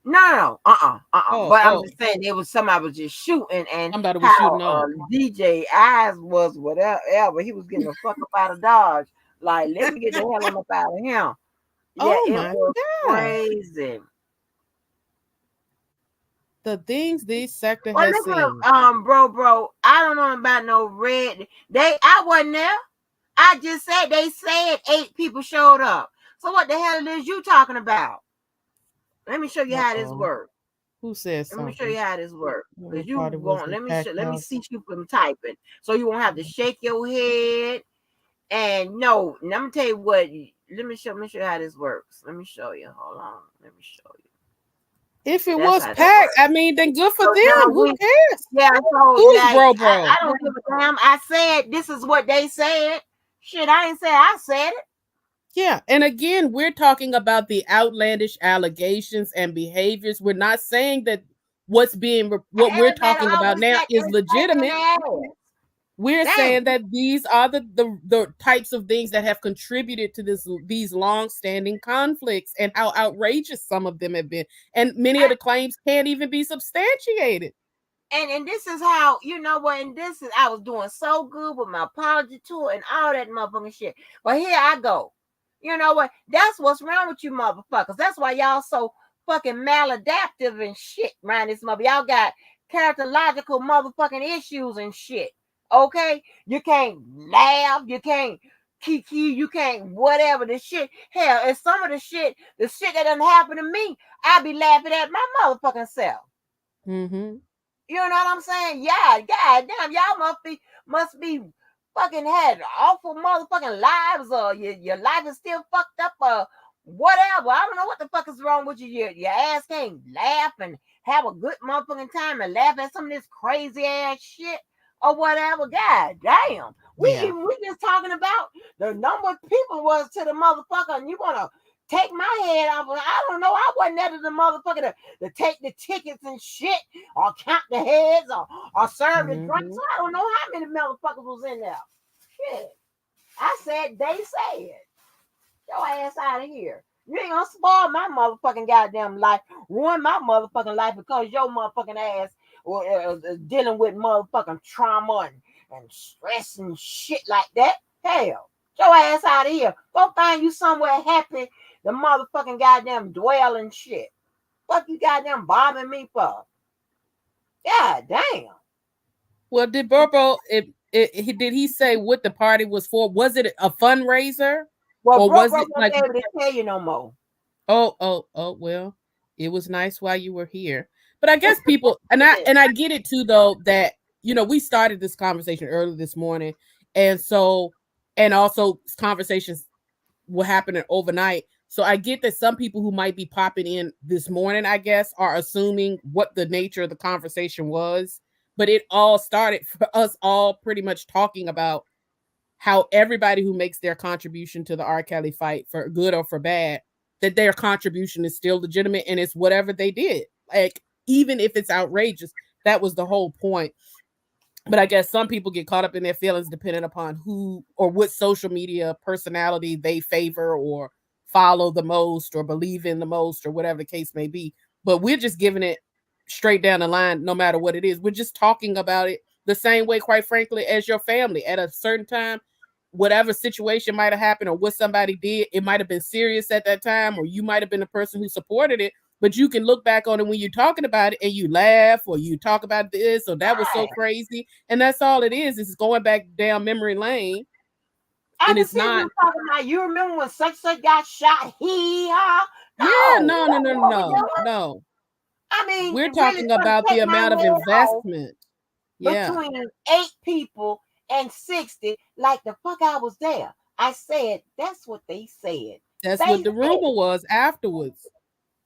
No. But I'm just saying, there was somebody was just shooting, and somebody was shooting on DJ eyes was whatever. He was getting the fuck up out of Dodge. Like, let me get the hell up out of him. Yeah, it was crazy. The things this sector has seen. Bro, I don't know about no red. I wasn't there. I just said they said 8 people showed up. So what the hell is you talking about? Let me show you how this works. Who says something? Let me show you how this works. Because you won't. Let me see you from typing, so you won't have to shake your head. And no, let me tell you what. Let me show you how this works. Let me show you. Hold on. Let me show you. If it was packed, I mean, then good for them. Who cares? Yeah, so who's bro? I don't give a damn. I said this is what they said. Shit, I ain't say I said it. Yeah, and again, we're talking about the outlandish allegations and behaviors. We're not saying that what we're talking about now is legitimate. We're saying that these are the types of things that have contributed to these long-standing conflicts, and how outrageous some of them have been. And many of the claims can't even be substantiated. And this is how, and this is, I was doing so good with my apology tour and all that motherfucking shit. But here I go. You know what? That's what's wrong with you motherfuckers. That's why y'all so fucking maladaptive and shit around this mother. Y'all got characterological motherfucking issues and shit. Okay? You can't laugh. You can't kiki. You can't whatever the shit. Hell, and some of the shit that done happened to me, I be laughing at my motherfucking self. Mm-hmm. You know what I'm saying? Yeah, god damn, y'all must be fucking had awful motherfucking lives, or your life is still fucked up, or whatever. I don't know what the fuck is wrong with you. Your ass can't laugh and have a good motherfucking time and laugh at some of this crazy ass shit or whatever. God damn. We just talking about the number of people was to the motherfucker, and you wanna take my head off. I don't know. I wasn't there to the motherfucker to take the tickets and shit, or count the heads, or or serve the drinks. Mhm. I don't know how many motherfuckers was in there. Shit. I said they said. Your ass out of here. You ain't gonna spoil my motherfucking goddamn life, ruin my motherfucking life because your motherfucking ass dealing with motherfucking trauma and stress and shit like that. Hell, your ass out of here. Go find you somewhere happy. The motherfucking goddamn dwell and shit. Fuck you goddamn bothering me for? God damn. Well, did Burbo did he say what the party was for? Was it a fundraiser Well, or was bro it won't like be able to tell you no more. oh well, it was nice while you were here. But I guess people and I get it too though that we started this conversation early this morning and so and also conversations were happening overnight. So I get that some people who might be popping in this morning, I guess, are assuming what the nature of the conversation was. But it all started for us all pretty much talking about how everybody who makes their contribution to the R. Kelly fight, for good or for bad, that their contribution is still legitimate and it's whatever they did. Like, even if it's outrageous, that was the whole point. But I guess some people get caught up in their feelings depending upon who or what social media personality they favor or follow the most or believe in the most or whatever the case may be. But we're just giving it straight down the line, no matter what it is. We're just talking about it the same way, quite frankly, as your family. At a certain time, whatever situation might have happened or what somebody did, it might have been serious at that time, or you might have been the person who supported it. But you can look back on it when you're talking about it and you laugh or you talk about this or that was so Right. crazy. And that's all it is. It's going back down memory lane. I And can it's see we not, were talking about. You remember when such got shot? Hee haw. yeah, No, no, no, that's no, what we're no, doing. no. I mean, We're it really talking trying to about the take my amount of head off investment. Yeah. between 8 people and 60. Like the fuck I was there. I said that's what they said. That's They what the said, rumor was afterwards.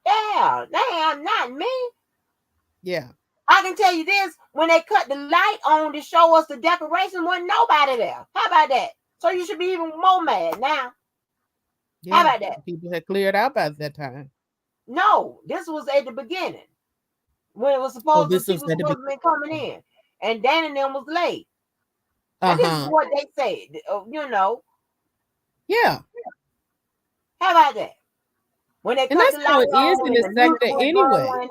yeah, damn, not me. Yeah. I can tell you this: when they cut the light on to show us the decoration, wasn't nobody there. How about that? So you should be even more mad now. How Yeah. about that? People had cleared out by that time. No, this was at the beginning when it was Oh, supposed to this people was at the supposed to be coming beginning. in, and Dan and them was late. Now this is Uh-huh. what they said. Yeah. How about that? When they And cut that's the how light it is on in and the the music sector was anyway. going,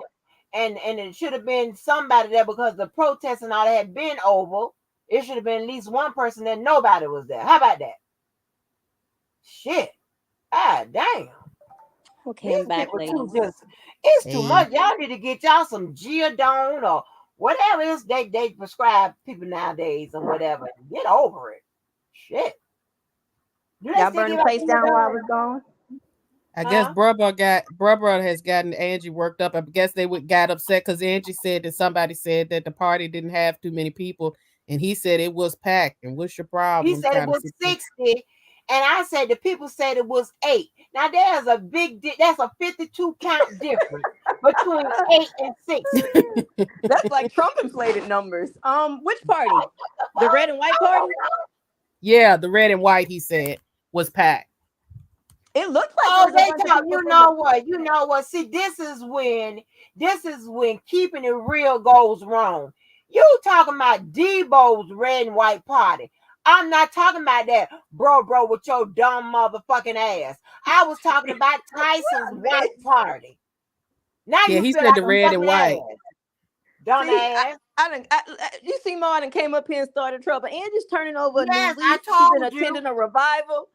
and it should have been somebody there because the protest and all that had been over. It should have been at least one person that nobody was there. How about that? Shit. Ah, damn. Okay, I'm These back, people too ladies. just it's too Hey. much. Y'all need to get y'all some Geodone or whatever it is they prescribe people nowadays and whatever. Get over it. Shit. Do they Y'all still burn the give out place down while I Geodone? was gone. I guess Huh? Brubber has gotten Angie worked up. I guess they got upset because Angie said that somebody said that the party didn't have too many people, and he said it was packed. And what's your He problem? said it Kind of was situation. 60. And I said the people said it was 8. Now there's a that's a 52 count difference between 8 and 60. That's like Trump inflated numbers. Which party? The red and white party? Yeah, the red and white, he said, was packed. It looked like it Oh, was a they bunch of talk. people You from the. know what? You know what? See, this is when keeping it real goes wrong. You talking about Debo's red and white party? I'm not talking about that, bro, with your dumb motherfucking ass. I was talking about Tyson's white party. Now Yeah, you he feel said like the a red and fucking white. ass, See, dumbass. you see, Ma done came up here and started trouble. Angie's turning over a new Yes, I leaf. She's been told you. attending a revival.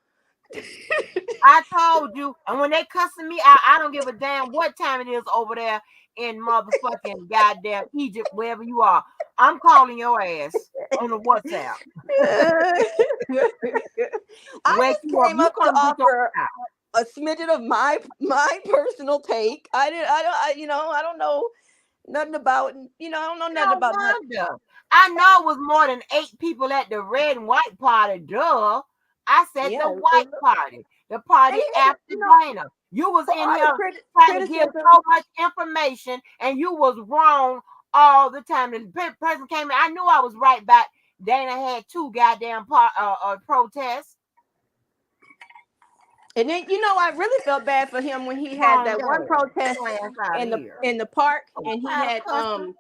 I told you. And when they cussing me out, I don't give a damn what time it is over there in motherfucking goddamn Egypt, wherever you are. I'm calling your ass on the WhatsApp. I Wake just you up. came You up to come get your offer out. a smidgen of my personal take. I don't know nothing about I don't know nothing No about nothing. wonder. I know it was more than 8 people at the red and white party. Duh. I said Yeah, the it white looked, party. The and party here's after Dana. You was for in all the here trying to give criticism. so much information and you was wrong all the time. The person came in. I knew I was right back. Dana had 2 goddamn protests. And then I really felt bad for him when he had Wrong that one day. Get protest your ass out of in the here. in the park, Oh, and he tired of had cussing.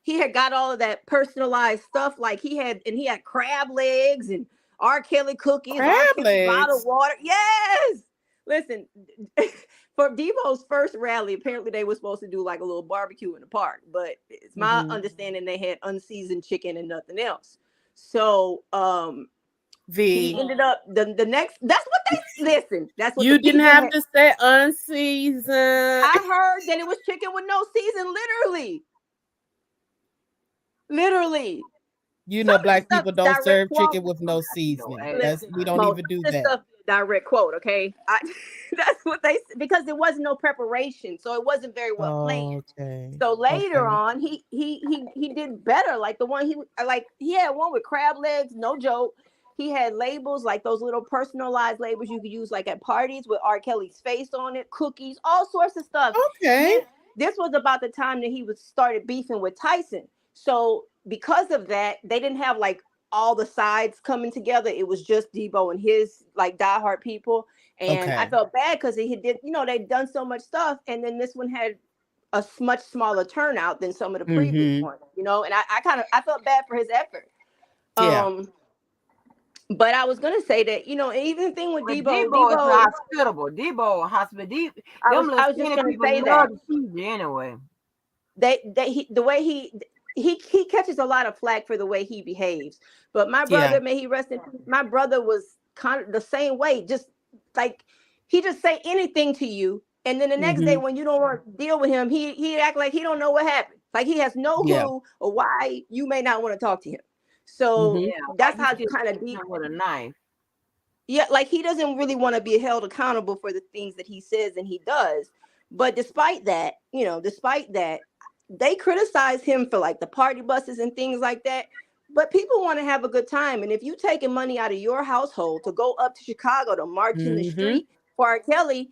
he had got all of that personalized stuff. Like he had crab legs and R. Kelly cookies, R. Crab Kelly bottled legs. water. Yes. Listen, for Debo's first rally, apparently they were supposed to do like a little barbecue in the park, but it's my understanding they had unseasoned chicken and nothing else. So he V, ended up the next. That's what they listen. That's what the you didn't people have had. to say unseasoned. I heard that it was chicken with no season. Literally. You Some know, of this black stuff people is don't direct serve quote. chicken with no No, seasoning. hey, That's Listen, we don't most even of do this that. stuff is a direct quote. Okay, that's what they because there was no preparation, so it wasn't very well planned. Okay. So later Okay. on, he did better. Like the one he had one with crab legs, no joke. He had labels like those little personalized labels you could use like at parties with R. Kelly's face on it, cookies, all sorts of stuff. Okay. This was about the time that he was started beefing with Tyson. So because of that, they didn't have like all the sides coming together. It was just Debo and his like diehard people. And I Okay. felt bad because he did, they'd done so much stuff, and then this one had a much smaller turnout than some of the previous Mm-hmm. ones, and I felt bad for his effort. Yeah. But I was gonna say that, even the thing with but Debo, Debo is hospitable. Debo hospital. Them little I was just skinny gonna people say love that to tease you anyway. the way he catches a lot of flack for the way he behaves. But my Yeah. brother, may he rest in peace, my brother was kind of the same way. Just like he just say anything to you, and then the next day Mm-hmm. when you don't want to deal with him, he act like he don't know what happened. Like he has no Yeah. clue of why you may not want to talk to him. So Mm-hmm. Yeah, that's like you how should kind of hit deep. him with a knife. Yeah, like he doesn't really want to be held accountable for the things that he says and he does. But despite that, they criticize him for like the party buses and things like that. But people want to have a good time. And if you taking money out of your household to go up to Chicago to march in the Mm-hmm. street for R. Kelly,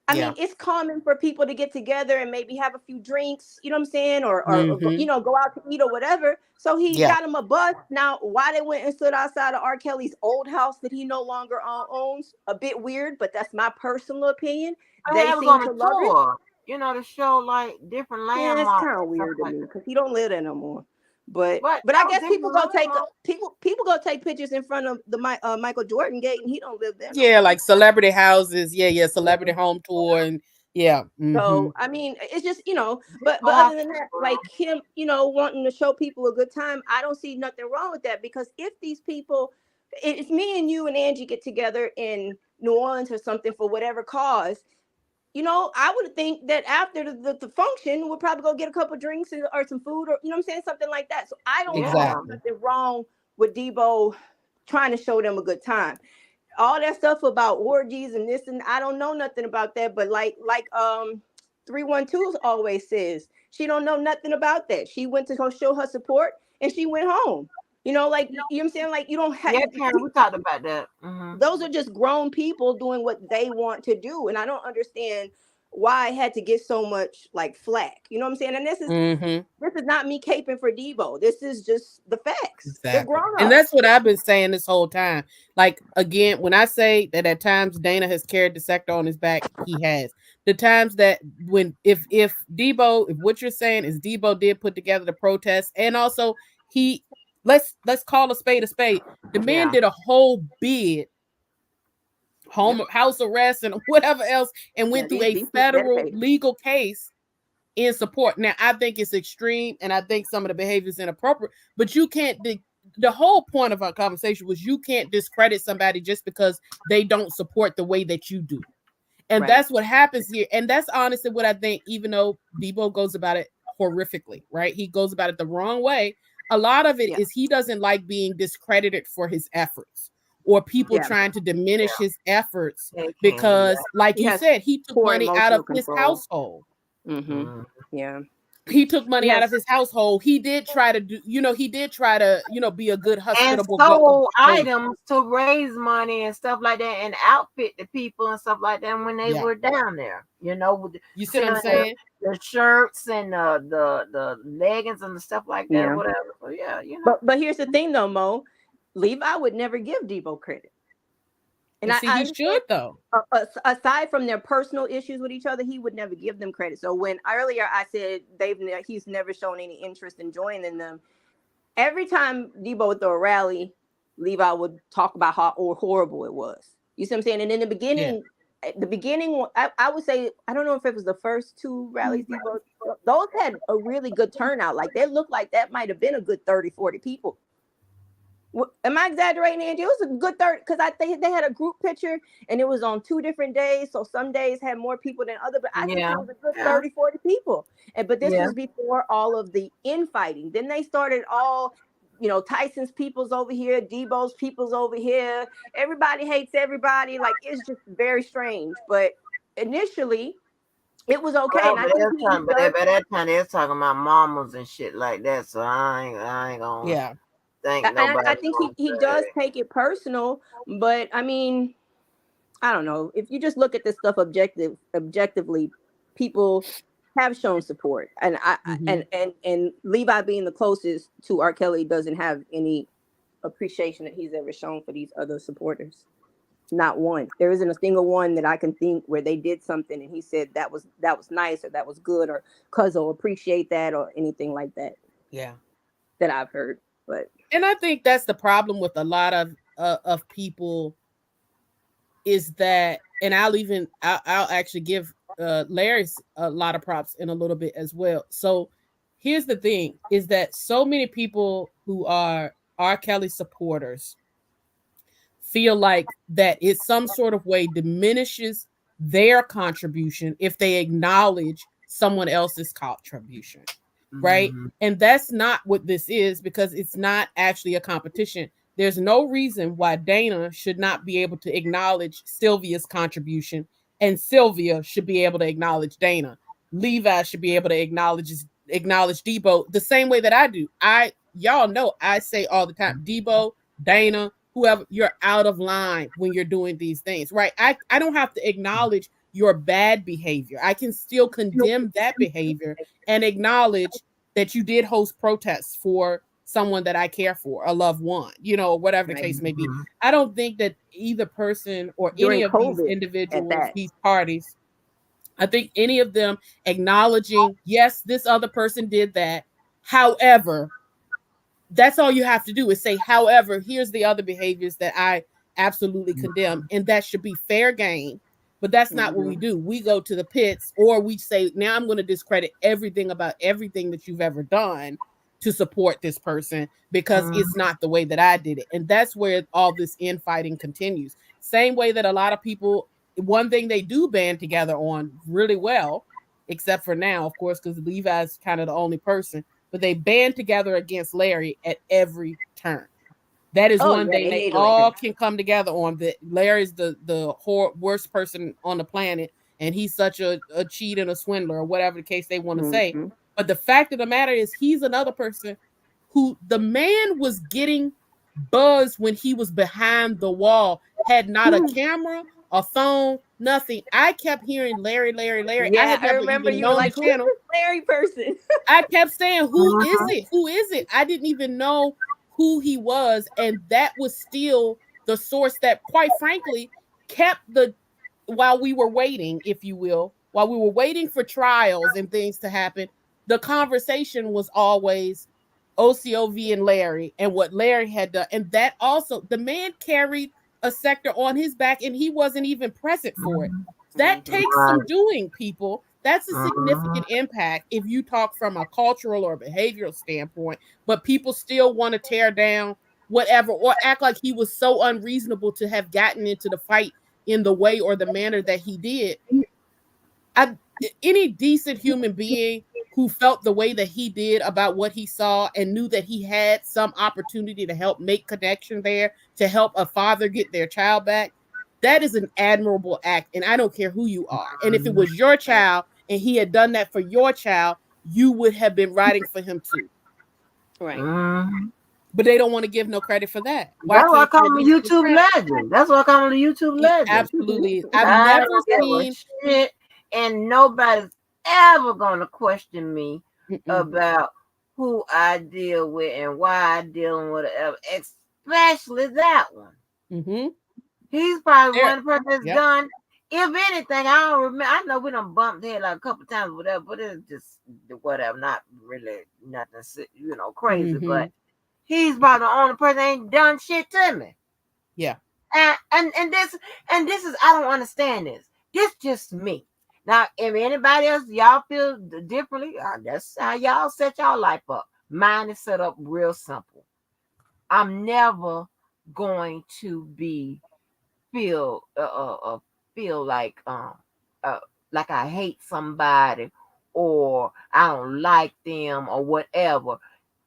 I Yeah. mean, it's common for people to get together and maybe have a few drinks, you know what I'm saying? Or Mm-hmm. go out to eat or whatever. So he Yeah. got him a bus. Now, why they went and stood outside of R. Kelly's old house that he no longer owns, a bit weird, but that's my personal opinion. And They they was seem on a to love it. tour, to show like different Yeah, it's landmarks kind of and stuff weird to like me that. because he don't live there no more. But But I that was guess people different go take landmarks. people go take pictures in front of the Michael Jordan gate, and he don't live there no Yeah, more. like celebrity houses. Yeah, yeah, celebrity home tour and yeah. Mm-hmm. So I mean, it's just but Oh, other than that, hospital. like him, wanting to show people a good time, I don't see nothing wrong with that because if these people, if me and you and Angie get together in New Orleans or something for whatever cause, I would think that after the function, we'll probably go get a couple drinks or some food or you know what I'm saying, something like that. So I don't see Yeah. Exactly. nothing wrong with Debo trying to show them a good time. All that stuff about orgies and this and I don't know nothing about that, but like 312 always says she don't know nothing about that. She went to go show her support and she went home. Like you know what I'm saying? Like you don't have Yeah, Karen, we talked about that. Hmm. those are just grown people doing what they want to do. And I don't understand why I had to get so much like flack. You know what I'm saying? And Mm-hmm. this is not me caping for Debo. This is just the facts. They're Exactly. grown And ups. that's what I've been saying this whole time. Like again, when I say that at times Dana has carried the sector on his back, he has. The times that when if Debo, if what you're saying is Debo did put together the protest and also he let's call a spade a spade. The man Yeah. did a whole bid, Yep. house arrest and whatever else, and Yeah, went through a these people federal dedicated. legal case in support. Now, I think it's extreme, and I think some of the behavior is inappropriate. But you can't. The whole point of our conversation was you can't discredit somebody just because they don't support the way that you do, and Right. that's what happens here. And that's honestly what I think. Even though Debo goes about it horrifically, right? He goes about it the wrong way. A lot of it Yeah. is he doesn't like being discredited for his efforts or people Yeah. trying to diminish his efforts They can do because, like He you has said, he took poor money out of emotional his control. household. Mm-hmm. that. Yeah. He took He money out has of his household. He did try to do, be a good And hospitable sold host. items to raise money and stuff like that and outfit the people and stuff like that when they Yeah. were down there, with You see what I'm selling saying? the shirts and the leggings and the stuff like that, Yeah. whatever. So yeah, But here's the thing though, Mo. Levi would never give Debo credit. And see, I he understand, should though. aside from their personal issues with each other, he would never give them credit. So when earlier I said he's never shown any interest in joining them, every time Debo would throw a rally, Levi would talk about how horrible it was. You see what I'm saying? And in the beginning, I would say, I don't know if it was the first two rallies Debo, those had a really good turnout. Like they looked like that might have been a good 30, 40 people. Am I exaggerating, Angie? It was a good 30 because I think they had a group picture and it was on 2 different days. So some days had more people than other, but I think it was a good 30, 40 people. But this was before all of the infighting. Then they started all, Tyson's people's over here, Debo's people's over here. Everybody hates everybody. Like it's just very strange. But initially, it was okay. Well, And I think he does. by that time they was talking about mamas and shit like that. So I ain't gonna think I nobody think gonna he does take it personal, but I mean, I don't know. If you just look at this stuff objectively, people have shown support, and and Levi being the closest to R. Kelly doesn't have any appreciation that he's ever shown for these other supporters. Not one. There isn't a single one that I can think where they did something and he said that was nice or that was good or cuz will appreciate that or anything like that. Yeah. That I've heard. And I think that's the problem with a lot of people is that, and I'll actually give Larry a lot of props in a little bit as well. So here's the thing: is that so many people who are R. Kelly supporters feel like that it some sort of way diminishes their contribution if they acknowledge someone else's contribution. Right? And that's not what this is, because it's not actually a competition. There's no reason why Dana should not be able to acknowledge Sylvia's contribution, and Sylvia should be able to acknowledge Dana. Levi should be able to acknowledge Debo the same way that I do. Y'all know I say all the time, Debo, Dana, whoever, you're out of line when you're doing these things, right? I don't have to acknowledge your bad behavior. I can still condemn that behavior and acknowledge that you did host protests for someone that I care for, a loved one, whatever the case may be. I don't think that either person or During any of COVID, these individuals, these parties, I think any of them acknowledging, yes, this other person did that. However, that's all you have to do is say, however, here's the other behaviors that I absolutely condemn. And that should be fair game. But that's not what we do. We go to the pits, or we say, now I'm going to discredit everything about everything that you've ever done to support this person because it's not the way that I did it. And that's where all this infighting continues. Same way that a lot of people, one thing they do band together on really well, except for now, of course, because Levi's kind of the only person, but they band together against Larry at every turn. That is one thing they all can come together on. That Larry's the worst person on the planet, and he's such a cheat and a swindler, or whatever the case they want to say. But the fact of the matter is, he's another person who the man was getting buzz when he was behind the wall, had not a camera, a phone, nothing. I kept hearing Larry. Yeah, I had never remember even you were known like, the who is channel. this Larry person? I kept saying, who is it? Who is it? I didn't even know who he was. And that was still the source that, quite frankly, kept while we were waiting, if you will, while we were waiting for trials and things to happen, the conversation was always OCOV and Larry and what Larry had done. And that also, the man carried a sector on his back and he wasn't even present for it. That takes some doing, people. That's a significant impact if you talk from a cultural or behavioral standpoint, but people still want to tear down whatever or act like he was so unreasonable to have gotten into the fight in the way or the manner that he did. Any decent human being who felt the way that he did about what he saw and knew that he had some opportunity to help make connection there, to help a father get their child back, that is an admirable act. And I don't care who you are. And if it was your child and he had done that for your child, you would have been writing for him too. Right. But they don't want to give no credit for that. That's why I call him a YouTube legend. That's why I call him a YouTube legend. Absolutely. I've never seen shit, and nobody's ever gonna question me about who I deal with and why I deal with whatever, especially that one. He's probably There. one person that's Yep. done. If anything, I don't remember. I know we done bumped head like a couple times, whatever, but it's just whatever, not really nothing, crazy. Mm-hmm. But he's probably the only person that ain't done shit to me. Yeah. And this is I don't understand this. This just me. Now, if anybody else y'all feel differently, that's how y'all set y'all life up. Mine is set up real simple. I'm never going to be feel feel uh like I hate somebody or I don't like them or whatever.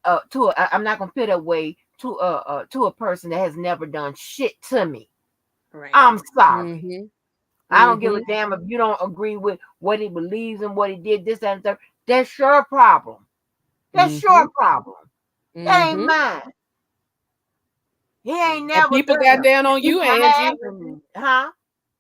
I'm not gonna put away to a person that has never done shit to me. Right. I'm sorry. Mm-hmm. I don't give a Mm-hmm. damn if you don't agree with what he believes in, what he did, this, that, and third. That's your problem. That's Mm-hmm. your problem. That ain't Mm-hmm. mine. He ain't And never people done got them. down on He you, has, Angie. huh?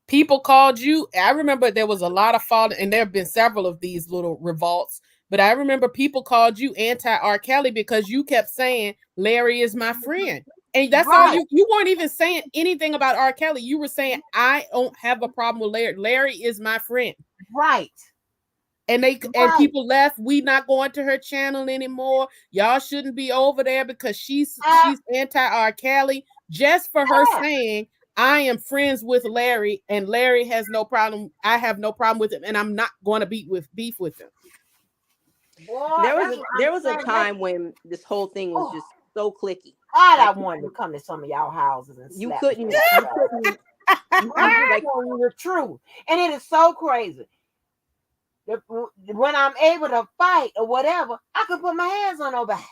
People called you. I remember there was a lot of fault, and there have been several of these little revolts. But I remember people called you anti R. Kelly because you kept saying Larry is my friend. And that's all Right, you weren't even saying anything about R. Kelly. You were saying, I don't have a problem with Larry. Larry is my friend. right, And right. people left. We not going to her channel anymore. Y'all shouldn't be over there because she's Uh, anti R. Kelly, just for her yeah. saying I am friends with Larry and Larry has no problem. I have no problem with him, and I'm not going to beef with him. Boy, that's what I'm There was a saying. time when this whole thing was Oh, just so clicky. God, I Like wanted to come to some of y'all houses and you slap the couldn't shit you out of couldn't I'm you like telling you the truth. And it is so crazy. When I'm able to fight or whatever, I can put my hands on nobody.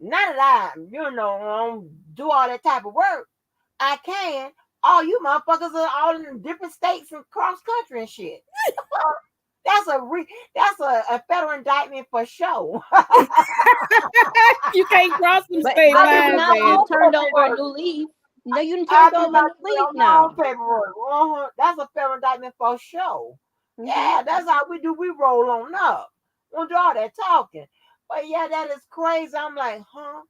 Not that I, don't do all that type of work. I can. All you motherfuckers are all in different states and cross country and shit. That's a federal indictment for sure. You can't cross them state but I see do lines, now my you've own Angie. turned over a paperwork. new leaf. No, you done I turned do over a my, new leaf my own now. paperwork. That's a federal indictment for sure. Hmm. Yeah, that's how we do. We roll on up. We'll do all that talking. But yeah, that is crazy. I'm like, huh?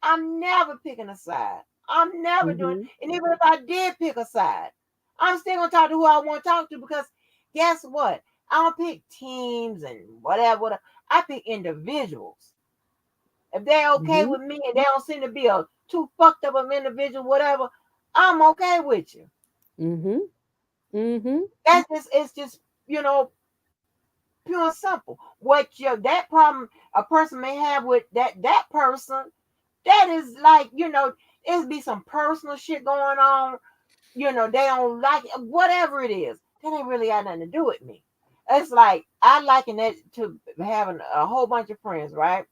I'm never picking a side. I'm never doing. Hmm. And even if I did pick a side, I'm still gonna talk to who I want to talk to because guess what? I don't pick teams and whatever. I pick individuals. If they're okay Mm-hmm. with me and they don't seem to be a too fucked up of an individual, whatever, I'm okay with you. Mm-hmm. Mm-hmm. It's just pure and simple. That problem a person may have with that person, that is like, it's be some personal shit going on, they don't like it, whatever it is. That ain't really got nothing to do with me. It's like I liken that to having a whole bunch of friends, right?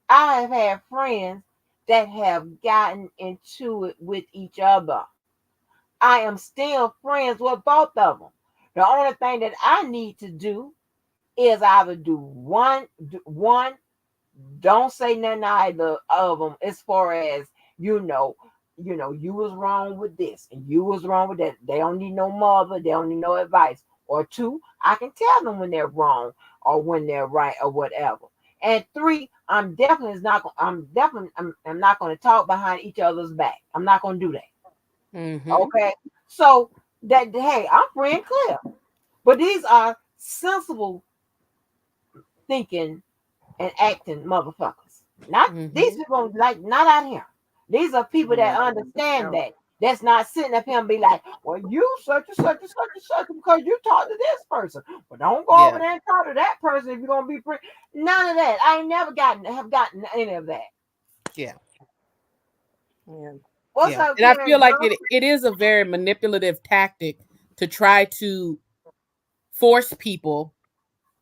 I have had friends that have gotten into it with each other. I am still friends with both of them. The only thing that I need to do is either do one, don't say nothing either of them as far as you was wrong with this and you was wrong with that. They don't need no mother, they don't need no advice. Or two, I can tell them when they're wrong or when they're right or whatever. And three, I'm not going to talk behind each other's back. I'm not going to do that. Mm-hmm. Okay. So that, hey, I'm free and clear. But these are sensible thinking and acting motherfuckers. Not these Mm-hmm. people like not out here. These are people that Yeah. understand No. that. That's not sitting up here and be like, well, you such and such and such and such because you talk to this person. But don't go over Yeah. there and talk to that person if you're gonna be free. None of that. I ain't never gotten any of that. Yeah. Yeah. What's Yeah. up, And I Karen feel like John? it is a very manipulative tactic to try to force people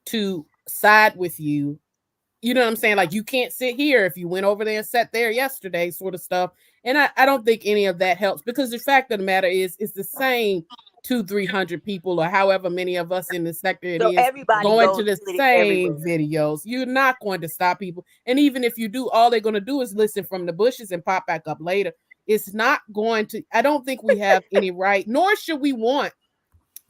to side with you. You know what I'm saying? Like you can't sit here if you went over there and sat there yesterday, sort of stuff. And I don't think any of that helps because the fact of the matter is it's the same 200-300 people or however many of us in the sector it So is everybody going to goes the with it same everywhere. videos. You're not going to stop people. And even if you do, all they're going to do is listen from the bushes and pop back up later. It's not going to, I don't think we have any right, nor should we want.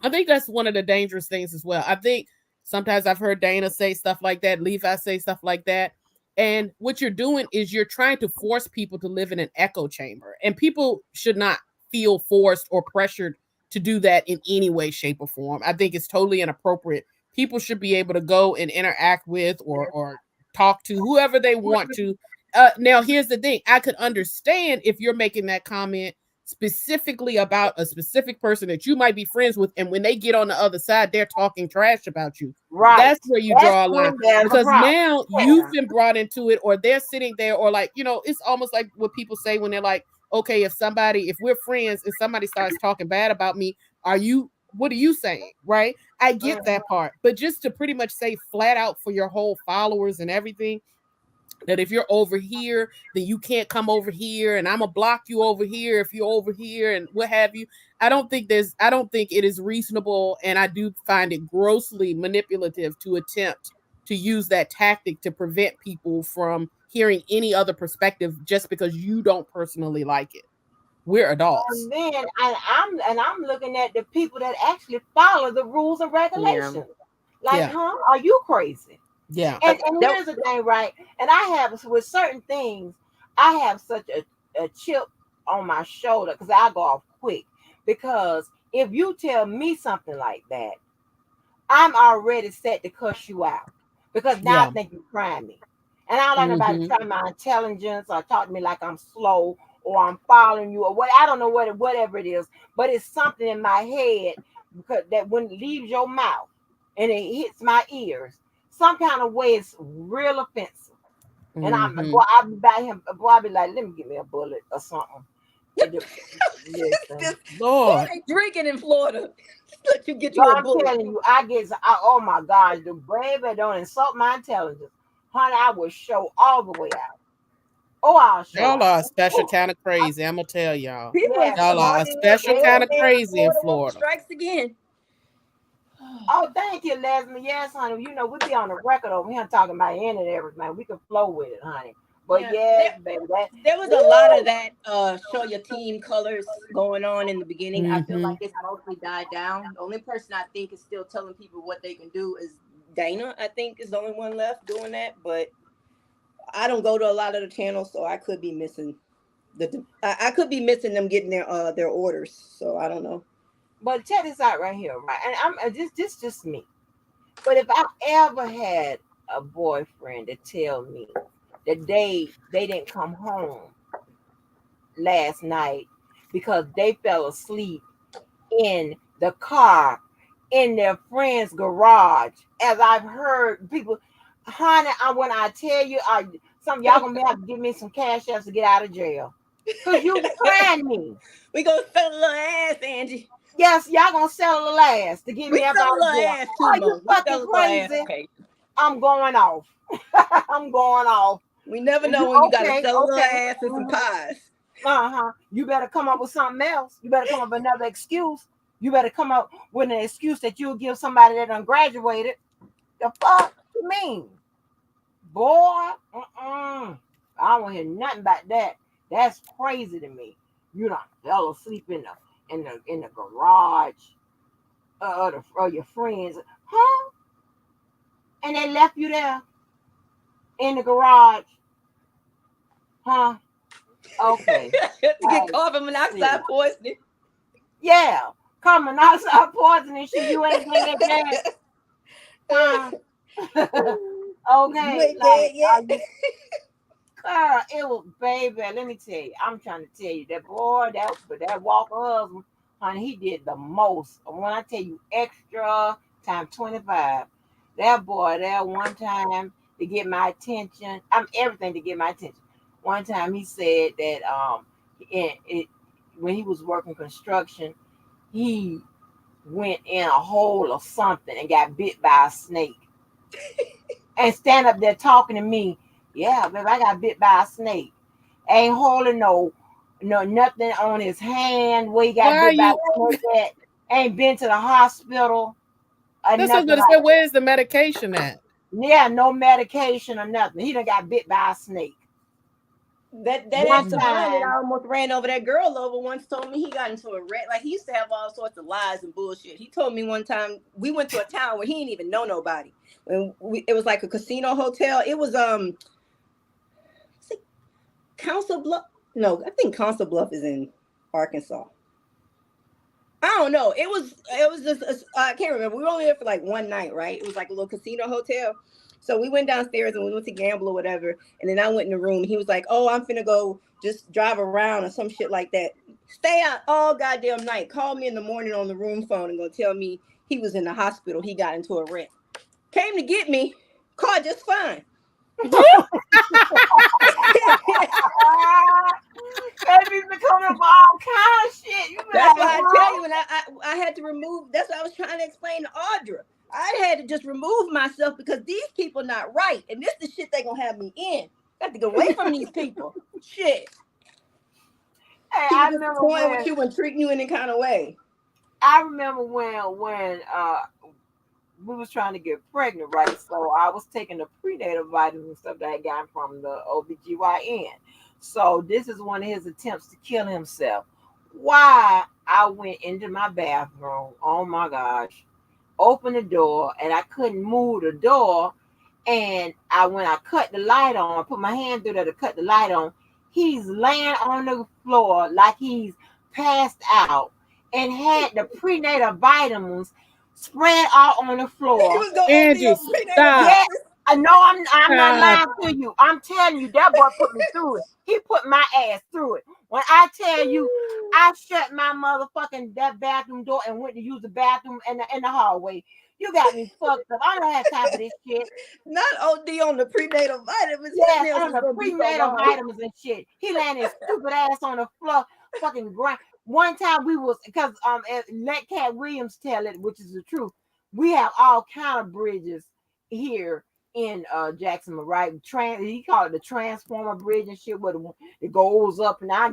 I think that's one of the dangerous things as well. I think sometimes I've heard Dana say stuff like that, Levi say stuff like that. And what you're doing is you're trying to force people to live in an echo chamber. And people should not feel forced or pressured to do that in any way, shape, or form. I think it's totally inappropriate. People should be able to go and interact with or talk to whoever they want to. Now, here's the thing. I could understand if you're making that comment specifically about a specific person that you might be friends with, and when they get on the other side, they're talking trash about you. Right. That's where you That's draw a line. when there's a Because problem. now you've been brought into it, or they're sitting there, or like, it's almost like what people say when they're like, okay, if we're friends and somebody starts talking bad about me, what are you saying? Right? I get that part. But just to pretty much say flat out for your whole followers and everything, that if you're over here, then you can't come over here, and I'm gonna block you over here if you're over here, and what have you. I don't think it is reasonable, and I do find it grossly manipulative to attempt to use that tactic to prevent people from hearing any other perspective just because you don't personally like it. We're adults. And then I'm looking at the people that actually follow the rules and regulations. Like, Yeah. are you crazy? Yeah. And here's the thing, right? And I have with certain things, I have such a chip on my shoulder because I go off quick. Because if you tell me something like that, I'm already set to cuss you out. Because now I think you're trying me. And I don't like nobody trying my intelligence or talk to me like I'm slow or I'm following you or what. I don't know whatever it is, but it's something in my head because that when it leaves your mouth and it hits my ears, some kind of way it's real offensive. And I be by him, boy, I be like, let me get me a bullet or something. Listen. Lord. They drinking in Florida. Let you get So you a I'm bullet. telling you, oh my gosh, the baby don't insult my intelligence. Honey, I will show all the way out. Oh, I'll show Y'all are a out. special kind of crazy. I'm gonna tell y'all. People in Y'all are a special kind of crazy in Florida. strikes again. Oh, thank you, Leslie. Yes, honey. You know, we be on the record over here talking about the end and everything. We can flow with it, honey. But yes, baby, there was a lot of that show your team colors going on in the beginning. I feel like it's mostly died down. The only person I think is still telling people what they can do is Dana. I think is the only one left doing that. But I don't go to a lot of the channels, so I could be missing I could be missing them getting their orders. So I don't know. But check this out right here, right? And I'm just me. But if I ever had a boyfriend to tell me that they didn't come home last night because they fell asleep in the car in their friend's garage, as I've heard people, honey, when I tell you, some of y'all gonna have to give me some cash apps to get out of jail. Cause you trying me. We gonna sell a little ass, Angie. Yes, y'all gonna sell a little ass to get me up out of jail. Ass too, Are you fucking crazy? Okay. I'm going off. I'm going off. We never know when you gotta sell a little ass and some pies. You better come up with something else. You better come up with another excuse. You better come up with an excuse that you'll give somebody that done graduated. The fuck you mean? Boy, I don't want to hear nothing about that. That's crazy to me. You done fell asleep in the garage of your friends. Huh? And they left you there in the garage. Huh? Okay. To get carbon monoxide poisoning. Yeah. Carbon monoxide poisoning shit. You ain't getting that. Okay. You ain't dead yet. Girl, it was, baby. Let me tell you. I'm trying to tell you that boy, that Walker husband, honey, he did the most. When I tell you extra time 25, that boy there one time to get my attention. I'm everything to get my attention. One time he said that when he was working construction, he went in a hole or something and got bit by a snake. And stand up there talking to me. Yeah, baby, I got bit by a snake. Ain't holding no nothing on his hand where he got bit by a snake at. Ain't been to the hospital. That's what I was gonna say. Where's the medication at? Yeah, no medication or nothing. He done got bit by a snake. That is I almost ran over that girl over once. Told me he got into a wreck. Like he used to have all sorts of lies and bullshit. He told me one time we went to a town where he didn't even know nobody. It was like a casino hotel. It was Council Bluff. No, I think Council Bluff is in Arkansas. I don't know. It was just I can't remember. We were only there for like one night, right? It was like a little casino hotel. So we went downstairs and we went to gamble or whatever. And then I went in the room. He was like, "Oh, I'm finna go just drive around or some shit like that. Stay out all goddamn night. Call me in the morning on the room phone and gonna tell me he was in the hospital. He got into a wreck. Came to get me. Car just fine. Baby's becoming up all kind of shit. You be That's like, why I huh? tell you, and I had to remove. That's what I was trying to explain to Audra. I had to just remove myself because these people not right, and this the shit they gonna have me in. Got to get away from these people. Shit. Hey, People I just remember toying with when you and treating you in any kind of way. I remember when we was trying to get pregnant, right? So I was taking the prenatal vitamins and stuff that I got from the OBGYN. So this is one of his attempts to kill himself. Why I went into my bathroom, oh my gosh, opened the door and I couldn't move the door. And when I cut the light on, put my hand through there to cut the light on, he's laying on the floor like he's passed out and had the prenatal vitamins spread out on the He floor. was gonna OD Angie, on prenatal stop. Yeah, vitamins. I know I'm not Stop. lying to you. I'm telling you, that boy put me through it. He put my ass through it. When I tell you, I shut my motherfucking that bathroom door and went to use the bathroom in the hallway. You got me fucked up. I don't have time for this shit. Not OD on the prenatal vitamins. His Yes, nails on was the gonna be so prenatal long. vitamins and shit. He laying his stupid ass on the floor, fucking grind. One time we was because let Cat Williams tell it, which is the truth. We have all kind of bridges here in Jacksonville, right? He called it the Transformer Bridge and shit, where it goes up. And I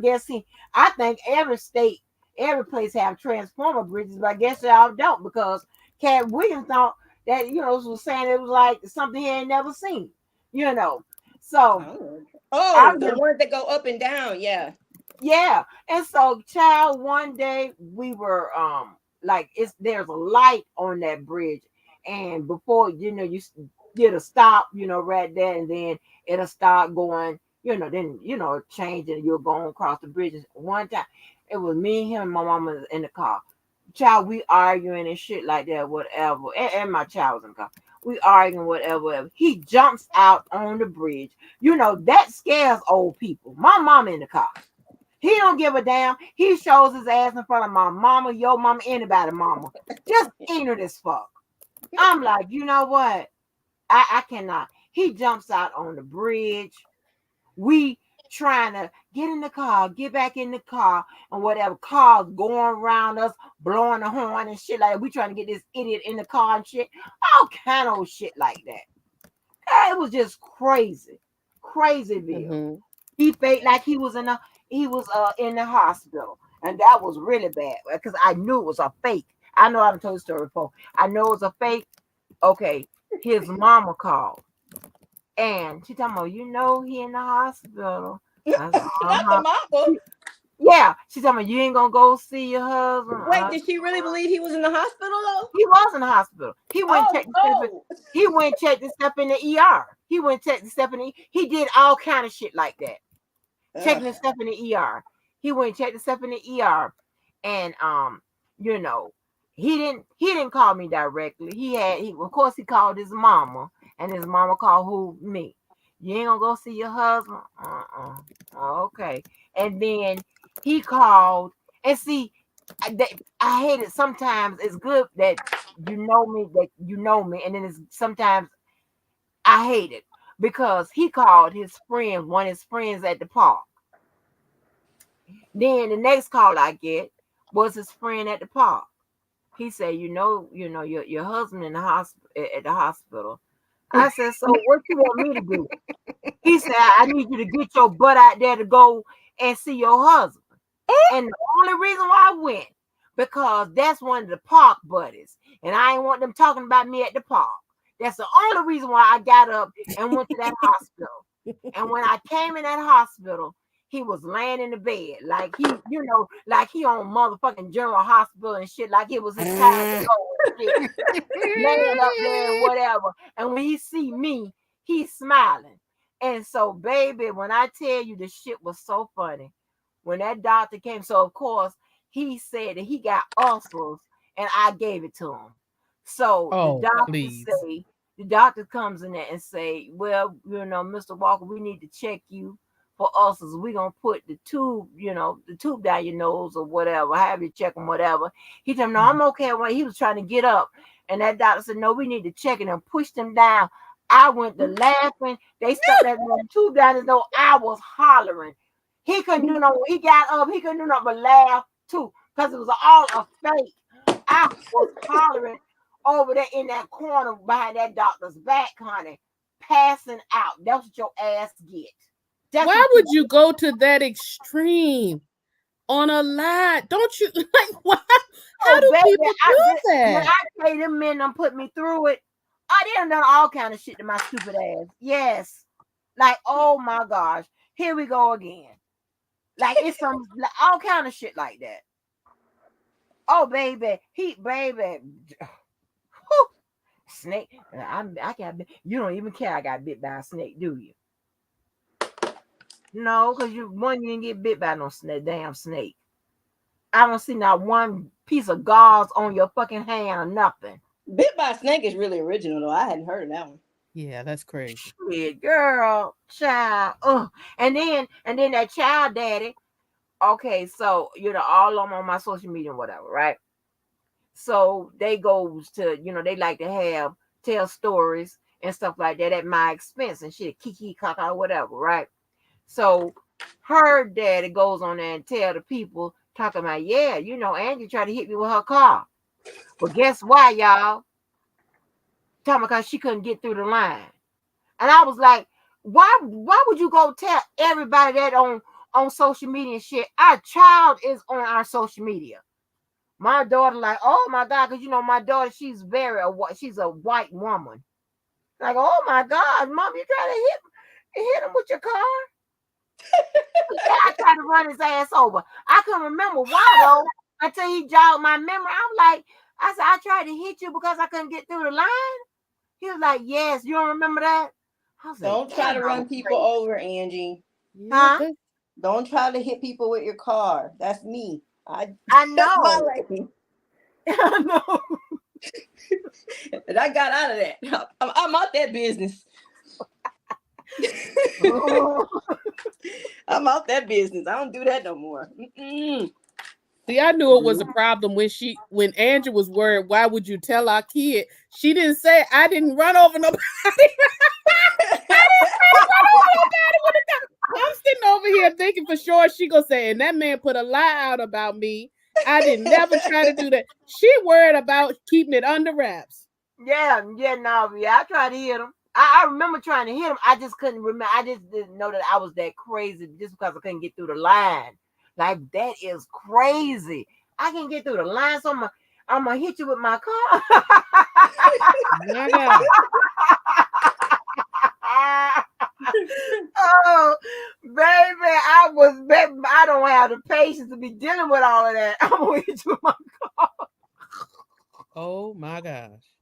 think every state, every place have Transformer bridges, but I guess y'all don't because Cat Williams thought that was saying it was like something he ain't never seen, you know. So Oh, I oh, the remember, ones that go up and down. Yeah. yeah. And so, child, one day we were like there's a light on that bridge, and before get a stop, right there, and then it'll start going, then change and you're going across the bridges. One time, it was me, him, and my mama in the car. Child, we arguing and shit like that, whatever. And my child was in the car. We arguing, whatever, whatever. He jumps out on the bridge. That scares old people. My mama in the car. He don't give a damn. He shows his ass in front of my mama, your mama, anybody, mama. Just ignorant as fuck. I'm like, you know what? I cannot. He jumps out on the bridge. We trying to get in the car, get back in the car, and whatever. Cars going around us, blowing the horn and shit like that. We trying to get this idiot in the car and shit. All kind of shit like that. It was just crazy. Crazy, Bill. Hmm. He felt like he was in the hospital, and that was really bad because I knew it was a fake. I know I've told the story before. I know it was a fake. Okay, his mama called, and she talking about, he in the hospital. I said, Not the uh-huh. mama. Yeah, she talking about, you ain't gonna go see your husband. Wait, did she really believe he was in the hospital though? He was in the hospital. He went and Oh checked the stuff. no. He went and checked the stuff in the ER. He went and checked the stuff in the. He did all kind of shit like that. Ugh. Checking the stuff in the ER. He went and checked the stuff in the ER, and you know, he didn't call me directly. He of course he called his mama, and his mama called me. You ain't gonna go see your husband? Okay. And then he called and see. I hate it. Sometimes it's good that that you know me, and then it's sometimes I hate it because he called his friend, one of his friends at the park. Then the next call I get was his friend at the park. He said, your husband in the hospital at the hospital. I said, so what you want me to do? He said, I need you to get your butt out there to go and see your husband. And the only reason why I went, because that's one of the park buddies. And I ain't want them talking about me at the park. That's the only reason why I got up and went to that hospital. And when I came in that hospital, he was laying in the bed, like like he on motherfucking General Hospital and shit, like it was his time to go and shit, laying up there and whatever. And when he see me, he's smiling. And so, baby, when I tell you the shit was so funny, when that doctor came, so of course he said that he got ulcers and I gave it to him. So Oh, please. the doctor comes in there and say, well, Mr. Walker, we need to check you for ulcers. We're going to put the tube, the tube down your nose or whatever, have you check him, whatever. He told him, no, I'm okay. Well, he was trying to get up. And that doctor said, no, we need to check it, and pushed him down. I went to laughing. They stuck that tube down his nose. I was hollering. He couldn't do no. He got up. He couldn't do nothing but laugh too, because it was all a fake. I was hollering over there in that corner behind that doctor's back, honey, passing out. That's what your ass get. Why would you go to that extreme on a lie? Don't you like why? How do people do that? When I say them men done put me through it, I done all kind of shit to my stupid ass. Yes. Like, oh my gosh. Here we go again. Like it's some all kind of shit like that. Oh baby, baby. Snake. I got bit. You don't even care I got bit by a snake, do you? No, because you didn't get bit by no damn snake. I don't see not one piece of gauze on your fucking hand or nothing. Bit by a snake is really original though. I hadn't heard of that one. Yeah, that's crazy. Shit, girl, child. And then that child daddy. Okay, so all on my social media and whatever, right? So they goes to, they like to tell stories and stuff like that at my expense and shit, kiki kaka, whatever, right? So her daddy goes on there and tell the people, talking about, yeah, Angie tried to hit me with her car. But guess why, y'all? Talking because she couldn't get through the line. And I was like, why would you go tell everybody that on social media and shit? Our child is on our social media. My daughter, like, oh my God, because my daughter, she's she's a white woman. Like, oh my God, Mom, you trying to hit him with your car? I tried to run his ass over. I couldn't remember why though until he jogged my memory. I said, I tried to hit you because I couldn't get through the line. He was like, yes, you don't remember that? Don't try to run people over, Angie. Huh? Don't try to hit people with your car. That's me. I know. I know. And I got out of that. I'm out that business. I'm out that business. I don't do that no more. Mm-mm. See, I knew it was a problem when Andrew was worried. Why would you tell our kid? She didn't say I didn't run over nobody. I'm sitting over here thinking for sure she gonna say, and that man put a lie out about me. I didn't never try to do that. She worried about keeping it under wraps. Yeah, I tried to hit him. I remember trying to hit him. I just couldn't remember. I just didn't know that I was that crazy just because I couldn't get through the line. Like, that is crazy. I can get through the line, so I'm gonna hit you with my car. My God. Oh, baby, I don't have the patience to be dealing with all of that. I'm gonna hit you with my car. Oh my gosh.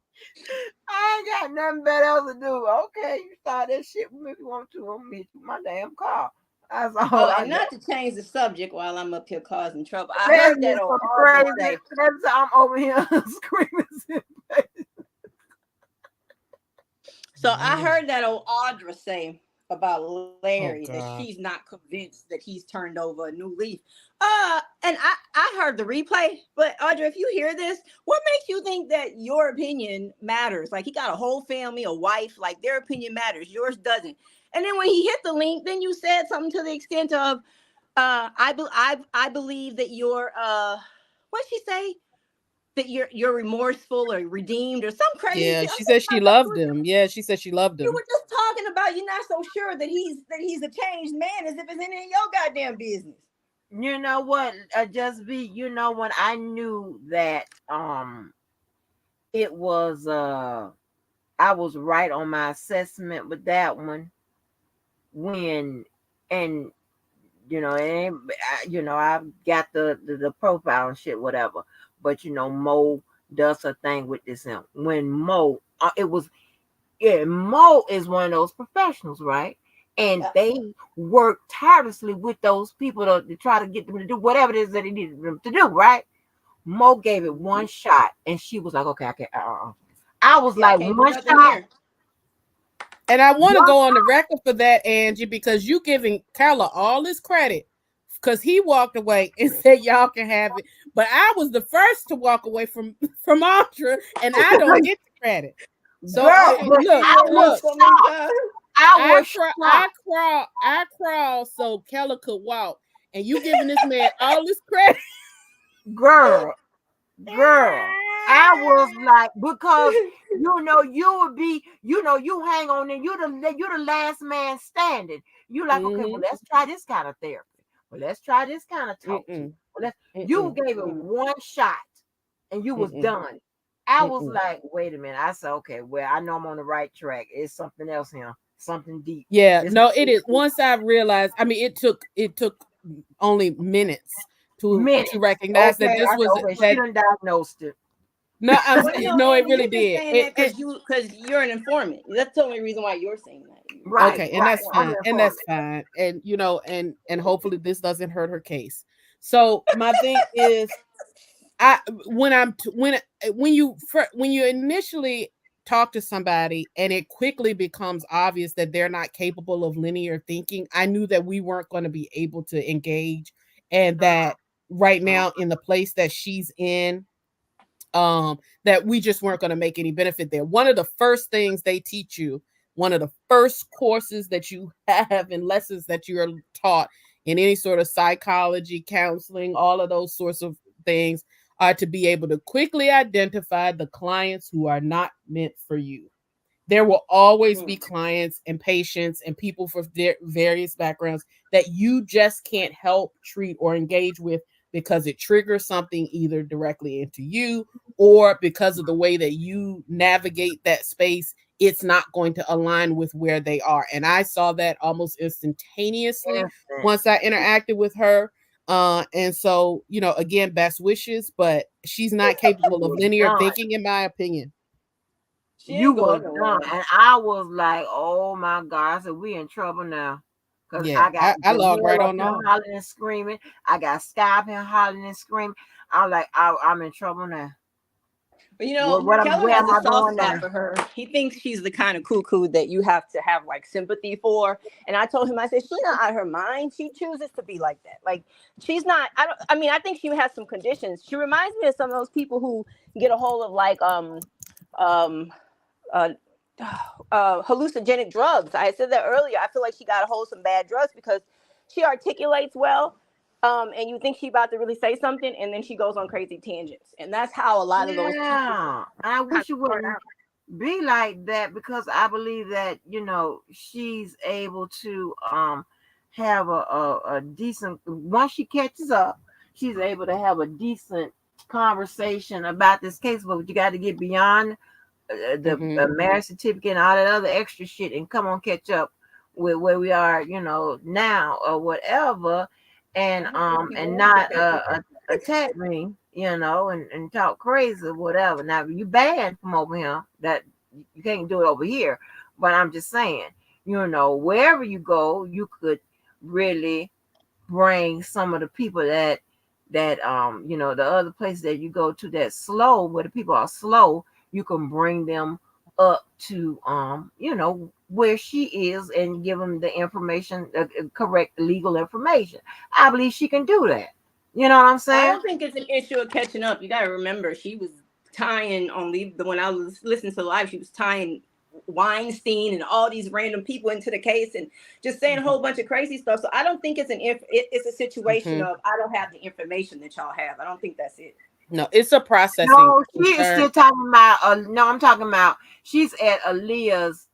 I ain't got nothing better else to do. Okay, you start that shit with me if you want to. I'm gonna hit you with my damn car. That's all. Oh, and not to change the subject while I'm up here causing trouble. I heard that old Audra say. I'm over here screaming. So I heard that old Audra say about Larry that she's not convinced that he's turned over a new leaf. And I heard the replay, but Audra, if you hear this, what makes you think that your opinion matters? Like, he got a whole family, a wife, like their opinion matters, yours doesn't. And then when he hit the link, then you said something to the extent of, I believe that you're what'd she say? That you're remorseful or redeemed or some crazy. Yeah, she said she loved him. Yeah, she said she loved him. You were just talking about you're not so sure that he's a changed man, as if it's any of your goddamn business. You know what? When I knew that it was I was right on my assessment with that one. I've got the profile and shit, whatever. But Mo does her thing with this. When Mo, Mo is one of those professionals, right? and they worked tirelessly with those people to try to get them to do whatever it is that they needed them to do, right? Mo gave it one shot, and she was like, "Okay, I can't." I was Yeah, I like, can't do "One nothing shot, here. And I want to one." go on the record for that, Angie, because you giving Keller all this credit because he walked away and said y'all can have it. But I was the first to walk away from Audra, and I don't get the credit. So Girl, I but didn't see I your was list so many shocked. times. I I was crawl, shocked, I crawl so Keller could walk, and you giving this man all this credit. girl. Girl, I was like, because you would be, you hang on and you the last man standing. You like, okay, well, Mm-hmm. let's try this kind of therapy. Well, let's try this kind of talk to. Mm-mm. Well, you Mm-mm. gave it one shot and you was Mm-mm. done. I was Mm-mm. like, wait a minute. I said, okay, well, I know I'm on the right track. It's something else here, something deep. Yeah, This no, it is. Once I realized, I mean, it took only minutes minute. to recognize that Okay, this I said, was okay, she that. done diagnosed it. No, Well, no, it Andy, really you're just did. saying that because you're an informant. That's the only reason why you're saying that. Right, Okay, and right. that's I'm fine, and that's informed. fine, and and hopefully this doesn't hurt her case. So my thing is, I when I'm when you initially talk to somebody and it quickly becomes obvious that they're not capable of linear thinking, I knew that we weren't going to be able to engage, and that right now in the place that she's in, that we just weren't going to make any benefit there. One of the first things they teach you, one of the first courses that you have and lessons that you're taught in any sort of psychology, counseling, all of those sorts of things, are to be able to quickly identify the clients who are not meant for you. There will always be clients and patients and people for various backgrounds that you just can't help, treat, or engage with because it triggers something either directly into you, or because of the way that you navigate that space, it's not going to align with where they are. And I saw that almost instantaneously Instant. once I interacted with her. And so, again, best wishes, but she's not capable of Was linear done. thinking, in my opinion. She You ain't was going done. nowhere. And I was like, oh my God. I said, we in trouble now. Because Yeah, I got I log right Jamil up on here off. hollering and screaming. I got Skype here hollering and screaming. I'm like, I'm in trouble now. But Keller Where has am a I soft going spot now? for her. He thinks she's the kind of cuckoo that you have to have like sympathy for. And I told him, I said, she's not out of her mind. She chooses to be like that. Like she's not. I think she has some conditions. She reminds me of some of those people who get a hold of like um uh, hallucinogenic drugs. I said that earlier. I feel like she got a hold of some bad drugs because she articulates well. And you think she about to really say something, and then she goes on crazy tangents, and that's how a lot of those people Yeah. I kind wish you of start wouldn't out. be like that, because I believe that, she's able to have a decent, once she catches up, she's able to have a decent conversation about this case. But you got to get beyond the Hmm. marriage certificate and all that other extra shit and come on catch up with where we are, now or whatever, and I don't think she wants to not catch up. attack me, and talk crazy or whatever. Now you banned from over here, that you can't do it over here, but I'm just saying, wherever you go, you could really bring some of the people that the other places that you go to that's slow, where the people are slow, you can bring them up to where she is and give them the information, correct legal information. I believe she can do that. You know what I'm I saying? don't think it's an issue of catching up. You got to remember, she was tying on the when I was listening to live, she was tying Weinstein and all these random people into the case and just saying a whole bunch of crazy stuff. So I don't think it's a situation Hmm. of I don't have the information that y'all have. I don't think that's it. No, it's a processing No, she is concern. still talking about. No, I'm talking about she's at Aaliyah's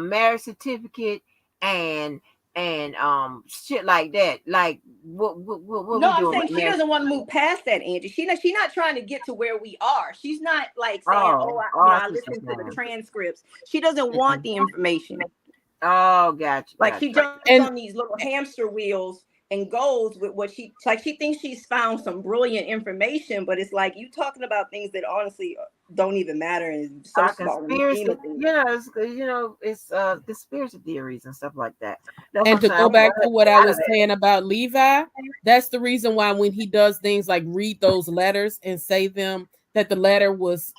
marriage certificate and shit like that. Like what No, we I'm doing saying with she marriage? doesn't want to move past that, Angie. She's not trying to get to where we are. She's not like saying, "Oh, I I see what you're listened to the saying. transcripts." She doesn't want Mhm. the information. Oh, gotcha, Like gotcha. she jumps on And these little hamster wheels and goes with what she thinks she's found some brilliant information, but it's like you talking about things that honestly don't even matter and so Our small in the scheme conspiracy, of things. yeah, it's conspiracy theories and stuff like that. That's what And I'm to saying. I go want back to to what get I out of was that. saying about Levi, that's the reason why when he does things like read those letters and say them that the letter was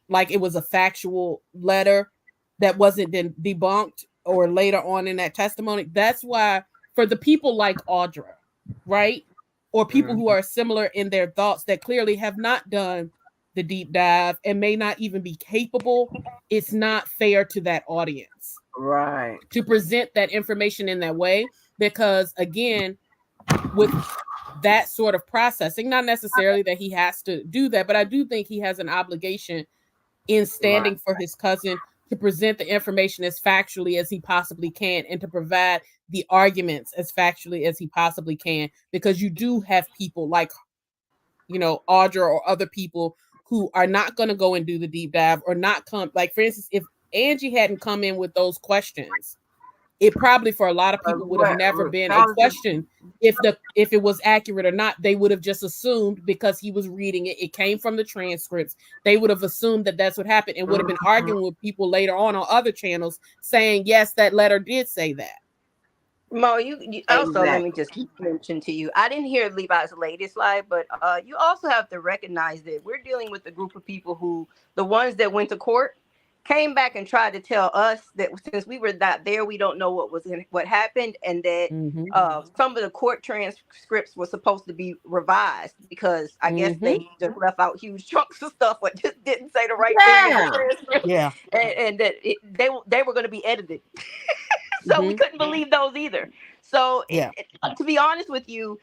like it was a factual letter that wasn't then debunked or later on in that testimony. That's why for the people like Audra, right? Or people who Mhm. are similar in their thoughts that clearly have not done the deep dive and may not even be capable, it's not fair to that audience Right. to present that information in that way because again with that sort of processing, not necessarily that he has to do that, but I do think he has an obligation in Right. standing for his cousin to present the information as factually as he possibly can and to provide the arguments as factually as he possibly can because you do have people like Audra or other people who are not going to go and do the deep dive or not come, like for instance, if Angie hadn't come in with those questions, it probably for a lot of people would have What never been a thousands? question if it was accurate or not. They would have just assumed because he was reading it, it came from the transcripts. They would have assumed that that's what happened and would have been Mhm. arguing with people later on other channels saying yes, that letter did say that. Mo, you also, let me Exactly. just mention to you, I didn't hear Levi's latest live, but you also have to recognize that we're dealing with a group of people who, the ones that went to court, came back and tried to tell us that since we were not there, we don't know what happened, and that Mm-hmm. some of the court transcripts were supposed to be revised because I guess Mm-hmm. they just left out huge chunks of stuff, but just didn't say the right thing in the Yeah. transcript, Yeah. and that they were going to be edited. So we Mm-hmm. couldn't believe those either. So Yeah. to be honest with you,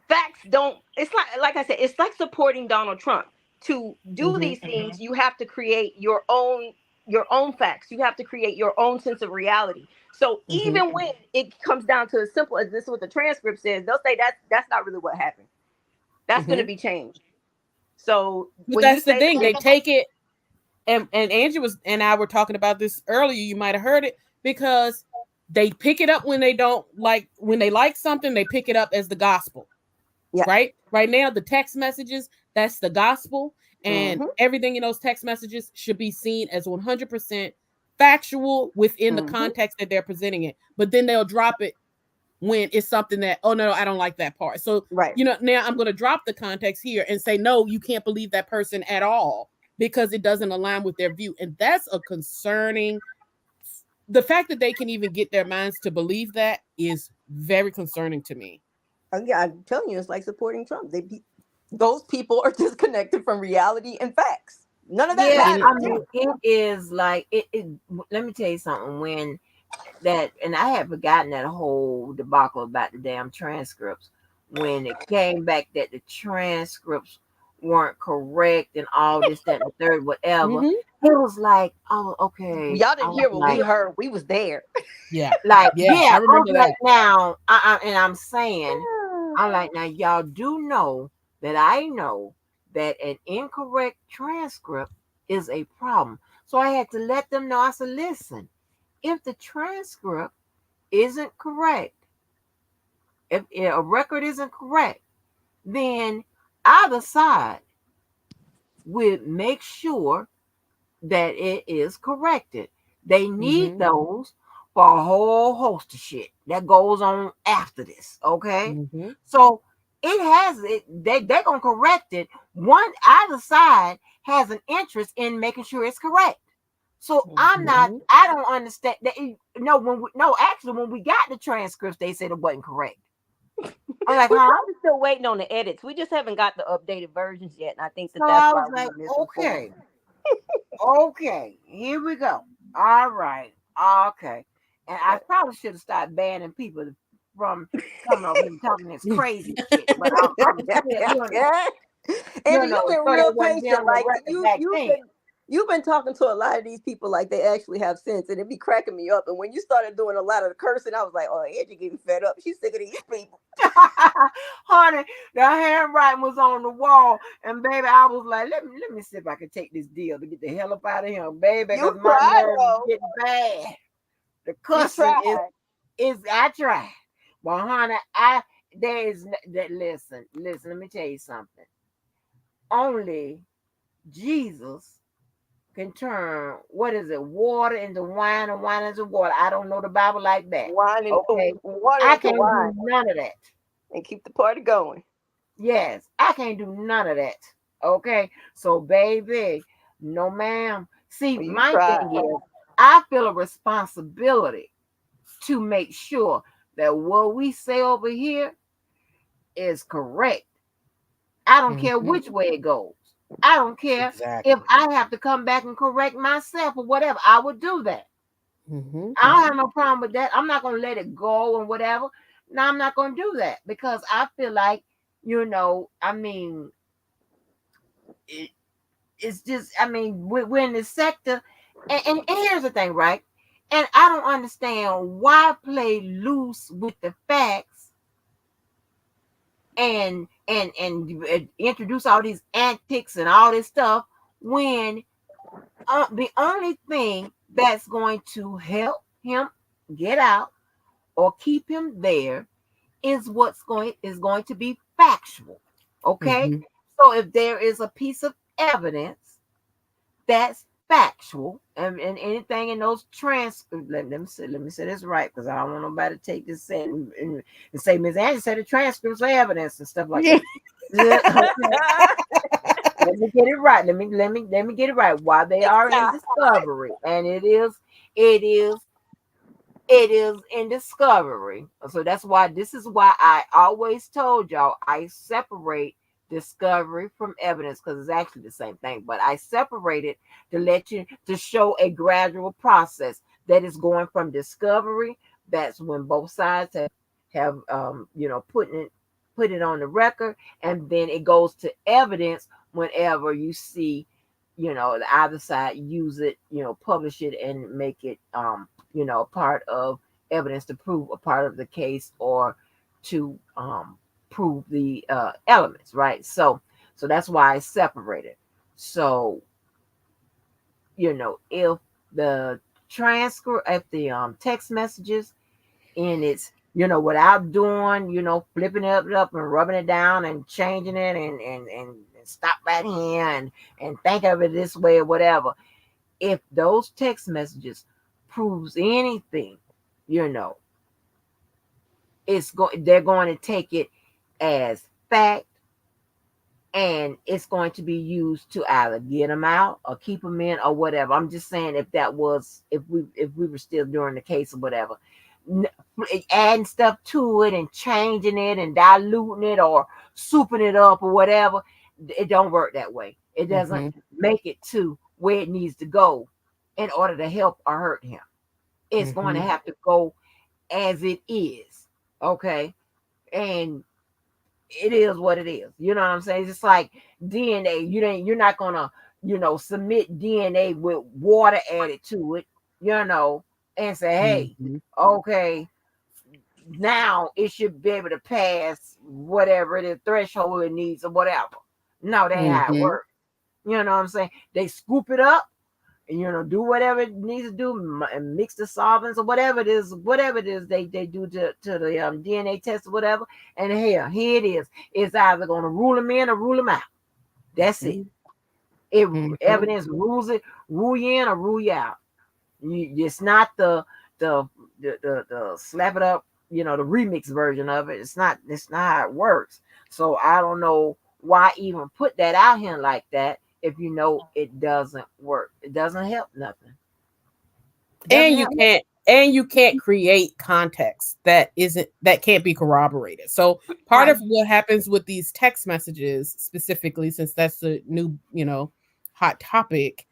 facts don't. It's like I said, it's like supporting Donald Trump. To do Mm-hmm. these things, you have to create your own facts. You have to create your own sense of reality. So Mm-hmm. even when it comes down to as simple as this, is what the transcript says, they'll say that's not really what happened. That's going to Mm-hmm. be changed. So But when you that's the say thing. They take it and Angie was and I were talking about this earlier. You might have heard it because they pick it up when they don't like when they like something, they pick it up as the gospel. yeah, Right now, the text messages, that's the gospel, and mm-hmm, everything in those text messages should be seen as 100% factual within the mm-hmm, context that they're presenting it. But then they'll drop it when it's something that, oh no, I don't like that part. So, right. now I'm going to drop the context here and say, no, you can't believe that person at all because it doesn't align with their view. And that's a concerning. The fact that they can even get their minds to believe that is very concerning to me. Yeah, I'm telling you, it's like supporting Trump. Those people are disconnected from reality and facts. None of that Yeah, And I matters. mean, it is like it. Let me tell you something. When that, and I had forgotten that whole debacle about the damn transcripts. When it came back that the transcripts weren't correct and all this, that, and the third, whatever. mm-hmm. It was like, oh, okay. Y'all I didn't was hear what we like, heard. We was there. Yeah. Yeah, yeah. I I was remember like, that. now, and I'm saying, I'm like, now, y'all do know that I know that an incorrect transcript is a problem. So I had to let them know. I said, listen, if the transcript isn't correct, if a record isn't correct, then either side would make sure that it is corrected. They need Mm-hmm. those for a whole host of shit that goes on after this. Okay. Mm-hmm. So it has it, they're gonna correct it. Either side has an interest in making sure it's correct. So Mm-hmm. I don't understand that. No, no, actually, when we got the transcripts, they said it wasn't correct. I'm like, We're huh? probably still waiting on the edits. We just haven't got the updated versions yet, and I think So that's I why was we like, were misinformed. okay, okay, here we go. All right, okay. And I Right. probably should have started banning people from coming over here and talking this crazy shit. But I'm still, Yeah. Andy, you've been so they real wouldn't be patient. on the Like record back then. you've been talking to a lot of these people like they actually have sense, and it be cracking me up. And when you started doing a lot of the cursing, I was like, oh, Angie getting fed up. She's sick of these people. Honey, the handwriting was on the wall, and baby, I was like, let me see if I can take this deal to get the hell up out of here, baby, because You my tried nerves is though. getting bad. The You cussing tried. is I try. But honey, I there is that listen, let me tell you something. Only Jesus can turn, what is it, water into wine and wine into water. I don't know the Bible like that. Wine and Okay. water I into can't wine do none of that. and keep the party going. Yes, I can't do none of that. Okay. So, baby, no, ma'am. See, Well, you my tried. thing is, I feel a responsibility to make sure that what we say over here is correct. I don't care Mhm. which way it goes. I don't care if Exactly. I have to come back and correct myself or whatever. I would do that. Mhm. I don't have no problem with that. I'm not going to let it go and whatever. No, I'm not going to do that because I feel like, I mean, it, it's just, I mean, we're in this sector. And here's the thing, right? And I don't understand why play loose with the facts and introduce all these antics and all this stuff when the only thing that's going to help him get out or keep him there is going to be factual. Okay? Mhm. So if there is a piece of evidence that's factual and anything in those transcripts, let me say this right because I don't want nobody to take this and say Miss Angie said the transcripts are evidence and stuff like Yeah. that. Okay. Let me get it right. Let me get it right. While they Take are your in time. discovery, and it is in discovery. So that's why this is why I always told y'all I separate discovery from evidence because it's actually the same thing, but I separate it to show a gradual process that is going from discovery. That's when both sides have put it on the record, and then it goes to evidence whenever you see the other side use it, publish it and make it part of evidence to prove a part of the case or to prove the elements, right? So that's why I separated. So if the transcript, if the text messages and it's without doing flipping it up and rubbing it down and changing it and stop right here and think of it this way or whatever, if those text messages proves anything, you know, they're going to take it as fact and it's going to be used to either get them out or keep them in or whatever. I'm just saying if we were still doing the case or whatever, adding stuff to it and changing it and diluting it or souping it up or whatever, it don't work that way. It doesn't Mhm. make it to where it needs to go in order to help or hurt him. It's going to Mhm. have to go as it is. Okay. And it is what it is. You know what I'm saying? It's just like DNA. You're not gonna, submit DNA with water added to it, and say, hey, Mhm. okay, now it should be able to pass whatever it is threshold it needs or whatever. No, that ain't how it Mhm. works. You know what I'm saying? They scoop it up and do whatever it needs to do and mix the solvents or whatever it is they do to the DNA test or whatever. And here it is. It's either going to rule them in or rule them out. That's it. Mhm. It Mhm. evidence rule you in or rule you out. It's not the the slap it up, the remix version of it. It's not how it works. So I don't know why even put that out here like that if it doesn't work. It doesn't help nothing. It doesn't And you help. can't create context that can't be corroborated. So part Right. of what happens with these text messages specifically, since that's the new, hot topic,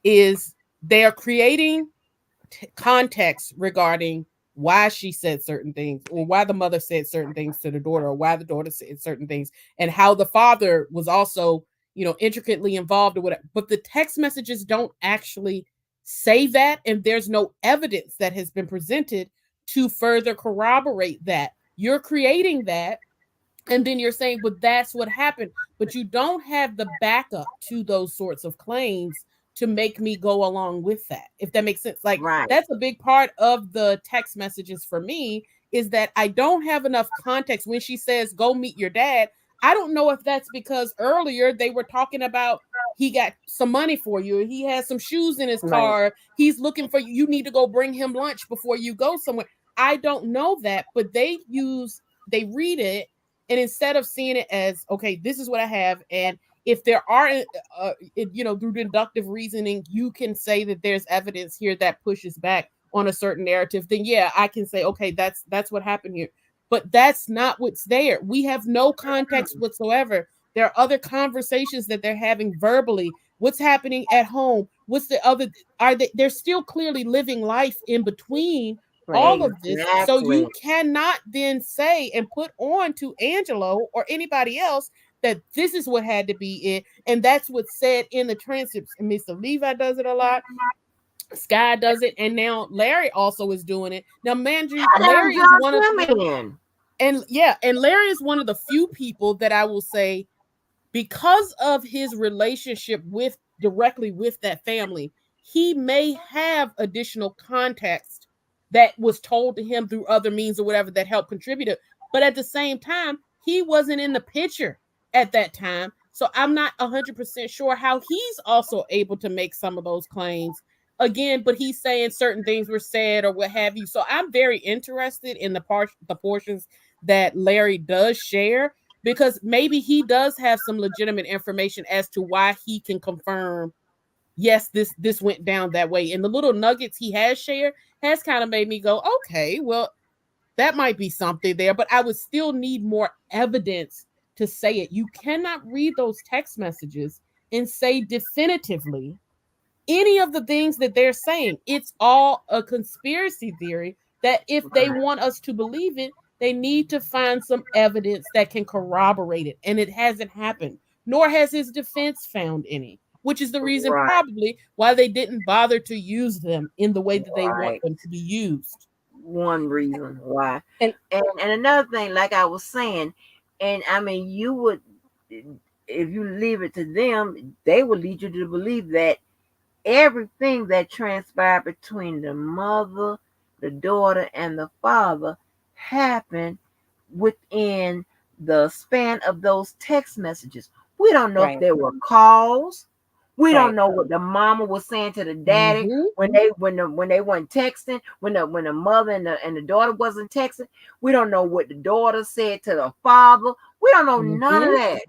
is they are creating context regarding why she said certain things or why the mother said certain things to the daughter or why the daughter said certain things and how the father was also intricately involved or whatever, but the text messages don't actually say that, and there's no evidence that has been presented to further corroborate that. You're creating that, and then you're saying, but that's what happened. But you don't have the backup to those sorts of claims to make me go along with that, if that makes sense. Like, Right. that's a big part of the text messages for me, is that I don't have enough context. When she says, go meet your dad, I don't know if that's because earlier they were talking about he got some money for you, he has some shoes in his Right. car, he's looking for you, you need to go bring him lunch before you go somewhere. I don't know that, but they read it, and instead of seeing it as, okay, this is what I have, and if there are through deductive reasoning you can say that there's evidence here that pushes back on a certain narrative, then yeah, I can say, okay, that's what happened here. But that's not what's there. We have no context whatsoever. There are other conversations that they're having verbally. What's happening at home? What's the other? They're still clearly living life in between all Right. of this. So Exactly. you cannot then say and put on to Angelo or anybody else that this is what had to be it, and that's what's said in the transcripts. And Mr. Levi does it a lot. Sky does it, and now Larry also is doing it. Now, Mandry, I done Larry is one of drunk him in. and Larry is one of the few people that I will say, because of his relationship with directly with that family, he may have additional context that was told to him through other means or whatever that helped contribute it. But at the same time, he wasn't in the picture at that time. So I'm not 100% sure how he's also able to make some of those claims again, but he's saying certain things were said or what have you. So I'm very interested in the portions that Larry does share, because maybe he does have some legitimate information as to why he can confirm, yes, this went down that way. And the little nuggets he has shared has kind of made me go, okay, well, that might be something there, but I would still need more evidence to say it. You cannot read those text messages and say definitively any of the things that they're saying. It's all a conspiracy theory that if they Right. want us to believe it, they need to find some evidence that can corroborate it. And it hasn't happened, nor has his defense found any, which is the reason Right. probably why they didn't bother to use them in the way that they want Right. them to be used. One reason why. And And another thing, like I was saying, and I mean, you would, if you leave it to them, they will lead you to believe that everything that transpired between the mother, the daughter, and the father happened within the span of those text messages. We don't know if right, there were calls. We don't right. know what the mama was saying to the daddy Mm-hmm. when they weren't texting, when the mother and the daughter wasn't texting. We don't know what the daughter said to the father. We don't know none of Mm-hmm. that.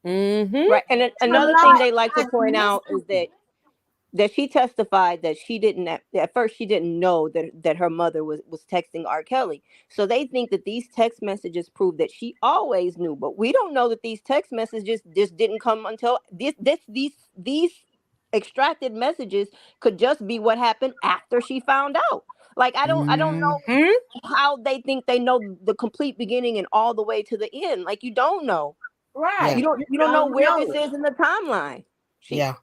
Mm-hmm. Right. And A another thing lot they like to is point out is mystery. that she testified that she didn't at first she didn't know that her mother was texting R. Kelly. So they think that these text messages prove that she always knew, but we don't know that these text messages just didn't come until these extracted messages could just be what happened after she found out. Like I don't know Mm-hmm. how they think they know the complete beginning and all the way to the end. Like you don't know. Yeah. Right. You You don't know don't where this know. is in the timeline. She Yeah.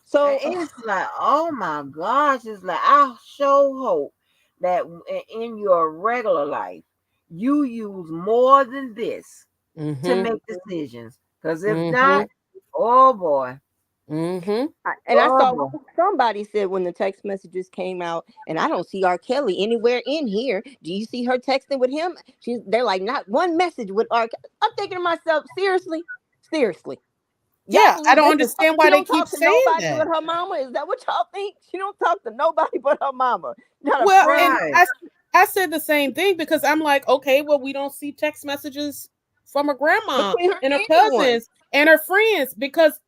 so It's like, oh my gosh, it's like I sure hope that in your regular life you use more than this to Mm-hmm. make decisions. Because if Mm-hmm. not, oh boy, Mm-hmm. I oh saw boy. somebody said when the text messages came out, and I don't see R. Kelly anywhere in here. Do you see her texting with him? They're like, not one message with R. I'm thinking to myself, seriously, seriously. Y'all Yeah. I believe don't this is understand she why they don't keep talk to saying nobody but that. her mama? Is that what y'all think? She don't talk to nobody but her mama. Not a Well, friend. and Right. I said the same thing, because I'm like, okay, well, we don't see text messages from her grandma Between her and her and anyone. cousins and her friends, because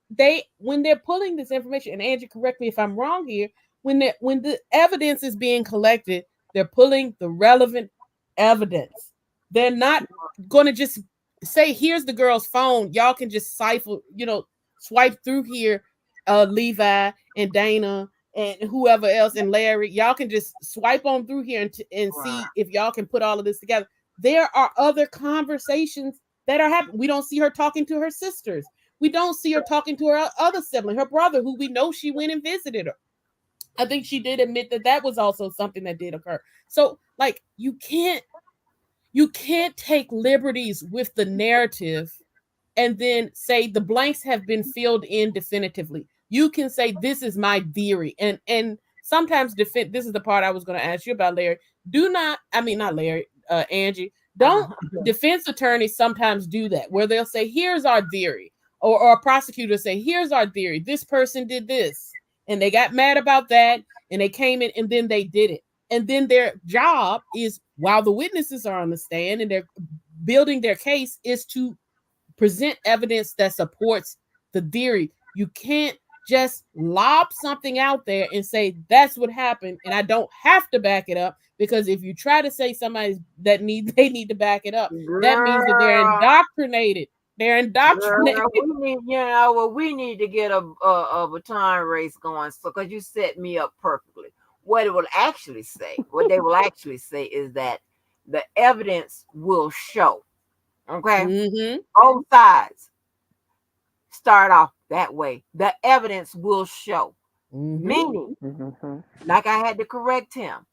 when they're pulling this information, and Angie, correct me if I'm wrong here, when the evidence is being collected, they're pulling the relevant evidence. They're not going to just say, here's the girl's phone. Y'all can just swipe through here, Levi and Dana and whoever else and Larry. Y'all can just swipe on through here and Right. see if y'all can put all of this together. There are other conversations that are happening. We don't see her talking to her sisters. We don't see her talking to her other sibling, her brother, who we know she went and visited her. I think she did admit that that was also something that did occur. So, like, you can't take liberties with the narrative and then say the blanks have been filled in definitively. You can say this is my theory, and sometimes defend. This is the part I was going to ask you about, Larry. Do not, I mean not Larry, Angie. Don't Uh-huh. defense attorneys sometimes do that where they'll say, "Here's our theory." or a prosecutor say, here's our theory, this person did this, and they got mad about that, and they came in and then they did it. And then their job is, while the witnesses are on the stand and they're building their case, is to present evidence that supports the theory. You can't just lob something out there and say that's what happened and I don't have to back it up, because if you try to say somebody that they need to back it up, that means that they're Girl, indoctrinated. They're indoctrinated. girl, we need, well, we need to get a baton race going. So, because you set me up perfectly. What it will actually say, what they will actually say is that the evidence will show. Okay, Mm-hmm. both sides start off that way. The evidence will show, Mm-hmm. meaning, Mhm. like I had to correct him,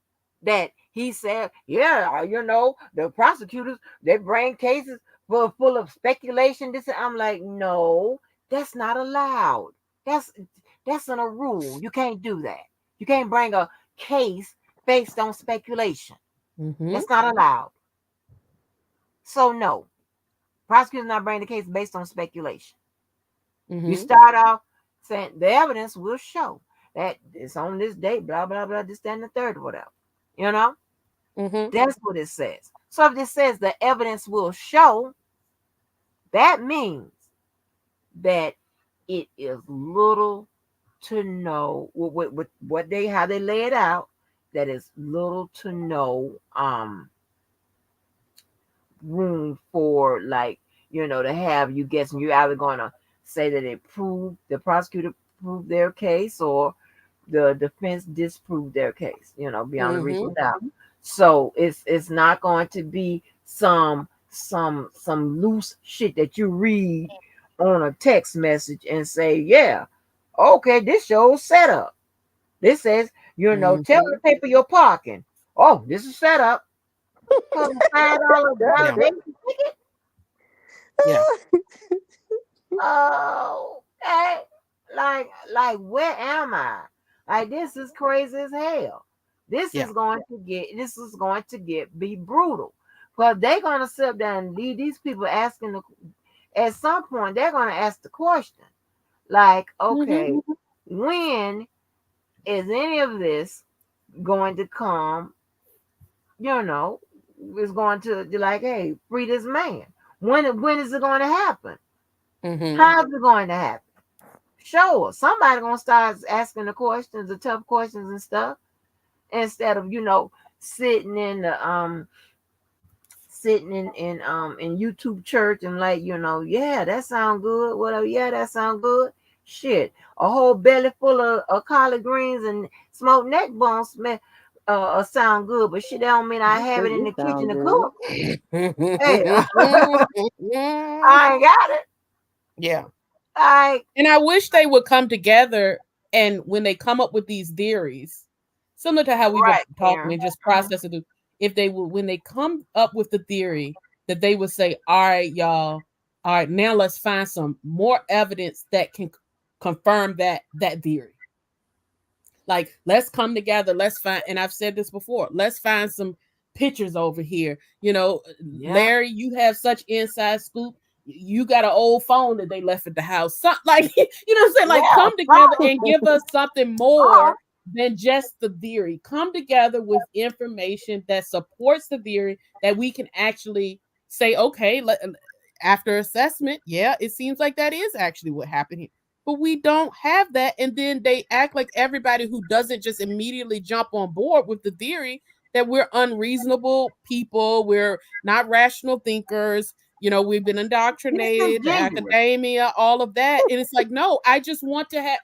that he said, yeah, the prosecutors, they bring cases full of speculation. This, I'm like, no, that's not allowed. That's that's in a rule. You can't do that. You can't bring a case based on speculation. Mm-hmm. That's not allowed. So no, prosecutors not bring the case based on speculation. You Mm-hmm. start off saying the evidence will show that it's on this date, blah, blah, blah, this, that, and the third, whatever. You know, Mm-hmm. that's what it says. So if it says the evidence will show, that means that it is little to no with what they how they lay it out, that is little to no room for, like, to have you guessing. You're either going to say that the prosecutor proved their case, or the defense disproved their case, beyond a Mm-hmm. reasonable doubt. So it's not going to be some loose shit that you read on a text message and say, yeah, okay, this shows setup. This says, tell Mm-hmm. the paper you're parking. Oh, this is setup. Cause $5 Yeah. validation ticket. Yeah. Oh, okay. Like, where am I? Like, this is crazy as hell. Yeah. This is going to be brutal. Because they're gonna sit down and leave these people at some point they're gonna ask the question. Like, Mm-hmm. okay, when is any of this going to come, you know, is going to be like, hey, free this man. When is it going to happen? Mm-hmm. How's it going to happen? Sure, somebody gonna start asking the questions, the tough questions and stuff, instead of sitting in the sitting in YouTube church and, like, yeah, that sound good, whatever, yeah, that sound good. Shit, a whole belly full of collard greens and smoked neck bones sound good, but shit, that don't mean I That have sure it in do the kitchen sound to good. cook. Hey, I ain't got it. Yeah. Like, And I wish they would come together, and when they come up with these theories, similar to how we've been right, talking Karen. and just processing it, if they would, when they come up with the theory, that they would say, all right, y'all, all right, now let's find some more evidence that can confirm that theory. Like, let's come together. Let's find, and I've said this before, let's find some pictures over here. Yeah, Larry, you have such inside scoop. You got an old phone that they left at the house. Like, what I'm saying? Like, yeah, come together and give us something oh, more than just the theory. Come together with information that supports the theory, that we can actually say, okay, after assessment, yeah, it seems like that is actually what happened here, but we don't have that. And then they act like everybody who doesn't just immediately jump on board with the theory, that we're unreasonable people, we're not rational thinkers, we've been indoctrinated, the disingenuous. academia, all of that. And it's like, no, I just want to have,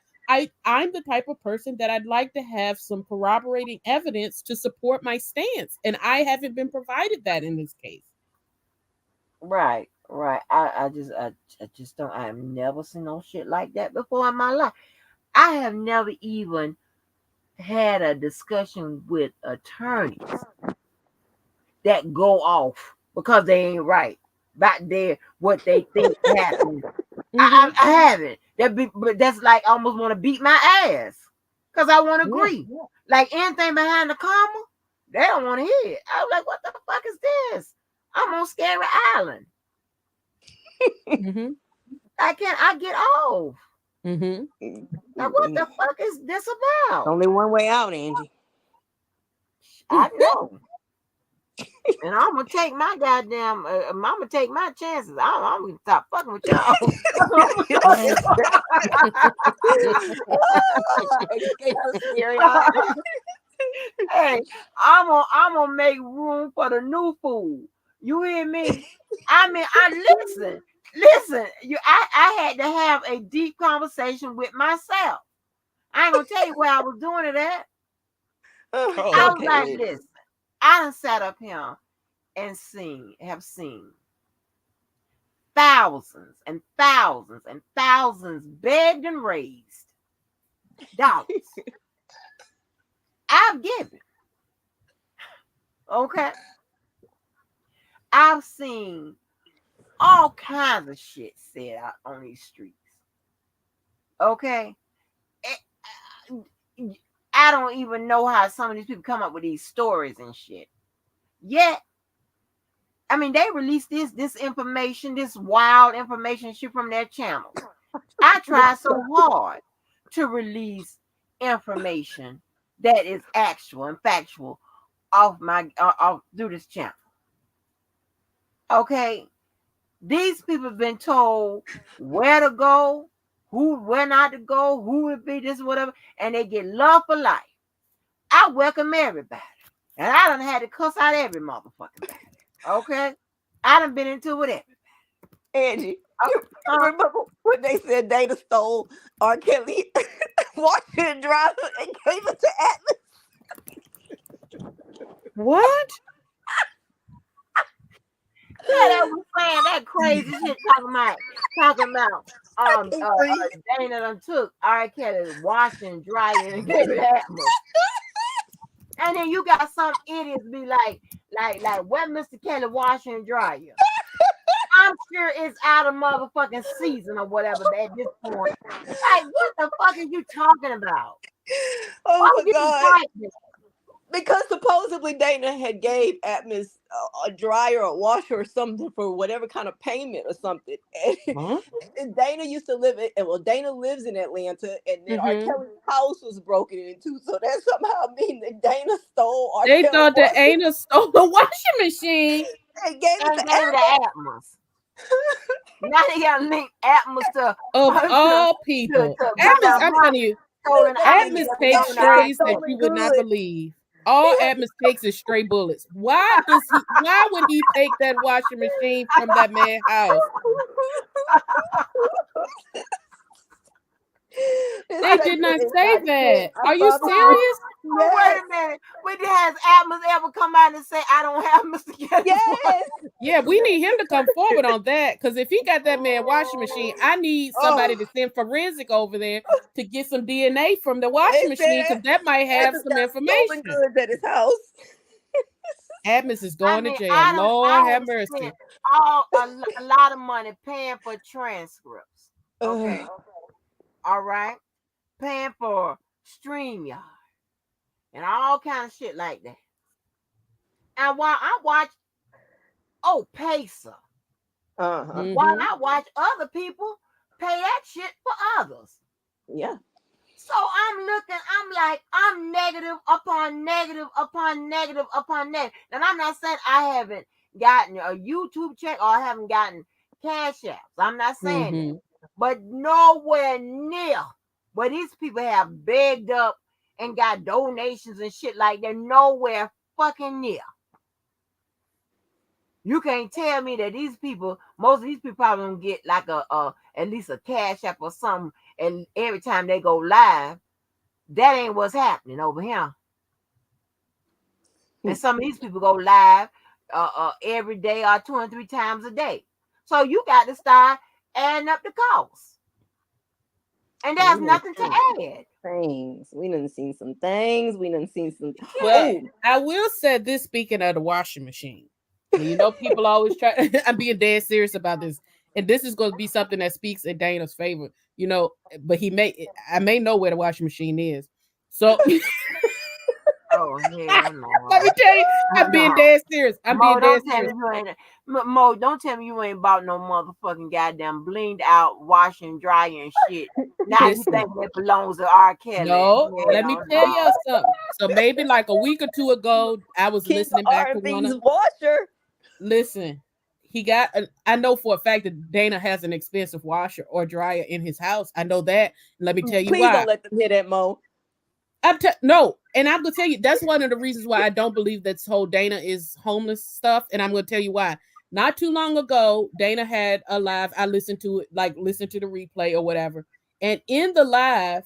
I'm the type of person that I'd like to have some corroborating evidence to support my stance, and I haven't been provided that in this case. Right, right. I just don't. I have never seen no shit like that before in my life. I have never even had a discussion with attorneys that go off because they ain't right back there what they think happened. I, Mm-hmm. I, I haven't. But that's like almost want to beat my ass because I want to Yeah. agree. Like, anything behind the comma, they don't want to hear it. I was like, what the fuck is this? I'm on Scary Island. Mm-hmm. I get off. Mm-hmm. Now what the fuck is this about? Only one way out, Angie. I know. And I'm gonna take my goddamn. I'm gonna take my chances. I'm gonna stop fucking with y'all. Escape from scary eyes. Hey, I'm gonna make room for the new food. You hear me? I mean, listen. I had to have a deep conversation with myself. I ain't gonna tell you where I was doing it at. Oh, I was Okay. like, listen, I done sat up here and have seen thousands and thousands and thousands begged and raised dollars. I've given. Okay. I've seen all kinds of shit said out on these streets. Okay. I don't even know how some of these people come up with these stories and shit. Yet, I mean, they release this information, this wild information shit from their channels. I try so hard to release information that is actual and factual off through this channel. Okay, these people have been told where to go, where not to go, who would be this, whatever, and they get love for life. I welcome everybody, and I done had to cuss out every motherfucking body. Okay, I done been into it with everybody. Angie, you remember when they said Dana stole R. Kelly washer and dryer and gave it to Atlas? what? Yeah, that was saying that crazy shit talking about Dana done took R. Kelly washing, drying, and gave it to Atlas. And then you got some idiots be like, where Mr. Kelly washing and dryer? I'm sure it's out of motherfucking season or whatever at this point. Like, what the fuck are you talking about? Oh my God. Because supposedly Dana had gave Atmos a dryer or washer or something for whatever kind of payment or something. And Dana used to live in, Dana lives in Atlanta, and then R. Kelly's house was broken into. So that somehow means that Dana stole R. They Kelly's thought that Dana stole the washing machine and gave it to Atmos. Now they got to link Atmos to all people. Atmos, I'm telling you, Atmos takes strays that you would not believe. All Atmos takes is stray bullets. Why would he take that washing machine from that man's house? They did not say that. Are you serious? Yes. Wait a minute. When has Atmos ever come out and say, I don't have Mr. Kelly? Yes. Yeah, we need him to come forward on that. Because if he got that man washing machine, I need somebody to send forensic over there to get some DNA from the washing machine, because that might have some information. Goods at his house. Atmos is going to jail. Lord have mercy. A lot of money paying for transcripts. Okay. All right. Paying for StreamYard and all kind of shit like that. And while I watch Pacer. While I watch other people pay that shit for others. Yeah. So I'm like, I'm negative upon negative upon negative upon negative. And I'm not saying I haven't gotten a YouTube check or I haven't gotten cash apps. I'm not saying that. But nowhere near where these people have begged up and got donations and shit like that. Nowhere fucking near. You can't tell me that most of these people probably don't get like at least a cash app or something, and every time they go live. That ain't what's happening over here. And some of these people go live every day or 2 and 3 times a day. So you got to start adding up the costs. And there's nothing to add. Things. We done seen some things. We done seen some. Well, I will say this, speaking of the washing machine. You know, people always try. I'm being dead serious about this. And this is going to be something that speaks in Dana's favor. You know, but I may know where the washing machine is. So Oh hell Let me no. tell you, I'm being No. dead serious. I'm being Mo, dead don't tell serious. me you ain't Mo, don't tell me you ain't bought no motherfucking goddamn blinged out wash and dry and shit. Now you Listen, think that belongs to R. Kelly. no, let me Hell tell no. you something. So maybe like a week or two ago, I was King of listening back to one R&B's of. washer. Listen, he got. I know for a fact that Dana has an expensive washer or dryer in his house. I know that. Let me tell you Please why. don't let them hear that, Mo. No, and I'm gonna tell you that's one of the reasons why I don't believe this whole Dana is homeless stuff, and I'm gonna tell you why. Not too long ago, Dana had a live. I listened to it, like listened to the replay or whatever, and in the live,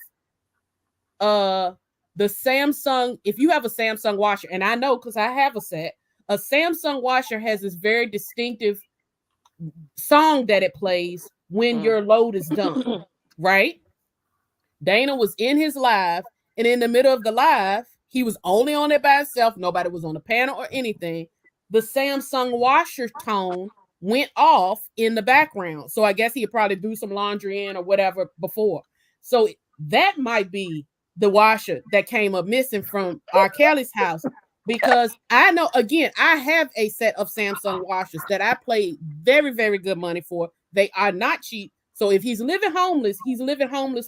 uh, the Samsung. If you have a Samsung washer, and I know because I have a set, a Samsung washer has this very distinctive song that it plays when your load is done, right? Dana was in his live, and in the middle of the live, he was only on it by himself. Nobody was on the panel or anything. The Samsung washer tone went off in the background. So I guess he'd probably do some laundry in or whatever before. So that might be the washer that came up missing from R. Kelly's house. Because I know, again, I have a set of Samsung washers that I paid very, very good money for. They are not cheap. So if he's living homeless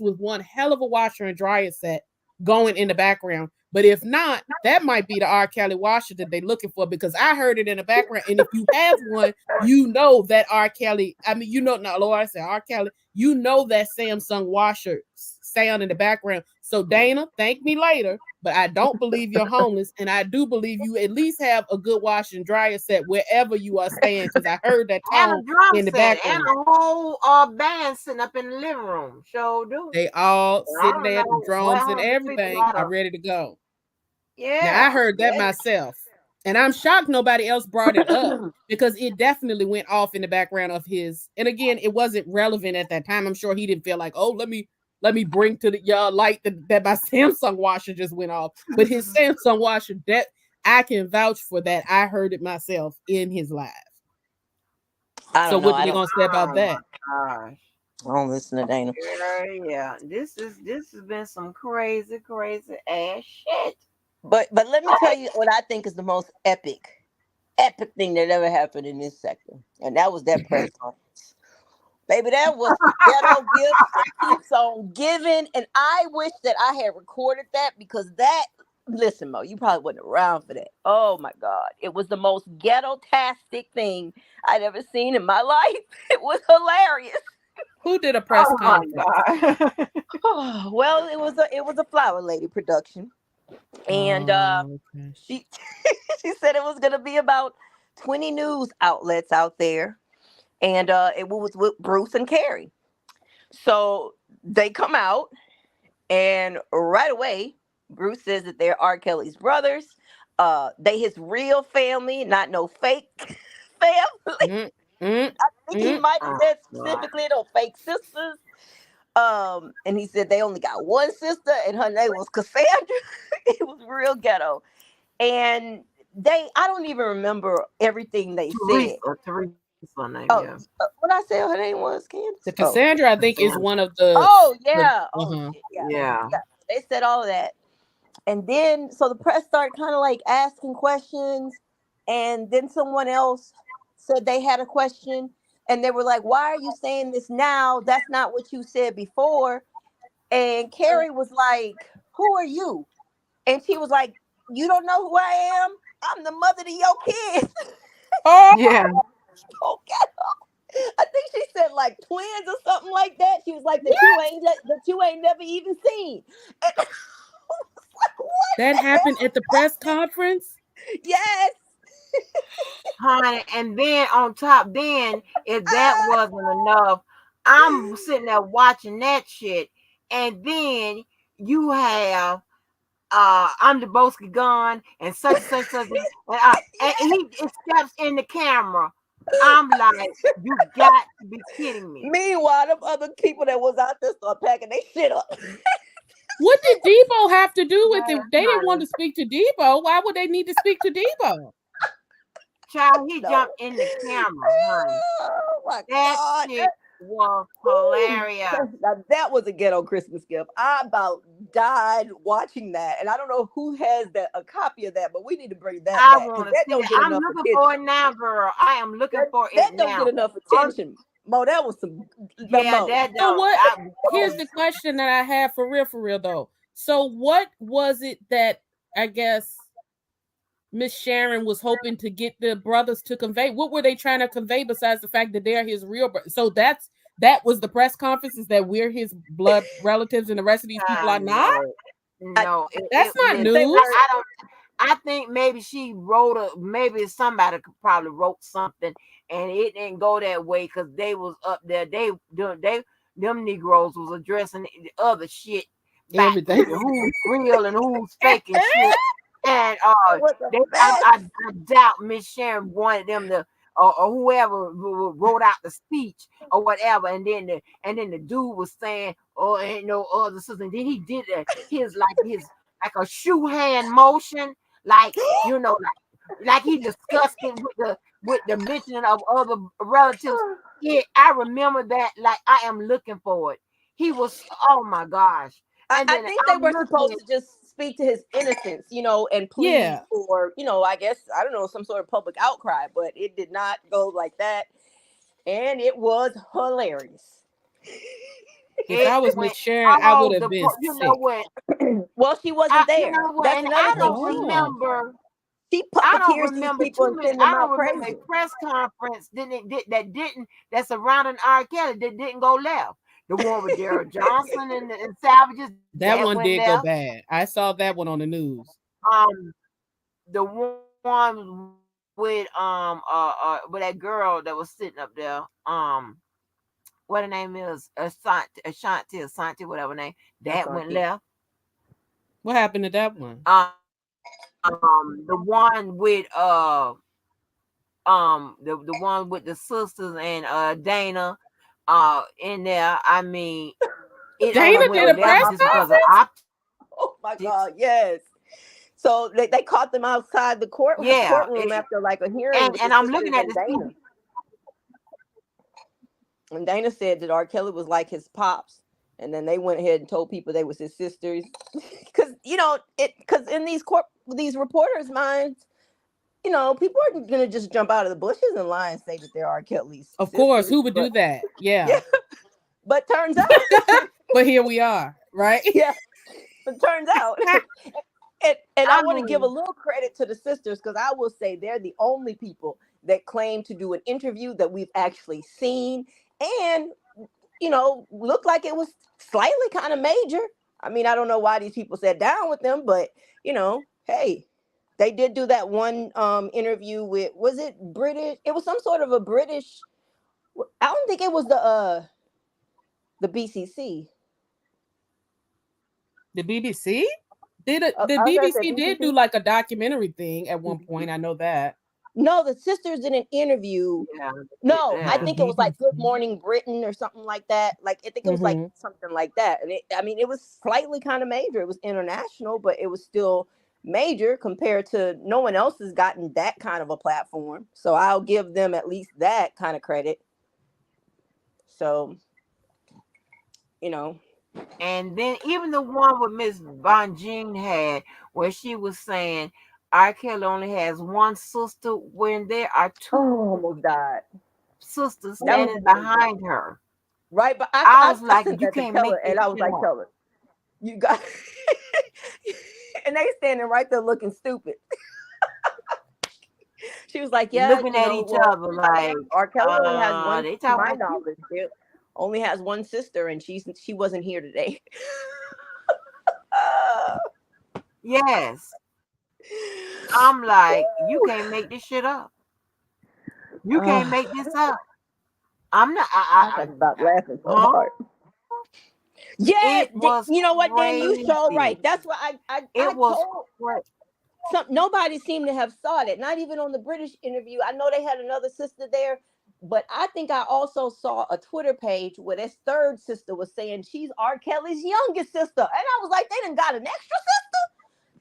with one hell of a washer and dryer set going in the background. But if not, that might be the R. Kelly washer that they're looking for because I heard it in the background. And if you have one, you know that R. Kelly, I mean, you know, not Lord, I said R. Kelly, you know that Samsung washer sound in the background. So Dana, thank me later, but I don't believe you're homeless. And I do believe you at least have a good washer and dryer set wherever you are staying because I heard that And a tone drum in the set and background. a whole band sitting up in the living room. Sure do. They all I sitting don't there, the know what drums and happened to people everything out are of ready to go. Now I yeah. heard that myself. And I'm shocked nobody else brought it up because it definitely went off in the background of his. And again, it wasn't relevant at that time. I'm sure he didn't feel like, oh, let me bring to the y'all light that my Samsung washer just went off. But his Samsung washer, that I can vouch for that. I heard it myself in his live. I So don't know. what are I we don't. gonna say about Oh my that? gosh. I don't listen to Dana. Yeah. This has been some crazy, crazy ass shit. But let me tell you what I think is the most epic thing that ever happened in this sector, and that was that press conference. Baby, that was the ghetto gift that keeps on giving, and I wish that I had recorded that because that. Listen, Mo, you probably wasn't around for that. Oh my God, it was the most ghetto-tastic thing I'd ever seen in my life. It was hilarious. Who did a press Oh my conference? god. Well, it was a Flower Lady production, and Oh, okay. she she said it was going to be about 20 news outlets out there, and it was with Bruce and Carrie. So they come out, and right away, Bruce says that they're R. Kelly's brothers. They his real family, not no fake family. Mm, mm, I think he mm. might have Oh said god. specifically no fake sisters. And he said they only got one sister, and her name was Cassandra. It was real ghetto. And I don't even remember everything they said. Teresa name, Oh, yeah. what I said her name was, The Candace? Oh, Cassandra, I think, is Cassandra. one of the. oh the yeah. Oh uh-huh. shit, yeah, Yeah. yeah. They said all of that, and then so the press started kind of like asking questions, and then someone else said they had a question, and they were like, "Why are you saying this now? That's not what you said before." And Carrie was like, "Who are you?" And she was like, "You don't know who I am? I'm the mother to your kids." Oh, Yeah. Okay. I think she said like twins or something like that. She was like what? that you ain't never even seen. And I was like, what That the happened hell at the is press happening? conference? Yes. Honey, and then on top, then if that wasn't enough, I'm sitting there watching that shit, and then you have I'm the Boski gun and such and Yes. he steps in the camera. I'm like, you got to be kidding me. Meanwhile, them other people that was out there start packing their shit up. What did Debo have to do with Man, it? They didn't want honey, to speak to Debo. Why would they need to speak to Debo? child, he No. jumped in the camera, honey. Oh my That God. shit. was Ooh, hilarious. now that was a ghetto Christmas gift. I about died watching that, and I don't know who has a copy of that, but we need to bring that I back because want to that see don't that. get I'm enough looking for attention. it now, girl. I am looking for it That don't get now. enough Un- attention. Mo, that was some yeah, Mo. that So though. what? Oh, Here's the question that I have for real though. So what was it that I guess Miss Sharon was hoping to get the brothers to convey? What were they trying to convey besides the fact that they're his real brothers? So that was the press conference, is that we're his blood relatives and the rest of these people are not? no, I, no. That's not Listen, they were news. I don't. I think maybe she wrote maybe somebody could probably wrote something and it didn't go that way because they was up there. Them Negroes was addressing the other shit back Everything. there, who's real and who's fake and shit. And it was a I mess. doubt Miss Sharon wanted them to or whoever wrote out the speech or whatever. And then the dude was saying, "Oh, ain't no other sister." And then he did his like a shoe hand motion, like like he discussed it with the mentioning of other relatives. Yeah, I remember that. Like I am looking for it. He was, oh my gosh. And I then think they I'm were supposed looking. to just speak to his innocence, and plead Yeah. for, I guess, I don't know, some sort of public outcry, but it did not go like that. And it was hilarious. If It I was Miss went Sharon, I would all have been you know sick. what? Well, she wasn't You there. know what? That's And another I thing. don't Oh. remember. She I don't puppeteers these remember people too and many. send them I don't out remember a crazy. press conference that surrounding R. Kelly that didn't go left. The one with Daryl Johnson and Savages that That went one left. did go bad. I saw that one on the news. Um, the one with that girl that was sitting up there. What her name is? Ashanti, whatever name. That went Ashanti. left. What happened to that one? The one with the one with the sisters and Dana in there. I mean, it Dana only did went a left press just because of conference? optics. Oh my God, yes. So they caught them outside the Yeah, courtroom after like a hearing with the and I'm looking sisters at and the Dana. And Dana said that R. Kelly was like his pops. And then they went ahead and told people they was his sisters. Because, because in these reporters' minds, people are going to just jump out of the bushes and lie and say that they're R. Kelly's Of course, sisters. who would do But that? Yeah. yeah, but turns out, But here we are, right? yeah, but turns out. And I I want to give a mean, little credit to the sisters because I will say they're the only people that claim to do an interview that we've actually seen and, looked like it was slightly kind of major. I mean, I don't know why these people sat down with them, but, hey, they did do that one interview with, was it British? It was some sort of a British, I don't think it was the BCC. The BBC? The I was going to say BBC did do BCC. like a documentary thing at one point. I know that. No, the sisters did an interview. yeah, No, I The yeah. think it was like Good BBC. Morning Britain or something like that. Like I think it was like Mm-hmm. something like that. And it was slightly kind of major. It was international, but it was still major compared to no one else has gotten that kind of a platform. So I'll give them at least that kind of credit. So, you know, And then even the one with Miss Von Jean had, where she was saying R. Kelly only has one sister when there are two oh, almost died. sisters That was standing behind her. right. But I, I I, was I like, sent you that to can't Keller make this and I was shit like, up. Keller, you got and they standing right there looking stupid. She was like, yeah, Looking at each well, other like, R. Kelly only has one, they to talking my about you. knowledge, only has one sister, and she wasn't here today. Yes. I'm like, you can't make this shit up. You can't make this up. I'm not. I was about laughing so Huh? hard. Yes, It was you know what, Dan? You so crazy. right. That's what I It was told. crazy. Nobody seemed to have saw it. Not even on the British interview. I know they had another sister there, but I think I also saw a Twitter page where this third sister was saying she's R. Kelly's youngest sister, and I was like, they done got an extra sister.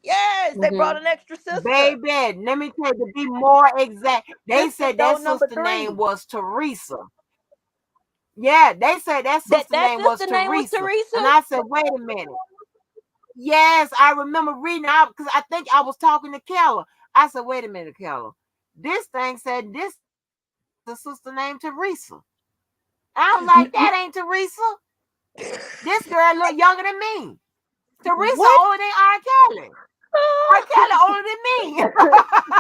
Yes, they brought Mm-hmm. an extra sister. Baby, let me tell you, to be more exact, they Sister said that though number sister name three. was Teresa. Yeah, they said that sister That name was sister name was Teresa. Teresa? And I said, wait a minute. Yes, I remember reading out because I think I was talking to Keller. I said, wait a minute, Keller. This thing said this the sister named Teresa. I was like, that ain't Teresa. This girl look younger than me. Teresa What? older than R. Kelly. R. Kelly older than me.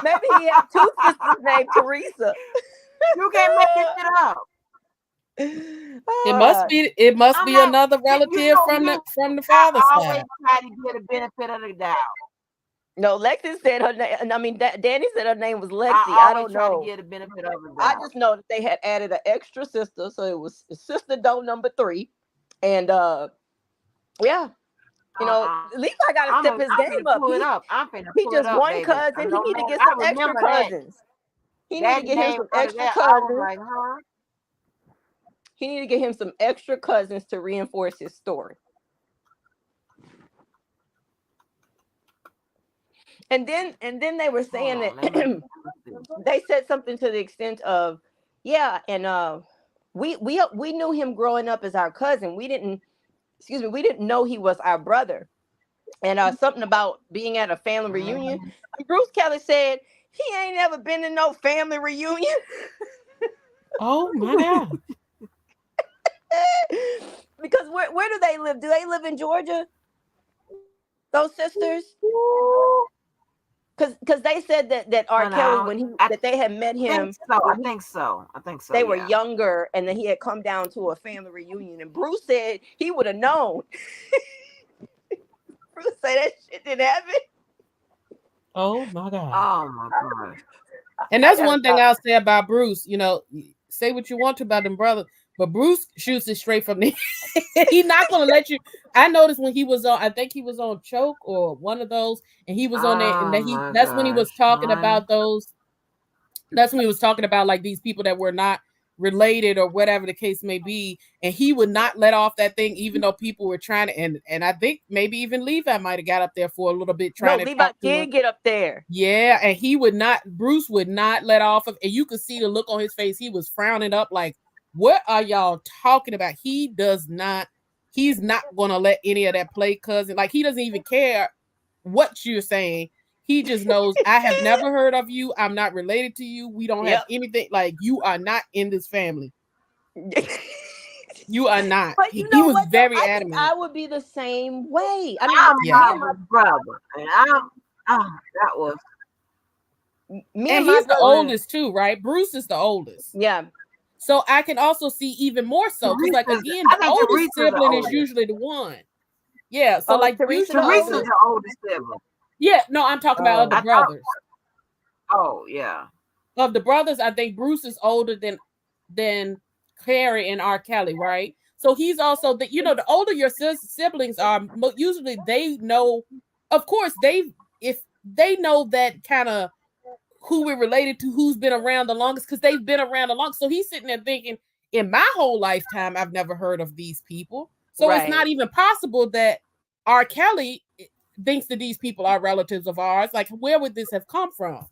Maybe he had two sisters named Teresa. You can't make this shit up. It must be. It must I'm be not. another You relative know from me. the father's I always side. try to get the benefit of the doubt. No, Lexi said her name. I mean, Danny said her name was Lexi. I I always don't try to know. get the benefit of the I doubt. just know that they had added an extra sister, so it was sister doe number 3. And yeah, Levi got to step his I'm game finna up. pull it up. I'm finna He pull it just up, one baby. cousin. He No need to man, get I some extra remember that. cousins. He need to That get him name some under extra that. I was cousins. like, huh? He need to get him some extra cousins to reinforce his story. And then they were saying Hold on, let me that they said something to the extent of, yeah, and we knew him growing up as our cousin. We didn't know he was our brother. And something about being at a family reunion. And Bruce Kelly said he ain't never been to no family reunion. Oh my God! Because where do they live? Do they live in Georgia? Those sisters? Because they said that R. Honey, Kelly, when that they had met him I when think so. they were Yeah. younger, and then he had come down to a family reunion, and Bruce said he would have known. Bruce said that shit didn't happen. Oh my God! Oh my God. And I that's gotta one thing stop. I'll say about Bruce. Say what you want to about them brothers, but Bruce shoots it straight from the. He's not gonna let you. I noticed when he was on. I think he was on Choke or one of those, and he was on there, and Oh my that's when he was gosh, talking honey. about those. That's when he was talking about like these people that were not related or whatever the case may be, and he would not let off that thing, even though people were trying to. And I think maybe even Levi might have got up there for a little bit No, trying to Levi talk to him. did get up there. Yeah, and he would not. Bruce would not let off of, and you could see the look on his face. He was frowning up, like, "What are y'all talking about?" He does not. He's not gonna let any of that play, cousin. Like he doesn't even care what you're saying. He just knows I have never heard of you. I'm not related to you. We don't have Yep. anything. Like you are not in this family. You are not. But you He know was what though? very I think adamant. I would be the same way. I mean, I'm Yeah. me and my Harper's brother, and that was And brother. he's the oldest too, right? Bruce is the oldest. Yeah. So I can also see even more so because, like, again, I the think oldest Teresa's the sibling is oldest. usually the one. Yeah. So, Oh, like, Teresa the usually, Teresa's oldest. the oldest sibling. yeah. No, I'm talking about other Oh. I thought. brothers. Oh yeah. Of the brothers, I think Bruce is older than Carrie and R. Kelly, right? So he's also the older your siblings are, usually they know. Of course, if they know that kind of who we're related to, who's been around the longest, because they've been around the longest. So he's sitting there thinking, in my whole lifetime, I've never heard of these people. So it's Right. not even possible that R. Kelly thinks that these people are relatives of ours. Like, where would this have come from?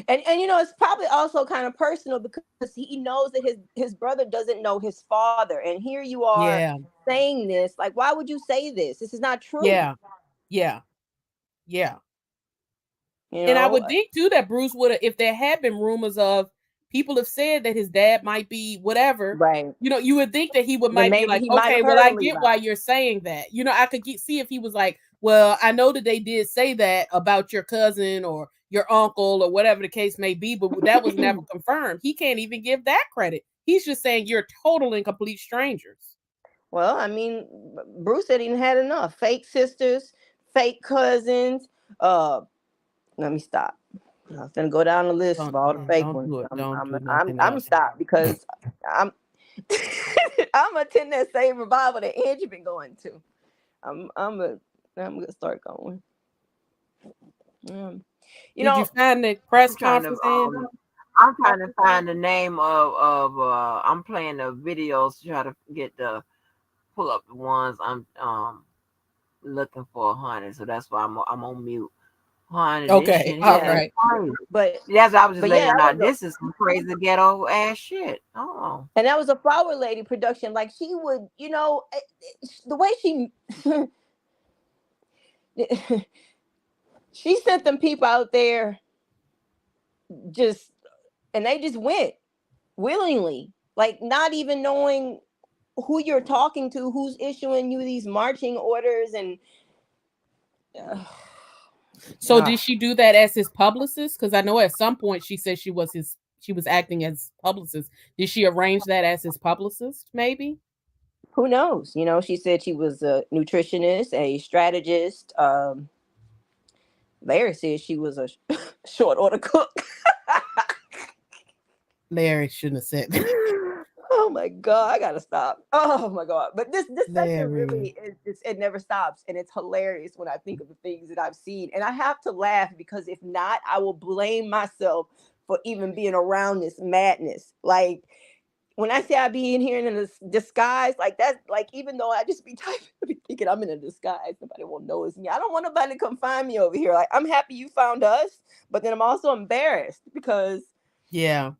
And it's probably also kind of personal because he knows that his brother doesn't know his father. And here you are Yeah, saying this. Like, why would you say this? This is not true. yeah, yeah, yeah. You And I know? would think too that Bruce would have, if there had been rumors of people have said that his dad might be whatever, Right. you would think that he Then might be maybe like, he might okay, have well, heard I of get Levi. why you're saying that. I could see if he was like, well, I know that they did say that about your cousin or your uncle or whatever the case may be, but that was never confirmed. He can't even give that credit. He's just saying you're total and complete strangers. Well, I mean, Bruce said he had enough. Fake sisters, fake cousins. Let me stop. I was gonna go down the list of all the fake Don't ones. do it. Don't do I'm nothing gonna else. stop because I'm I'm gonna attend that same revival that Angie been going to. I'm gonna start going. Did you find the press I'm trying to conference, Andy? I'm trying to find the name of I'm playing the videos to try to pull up the ones I'm looking for, honey. So that's why I'm on mute. Honey, this Okay, shit all here is Yeah, right. crazy. but That's what I was just yeah, laying that out. was a This is some crazy ghetto ass shit. Oh, and that was a Flower Lady production. Like she would, the way she she sent them people out there just, and they just went willingly, like not even knowing who you're talking to, who's issuing you these marching orders, and uh, So ugh. did she do that as his publicist? Because I know at some point she said she was acting as publicist. Did she arrange that as his publicist? Maybe. who knows? She said she was a nutritionist, a strategist. Larry said she was a short order cook. Larry shouldn't have said that. Oh my god, I gotta stop. Oh my god, but this section Larry. really is just, it never stops, and it's hilarious when I think of the things that I've seen, and I have to laugh because if not, I will blame myself for even being around this madness. Like when I say I be in here in a disguise, like that, like even though I just be typing, I be thinking I'm in a disguise, nobody will notice me. I don't want nobody to come find me over here. Like I'm happy you found us, but then I'm also embarrassed because Yeah.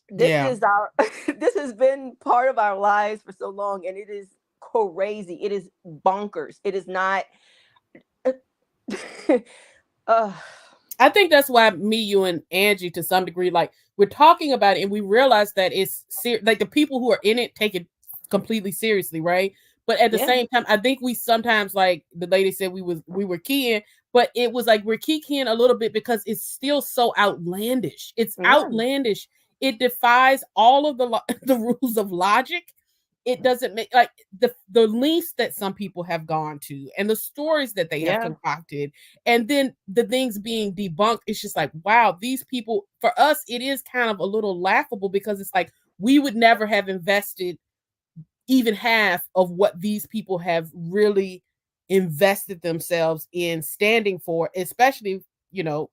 this Yeah. is our this has been part of our lives for so long, and it is crazy, it is bonkers, it is not uh, I think that's why me, you, and Angie, to some degree, like we're talking about it, and we realize that it's like the people who are in it take it completely seriously, right? But at the yeah, same time, I think we sometimes, like the lady said, we were keying, but it was like we're keying a little bit because it's still so outlandish. It's yeah, outlandish. It defies all of the the rules of logic. It doesn't make like the lengths that some people have gone to, and the stories that they have yeah, concocted, and then the things being debunked. It's just like, wow, these people, for us it is kind of a little laughable because it's like we would never have invested even half of what these people have really invested themselves in standing for, especially,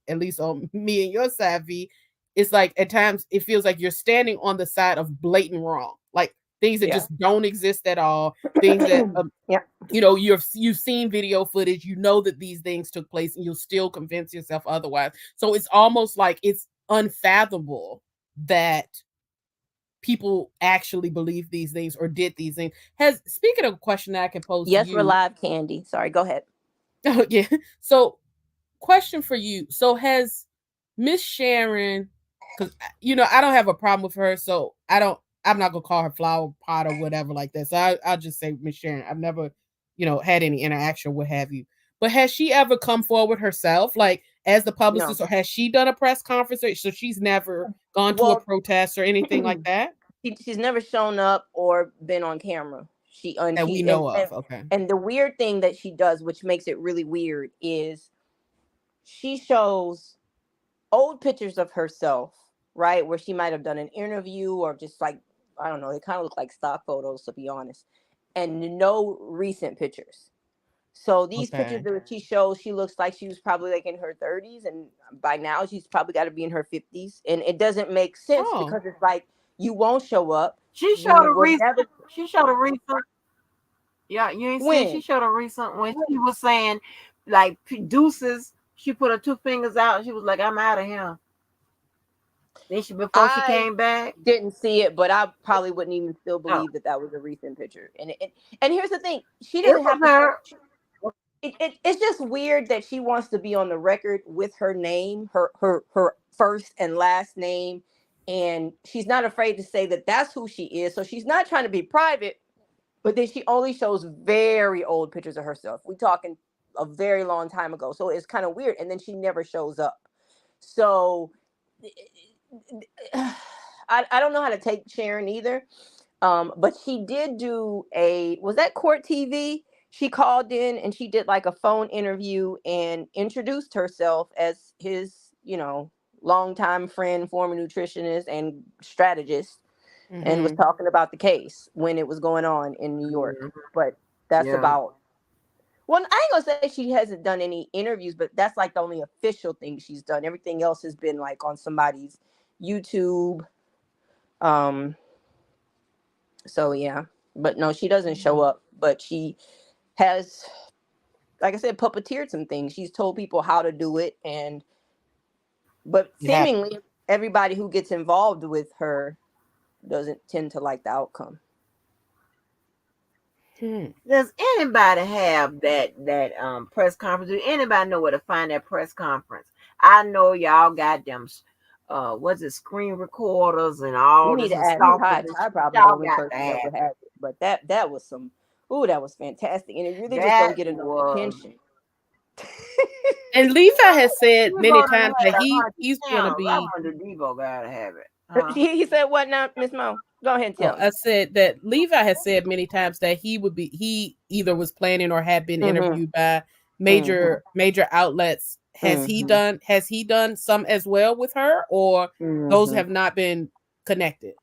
at least on me and your side, V. It's like at times it feels like you're standing on the side of blatant wrong, like things that yeah. just don't exist at all, things that Yeah, you've seen video footage, that these things took place, and you'll still convince yourself otherwise. So it's almost like it's unfathomable that people actually believe these things or did these things. Has Speaking of a question that I can pose to yes, we're you. live, Candy, sorry, go ahead. Oh yeah. So question for you. So has Miss Sharon, because I don't have a problem with her, so I'm not gonna call her flower pot or whatever like that. So I'll just say Miss Sharon. I've never, had any interaction, what have you. But has she ever come forward herself, like as the No, publicist, or has she done a press conference? So she's never gone to a well, protest or anything like that she's never shown up or been on camera. She and that we she know of. Okay. and the weird thing that she does, which makes it really weird, is she shows old pictures of herself, right, where she might have done an interview or just like, I don't know, they kind of look like stock photos, to be honest, and no recent pictures. So these pictures Okay. that she shows, she looks like she was probably like in her 30s, and by now she's probably got to be in her 50s, and it doesn't make sense Oh. because it's like you won't show up, She you showed a will recent. never. She showed a recent. Yeah, you ain't see. She When showed a recent when she was saying, like deuces. She put her two fingers out. She was like, "I'm out of here." Then before she I came back, didn't see it, but I probably wouldn't even still oh, believe that that was a recent picture. And here's the thing: she it didn't was have to show. her. It's just weird that she wants to be on the record with her name, her first and last name, and she's not afraid to say that that's who she is. So she's not trying to be private, but then she only shows very old pictures of herself. We talking a very long time ago, so it's kind of weird. And then she never shows up. So I don't know how to take Sharon either. But she did do was that Court TV? She called in and she did like a phone interview and introduced herself as his, longtime friend, former nutritionist and strategist, and was Mm-hmm. talking about the case when it was going on in New York. Mhm. But that's Yeah, about, well, I ain't gonna say she hasn't done any interviews, but that's like the only official thing she's done. Everything else has been like on somebody's YouTube. Um, so yeah, but no, she doesn't show up. But she has like I said, puppeteered some things. She's told people how to do it, but seemingly everybody who gets involved with her doesn't tend to like the outcome. Does anybody have that press conference? Do anybody know where to find that press conference? I know y'all got them what's it, screen recorders and You all need this to and ask me. software. I probably the Y'all only got to person that have would it. have it. But that was some. Ooh, that was fantastic, and it really just That don't get enough was attention. And Levi has said Devo many done times had that a hundred he's going to channels. I be. wonder Devo gotta have it. He said, "What now, Miss Mo? Go ahead and Oh, tell me." I said that Levi has said many times that he either was planning or had been Mm-hmm. interviewed by Mm-hmm. major outlets. Mm-hmm. Has he done some as well with her, or those Mm-hmm. have not been connected?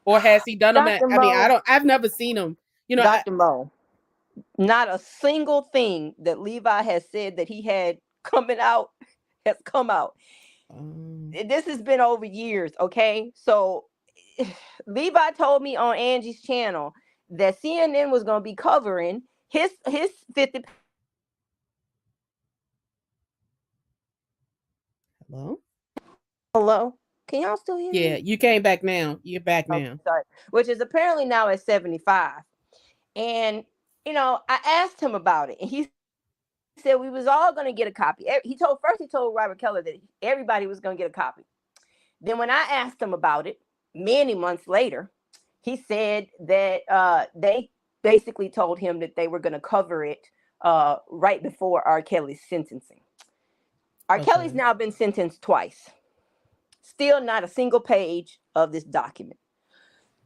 Or has he done them at, Dr. I mean, Mo, I've never seen him. Dr. Mo, not a single thing that Levi has said that he had coming out has come out. This has been over years, okay? So Levi told me on Angie's channel that CNN was going to be covering his 50. hello? Hello? Can y'all still hear Yeah, me? you came back now. You're back Okay, now. sorry. Which is apparently now at 75. And I asked him about it, and he said we was all going to get a copy. He told Robert Keller that everybody was going to get a copy. Then when I asked him about it many months later, he said that they basically told him that they were going to cover it right before R. Kelly's sentencing. R. Kelly's Okay. now been sentenced twice. Still not a single page of this document.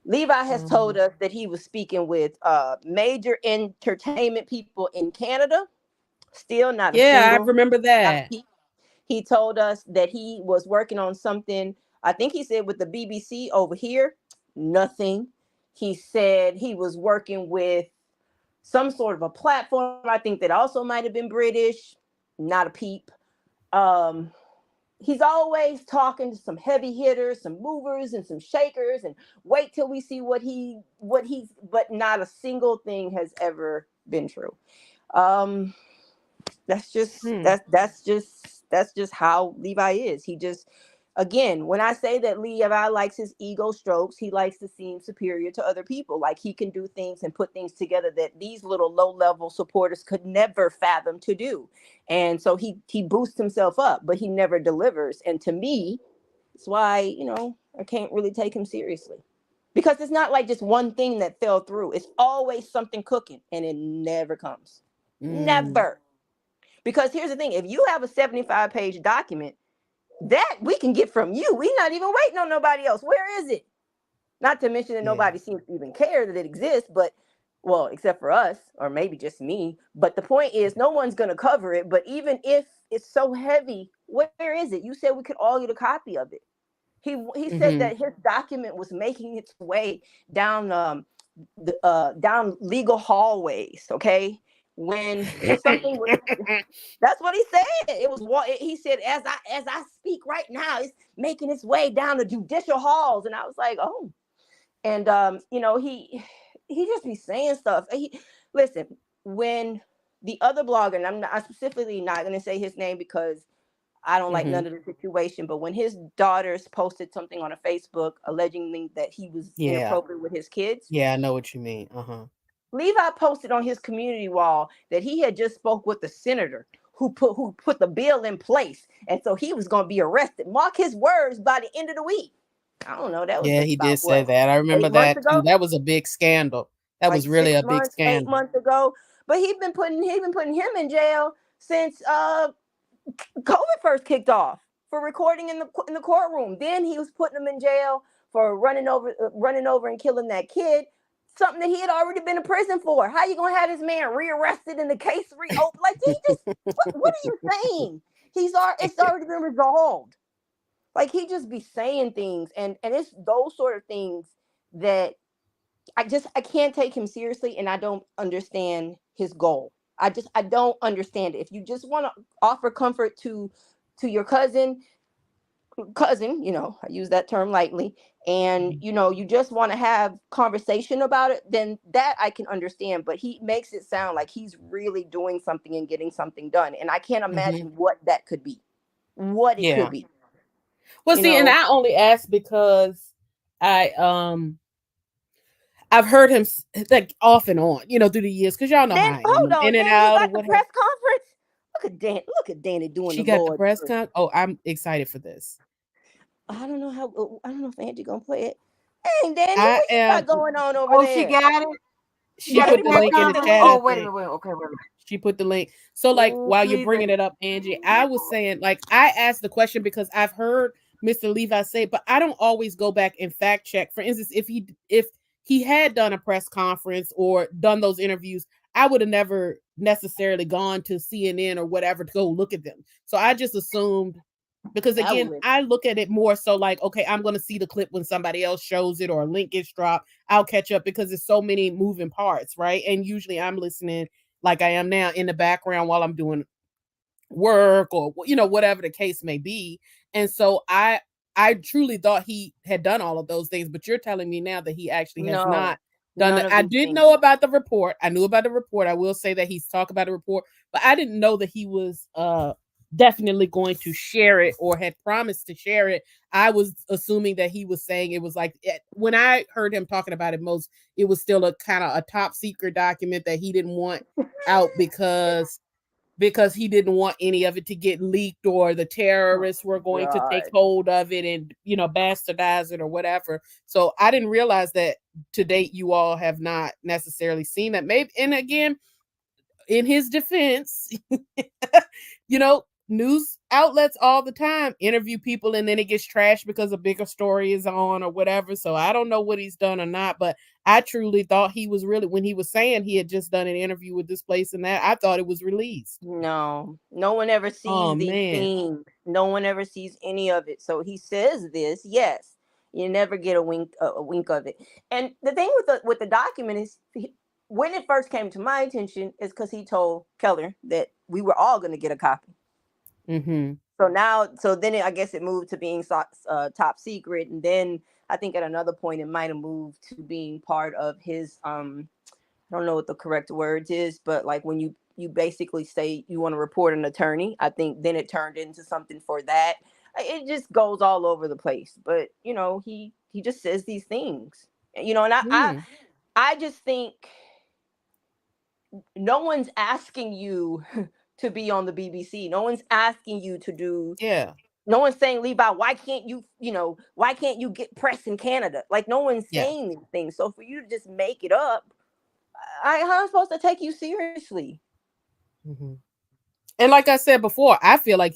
Levi has told us that he was speaking with major entertainment people in Canada. Still not a Yeah, I single, remember not a that. peep. He told us that he was working on something, I think he said with the BBC over here, nothing. He said he was working with some sort of a platform, I think that also might have been British, not a peep. Um, he's always talking to some heavy hitters, some movers and some shakers, and wait till we see but not a single thing has ever been true. Um, that's just how Levi is. He just, again, when I say that Levi likes his ego strokes, he likes to seem superior to other people. Like he can do things and put things together that these little low level supporters could never fathom to do. And so he boosts himself up, but he never delivers. And to me, it's why, I can't really take him seriously. Because it's not like just one thing that fell through. It's always something cooking and it never comes. Never. Because here's the thing, if you have a 75-page document, that we can get from you. We're not even waiting on nobody else. Where is it? Not to mention that Yeah. nobody seems to even care that it exists, but well, except for us, or maybe just me. But the point is, no one's going to cover it. But even if it's so heavy, where is it? You said we could all get a copy of it. He said that his document was making its way down down legal hallways. Okay, when something was, that's what he said. It was what he said. As I speak right now, it's making its way down the judicial halls, and I was like, oh. And he just be saying stuff. Listen, when the other blogger, and I'm specifically not going to say his name because I don't like none of the situation, but when his daughters posted something on a Facebook alleging that he was Yeah. inappropriate with his kids, Yeah, I know what you mean. Levi posted on his community wall that he had just spoke with the senator who put the bill in place, and so he was going to be arrested. Mark his words, by the end of the week. I don't know. That was Yeah, he about did say what, that. I remember 8 months that too. ago, That was a big scandal. That like was really six a big months, eight scandal. months ago. But he's been putting him in jail since COVID first kicked off for recording in the courtroom. Then he was putting him in jail for running over and killing that kid. Something that he had already been in prison for. How you gonna have this man rearrested and the case reopened? Like he just what are you saying? It's already been resolved. Like he just be saying things, and it's those sort of things that I can't take him seriously, and I don't understand his goal. I don't understand it. If you just want to offer comfort to your cousin, cousin, I use that term lightly, and Mhm. you just want to have conversation about it, then that I can understand. But he makes it sound like he's really doing something and getting something done, and I can't Mhm. imagine what that could be, what it could Yeah. be. Well, You see, and know, I only asked because I I've heard him like off and on, through the years, because y'all know then how I am. hold I'm on, in and then you out or got the whatever. press conference. Look at Danny doing She the got the Lord's press work. con. Oh, I'm excited for this. I don't know if Angie gonna play it. Dang, Danny, I what you got am. going on over Oh, she there? got it. She She got the put the Danny, press what link in you the been conference. chat, I Oh, doing? wait a think. minute. Wait. Okay, wait a minute. She put the link. So, like, Oh, while you're please. bringing it up, Angie, I was saying, like, I asked the question because I've heard Mr. Levi say, but I don't always go back and fact check. For instance, if he had done a press conference or done those interviews, I would have never necessarily gone to CNN or whatever to go look at them. So I just assumed, because I again, would. I look at it more so like, okay, I'm going to see the clip when somebody else shows it or a link gets dropped. I'll catch up because there's so many moving parts, right? And usually I'm listening like I am now in the background while I'm doing work or whatever the case may be. And so I truly thought he had done all of those things, but you're telling me now that he actually has No, not done none that. of I these did things. know about the report. I knew about the report. I will say that he's talked about the report, but I didn't know that he was definitely going to share it or had promised to share it. I was assuming that he was saying it was like when I heard him talking about it most, it was still a kind of a top secret document that he didn't want out because he didn't want any of it to get leaked or the Oh terrorists were going to take God. hold of it and bastardize it or whatever. So I didn't realize that to date you all have not necessarily seen that. Maybe, and again, in his defense, news outlets all the time interview people and then it gets trashed because a bigger story is on or whatever. So I don't know what he's done or not, but I truly thought he was really, when he was saying he had just done an interview with this place and that, I thought it was released. No, no one ever Oh sees these man. things. No one ever sees any of it. So he says this, yes. You never get a wink of it. And the thing with the document is, when it first came to my attention, is because he told Keller that we were all going to get a copy. Mm-hmm. So then I guess it moved to being top secret, and then I think at another point it might have moved to being part of his I don't know what the correct words is, but like when you basically say you want to report an attorney, I think then it turned into something for that. It just goes all over the place. But he just says these things. And Mm. I just think no one's asking you to be on the BBC. No one's asking you to do. Yeah. No one's saying, Levi, why can't you get press in Canada? Like no one's Yeah. saying these things. So for you to just make it up, how am I supposed to take you seriously? Mm-hmm. And like I said before, I feel like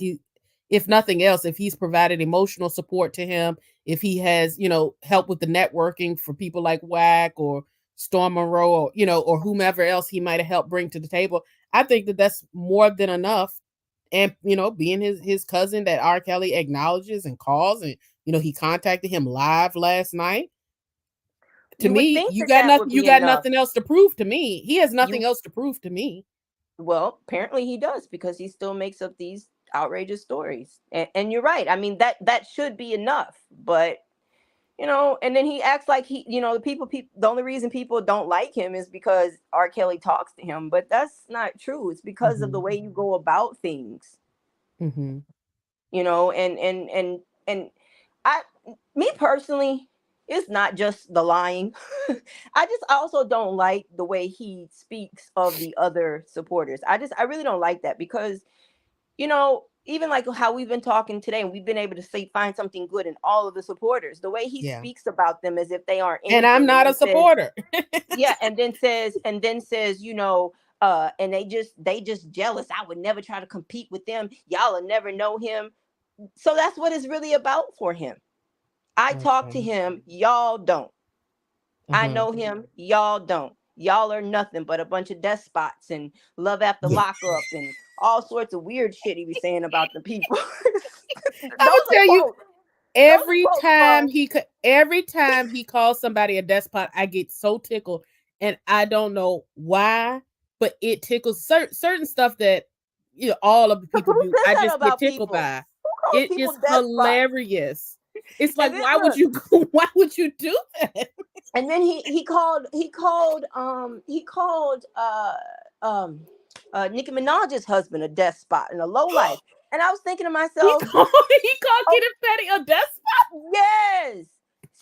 if nothing else, if he's provided emotional support to him, if he has, help with the networking for people like Wack or Storm Monroe or, or whomever else he might have helped bring to the table, I think that that's more than enough. And, being his cousin that R. Kelly acknowledges and calls and, he contacted him live last night. To You would me, think you that got that nothing, would you be got enough. nothing else to prove to me. He has nothing You else to prove to me. Well, apparently he does because he still makes up these outrageous stories. And you're right. I mean that should be enough. But and then he acts like the only reason people don't like him is because R. Kelly talks to him. But that's not true. It's because of the Mm-hmm. way you go about things. Mm-hmm. And I me personally, it's not just the lying. I also don't like the way he speaks of the other supporters. I really don't like that because even like how we've been talking today, and we've been able to find something good in all of the supporters, the way he Yeah. speaks about them as if they aren't And I'm anything, and not a then says, supporter. yeah, and then says, and they just jealous. I would never try to compete with them. Y'all will never know him. So that's what it's really about for him. I talk to Okay. him, y'all don't. I Uh-huh. know him, y'all don't. Y'all are nothing but a bunch of despots and love after Yeah. lockup and all sorts of weird shit he be saying about the people. I'm Those gonna are tell you, quotes. Those are every quotes time from. every time he calls somebody a despot, I get so tickled, and I don't know why, but it tickles certain stuff that all of the people Who do. says I that just get about tickled people? by. Who calls It people is despots. hilarious. It's And like, then why would look, you why would you do that? and then um Nicki Minaj's husband a despot and a low life. And I was thinking to he myself, called he called oh, Kenneth Petty a despot. yes.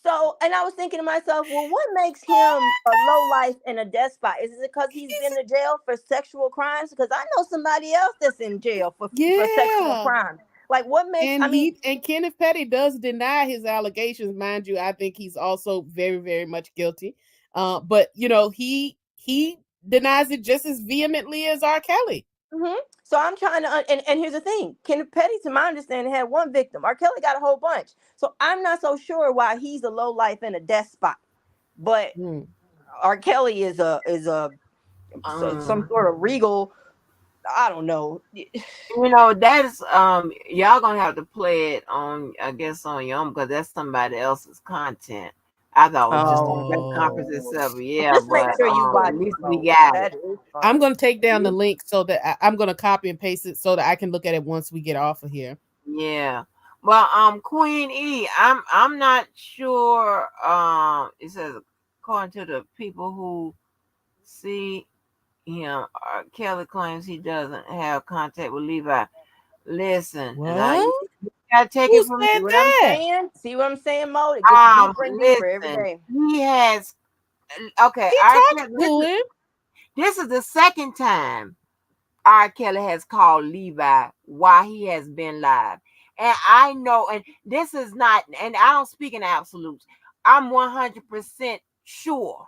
So, and I was thinking to myself, well, what makes Oh him a my low god. life and a despot? Is it because he's been to jail for sexual crimes? Because I know somebody else that's in jail for sexual Yeah. crimes. Like, what makes? I mean, And Kenneth Petty does deny his allegations, mind you. I think he's also very, very much guilty. But you know, he denies it just as vehemently as R. Kelly. mhm. So I'm trying to, and here's the thing: Kenneth Petty, to my understanding, had one victim. R. Kelly got a whole bunch. So I'm not so sure why he's a low life and a despot. But Hmm. R. Kelly is some Um, sort of regal. I don't know. that's y'all gonna have to play it on, I guess, on your own because that's somebody else's content. I thought it was just on the conference Oh. itself, yeah, Just make but sure you at watch it, least we Mo. got it. That is I'm funny. gonna take down the link so that I'm gonna copy and paste it so that I can look at it once we get off of here. Yeah. Well, Queen E, I'm not sure. It says according to the people who see him, Kelly claims he doesn't have contact with Levi. Listen, now What? you gotta take Who it from See said what I'm that? saying? See what I'm saying, Mo? It gets deeper and deeper every listen. day. He has okay. He R. talked Kelly, to him. this is the second time R. Kelly has called Levi while he has been live. And I know, and this is not, and I don't speak in absolutes. I'm 100% sure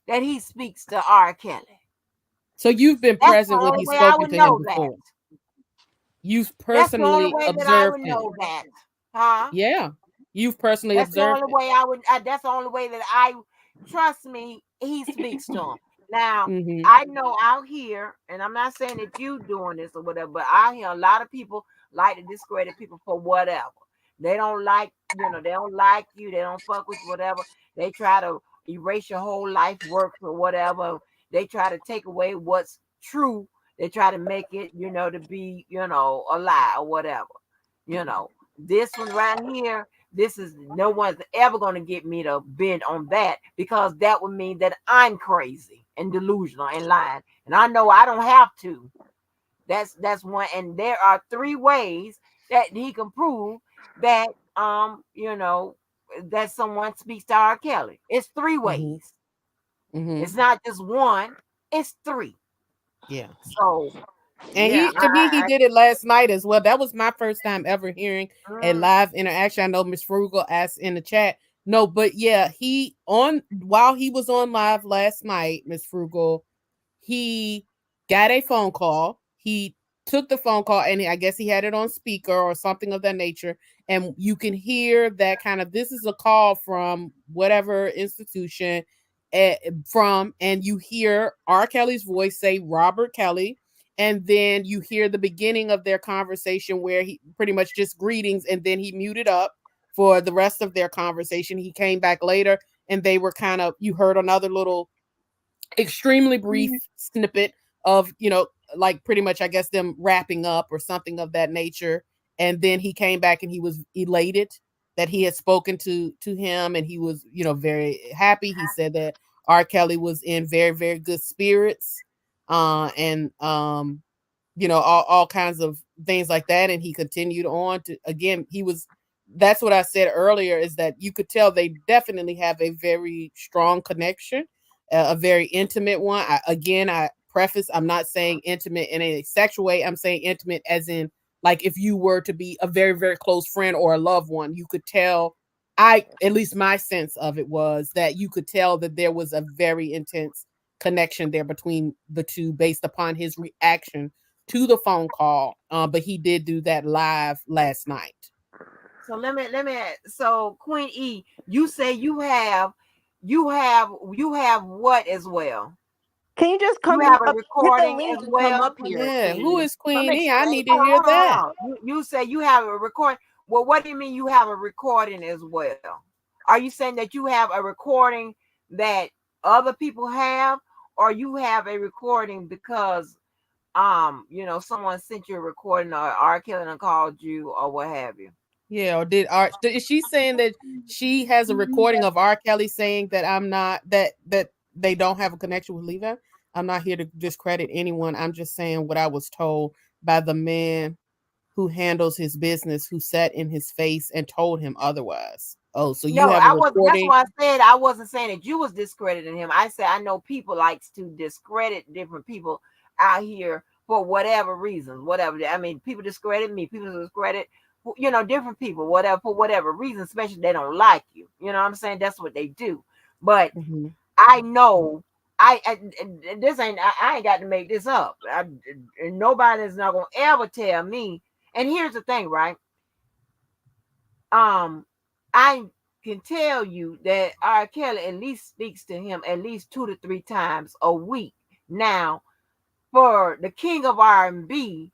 that he speaks to R. Kelly. So you've been That's the present when only he's way I spoken would to him know that. before. You've That's the only personally way that I observed would him. know that. Huh? Yeah. You've personally That's the observed only him. way I would. That's the only way that I trust me. He speaks to him. Now Mm-hmm. I know out here, and I'm not saying that you doing this or whatever, but out here a lot of people like to discredit people for whatever. They don't like, they don't like you. They don't fuck with whatever. They try to erase your whole life work or whatever. They try to take away what's true. They try to make it, to be, a lie or whatever. This one right here, this is no one's ever going to get me to bend on that because that would mean that I'm crazy and delusional and lying. And I know I don't have to. That's one. And there are three ways that he can prove that that someone speaks to R. Kelly. It's three Mm-hmm. ways. Mm-hmm. It's not just one, it's three. Yeah. So And yeah, to me, he did it last night as well. That was my first time ever hearing a mm, live interaction. I know Miss Frugal asked in the chat. No, but yeah, he on while he was on live last night, Miss Frugal, he got a phone call. He took the phone call and I guess he had it on speaker or something of that nature. And you can hear that kind of this is a call from whatever institution from, and you hear R. Kelly's voice say Robert Kelly. And then you hear the beginning of their conversation where he pretty much just greetings and then he muted up for the rest of their conversation. He came back later and they were kind of, you heard another little extremely brief snippet of like pretty much I guess them wrapping up or something of that nature. And then he came back and he was elated that he had spoken to him and he was very happy. He said that R. Kelly was in very, very good spirits, and all kinds of things like that. And he continued on to, again, that's what I said earlier, is that you could tell they definitely have a very strong connection, a very intimate one. I preface, I'm not saying intimate in a sexual way. I'm saying intimate as in, like, if you were to be a very, very close friend or a loved one, you could tell. At least my sense of it was that you could tell that there was a very intense connection there between the two based upon his reaction to the phone call. But he did do that live last night. so let me so Queen E, you say you have what as well? Can you just You come have a up, hit the recording as link and come well, up here, Yeah, Queen who E? is Come Queen E? I explain. need to Hold hear on, hold that. on, hold on. You say you have a recording. Well, what do you mean you have a recording as well? Are you saying that you have a recording that other people have, or you have a recording because someone sent you a recording or R. Kelly done called you or what have you. Yeah, or is she saying that she has a recording of R. Kelly saying that I'm not that they don't have a connection with Levi? I'm not here to discredit anyone. I'm just saying what I was told by the man who handles his business, who sat in his face and told him otherwise. Oh, so you No, have a I was. That's recording? why I said I wasn't saying that you was discrediting him. I said I know people likes to discredit different people out here for whatever reasons. Whatever. I mean, people discredit me. People discredit, different people. Whatever for whatever reason, especially if they don't like you. You know what I'm saying? That's what they do. But Mhm. I know. And this ain't. I ain't got to make this up. And nobody's not gonna ever tell me. And here's the thing, right? um I can tell you that R. Kelly at least speaks to him at least 2 to 3 times a week. Now, for the king of R&B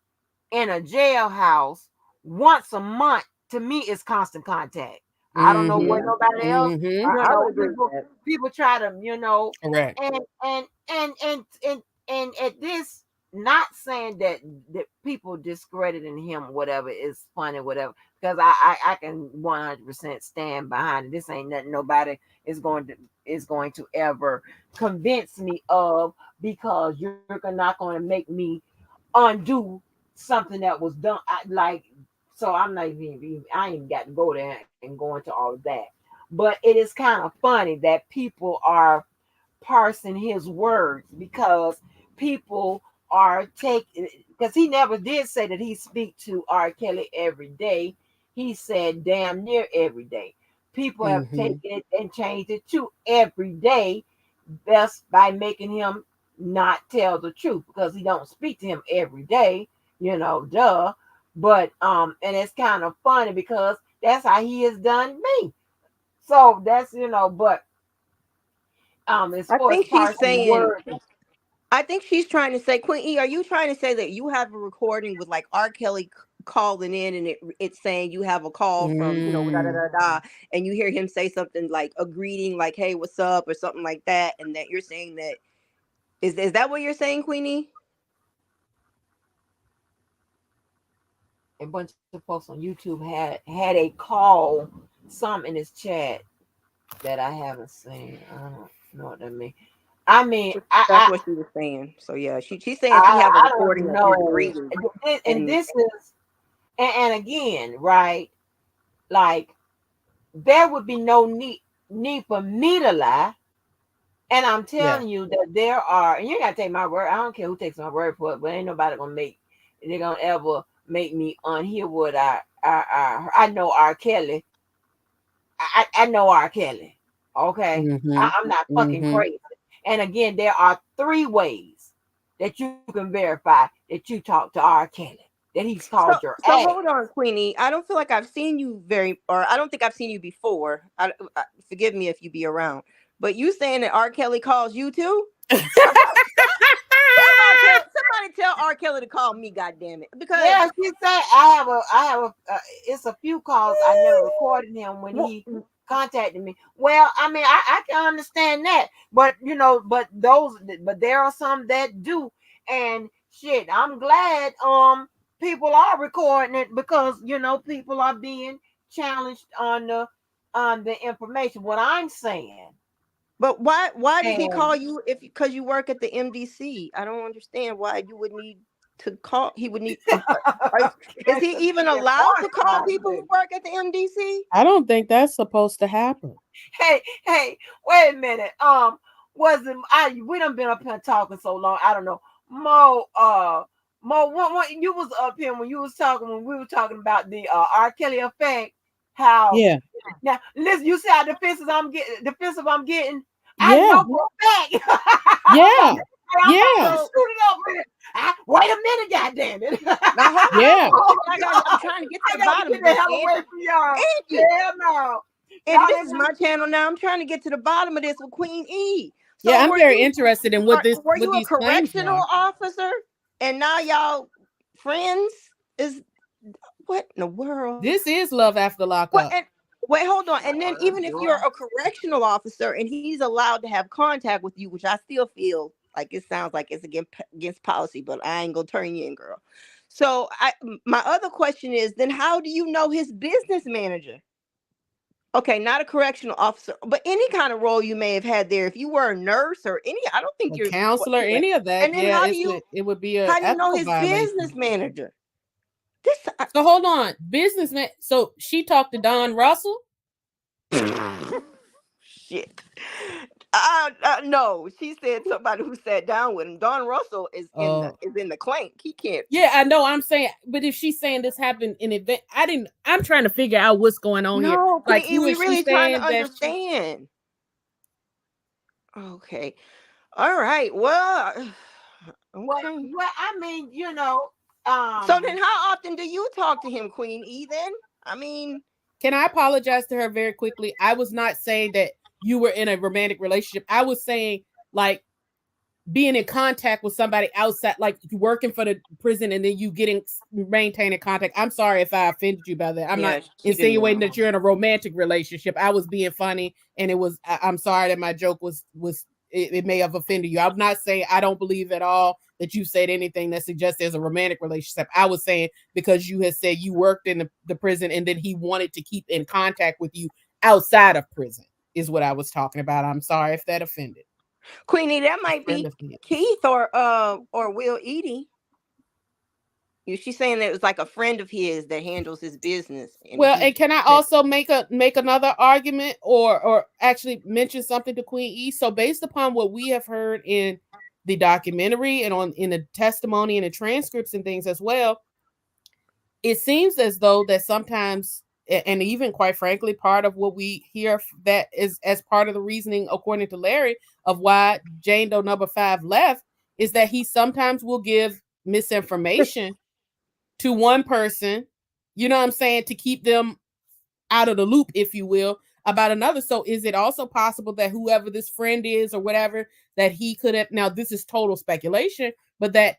in a jailhouse once a month, to me is constant contact. I don't know what Mhm. Yeah, nobody else, Mhm. I would agree with people that. people try to, Correct. and at this, not saying that people discrediting him, whatever, is funny, whatever, because I can 100% stand behind it. This ain't nothing nobody is going to ever convince me of, because you're not going to make me undo something that was done. So I'm not even, I ain't got to go there and go into all of that. But it is kind of funny that people are parsing his words, because people are taking, because he never did say that he speak to R. Kelly every day. He said damn near every day. People have taken Mhm. it and changed it to every day, best by making him not tell the truth, because he don't speak to him every day, duh. But and it's kind of funny because that's how he has done me. So that's, but as I far as think she's parsing saying. words, I think she's trying to say, Queen E, are you trying to say that you have a recording with like R. Kelly calling in, and it's saying you have a call from, da da Mm. da da, and you hear him say something like a greeting, like "Hey, what's up?" or something like that, and that you're saying that is that what you're saying, Queenie? a bunch of folks on YouTube had a call, some in his chat that I haven't seen. I don't know what that means. I mean, That's what she was saying. So yeah, she's saying she have a I recording don't of his know. greeting, And and this is, and again, right? Like, there would be no need for me to lie. And I'm Yeah. telling you that there are, and you gotta take my word. I don't care who takes my word for it, but ain't nobody they're gonna ever make me unhear what I know R. Kelly. I know R. Kelly. Okay. Mhm. I'm not fucking Mhm. crazy. And again, there are 3 ways that you can verify that you talked to R. Kelly, that he's so called your so ass. hold on, Queenie. I don't feel like I've seen you or I don't think I've seen you before. Forgive me if you be around, but you saying that R. Kelly calls you too? Somebody tell R. Kelly to call me, goddamn it, because Yeah, she said I have a it's a few calls I never recorded him when well, he contacted me. Well, I mean, I can understand that, but but there are some that do, and shit. I'm glad people are recording it, because people are being challenged on the information. What I'm saying, but why does he and call you if because you work at the MDC? I don't understand why you would need to call. He would need. Is he even allowed to call people who work at the MDC? I don't think that's supposed to happen. hey, wait a minute. Wasn't I? We done been up here talking so long. I don't know. Mo, you was up here when you was talking when we were talking about the R. Kelly effect. How Yeah. now? Listen, you see how defensive I'm getting. Defensive I'm getting. I Yeah. know for a fact. Yeah. I'm about to Yeah. So shoot it up with it. Wait a minute, goddamn it! now hold Yeah. on, Oh because I'm God, trying to get to I the gotta bottom get of the this, hell away Angie. from y'all. Angie, Hell no. and Y'all this ain't is my channel now. I'm trying to get to the bottom of this with Queen E. Yeah. So I'm very interested in what were you a these claims correctional are. officer, and now y'all friends? Is what in the world? This is love after What lockup. and wait, hold on. And then Lord, even if you're Lord. a correctional officer and he's allowed to have contact with you, which I still feel Like it sounds like it's against policy, but I ain't gonna turn you in, girl. So my other question is, then how do you know his business manager? Okay, not a correctional officer, but any kind of role you may have had there. If you were a nurse or any, I don't think A you're counselor, what. any of that, And then yeah, it would be a how do you know ethical his business violation. manager? This So hold on, businessman. So she talked to Don Russell. shit. No, she said somebody who sat down with him. Don Russell is in the clank. He can't. Yeah, I know. I'm saying, but if she's saying this happened in event, I'm trying to figure out what's going on here. No, Like, Queen, who we is she really trying to saying that she? understand. Okay, all right. Well, okay. Well, I mean, So then, how often do you talk to him, Queen E? Then, I mean, Can I apologize to her very quickly? I was not saying that you were in a romantic relationship. I was saying like being in contact with somebody outside, like you working for the prison and then you maintaining contact. I'm sorry if I offended you by that. I'm yeah, not she didn't mean insinuating no that you're in a romantic relationship. I was being funny, and I'm sorry that my joke was it may have offended you. I'm not saying I don't believe at all that you said anything that suggests there's a romantic relationship. I was saying because you had said you worked in the prison and then he wanted to keep in contact with you outside of prison is what I was talking about. I'm sorry if that offended. Queenie. That might be Keith or Will Edie. She's saying that it was like a friend of his that handles his business. Well, and can I also make another argument or actually mention something to Queen E? So based upon what we have heard in the documentary and in the testimony and the transcripts and things as well, it seems as though that sometimes, and even quite frankly, part of what we hear that is as part of the reasoning, according to Larry, of why Jane Doe number 5 left, is that he sometimes will give misinformation to one person, you know what I'm saying, to keep them out of the loop, if you will, about another. So is it also possible that whoever this friend is or whatever, that he could have, now this is total speculation, but that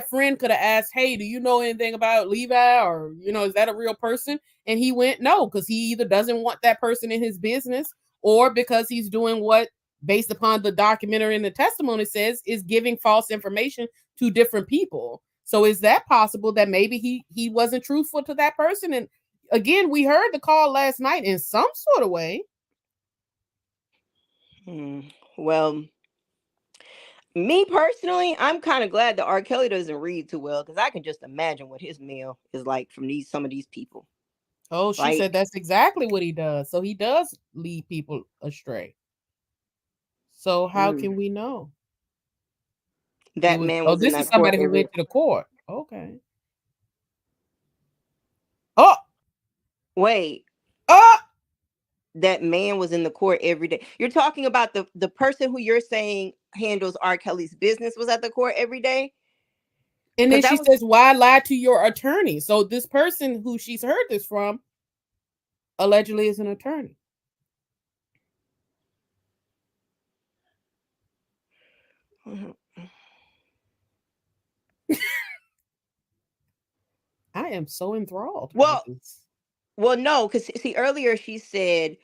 friend could have asked, hey, do you know anything about Levi? Or, is that a real person? And he went, no, because he either doesn't want that person in his business or because he's doing what, based upon the documentary and the testimony says, is giving false information to different people. So is that possible that maybe he wasn't truthful to that person? And again, we heard the call last night in some sort of way. Well, me personally, I'm kind of glad that R. Kelly doesn't read too well, because I can just imagine what his mail is like from some of these people. Oh, she said that's exactly what he does. So he does lead people astray. So how can we know? That man was this in is that somebody court who went to the court. Okay. Oh, wait. Oh, that man was in the court every day. You're talking about the person who you're saying handles R. Kelly's business was at the court every day? And then she says, why lie to your attorney? So this person who she's heard this from allegedly is an attorney. I am so enthralled. Well, no, because see, earlier she said,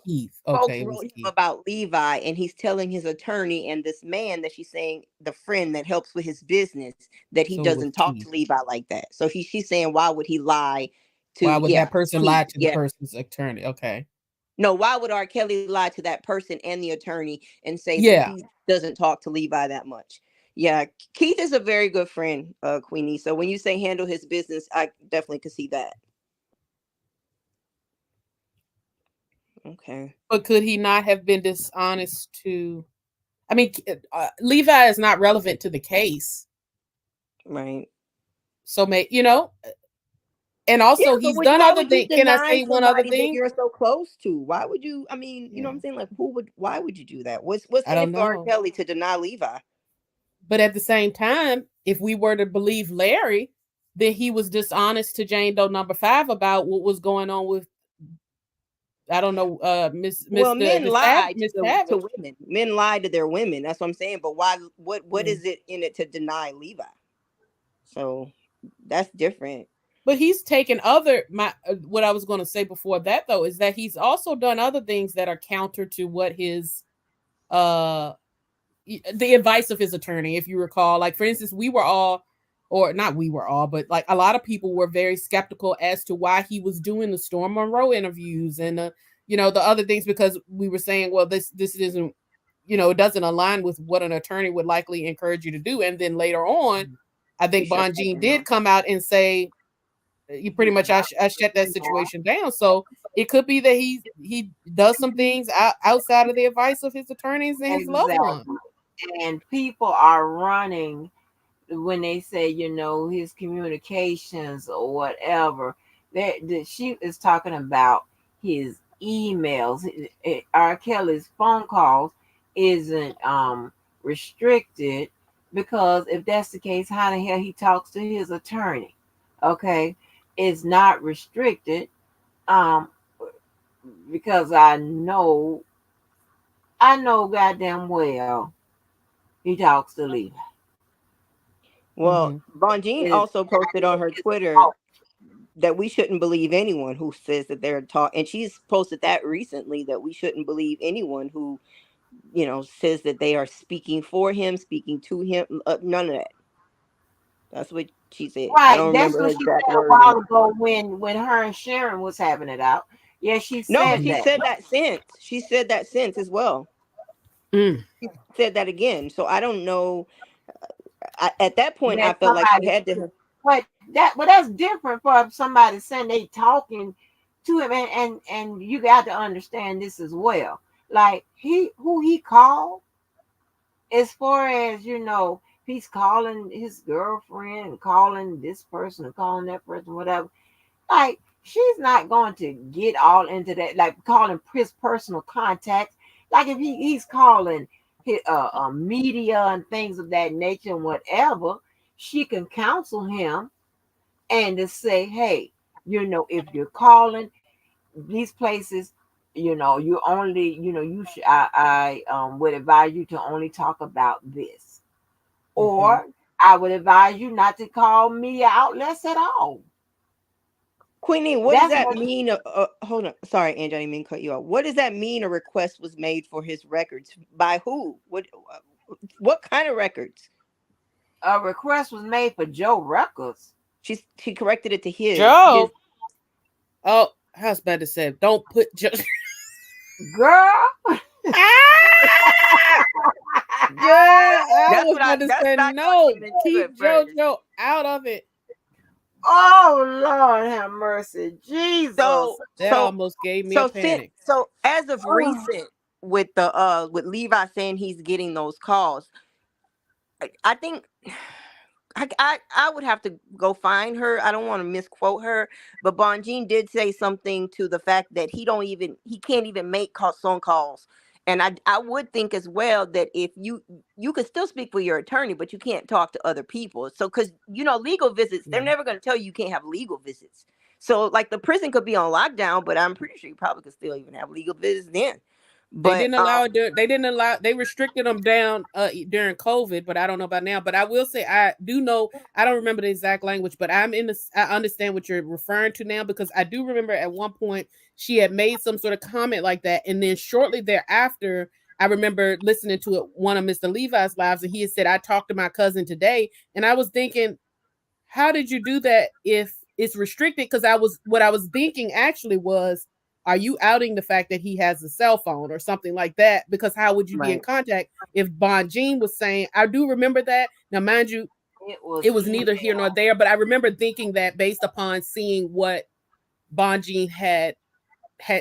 Keith. Folks wrote him about Levi, and he's telling his attorney and this man that she's saying, the friend that helps with his business, that he doesn't talk to Levi like that. So she's saying, why would he lie to? Why would that person lie to the person's attorney? Okay. No, why would R. Kelly lie to that person and the attorney and say that he doesn't talk to Levi that much? Yeah, Keith is a very good friend, Queenie. So when you say handle his business, I definitely could see that. Okay. But could he not have been dishonest to? I mean, Levi is not relevant to the case. Right. So, and also he's done other things. Can I say one other thing? That you're so close to. Why would you? I mean, you know what I'm saying? Like, why would you do that? What's in it for R. Kelly to deny Levi? But at the same time, if we were to believe Larry, then he was dishonest to Jane Doe number 5 about what was going on with, I don't know, men lie to women. Men lie to their women. That's what I'm saying. But why? What is it in it to deny Levi? So that's different. But he's taken what I was going to say before that, though, is that he's also done other things that are counter to what his the advice of his attorney, if you recall. Like, for instance, we were all, or not we were all, but like a lot of people were very skeptical as to why he was doing the Storm Monroe interviews and the other things, because we were saying, well, this isn't, it doesn't align with what an attorney would likely encourage you to do. And then later on, I He think shut that Bonjean down. did come out and say, you pretty much, I shut that situation down. So it could be that he does some things outside of the advice of his attorneys and his loved ones. Exactly. And people are running when they say, his communications or whatever. That she is talking about his emails. R. Kelly's phone calls isn't restricted, because if that's the case, how the hell he talks to his attorney? Okay, it's not restricted. Um, because I know goddamn well he talks to Levi. Well, Mm-hmm. Bonjean It's, also posted on her it's Twitter that we shouldn't believe anyone who says that they're talking, and she's posted that recently, that we shouldn't believe anyone who says that they are speaking for him, speaking to him. None of that. That's what she said. I right. don't That's remember her what she exact said a while wording. ago when her and Sharon was having it out. Yeah, she No, but said she Mm-hmm. that. said that since. She said that since as well. Mm. She said that again. So I don't know. At that point, I That felt like you somebody, had to. but that's different from somebody saying they talking to him, and you got to understand this as well. Like who he called, as far as he's calling his girlfriend and calling this person and calling that person, whatever. Like, she's not going to get all into that, like calling his personal contacts. Like, if he's calling his, media and things of that nature and whatever, she can counsel him and to say, hey, if you're calling these places, you only, you should, I would advise you to only talk about this, Mm-hmm. or I would advise you not to call media outlets at all. Queenie, what does That's that what. mean? Hold on. Sorry, Angie, I didn't mean to cut you off. What does that mean? A request was made for his records by who? What kind of records? A request was made for Joe Records. She corrected it to his. Joe. Oh, I was about to say, don't put Joe. Girl. Ah! Girl, I That's was what I. about to That's say, what I thought no, she meant too keep at first. JoJo out of it. Oh, Lord have mercy. Jesus. So That so almost gave me a so since panic. so as of Oh, recent, with Levi saying he's getting those calls, I think I would have to go find her. I don't want to misquote her, but Bonjean did say something to the fact that he can't even make phone calls. And I would think as well that if you could still speak for your attorney, but you can't talk to other people. So because legal visits, they're Yeah. never going to tell you can't have legal visits. So like the prison could be on lockdown, but I'm pretty sure you probably could still even have legal visits then. They But didn't allow it. They didn't allow. They restricted them down during COVID, but I don't know about now. But I will say I do know. I don't remember the exact language, but I understand what you're referring to now, because I do remember at one point she had made some sort of comment like that, and then shortly thereafter, I remember listening to one of Mr. Levi's lives, and he had said, "I talked to my cousin today," and I was thinking, how did you do that if it's restricted? Because what I was thinking actually was, are you outing the fact that he has a cell phone or something like that? Because how would you be in right. contact if Bonjean was saying, I do remember that. Now, mind you, it was it was email. neither here nor there, but I remember thinking that based upon seeing what Bonjean had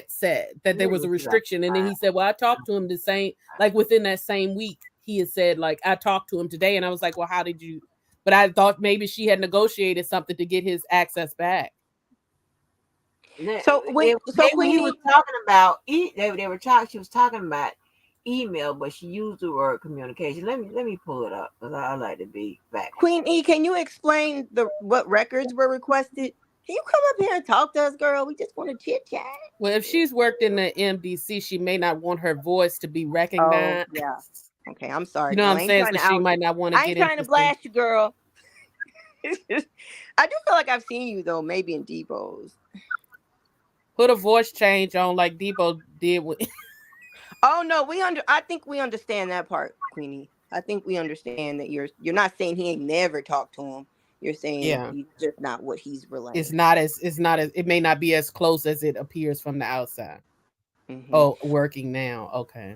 said, that there It was a was like, restriction. And then he said, well, I talked to him the same, like within that same week, he had said, like, I talked to him today. And I was like, well, how did you? But I thought maybe she had negotiated something to get his access back. So Maybe he was Queenie, talking about, they were talking, she was talking about email, but she used the word communication. Let me pull it up, because I like to be factual. Queen E, can you explain what records were requested? Can you come up here and talk to us, girl? We just want to chit chat. Well, if she's worked in the MDC, she may not want her voice to be Oh recognized. yeah. Okay, I'm sorry, You know what girl. I'm saying? So she might not want to I get ain't trying to into some. blast you, girl. I do feel like I've seen you though, maybe in depots. Put a voice change on like Debo did with. Oh no, I think we understand that part, Queenie. I think we understand that you're not saying he ain't never talked to him. You're saying Yeah. he's just not what he's It's relaying. not as it may not be as close as it appears from the outside. Hmm. Oh, working now. Okay.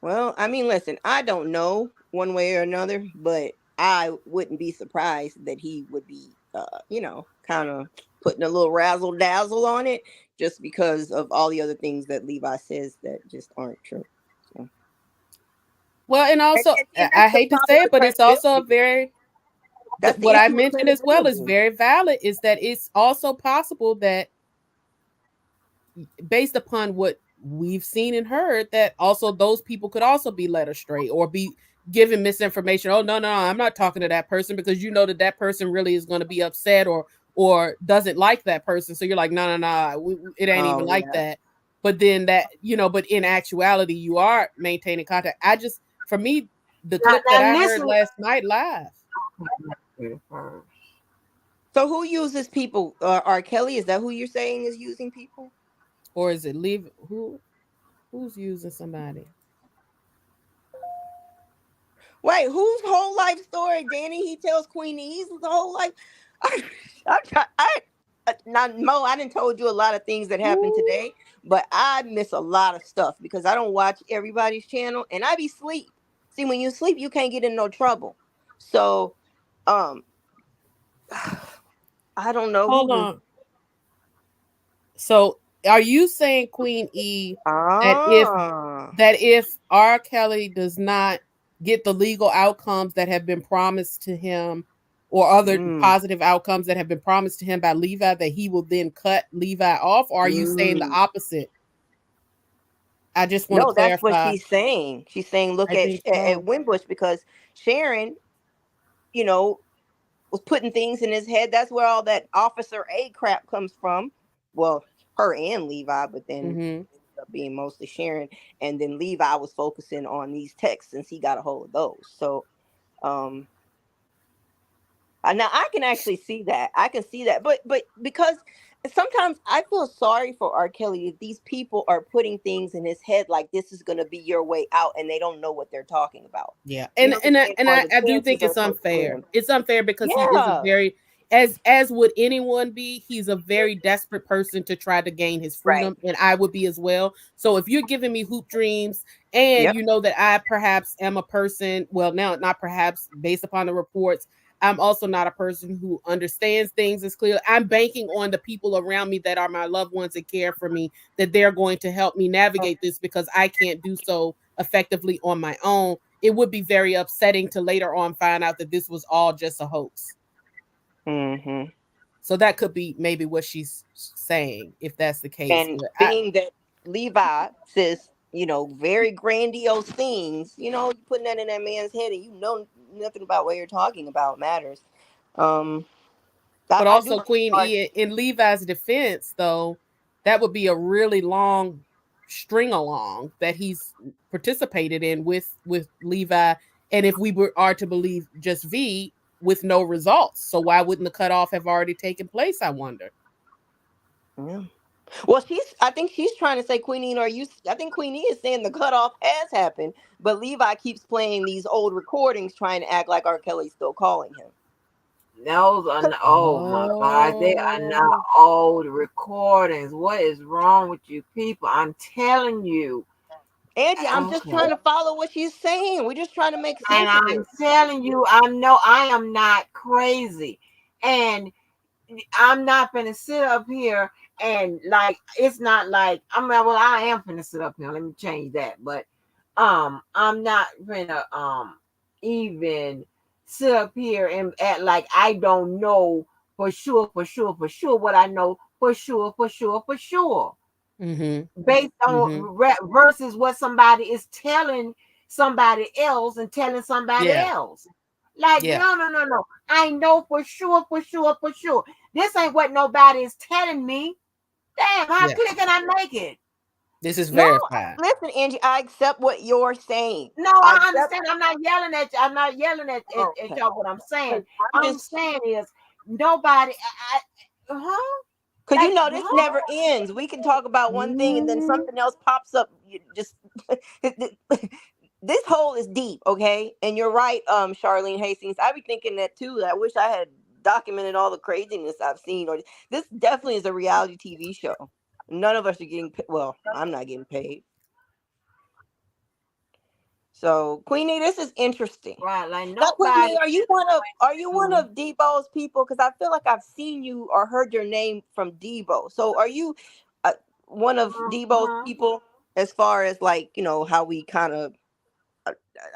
Well, I mean, listen, I don't know one way or another, but I wouldn't be surprised that he would be, kind of putting a little razzle dazzle on it, just because of all the other things that Levi says that just aren't true. So, Well, and also and I that's the hate to problem say it, with but it's also a credibility. very That's the what I issue with mentioned as well is credibility. very valid. Is that it's also possible that based upon what we've seen and heard, that also those people could also be led astray or be given misinformation. Oh no, I'm not talking to that person because you know that that person really is going to be upset or doesn't like that person. So you're like, no, it ain't even Oh like yeah. that. But then that but in actuality, you are maintaining contact. For me, the Now, clip that I heard listen. last night live. So who uses people? R. Kelly, is that who you're saying is using people? Or is it leave who's using somebody? Wait, whose whole life story, Danny? He tells Queenie's whole life. I'm try, not Mo. I didn't told you a lot of things that happened Ooh. today, but I miss a lot of stuff because I don't watch everybody's channel and I be sleep. See, when you sleep, you can't get in no trouble. So, um, I don't know Hold who to. on. So are you saying, Queen E, that if Ah, R. Kelly does not get the legal outcomes that have been promised to him or other mm, positive outcomes that have been promised to him by Levi, that he will then cut Levi off? Or are you saying the mm. opposite? I just want to No, that's what clarify. she's saying. She's saying look I think at so. Wimbush because Sharon, you know, was putting things in his head. That's where all that Officer A crap comes from. Well, her and Levi, but then Mm-hmm. ended up being mostly Sharon. And then Levi was focusing on these texts since he got a hold of those. So, um, now I can actually see that. I can see that, but because sometimes I feel sorry for R. Kelly if these people are putting things in his head like this is going to be your way out, and they don't know what they're talking about. Yeah, You and know what I'm and I, saying? and Or I, the I do think chances are it's so unfair. slim. It's unfair because he is a Yeah. very, as would anyone be, he's a very desperate person to try to gain his Right. freedom, and I would be as well. So if you're giving me hoop dreams, and Yep. you know that I perhaps am a person, well, now not perhaps, based upon the reports, I'm also not a person who understands things as clearly. I'm banking on the people around me that are my loved ones that care for me, that they're going to help me navigate this because I can't do so effectively on my own. It would be very upsetting to later on find out that this was all just a hoax. Hmm. So that could be maybe what she's saying, if that's the case. And But being that Levi says, very grandiose things, you putting that in that man's head, and you know nothing about what you're talking about matters. Um, I do also, feel Queen sorry. E, in Levi's defense, though, that would be a really long string along that he's participated in with Levi. And if are to believe just V, with no results, so why wouldn't the cutoff have already taken place? I wonder. Yeah. Well, I think she's trying to say, Queenie, I think Queenie is saying the cutoff has happened, but Levi keeps playing these old recordings trying to act like R. Kelly's still calling him. Those are not, oh my God, they are not Oh, old recordings. What is wrong with you people? I'm telling you. Angie, I'm just Okay. trying to follow what she's saying. We're just trying to make And sense of I'm this. telling you, I am not crazy. And I'm not gonna sit up here and like it's not like well, I am gonna sit up here. Let me change that. But I'm not gonna even sit up here and act like I don't know for sure what I know for sure mm-hmm, based on mm-hmm. versus what somebody is telling somebody else and telling somebody Yeah, else. Like, yeah, no. I know for sure. This ain't what nobody is telling me. Damn, how yeah. clear can I make it? This is No, verified. listen, Angie, I accept what you're saying. No, I I accept. understand. I'm not yelling at you. I'm not yelling at Okay. y'all. What I'm saying, 'Cause I'm I'm just saying is nobody. Huh? because Like, this huh? never ends. We can talk about one thing and then Mhm. something else pops up. You just this hole is deep, okay? And you're right, Charlene Hastings. I be thinking that too. I wish I had documented all the craziness I've seen. Or this definitely is a reality TV show. None of us are getting well, I'm not getting paid. So, Queenie, this is interesting. Right, like Now, Queenie, nobody. are you one of Debo's people? Because I feel like I've seen you or heard your name from Debo. So, are you uh, one of Debo's Uh-huh. people as far as like how we kind of?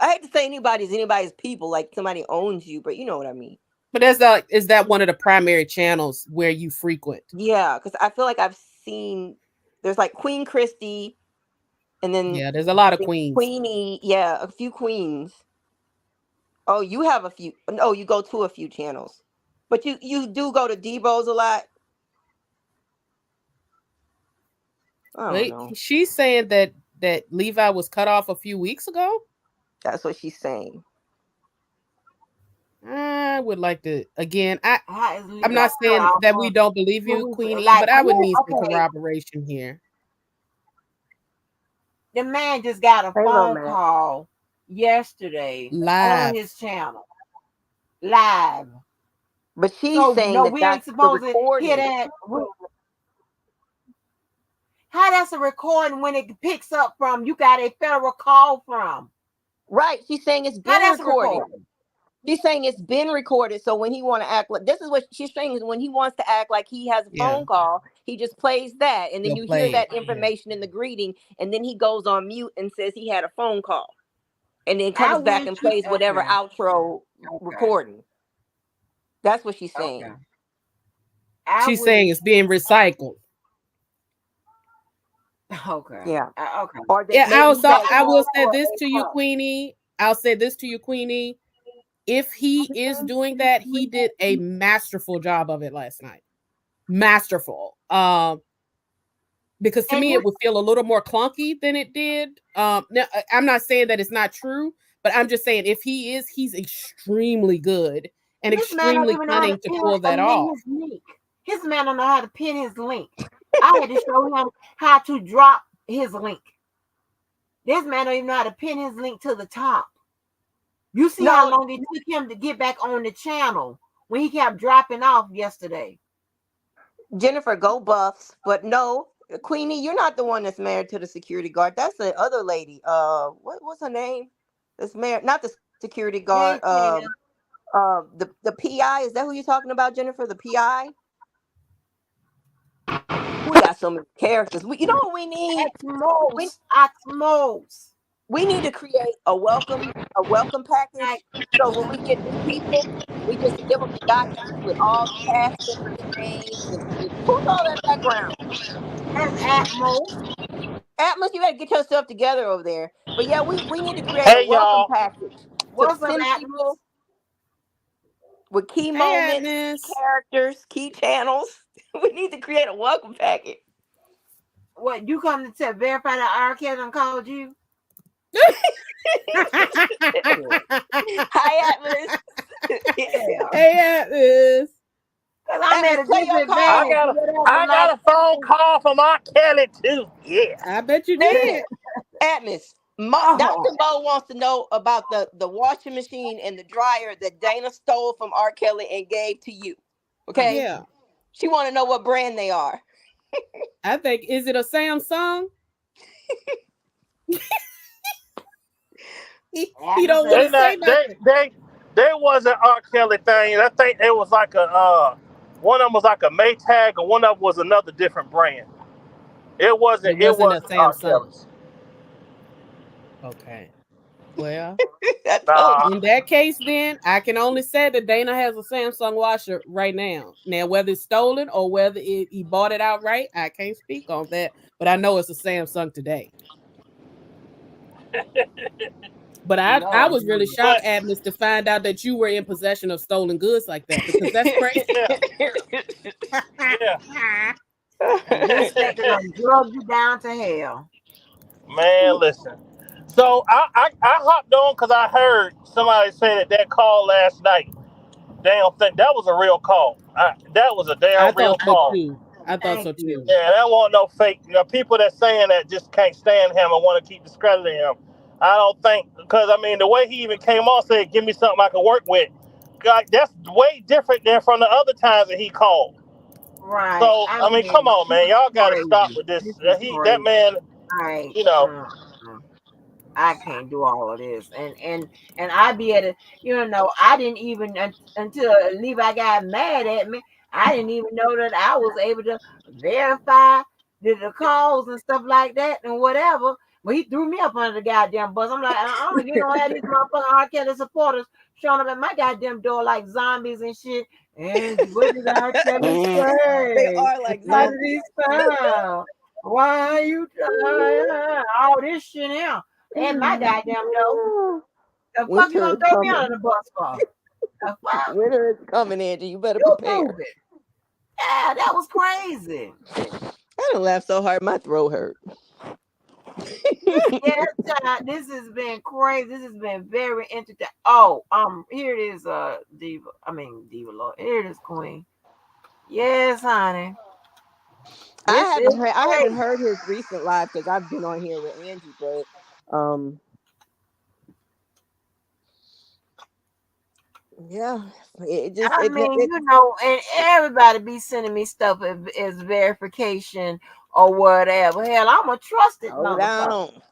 I hate to say anybody's people, like somebody owns you, but you know what I mean. But is that one of the primary channels where you frequent? Yeah, because I feel like I've seen there's like Queen Christie, and then Yeah, there's a lot of queens. Queenie. Yeah, a few queens. Oh, you have a few. Oh, you go to a few channels, but you do go to Debo's a lot. I don't Wait, know. she's saying that Levi was cut off a few weeks ago. That's what she's saying. I would like to again. How is I'm Levi not cut saying off that we from don't believe you, when Queen E, like but I would who? need some Okay, corroboration here. the man just got a Hello, phone Matt. call yesterday on Live. his channel live. But she's So saying no, that we ain't that's the supposed to hear recording. that. How that's a recording when it picks up from you got a federal call from? Right. She's saying it's How been that's a recorded. recording? She's saying it's been recorded. So when he want to act like this is what she's saying is when he wants to act like he has a Yeah, phone call, he just plays that, and then you'll you hear play it. that information in the greeting, and then he goes on mute and says he had a phone call, and then I comes back wish and you plays whatever okay. outro Okay. recording. That's what she's Okay. saying. I She's saying wish it's being recycled. okay. Yeah. Okay. Or that Yeah, maybe he got I will called say for this a to you, call. Queenie. I'll say this to you, Queenie. If he is doing that, he did a masterful job of it last night. Masterful. Because to And me it would feel a little more clunky than it did. Now, I'm not saying that it's not true, but I'm just saying if he is, he's extremely good and this man don't extremely even know how to cunning to pin pull that off. his link. His man don't know how to pin his link. I had to show him how to drop his link. This man don't even know how to pin his link to the top. You see how No, long it took him to get back on the channel when he kept dropping off yesterday. Jennifer, go Buffs. But no, Queenie, you're not the one that's married to the security guard. That's the other lady. What's her name? That's married, not the security guard. Hey Tina, The PI. Is that who you're talking about, Jennifer? The PI. We got so many characters. You know what we need? at We most, at most. we need to create a welcome Like, package. So when we get new people, we just give them the documents with all the cast members' names and who's all that background. that's at most. Atlas, you better get yourself together over there. But yeah, we need to create a Hey welcome y'all. package to What's up, send Atlas? people with key Hey moments, key Agnes. characters, key channels. We need to create a welcome package. What you come to verify that R. Kelly called you? Hi, Atlas. Yeah. Hey Agnes. Because I'm Atlas, at a play your I disadvantage. call. got a Whatever, I like, got a phone call from R. Kelly too. Yeah. I bet you Listen, did. Atlas. oh, Dr. Mo wants to know about the washing machine and the dryer that Dana stole from R. Kelly and gave to you. Okay? Yeah. She want to know what brand they are. I think is it a Samsung? He Atlas don't want said, They to say not nothing. they wasn't R. Kelly thing. I think it was like a one of them was like a Maytag and one of them was another different brand. It It wasn't wasn't a R. Samsung. Kelly's. Okay. Well, I told Nah. you. in that case, then I can only say that Dana has a Samsung washer right now. Now, whether it's stolen or whether he bought it outright, I can't speak on that. But I know it's a Samsung today. But I Lord was really Jesus. shocked, But Agnes, to find out that you were in possession of stolen goods like that because that's crazy. yeah, yeah. and this nigga gonna drug you down to hell. Man, listen. So I hopped on because I heard somebody say that call last night. Damn thing, that was a real call. That was a I damn real thought so call. too. I thought Thank so you. too. Yeah, that wasn't no fake. People that saying that just can't stand him and want to keep discrediting him. I don't think, because I mean the way he even came on said, "Give me something I can work with." God, that's way different than from the other times that he called. Right. So I I mean, come mean, on, this man, is y'all got to stop crazy. with this. This is That crazy. man, Right. you know. I can't do all of this, and I be at a, I didn't even until Levi got mad at me. I didn't even know that I was able to verify the calls and stuff like that and whatever. But he threw me up under the goddamn bus. I'm like, you don't have these motherfucking R. Kelly supporters showing up at my goddamn door like zombies and shit. And what did R. Kelly They say? are like How did zombies. he spell? Why are you all this shit here? And my goddamn door. The fuck you Winter gonna is throw me coming. under the bus for? The fuck? Winter is coming, Angie. You better You prepare. move it. Yeah, that was crazy. I don't laugh so hard, my throat hurt. Yes, child, this has been crazy. This has been very interesting. Oh, here it is, Diva. I mean, Diva Lord. Here it is, Queen. Yes, honey. This is I haven't crazy. heard his recent live because I've been on here with Angie, but yeah, it just I mean, it and everybody be sending me stuff as verification or whatever. Hell, I'm a trusted hold motherfucker. on.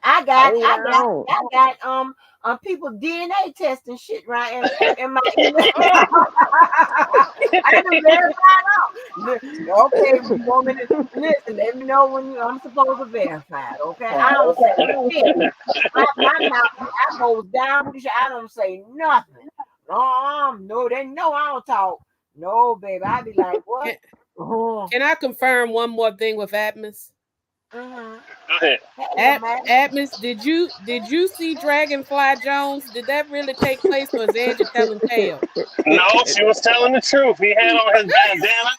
I got, Hold I got, on. I got people DNA testing shit right in my email. I done verified all. Okay, you want me to listen? Let me know when I'm supposed to verify it. Okay, I don't say shit. My mouth, I goes down with the shit. I don't say nothing. No, they know I don't talk. No, baby, I be like, what? Can I confirm one more thing with Atmos? Mm-hmm. Go ahead. Hey, man. Atmos, did you see Dragonfly Jones? Did that really take place, or is Angie telling tales? No, she was telling the truth. He had on his bandana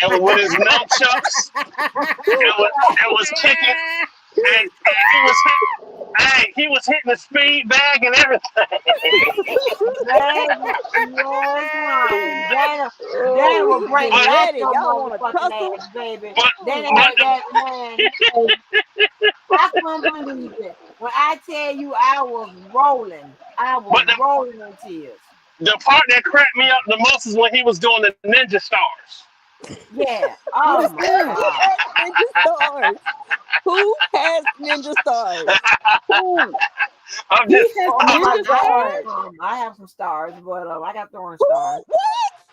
and with his nunchucks and was kicking and he was hit. Hey, he was hitting the speed bag and everything. Baby, yes, honey. Dana will He's break getting but back ready. your Y'all want to motherfucking tussle? ass, baby. but Dana but had that man. I couldn't believe it. When I tell you I was rolling, I was but rolling in tears. the part that cracked me up the most is when he was doing the ninja stars. Yeah. What Oh is my that? Who God. has ninja stars? Who has ninja stars? Who? I'm He just has Oh my ninja God. stars? I have some stars, but I got throwing Who? stars. What?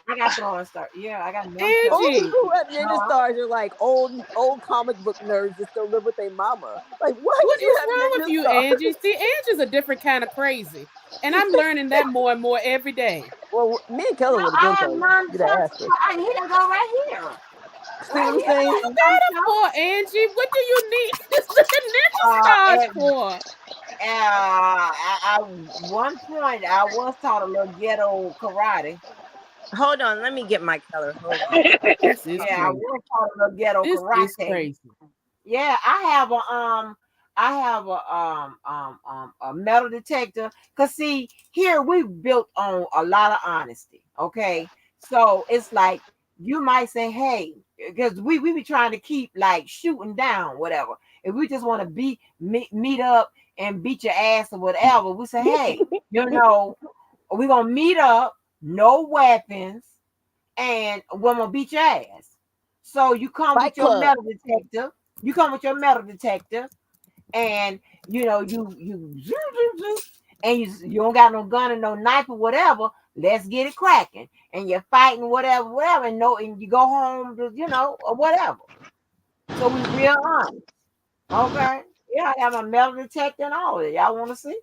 I got throwing stars. Yeah, I got nunchucks. Only Angie, people who have No, ninja stars are like old comic book nerds that still live with their mama. Like, why what would you is have wrong with ninja you, stars? Angie? See, Angie's a different kind of crazy. And I'm learning that more and more every day. Well, me and Keller would have I been have told you. You'd have nunchucks. asked her. Here they go right here. See what Right I'm here. I saying? got That nunchucks. for Angie? What do you need ninja Uh, stars at, for? I one point I was taught a little ghetto karate. Hold on, let me get my Keller. Hold on. This is Yeah, I crazy. was taught a little ghetto This is karate. crazy. Yeah, I have a metal detector. Cause see, here we built on a lot of honesty. Okay, so it's like you might say, hey, because we be trying to keep like shooting down whatever. If we just want to meet up and beat your ass or whatever, we say, hey, we're gonna meet up, no weapons, and we're gonna beat your ass. So you come Fight with your Club. metal detector. You come with your metal detector, and you and you don't got no gun and no knife or whatever. Let's get it cracking. And you're fighting whatever, and you go home to, or whatever. So we real honest. Okay. Yeah, I got my metal detector and all of it. Y'all want to see?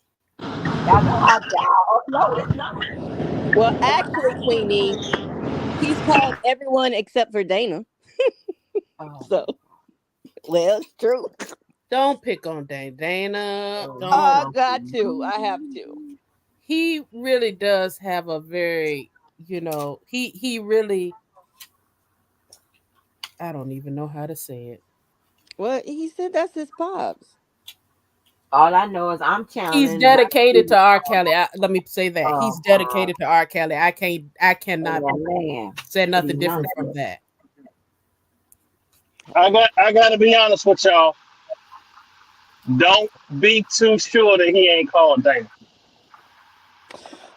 Y'all know I'll upload it. Well, actually, Queenie, he's called everyone except for Dana. Oh So, well, it's true. Don't pick on Dana. oh, hold I Don't. on. got to. I have to. He really does have a very, he really, I don't even know how to say it. Well, he said that's his pops. All I know is I'm He's channeling my dedicated spirit. to R. Kelly. Let me say that. He's Uh-huh. dedicated to R. Kelly. I cannot Man, say pretty nothing different from nonsense. that. I got to be honest with y'all. Don't be too sure that he ain't called Dana.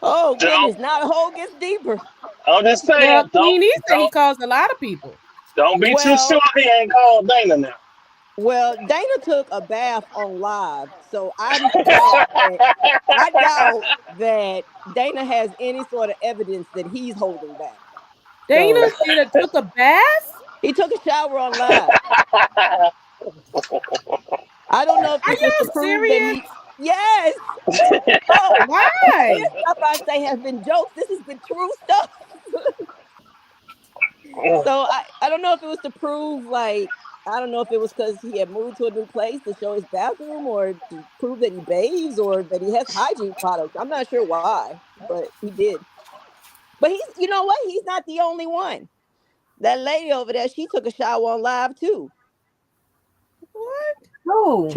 Oh Don't. goodness, now the hole gets deeper. I'm just Well, saying. Queen E said he Don't calls a lot of people. don't be too sure Well, he ain't called Dana now. well, Dana took a bath on live, so I doubt that Dana has any sort of evidence that he's holding back. Dana So took a bath. he took a shower on live. I don't know if Are this was to y'all prove that serious? he. Yes. Oh, all Why? this stuff I say has been jokes. This has been true stuff. So I don't know if it was to prove like I don't know if it was because he had moved to a new place to show his bathroom or to prove that he bathes or that he has hygiene products. I'm not sure why, but he did. But he's you know what? He's not the only one. That lady over there, she took a shower on live too. What? Who?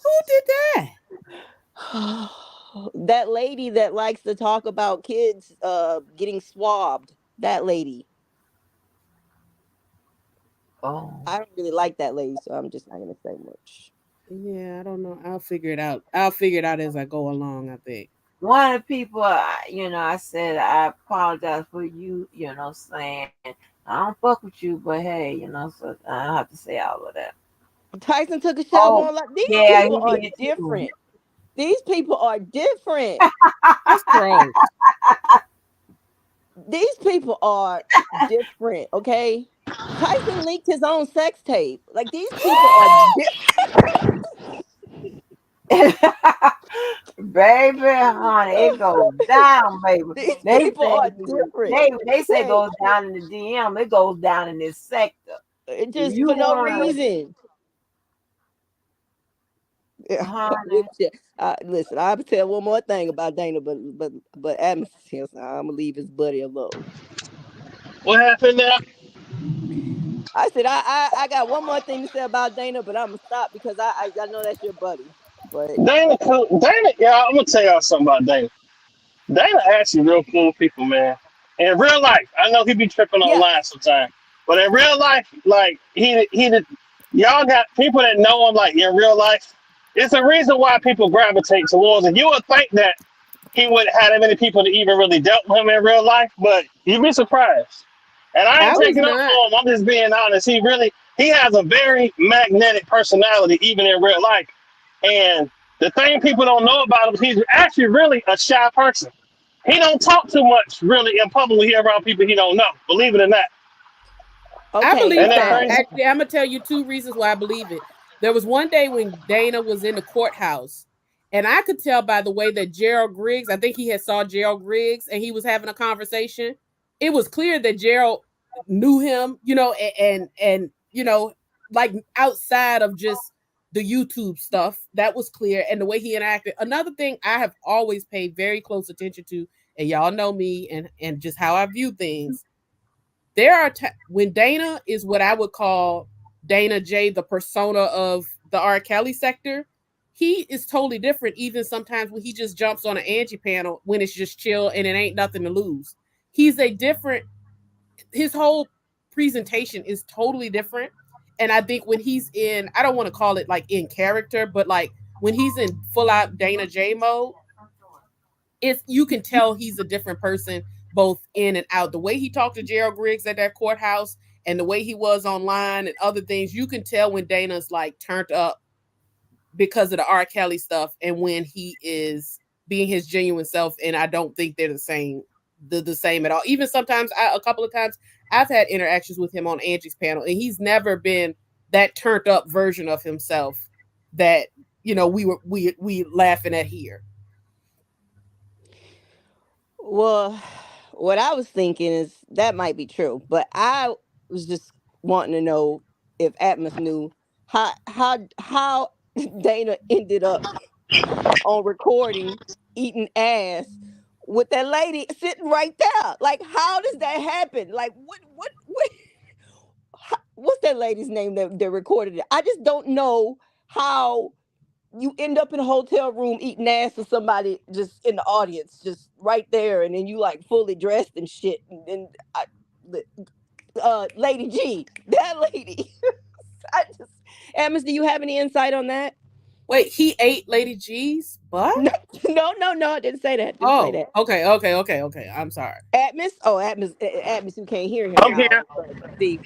Who did that? That lady that likes to talk about kids getting swabbed. That lady. Oh. I don't really like that lady, so I'm just not gonna say much. Yeah, I don't know. I'll figure it out. I'll figure it out as I go along, I think. One of the people, I said I apologize for you, saying I don't fuck with you, but hey, so I don't have to say all of that. Tyson took a shower Oh, on live. These yeah, people he are did too. different. These people are different. That's gross. These people are different, okay? Tyson leaked his own sex tape. Like these people are Baby, honey, it goes down, baby. these They people say are different. they say it Okay? goes down in the DM. It goes down in this sector. If Just you for no wanna, reason. Yeah. honey, Listen, I'll tell one more thing about Dana, but Adams here, so I'm gonna leave his buddy alone. What happened now? I said I got one more thing to say about Dana, but I'm gonna stop because I know that's your buddy. But Dana, Dana, yeah, I'm gonna tell y'all something about Dana. Dana actually real cool people, man. In real life, I know he be tripping yeah, online sometimes, but in real life, like y'all got people that know him like in real life. It's a reason why people gravitate towards him. You would think that he wouldn't have that many people that even really dealt with him in real life, but you'd be surprised. And I I ain't was taking up not. for him. I'm just being honest. He has a very magnetic personality, even in real life. And the thing people don't know about him, he's actually really a shy person. He don't talk too much really in public when he around people he don't know. Believe it or not. I okay. Isn't believe that that. crazy? Actually, I'm gonna tell you two reasons why I believe it. There was one day when Dana was in the courthouse, and I could tell by the way that Gerald Griggs, I think he had saw Gerald Griggs, and he was having a conversation. It was clear that Gerald knew him, and like outside of just the YouTube stuff, that was clear, and the way he interacted. Another thing I have always paid very close attention to, and y'all know me and just how I view things. There are when Dana is what I would call Dana J, the persona of the R. Kelly sector. He is totally different. Even sometimes when he just jumps on an Angie panel when it's just chill and it ain't nothing to lose. He's a different. His whole presentation is totally different. And I think when he's in, I don't want to call it like in character, but like when he's in full out Dana J mode, it's you can tell he's a different person both in and out. The way he talked to Gerald Griggs at that courthouse and the way he was online and other things, you can tell when Dana's like turned up because of the R. Kelly stuff and when he is being his genuine self. And I don't think they're the same at all. Even sometimes a couple of times I've had interactions with him on Angie's panel and he's never been that turned up version of himself that we laughing at here. Well, what I was thinking is that might be true, but I was just wanting to know if Atmos knew how Dana ended up on recording eating ass with that lady sitting right there. Like, how does that happen? Like, what's that lady's name that recorded it? I just don't know how you end up in a hotel room eating ass with somebody just in the audience, just right there, and then you like fully dressed and shit, and then Lady G, that lady. I just Amos, do you have any insight on that? Wait, he ate Lady G's butt? No, no. I didn't say that. Didn't say Oh, that. okay. I'm sorry. Atmos, who can't hear him I'm here. now. But see,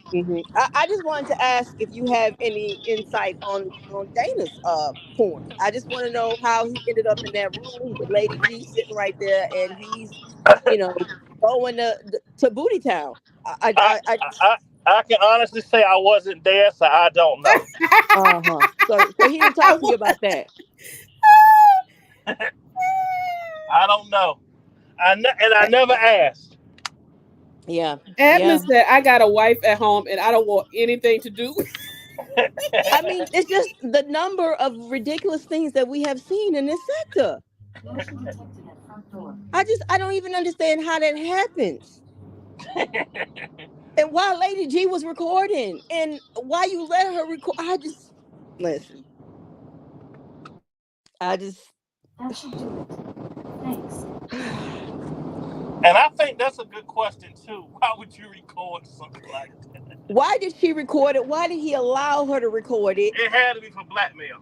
I just wanted to ask if you have any insight on Dana's porn. I just want to know how he ended up in that room with Lady G sitting right there, and he's, you know, going to Booty Town. I, I I I can honestly say I wasn't there, so I don't know. uh-huh. So he didn't talk to you about that. I don't know. And I never asked. Yeah, yeah. Admin said, I got a wife at home and I don't want anything to do. I mean, it's just the number of ridiculous things that we have seen in this sector. I don't even understand how that happens. And why Lady G was recording and why you let her record. I just listen. I just And I think that's a good question too. Why would you record something like that? why did she record it? Why did he allow her to record it? It had to be for blackmail.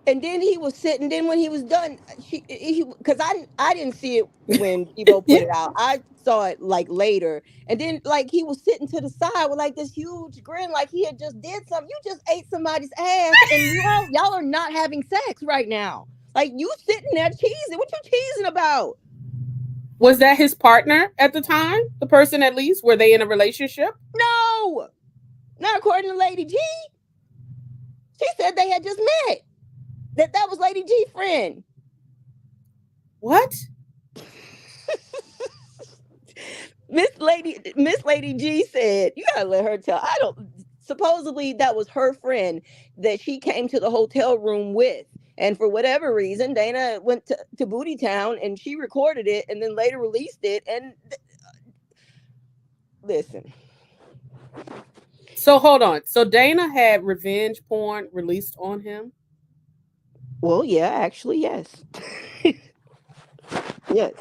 And then he was sitting. Then when he was done, because I didn't see it when Debo put it out. I saw it like later, and then like he was sitting to the side with like this huge grin, like he had just did something. You just ate somebody's ass, and y'all are not having sex right now. Like you sitting there cheesing. What you cheesing about? Was that his partner at the time? The person, at least? Were they in a relationship? No, not according to Lady G. She said they had just met. That was Lady G friend. What? Miss Lady G said, you gotta let her tell. I don't supposedly that was her friend that she came to the hotel room with. And for whatever reason, Dana went to Booty Town and she recorded it and then later released it. And listen. So hold on. So Dana had revenge porn released on him? Well, yeah, actually, yes. Yes.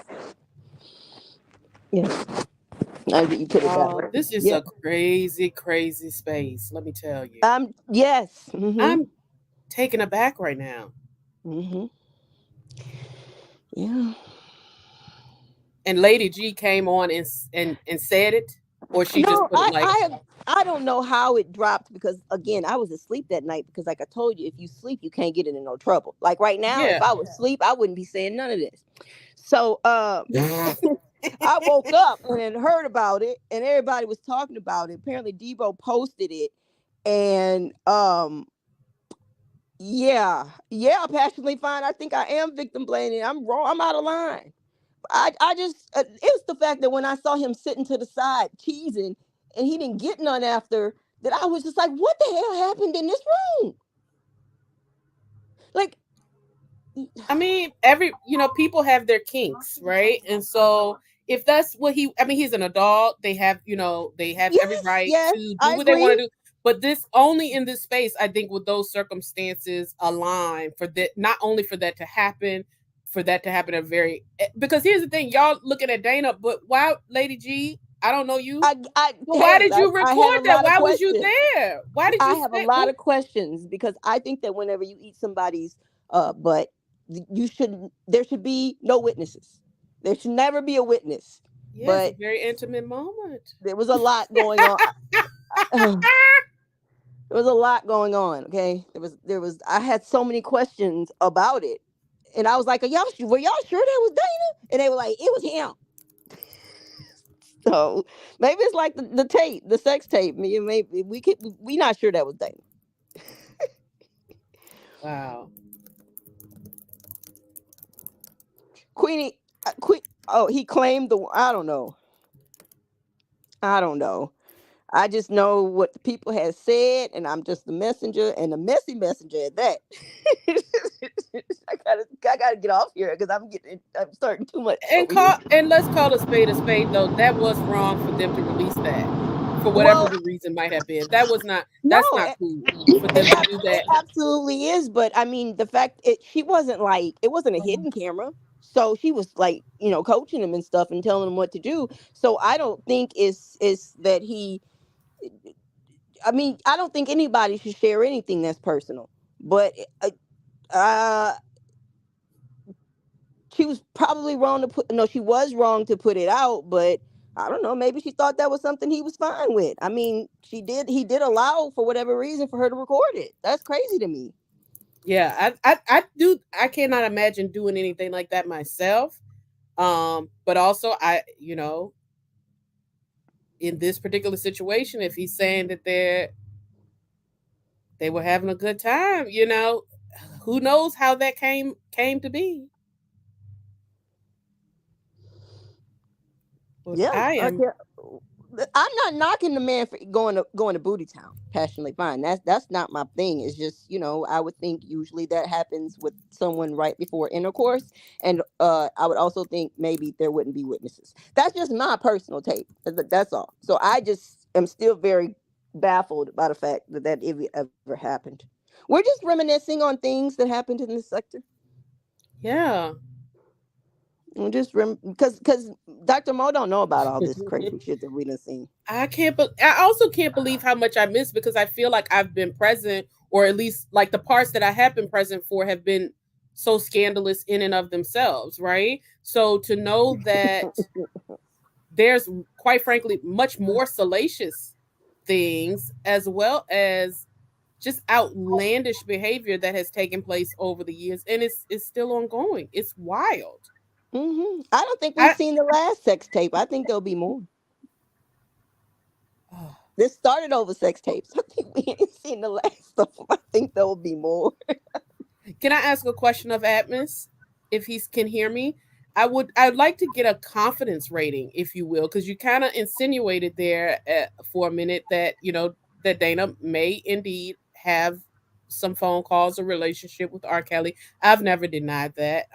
Yes. Now that you put it that way. This is Yeah. a crazy, crazy space. Let me tell you. Yes. I'm taken aback right now. Yeah. And Lady G came on and said it, or she just No, put it like, I don't know how it dropped because again, I was asleep that night because like I told you, if you sleep, you can't get into no trouble. Like right now, if yeah. I was asleep, I wouldn't be saying none of this. So I woke up and then heard about it and everybody was talking about it. Apparently Debo posted it and yeah, passionately fine. I think I am victim blaming. I'm wrong. I'm out of line. I just it's the fact that when I saw him sitting to the side cheesing and he didn't get none after that, I was just like, what the hell happened in this room? Like, I mean, people have their kinks, right? And so if that's what he's an adult. They have every right yes, to do I what they want agree. to do. But this only in this space, I think, with those circumstances align for that, not only for that to happen, because here's the thing, y'all looking at Dana, but why, Lady G? I don't know you. But why did you I have a record that? lot of Why was you questions. there? Why did I you have a say? lot of questions because I think that whenever you eat somebody's butt, there should be no witnesses. There should never be a witness. Yeah, it's a But very intimate moment. there was a lot going on. There was a lot going on. Okay, I had so many questions about it, and I was like, were y'all sure that was Dana? And they were like, it was him. So maybe it's like the tape, the sex tape. Maybe we not sure that was Dana. Wow. Queenie, oh, he claimed I don't know. I don't know. I just know what the people had said, and I'm just the messenger and the messy messenger at that. I gotta get off here because I'm starting too much over here. And let's call a spade though. That was wrong for them to release that. For whatever Well, the reason might have been. That's not no, cool for them to do it that. absolutely is. But I mean, the fact she wasn't like it wasn't a hidden camera, so she was like coaching him and stuff and telling him what to do. So I don't think it's that he. I mean, I don't think anybody should share anything that's personal. But uh, she was probably wrong to put. No, she was wrong to put it out. But I don't know. Maybe she thought that was something he was fine with. I mean, she did. He did allow for whatever reason for her to record it. That's crazy to me. Yeah, I do. I cannot imagine doing anything like that myself. But also, in this particular situation, if he's saying that they were having a good time, who knows how that came to be. But Yeah. I am. Okay. I'm not knocking the man for going to Booty Town. Passionately fine. That's not my thing. It's just, I would think usually that happens with someone right before intercourse, and I would also think maybe there wouldn't be witnesses. That's just my personal take. That's all. So I just am still very baffled by the fact that ever happened. We're just reminiscing on things that happened in this sector. Yeah. We just because Dr. Mo don't know about all this crazy shit that we done seen. I also can't believe how much I missed, because I feel like I've been present, or at least like the parts that I have been present for have been so scandalous in and of themselves, right? So to know that there's, quite frankly, much more salacious things, as well as just outlandish behavior that has taken place over the years, and it's still ongoing. It's wild. I don't think we've I seen the last sex tape. I think there'll be more. This started over sex tapes. I think we ain't seen the last of them. I think there will be more. Can I ask a question of Atmos, if he can hear me? I'd like to get a confidence rating, if you will, because you kind of insinuated there for a minute that that Dana may indeed have some phone calls or relationship with R. Kelly. I've never denied that,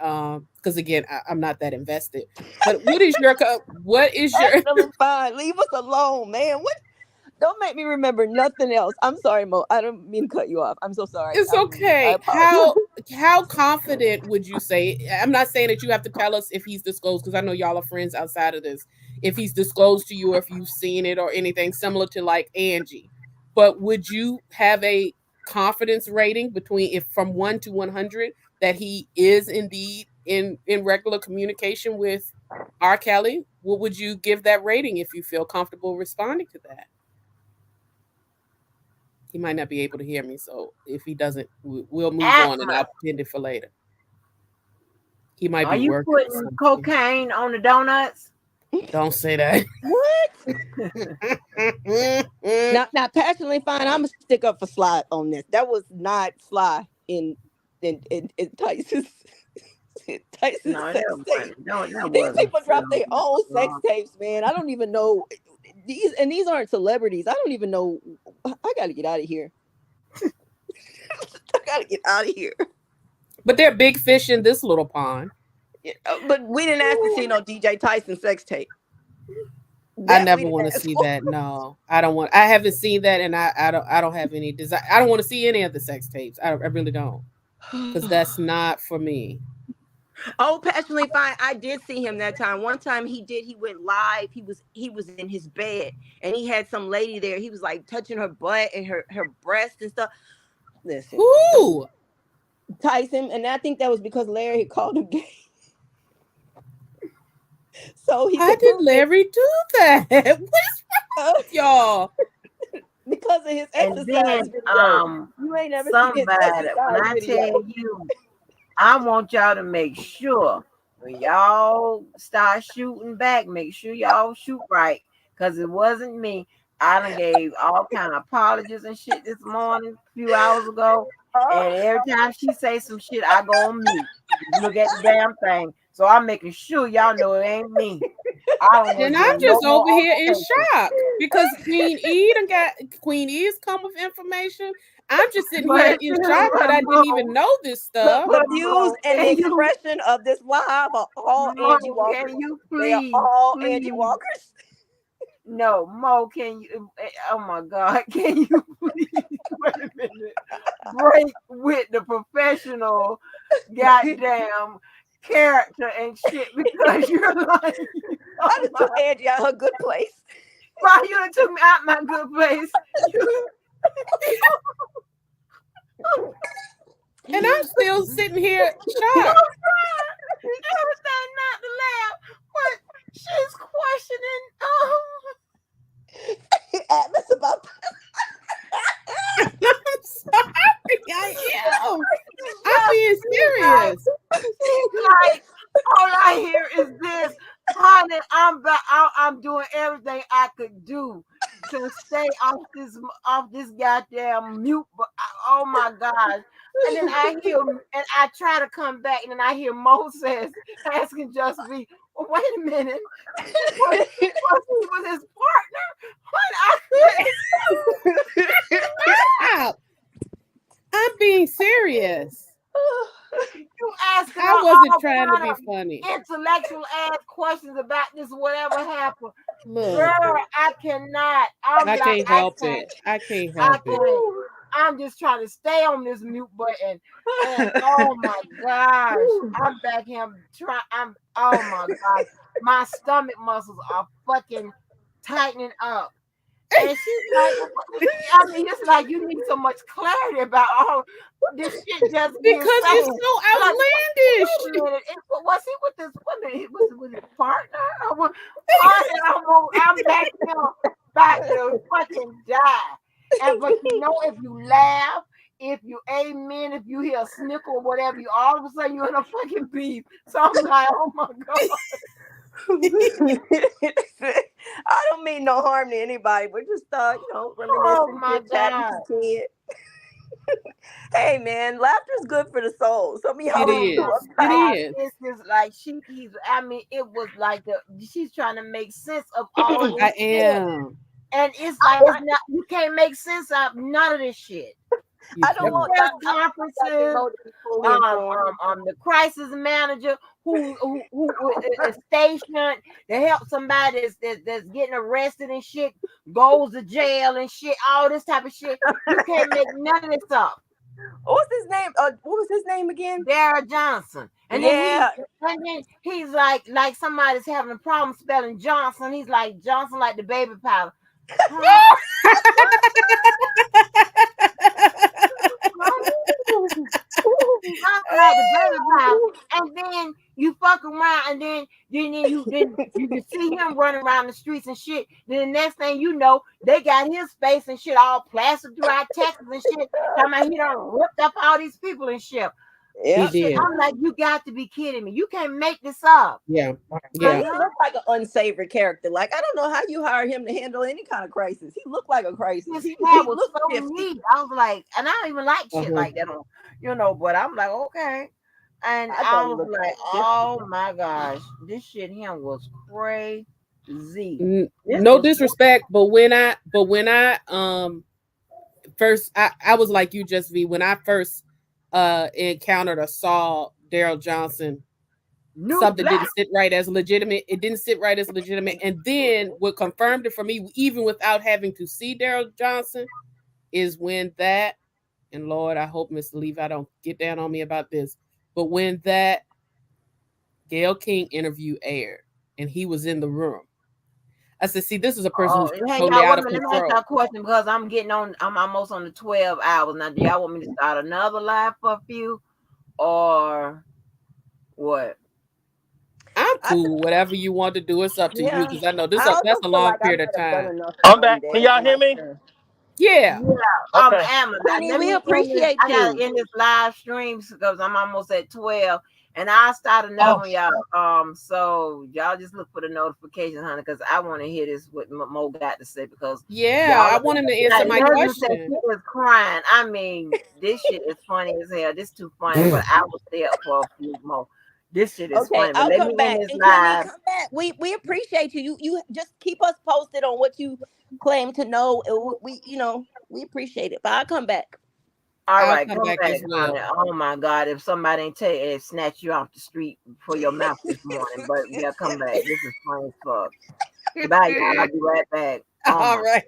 because again, I'm not that invested. But what is your Actually, fine. Leave us alone, man. What? Don't make me remember nothing else. I'm sorry, Mo. I don't mean to cut you off. I'm so sorry. It's I okay. apologize. How confident would you say? I'm not saying that you have to tell us if he's disclosed, because I know y'all are friends outside of this. If he's disclosed to you, or if you've seen it, or anything similar to like Angie. But would you have a confidence rating between, if from 1 to 100, that he is indeed in regular communication with R. Kelly? What would you give that rating if you feel comfortable responding to that? He might not be able to hear me, so if he doesn't, we'll move on, and I'll Atma, pretend it for later. He might are be you working or putting something. cocaine on the donuts? Don't say that. What? Now, passionately fine. I'm gonna stick up for Sly on this. That was not Sly in Tyson's Tyson's No, that sex tape. wasn't. No, that These wasn't people drop their own sex film. tapes, man. I don't even know these aren't celebrities. I don't even know. I gotta get out of here. I gotta get out of here. But they're big fish in this little pond. Yeah, but we didn't ask to see no DJ Tyson sex tape. I That we never didn't want to ask see for. that. No, I don't want. I haven't seen that, and I don't have any desire. I don't want to see any of the sex tapes. I really don't, because that's not for me. Oh, passionately fine. I did see him that time. One time he did. He went live. He was in his bed, and he had some lady there. He was like touching her butt and her breast and stuff. Listen, Who? Tyson, and I think that was because Larry had called him gay, so he How could did prove it Larry do that? What's wrong with y'all? because of his And exercise then video. You ain't never seen his somebody, when exercise I video. tell you, I want y'all to make sure when y'all start shooting back, make sure y'all shoot right. Cause it wasn't me. I done gave all kind of apologies and shit this morning, a few hours ago. And every time she say some shit, I go on mute. Look at the damn thing. So I'm making sure y'all know it ain't me. I don't want Then to I'm hear no just more over here in altercation. shock, because Queen E's come with information. I'm just sitting here But, in shock that I didn't even know this The, stuff. the but views Mo, and the can you, expression of this live are all Mo, Angie Walkers. can you They are please, all Angie please, Walkers. no, Mo, can you, oh my God, can you please, wait a minute, break with the professional goddamn character and shit because you're like, I oh just my, took Angie out her good place. why you done took me out my good place? And I'm still sitting here I shocked. was trying everything not to laugh, but she's questioning. Atlas about I'm sorry. I am. She's I'm just being like, serious. she's like, all I hear is this, honey. I'm doing everything I could do to stay off this goddamn mute. But oh my gosh! And then I hear, and I try to come back, and then I hear Moses asking Just be, well, wait a minute, was he with his partner? What I couldn't. Stop. I'm being serious. You asking I her wasn't all trying to kind be of funny. intellectual ass questions about this, whatever happened. Look, Girl, I cannot. I'm I like, can't I help can't. it. I can't I help it. can't. I'm just trying to stay on this mute button. And oh my gosh, I'm back here trying. Oh my gosh, my stomach muscles are fucking tightening up. And she's like, I mean, it's like you need so much clarity about all this shit just being Because it's saying. so Like, outlandish. wait a minute, was he with this woman? Was it with his partner? I'm back here about to fucking die. And but you know, if you laugh, if you amen, if you hear a snickle or whatever, you all of a sudden you're in a fucking beef. So I'm like, oh my god. I don't mean no harm to anybody, but just Oh reminiscing, my chit chatting, god. kid. Hey man, laughter's good for the soul. Some of y'all It a Oh little is. my too It uptight. God. is. This is like I mean, it was like she's trying to make sense of all of I this shit. am. And it's like it's not you can't make sense of none of this shit. You I don't The want can't. press I don't want Dr. conferences, Mo to be fully informed. the crisis manager who is stationed to help somebody that's getting arrested and shit, goes to jail and shit, all this type of shit. You can't make none of this up. What's his name? What was his name again? Dara Johnson. Yeah. And then he's like somebody's having a problem spelling Johnson. He's like Johnson like the baby powder. Huh? Johnson like the baby powder. And then you fuck around and then you see him running around the streets and shit. Then the next thing you know, they got his face and shit all plastered throughout Texas and shit. Talking about he done ripped up all these people and shit. He Yeah. did. I'm like, you got to be kidding me. You can't make this up. Yeah. But Yeah. he looked like an unsavory character. Like, I don't know how you hire him to handle any kind of crisis. He looked like a crisis. His He hair was looked so 50. neat. I was like, and I don't even like shit like that on, but I'm like, okay. And I I thought he was looked like, 50. oh my gosh, this shit him was crazy. This No was disrespect, but when I first I was like you, Just V, when I first encountered or saw Daryl Johnson, new something black. didn't sit right as legitimate. It didn't sit right as legitimate. And then what confirmed it for me, even without having to see Daryl Johnson, is when that, and Lord, I hope Mr. Levi don't get down on me about this, but when that Gayle King interview aired and he was in the room, I said, see, this is a person Oh, who's hang totally y'all out with of me. Let me ask control. y'all a question because I'm almost on the 12 hours. Now, do y'all want me to start another live for a few or what? I'm I feel, cool. Whatever you want to do, it's up to you. yeah. Because I know I also that's a feel long like I period might of have done time. enough for I'm one back. Can day. y'all I'm hear not me? sure. Yeah. Okay. Amazon. Queenie, Let we me end this. appreciate I gotta you. end this live stream because I'm almost at 12, and I'll start another Oh, one, y'all. So y'all just look for the notifications, honey, because I want to hear this what Mo got to say because Yeah. y'all I want him to answer like my Leslie said question. she was crying. I mean, this shit is funny as hell. This too funny, but I will stay up for a few more. This shit is Okay, funny, but I'll let come me end back. this And Queenie, live. come back. We appreciate you. You just keep us posted on what you claim to know. We appreciate it. But I'll come back. All I'll right, come come back back, as well. honey. Oh my God, if somebody ain't snatch you off the street for your mouth this morning, but yeah, come back. This is funny as fuck. Bye, y'all. I'll be right back. Oh All my. right.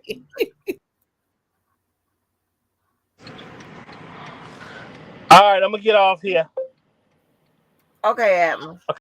all right. I'm gonna get off here. Okay, Atlas.